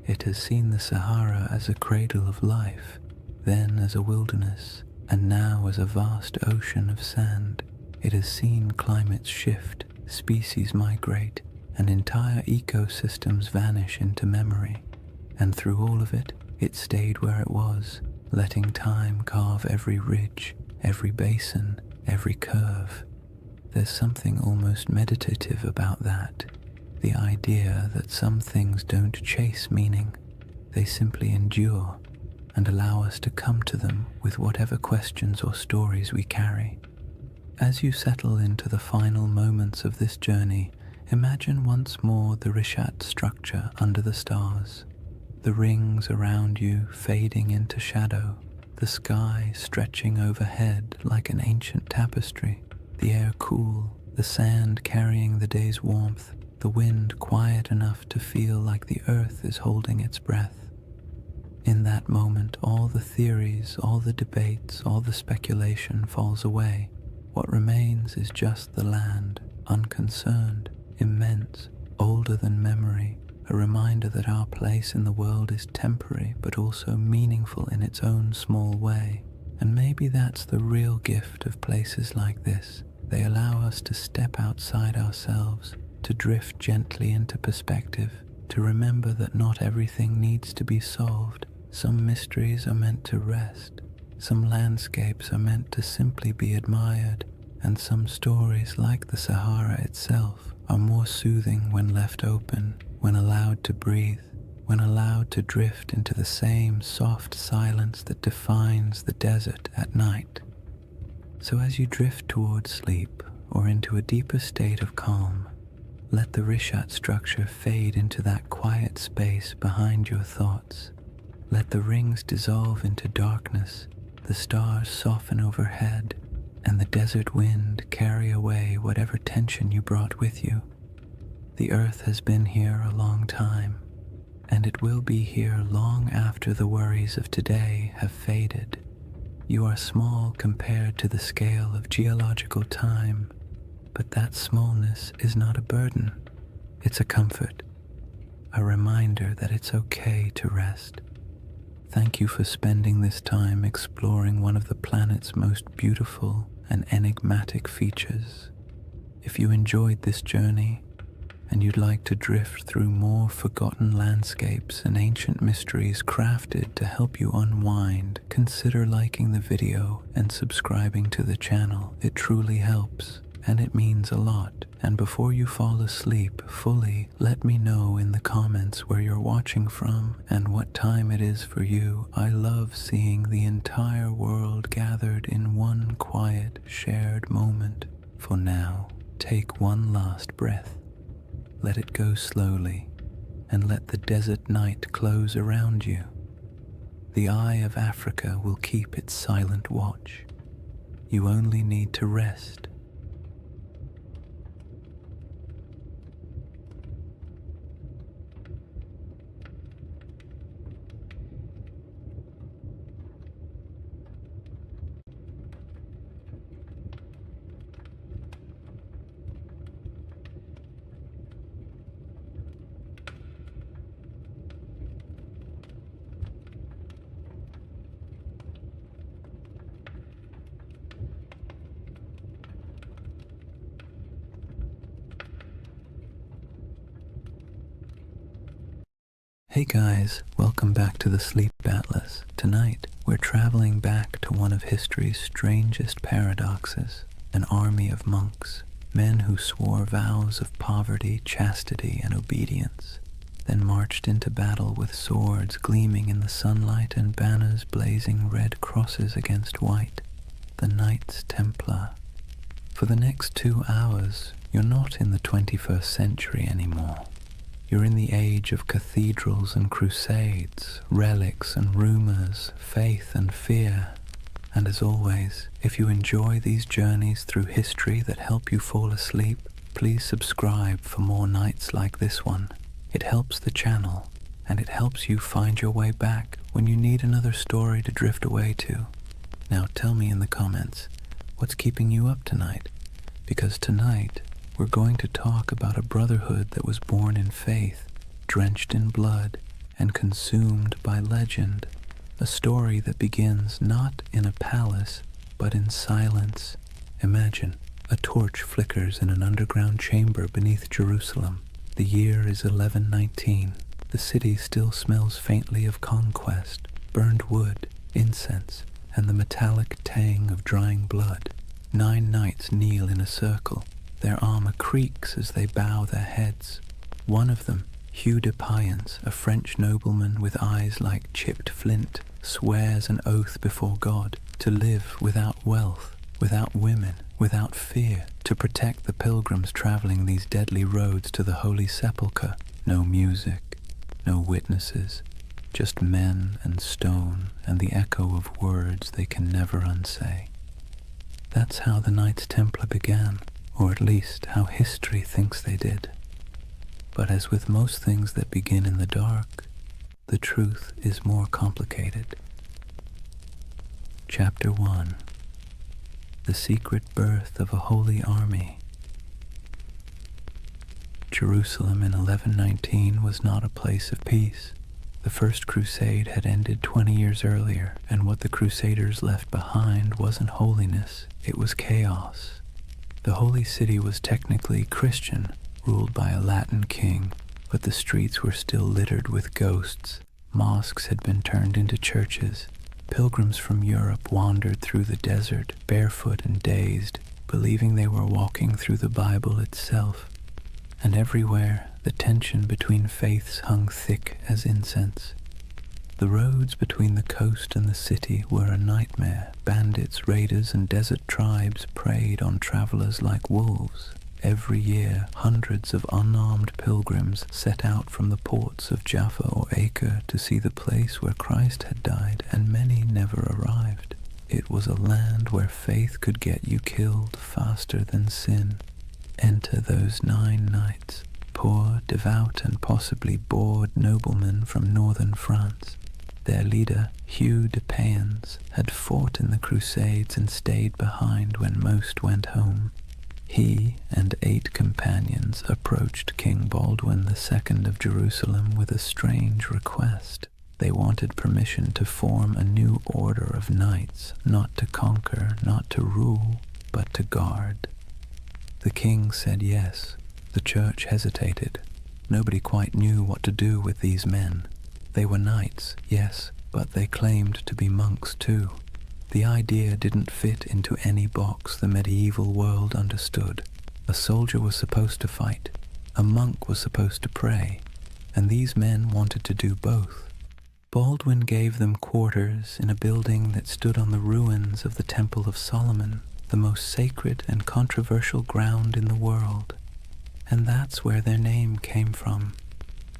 It has seen the Sahara as a cradle of life, then as a wilderness, and now as a vast ocean of sand. It has seen climates shift, species migrate, and entire ecosystems vanish into memory. And through all of it, it stayed where it was, letting time carve every ridge, every basin, every curve. There's something almost meditative about that, the idea that some things don't chase meaning, they simply endure and allow us to come to them with whatever questions or stories we carry. As you settle into the final moments of this journey, imagine once more the Rishat structure under the stars, the rings around you fading into shadow, the sky stretching overhead like an ancient tapestry, the air cool, the sand carrying the day's warmth, the wind quiet enough to feel like the earth is holding its breath. In that moment, all the theories, all the debates, all the speculation falls away. What remains is just the land, unconcerned, immense, older than memory, a reminder that our place in the world is temporary but also meaningful in its own small way. And maybe that's the real gift of places like this. They allow us to step outside ourselves, to drift gently into perspective, to remember that not everything needs to be solved. Some mysteries are meant to rest. Some landscapes are meant to simply be admired, and some stories, like the Sahara itself, are more soothing when left open, when allowed to breathe, when allowed to drift into the same soft silence that defines the desert at night. So as you drift towards sleep or into a deeper state of calm, let the Rishat structure fade into that quiet space behind your thoughts. Let the rings dissolve into darkness, the stars soften overhead, and the desert wind carry away whatever tension you brought with you. The earth has been here a long time, and it will be here long after the worries of today have faded. You are small compared to the scale of geological time, but that smallness is not a burden. It's a comfort, a reminder that it's okay to rest. Thank you for spending this time exploring one of the planet's most beautiful and enigmatic features. If you enjoyed this journey and you'd like to drift through more forgotten landscapes and ancient mysteries crafted to help you unwind, consider liking the video and subscribing to the channel. It truly helps, and it means a lot. And before you fall asleep fully, let me know in the comments where you're watching from and what time it is for you. I love seeing the entire world gathered in one quiet, shared moment. For now, take one last breath. Let it go slowly, and let the desert night close around you. The Eye of Africa will keep its silent watch. You only need to rest. Hey guys, welcome back to the Sleep Atlas. Tonight, we're traveling back to one of history's strangest paradoxes, an army of monks, men who swore vows of poverty, chastity, and obedience, then marched into battle with swords gleaming in the sunlight and banners blazing red crosses against white, the Knights Templar. For the next 2 hours, you're not in the 21st century anymore. You're in the age of cathedrals and crusades, relics and rumors, faith and fear. And as always, if you enjoy these journeys through history that help you fall asleep, please subscribe for more nights like this one. It helps the channel, and it helps you find your way back when you need another story to drift away to. Now tell me in the comments, what's keeping you up tonight? Because tonight, we're going to talk about a brotherhood that was born in faith, drenched in blood, and consumed by legend. A story that begins not in a palace, but in silence. Imagine, a torch flickers in an underground chamber beneath Jerusalem. The year is 1119. The city still smells faintly of conquest, burned wood, incense, and the metallic tang of drying blood. 9 knights kneel in a circle. Their armor creaks as they bow their heads. One of them, Hugh de Payens, a French nobleman with eyes like chipped flint, swears an oath before God to live without wealth, without women, without fear, to protect the pilgrims traveling these deadly roads to the Holy Sepulchre. No music, no witnesses, just men and stone and the echo of words they can never unsay. That's how the Knights Templar began, or at least how history thinks they did. But as with most things that begin in the dark, the truth is more complicated. Chapter 1. The Secret Birth of a Holy Army. Jerusalem in 1119 was not a place of peace. The First Crusade had ended 20 years earlier, and what the Crusaders left behind wasn't holiness, it was chaos. The Holy City was technically Christian, ruled by a Latin king, but the streets were still littered with ghosts. Mosques had been turned into churches. Pilgrims from Europe wandered through the desert, barefoot and dazed, believing they were walking through the Bible itself. And everywhere, the tension between faiths hung thick as incense. The roads between the coast and the city were a nightmare. Bandits, raiders, and desert tribes preyed on travelers like wolves. Every year, hundreds of unarmed pilgrims set out from the ports of Jaffa or Acre to see the place where Christ had died, and many never arrived. It was a land where faith could get you killed faster than sin. Enter those 9 knights, poor, devout, and possibly bored noblemen from northern France. Their leader, Hugh de Payens, had fought in the Crusades and stayed behind when most went home. He and 8 companions approached King Baldwin II of Jerusalem with a strange request. They wanted permission to form a new order of knights, not to conquer, not to rule, but to guard. The king said yes. The church hesitated. Nobody quite knew what to do with these men. They were knights, yes, but they claimed to be monks too. The idea didn't fit into any box the medieval world understood. A soldier was supposed to fight, a monk was supposed to pray, and these men wanted to do both. Baldwin gave them quarters in a building that stood on the ruins of the Temple of Solomon, the most sacred and controversial ground in the world. And that's where their name came from.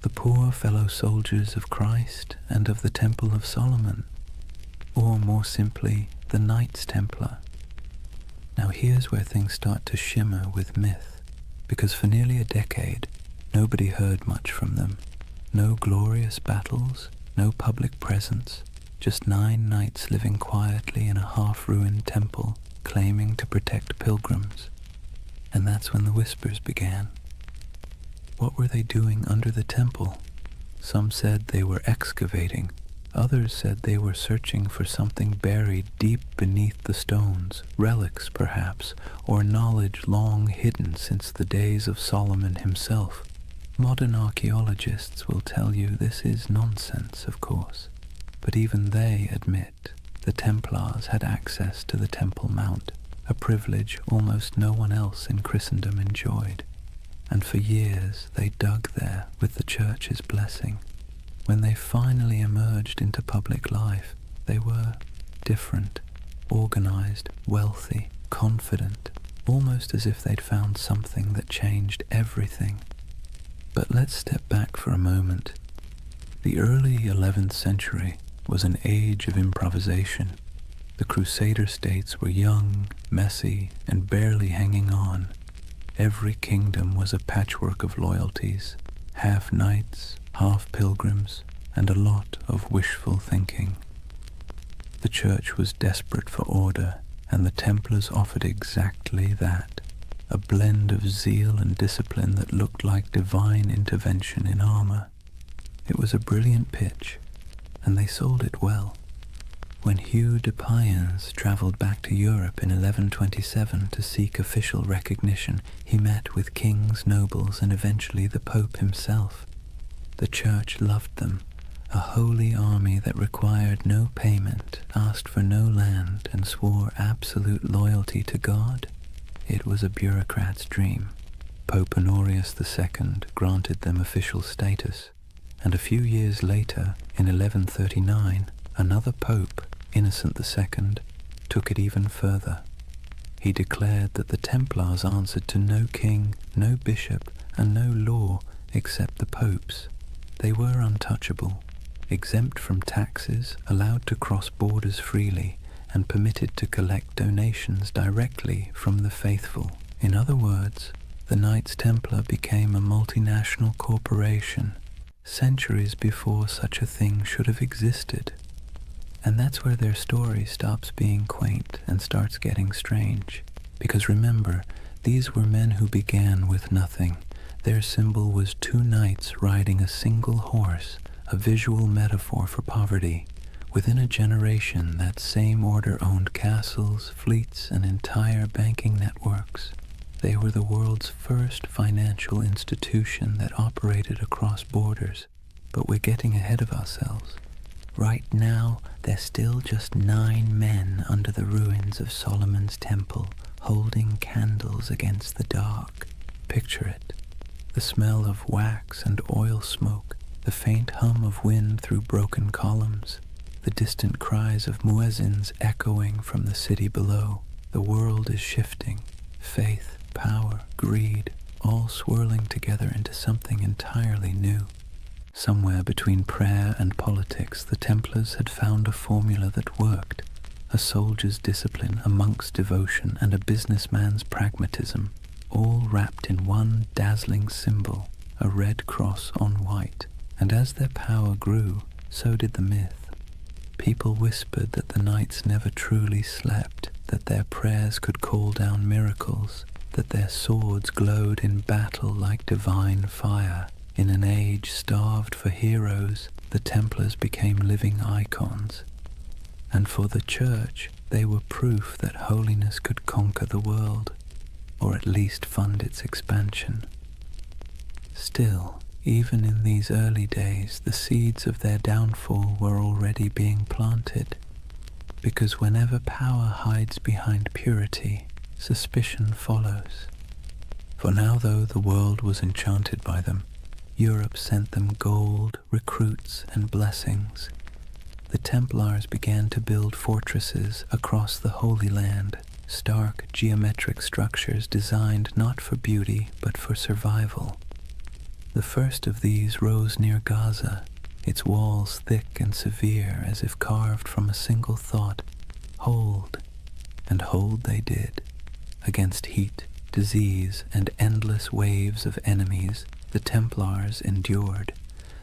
The poor fellow soldiers of Christ and of the Temple of Solomon, or more simply, the Knights Templar. Now here's where things start to shimmer with myth, because for nearly a decade, nobody heard much from them. No glorious battles, no public presence, just 9 knights living quietly in a half-ruined temple, claiming to protect pilgrims. And that's when the whispers began. What were they doing under the temple? Some said they were excavating. Others said they were searching for something buried deep beneath the stones, relics perhaps, or knowledge long hidden since the days of Solomon himself. Modern archaeologists will tell you this is nonsense, of course, but even they admit the Templars had access to the Temple Mount, a privilege almost no one else in Christendom enjoyed, and for years they dug there with the Church's blessing. When they finally emerged into public life, they were different, organized, wealthy, confident, almost as if they'd found something that changed everything. But let's step back for a moment. The early 11th century was an age of improvisation. The Crusader states were young, messy, and barely hanging on. Every kingdom was a patchwork of loyalties, half knights, half pilgrims, and a lot of wishful thinking. The Church was desperate for order, and the Templars offered exactly that, a blend of zeal and discipline that looked like divine intervention in armor. It was a brilliant pitch, and they sold it well. When Hugh de Payens traveled back to Europe in 1127 to seek official recognition, he met with kings, nobles, and eventually the Pope himself. The Church loved them, a holy army that required no payment, asked for no land, and swore absolute loyalty to God. It was a bureaucrat's dream. Pope Honorius II granted them official status, and a few years later, in 1139, another pope, Innocent II, took it even further. He declared that the Templars answered to no king, no bishop, and no law except the popes. They were untouchable, exempt from taxes, allowed to cross borders freely, and permitted to collect donations directly from the faithful. In other words, the Knights Templar became a multinational corporation, centuries before such a thing should have existed. And that's where their story stops being quaint and starts getting strange. Because remember, these were men who began with nothing. Their symbol was two knights riding a single horse, a visual metaphor for poverty. Within a generation, that same order owned castles, fleets, and entire banking networks. They were the world's first financial institution that operated across borders. But we're getting ahead of ourselves. Right now, there's still just 9 men under the ruins of Solomon's temple, holding candles against the dark. Picture it. The smell of wax and oil smoke, the faint hum of wind through broken columns, the distant cries of muezzins echoing from the city below. The world is shifting. Faith, power, greed, all swirling together into something entirely new. Somewhere between prayer and politics, the Templars had found a formula that worked. A soldier's discipline, a monk's devotion, and a businessman's pragmatism, all wrapped in one dazzling symbol, a red cross on white. And as their power grew, so did the myth. People whispered that the knights never truly slept, that their prayers could call down miracles, that their swords glowed in battle like divine fire. In an age starved for heroes, the Templars became living icons. And for the Church, they were proof that holiness could conquer the world, or at least fund its expansion. Still, even in these early days, the seeds of their downfall were already being planted, because whenever power hides behind purity, suspicion follows. For now, though the world was enchanted by them, Europe sent them gold, recruits, and blessings. The Templars began to build fortresses across the Holy Land, stark geometric structures designed not for beauty but for survival. The first of these rose near Gaza, its walls thick and severe as if carved from a single thought: hold. And hold they did. Against heat, disease, and endless waves of enemies, the Templars endured.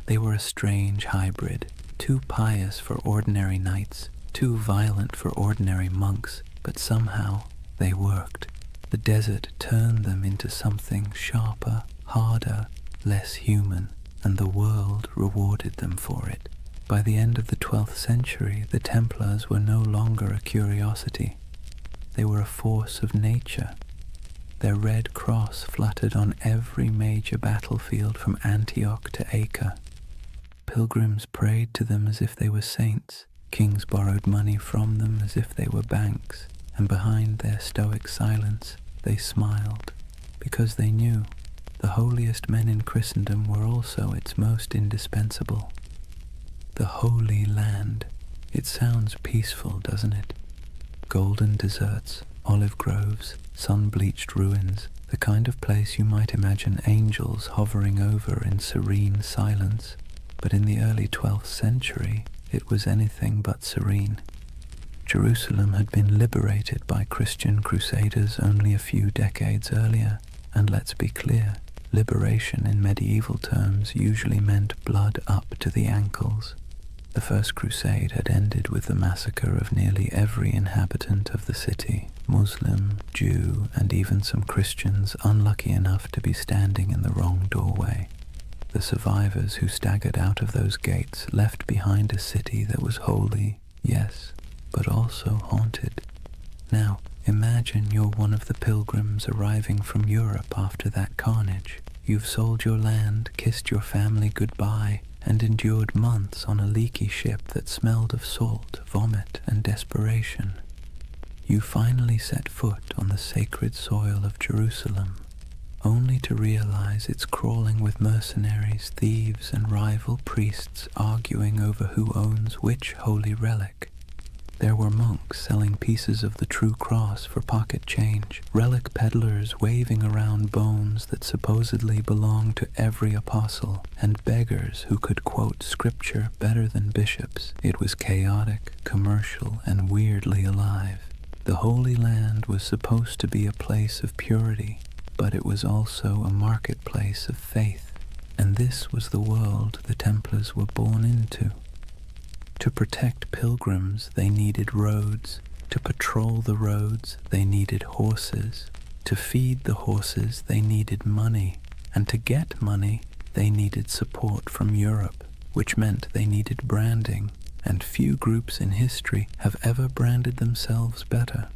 They were a strange hybrid, too pious for ordinary knights, too violent for ordinary monks, but somehow they worked. The desert turned them into something sharper, harder, less human, and the world rewarded them for it. By the end of the 12th century, the Templars were no longer a curiosity. They were a force of nature. Their red cross fluttered on every major battlefield from Antioch to Acre. Pilgrims prayed to them as if they were saints. Kings borrowed money from them as if they were banks, and behind their stoic silence they smiled, because they knew the holiest men in Christendom were also its most indispensable. The Holy Land. It sounds peaceful, doesn't it? Golden deserts, olive groves, sun-bleached ruins, the kind of place you might imagine angels hovering over in serene silence. But in the early 12th century, it was anything but serene. Jerusalem had been liberated by Christian crusaders only a few decades earlier, and let's be clear, liberation in medieval terms usually meant blood up to the ankles. The First Crusade had ended with the massacre of nearly every inhabitant of the city, Muslim, Jew, and even some Christians unlucky enough to be standing in the wrong doorway. The survivors who staggered out of those gates left behind a city that was holy, yes, but also haunted. Now, imagine you're one of the pilgrims arriving from Europe after that carnage. You've sold your land, kissed your family goodbye, and endured months on a leaky ship that smelled of salt, vomit, and desperation. You finally set foot on the sacred soil of Jerusalem, only to realize it's crawling with mercenaries, thieves, and rival priests arguing over who owns which holy relic. There were monks selling pieces of the true cross for pocket change, relic peddlers waving around bones that supposedly belonged to every apostle, and beggars who could quote scripture better than bishops. It was chaotic, commercial, and weirdly alive. The Holy Land was supposed to be a place of purity, but it was also a marketplace of faith, and this was the world the Templars were born into. To protect pilgrims, they needed roads. To patrol the roads, they needed horses. To feed the horses, they needed money. And to get money, they needed support from Europe, which meant they needed branding. And few groups in history have ever branded themselves better.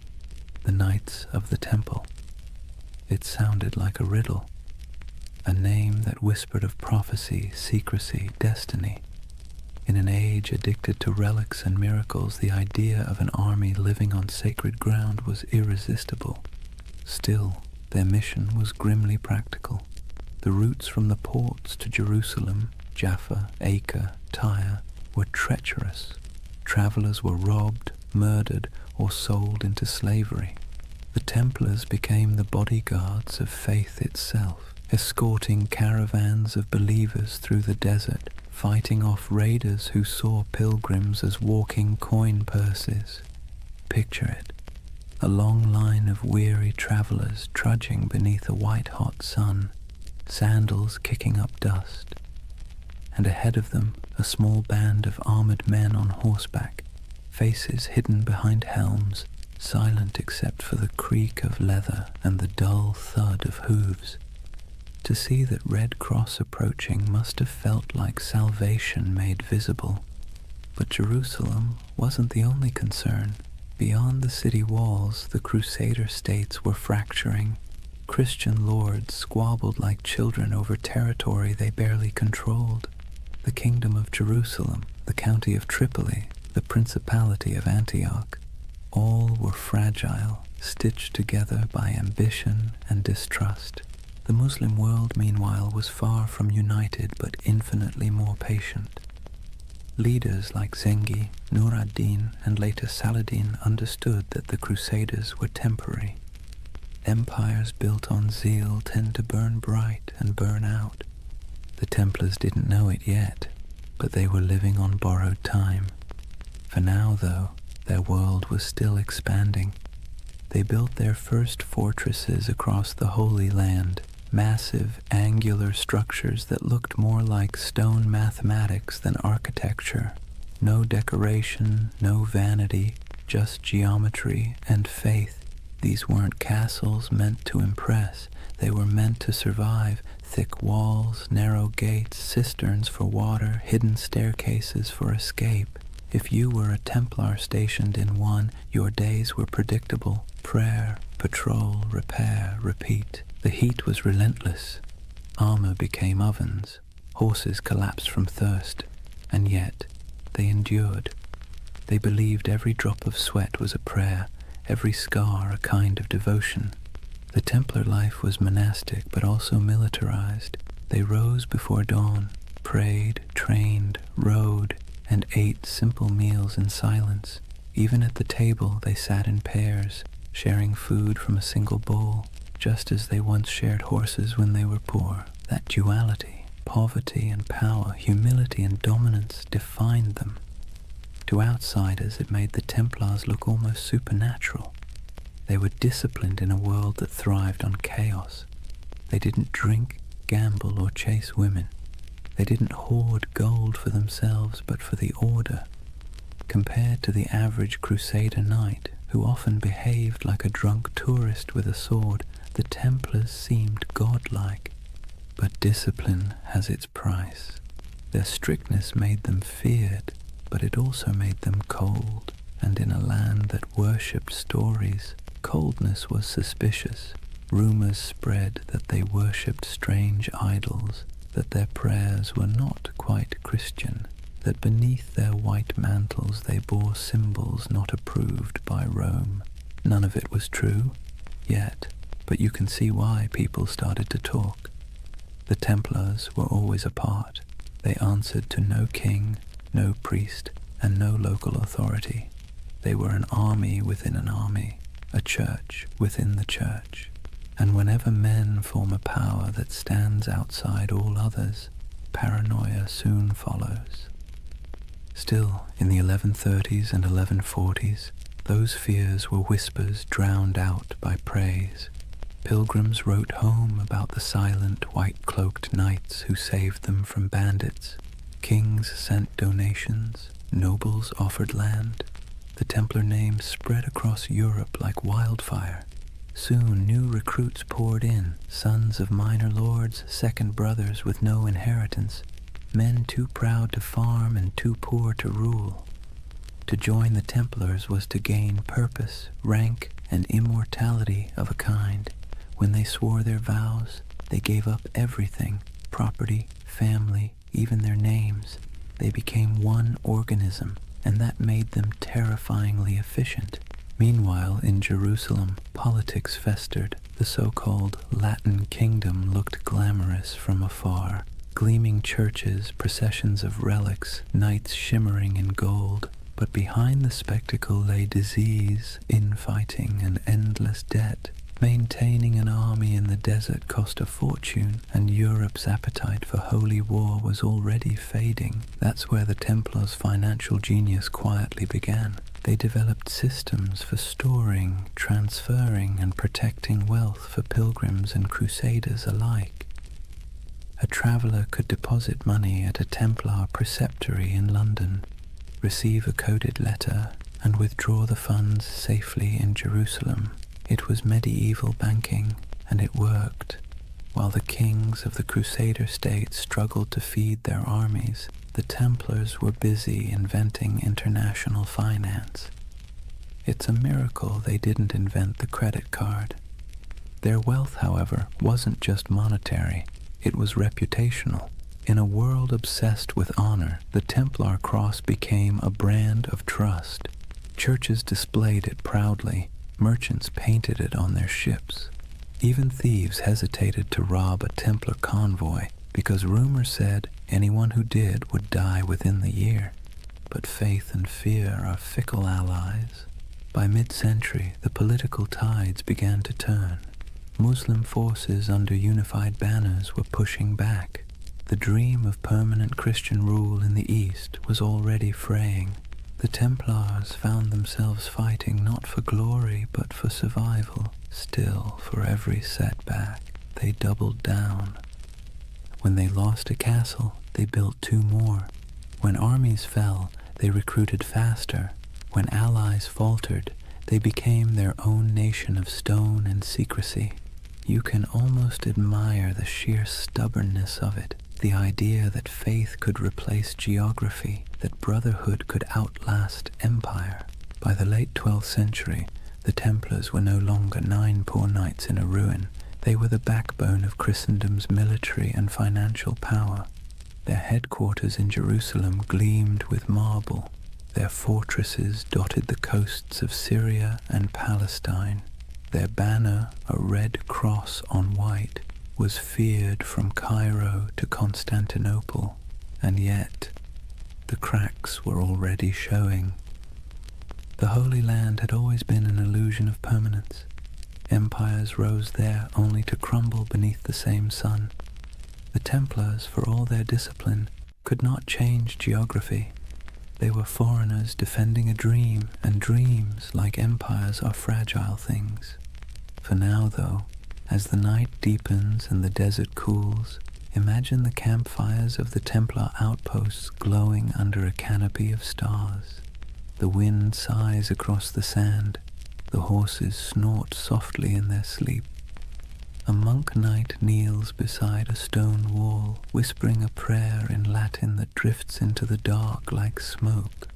The Knights of the Temple. It sounded like a riddle. A name that whispered of prophecy, secrecy, destiny. In an age addicted to relics and miracles, the idea of an army living on sacred ground was irresistible. Still, their mission was grimly practical. The routes from the ports to Jerusalem, Jaffa, Acre, Tyre, were treacherous. Travelers were robbed, murdered, or sold into slavery. The Templars became the bodyguards of faith itself, escorting caravans of believers through the desert, fighting off raiders who saw pilgrims as walking coin purses. Picture it, a long line of weary travelers trudging beneath a white-hot sun, sandals kicking up dust, and ahead of them a small band of armored men on horseback, faces hidden behind helms, silent except for the creak of leather and the dull thud of hooves. To see that Red Cross approaching must have felt like salvation made visible. But Jerusalem wasn't the only concern. Beyond the city walls, the Crusader states were fracturing. Christian lords squabbled like children over territory they barely controlled. The Kingdom of Jerusalem, the County of Tripoli, the Principality of Antioch, all were fragile, stitched together by ambition and distrust. The Muslim world, meanwhile, was far from united but infinitely more patient. Leaders like Zengi, Nur ad-Din, and later Saladin understood that the Crusaders were temporary. Empires built on zeal tend to burn bright and burn out. The Templars didn't know it yet, but they were living on borrowed time. For now, though, their world was still expanding. They built their first fortresses across the Holy Land, massive, angular structures that looked more like stone mathematics than architecture. No decoration, no vanity, just geometry and faith. These weren't castles meant to impress. They were meant to survive. Thick walls, narrow gates, cisterns for water, hidden staircases for escape. If you were a Templar stationed in one, your days were predictable. Prayer, patrol, repair, repeat. The heat was relentless. Armor became ovens. Horses collapsed from thirst. And yet, they endured. They believed every drop of sweat was a prayer, every scar a kind of devotion. The Templar life was monastic but also militarized. They rose before dawn, prayed, trained, rode, and ate simple meals in silence. Even at the table they sat in pairs, sharing food from a single bowl, just as they once shared horses when they were poor. That duality, poverty and power, humility and dominance, defined them. To outsiders it made the Templars look almost supernatural. They were disciplined in a world that thrived on chaos. They didn't drink, gamble, or chase women. They didn't hoard gold for themselves, but for the order. Compared to the average Crusader knight, who often behaved like a drunk tourist with a sword, the Templars seemed godlike. But discipline has its price. Their strictness made them feared, but it also made them cold. And in a land that worshipped stories, coldness was suspicious. Rumors spread that they worshipped strange idols, that their prayers were not quite Christian, that beneath their white mantles they bore symbols not approved by Rome. None of it was true, yet, but you can see why people started to talk. The Templars were always apart. They answered to no king, no priest, and no local authority. They were an army within an army, a church within the church. And whenever men form a power that stands outside all others, paranoia soon follows. Still, in the 1130s and 1140s, those fears were whispers drowned out by praise. Pilgrims wrote home about the silent, white-cloaked knights who saved them from bandits. Kings sent donations, nobles offered land. The Templar name spread across Europe like wildfire. Soon new recruits poured in, sons of minor lords, second brothers with no inheritance, men too proud to farm and too poor to rule. To join the Templars was to gain purpose, rank, and immortality of a kind. When they swore their vows, they gave up everything, property, family, even their names. They became one organism, and that made them terrifyingly efficient. Meanwhile, in Jerusalem, politics festered. The so-called Latin Kingdom looked glamorous from afar. Gleaming churches, processions of relics, knights shimmering in gold. But behind the spectacle lay disease, infighting, and endless debt. Maintaining an army in the desert cost a fortune, and Europe's appetite for holy war was already fading. That's where the Templars' financial genius quietly began. They developed systems for storing, transferring, and protecting wealth for pilgrims and crusaders alike. A traveler could deposit money at a Templar preceptory in London, receive a coded letter, and withdraw the funds safely in Jerusalem. It was medieval banking, and it worked. While the kings of the Crusader states struggled to feed their armies, the Templars were busy inventing international finance. It's a miracle they didn't invent the credit card. Their wealth, however, wasn't just monetary, it was reputational. In a world obsessed with honor, the Templar cross became a brand of trust. Churches displayed it proudly. Merchants painted it on their ships. Even thieves hesitated to rob a Templar convoy because rumor said anyone who did would die within the year. But faith and fear are fickle allies. By mid-century, the political tides began to turn. Muslim forces under unified banners were pushing back. The dream of permanent Christian rule in the East was already fraying. The Templars found themselves fighting not for glory but for survival. Still, for every setback, they doubled down. When they lost a castle, they built two more. When armies fell, they recruited faster. When allies faltered, they became their own nation of stone and secrecy. You can almost admire the sheer stubbornness of it. The idea that faith could replace geography, that brotherhood could outlast empire. By the late 12th century, The Templars were no longer 9 poor knights in a ruin. They were the backbone of Christendom's military and financial power. Their headquarters in Jerusalem gleamed with marble. Their fortresses dotted the coasts of Syria and Palestine. Their banner, a red cross on white, was feared from Cairo to Constantinople, and yet the cracks were already showing. The Holy Land had always been an illusion of permanence. Empires rose there only to crumble beneath the same sun. The Templars, for all their discipline, could not change geography. They were foreigners defending a dream, and dreams, like empires, are fragile things. For now, though, as the night deepens and the desert cools, imagine the campfires of the Templar outposts glowing under a canopy of stars. The wind sighs across the sand. The horses snort softly in their sleep. A monk knight kneels beside a stone wall, whispering a prayer in Latin that drifts into the dark like smoke.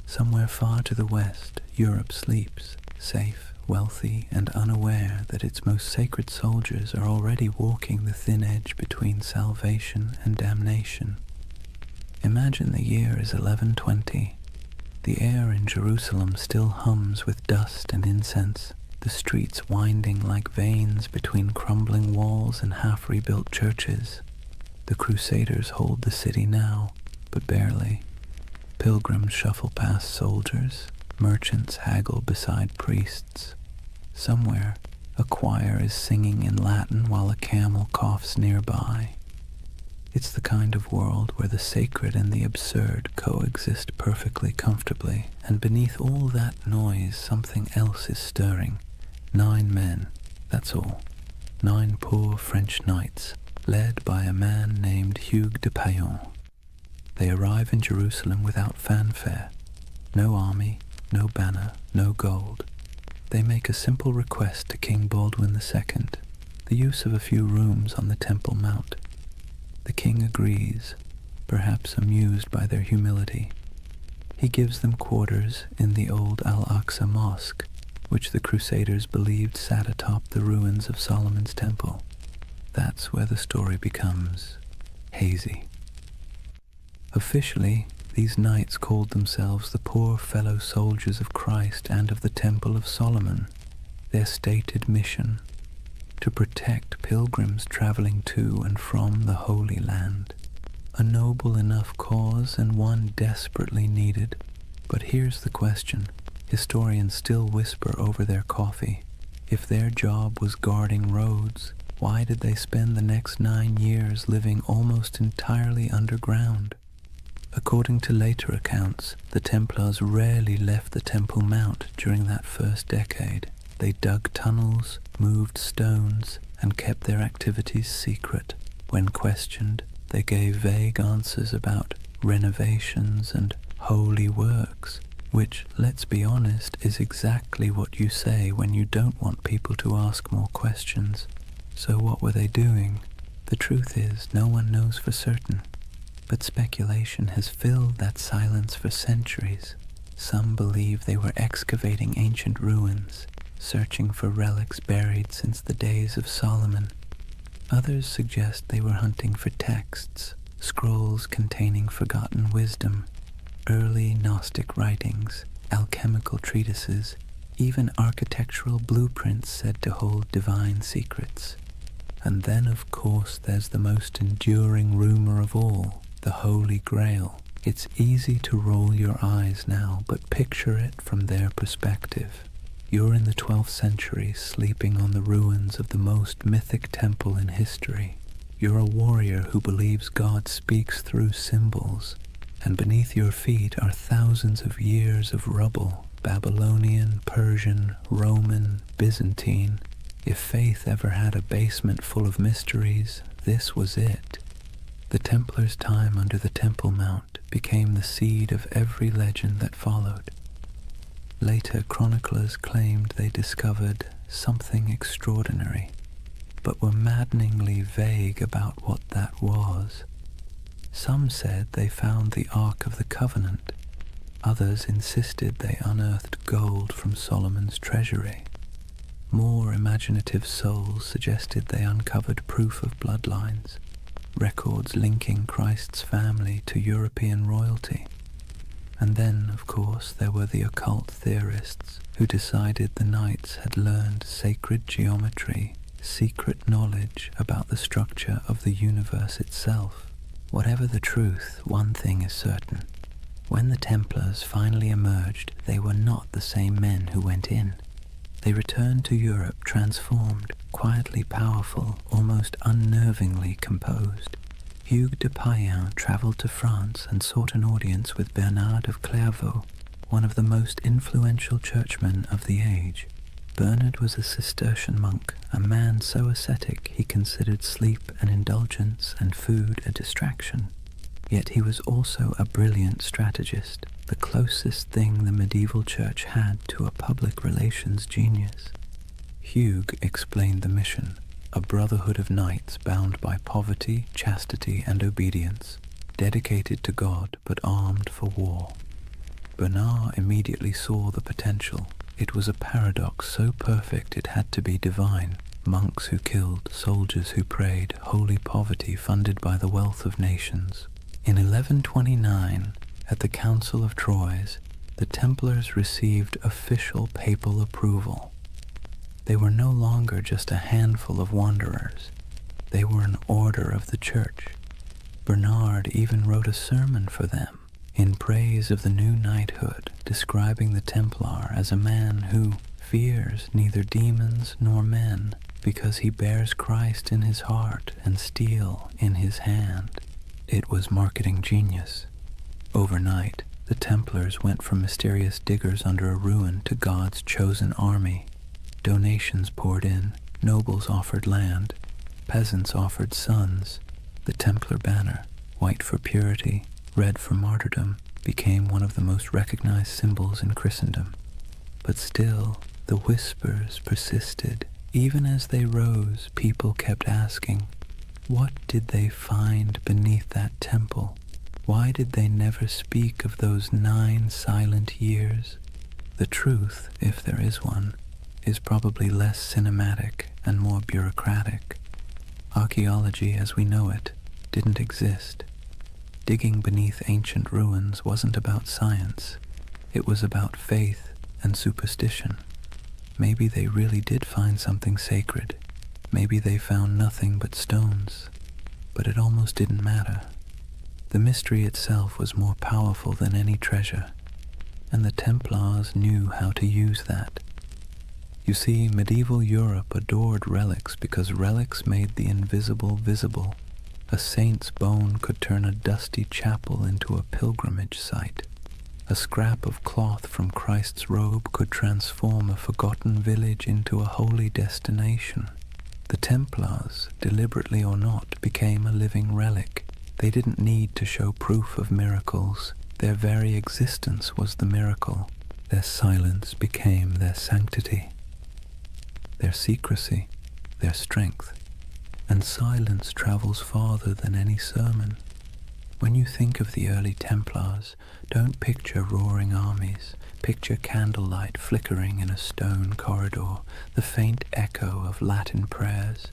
Somewhere far to the west, Europe sleeps, safe, wealthy, and unaware that its most sacred soldiers are already walking the thin edge between salvation and damnation. Imagine the year is 1120. The air in Jerusalem still hums with dust and incense, the streets winding like veins between crumbling walls and half-rebuilt churches. The Crusaders hold the city now, but barely. Pilgrims shuffle past soldiers, merchants haggle beside priests. Somewhere, a choir is singing in Latin while a camel coughs nearby. It's the kind of world where the sacred and the absurd coexist perfectly comfortably, and beneath all that noise something else is stirring. 9 men, that's all. 9 poor French knights, led by a man named Hugues de Payon. They arrive in Jerusalem without fanfare. No army, no banner, no gold. They make a simple request to King Baldwin II, the use of a few rooms on the Temple Mount. The king agrees, perhaps amused by their humility. He gives them quarters in the old Al-Aqsa Mosque, which the Crusaders believed sat atop the ruins of Solomon's Temple. That's where the story becomes hazy. Officially, these knights called themselves the poor fellow soldiers of Christ and of the Temple of Solomon. Their stated mission: to protect pilgrims traveling to and from the Holy Land. A noble enough cause and one desperately needed. But here's the question. Historians still whisper over their coffee. If their job was guarding roads, why did they spend the next 9 years living almost entirely underground? According to later accounts, the Templars rarely left the Temple Mount during that first decade. They dug tunnels, moved stones, and kept their activities secret. When questioned, they gave vague answers about renovations and holy works, which, let's be honest, is exactly what you say when you don't want people to ask more questions. So what were they doing? The truth is, no one knows for certain. But speculation has filled that silence for centuries. Some believe they were excavating ancient ruins, searching for relics buried since the days of Solomon. Others suggest they were hunting for texts, scrolls containing forgotten wisdom, early Gnostic writings, alchemical treatises, even architectural blueprints said to hold divine secrets. And then, of course, there's the most enduring rumor of all, the Holy Grail. It's easy to roll your eyes now, but picture it from their perspective. You're in the 12th century, sleeping on the ruins of the most mythic temple in history. You're a warrior who believes God speaks through symbols, and beneath your feet are thousands of years of rubble, Babylonian, Persian, Roman, Byzantine. If faith ever had a basement full of mysteries, this was it. The Templars' time under the Temple Mount became the seed of every legend that followed. Later chroniclers claimed they discovered something extraordinary, but were maddeningly vague about what that was. Some said they found the Ark of the Covenant. Others insisted they unearthed gold from Solomon's treasury. More imaginative souls suggested they uncovered proof of bloodlines, records linking Christ's family to European royalty. And then, of course, there were the occult theorists who decided the knights had learned sacred geometry, secret knowledge about the structure of the universe itself. Whatever the truth, one thing is certain. When the Templars finally emerged, they were not the same men who went in. They returned to Europe transformed, quietly powerful, almost unnervingly composed. Hugues de Payen travelled to France and sought an audience with Bernard of Clairvaux, one of the most influential churchmen of the age. Bernard was a Cistercian monk, a man so ascetic he considered sleep an indulgence and food a distraction. Yet he was also a brilliant strategist, the closest thing the medieval church had to a public relations genius. Hugues explained the mission, a brotherhood of knights bound by poverty, chastity, and obedience, dedicated to God but armed for war. Bernard immediately saw the potential. It was a paradox so perfect it had to be divine. Monks who killed, soldiers who prayed, holy poverty funded by the wealth of nations. In 1129, at the Council of Troyes, the Templars received official papal approval. They were no longer just a handful of wanderers. They were an order of the Church. Bernard even wrote a sermon for them in praise of the new knighthood, describing the Templar as a man who fears neither demons nor men, because he bears Christ in his heart and steel in his hand. It was marketing genius. Overnight, the Templars went from mysterious diggers under a ruin to God's chosen army. Donations poured in, nobles offered land, peasants offered sons. The Templar banner, white for purity, red for martyrdom, became one of the most recognized symbols in Christendom. But still, the whispers persisted. Even as they rose, people kept asking, what did they find beneath that temple? Why did they never speak of those 9 silent years? The truth, if there is one, is probably less cinematic and more bureaucratic. Archaeology as we know it didn't exist. Digging beneath ancient ruins wasn't about science. It was about faith and superstition. Maybe they really did find something sacred. Maybe they found nothing but stones. But it almost didn't matter. The mystery itself was more powerful than any treasure, and the Templars knew how to use that. You see, medieval Europe adored relics because relics made the invisible visible. A saint's bone could turn a dusty chapel into a pilgrimage site. A scrap of cloth from Christ's robe could transform a forgotten village into a holy destination. The Templars, deliberately or not, became a living relic. They didn't need to show proof of miracles. Their very existence was the miracle. Their silence became their sanctity, their secrecy, their strength. And silence travels farther than any sermon. When you think of the early Templars, don't picture roaring armies. Picture candlelight flickering in a stone corridor, the faint echo of Latin prayers,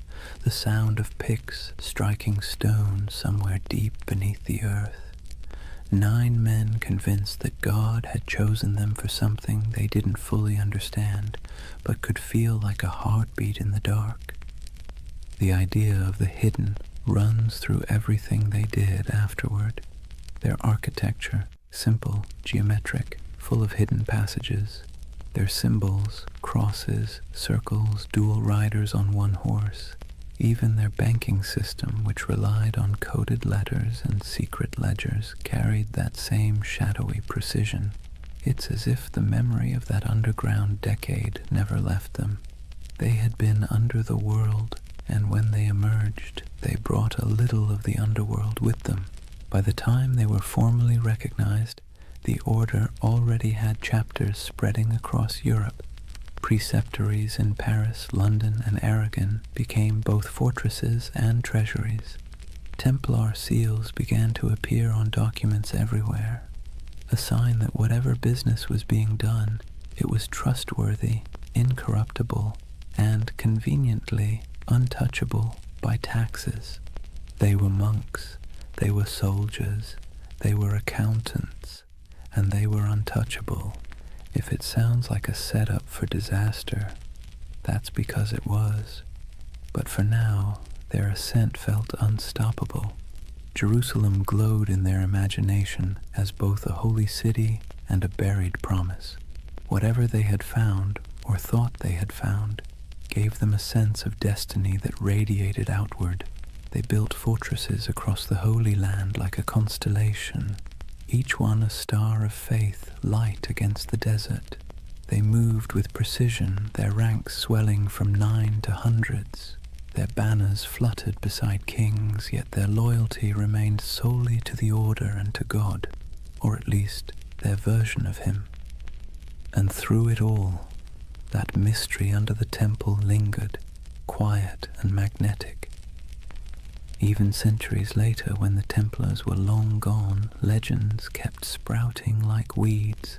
the sound of picks striking stone somewhere deep beneath the earth. 9 men convinced that God had chosen them for something they didn't fully understand, but could feel like a heartbeat in the dark. The idea of the hidden runs through everything they did afterward. Their architecture, simple, geometric, full of hidden passages. Their symbols, crosses, circles, dual riders on one horse. Even their banking system, which relied on coded letters and secret ledgers, carried that same shadowy precision. It's as if the memory of that underground decade never left them. They had been under the world, and when they emerged, they brought a little of the underworld with them. By the time they were formally recognized, the order already had chapters spreading across Europe. Preceptories in Paris, London, and Aragon became both fortresses and treasuries. Templar seals began to appear on documents everywhere. a sign that whatever business was being done, it was trustworthy, incorruptible, and conveniently untouchable by taxes. They were monks, they were soldiers, they were accountants, and they were untouchable. If it sounds like a setup for disaster, that's because it was. But for now, their ascent felt unstoppable. Jerusalem glowed in their imagination as both a holy city and a buried promise. Whatever they had found, or thought they had found, gave them a sense of destiny that radiated outward. They built fortresses across the Holy Land like a constellation, each one a star of faith, light against the desert. They moved with precision, their ranks swelling from 9 to hundreds. Their banners fluttered beside kings, yet their loyalty remained solely to the order and to God, or at least their version of him. And through it all, that mystery under the temple lingered, quiet and magnetic. Even centuries later, when the Templars were long gone, legends kept sprouting like weeds.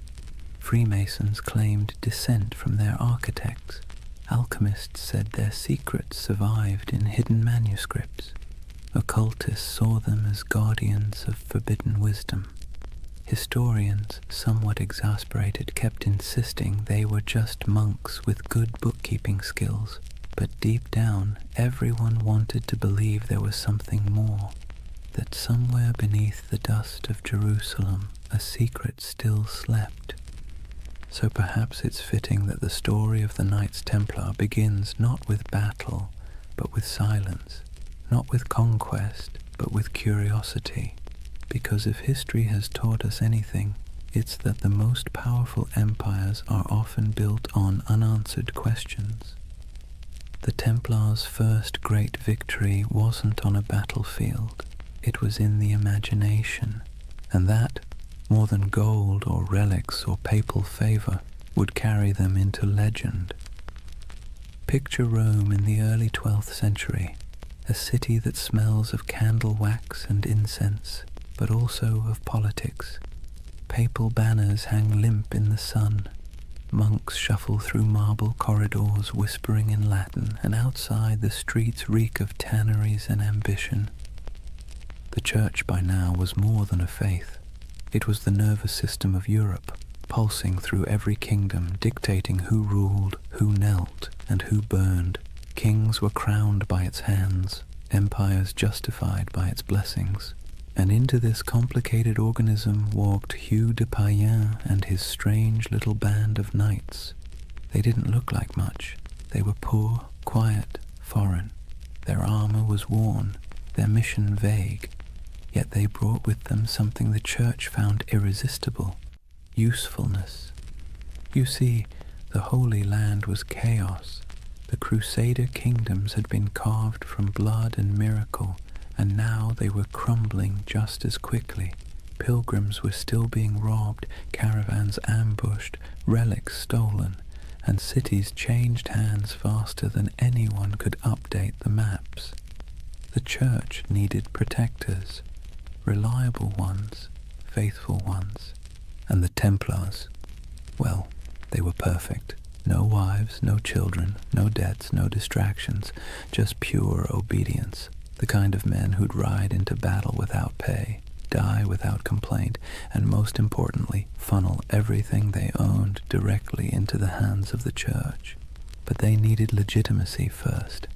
Freemasons claimed descent from their architects. Alchemists said their secrets survived in hidden manuscripts. Occultists saw them as guardians of forbidden wisdom. Historians, somewhat exasperated, kept insisting they were just monks with good bookkeeping skills. But deep down, everyone wanted to believe there was something more, that somewhere beneath the dust of Jerusalem, a secret still slept. So perhaps it's fitting that the story of the Knights Templar begins not with battle, but with silence, not with conquest, but with curiosity. Because if history has taught us anything, it's that the most powerful empires are often built on unanswered questions. The Templars' first great victory wasn't on a battlefield, it was in the imagination, and that, more than gold or relics or papal favor, would carry them into legend. Picture Rome in the early 12th century, a city that smells of candle wax and incense, but also of politics. Papal banners hang limp in the sun. Monks shuffle through marble corridors whispering in Latin, and outside the streets reek of tanneries and ambition. The church by now was more than a faith. It was the nervous system of Europe, pulsing through every kingdom, dictating who ruled, who knelt, and who burned. Kings were crowned by its hands, empires justified by its blessings. And into this complicated organism walked Hugh de Payens and his strange little band of knights. They didn't look like much. They were poor, quiet, foreign. Their armor was worn, their mission vague. Yet they brought with them something the church found irresistible: usefulness. You see, the Holy Land was chaos. The Crusader kingdoms had been carved from blood and miracle, and now they were crumbling just as quickly. Pilgrims were still being robbed, caravans ambushed, relics stolen, and cities changed hands faster than anyone could update the maps. The church needed protectors, reliable ones, faithful ones. And the Templars, well, they were perfect. No wives, no children, no debts, no distractions, just pure obedience. The kind of men who'd ride into battle without pay, die without complaint, and most importantly, funnel everything they owned directly into the hands of the church. But they needed legitimacy first.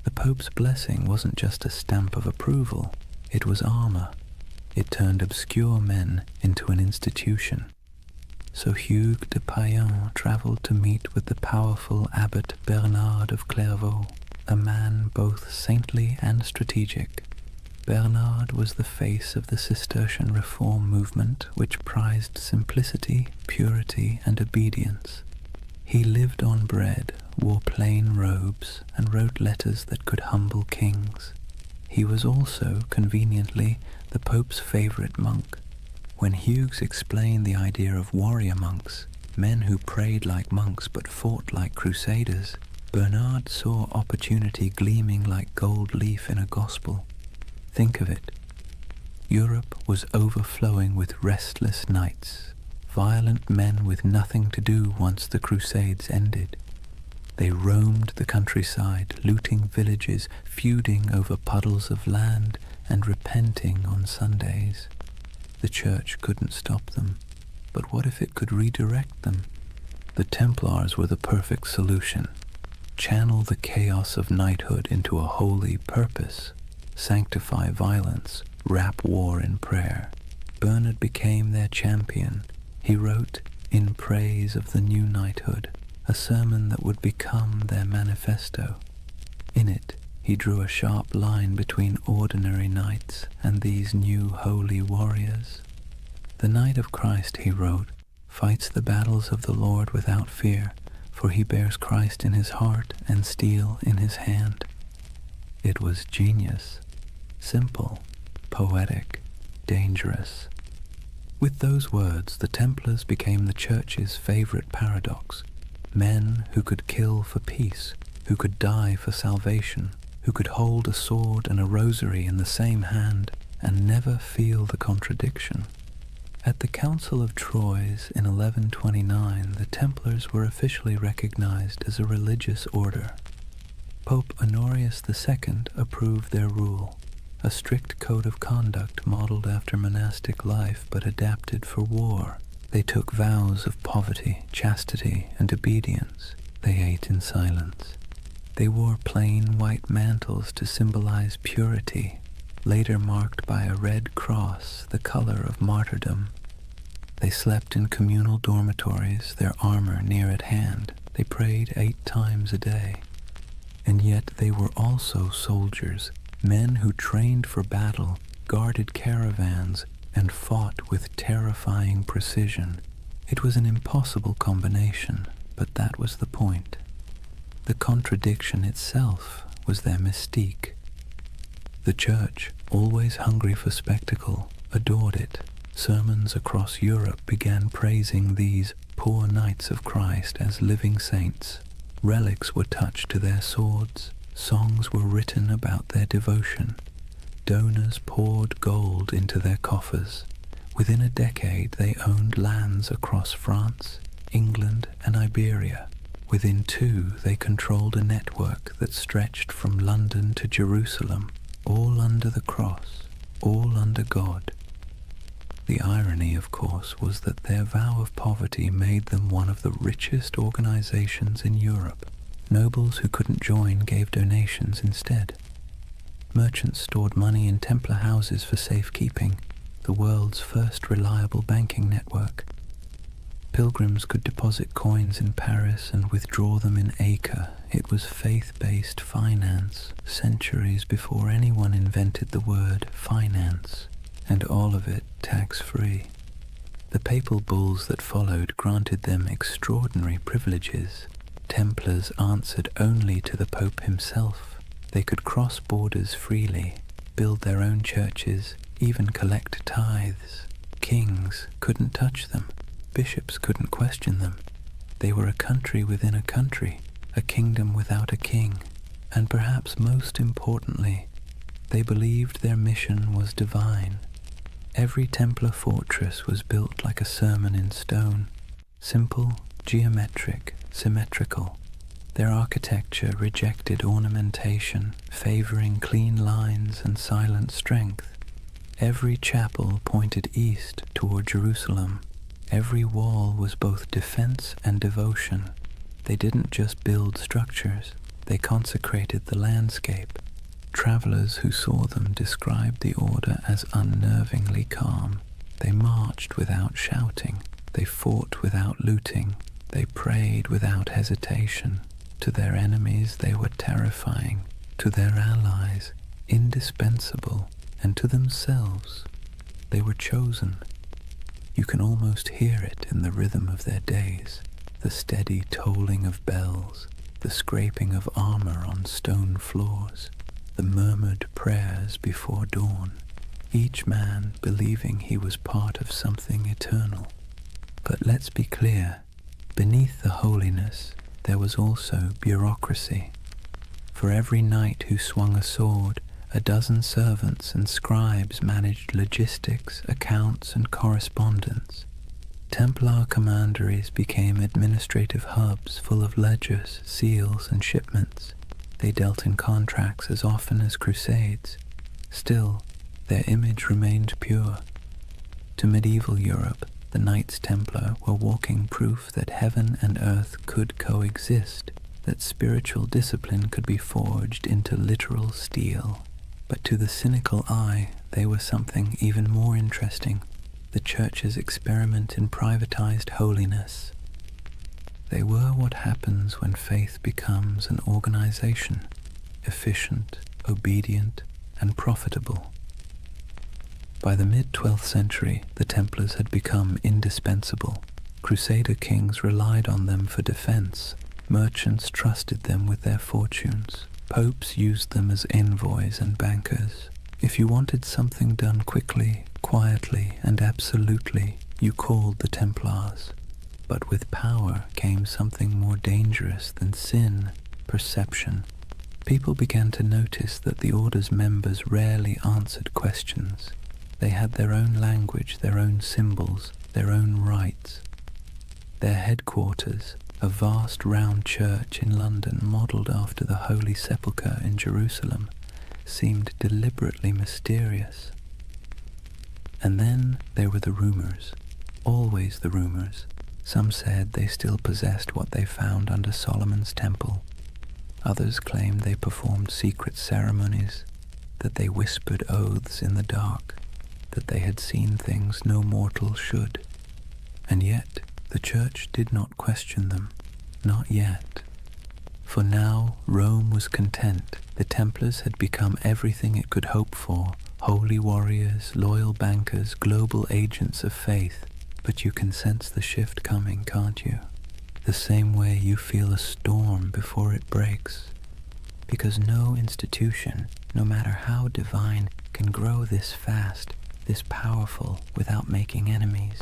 The Pope's blessing wasn't just a stamp of approval, it was armor. It turned obscure men into an institution. So Hugues de Payens traveled to meet with the powerful Abbot Bernard of Clairvaux, a man both saintly and strategic. Bernard was the face of the Cistercian reform movement, which prized simplicity, purity, and obedience. He lived on bread, wore plain robes, and wrote letters that could humble kings. He was also, conveniently, the Pope's favorite monk. When Hugues explained the idea of warrior monks, men who prayed like monks but fought like crusaders, Bernard saw opportunity gleaming like gold leaf in a gospel. Think of it. Europe was overflowing with restless nights, violent men with nothing to do once the Crusades ended. They roamed the countryside, looting villages, feuding over puddles of land, and repenting on Sundays. The church couldn't stop them, but what if it could redirect them? The Templars were the perfect solution. Channel the chaos of knighthood into a holy purpose. Sanctify violence, wrap war in prayer. Bernard became their champion. He wrote, in praise of the new knighthood, a sermon that would become their manifesto. In it, he drew a sharp line between ordinary knights and these new holy warriors. The Knight of Christ, he wrote, fights the battles of the Lord without fear, for he bears Christ in his heart and steel in his hand. It was genius, simple, poetic, dangerous. With those words, the Templars became the Church's favorite paradox. Men who could kill for peace, who could die for salvation, who could hold a sword and a rosary in the same hand and never feel the contradiction. At the Council of Troyes in 1129, the Templars were officially recognized as a religious order. Pope Honorius II approved their rule, a strict code of conduct modeled after monastic life but adapted for war. They took vows of poverty, chastity, and obedience. They ate in silence. They wore plain white mantles to symbolize purity, later marked by a red cross, the color of martyrdom. They slept in communal dormitories, their armor near at hand. They prayed 8 times a day. And yet they were also soldiers, men who trained for battle, guarded caravans, and fought with terrifying precision. It was an impossible combination, but that was the point. The contradiction itself was their mystique. The Church, always hungry for spectacle, adored it. Sermons across Europe began praising these poor knights of Christ as living saints. Relics were touched to their swords. Songs were written about their devotion. Donors poured gold into their coffers. Within a decade, they owned lands across France, England, and Iberia. Within 2, they controlled a network that stretched from London to Jerusalem, all under the cross, all under God. The irony, of course, was that their vow of poverty made them one of the richest organizations in Europe. Nobles who couldn't join gave donations instead. Merchants stored money in Templar houses for safekeeping, the world's first reliable banking network. Pilgrims could deposit coins in Paris and withdraw them in Acre. It was faith-based finance, centuries before anyone invented the word finance, and all of it tax-free. The papal bulls that followed granted them extraordinary privileges. Templars answered only to the Pope himself. They could cross borders freely, build their own churches, even collect tithes. Kings couldn't touch them. Bishops couldn't question them. They were a country within a country, a kingdom without a king. And perhaps most importantly, they believed their mission was divine. Every Templar fortress was built like a sermon in stone, simple, geometric, symmetrical. Their architecture rejected ornamentation, favoring clean lines and silent strength. Every chapel pointed east toward Jerusalem. Every wall was both defense and devotion. They didn't just build structures, they consecrated the landscape. Travelers who saw them described the order as unnervingly calm. They marched without shouting. They fought without looting. They prayed without hesitation. To their enemies they were terrifying. To their allies, indispensable. And to themselves, they were chosen. You can almost hear it in the rhythm of their days, the steady tolling of bells, the scraping of armor on stone floors, the murmured prayers before dawn, each man believing he was part of something eternal. But let's be clear, beneath the holiness there was also bureaucracy. For every knight who swung a sword, A dozen servants and scribes managed logistics, accounts, and correspondence. Templar commanderies became administrative hubs full of ledgers, seals, and shipments. They dealt in contracts as often as crusades. Still, their image remained pure. To medieval Europe, the Knights Templar were walking proof that heaven and earth could coexist, that spiritual discipline could be forged into literal steel. But to the cynical eye, they were something even more interesting, the Church's experiment in privatized holiness. They were what happens when faith becomes an organization, efficient, obedient, and profitable. By the mid-12th century, the Templars had become indispensable. Crusader kings relied on them for defense. Merchants trusted them with their fortunes. Popes used them as envoys and bankers. If you wanted something done quickly, quietly, and absolutely, you called the Templars. But with power came something more dangerous than sin, perception. People began to notice that the order's members rarely answered questions. They had their own language, their own symbols, their own rites. Their headquarters, a vast round church in London modelled after the Holy Sepulchre in Jerusalem, seemed deliberately mysterious. And then there were the rumours, always the rumours. Some said they still possessed what they found under Solomon's temple. Others claimed they performed secret ceremonies, that they whispered oaths in the dark, that they had seen things no mortal should. And yet, the Church did not question them, not yet. For now Rome was content. The Templars had become everything it could hope for, holy warriors, loyal bankers, global agents of faith. But you can sense the shift coming, can't you? The same way you feel a storm before it breaks. Because no institution, no matter how divine, can grow this fast, this powerful, without making enemies.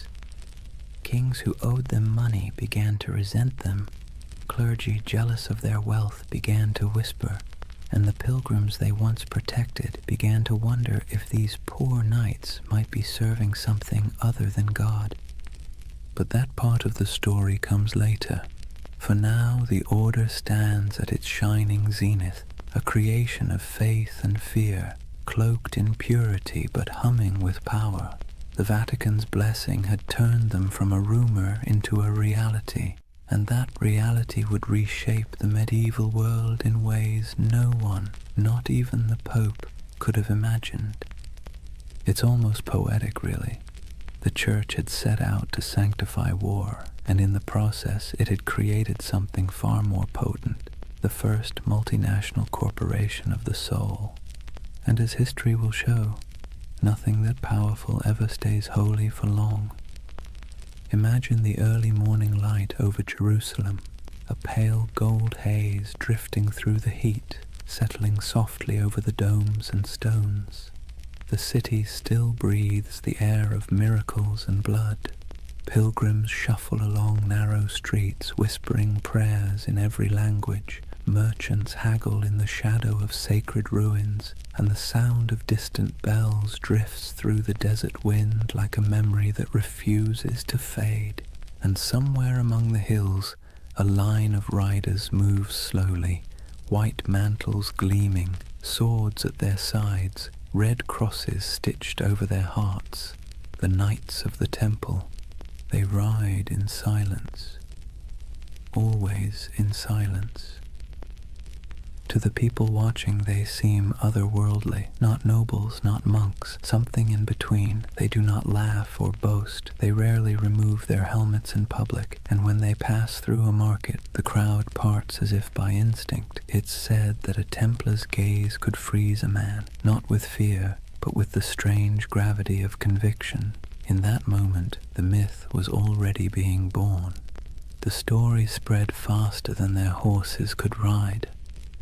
Kings who owed them money began to resent them. Clergy jealous of their wealth began to whisper, and the pilgrims they once protected began to wonder if these poor knights might be serving something other than God. But that part of the story comes later. For now the order stands at its shining zenith, a creation of faith and fear, cloaked in purity but humming with power. The Vatican's blessing had turned them from a rumor into a reality, and that reality would reshape the medieval world in ways no one, not even the Pope, could have imagined. It's almost poetic, really. The Church had set out to sanctify war, and in the process it had created something far more potent, the first multinational corporation of the soul. And as history will show, nothing that powerful ever stays holy for long. Imagine the early morning light over Jerusalem, a pale gold haze drifting through the heat, settling softly over the domes and stones. The city still breathes the air of miracles and blood. Pilgrims shuffle along narrow streets, whispering prayers in every language. Merchants haggle in the shadow of sacred ruins, and the sound of distant bells drifts through the desert wind like a memory that refuses to fade. And somewhere among the hills, a line of riders moves slowly, white mantles gleaming, swords at their sides, red crosses stitched over their hearts. The Knights of the Temple. They ride in silence, always in silence. To the people watching they seem otherworldly, not nobles, not monks, something in between. They do not laugh or boast. They rarely remove their helmets in public, and when they pass through a market, the crowd parts as if by instinct. It's said that a Templar's gaze could freeze a man, not with fear, but with the strange gravity of conviction. In that moment, the myth was already being born. The story spread faster than their horses could ride.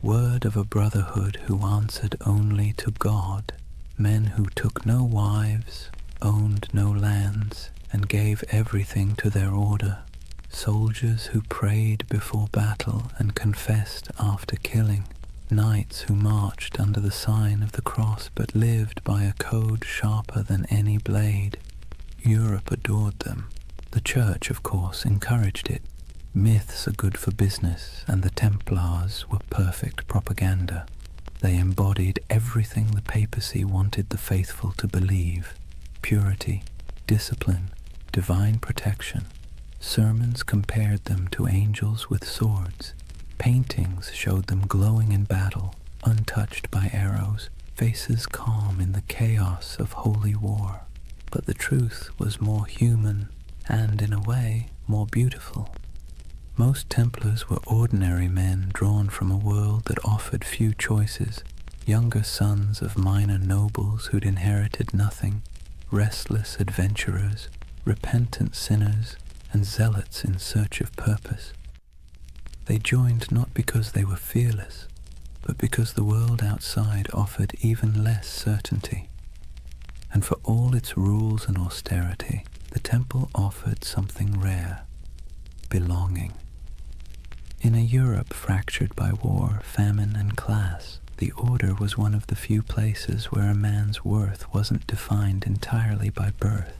Word of a brotherhood who answered only to God, men who took no wives, owned no lands, and gave everything to their order, soldiers who prayed before battle and confessed after killing, knights who marched under the sign of the cross but lived by a code sharper than any blade. Europe adored them. The Church, of course, encouraged it. Myths are good for business, and the Templars were perfect propaganda. They embodied everything the papacy wanted the faithful to believe: purity, discipline, divine protection. Sermons compared them to angels with swords. Paintings showed them glowing in battle, untouched by arrows, faces calm in the chaos of holy war. But the truth was more human and, in a way, more beautiful. Most Templars were ordinary men drawn from a world that offered few choices, younger sons of minor nobles who'd inherited nothing, restless adventurers, repentant sinners, and zealots in search of purpose. They joined not because they were fearless, but because the world outside offered even less certainty. And for all its rules and austerity, the temple offered something rare: belonging. In a Europe fractured by war, famine, and class, the Order was one of the few places where a man's worth wasn't defined entirely by birth.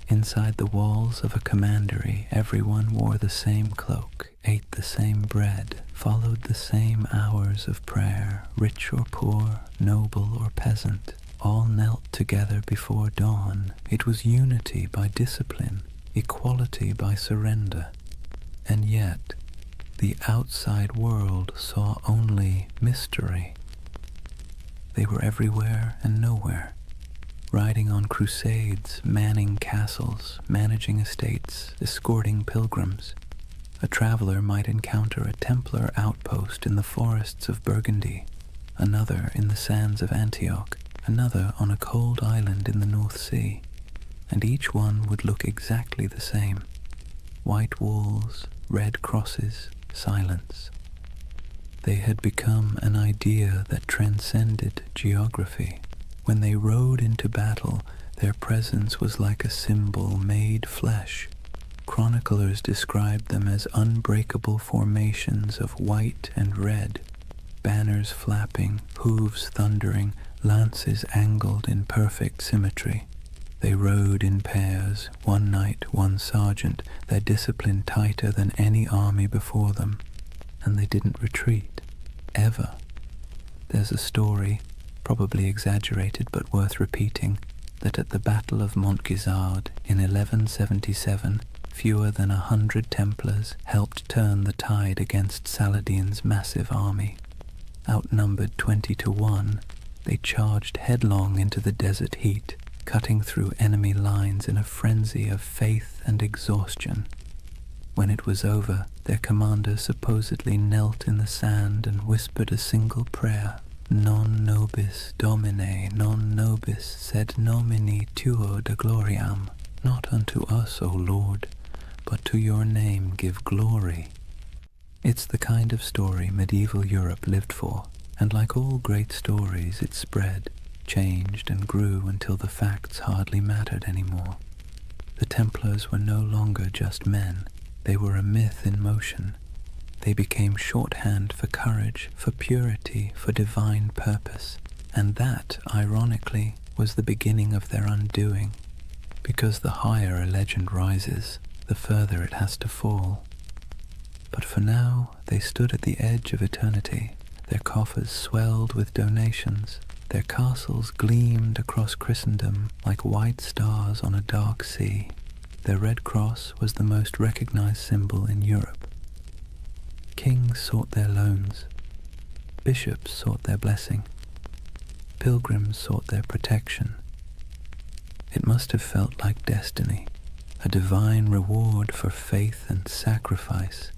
Inside the walls of a commandery, everyone wore the same cloak, ate the same bread, followed the same hours of prayer. Rich or poor, noble or peasant, all knelt together before dawn. It was unity by discipline, equality by surrender. And yet, the outside world saw only mystery. They were everywhere and nowhere, riding on crusades, manning castles, managing estates, escorting pilgrims. A traveler might encounter a Templar outpost in the forests of Burgundy, another in the sands of Antioch, another on a cold island in the North Sea, and each one would look exactly the same: white walls, red crosses, silence. They had become an idea that transcended geography. When they rode into battle, their presence was like a symbol made flesh. Chroniclers described them as unbreakable formations of white and red, banners flapping, hooves thundering, lances angled in perfect symmetry. They rode in pairs, one knight, one sergeant, their discipline tighter than any army before them, and they didn't retreat, ever. There's a story, probably exaggerated but worth repeating, that at the Battle of Montgisard in 1177, fewer than 100 Templars helped turn the tide against Saladin's massive army. Outnumbered 20 to 1, they charged headlong into the desert heat, cutting through enemy lines in a frenzy of faith and exhaustion. When it was over, their commander supposedly knelt in the sand and whispered a single prayer: Non nobis Domine, non nobis sed nomini tuo de gloriam. Not unto us, O Lord, but to your name give glory. It's the kind of story medieval Europe lived for, and like all great stories, it spread, changed and grew until the facts hardly mattered anymore. The Templars were no longer just men. They were a myth in motion. They became shorthand for courage, for purity, for divine purpose. And that, ironically, was the beginning of their undoing. Because the higher a legend rises, the further it has to fall. But for now, they stood at the edge of eternity. Their coffers swelled with donations. Their castles gleamed across Christendom like white stars on a dark sea. Their red cross was the most recognized symbol in Europe. Kings sought their loans. Bishops sought their blessing. Pilgrims sought their protection. It must have felt like destiny, a divine reward for faith and sacrifice.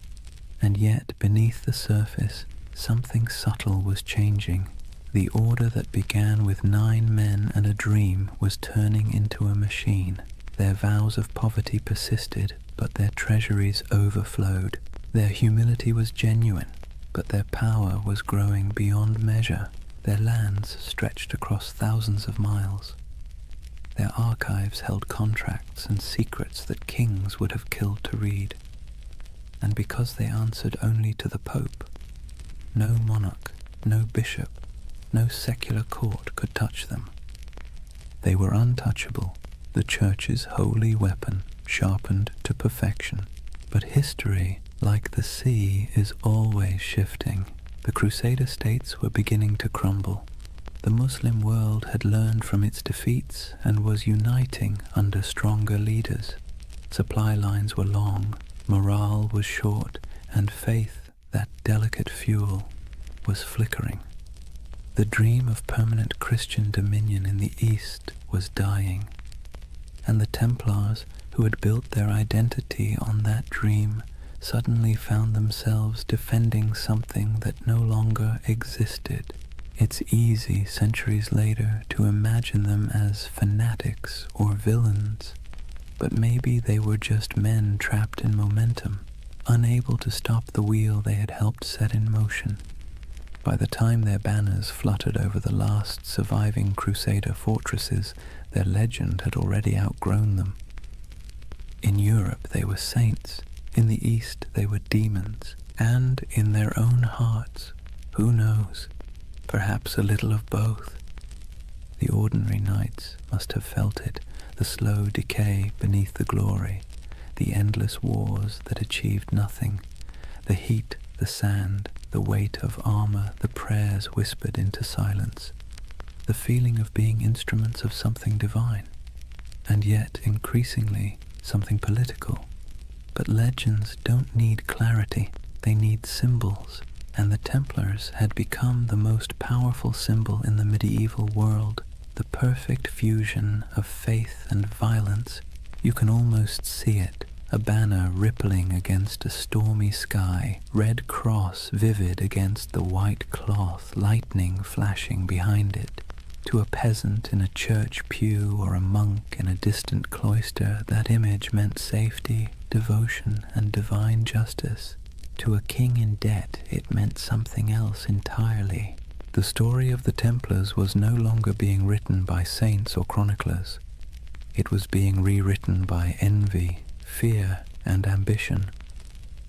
And yet, beneath the surface, something subtle was changing. The order that began with 9 men and a dream was turning into a machine. Their vows of poverty persisted, but their treasuries overflowed. Their humility was genuine, but their power was growing beyond measure. Their lands stretched across thousands of miles. Their archives held contracts and secrets that kings would have killed to read. And because they answered only to the Pope, no monarch, no bishop, no secular court could touch them. They were untouchable, the Church's holy weapon, sharpened to perfection. But history, like the sea, is always shifting. The Crusader states were beginning to crumble. The Muslim world had learned from its defeats and was uniting under stronger leaders. Supply lines were long, morale was short, and faith, that delicate fuel, was flickering. The dream of permanent Christian dominion in the East was dying, and the Templars, who had built their identity on that dream, suddenly found themselves defending something that no longer existed. It's easy, centuries later, to imagine them as fanatics or villains, but maybe they were just men trapped in momentum, unable to stop the wheel they had helped set in motion. By the time their banners fluttered over the last surviving Crusader fortresses, their legend had already outgrown them. In Europe they were saints, in the East they were demons, and in their own hearts, who knows, perhaps a little of both. The ordinary knights must have felt it, the slow decay beneath the glory, the endless wars that achieved nothing, the heat, the sand, the weight of armor, the prayers whispered into silence, the feeling of being instruments of something divine, and yet increasingly something political. But legends don't need clarity, they need symbols, and the Templars had become the most powerful symbol in the medieval world, the perfect fusion of faith and violence. You can almost see it, a banner rippling against a stormy sky, red cross vivid against the white cloth, lightning flashing behind it. To a peasant in a church pew or a monk in a distant cloister, that image meant safety, devotion, and divine justice. To a king in debt, it meant something else entirely. The story of the Templars was no longer being written by saints or chroniclers. It was being rewritten by envy, fear, and ambition.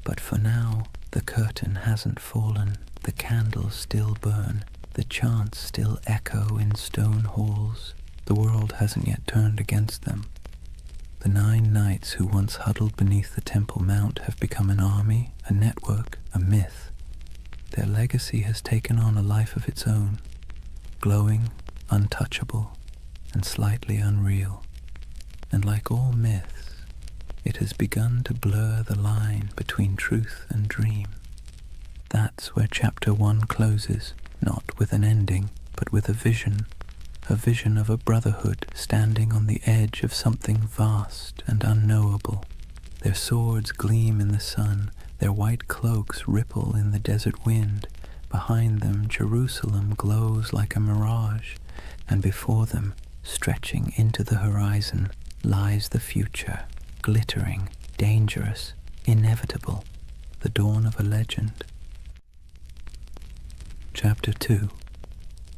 But for now, the curtain hasn't fallen, the candles still burn, the chants still echo in stone halls. The world hasn't yet turned against them. The 9 knights who once huddled beneath the Temple Mount have become an army, a network, a myth. Their legacy has taken on a life of its own, glowing, untouchable, and slightly unreal. And like all myths, it has begun to blur the line between truth and dream. That's where Chapter 1 closes, not with an ending, but with a vision of a brotherhood standing on the edge of something vast and unknowable. Their swords gleam in the sun, their white cloaks ripple in the desert wind. Behind them, Jerusalem glows like a mirage, and before them, stretching into the horizon, lies the future, glittering, dangerous, inevitable, the dawn of a legend. Chapter 2.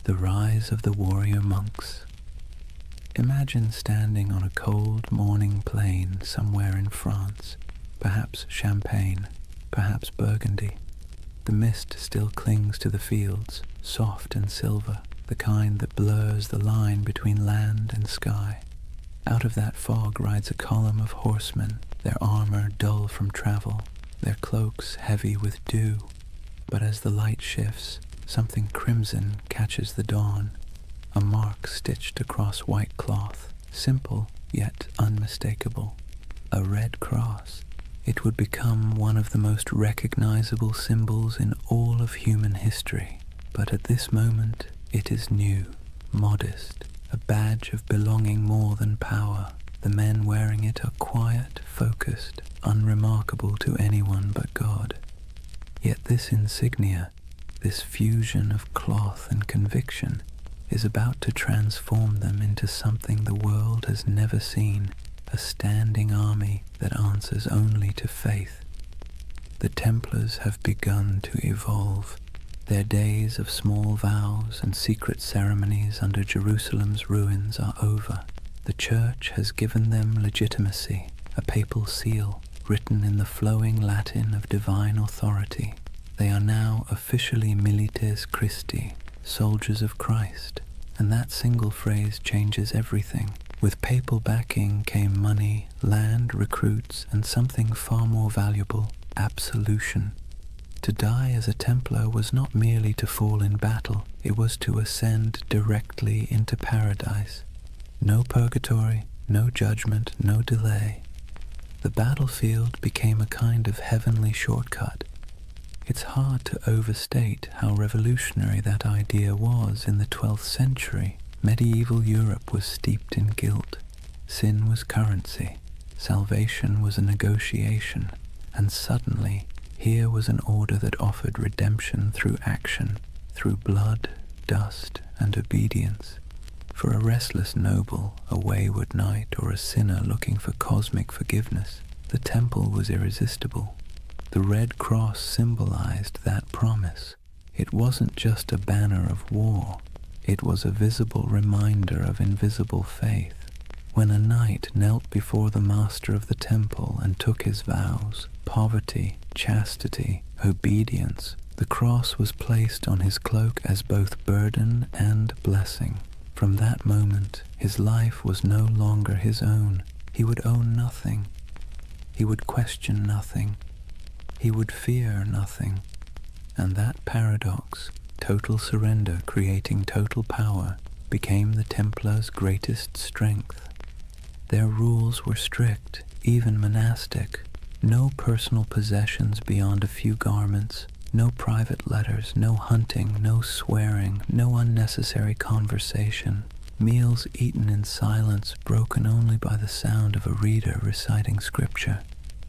The Rise of the Warrior Monks. Imagine standing on a cold morning plain somewhere in France, perhaps Champagne, perhaps Burgundy. The mist still clings to the fields, soft and silver, the kind that blurs the line between land and sky. Out of that fog rides a column of horsemen, their armor dull from travel, their cloaks heavy with dew. But as the light shifts, something crimson catches the dawn, a mark stitched across white cloth, simple yet unmistakable, a red cross. It would become one of the most recognizable symbols in all of human history. But at this moment, it is new, modest, a badge of belonging more than power. The men wearing it are quiet, focused, unremarkable to anyone but God. Yet this insignia, this fusion of cloth and conviction, is about to transform them into something the world has never seen, a standing army that answers only to faith. The Templars have begun to evolve. Their days of small vows and secret ceremonies under Jerusalem's ruins are over. The Church has given them legitimacy, a papal seal written in the flowing Latin of divine authority. They are now officially milites Christi, soldiers of Christ, and that single phrase changes everything. With papal backing came money, land, recruits, and something far more valuable, absolution. To die as a Templar was not merely to fall in battle, it was to ascend directly into paradise. No purgatory, no judgment, no delay. The battlefield became a kind of heavenly shortcut. It's hard to overstate how revolutionary that idea was in the 12th century. Medieval Europe was steeped in guilt. Sin was currency. Salvation was a negotiation. And suddenly, here was an order that offered redemption through action, through blood, dust, and obedience. For a restless noble, a wayward knight, or a sinner looking for cosmic forgiveness, the temple was irresistible. The Red Cross symbolized that promise. It wasn't just a banner of war. It was a visible reminder of invisible faith. When a knight knelt before the master of the temple and took his vows, poverty, chastity, obedience, the cross was placed on his cloak as both burden and blessing. From that moment, his life was no longer his own. He would own nothing. He would question nothing. He would fear nothing. And that paradox, total surrender creating total power, became the Templars' greatest strength. Their rules were strict, even monastic. No personal possessions beyond a few garments, no private letters, no hunting, no swearing, no unnecessary conversation. Meals eaten in silence, broken only by the sound of a reader reciting scripture.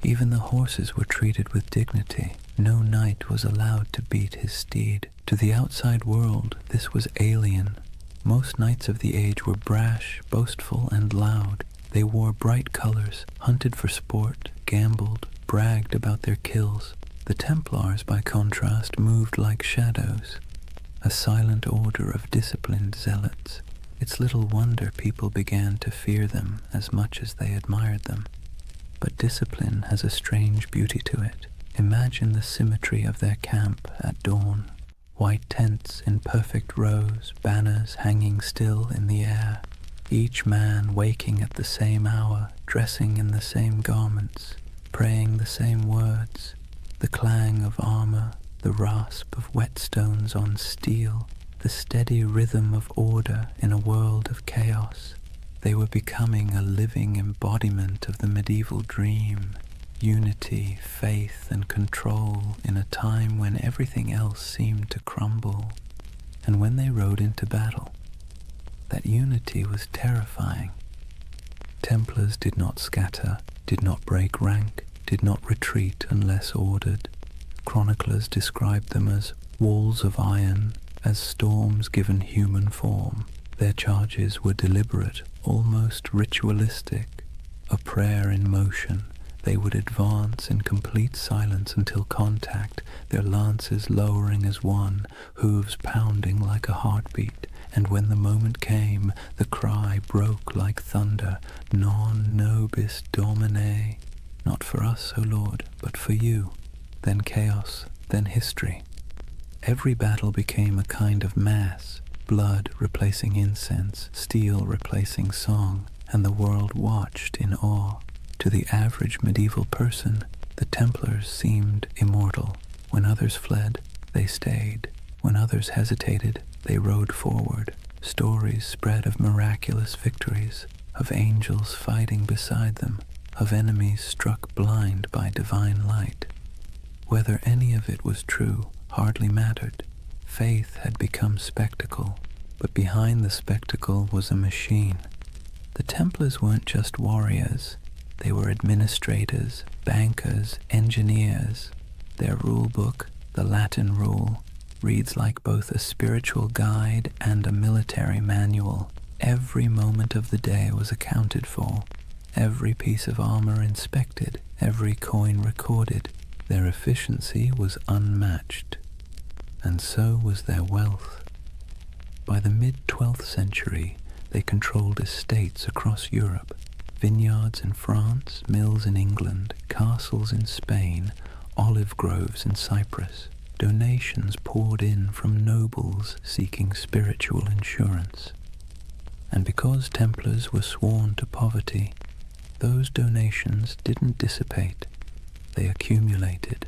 Even the horses were treated with dignity. No knight was allowed to beat his steed. To the outside world, this was alien. Most knights of the age were brash, boastful, and loud. They wore bright colors, hunted for sport, gambled, bragged about their kills. The Templars, by contrast, moved like shadows, a silent order of disciplined zealots. It's little wonder people began to fear them as much as they admired them. But discipline has a strange beauty to it. Imagine the symmetry of their camp at dawn. White tents in perfect rows, banners hanging still in the air. Each man waking at the same hour, dressing in the same garments, praying the same words. The clang of armor, the rasp of whetstones on steel, the steady rhythm of order in a world of chaos. They were becoming a living embodiment of the medieval dream, unity, faith, and control in a time when everything else seemed to crumble. And when they rode into battle, that unity was terrifying. Templars did not scatter, did not break rank, did not retreat unless ordered. Chroniclers described them as walls of iron, as storms given human form. Their charges were deliberate, almost ritualistic, a prayer in motion. They would advance in complete silence until contact, their lances lowering as one, hooves pounding like a heartbeat. And when the moment came, the cry broke like thunder, Non nobis Domine. Not for us, O Lord, but for you. Then chaos, then history. Every battle became a kind of mass, blood replacing incense, steel replacing song, and the world watched in awe. To the average medieval person, the Templars seemed immortal. When others fled, they stayed. When others hesitated, they rode forward. Stories spread of miraculous victories, of angels fighting beside them, of enemies struck blind by divine light. Whether any of it was true hardly mattered. Faith had become spectacle, but behind the spectacle was a machine. The Templars weren't just warriors. They were administrators, bankers, engineers. Their rule book, the Latin rule, reads like both a spiritual guide and a military manual. Every moment of the day was accounted for, every piece of armor inspected, every coin recorded. Their efficiency was unmatched, and so was their wealth. By the mid-12th century, they controlled estates across Europe, vineyards in France, mills in England, castles in Spain, olive groves in Cyprus. donations poured in from nobles seeking spiritual insurance. And because Templars were sworn to poverty, those donations didn't dissipate, they accumulated.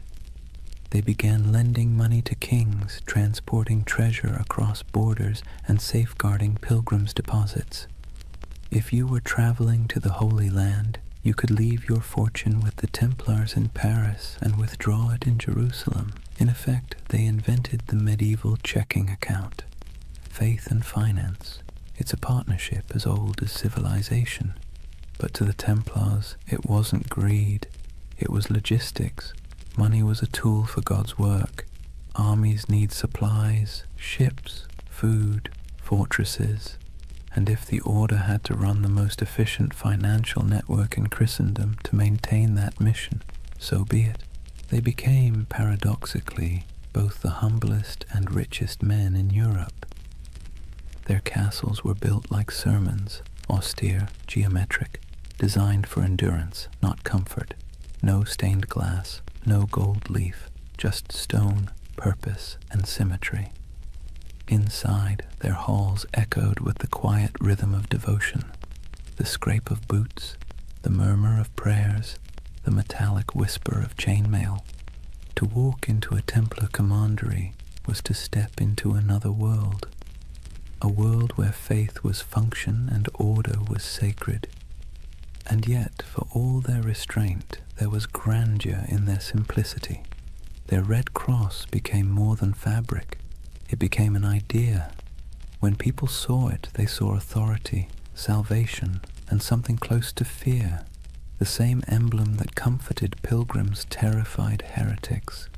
They began lending money to kings, transporting treasure across borders, and safeguarding pilgrims' deposits. If you were traveling to the Holy Land, you could leave your fortune with the Templars in Paris and withdraw it in Jerusalem. In effect, they invented the medieval checking account. Faith and finance. It's a partnership as old as civilization. But to the Templars, it wasn't greed. It was logistics. Money was a tool for God's work. Armies need supplies, ships, food, fortresses. And if the order had to run the most efficient financial network in Christendom to maintain that mission, so be it. They became, paradoxically, both the humblest and richest men in Europe. Their castles were built like sermons, austere, geometric, designed for endurance, not comfort. No stained glass, no gold leaf, just stone, purpose, and symmetry. Inside, their halls echoed with the quiet rhythm of devotion, the scrape of boots, the murmur of prayers, the metallic whisper of chainmail. To walk into a Templar commandery was to step into another world, a world where faith was function and order was sacred. And yet, for all their restraint, there was grandeur in their simplicity. Their red cross became more than fabric. It became an idea. When people saw it, they saw authority, salvation, and something close to fear. The same emblem that comforted pilgrims terrified heretics.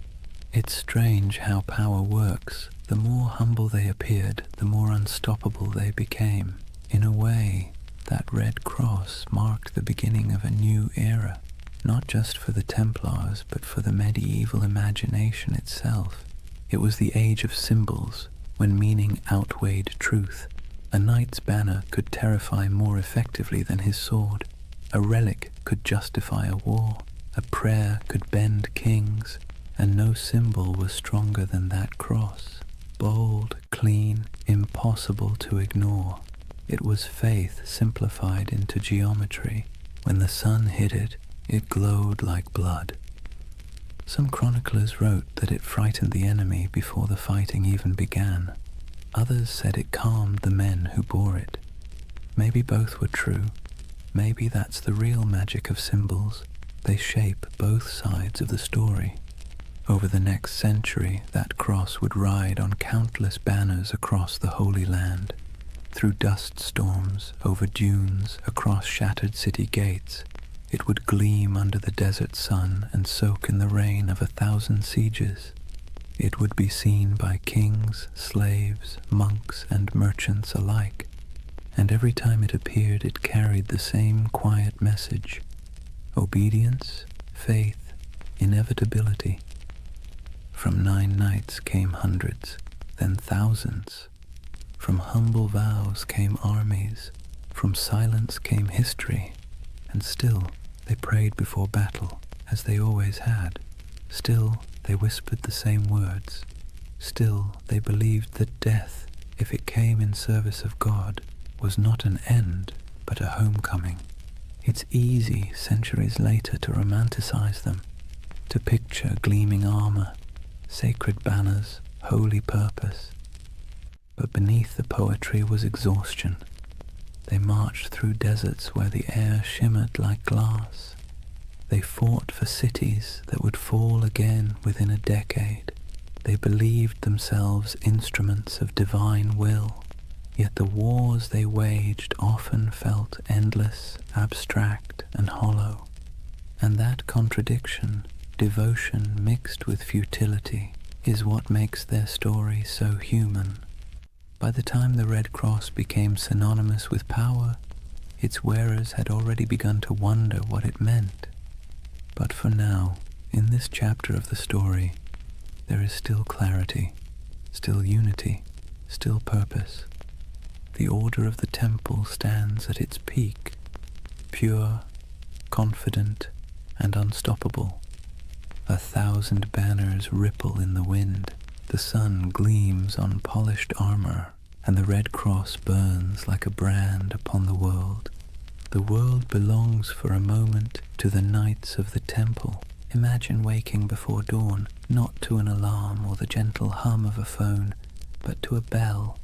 It's strange how power works. The more humble they appeared, the more unstoppable they became. In a way, that red cross marked the beginning of a new era, not just for the Templars, but for the medieval imagination itself. It was the age of symbols, when meaning outweighed truth. A knight's banner could terrify more effectively than his sword. A relic could justify a war. A prayer could bend kings. And no symbol was stronger than that cross. Bold, clean, impossible to ignore. It was faith simplified into geometry. When the sun hit it, it glowed like blood. Some chroniclers wrote that it frightened the enemy before the fighting even began. Others said it calmed the men who bore it. Maybe both were true. Maybe that's the real magic of symbols. They shape both sides of the story. Over the next century, that cross would ride on countless banners across the Holy Land, through dust storms, over dunes, across shattered city gates. It would gleam under the desert sun and soak in the rain of 1,000 sieges. It would be seen by kings, slaves, monks, and merchants alike. And every time it appeared, it carried the same quiet message: obedience, faith, inevitability. From 9 nights came hundreds, then thousands. From humble vows came armies. From silence came history. And still, they prayed before battle, as they always had. Still, they whispered the same words. Still, they believed that death, if it came in service of God, was not an end, but a homecoming. It's easy, centuries later, to romanticize them, to picture gleaming armor, sacred banners, holy purpose. But beneath the poetry was exhaustion. They marched through deserts where the air shimmered like glass. They fought for cities that would fall again within a decade. They believed themselves instruments of divine will. Yet the wars they waged often felt endless, abstract, and hollow. And that contradiction, devotion mixed with futility, is what makes their story so human. By the time the Red Cross became synonymous with power, its wearers had already begun to wonder what it meant. But for now, in this chapter of the story, there is still clarity, still unity, still purpose. The order of the temple stands at its peak, pure, confident, and unstoppable. 1,000 banners ripple in the wind, the sun gleams on polished armor, and the red cross burns like a brand upon the world. The world belongs for a moment to the knights of the temple. Imagine waking before dawn, not to an alarm or the gentle hum of a phone, but to a bell,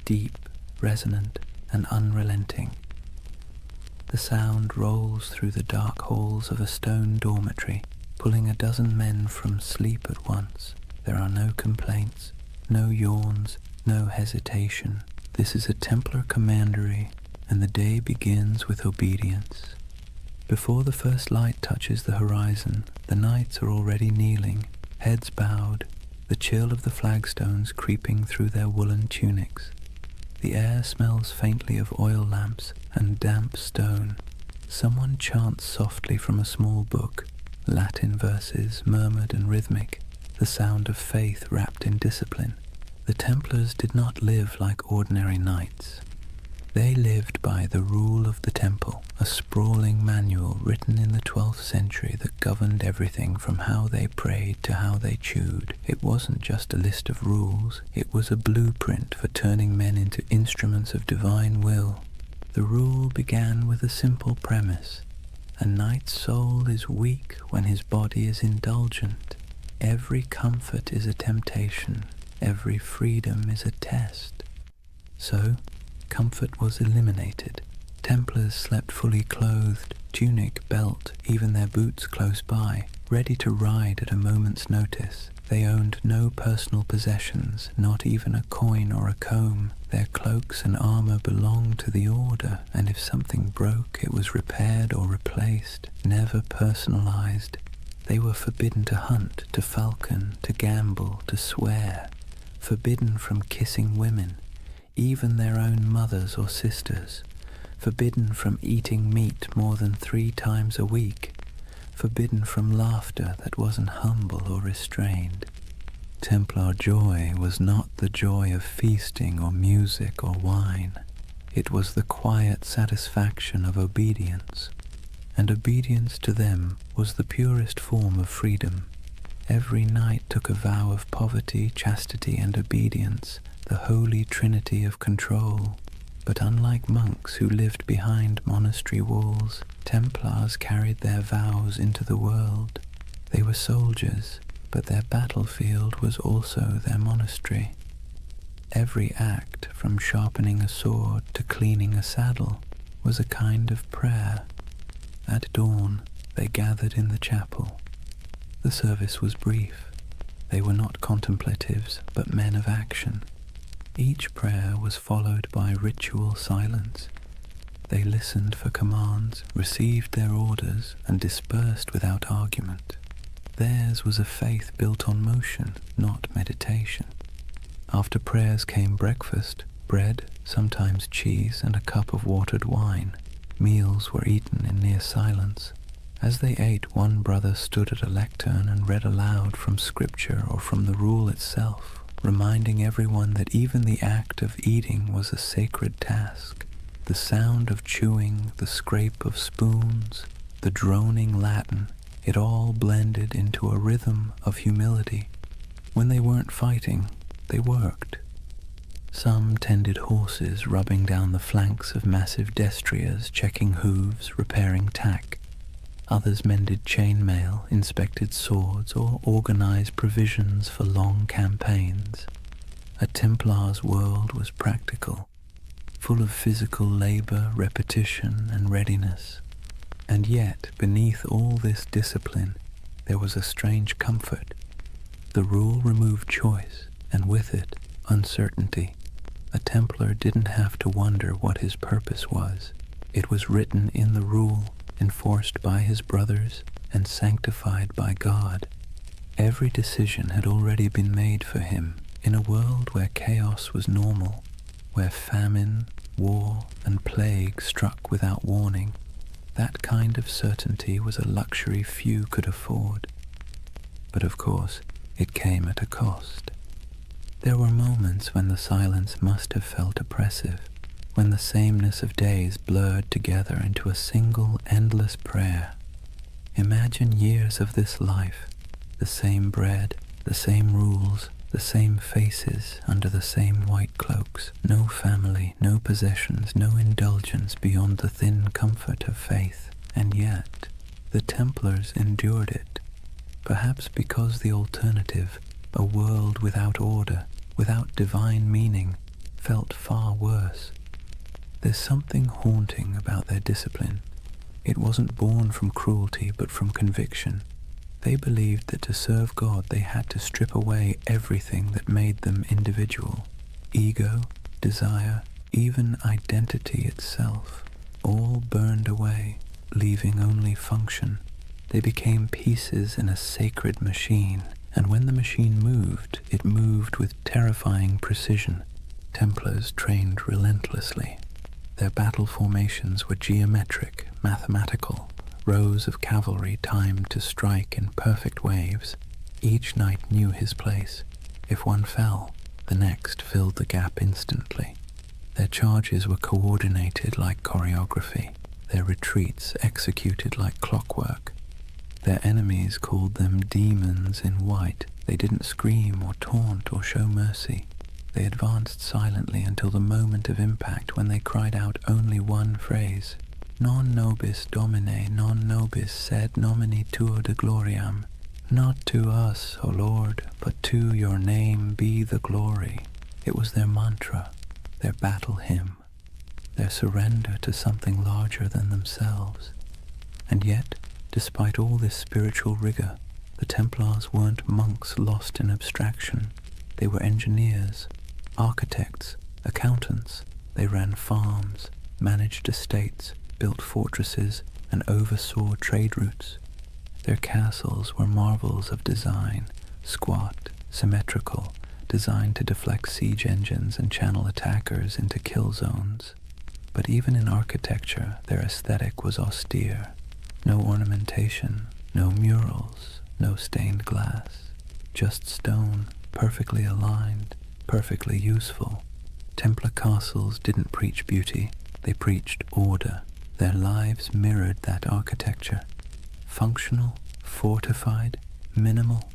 deep, resonant, and unrelenting. The sound rolls through the dark halls of a stone dormitory, pulling a dozen men from sleep at once. There are no complaints, no yawns, no hesitation. This is a Templar commandery, and the day begins with obedience. Before the first light touches the horizon, the knights are already kneeling, heads bowed, the chill of the flagstones creeping through their woolen tunics. The air smells faintly of oil lamps and damp stone. Someone chants softly from a small book, Latin verses murmured and rhythmic, the sound of faith wrapped in discipline. The Templars did not live like ordinary knights. They lived by the rule of the temple, a sprawling manual written in the 12th century that governed everything from how they prayed to how they chewed. It wasn't just a list of rules, it was a blueprint for turning men into instruments of divine will. The rule began with a simple premise. A knight's soul is weak when his body is indulgent. Every comfort is a temptation, every freedom is a test. So, comfort was eliminated. Templars slept fully clothed, tunic, belt, even their boots close by, ready to ride at a moment's notice. They owned no personal possessions, not even a coin or a comb. Their cloaks and armor belonged to the order, and if something broke, it was repaired or replaced, never personalized. They were forbidden to hunt, to falcon, to gamble, to swear, forbidden from kissing women, even their own mothers or sisters, forbidden from eating meat more than 3 times a week, forbidden from laughter that wasn't humble or restrained. Templar joy was not the joy of feasting or music or wine. It was the quiet satisfaction of obedience, and obedience to them was the purest form of freedom. Every knight took a vow of poverty, chastity, and obedience, the holy trinity of control. But unlike monks who lived behind monastery walls, Templars carried their vows into the world. They were soldiers, but their battlefield was also their monastery. Every act, from sharpening a sword to cleaning a saddle, was a kind of prayer. At dawn, they gathered in the chapel. The service was brief. They were not contemplatives, but men of action. Each prayer was followed by ritual silence. They listened for commands, received their orders, and dispersed without argument. Theirs was a faith built on motion, not meditation. After prayers came breakfast, bread, sometimes cheese, and a cup of watered wine. Meals were eaten in near silence. As they ate, one brother stood at a lectern and read aloud from scripture or from the rule itself, reminding everyone that even the act of eating was a sacred task. The sound of chewing, the scrape of spoons, the droning Latin, it all blended into a rhythm of humility. When they weren't fighting, they worked. Some tended horses, rubbing down the flanks of massive destriers, checking hooves, repairing tack. Others mended chainmail, inspected swords, or organized provisions for long campaigns. A Templar's world was practical, full of physical labor, repetition, and readiness. And yet, beneath all this discipline, there was a strange comfort. The rule removed choice, and with it, uncertainty. A Templar didn't have to wonder what his purpose was. It was written in the rule, enforced by his brothers, and sanctified by God. Every decision had already been made for him. In a world where chaos was normal, where famine, war, and plague struck without warning, that kind of certainty was a luxury few could afford. But of course, it came at a cost. There were moments when the silence must have felt oppressive, when the sameness of days blurred together into a single endless prayer. Imagine years of this life, The same bread, the same rules, the same faces under the same white cloaks. No family, no possessions, no indulgence beyond the thin comfort of faith. And yet, the Templars endured it. Perhaps because the alternative, a world without order, without divine meaning, felt far worse. There's something haunting about their discipline. It wasn't born from cruelty, but from conviction. They believed that to serve God they had to strip away everything that made them individual. Ego, desire, even identity itself, all burned away, leaving only function. They became pieces in a sacred machine, and when the machine moved, it moved with terrifying precision. Templars trained relentlessly. Their battle formations were geometric, mathematical, rows of cavalry timed to strike in perfect waves. Each knight knew his place. If one fell, the next filled the gap instantly. Their charges were coordinated like choreography, their retreats executed like clockwork. Their enemies called them demons in white. They didn't scream or taunt or show mercy. They advanced silently until the moment of impact, when they cried out only one phrase: Non nobis Domine, non nobis sed nomini tuo de gloriam. Not to us, O Lord, but to your name be the glory. It was their mantra, their battle hymn, their surrender to something larger than themselves. And yet, despite all this spiritual rigor, the Templars weren't monks lost in abstraction. They were engineers, architects, accountants. They ran farms, managed estates, built fortresses, and oversaw trade routes. Their castles were marvels of design, squat, symmetrical, designed to deflect siege engines and channel attackers into kill zones. But even in architecture, their aesthetic was austere. No ornamentation, no murals, no stained glass, just stone, perfectly aligned, perfectly useful. Templar castles didn't preach beauty, they preached order. Their lives mirrored that architecture. Functional, fortified, minimal.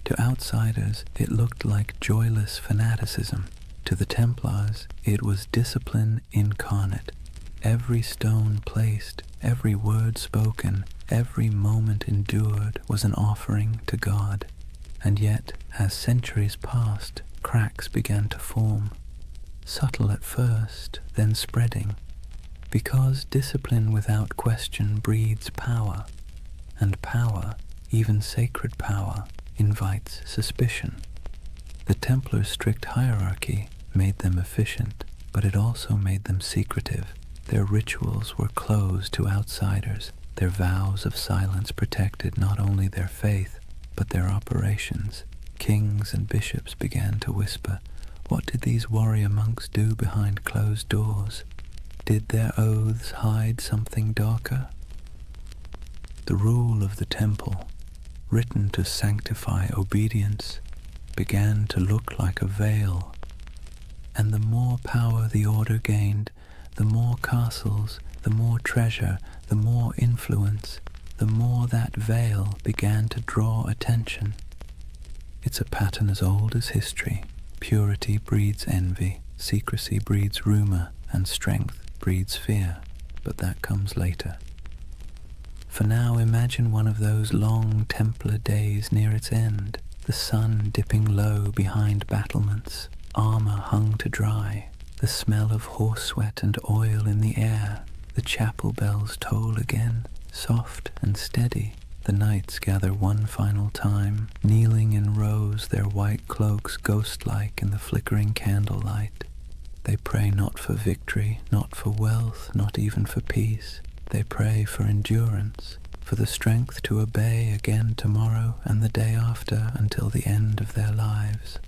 To outsiders, it looked like joyless fanaticism. To the Templars, it was discipline incarnate. Every stone placed, every word spoken, every moment endured was an offering to God. And yet, as centuries passed, cracks began to form. Subtle at first, then spreading. Because discipline without question breeds power, and power, even sacred power, invites suspicion. The Templars' strict hierarchy made them efficient, but it also made them secretive. Their rituals were closed to outsiders. Their vows of silence protected not only their faith, but their operations. Kings and bishops began to whisper, what did these warrior monks do behind closed doors? Did their oaths hide something darker? The rule of the temple, written to sanctify obedience, began to look like a veil. And the more power the order gained, the more castles, the more treasure, the more influence, the more that veil began to draw attention. It's a pattern as old as history. Purity breeds envy, secrecy breeds rumor, and strength breeds fear, but that comes later. For now, imagine one of those long Templar days near its end, the sun dipping low behind battlements, armor hung to dry, the smell of horse sweat and oil in the air. The chapel bells toll again, soft and steady. The knights gather one final time, kneeling in rows, their white cloaks ghost-like in the flickering candlelight. They pray not for victory, not for wealth, not even for peace. They pray for endurance, for the strength to obey again tomorrow and the day after until the end of their lives.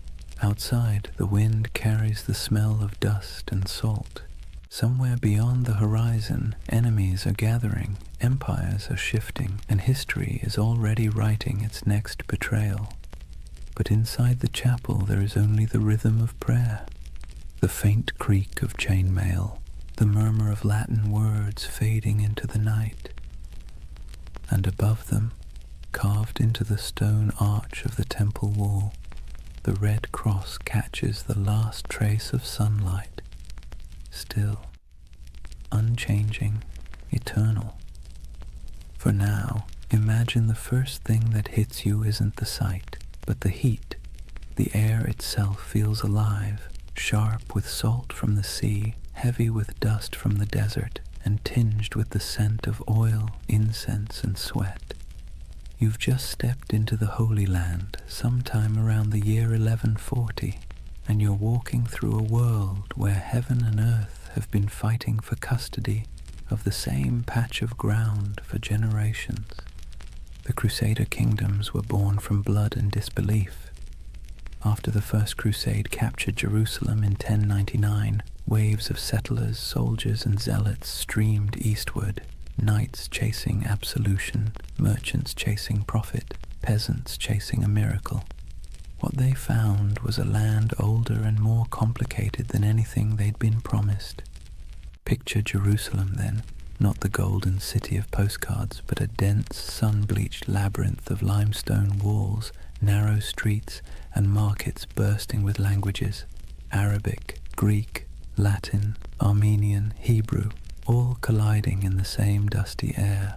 Outside, the wind carries the smell of dust and salt. Somewhere beyond the horizon, enemies are gathering, empires are shifting, and history is already writing its next betrayal. But inside the chapel there is only the rhythm of prayer, the faint creak of chainmail, the murmur of Latin words fading into the night. And above them, carved into the stone arch of the temple wall, the red cross catches the last trace of sunlight, still, unchanging, eternal. For now, imagine the first thing that hits you isn't the sight, but the heat. The air itself feels alive, sharp with salt from the sea, heavy with dust from the desert, and tinged with the scent of oil, incense, and sweat. You've just stepped into the Holy Land sometime around the year 1140, and you're walking through a world where heaven and earth have been fighting for custody of the same patch of ground for generations. The Crusader kingdoms were born from blood and disbelief. After the First Crusade captured Jerusalem in 1099, waves of settlers, soldiers, and zealots streamed eastward, knights chasing absolution, merchants chasing profit, peasants chasing a miracle. What they found was a land older and more complicated than anything they'd been promised. Picture Jerusalem then, not the golden city of postcards, but a dense, sun-bleached labyrinth of limestone walls, narrow streets, and markets bursting with languages: Arabic, Greek, Latin, Armenian, Hebrew, all colliding in the same dusty air.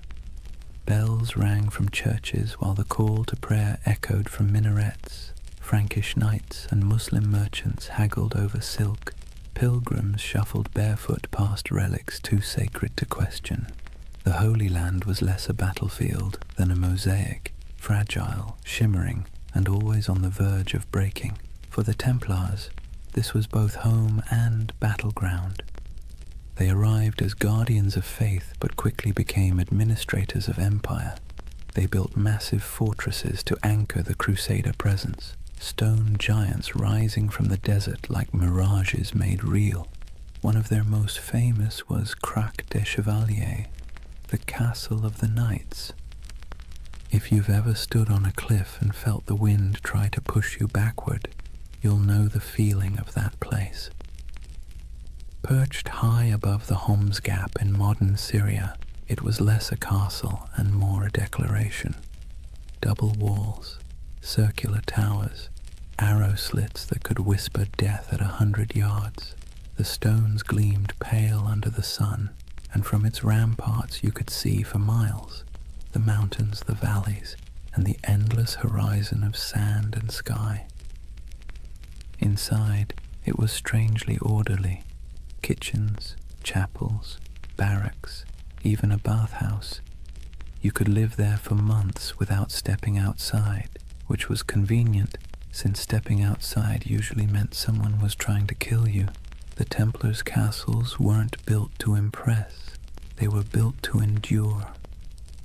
Bells rang from churches while the call to prayer echoed from minarets. Frankish knights and Muslim merchants haggled over silk. Pilgrims shuffled barefoot past relics too sacred to question. The Holy Land was less a battlefield than a mosaic, fragile, shimmering, and always on the verge of breaking. For the Templars, this was both home and battleground. They arrived as guardians of faith but quickly became administrators of empire. They built massive fortresses to anchor the Crusader presence, stone giants rising from the desert like mirages made real. One of their most famous was Crac des Chevaliers, the castle of the knights. If you've ever stood on a cliff and felt the wind try to push you backward, you'll know the feeling of that place. Perched high above the Homs Gap in modern Syria, it was less a castle and more a declaration. Double walls, circular towers, arrow slits that could whisper death at 100 yards. The stones gleamed pale under the sun, and from its ramparts you could see for miles the mountains, the valleys, and the endless horizon of sand and sky. Inside, it was strangely orderly. Kitchens, chapels, barracks, even a bathhouse. You could live there for months without stepping outside, which was convenient, since stepping outside usually meant someone was trying to kill you. The Templars' castles weren't built to impress. They were built to endure.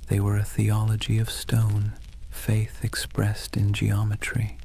They were a theology of stone, faith expressed in geometry.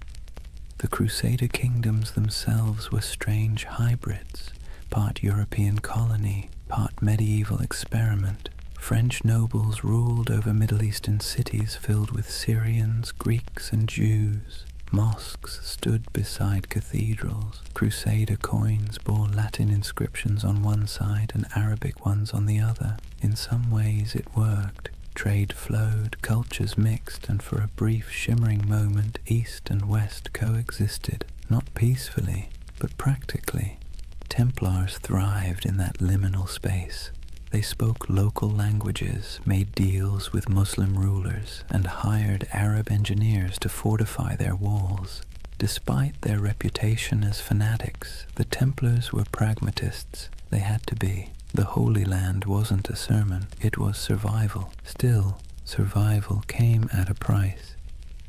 The Crusader kingdoms themselves were strange hybrids, part European colony, part medieval experiment. French nobles ruled over Middle Eastern cities filled with Syrians, Greeks, and Jews. Mosques stood beside cathedrals. Crusader coins bore Latin inscriptions on one side and Arabic ones on the other. In some ways it worked. Trade flowed, cultures mixed, and for a brief shimmering moment East and West coexisted, not peacefully, but practically. Templars thrived in that liminal space. They spoke local languages, made deals with Muslim rulers, and hired Arab engineers to fortify their walls. Despite their reputation as fanatics, the Templars were pragmatists. They had to be. The Holy Land wasn't a sermon, it was survival. Still, survival came at a price.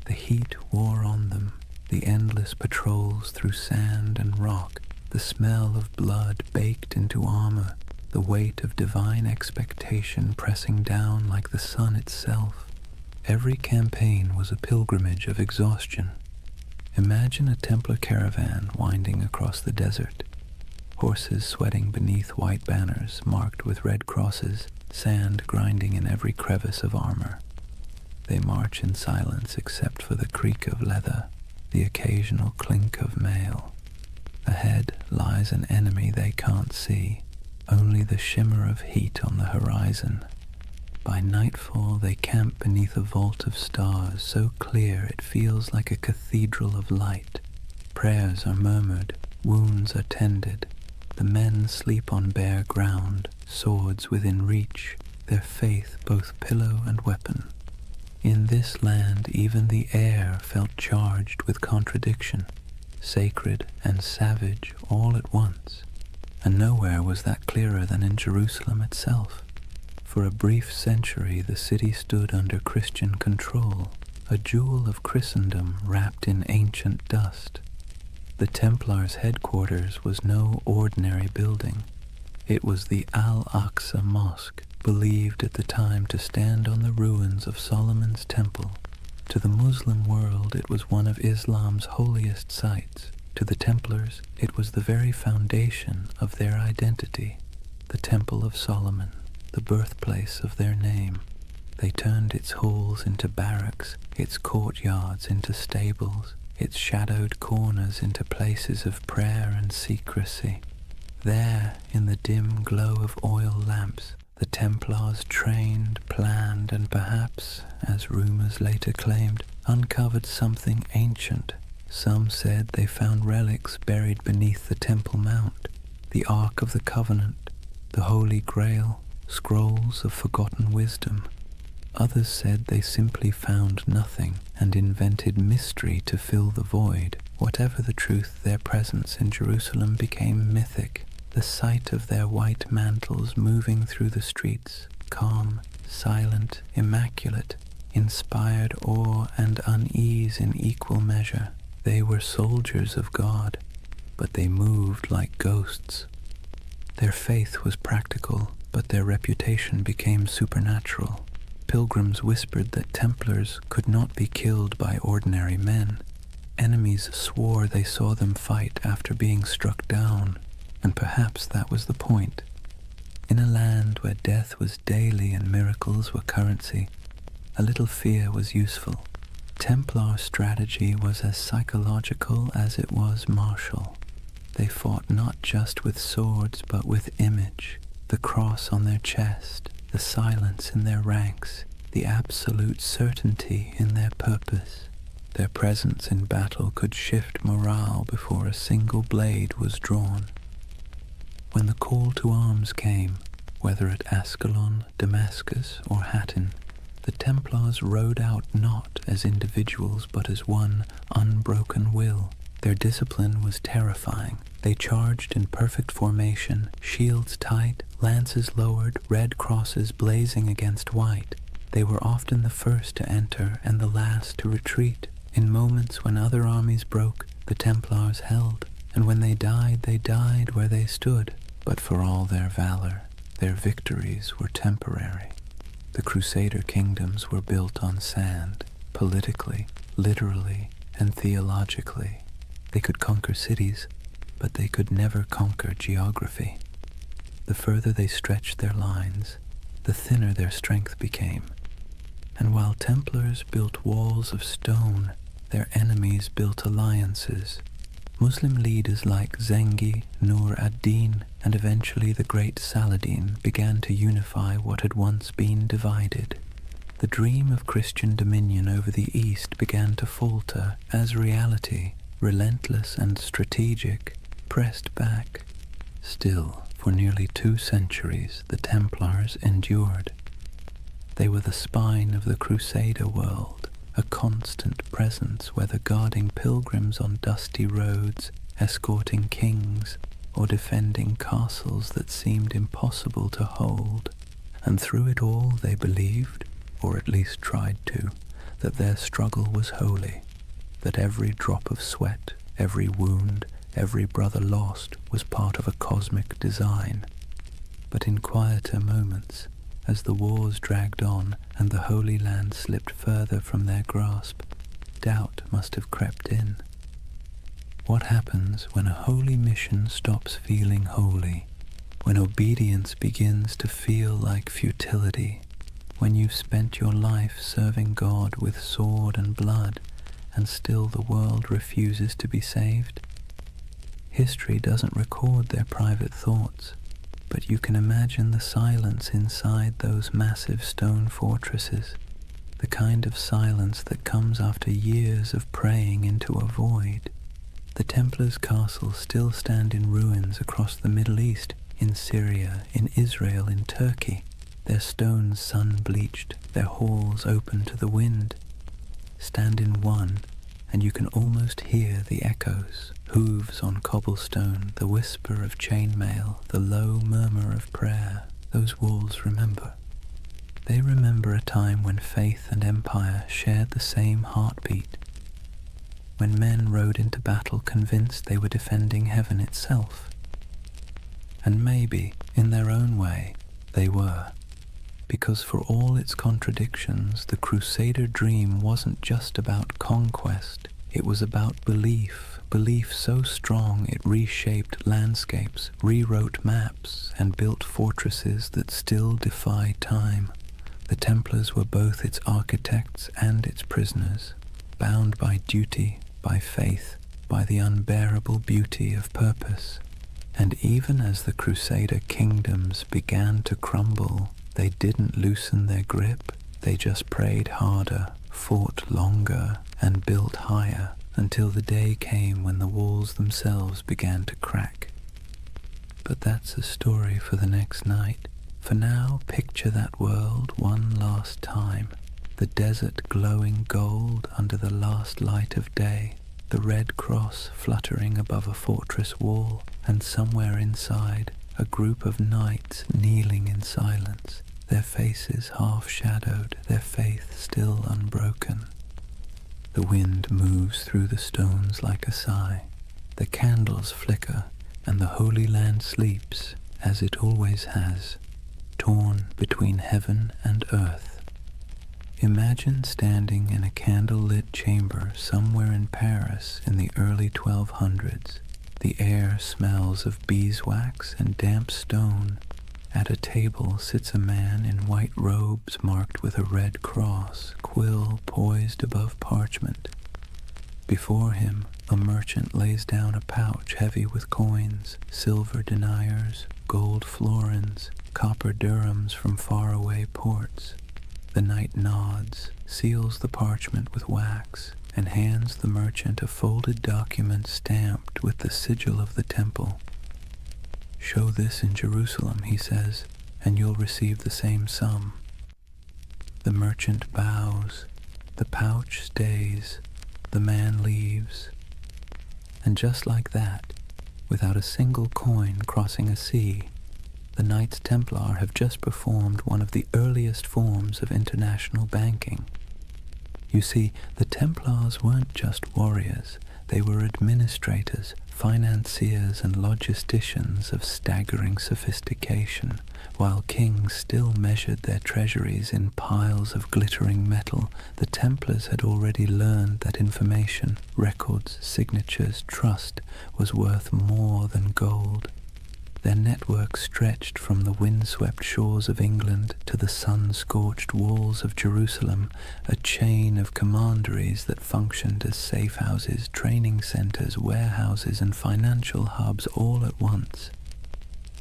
The heat wore on them, the endless patrols through sand and rock, the smell of blood baked into armor, the weight of divine expectation pressing down like the sun itself. Every campaign was a pilgrimage of exhaustion. Imagine a Templar caravan winding across the desert, horses sweating beneath white banners marked with red crosses, sand grinding in every crevice of armor. They march in silence except for the creak of leather, the occasional clink of mail. Ahead lies an enemy they can't see, only the shimmer of heat on the horizon. By nightfall they camp beneath a vault of stars so clear it feels like a cathedral of light. Prayers are murmured, wounds are tended. The men sleep on bare ground, swords within reach, their faith both pillow and weapon. In this land even the air felt charged with contradiction, sacred and savage all at once, and nowhere was that clearer than in Jerusalem itself. For a brief century the city stood under Christian control, a jewel of Christendom wrapped in ancient dust. The Templars' headquarters was no ordinary building. It was the Al-Aqsa Mosque, believed at the time to stand on the ruins of Solomon's temple. To the Muslim world it was one of Islam's holiest sites. To the Templars it was the very foundation of their identity, the Temple of Solomon, the birthplace of their name. They turned its halls into barracks, its courtyards into stables, its shadowed corners into places of prayer and secrecy. There, in the dim glow of oil lamps, the Templars trained, planned, and perhaps, as rumors later claimed, uncovered something ancient. Some said they found relics buried beneath the Temple Mount, the Ark of the Covenant, the Holy Grail, scrolls of forgotten wisdom. Others said they simply found nothing and invented mystery to fill the void. Whatever the truth, their presence in Jerusalem became mythic. The sight of their white mantles moving through the streets, calm, silent, immaculate, inspired awe and unease in equal measure. They were soldiers of God, but they moved like ghosts. Their faith was practical, but their reputation became supernatural. Pilgrims whispered that Templars could not be killed by ordinary men. Enemies swore they saw them fight after being struck down, and perhaps that was the point. In a land where death was daily and miracles were currency, a little fear was useful. Templar strategy was as psychological as it was martial. They fought not just with swords but with image, the cross on their chest, the silence in their ranks, the absolute certainty in their purpose. Their presence in battle could shift morale before a single blade was drawn. When the call to arms came, whether at Ascalon, Damascus, or Hattin, the Templars rode out not as individuals but as one unbroken will. Their discipline was terrifying. They charged in perfect formation, shields tight, lances lowered, red crosses blazing against white. They were often the first to enter and the last to retreat. In moments when other armies broke, the Templars held, and when they died where they stood. But for all their valor, their victories were temporary. The Crusader kingdoms were built on sand, politically, literally, and theologically. They could conquer cities, but they could never conquer geography. The further they stretched their lines, the thinner their strength became. And while Templars built walls of stone, their enemies built alliances. Muslim leaders like Zengi, Nur ad-Din, and eventually the great Saladin began to unify what had once been divided. The dream of Christian dominion over the East began to falter as reality, relentless and strategic, pressed back. Still, for nearly 2 centuries, the Templars endured. They were the spine of the Crusader world, a constant presence whether guarding pilgrims on dusty roads, escorting kings, or defending castles that seemed impossible to hold. And through it all they believed, or at least tried to, that their struggle was holy, that every drop of sweat, every wound, every brother lost was part of a cosmic design. But in quieter moments, as the wars dragged on and the Holy Land slipped further from their grasp, doubt must have crept in. What happens when a holy mission stops feeling holy? When obedience begins to feel like futility? When you've spent your life serving God with sword and blood, and still the world refuses to be saved? History doesn't record their private thoughts. But you can imagine the silence inside those massive stone fortresses, the kind of silence that comes after years of praying into a void. The Templars' castles still stand in ruins across the Middle East, in Syria, in Israel, in Turkey, their stones sun-bleached, their halls open to the wind. Stand in one, and you can almost hear the echoes, hooves on cobblestone, the whisper of chainmail, the low murmur of prayer. Those walls remember. They remember a time when faith and empire shared the same heartbeat, when men rode into battle convinced they were defending heaven itself. And maybe, in their own way, they were. Because for all its contradictions, the Crusader dream wasn't just about conquest, it was about belief, belief so strong it reshaped landscapes, rewrote maps, and built fortresses that still defy time. The Templars were both its architects and its prisoners, bound by duty, by faith, by the unbearable beauty of purpose. And even as the Crusader kingdoms began to crumble, they didn't loosen their grip, they just prayed harder, fought longer, and built higher, until the day came when the walls themselves began to crack. But that's a story for the next night. For now, picture that world one last time. The desert glowing gold under the last light of day, the red cross fluttering above a fortress wall, and somewhere inside, a group of knights kneeling in silence, their faces half-shadowed, their faith still unbroken. The wind moves through the stones like a sigh. The candles flicker, and the Holy Land sleeps, as it always has, torn between heaven and earth. Imagine standing in a candle-lit chamber somewhere in Paris in the early 1200s. The air smells of beeswax and damp stone. At a table sits a man in white robes marked with a red cross, quill poised above parchment. Before him, a merchant lays down a pouch heavy with coins, silver deniers, gold florins, copper dirhams from faraway ports. The knight nods, seals the parchment with wax, and hands the merchant a folded document stamped with the sigil of the temple. "Show this in Jerusalem," he says, "and you'll receive the same sum." The merchant bows, the pouch stays, the man leaves. And just like that, without a single coin crossing a sea, the Knights Templar have just performed one of the earliest forms of international banking. You see, the Templars weren't just warriors, they were administrators, financiers and logisticians of staggering sophistication. While kings still measured their treasuries in piles of glittering metal, the Templars had already learned that information, records, signatures, trust was worth more than gold. Their network stretched from the windswept shores of England to the sun-scorched walls of Jerusalem, a chain of commanderies that functioned as safe houses, training centers, warehouses, and financial hubs all at once.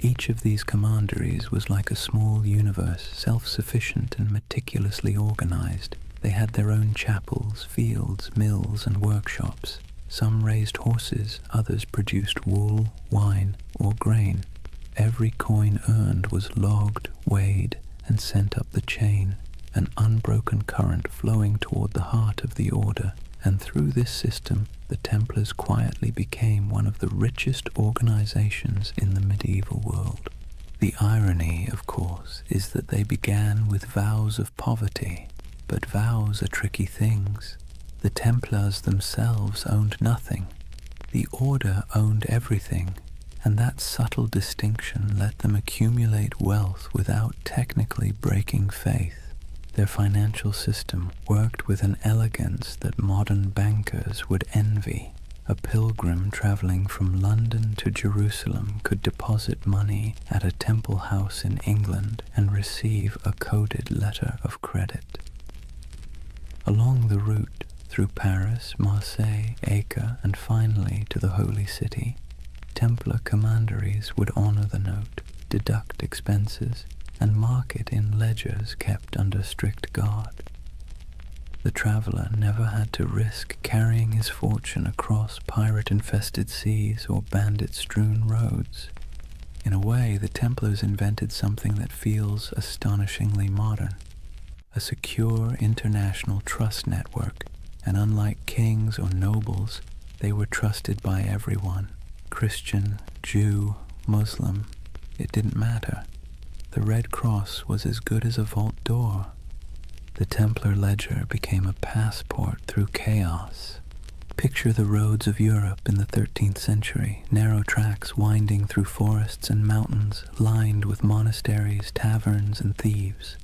Each of these commanderies was like a small universe, self-sufficient and meticulously organized. They had their own chapels, fields, mills, and workshops. Some raised horses, others produced wool, wine, or grain. Every coin earned was logged, weighed, and sent up the chain, an unbroken current flowing toward the heart of the order. And through this system, the Templars quietly became one of the richest organizations in the medieval world. The irony, of course, is that they began with vows of poverty, but vows are tricky things. The Templars themselves owned nothing. The order owned everything, and that subtle distinction let them accumulate wealth without technically breaking faith. Their financial system worked with an elegance that modern bankers would envy. A pilgrim traveling from London to Jerusalem could deposit money at a temple house in England and receive a coded letter of credit. Along the route, through Paris, Marseille, Acre, and finally to the Holy City, Templar commanderies would honor the note. deduct expenses, and mark it in ledgers kept under strict guard. The traveler never had to risk carrying his fortune across pirate-infested seas or bandit-strewn roads. In a way, the Templars invented something that feels astonishingly modern, a secure international trust network, and unlike kings or nobles, they were trusted by everyone. Christian, Jew, Muslim, it didn't matter. The Red Cross was as good as a vault door. The Templar ledger became a passport through chaos. Picture the roads of Europe in the 13th century, narrow tracks winding through forests and mountains, lined with monasteries, taverns, and thieves.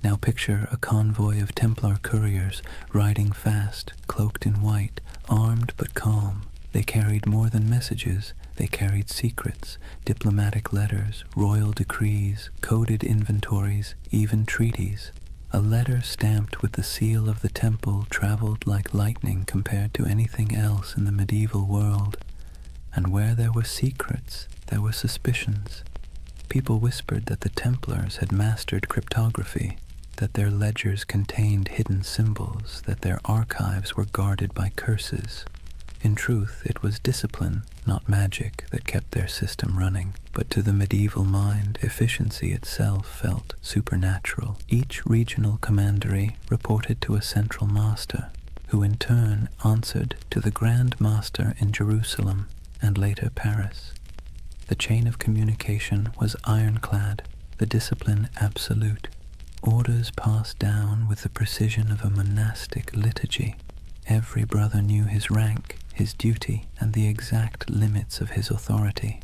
Now picture a convoy of Templar couriers riding fast, cloaked in white, armed but calm. They carried more than messages. They carried secrets, diplomatic letters, royal decrees, coded inventories, even treaties. A letter stamped with the seal of the temple traveled like lightning compared to anything else in the medieval world. And where there were secrets, there were suspicions. People whispered that the Templars had mastered cryptography, that their ledgers contained hidden symbols, that their archives were guarded by curses. In truth, it was discipline, not magic, that kept their system running. But to the medieval mind, efficiency itself felt supernatural. Each regional commandery reported to a central master, who in turn answered to the Grand Master in Jerusalem and later Paris. The chain of communication was ironclad, the discipline absolute. Orders passed down with the precision of a monastic liturgy. Every brother knew his rank, his duty, and the exact limits of his authority.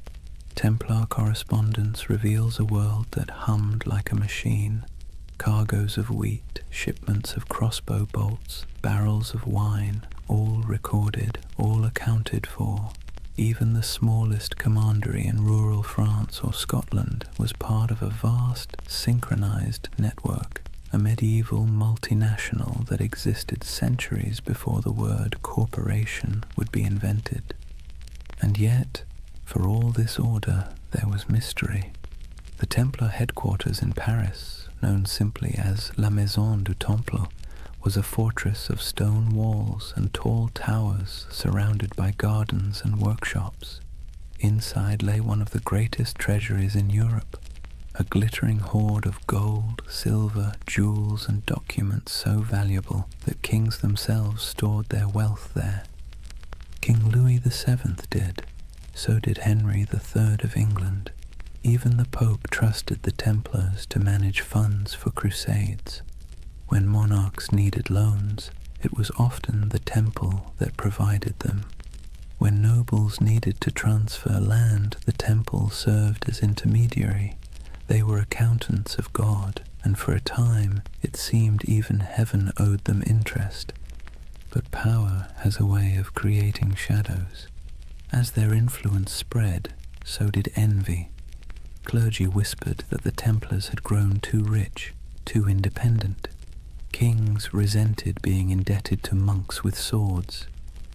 Templar correspondence reveals a world that hummed like a machine. Cargoes of wheat, shipments of crossbow bolts, barrels of wine, all recorded, all accounted for. Even the smallest commandery in rural France or Scotland was part of a vast, synchronized network, a medieval multinational that existed centuries before the word corporation would be invented. And yet, for all this order, there was mystery. The Templar headquarters in Paris, known simply as La Maison du Temple, was a fortress of stone walls and tall towers surrounded by gardens and workshops. Inside lay one of the greatest treasuries in Europe, a glittering hoard of gold, silver, jewels, and documents so valuable that kings themselves stored their wealth there. King Louis VII did. So did Henry III of England. Even the Pope trusted the Templars to manage funds for crusades. When monarchs needed loans, it was often the temple that provided them. When nobles needed to transfer land, the temple served as intermediary. They were accountants of God, and for a time it seemed even heaven owed them interest. But power has a way of creating shadows. As their influence spread, so did envy. Clergy whispered that the Templars had grown too rich, too independent. Kings resented being indebted to monks with swords.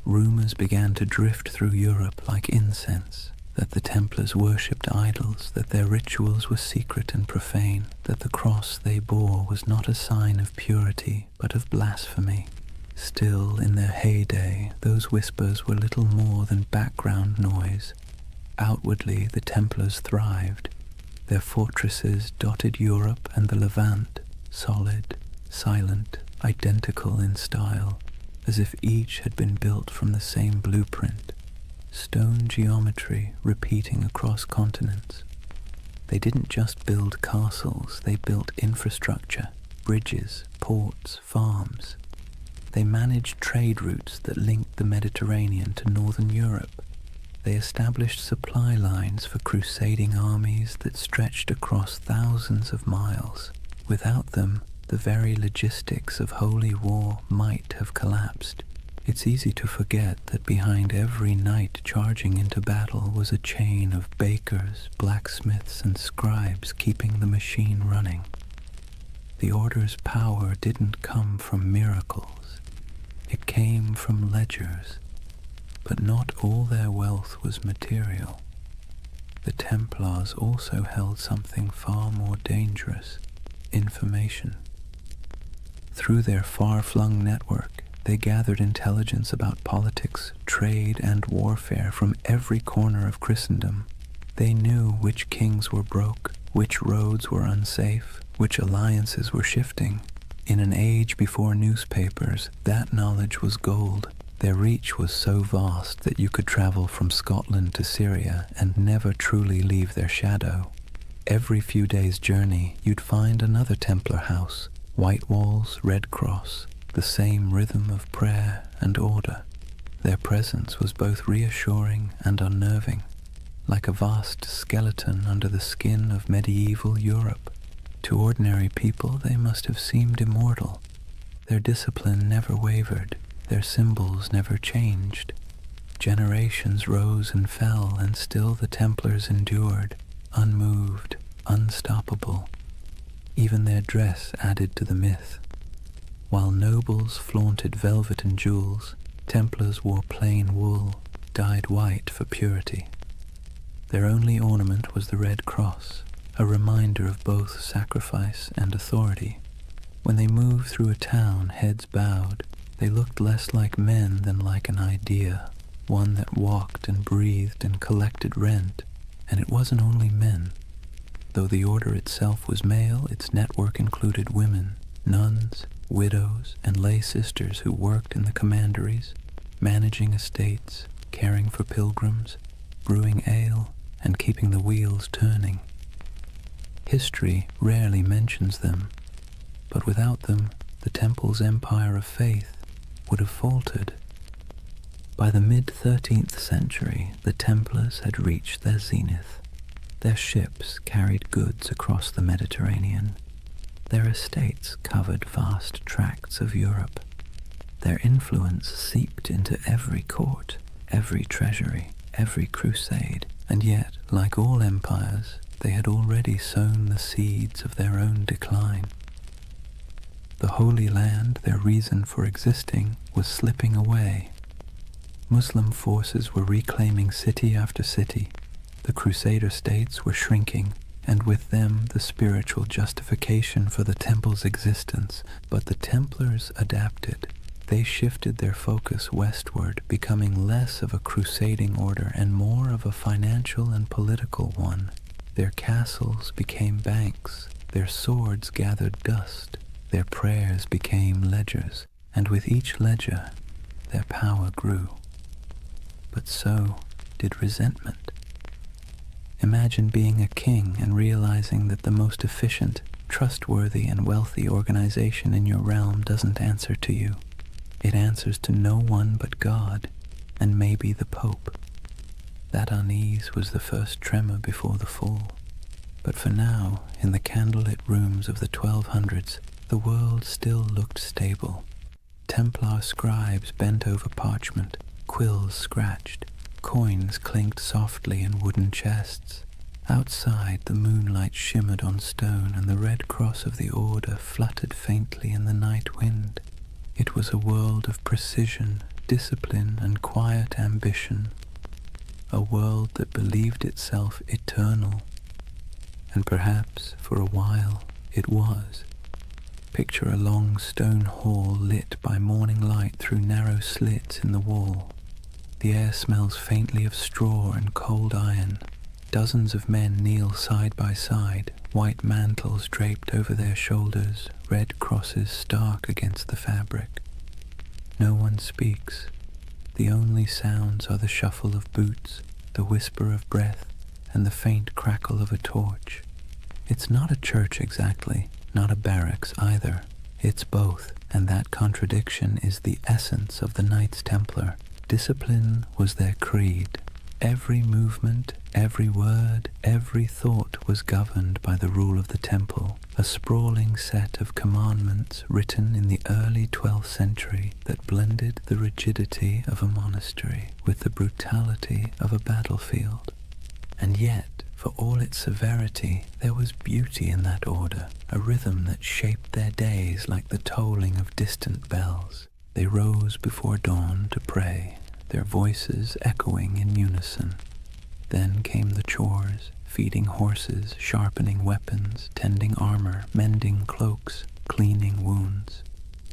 Rumors began to drift through Europe like incense, that the Templars worshipped idols, that their rituals were secret and profane, that the cross they bore was not a sign of purity, but of blasphemy. Still, in their heyday, those whispers were little more than background noise. Outwardly, the Templars thrived. Their fortresses dotted Europe and the Levant, solid, silent, identical in style, as if each had been built from the same blueprint, stone geometry repeating across continents. They didn't just build castles, they built infrastructure, bridges, ports, farms. They managed trade routes that linked the Mediterranean to northern Europe. They established supply lines for crusading armies that stretched across thousands of miles. Without them, the very logistics of holy war might have collapsed. It's easy to forget that behind every knight charging into battle was a chain of bakers, blacksmiths, and scribes keeping the machine running. The Order's power didn't come from miracles. It came from ledgers, but not all their wealth was material. the Templars also held something far more dangerous: information. Through their far-flung network, they gathered intelligence about politics, trade, and warfare from every corner of Christendom. They knew which kings were broke, which roads were unsafe, which alliances were shifting. In an age before newspapers, that knowledge was gold. Their reach was so vast that you could travel from Scotland to Syria and never truly leave their shadow. Every few days' journey, you'd find another Templar house, white walls, red cross, the same rhythm of prayer and order. Their presence was both reassuring and unnerving, like a vast skeleton under the skin of medieval Europe. To ordinary people, they must have seemed immortal. Their discipline never wavered, their symbols never changed. Generations rose and fell, and still the Templars endured, unmoved, unstoppable. Even their dress added to the myth. While nobles flaunted velvet and jewels, Templars wore plain wool, dyed white for purity. Their only ornament was the red cross, a reminder of both sacrifice and authority. When they moved through a town, heads bowed, they looked less like men than like an idea, one that walked and breathed and collected rent. And it wasn't only men. Though the order itself was male, its network included women, nuns, widows, and lay sisters who worked in the commanderies, managing estates, caring for pilgrims, brewing ale, and keeping the wheels turning. History rarely mentions them, but without them, the Temple's empire of faith would have faltered. By the mid-13th century, the Templars had reached their zenith. Their ships carried goods across the Mediterranean. Their estates covered vast tracts of Europe. Their influence seeped into every court, every treasury, every crusade, and yet, like all empires, they had already sown the seeds of their own decline. The Holy Land, their reason for existing, was slipping away. Muslim forces were reclaiming city after city. The Crusader states were shrinking, and with them the spiritual justification for the Temple's existence. But the Templars adapted. They shifted their focus westward, becoming less of a crusading order and more of a financial and political one. Their castles became banks, their swords gathered dust, their prayers became ledgers, and with each ledger, their power grew. But so did resentment. Imagine being a king and realizing that the most efficient, trustworthy, and wealthy organization in your realm doesn't answer to you. It answers to no one but God, and maybe the Pope. That unease was the first tremor before the fall. But for now, in the candlelit rooms of the 1200s, the world still looked stable. Templar scribes bent over parchment, quills scratched, coins clinked softly in wooden chests. Outside, the moonlight shimmered on stone, and the red cross of the order fluttered faintly in the night wind. It was a world of precision, discipline, and quiet ambition. A world that believed itself eternal. And perhaps, for a while, it was. Picture a long stone hall lit by morning light through narrow slits in the wall. The air smells faintly of straw and cold iron. Dozens of men kneel side by side, white mantles draped over their shoulders, red crosses stark against the fabric. No one speaks. The only sounds are the shuffle of boots, the whisper of breath, and the faint crackle of a torch. It's not a church exactly, not a barracks either. It's both, and that contradiction is the essence of the Knights Templar. Discipline was their creed. Every movement, every word, every thought was governed by the rule of the temple, a sprawling set of commandments written in the early 12th century that blended the rigidity of a monastery with the brutality of a battlefield. And yet, for all its severity, there was beauty in that order, a rhythm that shaped their days like the tolling of distant bells. They rose before dawn to pray, their voices echoing in unison. Then came the chores, feeding horses, sharpening weapons, tending armor, mending cloaks, cleaning wounds.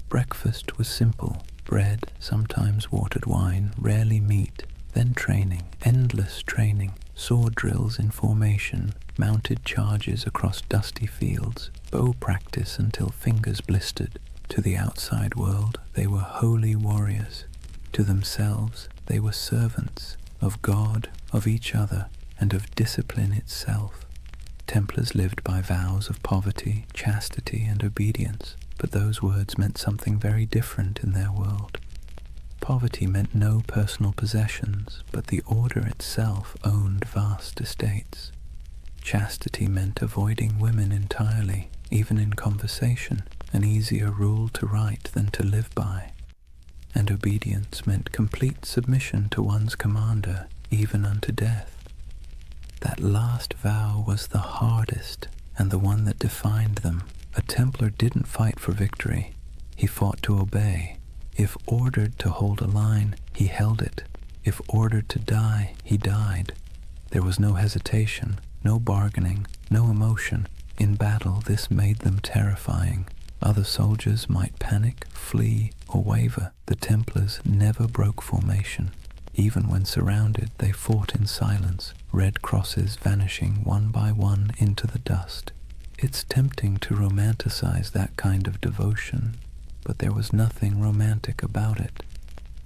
Breakfast was simple: bread, sometimes watered wine, rarely meat. Then training, endless training, sword drills in formation, mounted charges across dusty fields, bow practice until fingers blistered. To the outside world, they were holy warriors. To themselves, they were servants of God, of each other, and of discipline itself. Templars lived by vows of poverty, chastity, and obedience, but those words meant something very different in their world. Poverty meant no personal possessions, but the order itself owned vast estates. Chastity meant avoiding women entirely, even in conversation, an easier rule to write than to live by. And obedience meant complete submission to one's commander, even unto death. That last vow was the hardest, and the one that defined them. A Templar didn't fight for victory. He fought to obey. If ordered to hold a line, he held it. If ordered to die, he died. There was no hesitation, no bargaining, no emotion. In battle, this made them terrifying. Other soldiers might panic, flee, or waver. The Templars never broke formation. Even when surrounded, they fought in silence, red crosses vanishing one by one into the dust. It's tempting to romanticize that kind of devotion, but there was nothing romantic about it.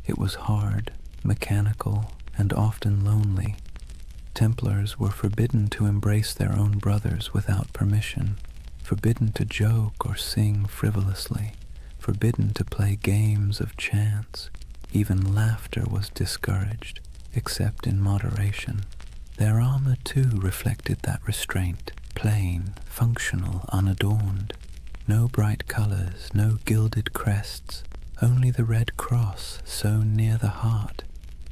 It was hard, mechanical, and often lonely. Templars were forbidden to embrace their own brothers without permission, forbidden to joke or sing frivolously, forbidden to play games of chance. Even laughter was discouraged, except in moderation. Their armor, too, reflected that restraint, plain, functional, unadorned. No bright colors, no gilded crests, only the red cross sewn near the heart.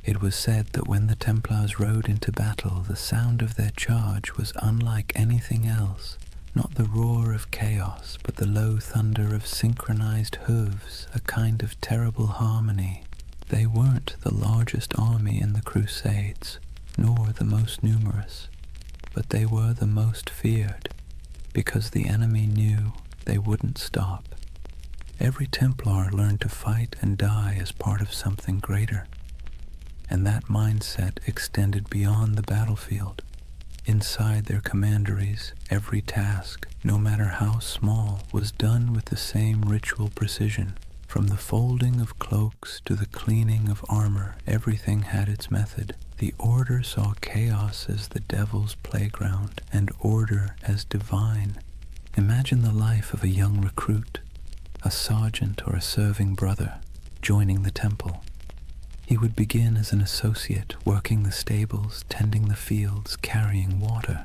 It was said that when the Templars rode into battle, the sound of their charge was unlike anything else. Not the roar of chaos, but the low thunder of synchronized hooves, a kind of terrible harmony. They weren't the largest army in the Crusades, nor the most numerous, but they were the most feared, because the enemy knew they wouldn't stop. Every Templar learned to fight and die as part of something greater, and that mindset extended beyond the battlefield. Inside their commanderies, every task, no matter how small, was done with the same ritual precision. From the folding of cloaks to the cleaning of armor, everything had its method. The order saw chaos as the devil's playground, and order as divine. Imagine the life of a young recruit, a sergeant or a serving brother, joining the temple. He would begin as an associate, working the stables, tending the fields, carrying water.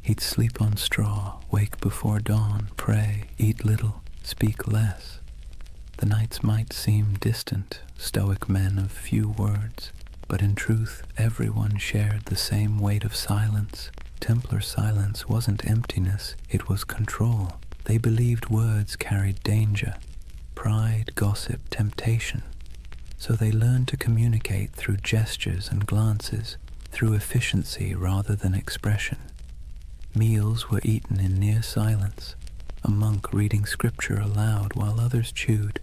He'd sleep on straw, wake before dawn, pray, eat little, speak less. The nights might seem distant, stoic men of few words, but in truth everyone shared the same weight of silence. Templar silence wasn't emptiness, it was control. They believed words carried danger, pride, gossip, temptation. So they learned to communicate through gestures and glances, through efficiency rather than expression. Meals were eaten in near silence, a monk reading scripture aloud while others chewed.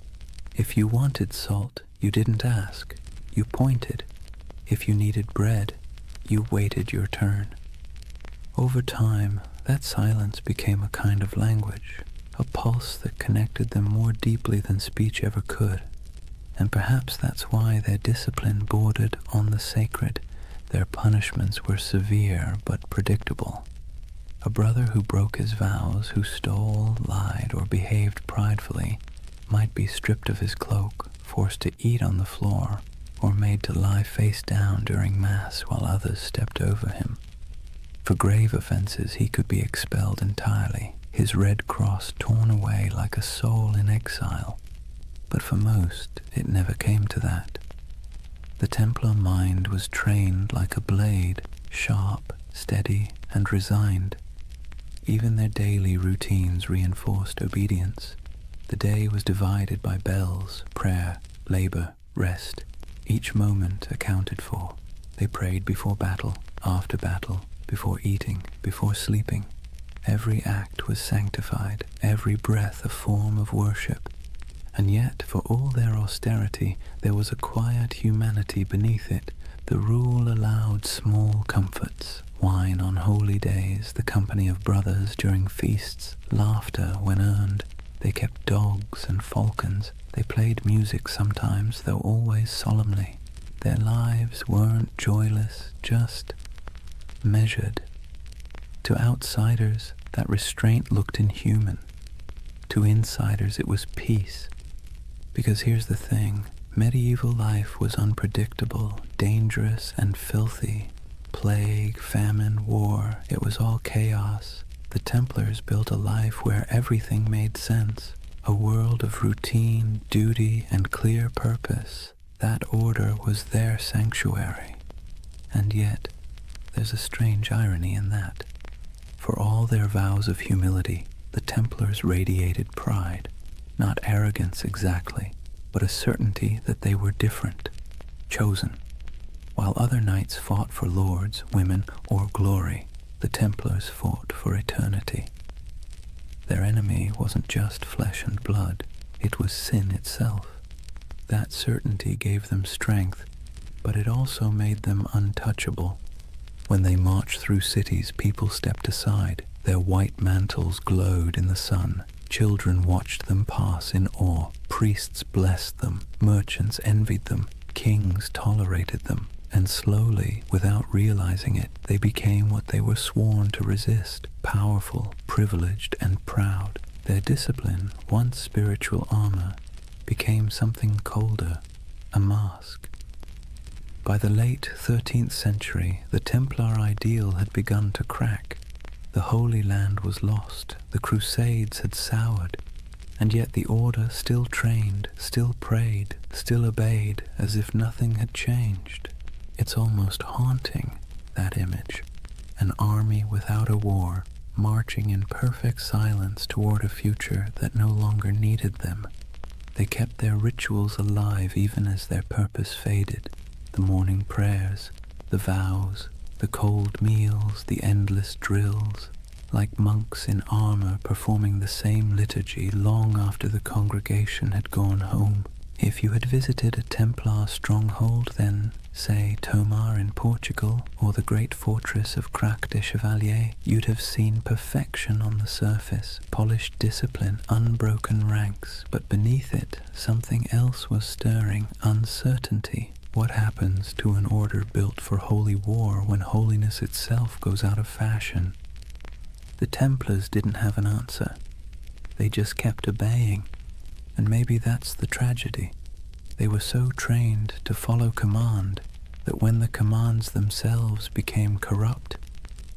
If you wanted salt, you didn't ask, you pointed. If you needed bread, you waited your turn. Over time, that silence became a kind of language, a pulse that connected them more deeply than speech ever could. And perhaps that's why their discipline bordered on the sacred. Their punishments were severe but predictable. A brother who broke his vows, who stole, lied, or behaved pridefully, might be stripped of his cloak, forced to eat on the floor, or made to lie face down during Mass while others stepped over him. For grave offenses, he could be expelled entirely, his red cross torn away like a soul in exile. But for most, it never came to that. The Templar mind was trained like a blade, sharp, steady, and resigned. Even their daily routines reinforced obedience. The day was divided by bells, prayer, labor, rest, each moment accounted for. They prayed before battle, after battle, before eating, before sleeping. Every act was sanctified, every breath a form of worship. And yet, for all their austerity, there was a quiet humanity beneath it. The rule allowed small comforts, wine on holy days, the company of brothers during feasts, laughter when earned. They kept dogs and falcons. They played music sometimes, though always solemnly. Their lives weren't joyless, just measured. To outsiders, that restraint looked inhuman. To insiders, it was peace. Because here's the thing, medieval life was unpredictable, dangerous and filthy. Plague, famine, war, it was all chaos. The Templars built a life where everything made sense, a world of routine, duty, and clear purpose. That order was their sanctuary. And yet, there's a strange irony in that. For all their vows of humility, the Templars radiated pride. Not arrogance exactly, but a certainty that they were different, chosen. While other knights fought for lords, women, or glory, the Templars fought for eternity. Their enemy wasn't just flesh and blood, it was sin itself. That certainty gave them strength, but it also made them untouchable. When they marched through cities, people stepped aside. Their white mantles glowed in the sun. Children watched them pass in awe. Priests blessed them. Merchants envied them. Kings tolerated them. And slowly, without realizing it, they became what they were sworn to resist: powerful, privileged, and proud. Their discipline, once spiritual armor, became something colder, a mask. By the late 13th century, the Templar ideal had begun to crack. The Holy Land was lost, the Crusades had soured, and yet the Order still trained, still prayed, still obeyed, as if nothing had changed. It's almost haunting, that image. An army without a war, marching in perfect silence toward a future that no longer needed them. They kept their rituals alive even as their purpose faded. The morning prayers, the vows, the cold meals, the endless drills, like monks in armor performing the same liturgy long after the congregation had gone home. If you had visited a Templar stronghold, then, say, Tomar in Portugal, or the great fortress of Crac de Chevalier, you'd have seen perfection on the surface, polished discipline, unbroken ranks, but beneath it, something else was stirring: uncertainty. What happens to an order built for holy war when holiness itself goes out of fashion? The Templars didn't have an answer. They just kept obeying. And maybe that's the tragedy. They were so trained to follow command that when the commands themselves became corrupt,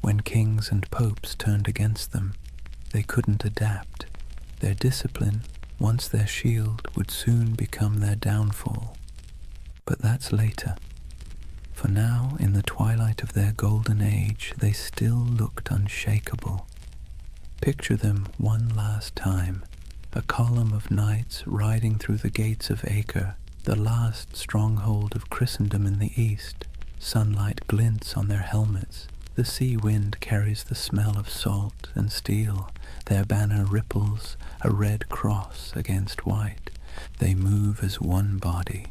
when kings and popes turned against them, they couldn't adapt. Their discipline, once their shield, would soon become their downfall. But that's later. For now, in the twilight of their golden age, they still looked unshakable. Picture them one last time, a column of knights riding through the gates of Acre, the last stronghold of Christendom in the east. Sunlight glints on their helmets. The sea wind carries the smell of salt and steel. Their banner ripples, a red cross against white. They move as one body,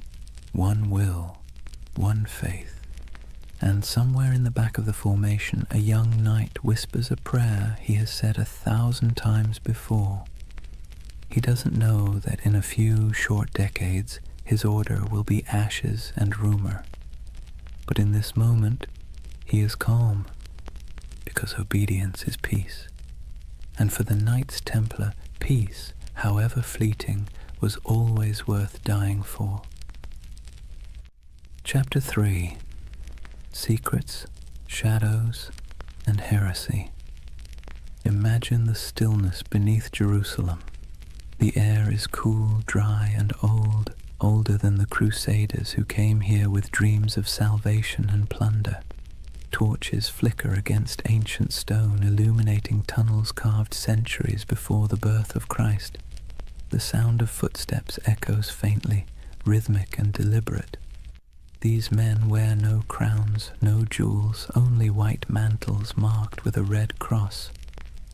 one will, one faith. And somewhere in the back of the formation, a young knight whispers a prayer he has said 1,000 times before. He doesn't know that in a few short decades, his order will be ashes and rumor. But in this moment, he is calm, because obedience is peace. And for the Knights Templar, peace, however fleeting, was always worth dying for. Chapter 3: Secrets, Shadows, and Heresy. Imagine the stillness beneath Jerusalem. The air is cool, dry, and old, older than the Crusaders who came here with dreams of salvation and plunder. Torches flicker against ancient stone, illuminating tunnels carved centuries before the birth of Christ. The sound of footsteps echoes faintly, rhythmic and deliberate. These men wear no crowns, no jewels, only white mantles marked with a red cross.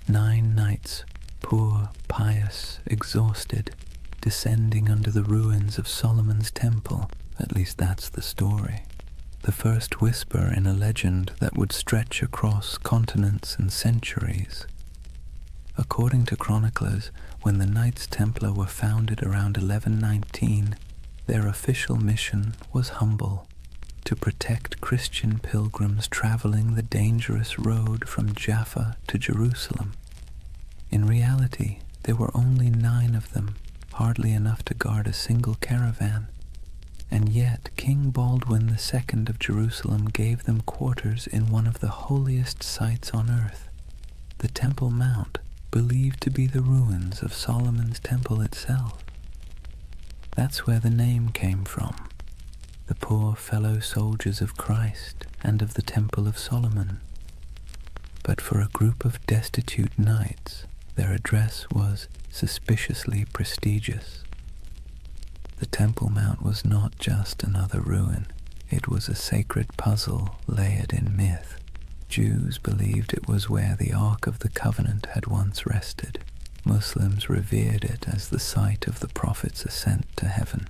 9 knights, poor, pious, exhausted, descending under the ruins of Solomon's temple. At least that's the story. The first whisper in a legend that would stretch across continents and centuries. According to chroniclers, when the Knights Templar were founded around 1119, their official mission was humble: to protect Christian pilgrims traveling the dangerous road from Jaffa to Jerusalem. In reality, there were only 9 of them, hardly enough to guard a single caravan. And yet King Baldwin II of Jerusalem gave them quarters in one of the holiest sites on earth, the Temple Mount, believed to be the ruins of Solomon's temple itself. That's where the name came from, the poor fellow soldiers of Christ and of the Temple of Solomon. But for a group of destitute knights, their address was suspiciously prestigious. The Temple Mount was not just another ruin, it was a sacred puzzle layered in myth. Jews believed it was where the Ark of the Covenant had once rested. Muslims revered it as the site of the Prophet's ascent to heaven.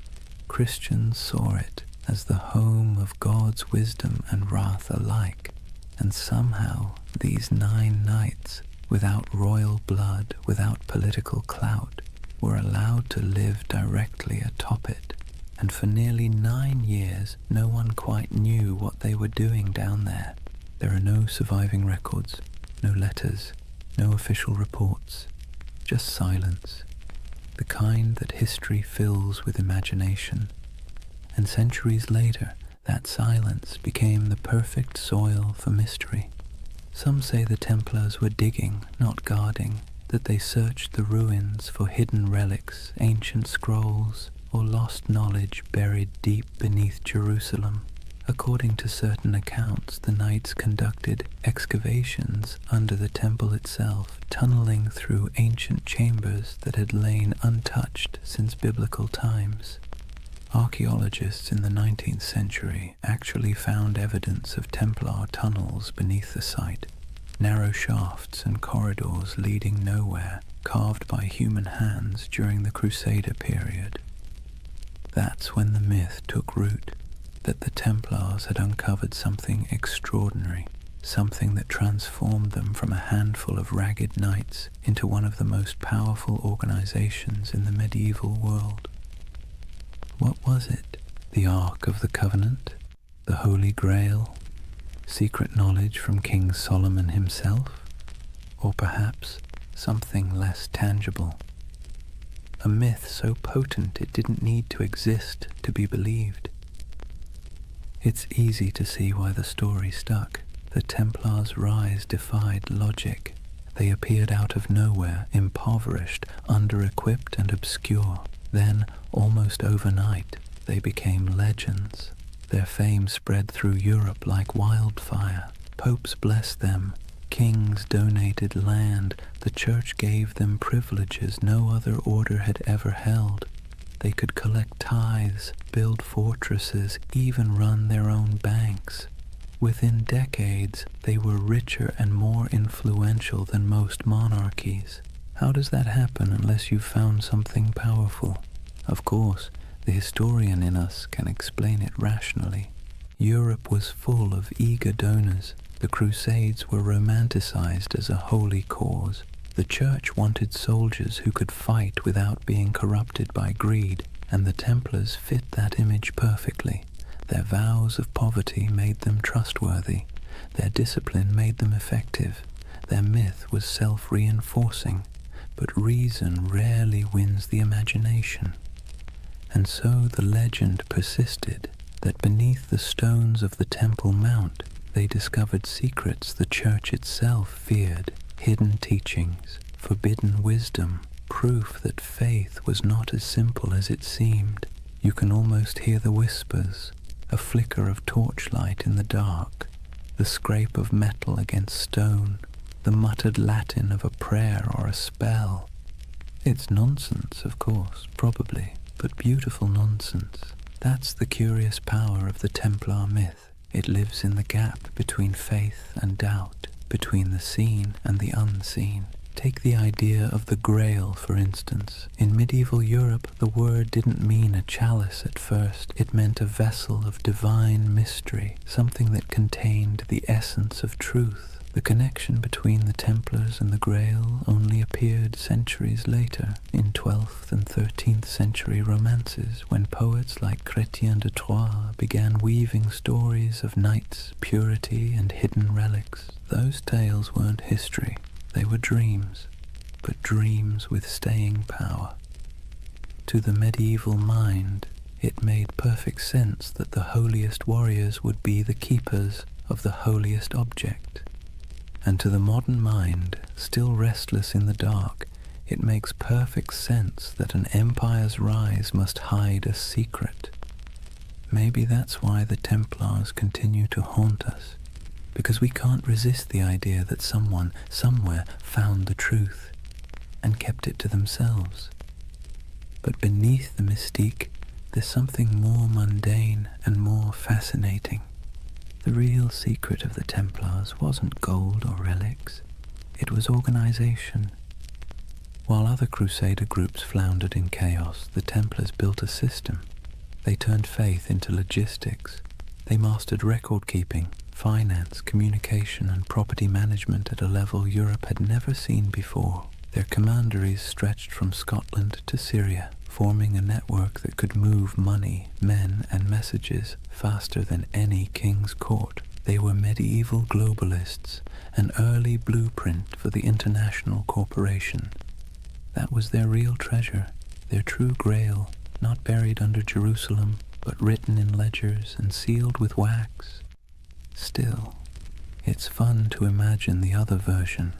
Christians saw it as the home of God's wisdom and wrath alike. And somehow these 9 knights, without royal blood, without political clout, were allowed to live directly atop it. And for nearly 9 years, no one quite knew what they were doing down there. There are no surviving records, no letters, no official reports, just silence, the kind that history fills with imagination. And centuries later, that silence became the perfect soil for mystery. Some say the Templars were digging, not guarding, that they searched the ruins for hidden relics, ancient scrolls, or lost knowledge buried deep beneath Jerusalem. According to certain accounts, the knights conducted excavations under the temple itself, tunneling through ancient chambers that had lain untouched since biblical times. Archaeologists in the 19th century actually found evidence of Templar tunnels beneath the site, narrow shafts and corridors leading nowhere, carved by human hands during the Crusader period. That's when the myth took root, that the Templars had uncovered something extraordinary, something that transformed them from a handful of ragged knights into one of the most powerful organizations in the medieval world. What was it? The Ark of the Covenant? The Holy Grail? Secret knowledge from King Solomon himself? Or perhaps something less tangible? A myth so potent it didn't need to exist to be believed. It's easy to see why the story stuck. The Templars' rise defied logic. They appeared out of nowhere, impoverished, under-equipped and obscure. Then, almost overnight, they became legends. Their fame spread through Europe like wildfire. Popes blessed them. Kings donated land. The church gave them privileges no other order had ever held. They could collect tithes, build fortresses, even run their own banks. Within decades, they were richer and more influential than most monarchies. How does that happen unless you've found something powerful? Of course, the historian in us can explain it rationally. Europe was full of eager donors. The Crusades were romanticized as a holy cause. The church wanted soldiers who could fight without being corrupted by greed, and the Templars fit that image perfectly. Their vows of poverty made them trustworthy. Their discipline made them effective. Their myth was self-reinforcing, but reason rarely wins the imagination. And so the legend persisted that beneath the stones of the Temple Mount, they discovered secrets the church itself feared. Hidden teachings, forbidden wisdom, proof that faith was not as simple as it seemed. You can almost hear the whispers, a flicker of torchlight in the dark, the scrape of metal against stone, the muttered Latin of a prayer or a spell. It's nonsense, of course, probably, but beautiful nonsense. That's the curious power of the Templar myth. It lives in the gap between faith and doubt, between the seen and the unseen. Take the idea of the Grail, for instance. In medieval Europe, the word didn't mean a chalice at first. It meant a vessel of divine mystery, something that contained the essence of truth. The connection between the Templars and the Grail only appeared centuries later, in 12th and 13th century romances, when poets like Chrétien de Troyes began weaving stories of knights, purity, and hidden relics. Those tales weren't history. They were dreams, but dreams with staying power. To the medieval mind, it made perfect sense that the holiest warriors would be the keepers of the holiest object. And to the modern mind, still restless in the dark, it makes perfect sense that an empire's rise must hide a secret. Maybe that's why the Templars continue to haunt us, because we can't resist the idea that someone, somewhere, found the truth and kept it to themselves. But beneath the mystique, there's something more mundane and more fascinating. The real secret of the Templars wasn't gold or relics. It was organization. While other crusader groups floundered in chaos, the Templars built a system. They turned faith into logistics. They mastered record-keeping, finance, communication, and property management at a level Europe had never seen before. Their commanderies stretched from Scotland to Syria, forming a network that could move money, men, and messages faster than any king's court. They were medieval globalists, an early blueprint for the international corporation. That was their real treasure, their true grail, not buried under Jerusalem, but written in ledgers and sealed with wax. Still, it's fun to imagine the other version,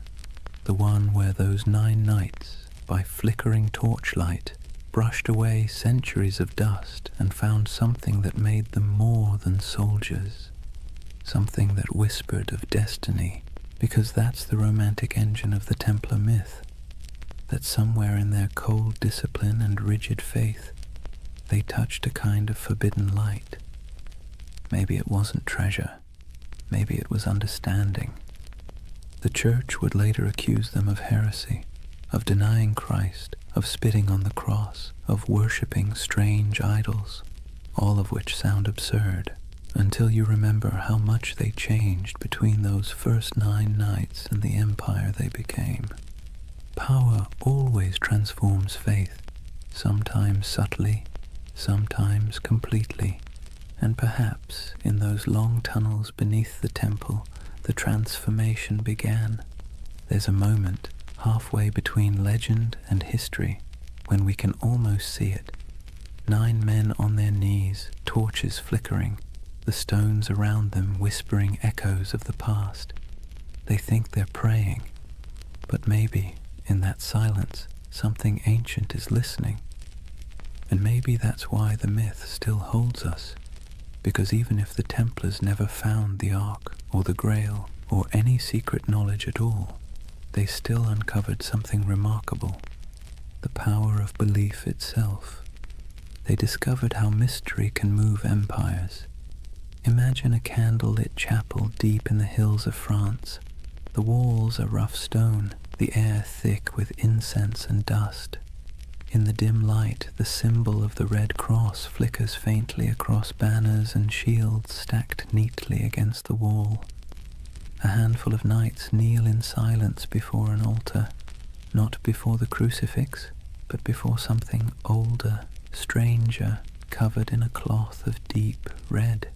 the one where those 9 knights, by flickering torchlight, brushed away centuries of dust and found something that made them more than soldiers, something that whispered of destiny, because that's the romantic engine of the Templar myth, that somewhere in their cold discipline and rigid faith, they touched a kind of forbidden light. Maybe it wasn't treasure, maybe it was understanding. The Church would later accuse them of heresy, of denying Christ, of spitting on the cross, of worshipping strange idols, all of which sound absurd, until you remember how much they changed between those first 9 nights and the empire they became. Power always transforms faith, sometimes subtly, sometimes completely, and perhaps in those long tunnels beneath the temple, the transformation began. There's a moment, halfway between legend and history, when we can almost see it. 9 men on their knees, torches flickering, the stones around them whispering echoes of the past. They think they're praying, but maybe, in that silence, something ancient is listening. And maybe that's why the myth still holds us, because even if the Templars never found the Ark, or the Grail, or any secret knowledge at all, they still uncovered something remarkable, the power of belief itself. They discovered how mystery can move empires. Imagine a candle-lit chapel deep in the hills of France. The walls are rough stone, the air thick with incense and dust. In the dim light, the symbol of the Red Cross flickers faintly across banners and shields stacked neatly against the wall. A handful of knights kneel in silence before an altar, not before the crucifix, but before something older, stranger, covered in a cloth of deep red.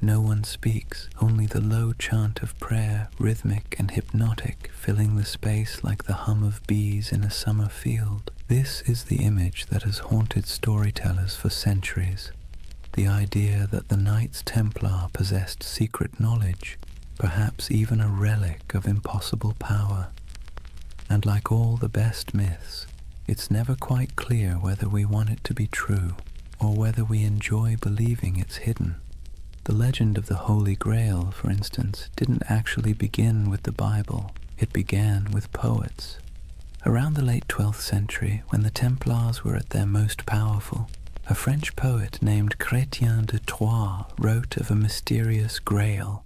No one speaks, only the low chant of prayer, rhythmic and hypnotic, filling the space like the hum of bees in a summer field. This is the image that has haunted storytellers for centuries. The idea that the Knights Templar possessed secret knowledge, perhaps even a relic of impossible power. And like all the best myths, it's never quite clear whether we want it to be true or whether we enjoy believing it's hidden. The legend of the Holy Grail, for instance, didn't actually begin with the Bible. It began with poets. Around the late 12th century, when the Templars were at their most powerful, A French poet named Chrétien de Troyes wrote of a mysterious grail,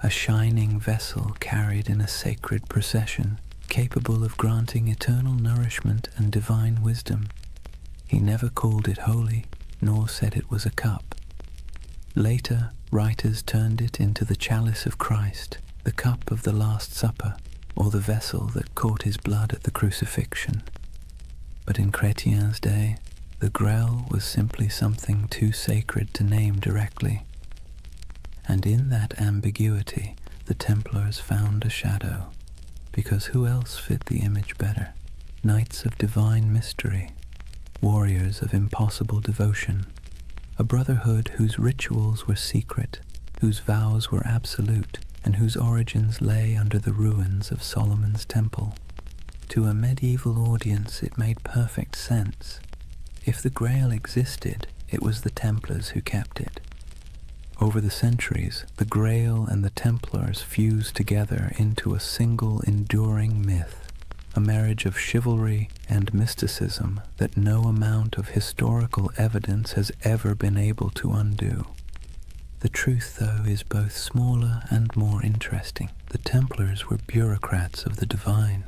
a shining vessel carried in a sacred procession, capable of granting eternal nourishment and divine wisdom. He never called it holy, nor said it was a cup. Later, writers turned it into the chalice of Christ, the cup of the Last Supper, or the vessel that caught his blood at the crucifixion. But in Chrétien's day, the Grail was simply something too sacred to name directly. And in that ambiguity, the Templars found a shadow, because who else fit the image better? Knights of divine mystery, warriors of impossible devotion, a brotherhood whose rituals were secret, whose vows were absolute, and whose origins lay under the ruins of Solomon's temple. To a medieval audience it made perfect sense. If the Grail existed, it was the Templars who kept it. Over the centuries, the Grail and the Templars fused together into a single enduring myth, a marriage of chivalry and mysticism that no amount of historical evidence has ever been able to undo. The truth, though, is both smaller and more interesting. The Templars were bureaucrats of the divine.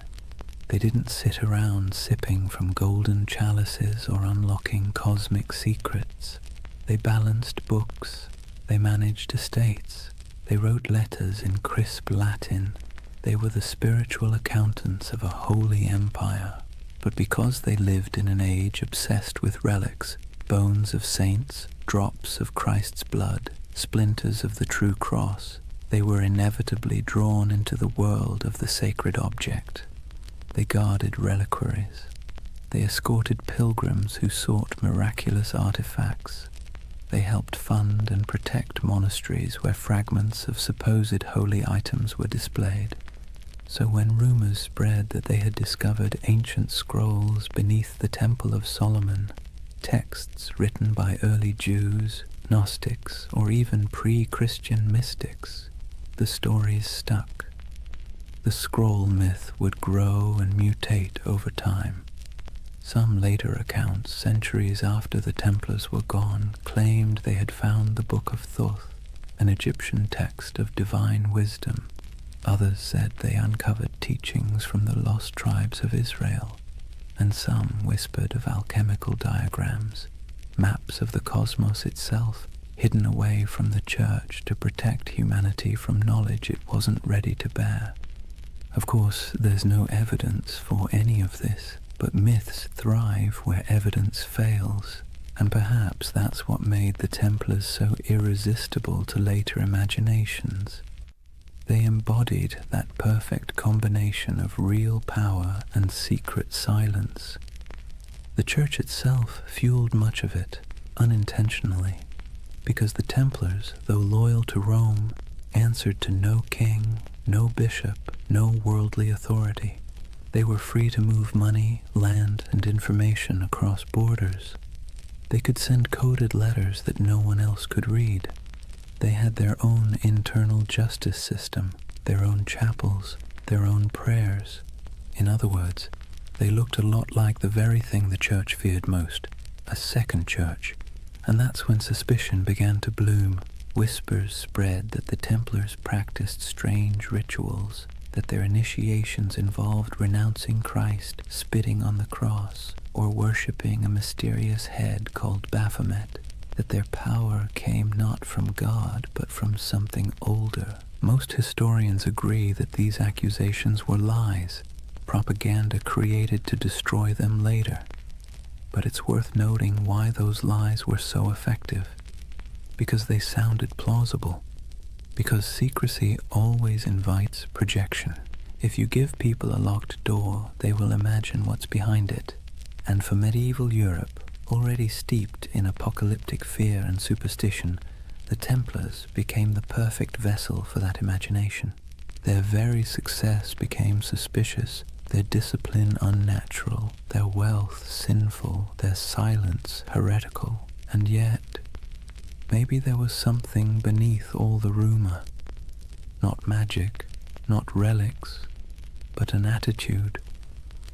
They didn't sit around sipping from golden chalices or unlocking cosmic secrets. They balanced books, they managed estates, they wrote letters in crisp Latin. They were the spiritual accountants of a holy empire. But because they lived in an age obsessed with relics, bones of saints, drops of Christ's blood, splinters of the true cross, they were inevitably drawn into the world of the sacred object. They guarded reliquaries. They escorted pilgrims who sought miraculous artifacts. They helped fund and protect monasteries where fragments of supposed holy items were displayed. So when rumors spread that they had discovered ancient scrolls beneath the Temple of Solomon, texts written by early Jews, Gnostics, or even pre-Christian mystics, the stories stuck. The scroll myth would grow and mutate over time. Some later accounts, centuries after the Templars were gone, claimed they had found the Book of Thoth, an Egyptian text of divine wisdom. Others said they uncovered teachings from the lost tribes of Israel, and some whispered of alchemical diagrams, maps of the cosmos itself, hidden away from the church to protect humanity from knowledge it wasn't ready to bear. Of course, there's no evidence for any of this, but myths thrive where evidence fails, and perhaps that's what made the Templars so irresistible to later imaginations. They embodied that perfect combination of real power and secret silence. The church itself fueled much of it, unintentionally, because the Templars, though loyal to Rome, answered to no king, no bishop, no worldly authority. They were free to move money, land, and information across borders. They could send coded letters that no one else could read. They had their own internal justice system, their own chapels, their own prayers. In other words, they looked a lot like the very thing the church feared most, a second church. And that's when suspicion began to bloom. Whispers spread that the Templars practiced strange rituals, that their initiations involved renouncing Christ, spitting on the cross, or worshipping a mysterious head called Baphomet, that their power came not from God but from something older. Most historians agree that these accusations were lies, propaganda created to destroy them later. But it's worth noting why those lies were so effective. Because they sounded plausible. Because secrecy always invites projection. If you give people a locked door, they will imagine what's behind it. And for medieval Europe, already steeped in apocalyptic fear and superstition, the Templars became the perfect vessel for that imagination. Their very success became suspicious, their discipline unnatural, their wealth sinful, their silence heretical. And yet, maybe there was something beneath all the rumor. Not magic, not relics, but an attitude.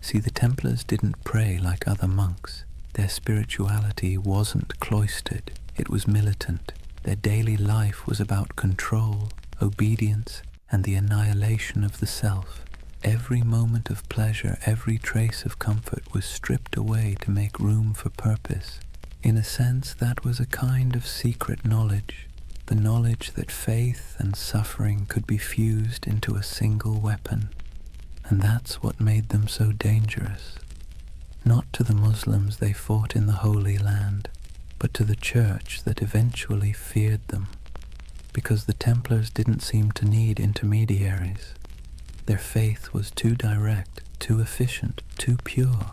See, the Templars didn't pray like other monks. Their spirituality wasn't cloistered, it was militant. Their daily life was about control, obedience, and the annihilation of the self. Every moment of pleasure, every trace of comfort was stripped away to make room for purpose. In a sense, that was a kind of secret knowledge, the knowledge that faith and suffering could be fused into a single weapon. And that's what made them so dangerous. Not to the Muslims they fought in the Holy Land, but to the church that eventually feared them, because the Templars didn't seem to need intermediaries. Their faith was too direct, too efficient, too pure.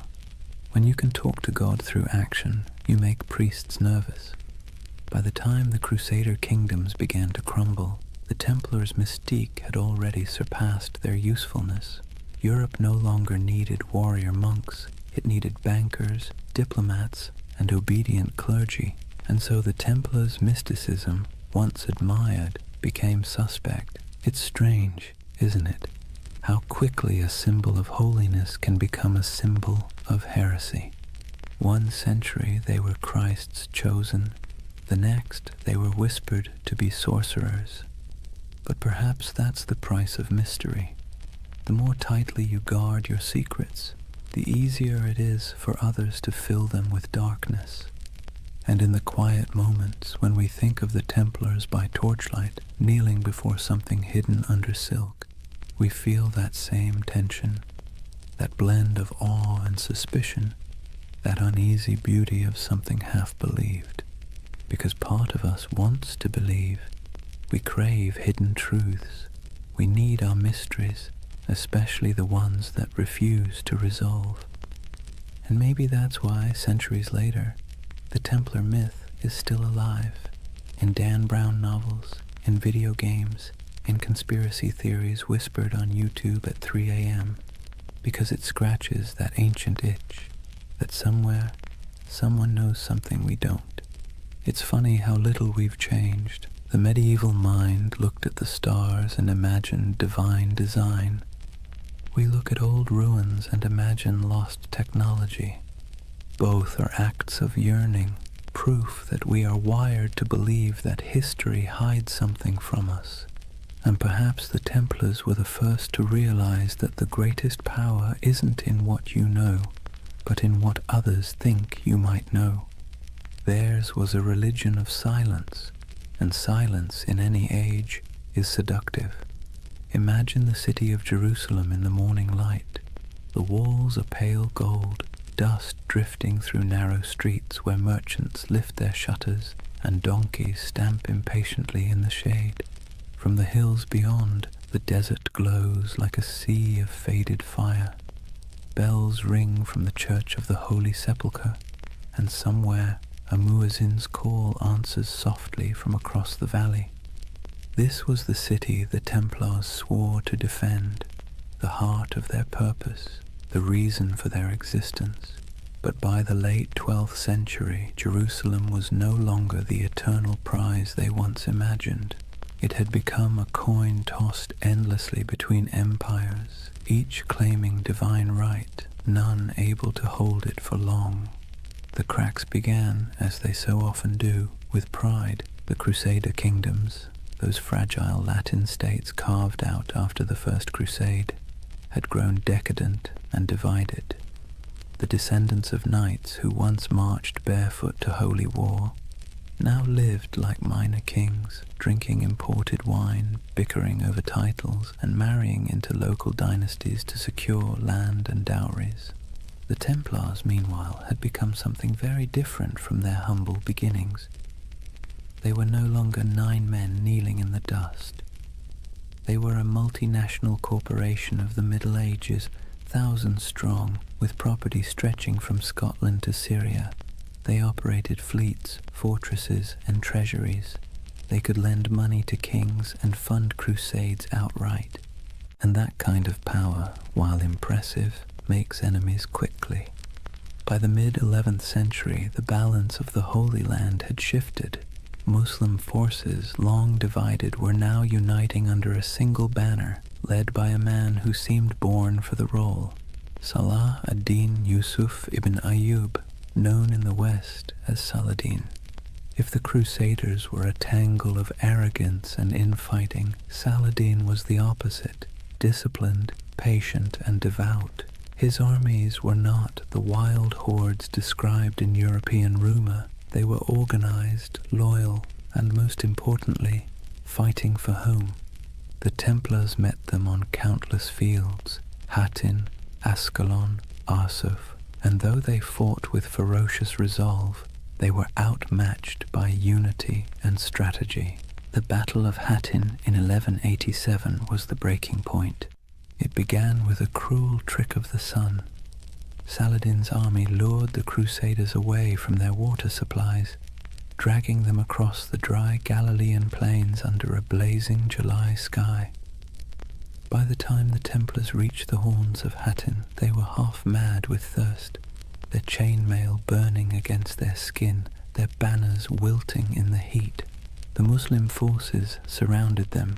When you can talk to God through action, you make priests nervous. By the time the Crusader kingdoms began to crumble, the Templars' mystique had already surpassed their usefulness. Europe no longer needed warrior monks, it needed bankers, diplomats, and obedient clergy, and so the Templars' mysticism, once admired, became suspect. It's strange, isn't it? How quickly a symbol of holiness can become a symbol of heresy. One century they were Christ's chosen, the next they were whispered to be sorcerers. But perhaps that's the price of mystery. The more tightly you guard your secrets, the easier it is for others to fill them with darkness. And in the quiet moments when we think of the Templars by torchlight, kneeling before something hidden under silk, we feel that same tension, that blend of awe and suspicion, that uneasy beauty of something half-believed. Because part of us wants to believe. We crave hidden truths. We need our mysteries, especially the ones that refuse to resolve. And maybe that's why, centuries later, the Templar myth is still alive. In Dan Brown novels, in video games, in conspiracy theories whispered on YouTube at 3 a.m. Because it scratches that ancient itch, that somewhere, someone knows something we don't. It's funny how little we've changed. The medieval mind looked at the stars and imagined divine design. We look at old ruins and imagine lost technology. Both are acts of yearning, proof that we are wired to believe that history hides something from us. And perhaps the Templars were the first to realize that the greatest power isn't in what you know, but in what others think you might know. Theirs was a religion of silence, and silence in any age is seductive. Imagine the city of Jerusalem in the morning light. The walls are pale gold, dust drifting through narrow streets where merchants lift their shutters and donkeys stamp impatiently in the shade. From the hills beyond, the desert glows like a sea of faded fire. Bells ring from the Church of the Holy Sepulchre, and somewhere a muezzin's call answers softly from across the valley. This was the city the Templars swore to defend, the heart of their purpose, the reason for their existence. But by the late 12th century, Jerusalem was no longer the eternal prize they once imagined. It had become a coin tossed endlessly between empires, each claiming divine right, none able to hold it for long. The cracks began, as they so often do, with pride. The Crusader kingdoms, those fragile Latin states carved out after the First Crusade, had grown decadent and divided. The descendants of knights who once marched barefoot to holy war now lived like minor kings, drinking imported wine, bickering over titles, and marrying into local dynasties to secure land and dowries. The Templars, meanwhile, had become something very different from their humble beginnings. They were no longer 9 men kneeling in the dust. They were a multinational corporation of the Middle Ages, thousands strong, with property stretching from Scotland to Syria. They operated fleets, fortresses, and treasuries. They could lend money to kings and fund crusades outright. And that kind of power, while impressive, makes enemies quickly. By the mid-11th century, the balance of the Holy Land had shifted. Muslim forces, long divided, were now uniting under a single banner, led by a man who seemed born for the role, Salah ad-Din Yusuf ibn Ayyub. known in the West as Saladin. If the Crusaders were a tangle of arrogance and infighting, Saladin was the opposite, disciplined, patient, and devout. His armies were not the wild hordes described in European rumor. They were organized, loyal, and most importantly, fighting for home. The Templars met them on countless fields, Hattin, Ascalon, Arsuf, and though they fought with ferocious resolve, they were outmatched by unity and strategy. The Battle of Hattin in 1187 was the breaking point. It began with a cruel trick of the sun. Saladin's army lured the Crusaders away from their water supplies, dragging them across the dry Galilean plains under a blazing July sky. By the time the Templars reached the horns of Hattin, they were half mad with thirst, their chainmail burning against their skin, their banners wilting in the heat. The Muslim forces surrounded them.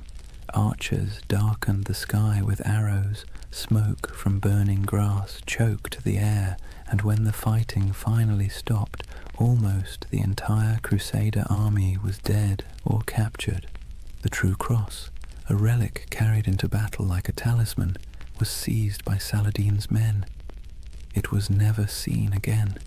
Archers darkened the sky with arrows, smoke from burning grass choked the air, and when the fighting finally stopped, almost the entire Crusader army was dead or captured. The True Cross, a relic carried into battle like a talisman, was seized by Saladin's men. It was never seen again.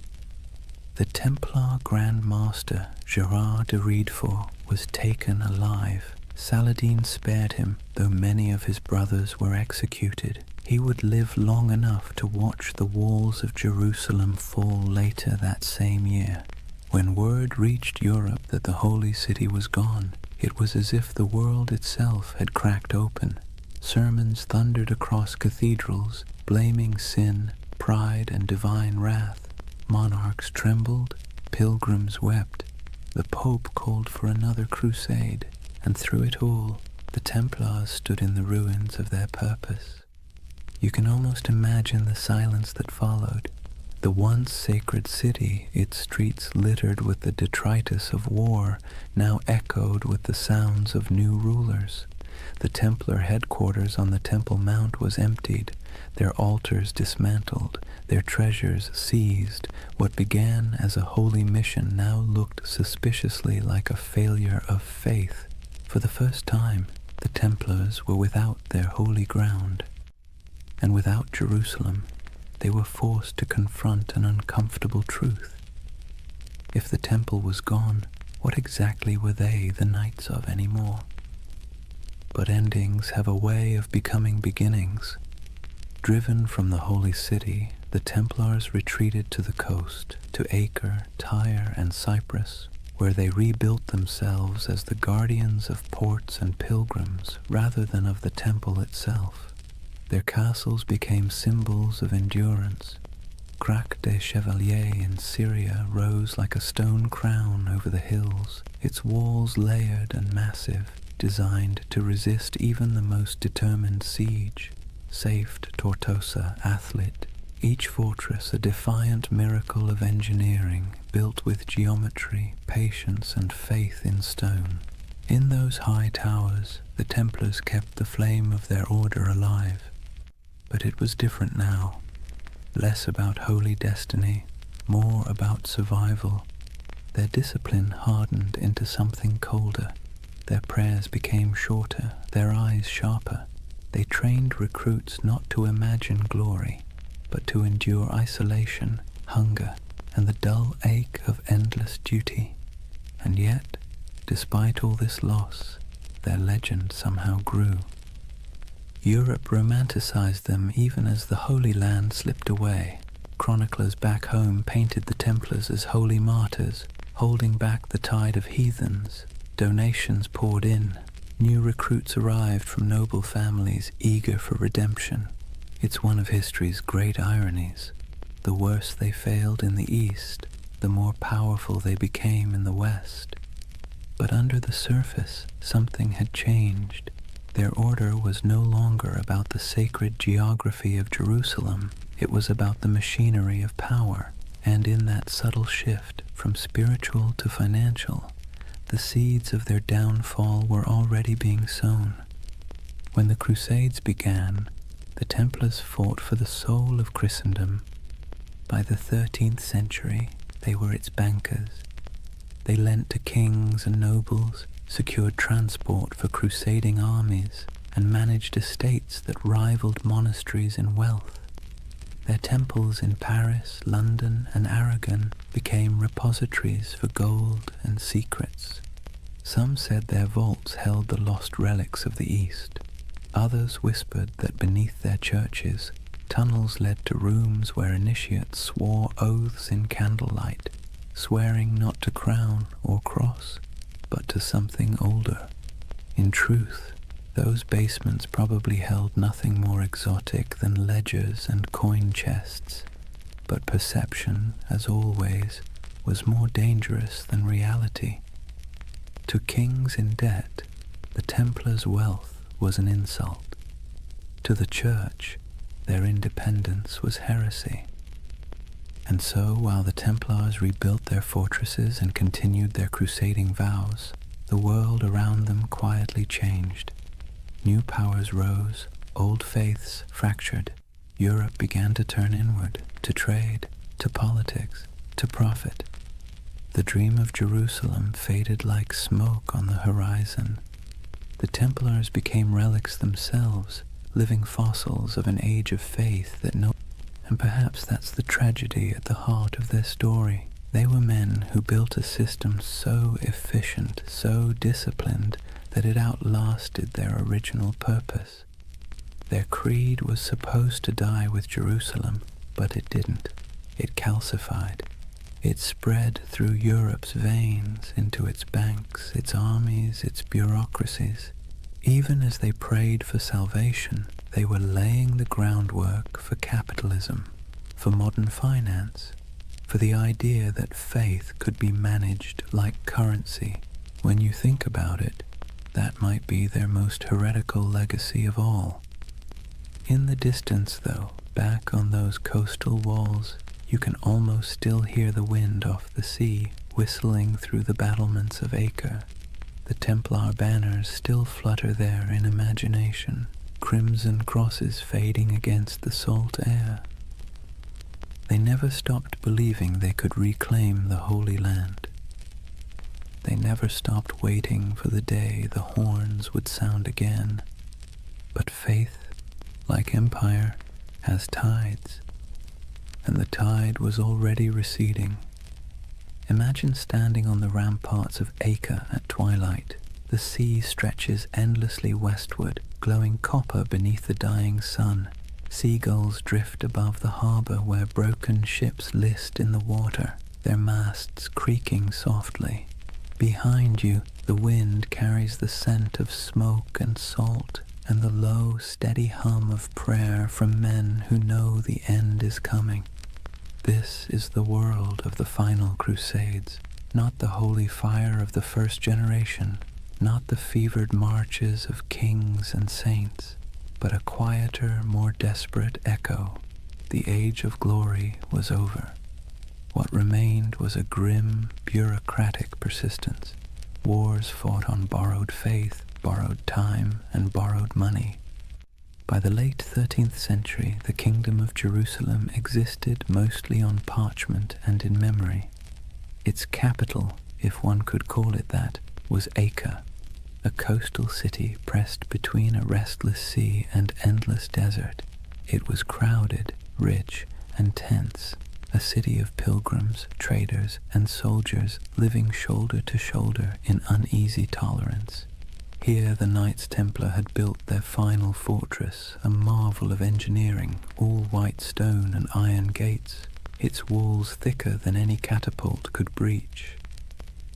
The Templar Grand Master Gerard de Riedfort was taken alive. Saladin spared him, though many of his brothers were executed. He would live long enough to watch the walls of Jerusalem fall later that same year. When word reached Europe that the Holy City was gone, it was as if the world itself had cracked open. Sermons thundered across cathedrals, blaming sin, pride, and divine wrath. Monarchs trembled, pilgrims wept. The Pope called for another crusade, and through it all, the Templars stood in the ruins of their purpose. You can almost imagine the silence that followed. The once sacred city, its streets littered with the detritus of war, now echoed with the sounds of new rulers. The Templar headquarters on the Temple Mount was emptied, their altars dismantled, their treasures seized. What began as a holy mission now looked suspiciously like a failure of faith. For the first time, the Templars were without their holy ground, and without Jerusalem. They were forced to confront an uncomfortable truth. If the temple was gone, what exactly were they the knights of anymore? But endings have a way of becoming beginnings. Driven from the holy city, the Templars retreated to the coast, to Acre, Tyre, and Cyprus, where they rebuilt themselves as the guardians of ports and pilgrims rather than of the temple itself. Their castles became symbols of endurance. Crac des Chevaliers in Syria rose like a stone crown over the hills, its walls layered and massive, designed to resist even the most determined siege. Safed Tortosa, Athlit, each fortress a defiant miracle of engineering, built with geometry, patience, and faith in stone. In those high towers, the Templars kept the flame of their order alive. But it was different now. Less about holy destiny, more about survival. Their discipline hardened into something colder. Their prayers became shorter, their eyes sharper. They trained recruits not to imagine glory, but to endure isolation, hunger, and the dull ache of endless duty. And yet, despite all this loss, their legend somehow grew. Europe romanticized them even as the Holy Land slipped away. Chroniclers back home painted the Templars as holy martyrs, holding back the tide of heathens. Donations poured in. New recruits arrived from noble families eager for redemption. It's one of history's great ironies. The worse they failed in the East, the more powerful they became in the West. But under the surface, something had changed. Their order was no longer about the sacred geography of Jerusalem. It was about the machinery of power. And in that subtle shift from spiritual to financial, the seeds of their downfall were already being sown. When the Crusades began, the Templars fought for the soul of Christendom. By the 13th century, They were its bankers. They lent to kings and nobles, secured transport for crusading armies, and managed estates that rivaled monasteries in wealth. Their temples in Paris, London, and Aragon became repositories for gold and secrets. Some said their vaults held the lost relics of the East. Others whispered that beneath their churches, tunnels led to rooms where initiates swore oaths in candlelight, swearing not to crown or cross, but to something older. In truth, those basements probably held nothing more exotic than ledgers and coin chests, but perception, as always, was more dangerous than reality. To kings in debt, the Templars' wealth was an insult. To the Church, their independence was heresy. And so, while the Templars rebuilt their fortresses and continued their crusading vows, the world around them quietly changed. New powers rose, old faiths fractured. Europe began to turn inward, to trade, to politics, to profit. The dream of Jerusalem faded like smoke on the horizon. The Templars became relics themselves, living fossils of an age of faith that no... And perhaps that's the tragedy at the heart of their story. They were men who built a system so efficient, so disciplined, that it outlasted their original purpose. Their creed was supposed to die with Jerusalem, but it didn't. It calcified. It spread through Europe's veins, into its banks, its armies, its bureaucracies. Even as they prayed for salvation, they were laying the groundwork for capitalism, for modern finance, for the idea that faith could be managed like currency. When you think about it, that might be their most heretical legacy of all. In the distance, though, back on those coastal walls, you can almost still hear the wind off the sea whistling through the battlements of Acre. The Templar banners still flutter there in imagination, crimson crosses fading against the salt air. They never stopped believing they could reclaim the Holy Land. They never stopped waiting for the day the horns would sound again. But faith, like empire, has tides, and the tide was already receding. Imagine standing on the ramparts of Acre at twilight. The sea stretches endlessly westward, glowing copper beneath the dying sun. Seagulls drift above the harbor where broken ships list in the water, their masts creaking softly. Behind you, the wind carries the scent of smoke and salt, and the low, steady hum of prayer from men who know the end is coming. This is the world of the final crusades, not the holy fire of the first generation, not the fevered marches of kings and saints, but a quieter, more desperate echo. The age of glory was over. What remained was a grim, bureaucratic persistence. Wars fought on borrowed faith, borrowed time, and borrowed money. By the late 13th century, the Kingdom of Jerusalem existed mostly on parchment and in memory. Its capital, if one could call it that, was Acre, a coastal city pressed between a restless sea and endless desert. It was crowded, rich, and tense, a city of pilgrims, traders, and soldiers living shoulder to shoulder in uneasy tolerance. Here the Knights Templar had built their final fortress, a marvel of engineering, all white stone and iron gates, its walls thicker than any catapult could breach.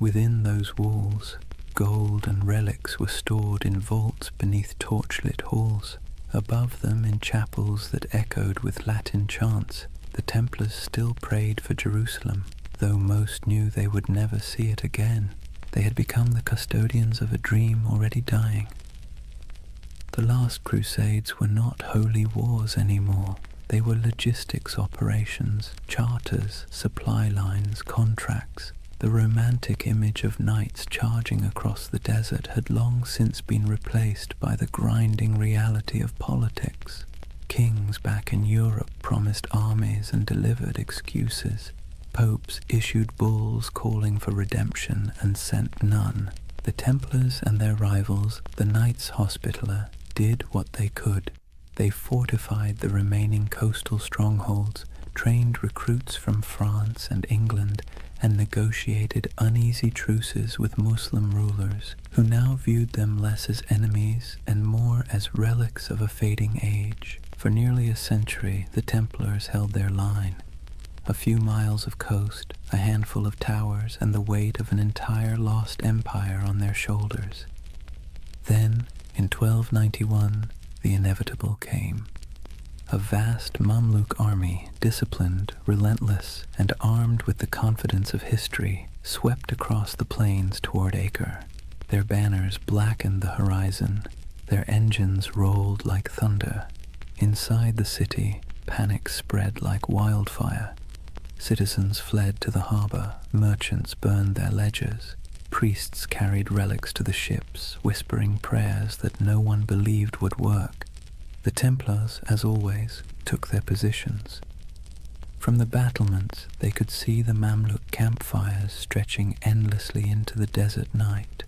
Within those walls, gold and relics were stored in vaults beneath torchlit halls. Above them, in chapels that echoed with Latin chants, the Templars still prayed for Jerusalem, though most knew they would never see it again. They had become the custodians of a dream already dying. The last crusades were not holy wars anymore. They were logistics operations, charters, supply lines, contracts. The romantic image of knights charging across the desert had long since been replaced by the grinding reality of politics. Kings back in Europe promised armies and delivered excuses. Popes issued bulls calling for redemption and sent none. The Templars and their rivals, the Knights Hospitaller, did what they could. They fortified the remaining coastal strongholds, trained recruits from France and England, and negotiated uneasy truces with Muslim rulers, who now viewed them less as enemies and more as relics of a fading age. For nearly a century, the Templars held their line. A few miles of coast, a handful of towers, and the weight of an entire lost empire on their shoulders. Then, in 1291, the inevitable came. A vast Mamluk army, disciplined, relentless, and armed with the confidence of history, swept across the plains toward Acre. Their banners blackened the horizon. Their engines rolled like thunder. Inside the city, panic spread like wildfire. Citizens fled to the harbor, merchants burned their ledgers, priests carried relics to the ships, whispering prayers that no one believed would work. The Templars, as always, took their positions. From the battlements, they could see the Mamluk campfires stretching endlessly into the desert night.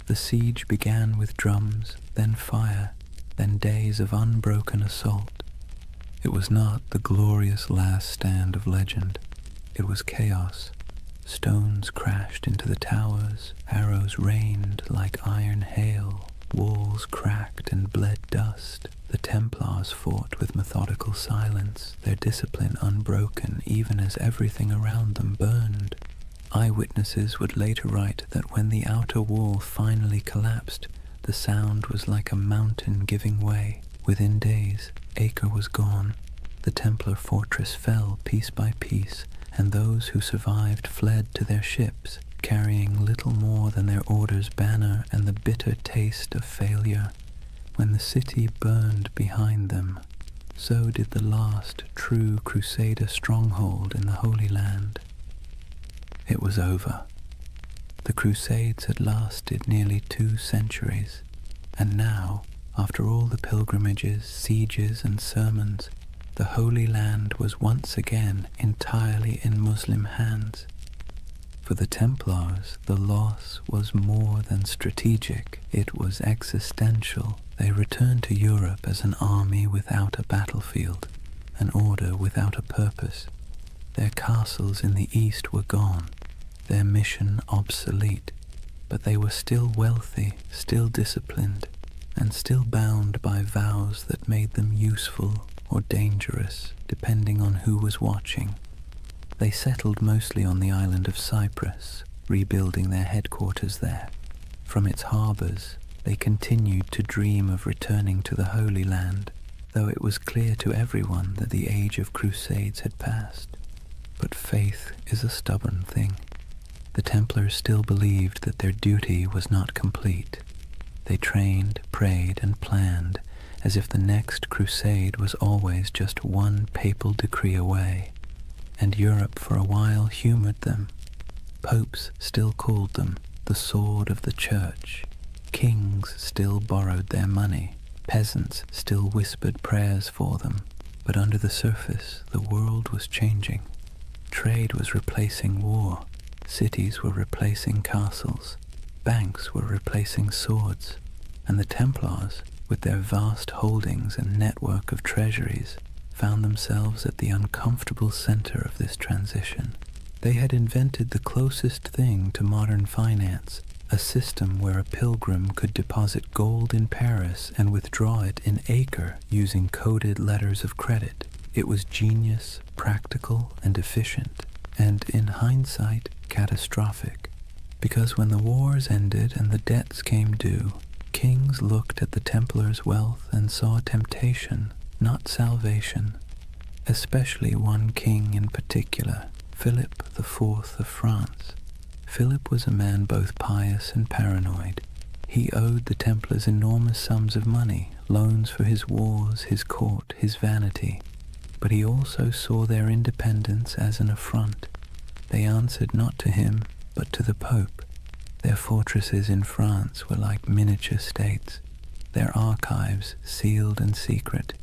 The siege began with drums, then fire, then days of unbroken assault. It was not the glorious last stand of legend. It was chaos. Stones crashed into the towers, arrows rained like iron hail, walls cracked and bled dust. The Templars fought with methodical silence, their discipline unbroken even as everything around them burned. Eyewitnesses would later write that when the outer wall finally collapsed, the sound was like a mountain giving way. Within days, Acre was gone. The Templar fortress fell piece by piece, and those who survived fled to their ships, carrying little more than their order's banner and the bitter taste of failure. When the city burned behind them, so did the last true Crusader stronghold in the Holy Land. It was over. The Crusades had lasted nearly 2 centuries, and now, after all the pilgrimages, sieges, and sermons, the Holy Land was once again entirely in Muslim hands. For the Templars, the loss was more than strategic, it was existential. They returned to Europe as an army without a battlefield, an order without a purpose. Their castles in the east were gone, their mission obsolete, but they were still wealthy, still disciplined, and still bound by vows that made them useful or dangerous, depending on who was watching. They settled mostly on the island of Cyprus, rebuilding their headquarters there. From its harbors, they continued to dream of returning to the Holy Land, though it was clear to everyone that the age of crusades had passed. But faith is a stubborn thing. The Templars still believed that their duty was not complete. They trained, prayed, and planned as if the next crusade was always just one papal decree away. And Europe for a while humored them. Popes still called them the sword of the church. Kings still borrowed their money. Peasants still whispered prayers for them. But under the surface, the world was changing. Trade was replacing war. Cities were replacing castles. Banks were replacing swords. And the Templars, with their vast holdings and network of treasuries, found themselves at the uncomfortable center of this transition. They had invented the closest thing to modern finance, a system where a pilgrim could deposit gold in Paris and withdraw it in Acre using coded letters of credit. It was genius, practical, and efficient, and in hindsight, catastrophic. Because when the wars ended and the debts came due, kings looked at the Templars' wealth and saw temptation, not salvation. Especially one king in particular, Philip IV of France. Philip was a man both pious and paranoid. He owed the Templars enormous sums of money, loans for his wars, his court, his vanity. But he also saw their independence as an affront. They answered not to him, but to the Pope. Their fortresses in France were like miniature states, their archives sealed and secret,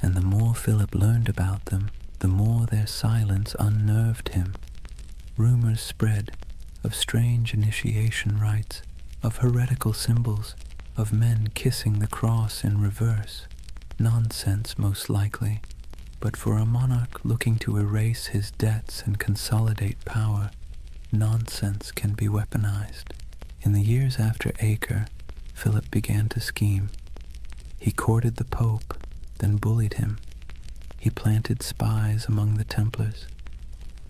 and the more Philip learned about them, the more their silence unnerved him. Rumors spread of strange initiation rites, of heretical symbols, of men kissing the cross in reverse. Nonsense, most likely, but for a monarch looking to erase his debts and consolidate power, nonsense can be weaponized. In the years after Acre, Philip began to scheme. He courted the Pope, then bullied him. He planted spies among the Templars.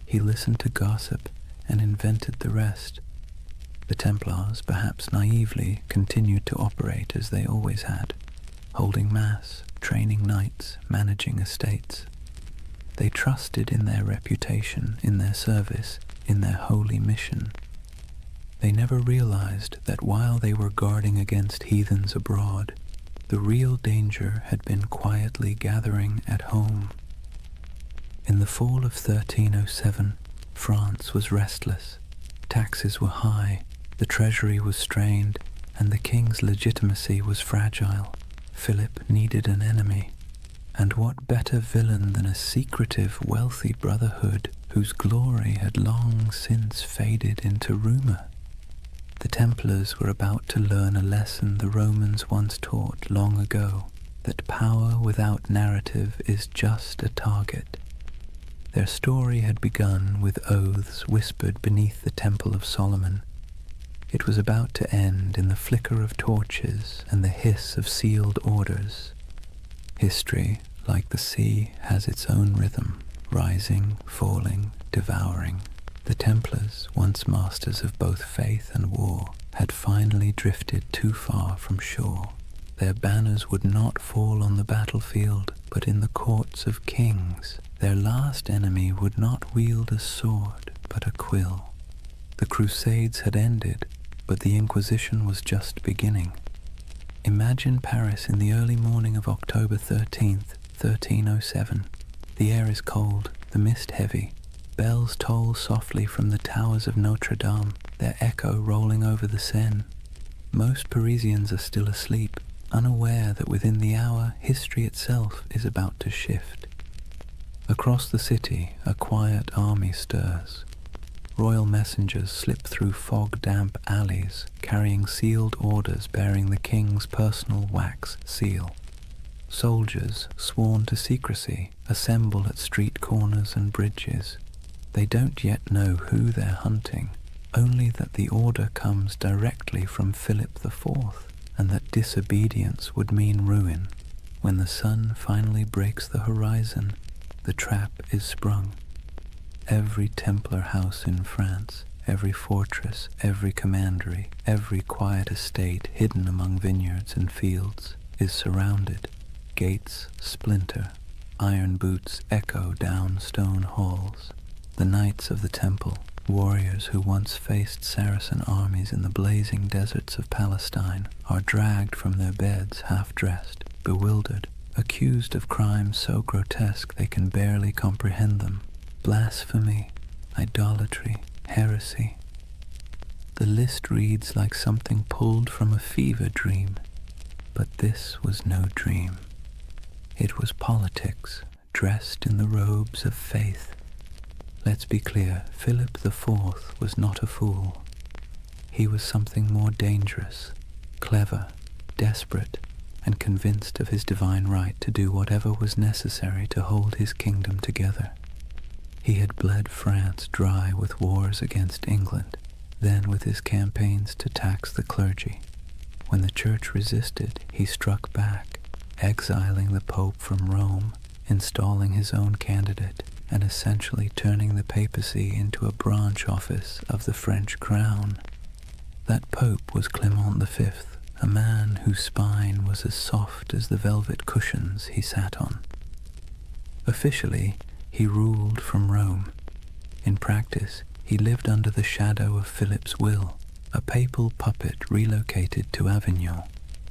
He listened to gossip and invented the rest. The Templars, perhaps naively, continued to operate as they always had, holding mass, training knights, managing estates. They trusted in their reputation, in their service, in their holy mission. They never realized that while they were guarding against heathens abroad, the real danger had been quietly gathering at home. In the fall of 1307, France was restless. Taxes were high, the treasury was strained, and the king's legitimacy was fragile. Philip needed an enemy. And what better villain than a secretive, wealthy brotherhood whose glory had long since faded into rumor? The Templars were about to learn a lesson the Romans once taught long ago, that power without narrative is just a target. Their story had begun with oaths whispered beneath the Temple of Solomon. It was about to end in the flicker of torches and the hiss of sealed orders. History, like the sea, has its own rhythm, rising, falling, devouring. The Templars, once masters of both faith and war, had finally drifted too far from shore. Their banners would not fall on the battlefield, but in the courts of kings. Their last enemy would not wield a sword, but a quill. The Crusades had ended, but the Inquisition was just beginning. Imagine Paris in the early morning of October 13th, 1307. The air is cold, the mist heavy. Bells toll softly from the towers of Notre Dame, their echo rolling over the Seine. Most Parisians are still asleep, unaware that within the hour history itself is about to shift. Across the city, a quiet army stirs. Royal messengers slip through fog-damp alleys, carrying sealed orders bearing the king's personal wax seal. Soldiers, sworn to secrecy, assemble at street corners and bridges. They don't yet know who they're hunting, only that the order comes directly from Philip IV, and that disobedience would mean ruin. When the sun finally breaks the horizon, the trap is sprung. Every Templar house in France, every fortress, every commandery, every quiet estate hidden among vineyards and fields is surrounded. Gates splinter, iron boots echo down stone halls. The knights of the temple, warriors who once faced Saracen armies in the blazing deserts of Palestine, are dragged from their beds half-dressed, bewildered, accused of crimes so grotesque they can barely comprehend them. Blasphemy, idolatry, heresy. The list reads like something pulled from a fever dream, but this was no dream. It was politics, dressed in the robes of faith. Let's be clear, Philip IV was not a fool. He was something more dangerous, clever, desperate, and convinced of his divine right to do whatever was necessary to hold his kingdom together. He had bled France dry with wars against England, then with his campaigns to tax the clergy. When the church resisted, he struck back, exiling the Pope from Rome, installing his own candidate, and essentially turning the papacy into a branch office of the French crown. That Pope was Clement V, a man whose spine was as soft as the velvet cushions he sat on. Officially, he ruled from Rome. In practice, he lived under the shadow of Philip's will, a papal puppet relocated to Avignon.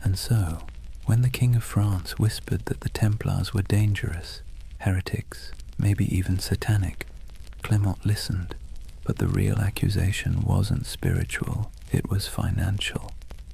And so, when the King of France whispered that the Templars were dangerous, heretics, maybe even satanic, Clement listened. But the real accusation wasn't spiritual, it was financial.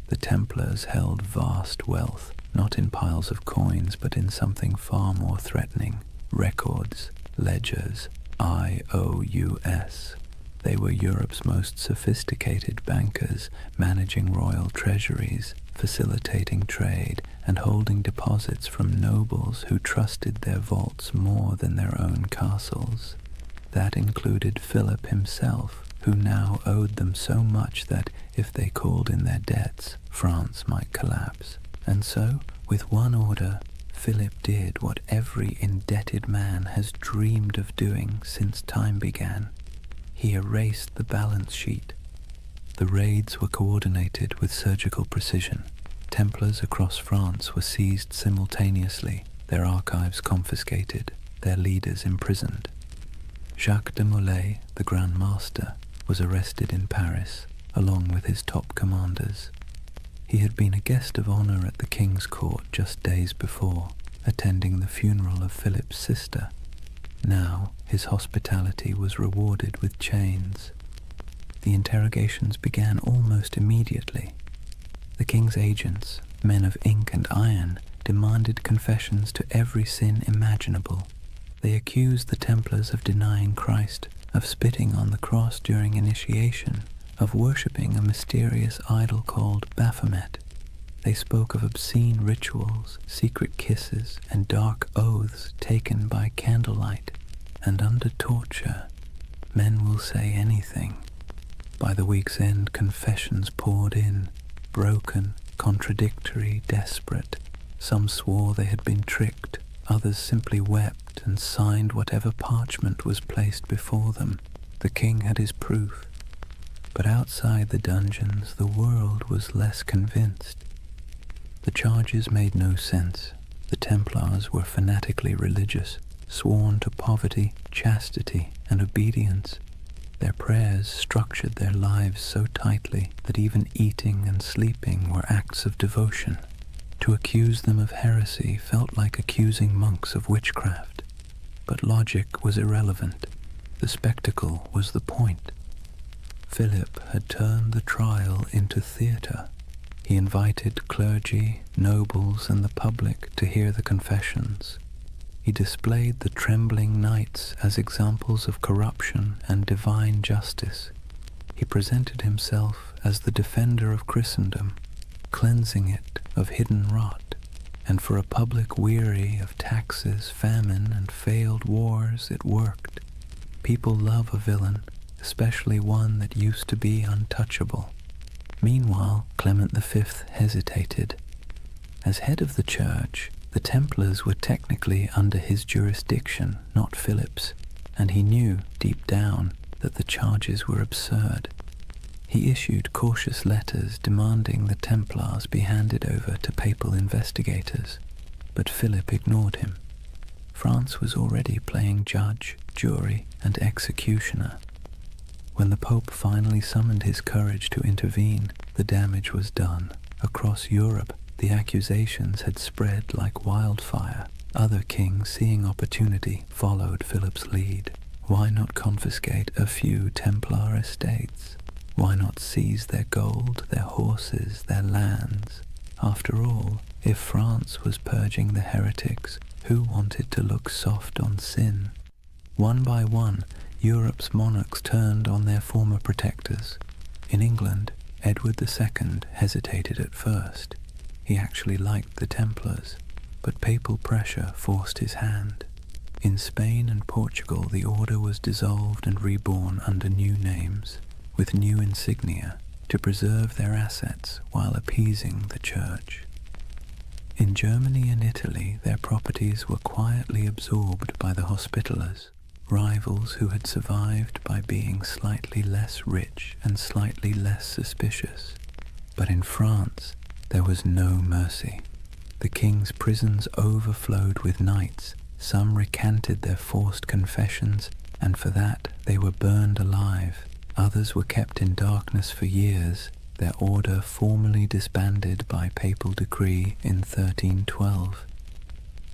The Templars held vast wealth, not in piles of coins, but in something far more threatening: records. ledgers, IOUS. They were Europe's most sophisticated bankers, managing royal treasuries, facilitating trade, and holding deposits from nobles who trusted their vaults more than their own castles. That included Philip himself, who now owed them so much that, if they called in their debts, France might collapse. And so, with one order, Philip did what every indebted man has dreamed of doing since time began. He erased the balance sheet. The raids were coordinated with surgical precision. Templars across France were seized simultaneously, their archives confiscated, their leaders imprisoned. Jacques de Molay, the Grand Master, was arrested in Paris, along with his top commanders. He had been a guest of honor at the king's court just days before, attending the funeral of Philip's sister. Now his hospitality was rewarded with chains. The interrogations began almost immediately. The king's agents, men of ink and iron, demanded confessions to every sin imaginable. They accused the Templars of denying Christ, of spitting on the cross during initiation, of worshipping a mysterious idol called Baphomet. They spoke of obscene rituals, secret kisses, and dark oaths taken by candlelight. And under torture, men will say anything. By the week's end, confessions poured in, broken, contradictory, desperate. Some swore they had been tricked, others simply wept and signed whatever parchment was placed before them. The king had his proof. But outside the dungeons, the world was less convinced. The charges made no sense. The Templars were fanatically religious, sworn to poverty, chastity, and obedience. Their prayers structured their lives so tightly that even eating and sleeping were acts of devotion. To accuse them of heresy felt like accusing monks of witchcraft. But logic was irrelevant. The spectacle was the point. Philip had turned the trial into theatre. He invited clergy, nobles, and the public to hear the confessions. He displayed the trembling knights as examples of corruption and divine justice. He presented himself as the defender of Christendom, cleansing it of hidden rot. And for a public weary of taxes, famine, and failed wars, it worked. People love a villain, especially one that used to be untouchable. Meanwhile, Clement V hesitated. As head of the church, the Templars were technically under his jurisdiction, not Philip's, and he knew, deep down, that the charges were absurd. He issued cautious letters demanding the Templars be handed over to papal investigators, but Philip ignored him. France was already playing judge, jury, and executioner. When the Pope finally summoned his courage to intervene, the damage was done. Across Europe, the accusations had spread like wildfire. Other kings, seeing opportunity, followed Philip's lead. Why not confiscate a few Templar estates? Why not seize their gold, their horses, their lands? After all, if France was purging the heretics, who wanted to look soft on sin? One by one, Europe's monarchs turned on their former protectors. In England, Edward II hesitated at first. He actually liked the Templars, but papal pressure forced his hand. In Spain and Portugal, the order was dissolved and reborn under new names, with new insignia, to preserve their assets while appeasing the church. In Germany and Italy, their properties were quietly absorbed by the Hospitallers, rivals who had survived by being slightly less rich and slightly less suspicious. But in France, there was no mercy. The king's prisons overflowed with knights. Some recanted their forced confessions, and for that they were burned alive. Others were kept in darkness for years, their order formally disbanded by papal decree in 1312.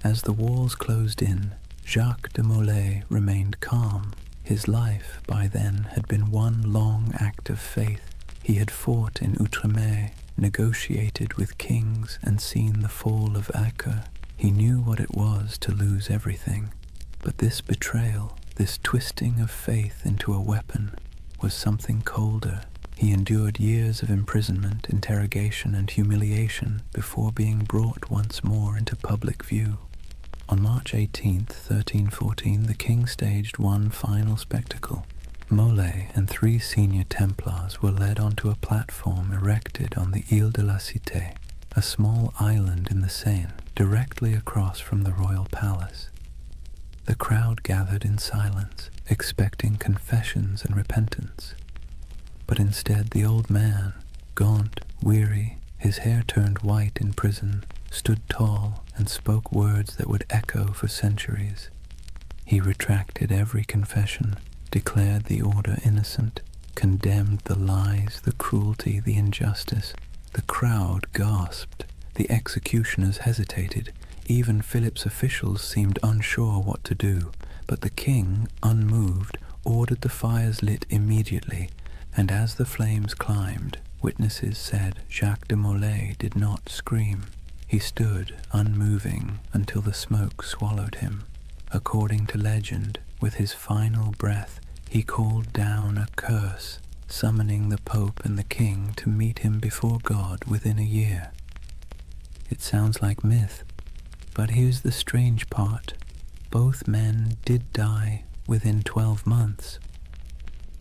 As the walls closed in, Jacques de Molay remained calm. His life, by then, had been one long act of faith. He had fought in Outremer, negotiated with kings, and seen the fall of Acre. He knew what it was to lose everything. But this betrayal, this twisting of faith into a weapon, was something colder. He endured years of imprisonment, interrogation, and humiliation before being brought once more into public view. On March 18th, 1314, the king staged one final spectacle. Molay and 3 senior Templars were led onto a platform erected on the Ile de la Cité, a small island in the Seine, directly across from the royal palace. The crowd gathered in silence, expecting confessions and repentance. But instead the old man, gaunt, weary, his hair turned white in prison, stood tall and spoke words that would echo for centuries. He retracted every confession, declared the order innocent, condemned the lies, the cruelty, the injustice. The crowd gasped. The executioners hesitated. Even Philip's officials seemed unsure what to do. But the king, unmoved, ordered the fires lit immediately, and as the flames climbed, witnesses said Jacques de Molay did not scream. He stood, unmoving, until the smoke swallowed him. According to legend, with his final breath, he called down a curse, summoning the Pope and the King to meet him before God within a year. It sounds like myth, but here's the strange part. Both men did die within 12 months.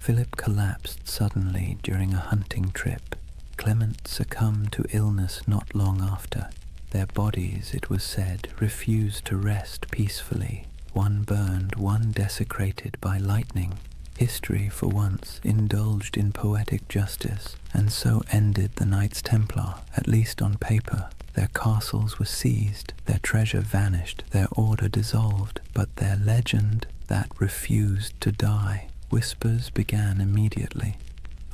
Philip collapsed suddenly during a hunting trip. Clement succumbed to illness not long after. Their bodies, it was said, refused to rest peacefully. One burned, one desecrated by lightning. History, for once, indulged in poetic justice, and so ended the Knights Templar, at least on paper. Their castles were seized, their treasure vanished, their order dissolved, but their legend, that refused to die. Whispers began immediately,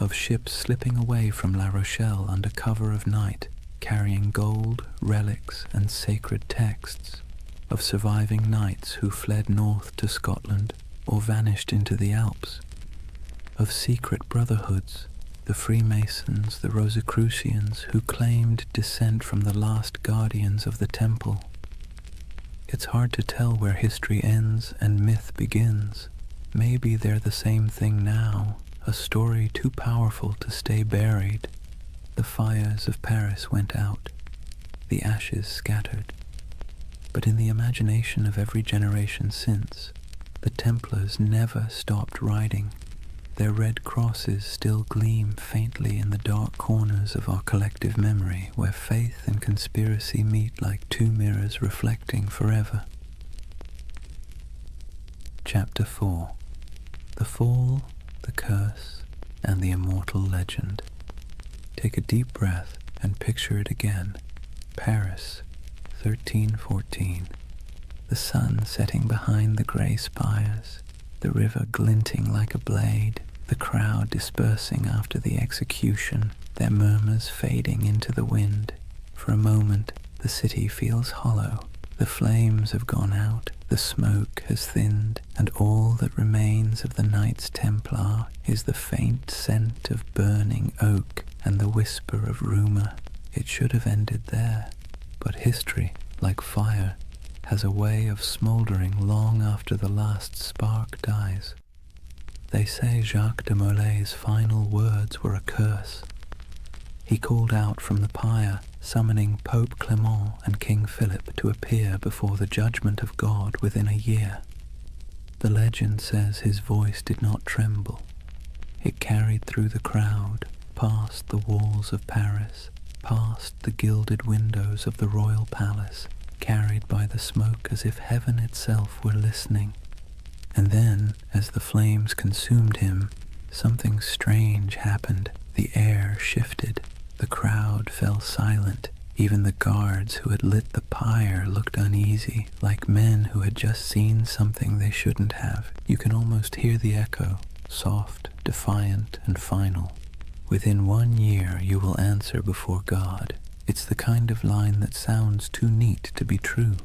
of ships slipping away from La Rochelle under cover of night, carrying gold, relics, and sacred texts, of surviving knights who fled north to Scotland or vanished into the Alps, of secret brotherhoods, the Freemasons, the Rosicrucians, who claimed descent from the last guardians of the temple. It's hard to tell where history ends and myth begins. Maybe they're the same thing now, a story too powerful to stay buried. The fires of Paris went out, the ashes scattered. But in the imagination of every generation since, the Templars never stopped riding. Their red crosses still gleam faintly in the dark corners of our collective memory, where faith and conspiracy meet like two mirrors reflecting forever. Chapter 4. The Fall, the Curse, and the Immortal Legend. Take a deep breath and picture it again. Paris, 1314. The sun setting behind the grey spires, the river glinting like a blade, the crowd dispersing after the execution, their murmurs fading into the wind. For a moment, the city feels hollow. The flames have gone out, the smoke has thinned, and all that remains of the Knights Templar is the faint scent of burning oak and the whisper of rumour. It should have ended there, but history, like fire, has a way of smouldering long after the last spark dies. They say Jacques de Molay's final words were a curse. He called out from the pyre, summoning Pope Clement and King Philip to appear before the judgment of God within a year. The legend says his voice did not tremble. It carried through the crowd, past the walls of Paris, past the gilded windows of the royal palace, carried by the smoke as if heaven itself were listening. And then, as the flames consumed him, something strange happened. The air shifted. The crowd fell silent. Even the guards who had lit the pyre looked uneasy, like men who had just seen something they shouldn't have. You can almost hear the echo, soft, defiant, and final. Within 1 year you will answer before God. It's the kind of line that sounds too neat to be true.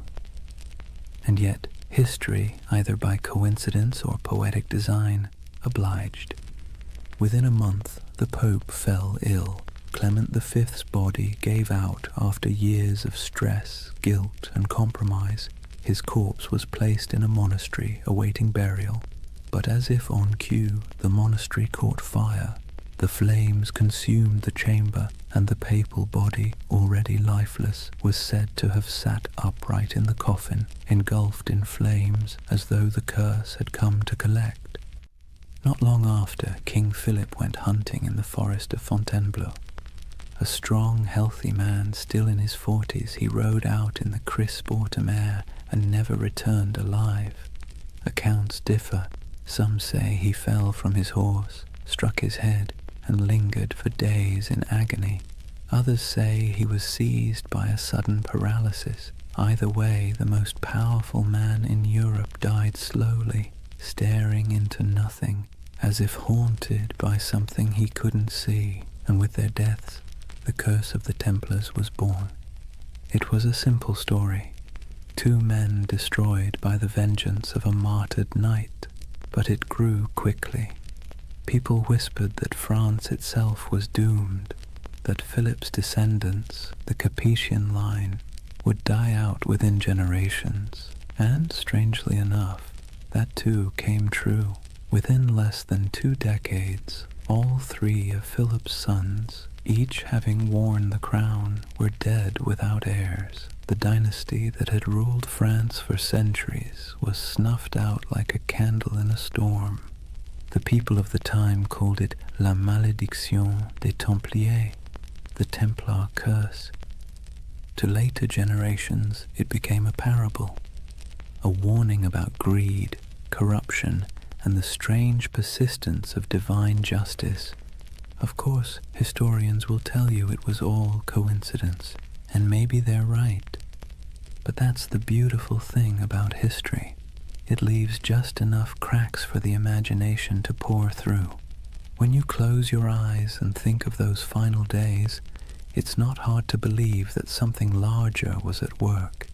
And yet, history, either by coincidence or poetic design, obliged. Within a month, the Pope fell ill. Clement V's body gave out after years of stress, guilt, and compromise. His corpse was placed in a monastery awaiting burial, but as if on cue, the monastery caught fire. The flames consumed the chamber, and the papal body, already lifeless, was said to have sat upright in the coffin, engulfed in flames, as though the curse had come to collect. Not long after, King Philip went hunting in the forest of Fontainebleau. A strong, healthy man, still in his 40s, he rode out in the crisp autumn air and never returned alive. Accounts differ. Some say he fell from his horse, struck his head, and lingered for days in agony. Others say he was seized by a sudden paralysis. Either way, the most powerful man in Europe died slowly, staring into nothing, as if haunted by something he couldn't see, and with their deaths, the curse of the Templars was born. It was a simple story. 2 men destroyed by the vengeance of a martyred knight, but it grew quickly. People whispered that France itself was doomed, that Philip's descendants, the Capetian line, would die out within generations, and, strangely enough, that too came true. Within less than 2 decades, all 3 of Philip's sons, each having worn the crown, were dead without heirs. The dynasty that had ruled France for centuries was snuffed out like a candle in a storm. The people of the time called it La Malédiction des Templiers, the Templar curse. To later generations, it became a parable, a warning about greed, corruption, and the strange persistence of divine justice. Of course, historians will tell you it was all coincidence, and maybe they're right. But that's the beautiful thing about history. It leaves just enough cracks for the imagination to pour through. When you close your eyes and think of those final days, it's not hard to believe that something larger was at work,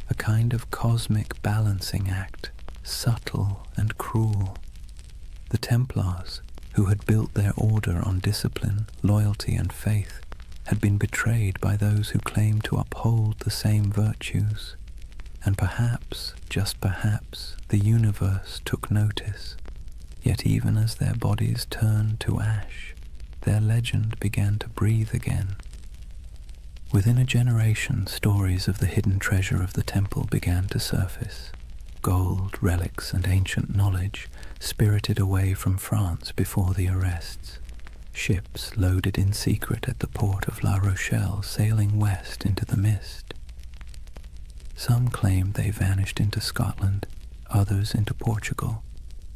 a kind of cosmic balancing act, subtle and cruel. The Templars, who had built their order on discipline, loyalty, and faith, had been betrayed by those who claimed to uphold the same virtues. And perhaps, just perhaps, the universe took notice. Yet even as their bodies turned to ash, their legend began to breathe again. Within a generation, stories of the hidden treasure of the temple began to surface. Gold, relics, and ancient knowledge spirited away from France before the arrests. Ships loaded in secret at the port of La Rochelle, sailing west into the mist. Some claimed they vanished into Scotland, others into Portugal,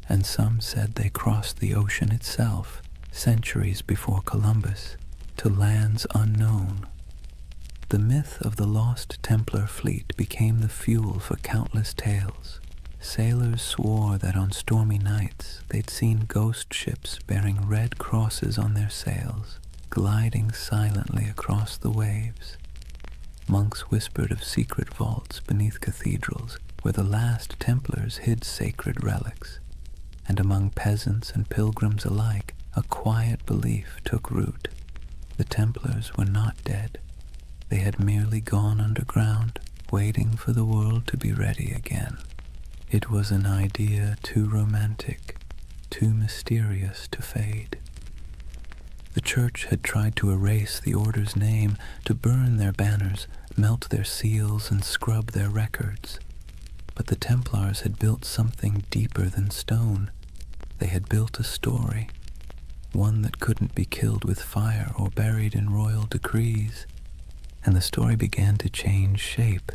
and some said they crossed the ocean itself, centuries before Columbus, to lands unknown. The myth of the lost Templar fleet became the fuel for countless tales. Sailors swore that on stormy nights they'd seen ghost ships bearing red crosses on their sails, gliding silently across the waves. Monks whispered of secret vaults beneath cathedrals where the last Templars hid sacred relics, and among peasants and pilgrims alike a quiet belief took root. The Templars were not dead. They had merely gone underground, waiting for the world to be ready again. It was an idea too romantic, too mysterious to fade. The church had tried to erase the order's name, to burn their banners, melt their seals, and scrub their records. But the Templars had built something deeper than stone. They had built a story, one that couldn't be killed with fire or buried in royal decrees. And the story began to change shape.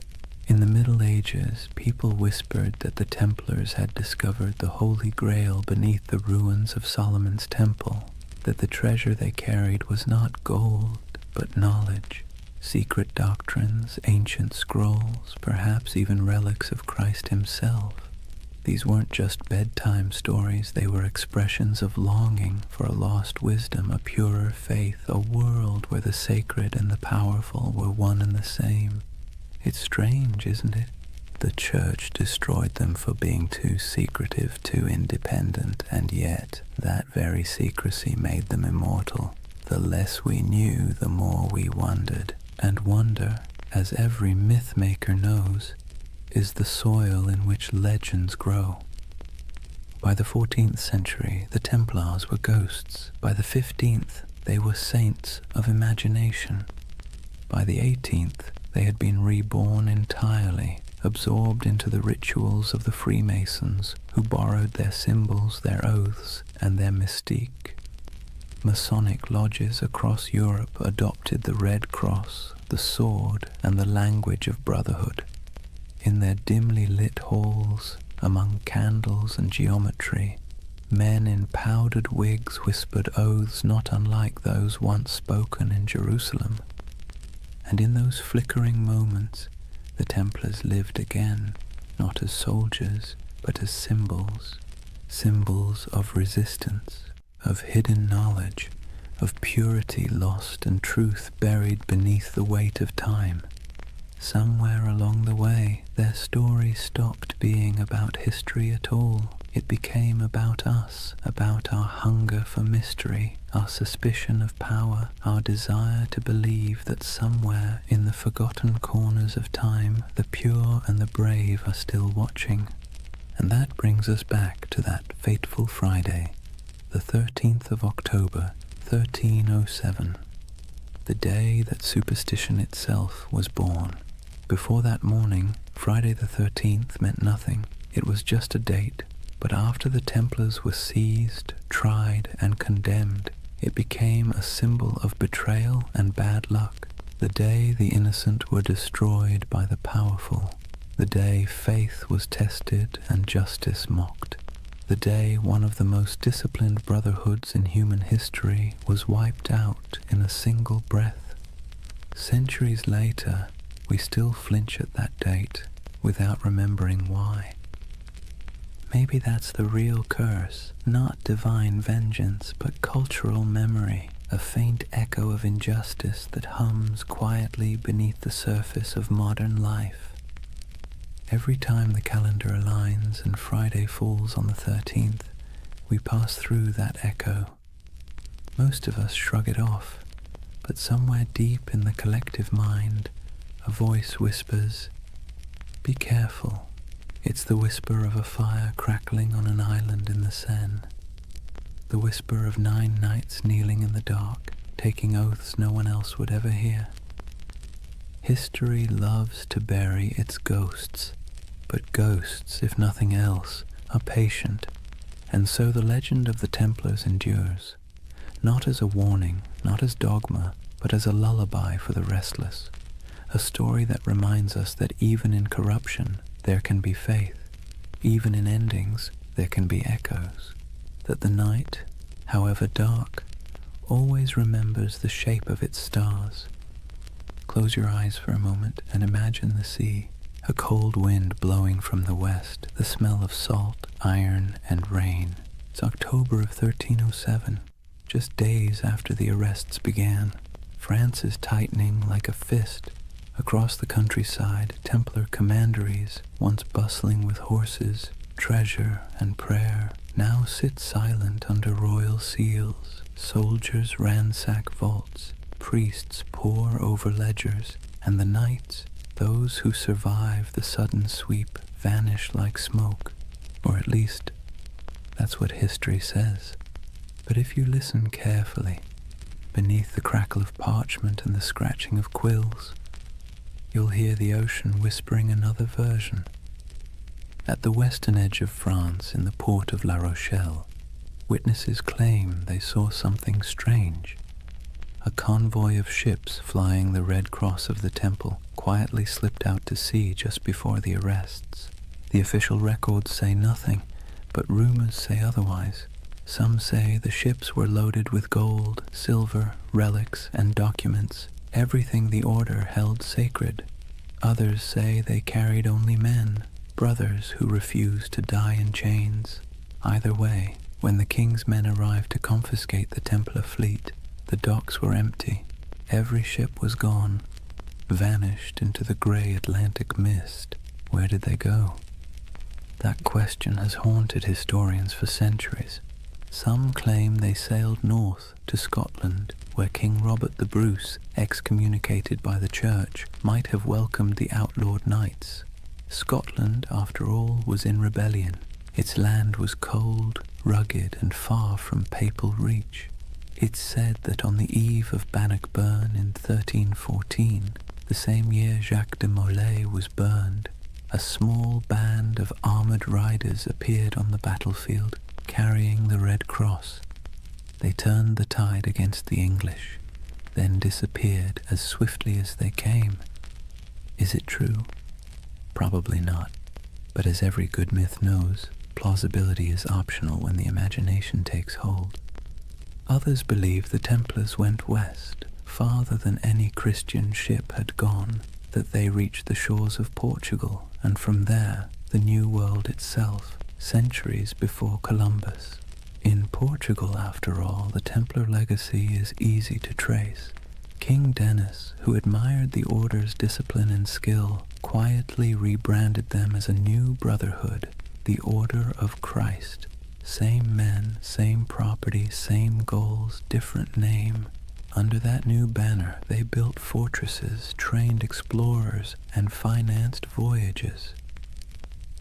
In the Middle Ages, people whispered that the Templars had discovered the Holy Grail beneath the ruins of Solomon's temple, that the treasure they carried was not gold, but knowledge, secret doctrines, ancient scrolls, perhaps even relics of Christ himself. These weren't just bedtime stories, they were expressions of longing for a lost wisdom, a purer faith, a world where the sacred and the powerful were one and the same. It's strange, isn't it? The church destroyed them for being too secretive, too independent, and yet that very secrecy made them immortal. The less we knew, the more we wondered. And wonder, as every myth maker knows, is the soil in which legends grow. By the 14th century, the Templars were ghosts. By the 15th, they were saints of imagination. By the 18th, they had been reborn entirely, absorbed into the rituals of the Freemasons, who borrowed their symbols, their oaths, and their mystique. Masonic lodges across Europe adopted the Red Cross, the sword, and the language of brotherhood. In their dimly lit halls, among candles and geometry, men in powdered wigs whispered oaths not unlike those once spoken in Jerusalem. And in those flickering moments, the Templars lived again, not as soldiers, but as symbols, symbols of resistance, of hidden knowledge, of purity lost and truth buried beneath the weight of time. Somewhere along the way, their story stopped being about history at all. It became about us, about our hunger for mystery, our suspicion of power, our desire to believe that somewhere in the forgotten corners of time, the pure and the brave are still watching. And that brings us back to that fateful Friday, the 13th of October, 1307, the day that superstition itself was born. Before that morning, Friday the 13th meant nothing. It was just a date. But after the Templars were seized, tried, and condemned, it became a symbol of betrayal and bad luck. The day the innocent were destroyed by the powerful. The day faith was tested and justice mocked. The day one of the most disciplined brotherhoods in human history was wiped out in a single breath. Centuries later, we still flinch at that date without remembering why. Maybe that's the real curse, not divine vengeance, but cultural memory, a faint echo of injustice that hums quietly beneath the surface of modern life. Every time the calendar aligns and Friday falls on the 13th, we pass through that echo. Most of us shrug it off, but somewhere deep in the collective mind, a voice whispers, "Be careful." It's the whisper of a fire crackling on an island in the Seine. The whisper of 9 knights kneeling in the dark, taking oaths no one else would ever hear. History loves to bury its ghosts, but ghosts, if nothing else, are patient, and so the legend of the Templars endures, not as a warning, not as dogma, but as a lullaby for the restless, a story that reminds us that even in corruption, there can be faith. Even in endings, there can be echoes. That the night, however dark, always remembers the shape of its stars. Close your eyes for a moment and imagine the sea, a cold wind blowing from the west, the smell of salt, iron, and rain. It's October of 1307, just days after the arrests began. France is tightening like a fist. Across the countryside, Templar commanderies, once bustling with horses, treasure, and prayer, now sit silent under royal seals. Soldiers ransack vaults, priests pore over ledgers, and the knights, those who survive the sudden sweep, vanish like smoke. Or at least, that's what history says. But if you listen carefully, beneath the crackle of parchment and the scratching of quills, you'll hear the ocean whispering another version. At the western edge of France, in the port of La Rochelle, witnesses claim they saw something strange. A convoy of ships flying the Red Cross of the Temple quietly slipped out to sea just before the arrests. The official records say nothing, but rumors say otherwise. Some say the ships were loaded with gold, silver, relics, and documents, everything the order held sacred. Others say they carried only men, brothers who refused to die in chains. Either way, when the king's men arrived to confiscate the Templar fleet, the docks were empty. Every ship was gone, vanished into the grey Atlantic mist. Where did they go? That question has haunted historians for centuries. Some claim they sailed north to Scotland, where King Robert the Bruce, excommunicated by the church, might have welcomed the outlawed knights. Scotland, after all, was in rebellion. Its land was cold, rugged, and far from papal reach. It's said that on the eve of Bannockburn in 1314, the same year Jacques de Molay was burned, a small band of armoured riders appeared on the battlefield, carrying the Red Cross. They turned the tide against the English, then disappeared as swiftly as they came. Is it true? Probably not. But as every good myth knows, plausibility is optional when the imagination takes hold. Others believe the Templars went west, farther than any Christian ship had gone, that they reached the shores of Portugal, and from there, the New World itself, centuries before Columbus. In Portugal, after all, the Templar legacy is easy to trace. King Denis, who admired the order's discipline and skill, quietly rebranded them as a new brotherhood, the Order of Christ. Same men, same property, same goals, different name. Under that new banner, they built fortresses, trained explorers, and financed voyages.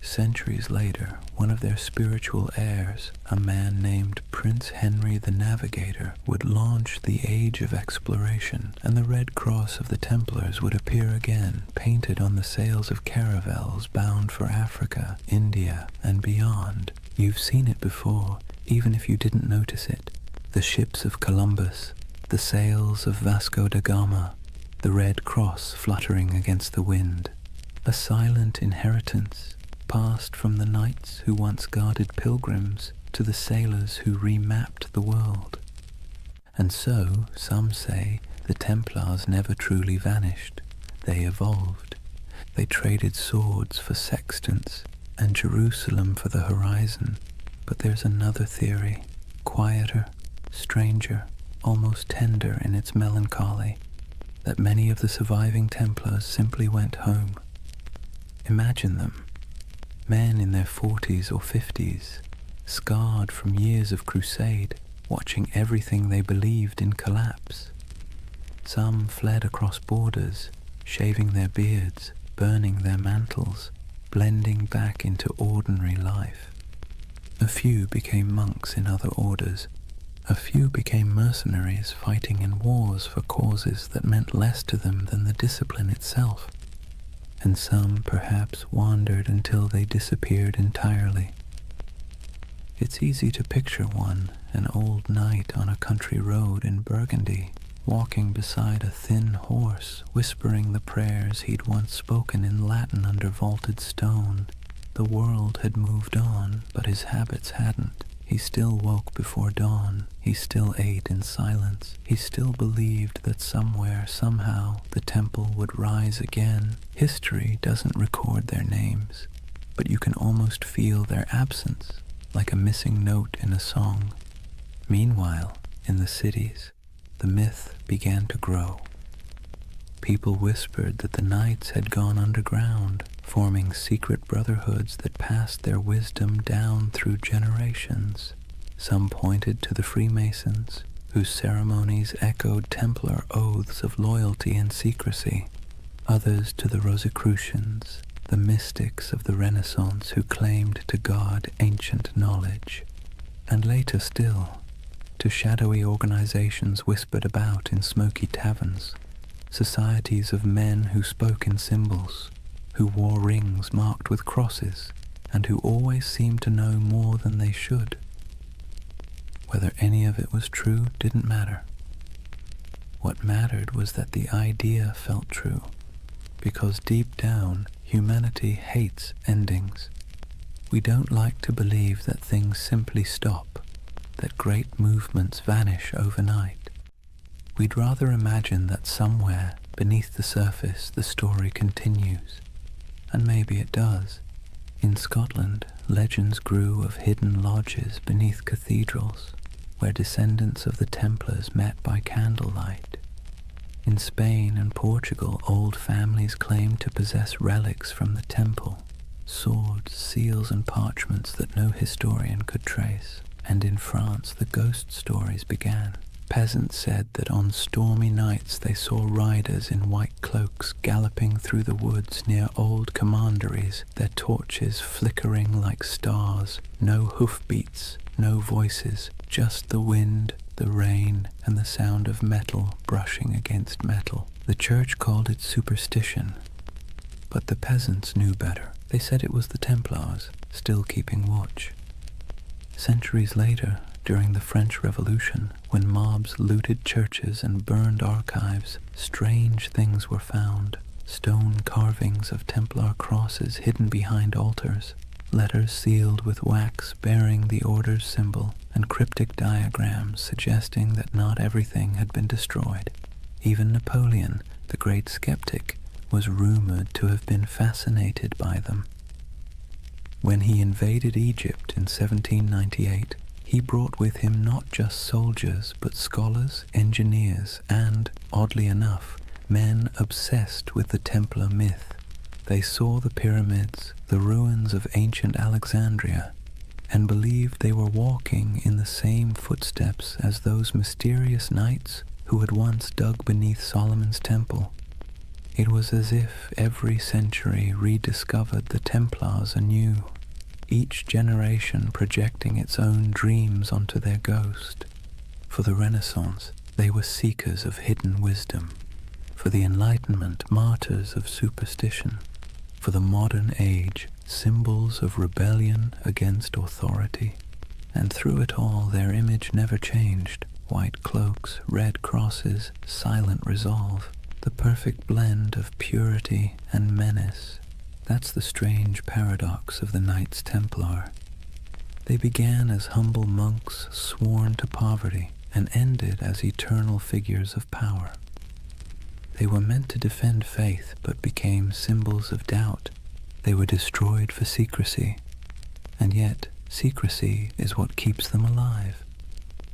Centuries later, one of their spiritual heirs, a man named Prince Henry the Navigator, would launch the Age of Exploration, and the Red Cross of the Templars would appear again, painted on the sails of caravels bound for Africa, India, and beyond. You've seen it before, even if you didn't notice it. The ships of Columbus, the sails of Vasco da Gama, the Red Cross fluttering against the wind. A silent inheritance, passed from the knights who once guarded pilgrims to the sailors who remapped the world. And so, some say, the Templars never truly vanished. They evolved. They traded swords for sextants and Jerusalem for the horizon. But there's another theory, quieter, stranger, almost tender in its melancholy, that many of the surviving Templars simply went home. Imagine them. Men in their 40s or 50s, scarred from years of crusade, watching everything they believed in collapse. Some fled across borders, shaving their beards, burning their mantles, blending back into ordinary life. A few became monks in other orders. A few became mercenaries fighting in wars for causes that meant less to them than the discipline itself. And some perhaps wandered until they disappeared entirely. It's easy to picture one, an old knight on a country road in Burgundy, walking beside a thin horse, whispering the prayers he'd once spoken in Latin under vaulted stone. The world had moved on, but his habits hadn't. He still woke before dawn. He still ate in silence. He still believed that somewhere, somehow, the temple would rise again. History doesn't record their names, but you can almost feel their absence, like a missing note in a song. Meanwhile, in the cities, the myth began to grow. People whispered that the knights had gone underground, forming secret brotherhoods that passed their wisdom down through generations. Some pointed to the Freemasons, whose ceremonies echoed Templar oaths of loyalty and secrecy. Others to the Rosicrucians, the mystics of the Renaissance who claimed to guard ancient knowledge. And later still, to shadowy organizations whispered about in smoky taverns, societies of men who spoke in symbols, who wore rings marked with crosses, and who always seemed to know more than they should. Whether any of it was true didn't matter. What mattered was that the idea felt true, because deep down, humanity hates endings. We don't like to believe that things simply stop, that great movements vanish overnight. We'd rather imagine that somewhere, beneath the surface, the story continues. And maybe it does. In Scotland, legends grew of hidden lodges beneath cathedrals, where descendants of the Templars met by candlelight. In Spain and Portugal, old families claimed to possess relics from the temple, swords, seals, and parchments that no historian could trace. And in France, the ghost stories began. Peasants said that on stormy nights they saw riders in white cloaks galloping through the woods near old commanderies, their torches flickering like stars. No hoofbeats, no voices, just the wind, the rain, and the sound of metal brushing against metal. The church called it superstition, but the peasants knew better. They said it was the Templars, still keeping watch. Centuries later, during the French Revolution, when mobs looted churches and burned archives, strange things were found. Stone carvings of Templar crosses hidden behind altars, letters sealed with wax bearing the order's symbol, and cryptic diagrams suggesting that not everything had been destroyed. Even Napoleon, the great skeptic, was rumored to have been fascinated by them. When he invaded Egypt in 1798, he brought with him not just soldiers, but scholars, engineers, and, oddly enough, men obsessed with the Templar myth. They saw the pyramids, the ruins of ancient Alexandria, and believed they were walking in the same footsteps as those mysterious knights who had once dug beneath Solomon's temple. It was as if every century rediscovered the Templars anew, each generation projecting its own dreams onto their ghost. For the Renaissance, they were seekers of hidden wisdom. For the Enlightenment, martyrs of superstition. For the modern age, symbols of rebellion against authority. And through it all, their image never changed. White cloaks, red crosses, silent resolve. The perfect blend of purity and menace. That's the strange paradox of the Knights Templar. They began as humble monks sworn to poverty and ended as eternal figures of power. They were meant to defend faith but became symbols of doubt. They were destroyed for secrecy, and yet secrecy is what keeps them alive.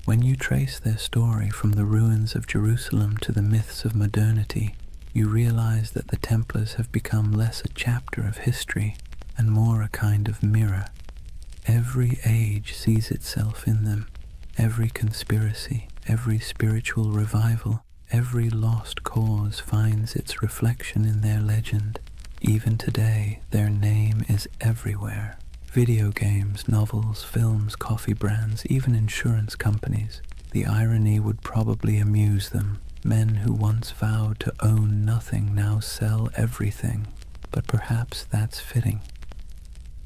When you trace their story from the ruins of Jerusalem to the myths of modernity, you realize that the Templars have become less a chapter of history and more a kind of mirror. Every age sees itself in them. Every conspiracy, every spiritual revival, every lost cause finds its reflection in their legend. Even today, their name is everywhere. Video games, novels, films, coffee brands, even insurance companies. The irony would probably amuse them. Men who once vowed to own nothing now sell everything. But perhaps that's fitting.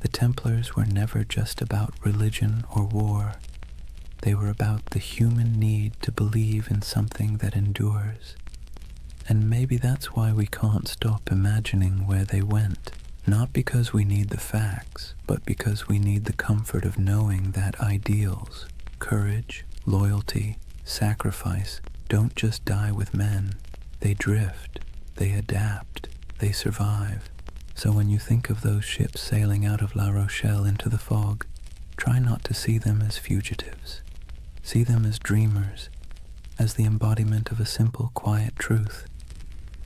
The Templars were never just about religion or war. They were about the human need to believe in something that endures. And maybe that's why we can't stop imagining where they went. Not because we need the facts, but because we need the comfort of knowing that ideals, courage, loyalty, sacrifice, don't just die with men. They drift, they adapt, they survive. So when you think of those ships sailing out of La Rochelle into the fog, try not to see them as fugitives. See them as dreamers, as the embodiment of a simple, quiet truth.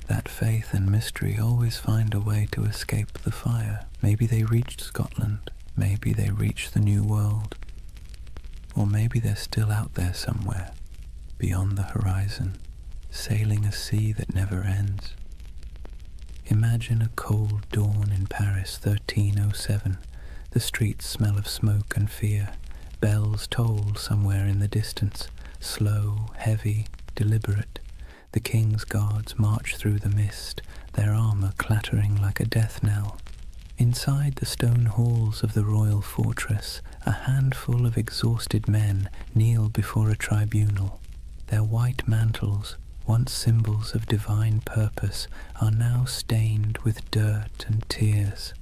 That faith and mystery always find a way to escape the fire. Maybe they reached Scotland, maybe they reached the New World, or maybe they're still out there somewhere, beyond the horizon, sailing a sea that never ends. Imagine a cold dawn in Paris, 1307. The streets smell of smoke and fear. Bells toll somewhere in the distance, slow, heavy, deliberate. The king's guards march through the mist, their armor clattering like a death knell. Inside the stone halls of the royal fortress, a handful of exhausted men kneel before a tribunal. Their white mantles, once symbols of divine purpose, are now stained with dirt and tears.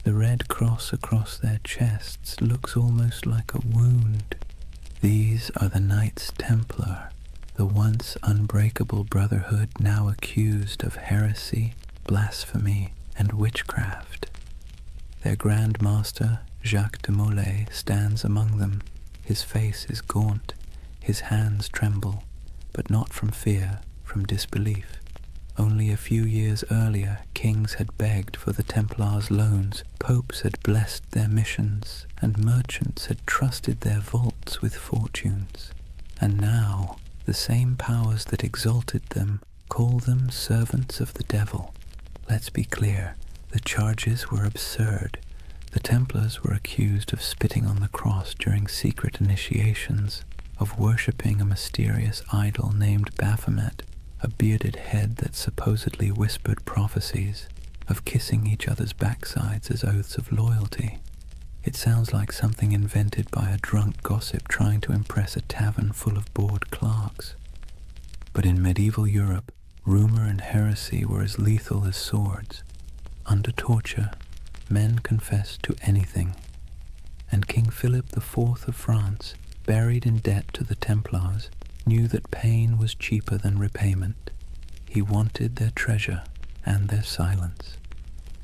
The red cross across their chests looks almost like a wound. These are the Knights Templar, the once unbreakable brotherhood now accused of heresy, blasphemy, and witchcraft. Their Grand Master, Jacques de Molay, stands among them. His face is gaunt, his hands tremble, but not from fear, from disbelief. Only a few years earlier, kings had begged for the Templars' loans, popes had blessed their missions, and merchants had trusted their vaults with fortunes. And now, the same powers that exalted them call them servants of the devil. Let's be clear, the charges were absurd. The Templars were accused of spitting on the cross during secret initiations, of worshipping a mysterious idol named Baphomet, a bearded head that supposedly whispered prophecies, of kissing each other's backsides as oaths of loyalty. It sounds like something invented by a drunk gossip trying to impress a tavern full of bored clerks. But in medieval Europe, rumor and heresy were as lethal as swords. Under torture, men confessed to anything. And King Philip IV of France, buried in debt to the Templars, knew that pain was cheaper than repayment. He wanted their treasure and their silence.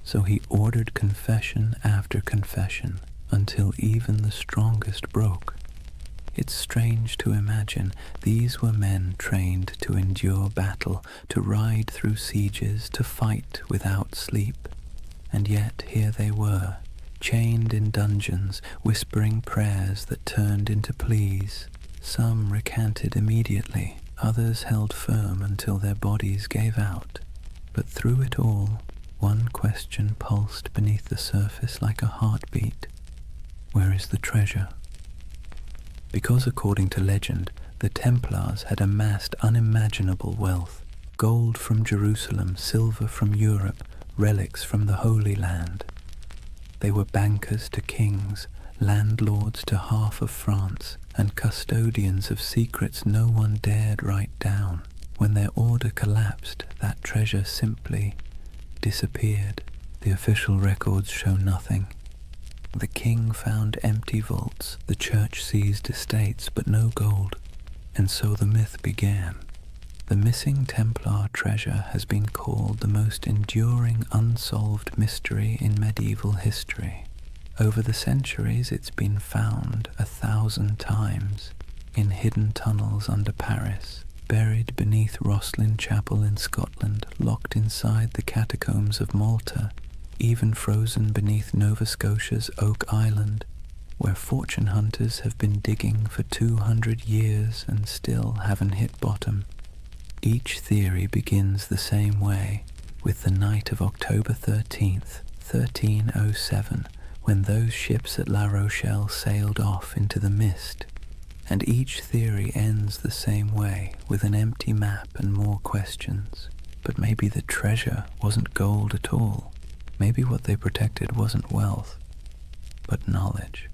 So he ordered confession after confession until even the strongest broke. It's strange to imagine these were men trained to endure battle, to ride through sieges, to fight without sleep. And yet here they were, chained in dungeons, whispering prayers that turned into pleas. Some recanted immediately, others held firm until their bodies gave out. But through it all, one question pulsed beneath the surface like a heartbeat. Where is the treasure? Because according to legend, the Templars had amassed unimaginable wealth. Gold from Jerusalem, silver from Europe, relics from the Holy Land. They were bankers to kings, landlords to half of France, and custodians of secrets no one dared write down. When their order collapsed, that treasure simply disappeared. The official records show nothing. The king found empty vaults, the church seized estates, but no gold. And so the myth began. The missing Templar treasure has been called the most enduring unsolved mystery in medieval history. Over the centuries it's been found 1,000 times, in hidden tunnels under Paris, buried beneath Rosslyn Chapel in Scotland, locked inside the catacombs of Malta, even frozen beneath Nova Scotia's Oak Island, where fortune hunters have been digging for 200 years and still haven't hit bottom. Each theory begins the same way, with the night of October 13th, 1307, when those ships at La Rochelle sailed off into the mist. And each theory ends the same way, with an empty map and more questions. But maybe the treasure wasn't gold at all. Maybe what they protected wasn't wealth, but knowledge.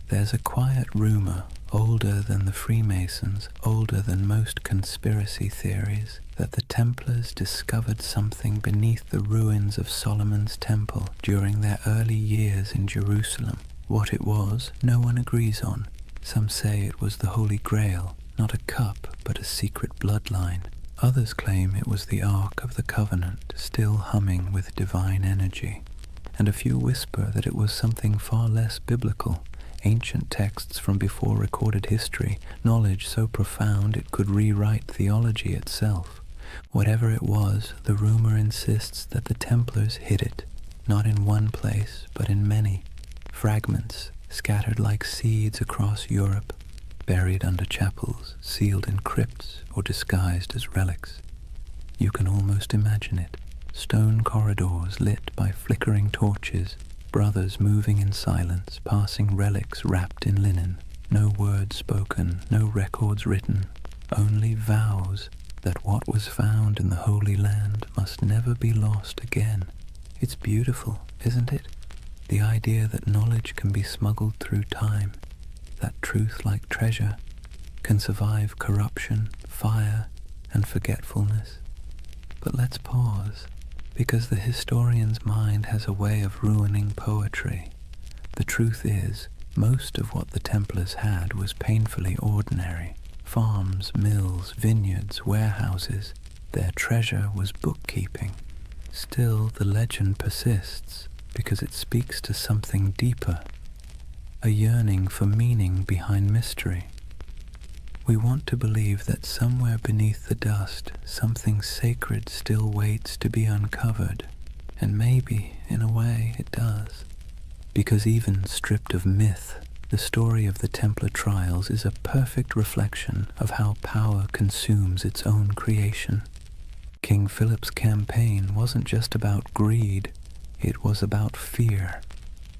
There's a quiet rumor, older than the Freemasons, older than most conspiracy theories, that the Templars discovered something beneath the ruins of Solomon's Temple during their early years in Jerusalem. What it was, no one agrees on. Some say it was the Holy Grail, not a cup, but a secret bloodline. Others claim it was the Ark of the Covenant, still humming with divine energy. And a few whisper that it was something far less biblical, ancient texts from before recorded history, knowledge so profound it could rewrite theology itself. Whatever it was, the rumor insists that the Templars hid it, not in one place, but in many. Fragments scattered like seeds across Europe, buried under chapels, sealed in crypts, or disguised as relics. You can almost imagine it. Stone corridors lit by flickering torches, brothers moving in silence, passing relics wrapped in linen. No words spoken, no records written, only vows that what was found in the Holy Land must never be lost again. It's beautiful, isn't it? The idea that knowledge can be smuggled through time, that truth, like treasure, can survive corruption, fire, and forgetfulness. But let's pause, because the historian's mind has a way of ruining poetry. The truth is, most of what the Templars had was painfully ordinary. Farms, mills, vineyards, warehouses. Their treasure was bookkeeping. Still, the legend persists, because it speaks to something deeper, a yearning for meaning behind mystery. We want to believe that somewhere beneath the dust, something sacred still waits to be uncovered, and maybe, in a way, it does. Because even stripped of myth, The story of the Templar trials is a perfect reflection of how power consumes its own creation. King Philip's campaign wasn't just about greed, it was about fear,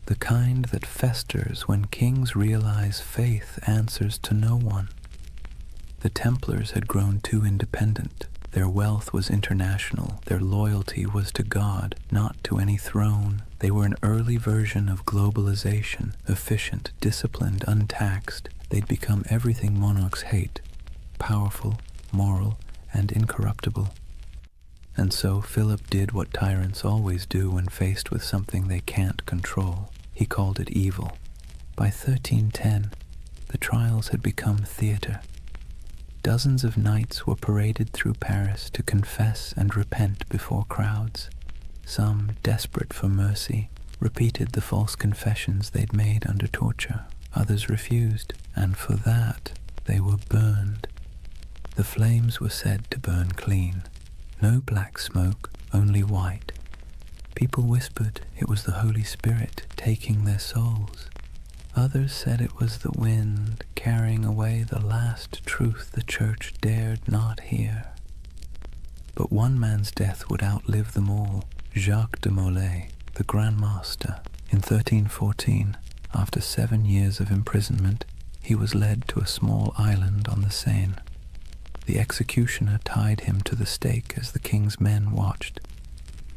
the kind that festers when kings realize faith answers to no one. The Templars had grown too independent. Their wealth was international. Their loyalty was to God, not to any throne. They were an early version of globalization, efficient, disciplined, untaxed. They'd become everything monarchs hate: powerful, moral, and incorruptible. And so Philip did what tyrants always do when faced with something they can't control. He called it evil. By 1310, the trials had become theater. Dozens of knights were paraded through Paris to confess and repent before crowds. Some, desperate for mercy, repeated the false confessions they'd made under torture. Others refused, and for that they were burned. The flames were said to burn clean. No black smoke, only white. People whispered it was the Holy Spirit taking their souls. Others said it was the wind carrying away the last truth the church dared not hear. But one man's death would outlive them all: Jacques de Molay, the Grand Master. In 1314, after 7 years of imprisonment, he was led to a small island on the Seine. The executioner tied him to the stake as the king's men watched.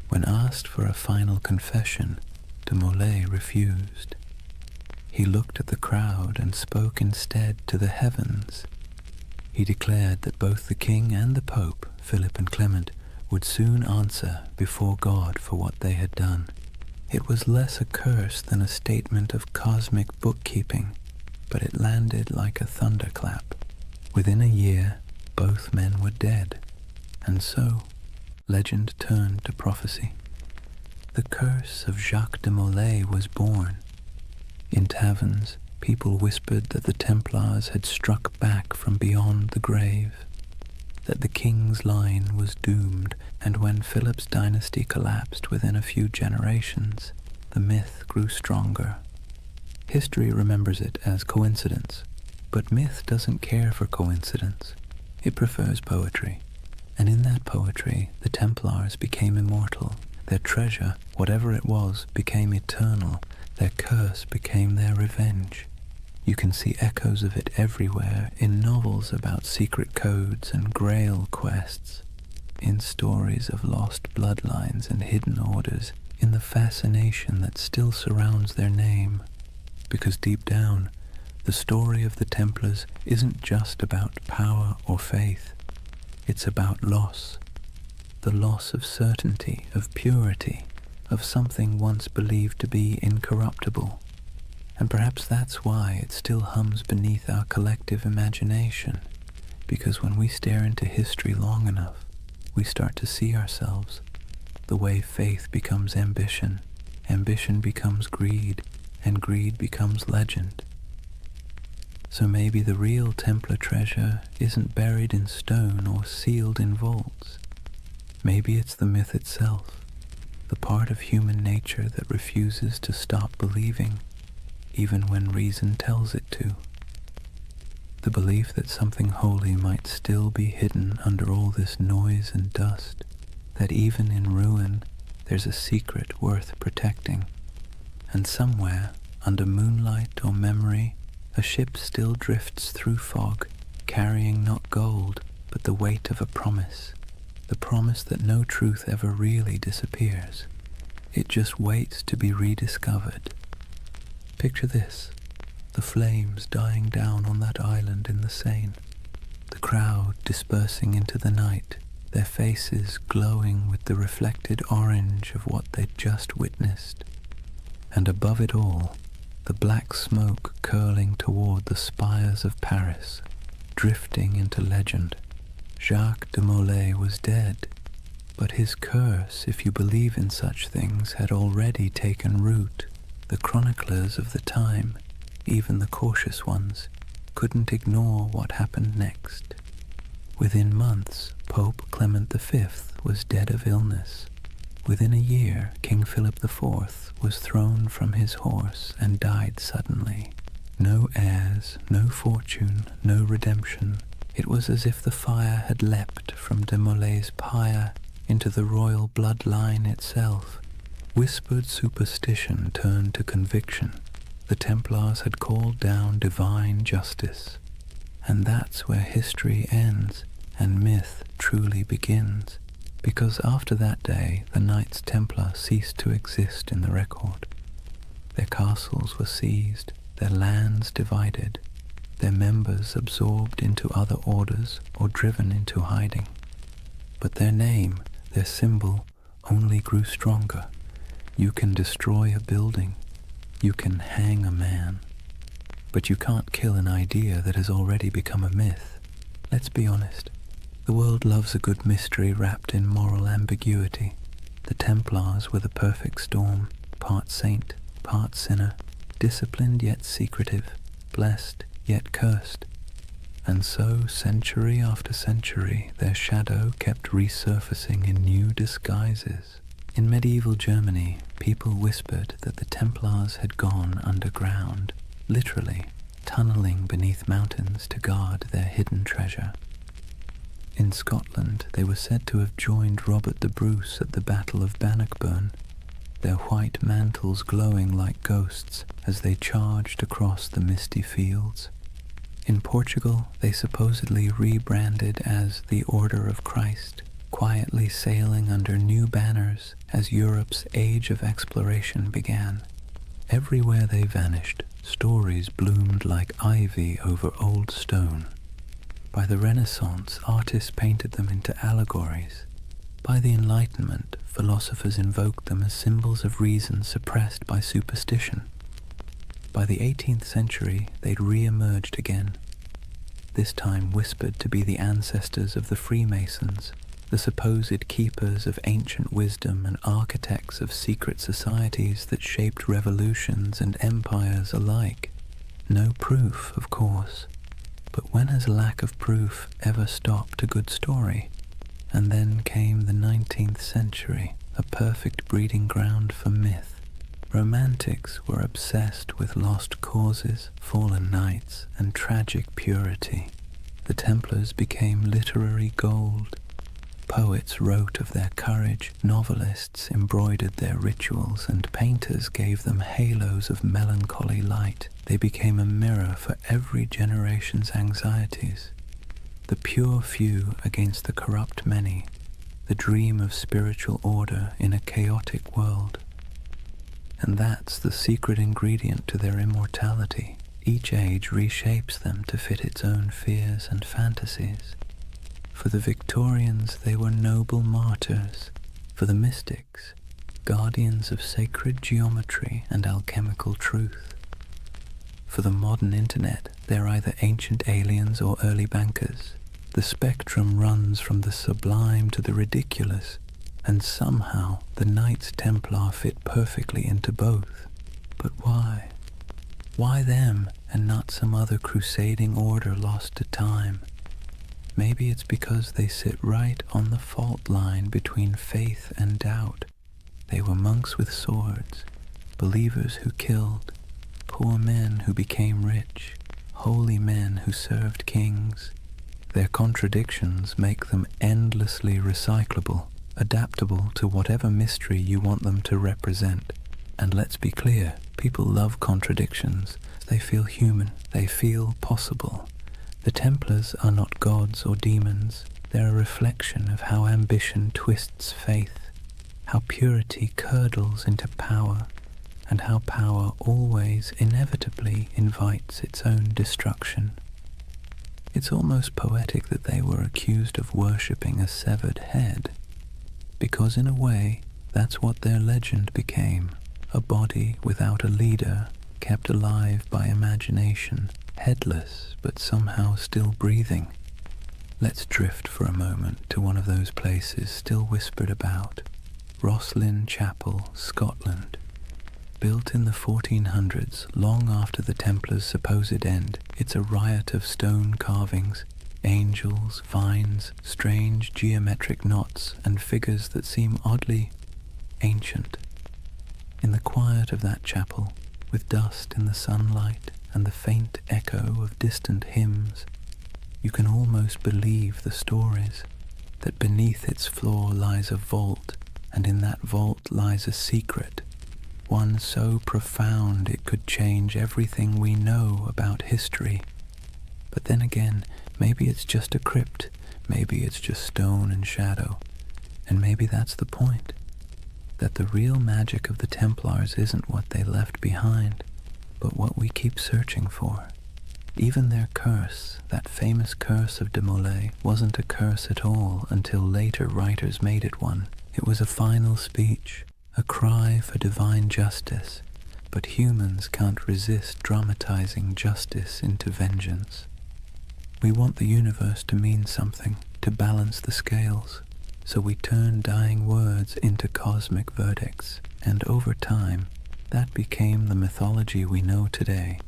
When asked for a final confession, de Molay refused. He looked at the crowd and spoke instead to the heavens. He declared that both the king and the pope, Philip and Clement, would soon answer before God for what they had done. It was less a curse than a statement of cosmic bookkeeping, but it landed like a thunderclap. Within a year, both men were dead, and so legend turned to prophecy. The curse of Jacques de Molay was born. In taverns, people whispered that the Templars had struck back from beyond the grave, that the king's line was doomed, and when Philip's dynasty collapsed within a few generations, the myth grew stronger. History remembers it as coincidence, but myth doesn't care for coincidence. It prefers poetry, and in that poetry, the Templars became immortal. Their treasure, whatever it was, became eternal. Their curse became their revenge. You can see echoes of it everywhere, in novels about secret codes and grail quests, in stories of lost bloodlines and hidden orders, in the fascination that still surrounds their name. Because deep down, the story of the Templars isn't just about power or faith. It's about loss. The loss of certainty, of purity, of something once believed to be incorruptible. And perhaps that's why it still hums beneath our collective imagination, because when we stare into history long enough, we start to see ourselves. The way faith becomes ambition, ambition becomes greed, and greed becomes legend. So maybe the real Templar treasure isn't buried in stone or sealed in vaults. Maybe it's the myth itself, the part of human nature that refuses to stop believing, even when reason tells it to. The belief that something holy might still be hidden under all this noise and dust, that even in ruin there's a secret worth protecting, and somewhere, under moonlight or memory, a ship still drifts through fog, carrying not gold, but the weight of a promise, the promise that no truth ever really disappears. It just waits to be rediscovered. Picture this, the flames dying down on that island in the Seine, the crowd dispersing into the night, their faces glowing with the reflected orange of what they'd just witnessed. And above it all, the black smoke curling toward the spires of Paris, drifting into legend. Jacques de Molay was dead, but his curse, if you believe in such things, had already taken root. The chroniclers of the time, even the cautious ones, couldn't ignore what happened next. Within months, Pope Clement V was dead of illness. Within a year, King Philip IV was thrown from his horse and died suddenly. No heirs, no fortune, no redemption. It was as if the fire had leapt from de Molay's pyre into the royal bloodline itself. Whispered superstition turned to conviction. The Templars had called down divine justice. And that's where history ends and myth truly begins, because after that day the Knights Templar ceased to exist in the record. Their castles were seized, their lands divided, their members absorbed into other orders or driven into hiding. But their name, their symbol, only grew stronger. You can destroy a building, you can hang a man, but you can't kill an idea that has already become a myth. Let's be honest. The world loves a good mystery wrapped in moral ambiguity. The Templars were the perfect storm, part saint, part sinner, disciplined yet secretive, blessed yet cursed. And so, century after century, their shadow kept resurfacing in new disguises. In medieval Germany, people whispered that the Templars had gone underground, literally tunneling beneath mountains to guard their hidden treasure. In Scotland, they were said to have joined Robert the Bruce at the Battle of Bannockburn, their white mantles glowing like ghosts as they charged across the misty fields. In Portugal, they supposedly rebranded as the Order of Christ, quietly sailing under new banners as Europe's age of exploration began. Everywhere they vanished, stories bloomed like ivy over old stone. By the Renaissance, artists painted them into allegories. By the Enlightenment, philosophers invoked them as symbols of reason suppressed by superstition. By the 18th century, they'd re-emerged again, this time whispered to be the ancestors of the Freemasons, the supposed keepers of ancient wisdom and architects of secret societies that shaped revolutions and empires alike. No proof, of course. But when has lack of proof ever stopped a good story? And then came the 19th century, a perfect breeding ground for myth. Romantics were obsessed with lost causes, fallen knights, and tragic purity. The Templars became literary gold. Poets wrote of their courage, novelists embroidered their rituals, and painters gave them halos of melancholy light. They became a mirror for every generation's anxieties. The pure few against the corrupt many, the dream of spiritual order in a chaotic world. And that's the secret ingredient to their immortality. Each age reshapes them to fit its own fears and fantasies. For the Victorians, they were noble martyrs. For the mystics, guardians of sacred geometry and alchemical truth. For the modern internet, they're either ancient aliens or early bankers. The spectrum runs from the sublime to the ridiculous, and somehow the Knights Templar fit perfectly into both. But why? Why them and not some other crusading order lost to time? Maybe it's because they sit right on the fault line between faith and doubt. They were monks with swords, believers who killed, poor men who became rich, holy men who served kings. Their contradictions make them endlessly recyclable, adaptable to whatever mystery you want them to represent. And let's be clear, people love contradictions. They feel human, they feel possible. The Templars are not gods or demons. They're a reflection of how ambition twists faith, how purity curdles into power, and how power always inevitably invites its own destruction. It's almost poetic that they were accused of worshipping a severed head, because in a way, that's what their legend became, a body without a leader, kept alive by imagination, headless but somehow still breathing. Let's drift for a moment to one of those places still whispered about, Rosslyn Chapel, Scotland. Built in the 1400s, long after the Templars' supposed end, it's a riot of stone carvings, angels, vines, strange geometric knots, and figures that seem oddly ancient. In the quiet of that chapel, with dust in the sunlight and the faint echo of distant hymns, you can almost believe the stories, that beneath its floor lies a vault, and in that vault lies a secret, one so profound it could change everything we know about history. But then again, maybe it's just a crypt, maybe it's just stone and shadow, and maybe that's the point, that the real magic of the Templars isn't what they left behind, but what we keep searching for. Even their curse, that famous curse of de Molay, wasn't a curse at all until later writers made it one. It was a final speech, a cry for divine justice, but humans can't resist dramatizing justice into vengeance. We want the universe to mean something, to balance the scales, so we turn dying words into cosmic verdicts, and over time, that became the mythology we know today.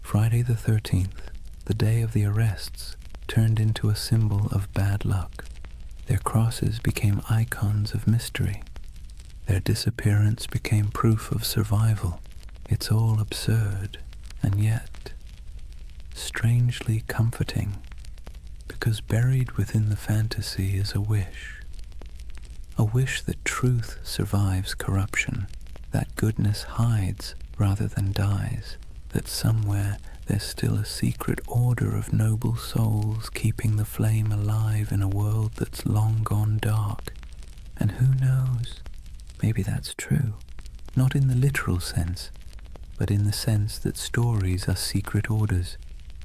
Friday the 13th, the day of the arrests, turned into a symbol of bad luck. Their crosses became icons of mystery. Their disappearance became proof of survival. It's all absurd, and yet strangely comforting, because buried within the fantasy is a wish that truth survives corruption, that goodness hides rather than dies, that somewhere there's still a secret order of noble souls keeping the flame alive in a world that's long gone dark. And who knows, maybe that's true, not in the literal sense, but in the sense that stories are secret orders.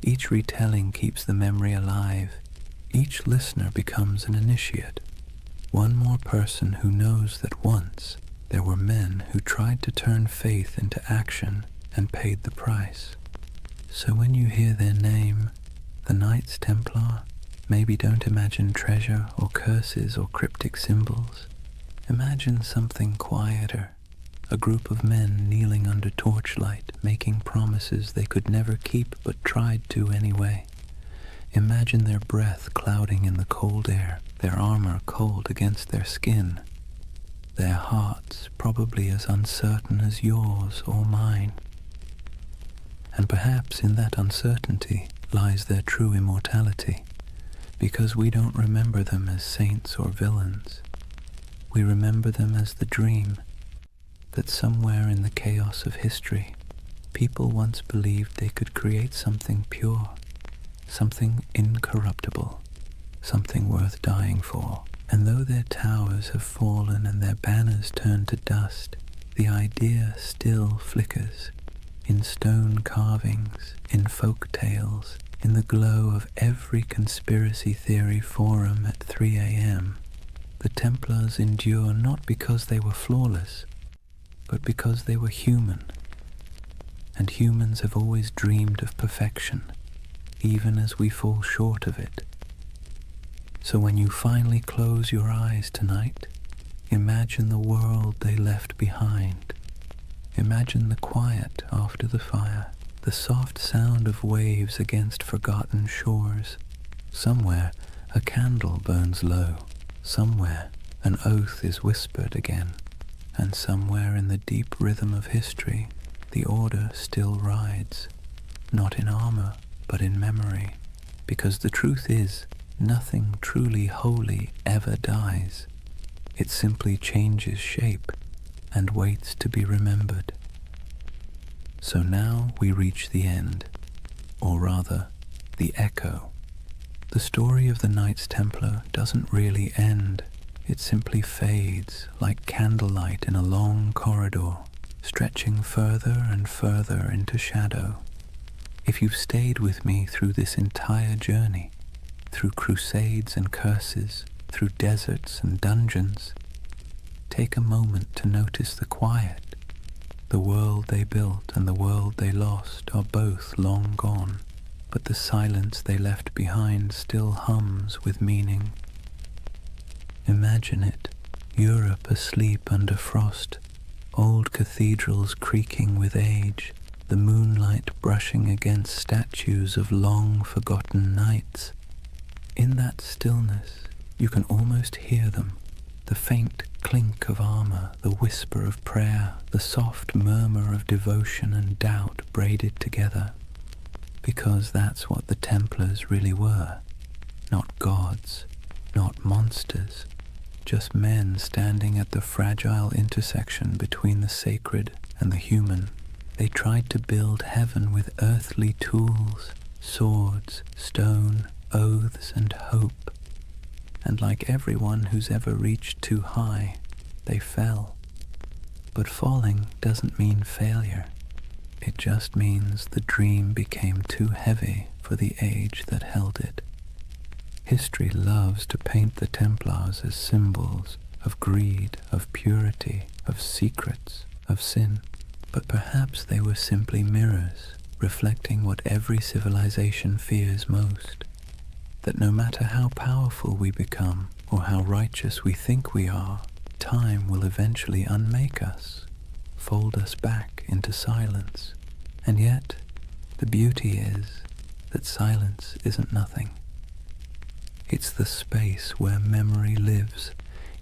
Each retelling keeps the memory alive. Each listener becomes an initiate, one more person who knows that once there were men who tried to turn faith into action and paid the price. So when you hear their name, the Knights Templar, maybe don't imagine treasure or curses or cryptic symbols. Imagine something quieter, a group of men kneeling under torchlight, making promises they could never keep but tried to anyway. Imagine their breath clouding in the cold air, their armor cold against their skin, their hearts probably as uncertain as yours or mine. And perhaps in that uncertainty lies their true immortality, because we don't remember them as saints or villains. We remember them as the dream that somewhere in the chaos of history, people once believed they could create something pure, something incorruptible, something worth dying for. And though their towers have fallen and their banners turned to dust, the idea still flickers in stone carvings, in folk tales, in the glow of every conspiracy theory forum at 3 a.m. The Templars endure not because they were flawless, but because they were human. And humans have always dreamed of perfection, even as we fall short of it. So when you finally close your eyes tonight, imagine the world they left behind. Imagine the quiet after the fire, the soft sound of waves against forgotten shores. Somewhere a candle burns low, somewhere an oath is whispered again, and somewhere in the deep rhythm of history the order still rides, not in armor but in memory, because the truth is, nothing truly holy ever dies. It simply changes shape and waits to be remembered. So now we reach the end, or rather, the echo. The story of the Knights Templar doesn't really end. It simply fades like candlelight in a long corridor, stretching further and further into shadow. If you've stayed with me through this entire journey, through crusades and curses, through deserts and dungeons, take a moment to notice the quiet. The world they built and the world they lost are both long gone, but the silence they left behind still hums with meaning. Imagine it, Europe asleep under frost, old cathedrals creaking with age, the moonlight brushing against statues of long-forgotten knights. In that stillness, you can almost hear them, The faint clink of armor, the whisper of prayer, the soft murmur of devotion and doubt braided together. Because that's what the Templars really were. Not gods, not monsters, just men standing at the fragile intersection between the sacred and the human. They tried to build heaven with earthly tools, swords, stone, oaths, and hope. And like everyone who's ever reached too high, they fell. But falling doesn't mean failure. It just means the dream became too heavy for the age that held it. History loves to paint the Templars as symbols of greed, of purity, of secrets, of sin. But perhaps they were simply mirrors, reflecting what every civilization fears most. That no matter how powerful we become, or how righteous we think we are, time will eventually unmake us, fold us back into silence. And yet, the beauty is that silence isn't nothing. It's the space where memory lives,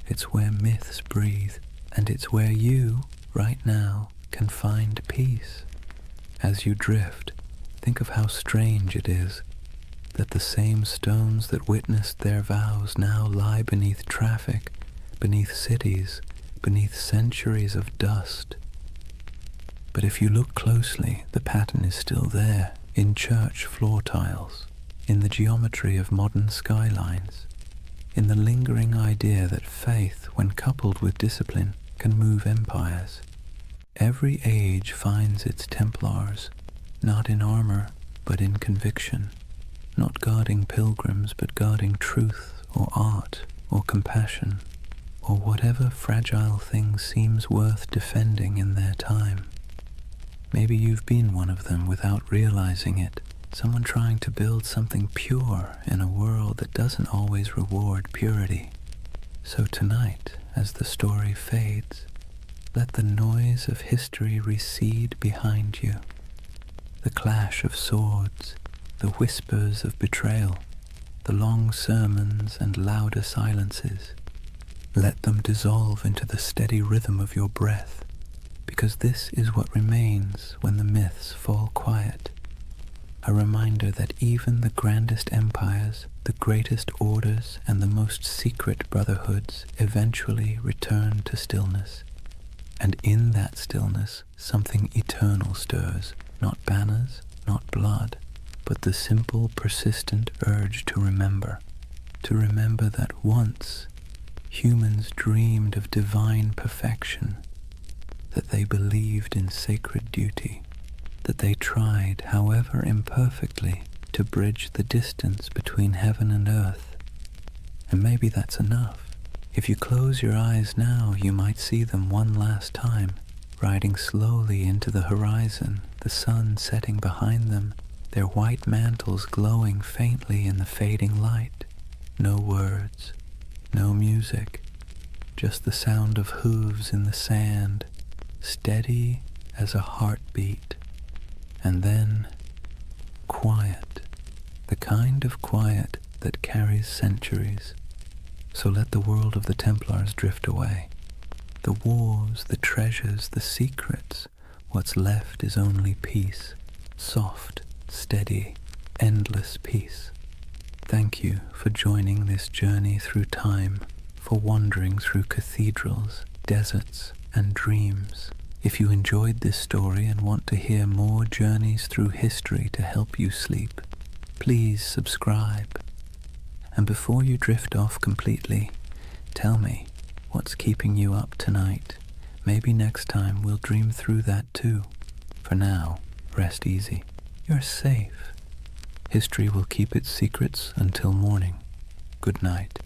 it's where myths breathe, and it's where you, right now, can find peace. As you drift, think of how strange it is that the same stones that witnessed their vows now lie beneath traffic, beneath cities, beneath centuries of dust. But if you look closely, the pattern is still there, in church floor tiles, in the geometry of modern skylines, in the lingering idea that faith, when coupled with discipline, can move empires. Every age finds its Templars, not in armor, but in conviction, not guarding pilgrims, but guarding truth, or art, or compassion, or whatever fragile thing seems worth defending in their time. Maybe you've been one of them without realizing it, someone trying to build something pure in a world that doesn't always reward purity. So tonight, as the story fades, let the noise of history recede behind you. The clash of swords, the whispers of betrayal, the long sermons and louder silences. Let them dissolve into the steady rhythm of your breath, because this is what remains when the myths fall quiet. A reminder that even the grandest empires, the greatest orders, and the most secret brotherhoods eventually return to stillness. And in that stillness, something eternal stirs, not banners, not blood, but the simple, persistent urge to remember that once humans dreamed of divine perfection, that they believed in sacred duty, that they tried, however imperfectly, to bridge the distance between heaven and earth. And maybe that's enough. If you close your eyes now, you might see them one last time, riding slowly into the horizon, the sun setting behind them, their white mantles glowing faintly in the fading light. No words, no music, just the sound of hooves in the sand, steady as a heartbeat. And then, quiet, the kind of quiet that carries centuries. So let the world of the Templars drift away. The wars, the treasures, the secrets, what's left is only peace, soft, steady, endless peace. Thank you for joining this journey through time, for wandering through cathedrals, deserts, and dreams. If you enjoyed this story and want to hear more journeys through history to help you sleep, please subscribe. And before you drift off completely, tell me what's keeping you up tonight. Maybe next time we'll dream through that too. For now, rest easy. You're safe. History will keep its secrets until morning. Good night.